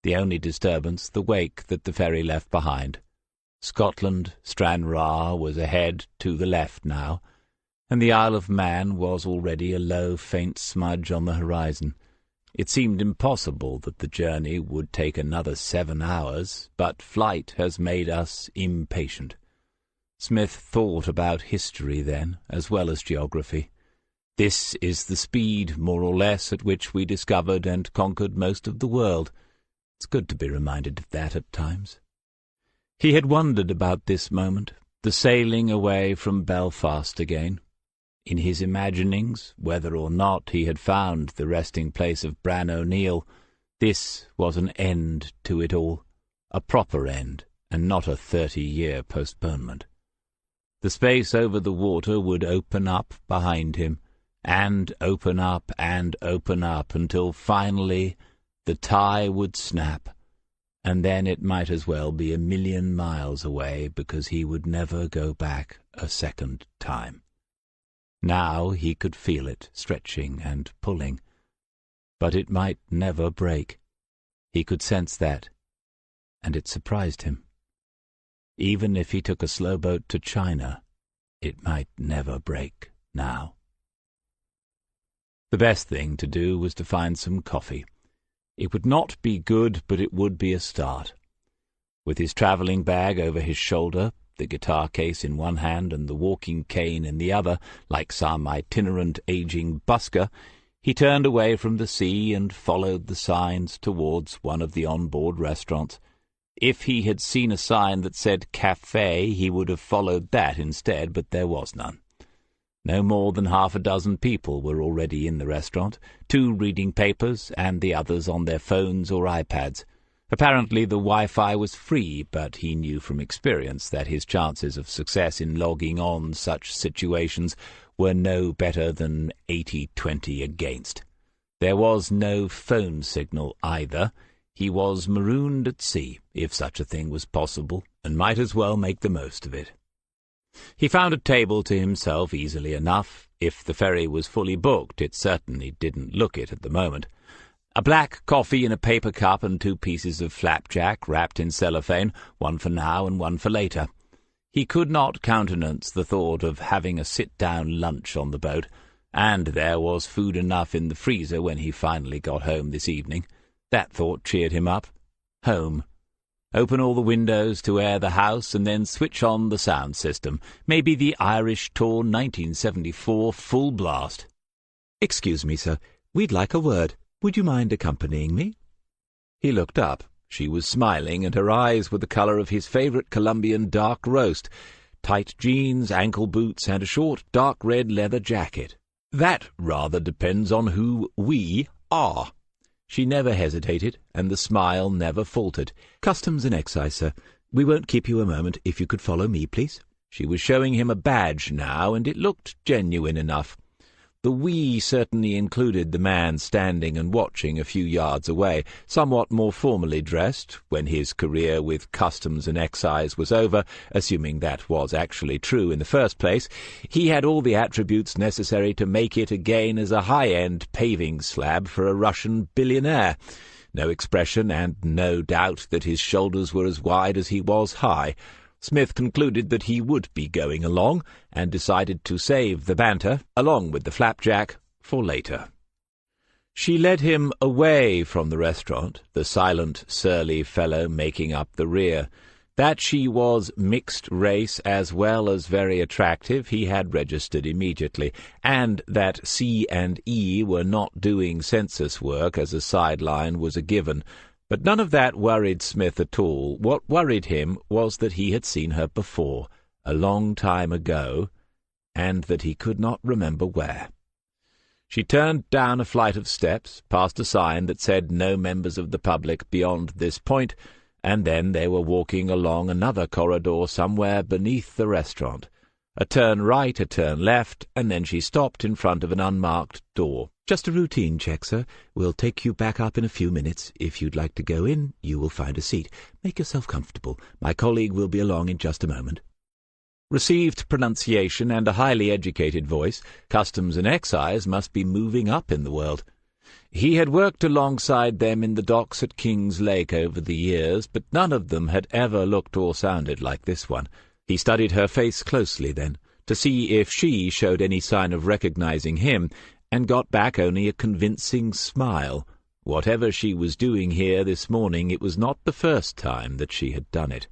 The only disturbance, the wake that the ferry left behind. Scotland, Stranraer, was ahead to the left now, and the Isle of Man was already a low, faint smudge on the horizon. It seemed impossible that the journey would take another 7 hours, but flight has made us impatient. Smith thought about history then, as well as geography. This is the speed, more or less, at which we discovered and conquered most of the world. It's good to be reminded of that at times. He had wondered about this moment, the sailing away from Belfast again. In his imaginings, whether or not he had found the resting place of Bran O'Neill, this was an end to it all, a proper end, and not a 30-year postponement. The space over the water would open up behind him, and open up until finally the tie would snap, and then it might as well be 1,000,000 miles away, because he would never go back a second time. Now he could feel it stretching and pulling, but it might never break. He could sense that, and it surprised him. Even if he took a slow boat to China, it might never break now. The best thing to do was to find some coffee. It would not be good, but it would be a start. With his travelling bag over his shoulder, the guitar case in one hand and the walking cane in the other, like some itinerant aging busker, he turned away from the sea and followed the signs towards one of the on-board restaurants. If he had seen a sign that said café, he would have followed that instead, but there was none. No more than 6 people were already in the restaurant, 2 reading papers and the others on their phones or iPads. Apparently the Wi-Fi was free, but he knew from experience that his chances of success in logging on such situations were no better than 80-20 against. There was no phone signal either. He was marooned at sea, if such a thing was possible, and might as well make the most of it. He found a table to himself easily enough. If the ferry was fully booked, it certainly didn't look it at the moment. A black coffee in a paper cup and 2 pieces of flapjack wrapped in cellophane, one for now and one for later. He could not countenance the thought of having a sit-down lunch on the boat, and there was food enough in the freezer when he finally got home this evening. That thought cheered him up. Home. Open all the windows to air the house and then switch on the sound system. Maybe the Irish Tour 1974 full blast. "Excuse me, sir. We'd like a word. Would you mind accompanying me?" He looked up. She was smiling, and her eyes were the colour of his favourite Colombian dark roast, tight jeans, ankle boots, and a short dark red leather jacket. "That rather depends on who we are." She never hesitated, and the smile never faltered. "Customs and Excise, sir. We won't keep you a moment. If you could follow me, please." She was showing him a badge now, and it looked genuine enough. The "we" certainly included the man standing and watching a few yards away, somewhat more formally dressed, when his career with Customs and Excise was over, assuming that was actually true in the first place. He had all the attributes necessary to make it again as a high-end paving slab for a Russian billionaire. No expression, and no doubt that his shoulders were as wide as he was high. Smith concluded that he would be going along, and decided to save the banter, along with the flapjack, for later. She led him away from the restaurant, the silent, surly fellow making up the rear. That she was mixed race as well as very attractive he had registered immediately, and that C and E were not doing census work as a sideline was a given. But none of that worried Smith at all. What worried him was that he had seen her before, a long time ago, and that he could not remember where. She turned down a flight of steps, past a sign that said no members of the public beyond this point, and then they were walking along another corridor somewhere beneath the restaurant. A turn right, a turn left, and then she stopped in front of an unmarked door. "Just a routine check, sir. We'll take you back up in a few minutes. If you'd like to go in, you will find a seat. Make yourself comfortable. My colleague will be along in just a moment." Received pronunciation and a highly educated voice, Customs and Excise must be moving up in the world. He had worked alongside them in the docks at King's Lake over the years, but none of them had ever looked or sounded like this one. He studied her face closely then, to see if she showed any sign of recognizing him, and got back only a convincing smile. Whatever she was doing here this morning, it was not the first time that she had done it.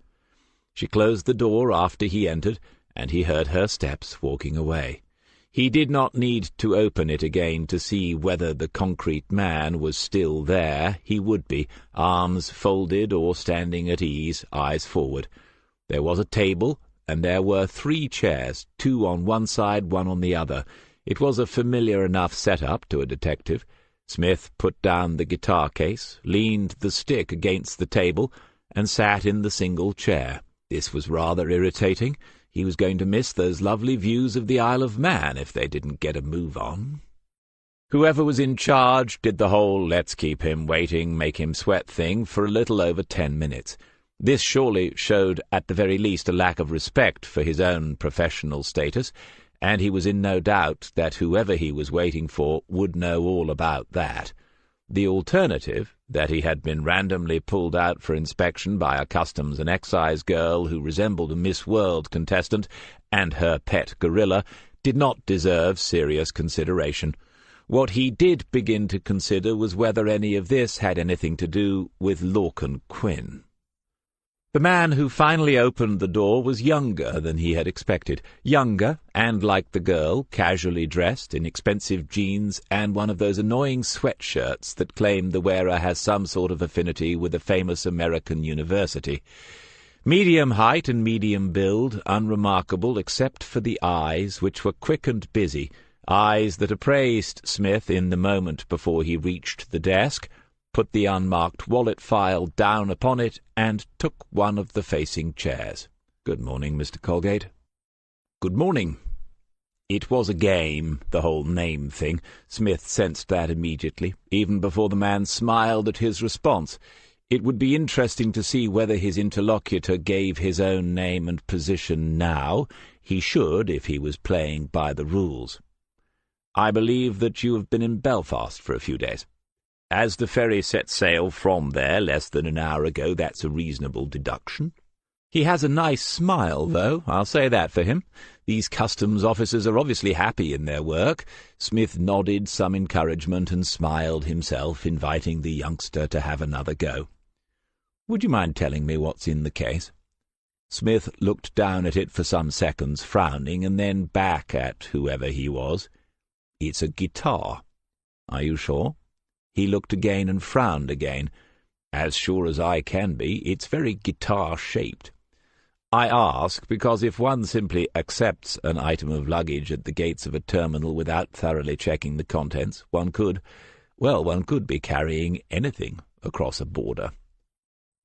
She closed the door after he entered, and he heard her steps walking away. He did not need to open it again to see whether the concrete man was still there. He would be, arms folded or standing at ease, eyes forward. There was a table, and there were 3 chairs, 2 on one side, 1 on the other. It was a familiar enough setup to a detective. Smith put down the guitar case, leaned the stick against the table, and sat in the single chair. This was rather irritating. He was going to miss those lovely views of the Isle of Man if they didn't get a move on. Whoever was in charge did the whole let's keep him waiting, make him sweat thing for a little over 10 minutes. This surely showed at the very least a lack of respect for his own professional status, and he was in no doubt that whoever he was waiting for would know all about that. The alternative, that he had been randomly pulled out for inspection by a Customs and Excise girl who resembled a Miss World contestant, and her pet gorilla, did not deserve serious consideration. What he did begin to consider was whether any of this had anything to do with Lorcan Quinn. The man who finally opened the door was younger than he had expected. Younger, and like the girl, casually dressed in expensive jeans and one of those annoying sweatshirts that claim the wearer has some sort of affinity with a famous American university. Medium height and medium build, unremarkable except for the eyes, which were quick and busy, eyes that appraised Smith in the moment before he reached the desk, put the unmarked wallet file down upon it, and took one of the facing chairs. "Good morning, Mr. Colgate." "Good morning." It was a game, the whole name thing. Smith sensed that immediately, even before the man smiled at his response. It would be interesting to see whether his interlocutor gave his own name and position now. He should, if he was playing by the rules. I believe that you have been in Belfast for a few days. As the ferry set sail from there less than an hour ago, that's a reasonable deduction. He has a nice smile, though, I'll say that for him. These customs officers are obviously happy in their work. Smith nodded some encouragement and smiled himself, inviting the youngster to have another go. Would you mind telling me what's in the case? Smith looked down at it for some seconds, frowning, and then back at whoever he was. It's a guitar. Are you sure? He looked again and frowned again. As sure as I can be, it's very guitar-shaped. I ask because if one simply accepts an item of luggage at the gates of a terminal without thoroughly checking the contents, one could be carrying anything across a border.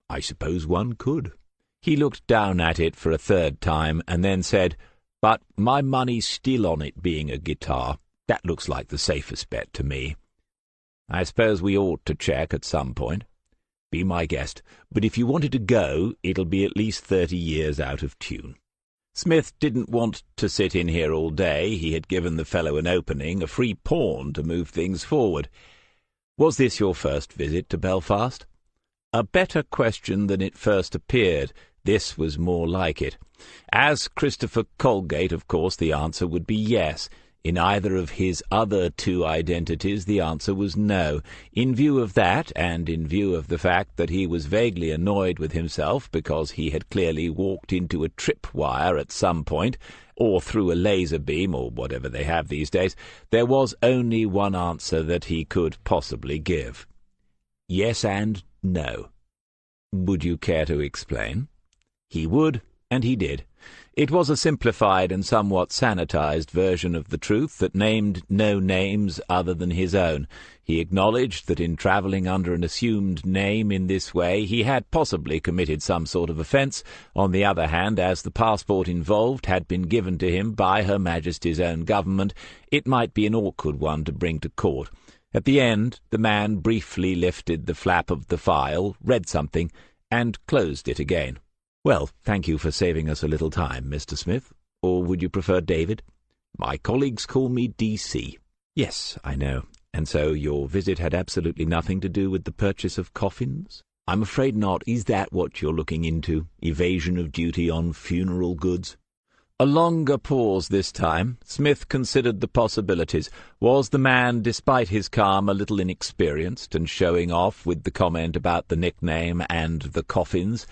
I suppose one could. He looked down at it for a third time and then said, But my money's still on it being a guitar. That looks like the safest bet to me. I suppose we ought to check at some point. Be my guest, but if you wanted to go, it'll be at least 30 years out of tune. Smith didn't want to sit in here all day. He had given the fellow an opening, a free pawn to move things forward. Was this your first visit to Belfast? A better question than it first appeared. This was more like it. As Christopher Colgate, of course, the answer would be yes. In either of his other two identities, the answer was no. In view of that, and in view of the fact that he was vaguely annoyed with himself because he had clearly walked into a tripwire at some point, or through a laser beam, or whatever they have these days, there was only one answer that he could possibly give. Yes and no. Would you care to explain? He would, and he did. It was a simplified and somewhat sanitized version of the truth that named no names other than his own. He acknowledged that in travelling under an assumed name in this way he had possibly committed some sort of offence. On the other hand, as the passport involved had been given to him by Her Majesty's own government, it might be an awkward one to bring to court. At the end, the man briefly lifted the flap of the file, read something, and closed it again. Well, thank you for saving us a little time, Mr. Smith. Or would you prefer David? My colleagues call me D.C. Yes, I know. And so your visit had absolutely nothing to do with the purchase of coffins? I'm afraid not. Is that what you're looking into? Evasion of duty on funeral goods? A longer pause this time. Smith considered the possibilities. Was the man, despite his calm, a little inexperienced, and showing off with the comment about the nickname and the coffins?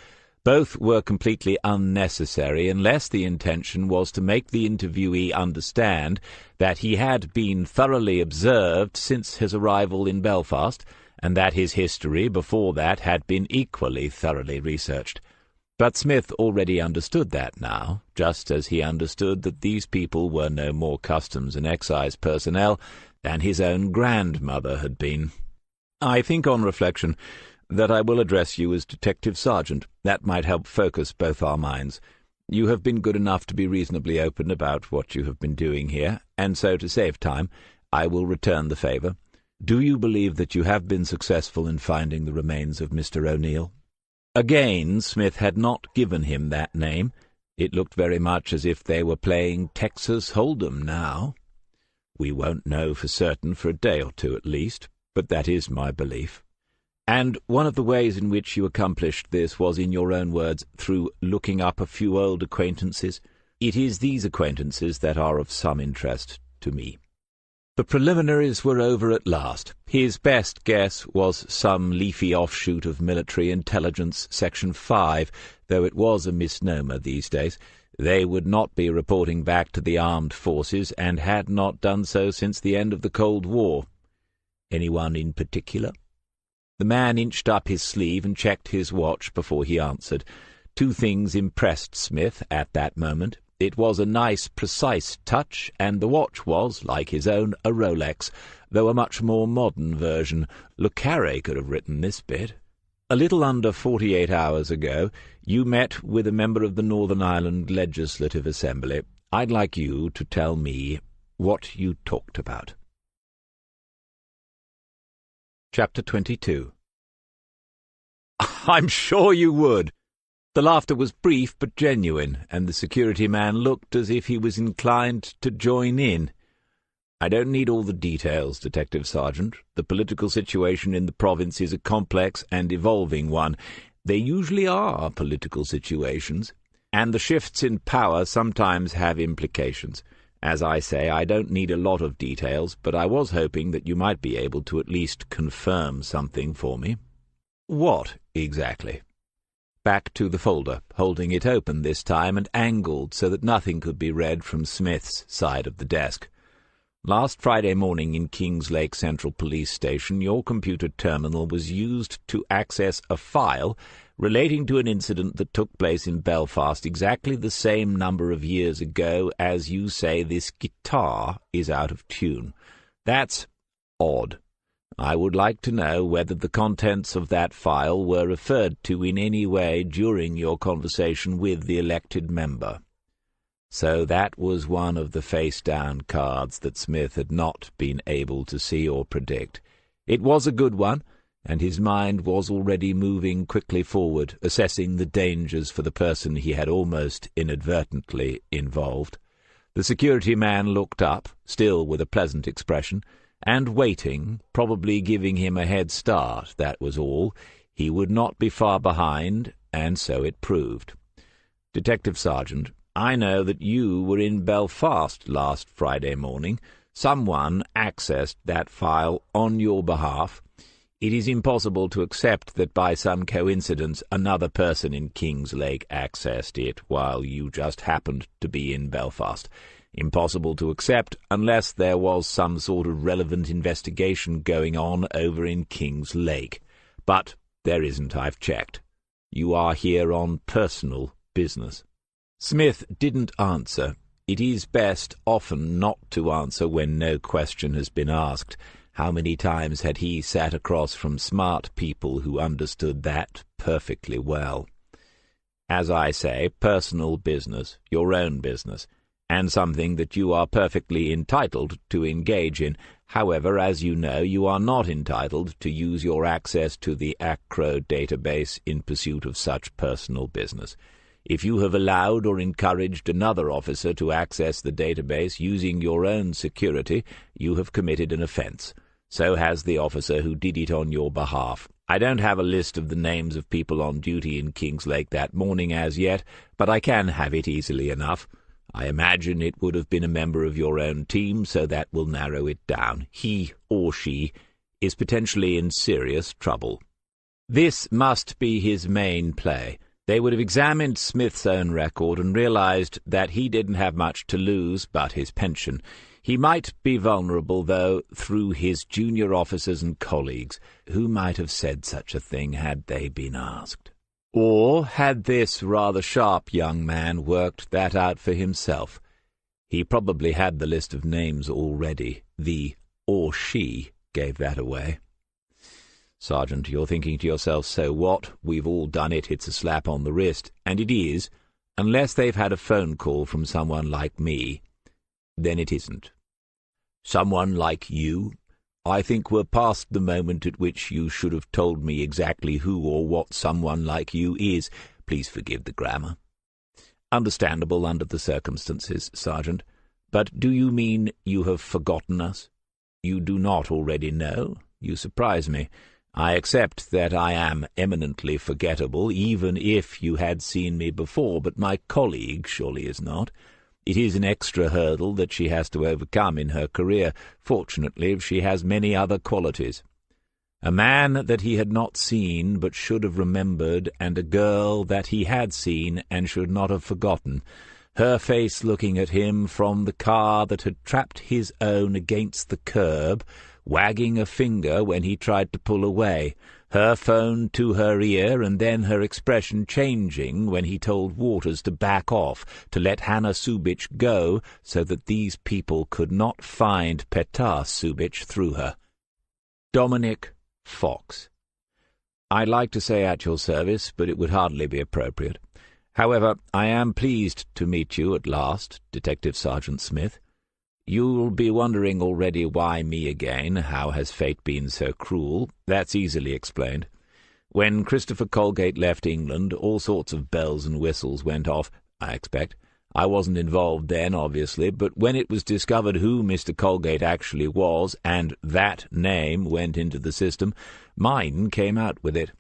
Both were completely unnecessary unless the intention was to make the interviewee understand that he had been thoroughly observed since his arrival in Belfast, and that his history before that had been equally thoroughly researched. But Smith already understood that now, just as he understood that these people were no more customs and excise personnel than his own grandmother had been. I think, on reflection, that I will address you as Detective Sergeant. That might help focus both our minds. You have been good enough to be reasonably open about what you have been doing here, and so, to save time, I will return the favour. Do you believe that you have been successful in finding the remains of Mr. O'Neill? Again, Smith had not given him that name. It looked very much as if they were playing Texas Hold'em now. We won't know for certain for a day or two at least, but that is my belief. And one of the ways in which you accomplished this was, in your own words, through looking up a few old acquaintances. It is these acquaintances that are of some interest to me. The preliminaries were over at last. His best guess was some leafy offshoot of Military Intelligence Section 5, though it was a misnomer these days. They would not be reporting back to the armed forces, and had not done so since the end of the Cold War. Anyone in particular? The man inched up his sleeve and checked his watch before he answered. Two things impressed Smith at that moment. It was a nice, precise touch, and the watch was, like his own, a Rolex, though a much more modern version. Le Carre could have written this bit. A little under 48 hours ago, you met with a member of the Northern Ireland Legislative Assembly. I'd like you to tell me what you talked about. Chapter 22. I'm sure you would. The laughter was brief but genuine, and the security man looked as if he was inclined to join in. I don't need all the details, Detective Sergeant. The political situation in the province is a complex and evolving one. They usually are political situations, and the shifts in power sometimes have implications. As I say, I don't need a lot of details, but I was hoping that you might be able to at least confirm something for me. What, exactly? Back to the folder, holding it open this time and angled so that nothing could be read from Smith's side of the desk. Last Friday morning in Kings Lake Central Police Station, your computer terminal was used to access a file relating to an incident that took place in Belfast exactly the same number of years ago as you say this guitar is out of tune. That's odd. I would like to know whether the contents of that file were referred to in any way during your conversation with the elected member. So that was one of the face-down cards that Smith had not been able to see or predict. It was a good one, and his mind was already moving quickly forward, assessing the dangers for the person he had almost inadvertently involved. The security man looked up, still with a pleasant expression, and waiting, probably giving him a head start, that was all. He would not be far behind, and so it proved. Detective Sergeant, I know that you were in Belfast last Friday morning. Someone accessed that file on your behalf. It is impossible to accept that by some coincidence another person in Kings Lake accessed it while you just happened to be in Belfast. Impossible to accept unless there was some sort of relevant investigation going on over in Kings Lake. But there isn't, I've checked. You are here on personal business. Smith didn't answer. It is best often not to answer when no question has been asked. How many times had he sat across from smart people who understood that perfectly well? As I say, personal business, your own business, and something that you are perfectly entitled to engage in. However, as you know, you are not entitled to use your access to the ACRO database in pursuit of such personal business. If you have allowed or encouraged another officer to access the database using your own security, you have committed an offence. So has the officer who did it on your behalf. I don't have a list of the names of people on duty in Kings Lake that morning as yet, but I can have it easily enough. I imagine it would have been a member of your own team, so that will narrow it down. He or she is potentially in serious trouble. This must be his main play. They would have examined Smith's own record and realized that he didn't have much to lose but his pension. He might be vulnerable, though, through his junior officers and colleagues, who might have said such a thing had they been asked. Or had this rather sharp young man worked that out for himself? He probably had the list of names already. The or she gave that away. Sergeant, you're thinking to yourself, so what? We've all done it. It's a slap on the wrist. And it is, unless they've had a phone call from someone like me. Then it isn't. Someone like you? I think we're past the moment at which you should have told me exactly who or what someone like you is. Please forgive the grammar. Understandable under the circumstances, Sergeant. But do you mean you have forgotten us? You do not already know? You surprise me. I accept that I am eminently forgettable, even if you had seen me before, but my colleague surely is not. It is an extra hurdle that she has to overcome in her career. Fortunately, she has many other qualities. A man that he had not seen but should have remembered, and a girl that he had seen and should not have forgotten. Her face looking at him from the car that had trapped his own against the curb, wagging a finger when he tried to pull away, her phone to her ear, and then her expression changing when he told Waters to back off, to let Hannah Subich go, so that these people could not find Petar Subich through her. Dominic Fox. I'd like to say at your service, but it would hardly be appropriate. However, I am pleased to meet you at last, Detective Sergeant Smith. You'll be wondering already why me again. How has fate been so cruel? That's easily explained. When Christopher Colgate left England, all sorts of bells and whistles went off, I expect. I wasn't involved then, obviously, but when it was discovered who Mr. Colgate actually was, and that name went into the system, mine came out with it.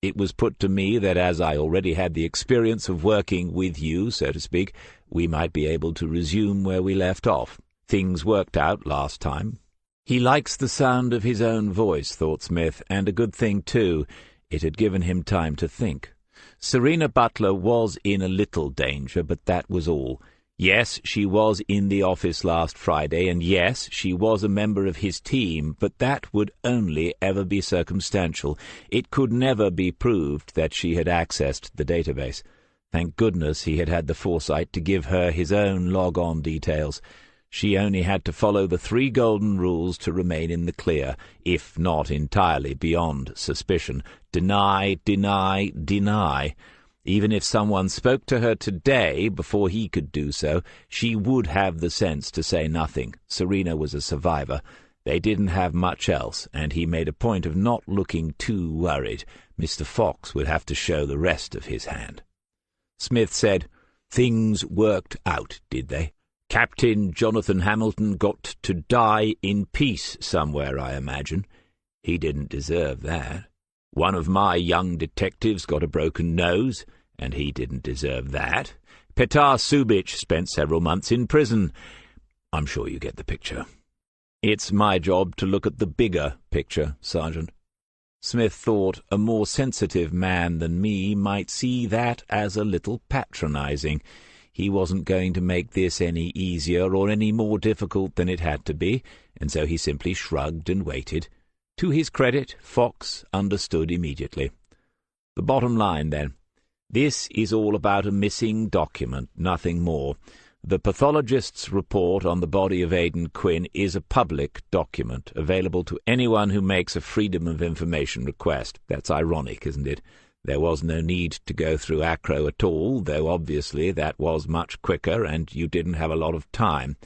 It was put to me that as I already had the experience of working with you, so to speak, we might be able to resume where we left off. Things worked out last time. He likes the sound of his own voice, thought Smith, and a good thing, too. It had given him time to think. Serena Butler was in a little danger, but that was all. Yes, she was in the office last Friday, and yes, she was a member of his team, but that would only ever be circumstantial. It could never be proved that she had accessed the database. Thank goodness he had had the foresight to give her his own log-on details. She only had to follow the 3 golden rules to remain in the clear, if not entirely beyond suspicion. Deny, deny, deny. Even if someone spoke to her today before he could do so, she would have the sense to say nothing. Serena was a survivor. They didn't have much else, and he made a point of not looking too worried. Mr. Fox would have to show the rest of his hand. Smith said, "Things worked out, did they? Captain Jonathan Hamilton got to die in peace somewhere, I imagine. He didn't deserve that. One of my young detectives got a broken nose, and he didn't deserve that. Petar Subic spent several months in prison. I'm sure you get the picture. It's my job to look at the bigger picture, Sergeant." Smith thought a more sensitive man than me might see that as a little patronizing. He wasn't going to make this any easier or any more difficult than it had to be, and so he simply shrugged and waited. To his credit, Fox understood immediately. The bottom line, then. This is all about a missing document, nothing more. The pathologist's report on the body of Aidan Quinn is a public document, available to anyone who makes a Freedom of Information request. That's ironic, isn't it? There was no need to go through ACRO at all, though obviously that was much quicker and you didn't have a lot of time.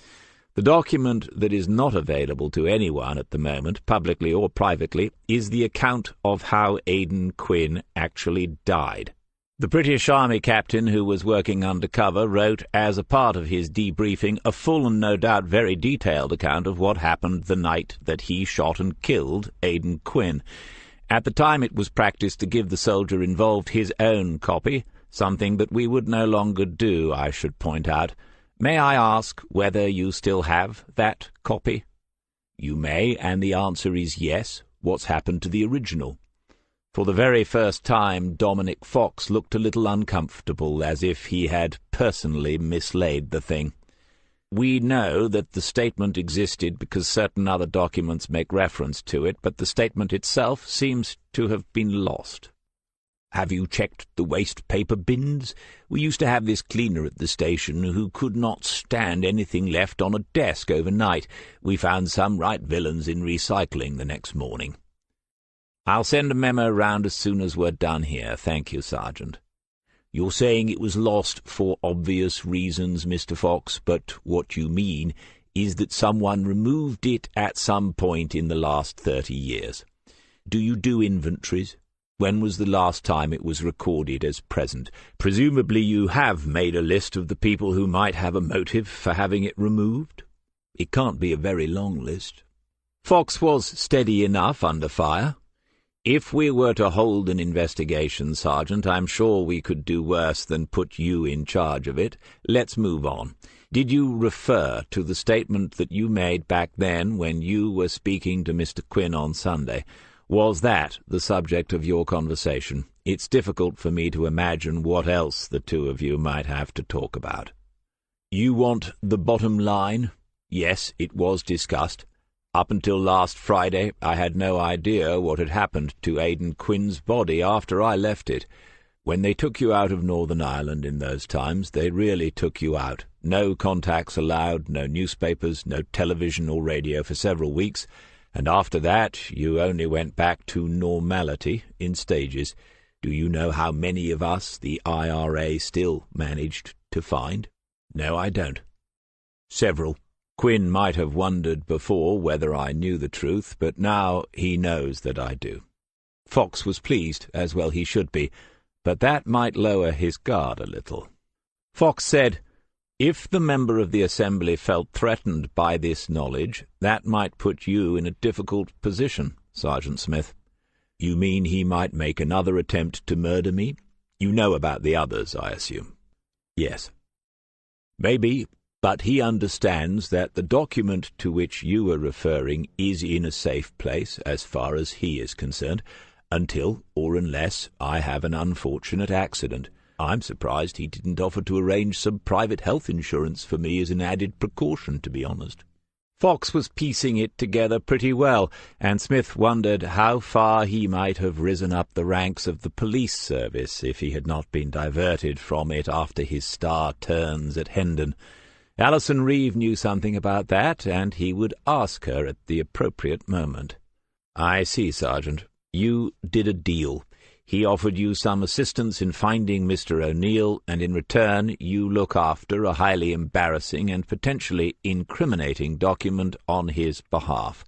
The document that is not available to anyone at the moment, publicly or privately, is the account of how Aidan Quinn actually died. The British Army captain who was working undercover wrote, as a part of his debriefing, a full and no doubt very detailed account of what happened the night that he shot and killed Aidan Quinn. At the time it was practice to give the soldier involved his own copy, something that we would no longer do, I should point out. May I ask whether you still have that copy? You may, and the answer is yes. What's happened to the original? For the very first time, Dominic Fox looked a little uncomfortable, as if he had personally mislaid the thing. We know that the statement existed because certain other documents make reference to it, but the statement itself seems to have been lost. Have you checked the waste paper bins? We used to have this cleaner at the station who could not stand anything left on a desk overnight. We found some right villains in recycling the next morning. I'll send a memo round as soon as we're done here. Thank you, Sergeant. You're saying it was lost for obvious reasons, Mr. Fox, but what you mean is that someone removed it at some point in the last 30 years. Do you do inventories? When was the last time it was recorded as present? Presumably you have made a list of the people who might have a motive for having it removed. It can't be a very long list. Fox was steady enough under fire. If we were to hold an investigation, Sergeant, I'm sure we could do worse than put you in charge of it. Let's move on. Did you refer to the statement that you made back then when you were speaking to Mr. Quinn on Sunday? Was that the subject of your conversation? It's difficult for me to imagine what else the two of you might have to talk about. You want the bottom line? Yes, it was discussed. Up until last Friday, I had no idea what had happened to Aidan Quinn's body after I left it. When they took you out of Northern Ireland in those times, they really took you out. No contacts allowed, no newspapers, no television or radio for several weeks, and after that you only went back to normality in stages. Do you know how many of us the IRA still managed to find? No, I don't. Several. Quinn might have wondered before whether I knew the truth, but now he knows that I do. Fox was pleased, as well he should be, but that might lower his guard a little. Fox said, If the member of the Assembly felt threatened by this knowledge, that might put you in a difficult position, Sergeant Smith. You mean he might make another attempt to murder me? You know about the others, I assume. Yes. Maybe, but he understands that the document to which you are referring is in a safe place, as far as he is concerned, until or unless I have an unfortunate accident. I'm surprised he didn't offer to arrange some private health insurance for me as an added precaution, to be honest. Fox was piecing it together pretty well, and Smith wondered how far he might have risen up the ranks of the police service if he had not been diverted from it after his star turns at Hendon. Alison Reeve knew something about that, and he would ask her at the appropriate moment. "I see, Sergeant. You did a deal. He offered you some assistance in finding Mr. O'Neill, and in return you look after a highly embarrassing and potentially incriminating document on his behalf.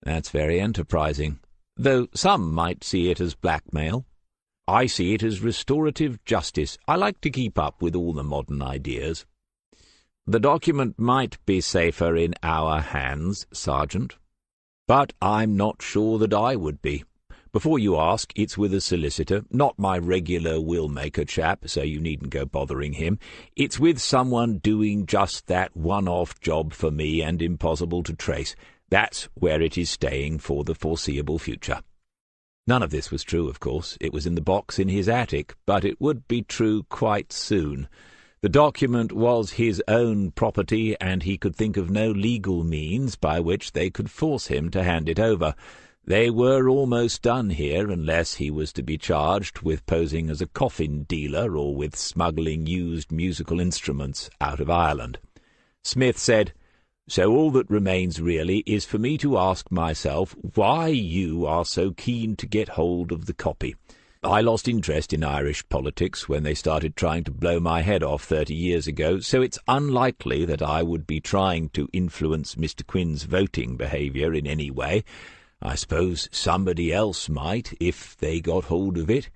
That's very enterprising, though some might see it as blackmail. I see it as restorative justice. I like to keep up with all the modern ideas. The document might be safer in our hands, Sergeant, but I'm not sure that I would be. Before you ask, it's with a solicitor, not my regular will-maker chap, so you needn't go bothering him. It's with someone doing just that one-off job for me and impossible to trace. That's where it is staying for the foreseeable future." None of this was true, of course. It was in the box in his attic, but it would be true quite soon. The document was his own property, and he could think of no legal means by which they could force him to hand it over. They were almost done here, unless he was to be charged with posing as a coffin dealer or with smuggling used musical instruments out of Ireland. Smith said, "So all that remains really is for me to ask myself why you are so keen to get hold of the copy. I lost interest in Irish politics when they started trying to blow my head off 30 years ago, so it's unlikely that I would be trying to influence Mr. Quinn's voting behaviour in any way. I suppose somebody else might, if they got hold of it.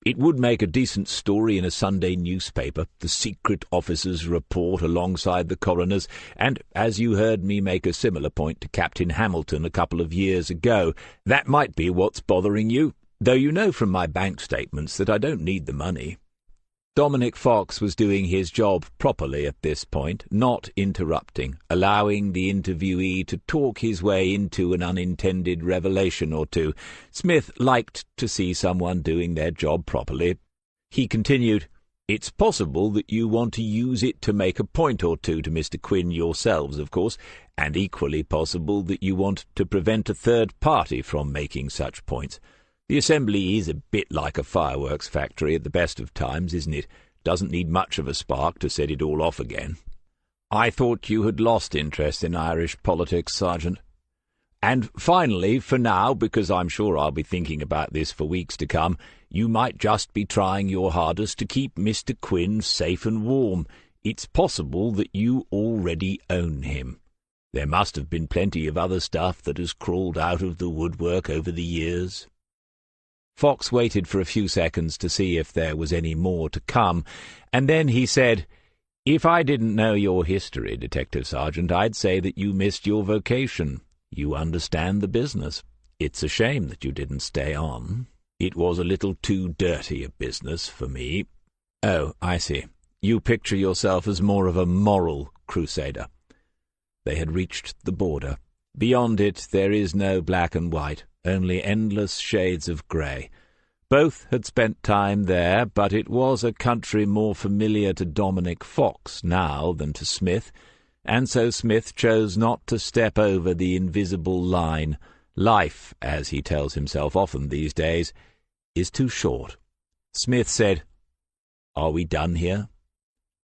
It would make a decent story in a Sunday newspaper, the secret officer's report alongside the coroner's, and as you heard me make a similar point to Captain Hamilton a couple of years ago, that might be what's bothering you, though you know from my bank statements that I don't need the money." Dominic Fox was doing his job properly at this point, not interrupting, allowing the interviewee to talk his way into an unintended revelation or two. Smith liked to see someone doing their job properly. He continued, "It's possible that you want to use it to make a point or two to Mr. Quinn yourselves, of course, and equally possible that you want to prevent a third party from making such points. The Assembly is a bit like a fireworks factory at the best of times, isn't it? Doesn't need much of a spark to set it all off again." "I thought you had lost interest in Irish politics, Sergeant. And finally, for now, because I'm sure I'll be thinking about this for weeks to come, you might just be trying your hardest to keep Mr. Quinn safe and warm. It's possible that you already own him. There must have been plenty of other stuff that has crawled out of the woodwork over the years." Fox waited for a few seconds to see if there was any more to come, and then he said, "If I didn't know your history, Detective Sergeant, I'd say that you missed your vocation. You understand the business. It's a shame that you didn't stay on. It was a little too dirty a business for me." "Oh, I see. You picture yourself as more of a moral crusader." They had reached the border. Beyond it there is no black and white, only endless shades of grey. Both had spent time there, but it was a country more familiar to Dominic Fox now than to Smith, and so Smith chose not to step over the invisible line. Life, as he tells himself often these days, is too short. Smith said, "Are we done here?"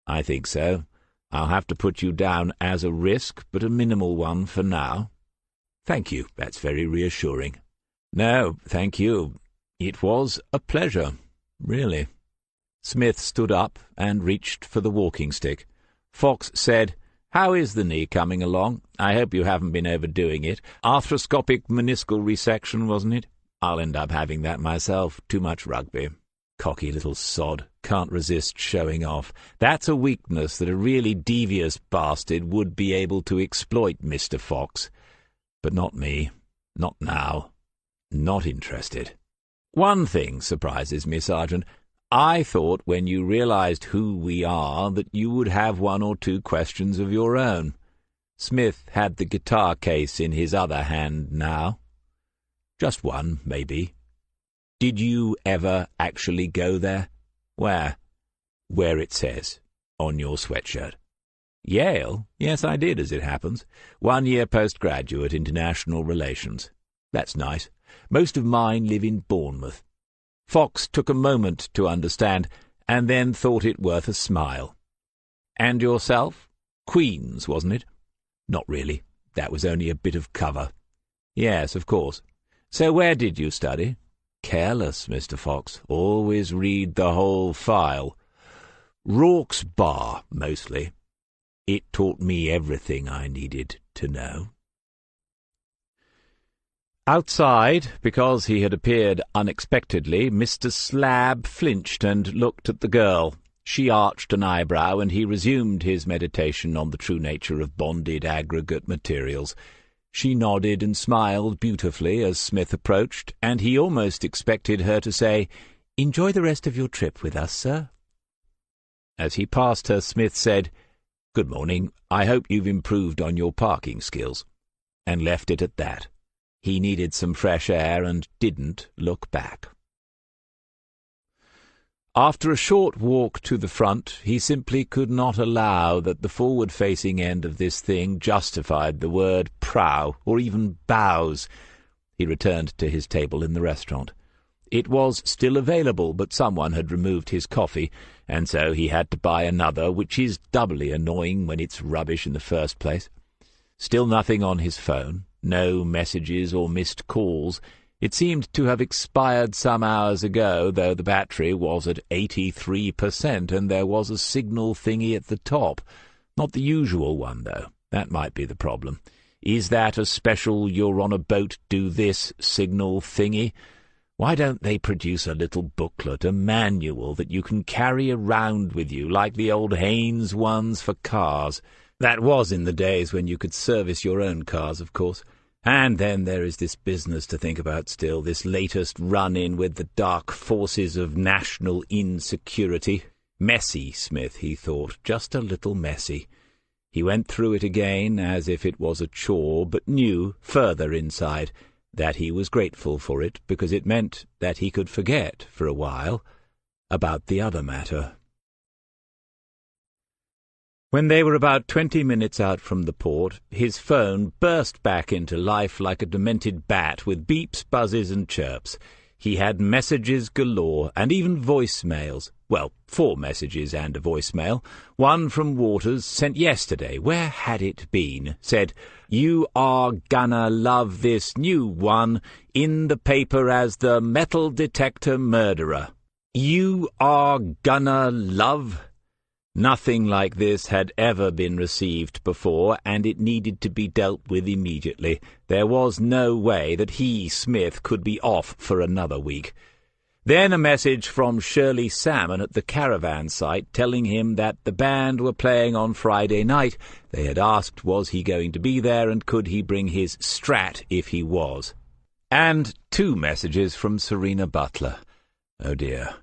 "I think so. I'll have to put you down as a risk, but a minimal one for now." "Thank you. That's very reassuring." "No, thank you. It was a pleasure, really." Smith stood up and reached for the walking-stick. Fox said, "How is the knee coming along? I hope you haven't been overdoing it. Arthroscopic meniscal resection, wasn't it? I'll end up having that myself. Too much rugby." Cocky little sod, can't resist showing off. That's a weakness that a really devious bastard would be able to exploit, Mr. Fox. But not me. Not now. Not interested. One thing surprises me, Sergeant. I thought when you realized who we are that you would have one or two questions of your own. Smith had the guitar case in his other hand now. Just one, maybe. Did you ever actually go there? Where? Where it says, on your sweatshirt. Yale? Yes, I did, as it happens. 1 year postgraduate, international relations. That's nice. Most of mine live in Bournemouth. Fox took a moment to understand, and then thought it worth a smile. And yourself? Queen's, wasn't it? Not really. That was only a bit of cover. Yes, of course. So where did you study? Careless, Mr. Fox. Always read the whole file. Rorke's Bar, mostly. It taught me everything I needed to know. Outside, because he had appeared unexpectedly, Mr. Slab flinched and looked at the girl. She arched an eyebrow, and he resumed his meditation on the true nature of bonded aggregate materials. She nodded and smiled beautifully as Smith approached, and he almost expected her to say, "Enjoy the rest of your trip with us, sir." As he passed her, Smith said, "Good morning. I hope you've improved on your parking skills," and left it at that. He needed some fresh air and didn't look back. After a short walk to the front, he simply could not allow that the forward-facing end of this thing justified the word prow, or even bows. He returned to his table in the restaurant. It was still available, but someone had removed his coffee, and so he had to buy another, which is doubly annoying when it's rubbish in the first place. Still nothing on his phone. No messages or missed calls. It seemed to have expired some hours ago, though the battery was at 83%, and there was a signal thingy at the top. Not the usual one, though. That might be the problem. Is that a special you're-on-a-boat-do-this signal thingy? Why don't they produce a little booklet, a manual that you can carry around with you, like the old Haynes ones for cars? That was in the days when you could service your own cars, of course. And then there is this business to think about still, this latest run-in with the dark forces of national insecurity. Messy, Smith, he thought, just a little messy. He went through it again as if it was a chore, but knew, further inside, that he was grateful for it, because it meant that he could forget, for a while, about the other matter. When they were about 20 minutes out from the port, his phone burst back into life like a demented bat with beeps, buzzes, and chirps. He had messages galore, and even voicemails. Well, 4 messages and a voicemail. One from Waters, sent yesterday. Where had it been? Said, "You are gonna love this new one, in the paper as the metal detector murderer." You are gonna love? Nothing like this had ever been received before, and it needed to be dealt with immediately. There was no way that he, Smith, could be off for another week. Then a message from Shirley Salmon at the caravan site telling him that the band were playing on Friday night. They had asked was he going to be there, and could he bring his Strat if he was. And 2 messages from Serena Butler. Oh dear.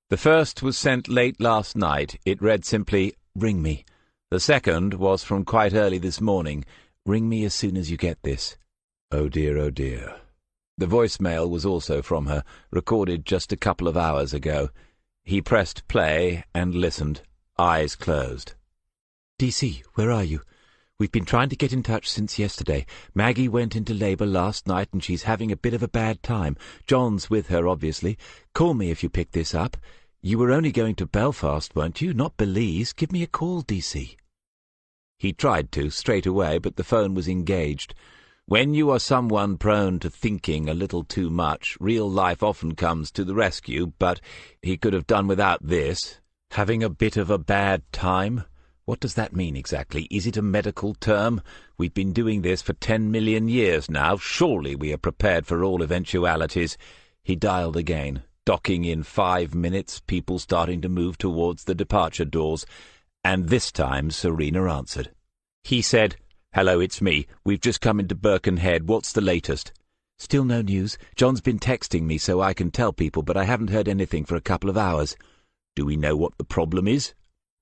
The first was sent late last night. It read simply, "Ring me." The second was from quite early this morning. "Ring me as soon as you get this." Oh dear, oh dear. The voicemail was also from her, recorded just a couple of hours ago. He pressed play and listened, eyes closed. "DC, where are you? We've been trying to get in touch since yesterday. Maggie went into labour last night and she's having a bit of a bad time. John's with her, obviously. Call me if you pick this up. You were only going to Belfast, weren't you? Not Belize. Give me a call, DC." He tried to, straight away, but the phone was engaged. When you are someone prone to thinking a little too much, real life often comes to the rescue, but he could have done without this. Having a bit of a bad time? What does that mean exactly? Is it a medical term? We've been doing this for 10 million years now. Surely we are prepared for all eventualities. He dialed again. stocking in 5 minutes, people starting to move towards the departure doors, and this time Serena answered. He said, "Hello, it's me. We've just come into Birkenhead. What's the latest?" "Still no news. John's been texting me so I can tell people, but I haven't heard anything for a couple of hours." "Do we know what the problem is?"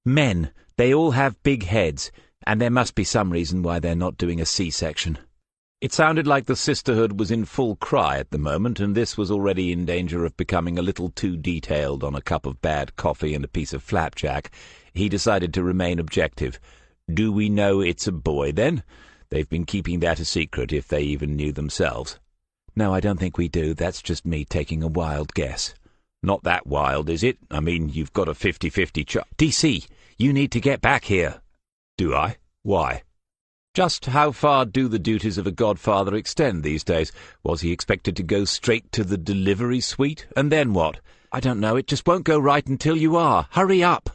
"Men. They all have big heads, and there must be some reason why they're not doing a C-section." It sounded like the sisterhood was in full cry at the moment, and this was already in danger of becoming a little too detailed on a cup of bad coffee and a piece of flapjack. He decided to remain objective. "Do we know it's a boy, then? They've been keeping that a secret, if they even knew themselves." "No, I don't think we do. That's just me taking a wild guess." "Not that wild, is it? I mean, you've got a 50-50 chance." "DC, you need to get back here." "Do I? Why?" Just how far do the duties of a godfather extend these days? Was he expected to go straight to the delivery suite? And then what? "I don't know. It just won't go right until you are. Hurry up."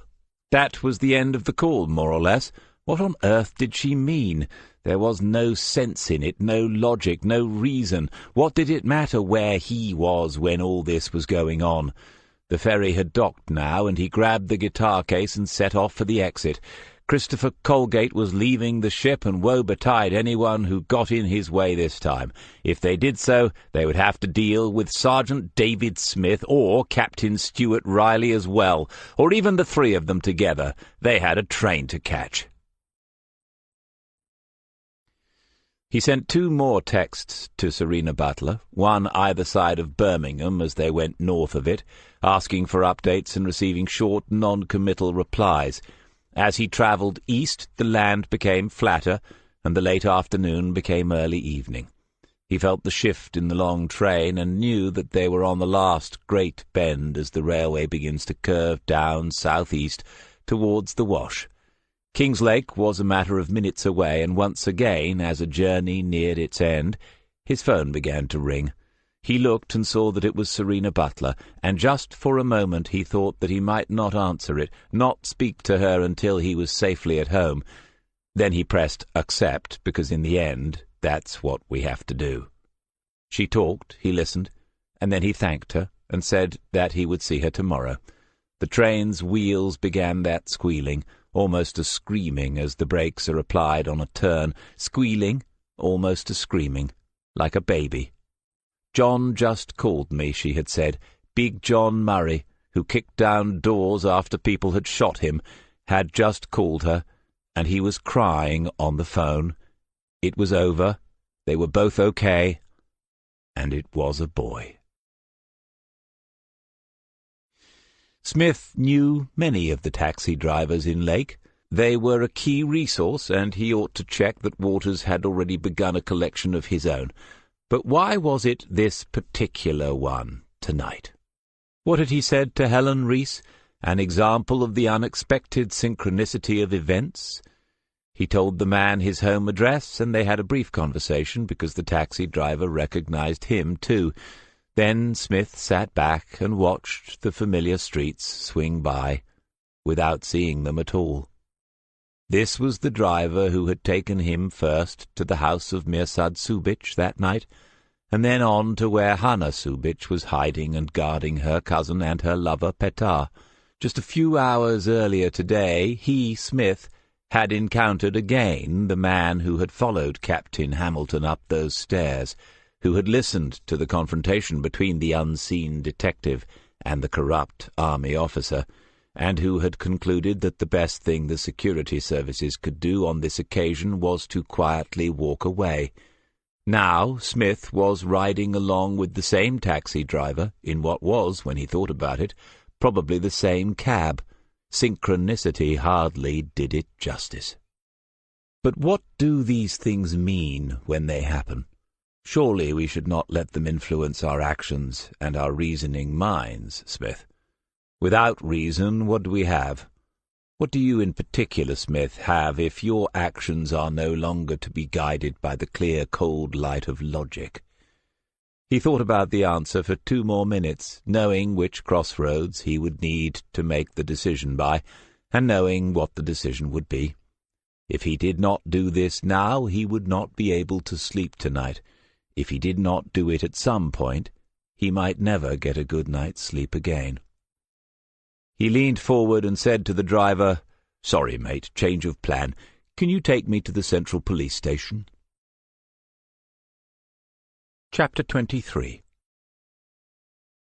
That was the end of the call, more or less. What on earth did she mean? There was no sense in it, no logic, no reason. What did it matter where he was when all this was going on? The ferry had docked now, and he grabbed the guitar case and set off for the exit. Christopher Colgate was leaving the ship, and woe betide anyone who got in his way this time. If they did so, they would have to deal with Sergeant David Smith or Captain Stuart Riley as well, or even the three of them together. They had a train to catch. He sent 2 more texts to Serena Butler, one either side of Birmingham as they went north of it, asking for updates and receiving short, non-committal replies. As he travelled east, the land became flatter, and the late afternoon became early evening. He felt the shift in the long train, and knew that they were on the last great bend as the railway begins to curve down southeast towards the Wash. Kingslake was a matter of minutes away, and once again, as a journey neared its end, his phone began to ring. He looked and saw that it was Serena Butler, and just for a moment he thought that he might not answer it, not speak to her until he was safely at home. Then he pressed accept, because in the end, that's what we have to do. She talked, he listened, and then he thanked her and said that he would see her tomorrow. The train's wheels began that squealing, almost a screaming as the brakes are applied on a turn, squealing, almost a screaming, like a baby. "John just called me," she had said. Big John Murray, who kicked down doors after people had shot him, had just called her, and he was crying on the phone. It was over. They were both okay, and it was a boy. Smith knew many of the taxi drivers in Lake. They were a key resource, and he ought to check that Waters had already begun a collection of his own. But why was it this particular one tonight? What had he said to Helen Reese? An example of the unexpected synchronicity of events? He told the man his home address, and they had a brief conversation because the taxi driver recognized him too. Then Smith sat back and watched the familiar streets swing by, without seeing them at all. This was the driver who had taken him first to the house of Mirsad Subich that night, and then on to where Hannah Subich was hiding and guarding her cousin and her lover Petar. Just a few hours earlier today, he, Smith, had encountered again the man who had followed Captain Hamilton up those stairs, who had listened to the confrontation between the unseen detective and the corrupt army officer, and who had concluded that the best thing the security services could do on this occasion was to quietly walk away. Now Smith was riding along with the same taxi driver in what was, when he thought about it, probably the same cab. Synchronicity hardly did it justice. But what do these things mean when they happen? Surely we should not let them influence our actions and our reasoning minds, Smith. Without reason, what do we have? What do you in particular, Smith, have if your actions are no longer to be guided by the clear, cold light of logic? He thought about the answer for 2 more minutes, knowing which crossroads he would need to make the decision by, and knowing what the decision would be. If he did not do this now, he would not be able to sleep tonight. If he did not do it at some point, he might never get a good night's sleep again. He leaned forward and said to the driver, "Sorry, mate, change of plan. Can you take me to the Central Police Station?" Chapter 23.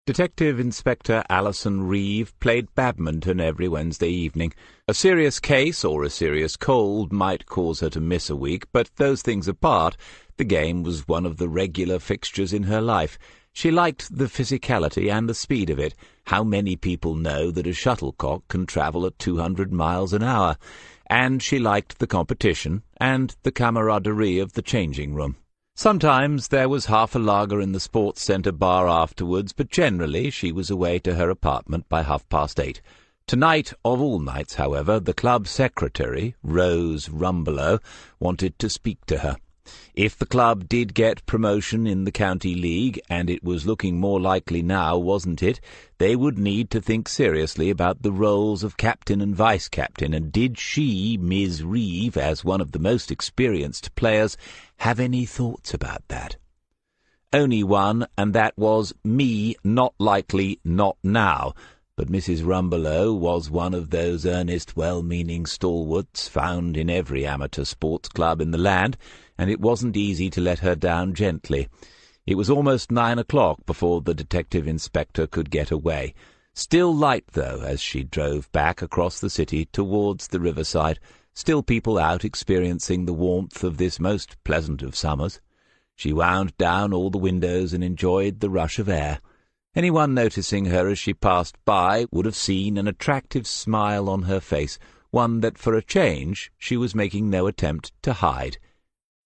Detective Inspector Alison Reeve played badminton every Wednesday evening. A serious case or a serious cold might cause her to miss a week, but those things apart, the game was one of the regular fixtures in her life. She liked the physicality and the speed of it. How many people know that a shuttlecock can travel at 200 miles an hour? And she liked the competition and the camaraderie of the changing room. Sometimes there was half a lager in the sports centre bar afterwards, but generally she was away to her apartment by 8:30. Tonight, of all nights, however, the club secretary, Rose Rumbelow, wanted to speak to her. If the club did get promotion in the county league, and it was looking more likely now, wasn't it, they would need to think seriously about the roles of captain and vice-captain, and did she, Ms. Reeve, as one of the most experienced players, have any thoughts about that? Only one, and that was me, not likely, not now. But Mrs. Rumbelow was one of those earnest, well-meaning stalwarts found in every amateur sports club in the land, and it wasn't easy to let her down gently. It was almost 9 o'clock before the detective inspector could get away. Still light, though, as she drove back across the city towards the riverside, still people out experiencing the warmth of this most pleasant of summers. She wound down all the windows and enjoyed the rush of air. Anyone noticing her as she passed by would have seen an attractive smile on her face, one that for a change she was making no attempt to hide.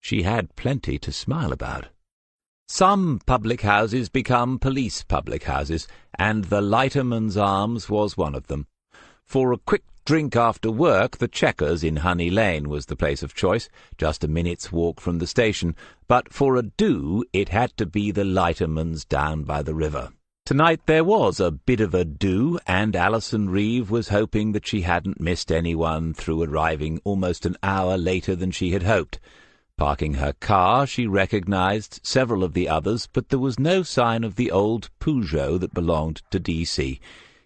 She had plenty to smile about. Some public houses become police public houses, and the Lighterman's Arms was one of them. For a quick drink after work, the Chequers in Honey Lane was the place of choice, just a minute's walk from the station, but for a do it had to be the Lighterman's down by the river. Tonight there was a bit of a do, and Alison Reeve was hoping that she hadn't missed anyone through arriving almost an hour later than she had hoped. Parking her car, she recognized several of the others, but there was no sign of the old Peugeot that belonged to D.C.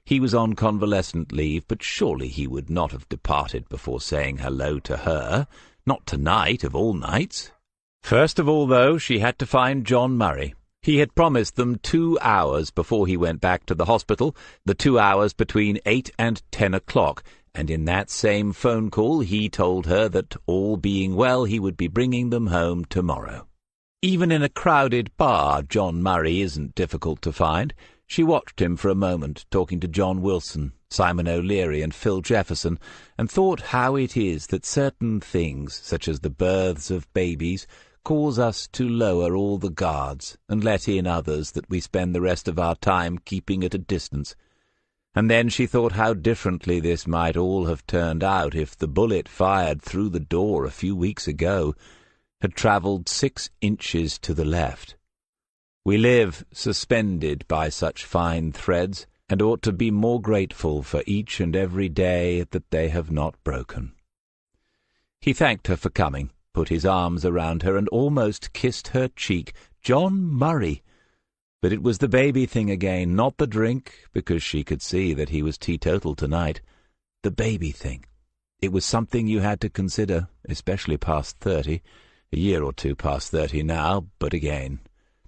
He was on convalescent leave, but surely he would not have departed before saying hello to her. Not tonight, of all nights. First of all, though, she had to find John Murray. He had promised them 2 hours before he went back to the hospital, the 2 hours between 8 and 10 o'clock, and in that same phone call he told her that, all being well, he would be bringing them home tomorrow. Even in a crowded bar, John Murray isn't difficult to find. She watched him for a moment, talking to John Wilson, Simon O'Leary, and Phil Jefferson, and thought how it is that certain things, such as the births of babies, cause us to lower all the guards and let in others that we spend the rest of our time keeping at a distance. And then she thought how differently this might all have turned out if the bullet fired through the door a few weeks ago had travelled 6 inches to the left. We live suspended by such fine threads, and ought to be more grateful for each and every day that they have not broken. He thanked her for coming, put his arms around her, and almost kissed her cheek. John Murray! But it was the baby thing again, not the drink, because she could see that he was teetotal tonight. The baby thing. It was something you had to consider, especially past 30. A year or two past 30 now, but again.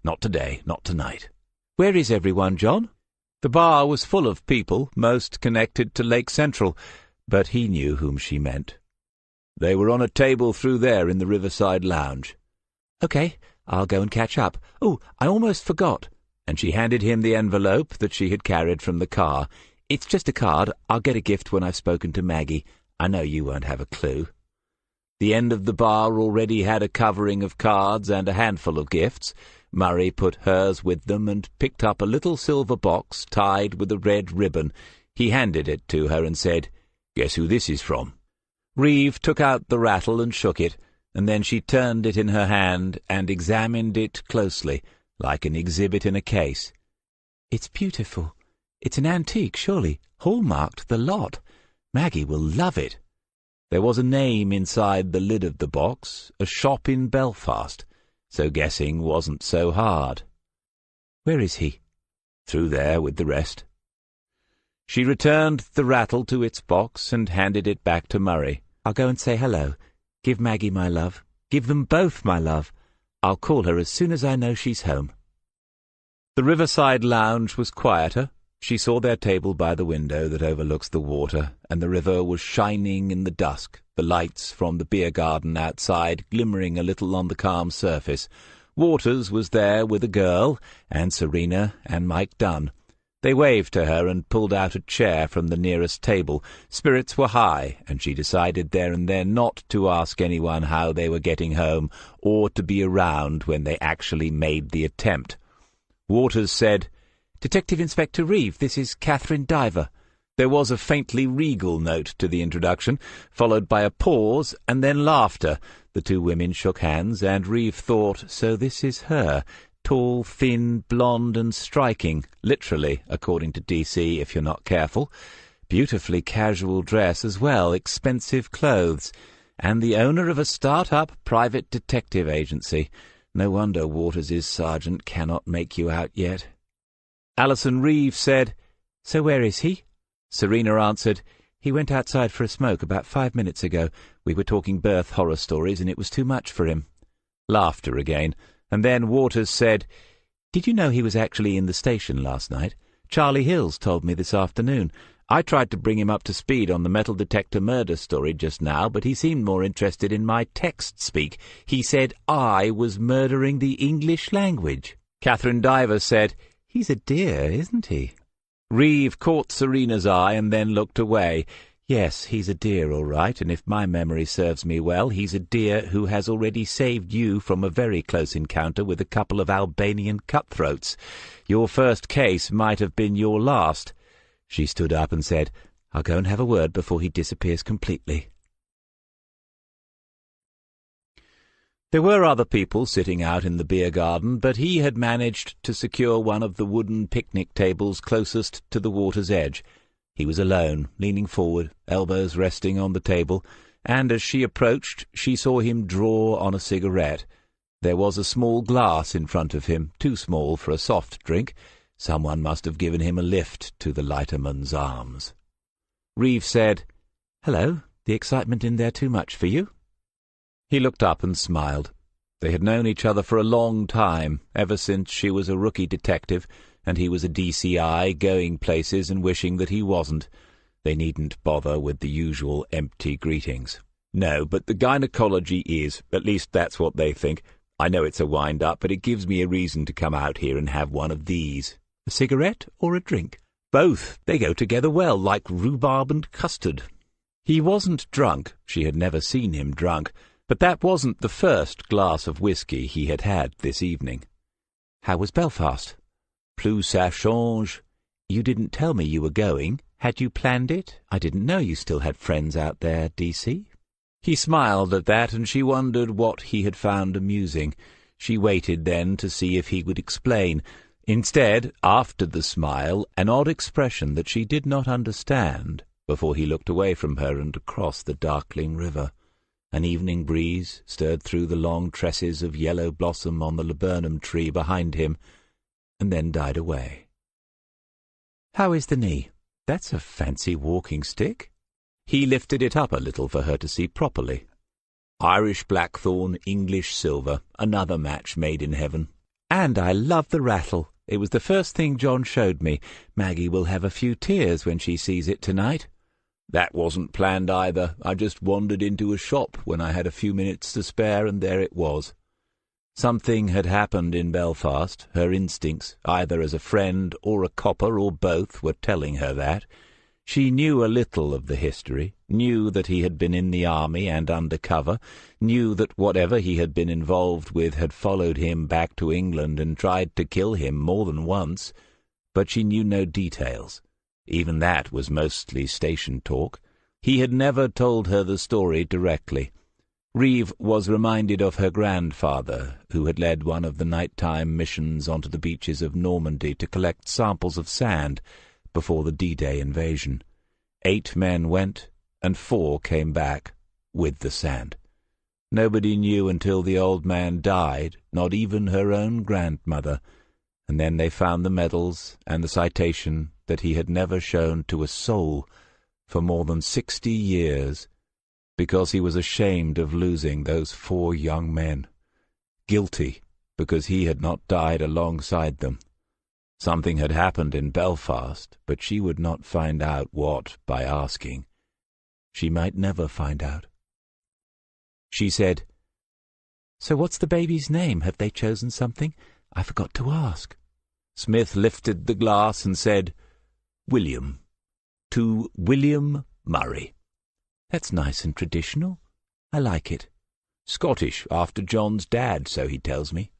Not today, not tonight. "Where is everyone, John?" The bar was full of people, most connected to Lake Central, but he knew whom she meant. "They were on a table through there in the Riverside Lounge." "Okay, I'll go and catch up. Oh, I almost forgot." And she handed him the envelope that she had carried from the car. "It's just a card. I'll get a gift when I've spoken to Maggie. I know you won't have a clue." The end of the bar already had a covering of cards and a handful of gifts. Murray put hers with them and picked up a little silver box tied with a red ribbon. He handed it to her and said, "Guess who this is from?" Reeve took out the rattle and shook it, and then she turned it in her hand and examined it closely, like an exhibit in a case. "It's beautiful. It's an antique, surely. Hallmarked the lot. Maggie will love it." There was a name inside the lid of the box, a shop in Belfast, so guessing wasn't so hard. "Where is he?" through there with the rest." She returned the rattle to its box and handed it back to Murray. "I'll go and say hello. Give Maggie my love. Give them both my love. I'll call her as soon as I know she's home." The riverside lounge was quieter. She saw their table by the window that overlooks the water, and the river was shining in the dusk, the lights from the beer garden outside glimmering a little on the calm surface. Waters was there with a girl, and Serena and Mike Dunn. They waved to her and pulled out a chair from the nearest table. Spirits were high, and she decided there and then not to ask anyone how they were getting home, or to be around when they actually made the attempt. Waters said, "Detective Inspector Reeve, this is Catherine Diver." There was a faintly regal note to the introduction, followed by a pause and then laughter. The two women shook hands, and Reeve thought, so this is her. Tall, thin, blonde and striking, literally, according to DC, if you're not careful. Beautifully casual dress as well, expensive clothes, and the owner of a start-up private detective agency. No wonder Waters' sergeant cannot make you out yet. Alison Reeve said, "So where is he?" Serena answered, "He went outside for a smoke about 5 minutes ago. We were talking birth horror stories, and it was too much for him." Laughter again, and then Waters said, "Did you know he was actually in the station last night? Charlie Hills told me this afternoon. I tried to bring him up to speed on the metal detector murder story just now, but he seemed more interested in my text speak. He said I was murdering the English language." Catherine Diver said, "He's a dear, isn't he?" Reeve caught Serena's eye and then looked away. "Yes, he's a dear, all right, and if my memory serves me well, he's a dear who has already saved you from a very close encounter with a couple of Albanian cutthroats. Your first case might have been your last." She stood up and said, "I'll go and have a word before he disappears completely." There were other people sitting out in the beer garden, but he had managed to secure one of the wooden picnic tables closest to the water's edge. He was alone, leaning forward, elbows resting on the table, and as she approached, she saw him draw on a cigarette. There was a small glass in front of him, too small for a soft drink. Someone must have given him a lift to the lighterman's arms. Reeve said, "Hello, the excitement in there too much for you?" He looked up and smiled. They had known each other for a long time, ever since she was a rookie detective, and he was a DCI, going places and wishing that he wasn't. They needn't bother with the usual empty greetings. "No, but the gynecology is, at least that's what they think. I know it's a wind-up, but it gives me a reason to come out here and have one of these." "A cigarette or a drink?" "Both. They go together well, like rhubarb and custard." He wasn't drunk. She had never seen him drunk. But that wasn't the first glass of whiskey he had had this evening. "How was Belfast?" "Plus ça change." "You didn't tell me you were going. Had you planned it? I didn't know you still had friends out there, DC." He smiled at that, and she wondered what he had found amusing. She waited then to see if he would explain. Instead, after the smile, an odd expression that she did not understand, before he looked away from her and across the darkling river. An evening breeze stirred through the long tresses of yellow blossom on the laburnum tree behind him, and then died away. "How is the knee? That's a fancy walking stick." He lifted it up a little for her to see properly. "Irish blackthorn, English silver, another match made in heaven." "And I love the rattle. It was the first thing John showed me. Maggie will have a few tears when she sees it tonight." "That wasn't planned either. I just wandered into a shop when I had a few minutes to spare, and there it was." Something had happened in Belfast. Her instincts, either as a friend or a copper or both, were telling her that. She knew a little of the history, knew that he had been in the army and under cover, knew that whatever he had been involved with had followed him back to England and tried to kill him more than once, but she knew no details. Even that was mostly station talk. He had never told her the story directly. Reeve was reminded of her grandfather, who had led one of the nighttime missions onto the beaches of Normandy to collect samples of sand before the D-Day invasion. 8 men went, and 4 came back with the sand. Nobody knew until the old man died, not even her own grandmother, And then they found the medals and the citation that he had never shown to a soul for more than 60 years, because he was ashamed of losing those 4 young men, guilty because he had not died alongside them. Something had happened in Belfast, but she would not find out what by asking. She might never find out. She said, "So what's the baby's name? Have they chosen something? I forgot to ask." Smith lifted the glass and said, "William. To William Murray." "That's nice and traditional. I like it." "Scottish, after John's dad, so he tells me."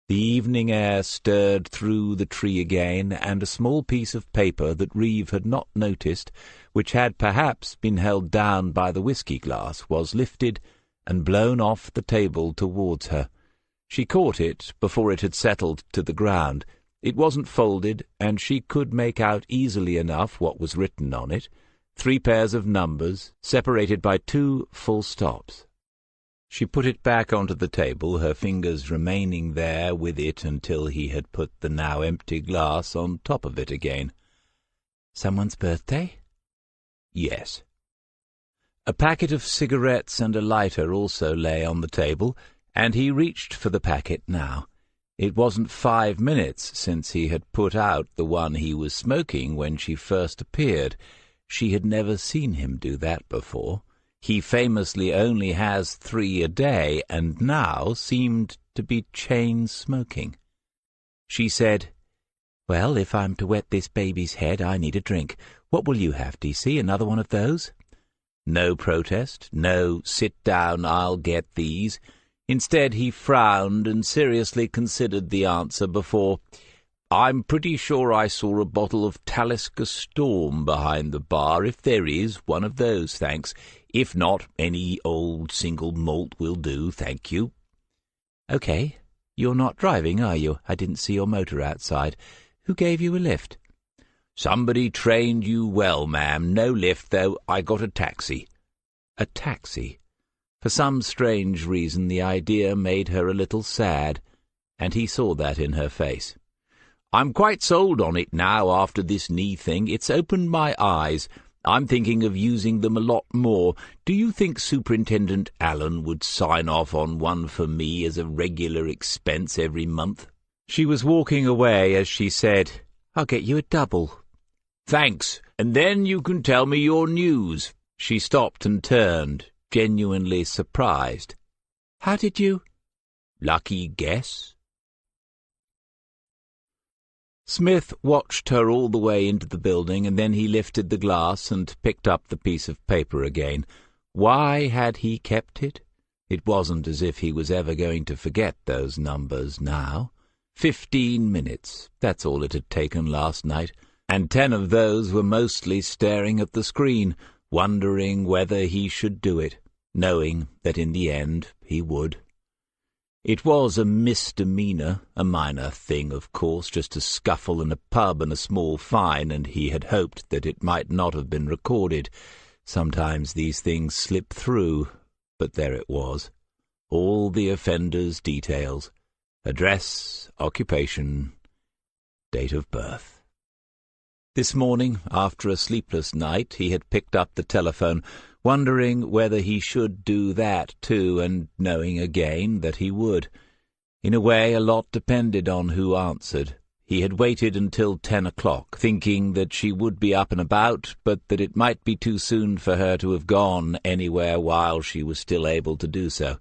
The evening air stirred through the tree again, and a small piece of paper that Reeve had not noticed, which had perhaps been held down by the whisky glass, was lifted and blown off the table towards her. She caught it before it had settled to the ground. It wasn't folded, and she could make out easily enough what was written on it. 3 pairs of numbers, separated by 2 full stops. She put it back onto the table, her fingers remaining there with it until he had put the now empty glass on top of it again. "Someone's birthday?" "Yes." A packet of cigarettes and a lighter also lay on the table, and he reached for the packet now. It wasn't 5 minutes since he had put out the one he was smoking when she first appeared. She had never seen him do that before. He famously only has 3 a day, and now seemed to be chain-smoking. She said, "Well, if I'm to wet this baby's head, I need a drink. What will you have, DC? Another one of those?" No protest, no "sit down, I'll get these." Instead, he frowned and seriously considered the answer before. "I'm pretty sure I saw a bottle of Talisker Storm behind the bar. If there is, one of those, thanks. If not, any old single malt will do, thank you." "Okay. You're not driving, are you? I didn't see your motor outside. Who gave you a lift?" "Somebody trained you well, ma'am. No lift, though. I got a taxi." A taxi? For some strange reason the idea made her a little sad, and he saw that in her face. "I'm quite sold on it now after this knee thing. It's opened my eyes. I'm thinking of using them a lot more. Do you think Superintendent Allen would sign off on one for me as a regular expense every month?" She was walking away as she said, "I'll get you a double." "Thanks, and then you can tell me your news." She stopped and turned, genuinely surprised. "How did you—" "Lucky guess." Smith watched her all the way into the building, and then he lifted the glass and picked up the piece of paper again. Why had he kept it? It wasn't as if he was ever going to forget those numbers now. 15 minutes, that's all it had taken last night, and 10 of those were mostly staring at the screen, wondering whether he should do it, knowing that in the end he would. It was a misdemeanor, a minor thing, of course, just a scuffle in a pub and a small fine, and he had hoped that it might not have been recorded. Sometimes these things slip through, but there it was. All the offender's details: address, occupation, date of birth. This morning, after a sleepless night, he had picked up the telephone, wondering whether he should do that too, and knowing again that he would. In a way, a lot depended on who answered. He had waited until 10 o'clock, thinking that she would be up and about, but that it might be too soon for her to have gone anywhere while she was still able to do so.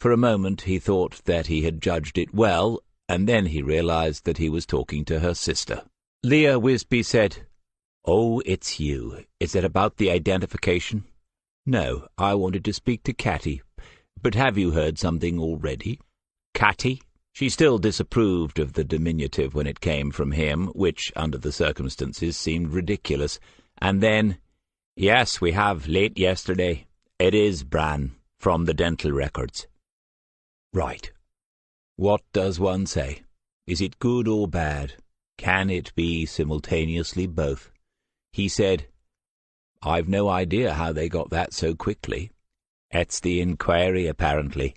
For a moment he thought that he had judged it well, and then he realized that he was talking to her sister. Leah Wisby said, "Oh, it's you. Is it about the identification?" "No, I wanted to speak to Catty. But have you heard something already?" "Catty?" She still disapproved of the diminutive when it came from him, which, under the circumstances, seemed ridiculous. And then, "Yes, we have, late yesterday. It is Bran, from the dental records." "Right. What does one say? Is it good or bad? Can it be simultaneously both?" He said, "I've no idea how they got that so quickly." "It's the inquiry, apparently.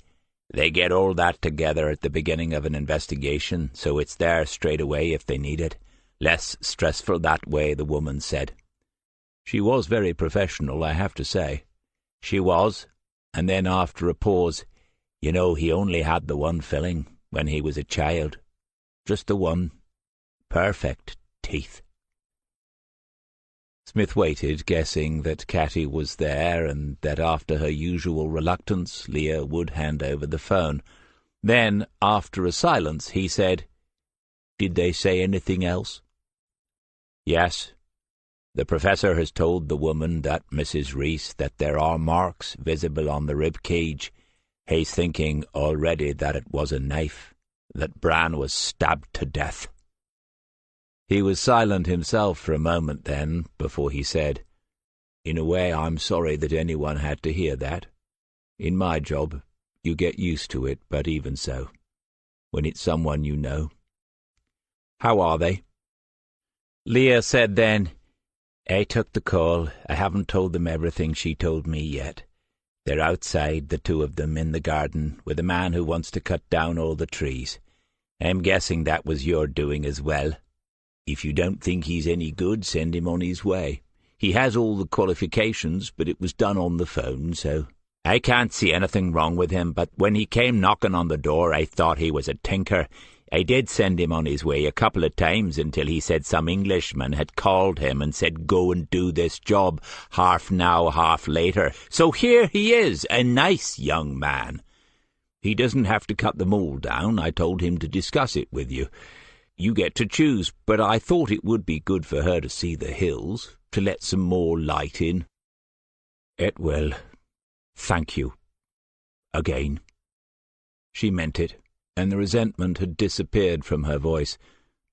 They get all that together at the beginning of an investigation, so it's there straight away if they need it. Less stressful that way, the woman said. She was very professional, I have to say. She was, and then after a pause, "You know, he only had the one filling when he was a child. Just the one. Perfect teeth." Smith waited, guessing that Catty was there and that after her usual reluctance Leah would hand over the phone. Then, after a silence, he said, "Did they say anything else?" "Yes. The professor has told the woman, that Mrs. Reese, that there are marks visible on the rib cage. He's thinking already that it was a knife, that Bran was stabbed to death." He was silent himself for a moment then, before he said, "In a way, I'm sorry that anyone had to hear that. In my job, you get used to it, but even so, when it's someone you know. How are they?" Leah said then, "I took the call. I haven't told them everything she told me yet. They're outside, the two of them, in the garden, with a man who wants to cut down all the trees. I'm guessing that was your doing as well. If you don't think he's any good, send him on his way. He has all the qualifications, but it was done on the phone, so I can't see anything wrong with him, but when he came knocking on the door, I thought he was a tinker. I did send him on his way a couple of times until he said some Englishman had called him and said, 'Go and do this job,' half now, half later. So here he is, a nice young man. He doesn't have to cut them all down. I told him to discuss it with you. You get to choose, but I thought it would be good for her to see the hills, to let some more light in." "It will. Thank you. Again." She meant it, and the resentment had disappeared from her voice,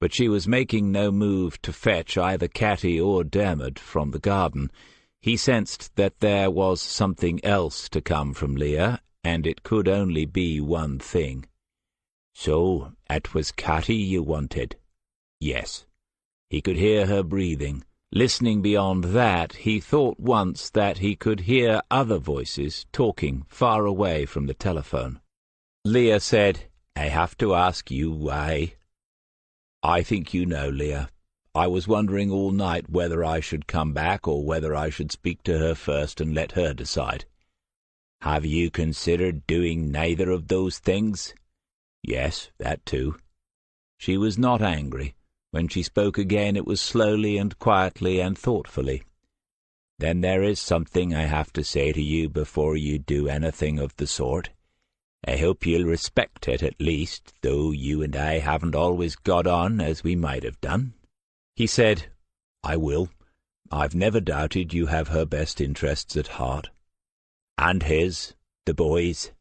but she was making no move to fetch either Catty or Dermot from the garden. He sensed that there was something else to come from Leah, and it could only be one thing. "So, it was Catty you wanted?" "Yes." He could hear her breathing. Listening beyond that, he thought once that he could hear other voices talking far away from the telephone. Leah said, "I have to ask you why." "I think you know, Leah. I was wondering all night whether I should come back or whether I should speak to her first and let her decide." "Have you considered doing neither of those things?" "Yes, that too." She was not angry. When she spoke again, it was slowly and quietly and thoughtfully. "Then there is something I have to say to you before you do anything of the sort. I hope you'll respect it at least, though you and I haven't always got on as we might have done." He said, "I will. I've never doubted you have her best interests at heart." "And his, the boy's."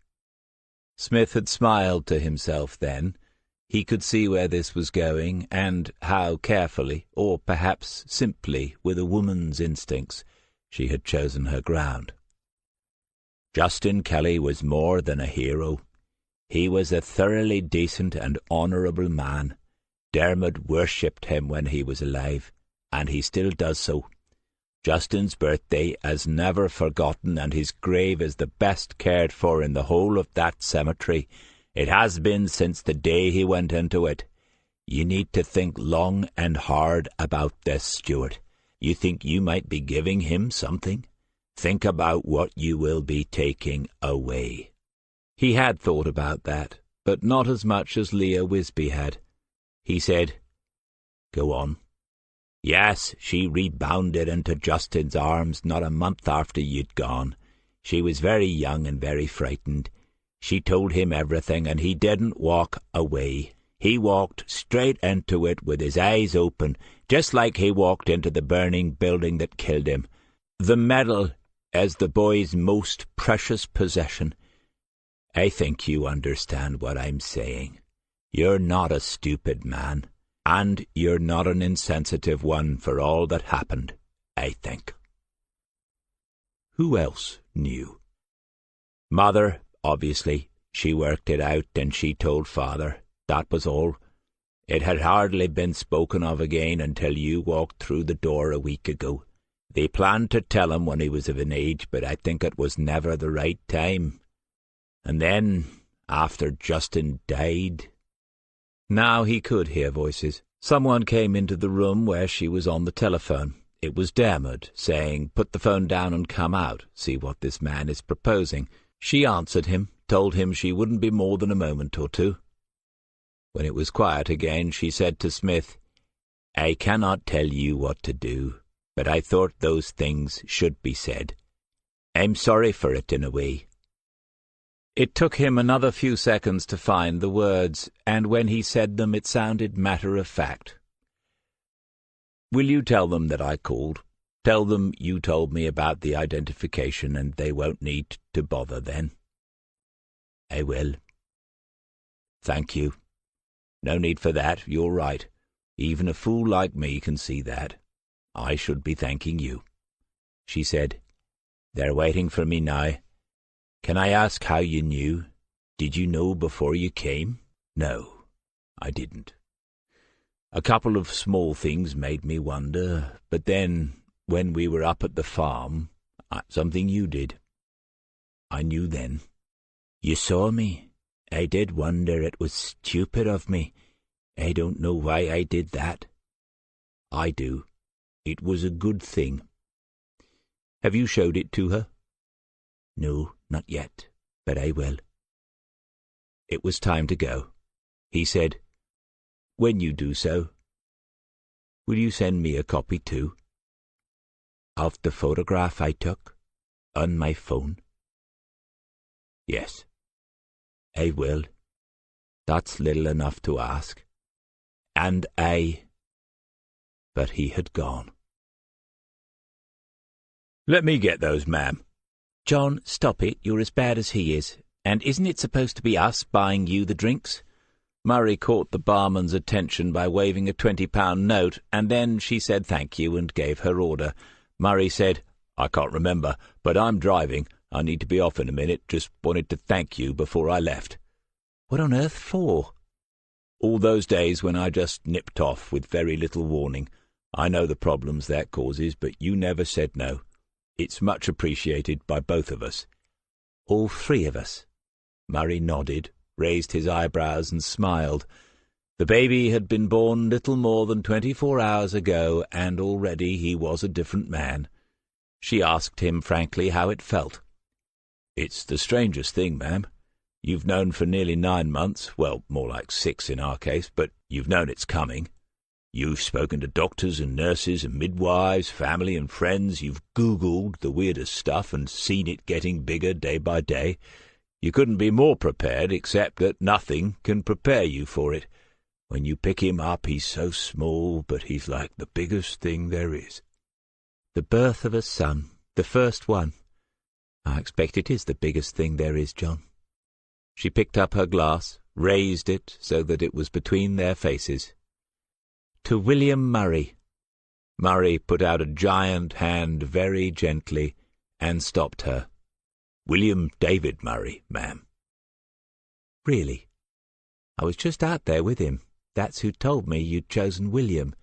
Smith had smiled to himself then. He could see where this was going, and how carefully, or perhaps simply with a woman's instincts, she had chosen her ground. Justin Kelly was more than a hero. He was a thoroughly decent and honourable man. Dermot worshipped him when he was alive, and he still does so. Justin's birthday is never forgotten, and his grave is the best cared for in the whole of that cemetery. It has been since the day he went into it. You need to think long and hard about this, Stuart. You think you might be giving him something? Think about what you will be taking away." He had thought about that, but not as much as Leah Wisby had. He said, "Go on." "Yes, she rebounded into Justin's arms not a month after you'd gone. She was very young and very frightened. She told him everything, and he didn't walk away. He walked straight into it with his eyes open, just like he walked into the burning building that killed him. The medal is the boy's most precious possession. I think you understand what I'm saying. You're not a stupid man, and you're not an insensitive one for all that happened, I think." Who else knew? Mother, obviously. She worked it out, and she told Father. That was all. It had hardly been spoken of again until you walked through the door a week ago. They planned to tell him when he was of an age, but I think it was never the right time. And then after Justin died?" Now he could hear voices. Someone came into the room where she was on the telephone. It was Dermot, saying, "Put the phone down and come out. See what this man is proposing." She answered him, told him she wouldn't be more than a moment or two. When it was quiet again, she said to Smith, "I cannot tell you what to do, but I thought those things should be said. I'm sorry for it in a way." It took him another few seconds to find the words, and when he said them it sounded matter-of-fact. "Will you tell them that I called? Tell them you told me about the identification and they won't need to bother then." "I will." "Thank you. No need for that, you're right. Even a fool like me can see that. I should be thanking you." She said, "They're waiting for me now. Can I ask how you knew? Did you know before you came?" "No, I didn't. A couple of small things made me wonder, but then, when we were up at the farm, something you did. I knew then. You saw me. I did wonder. It was stupid of me. I don't know why I did that. I do. It was a good thing." "Have you showed it to her?" "No, not yet, but I will." It was time to go. He said, "When you do so, will you send me a copy too?" "Of the photograph I took? On my phone?" "Yes." "I will. That's little enough to ask. And But he had gone. "Let me get those, ma'am." "John, stop it. You're as bad as he is. And isn't it supposed to be us buying you the drinks?" Murray caught the barman's attention by waving a £20 note, and then she said thank you and gave her order. Murray said, "I can't remember, but I'm driving. I need to be off in a minute. Just wanted to thank you before I left." "What on earth for?" "All those days when I just nipped off with very little warning. I know the problems that causes, but you never said no. It's much appreciated by both of us." "All three of us?" Murray nodded, raised his eyebrows and smiled. The baby had been born little more than 24 hours ago, and already he was a different man. She asked him frankly how it felt. "It's the strangest thing, ma'am. You've known for nearly 9 months, well, more like 6 in our case, but you've known it's coming. You've spoken to doctors and nurses and midwives, family and friends. You've Googled the weirdest stuff and seen it getting bigger day by day. You couldn't be more prepared, except that nothing can prepare you for it. When you pick him up, he's so small, but he's like the biggest thing there is." "The birth of a son, the first one. I expect it is the biggest thing there is, John." She picked up her glass, raised it so that it was between their faces. "To William Murray." Murray put out a giant hand very gently and stopped her. "William David Murray, ma'am." "Really? I was just out there with him. That's who told me you'd chosen William.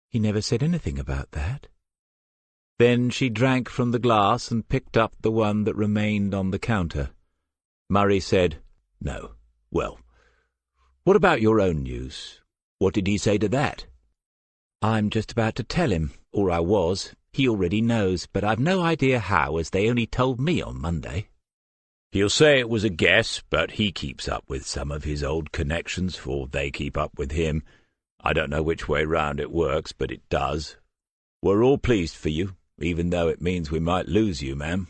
He never said anything about that." Then she drank from the glass and picked up the one that remained on the counter. Murray said, "No. Well, what about your own news? What did he say to that?" "I'm just about to tell him, or I was. He already knows, but I've no idea how, as they only told me on Monday." "He'll say it was a guess, but he keeps up with some of his old connections, for they keep up with him. I don't know which way round it works, but it does. We're all pleased for you, even though it means we might lose you, ma'am."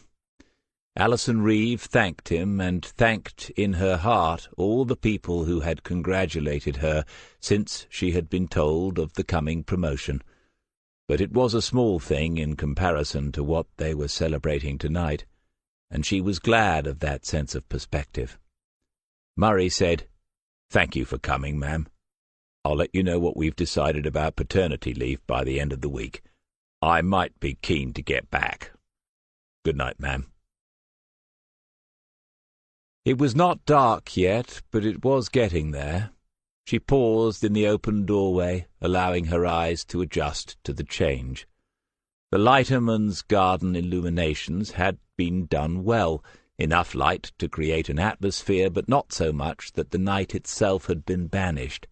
Alison Reeve thanked him, and thanked in her heart all the people who had congratulated her since she had been told of the coming promotion. But it was a small thing in comparison to what they were celebrating tonight, and she was glad of that sense of perspective. Murray said, "Thank you for coming, ma'am. I'll let you know what we've decided about paternity leave by the end of the week. I might be keen to get back. Good night, ma'am." It was not dark yet, but it was getting there. She paused in the open doorway, allowing her eyes to adjust to the change. The lighterman's garden illuminations had been done well. Enough light to create an atmosphere, but not so much that the night itself had been banished.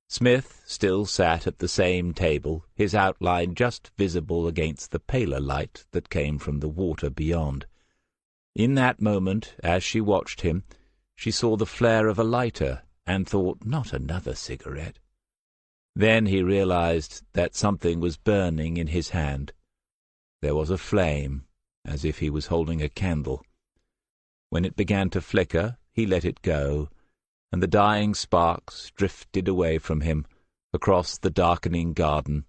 Smith still sat at the same table, his outline just visible against the paler light that came from the water beyond. In that moment, as she watched him, she saw the flare of a lighter and thought, not another cigarette. Then he realized that something was burning in his hand. There was a flame, as if he was holding a candle. When it began to flicker, he let it go, and the dying sparks drifted away from him, across the darkening garden,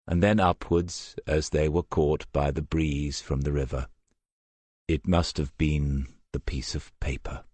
and then upwards as they were caught by the breeze from the river. It must have been the piece of paper.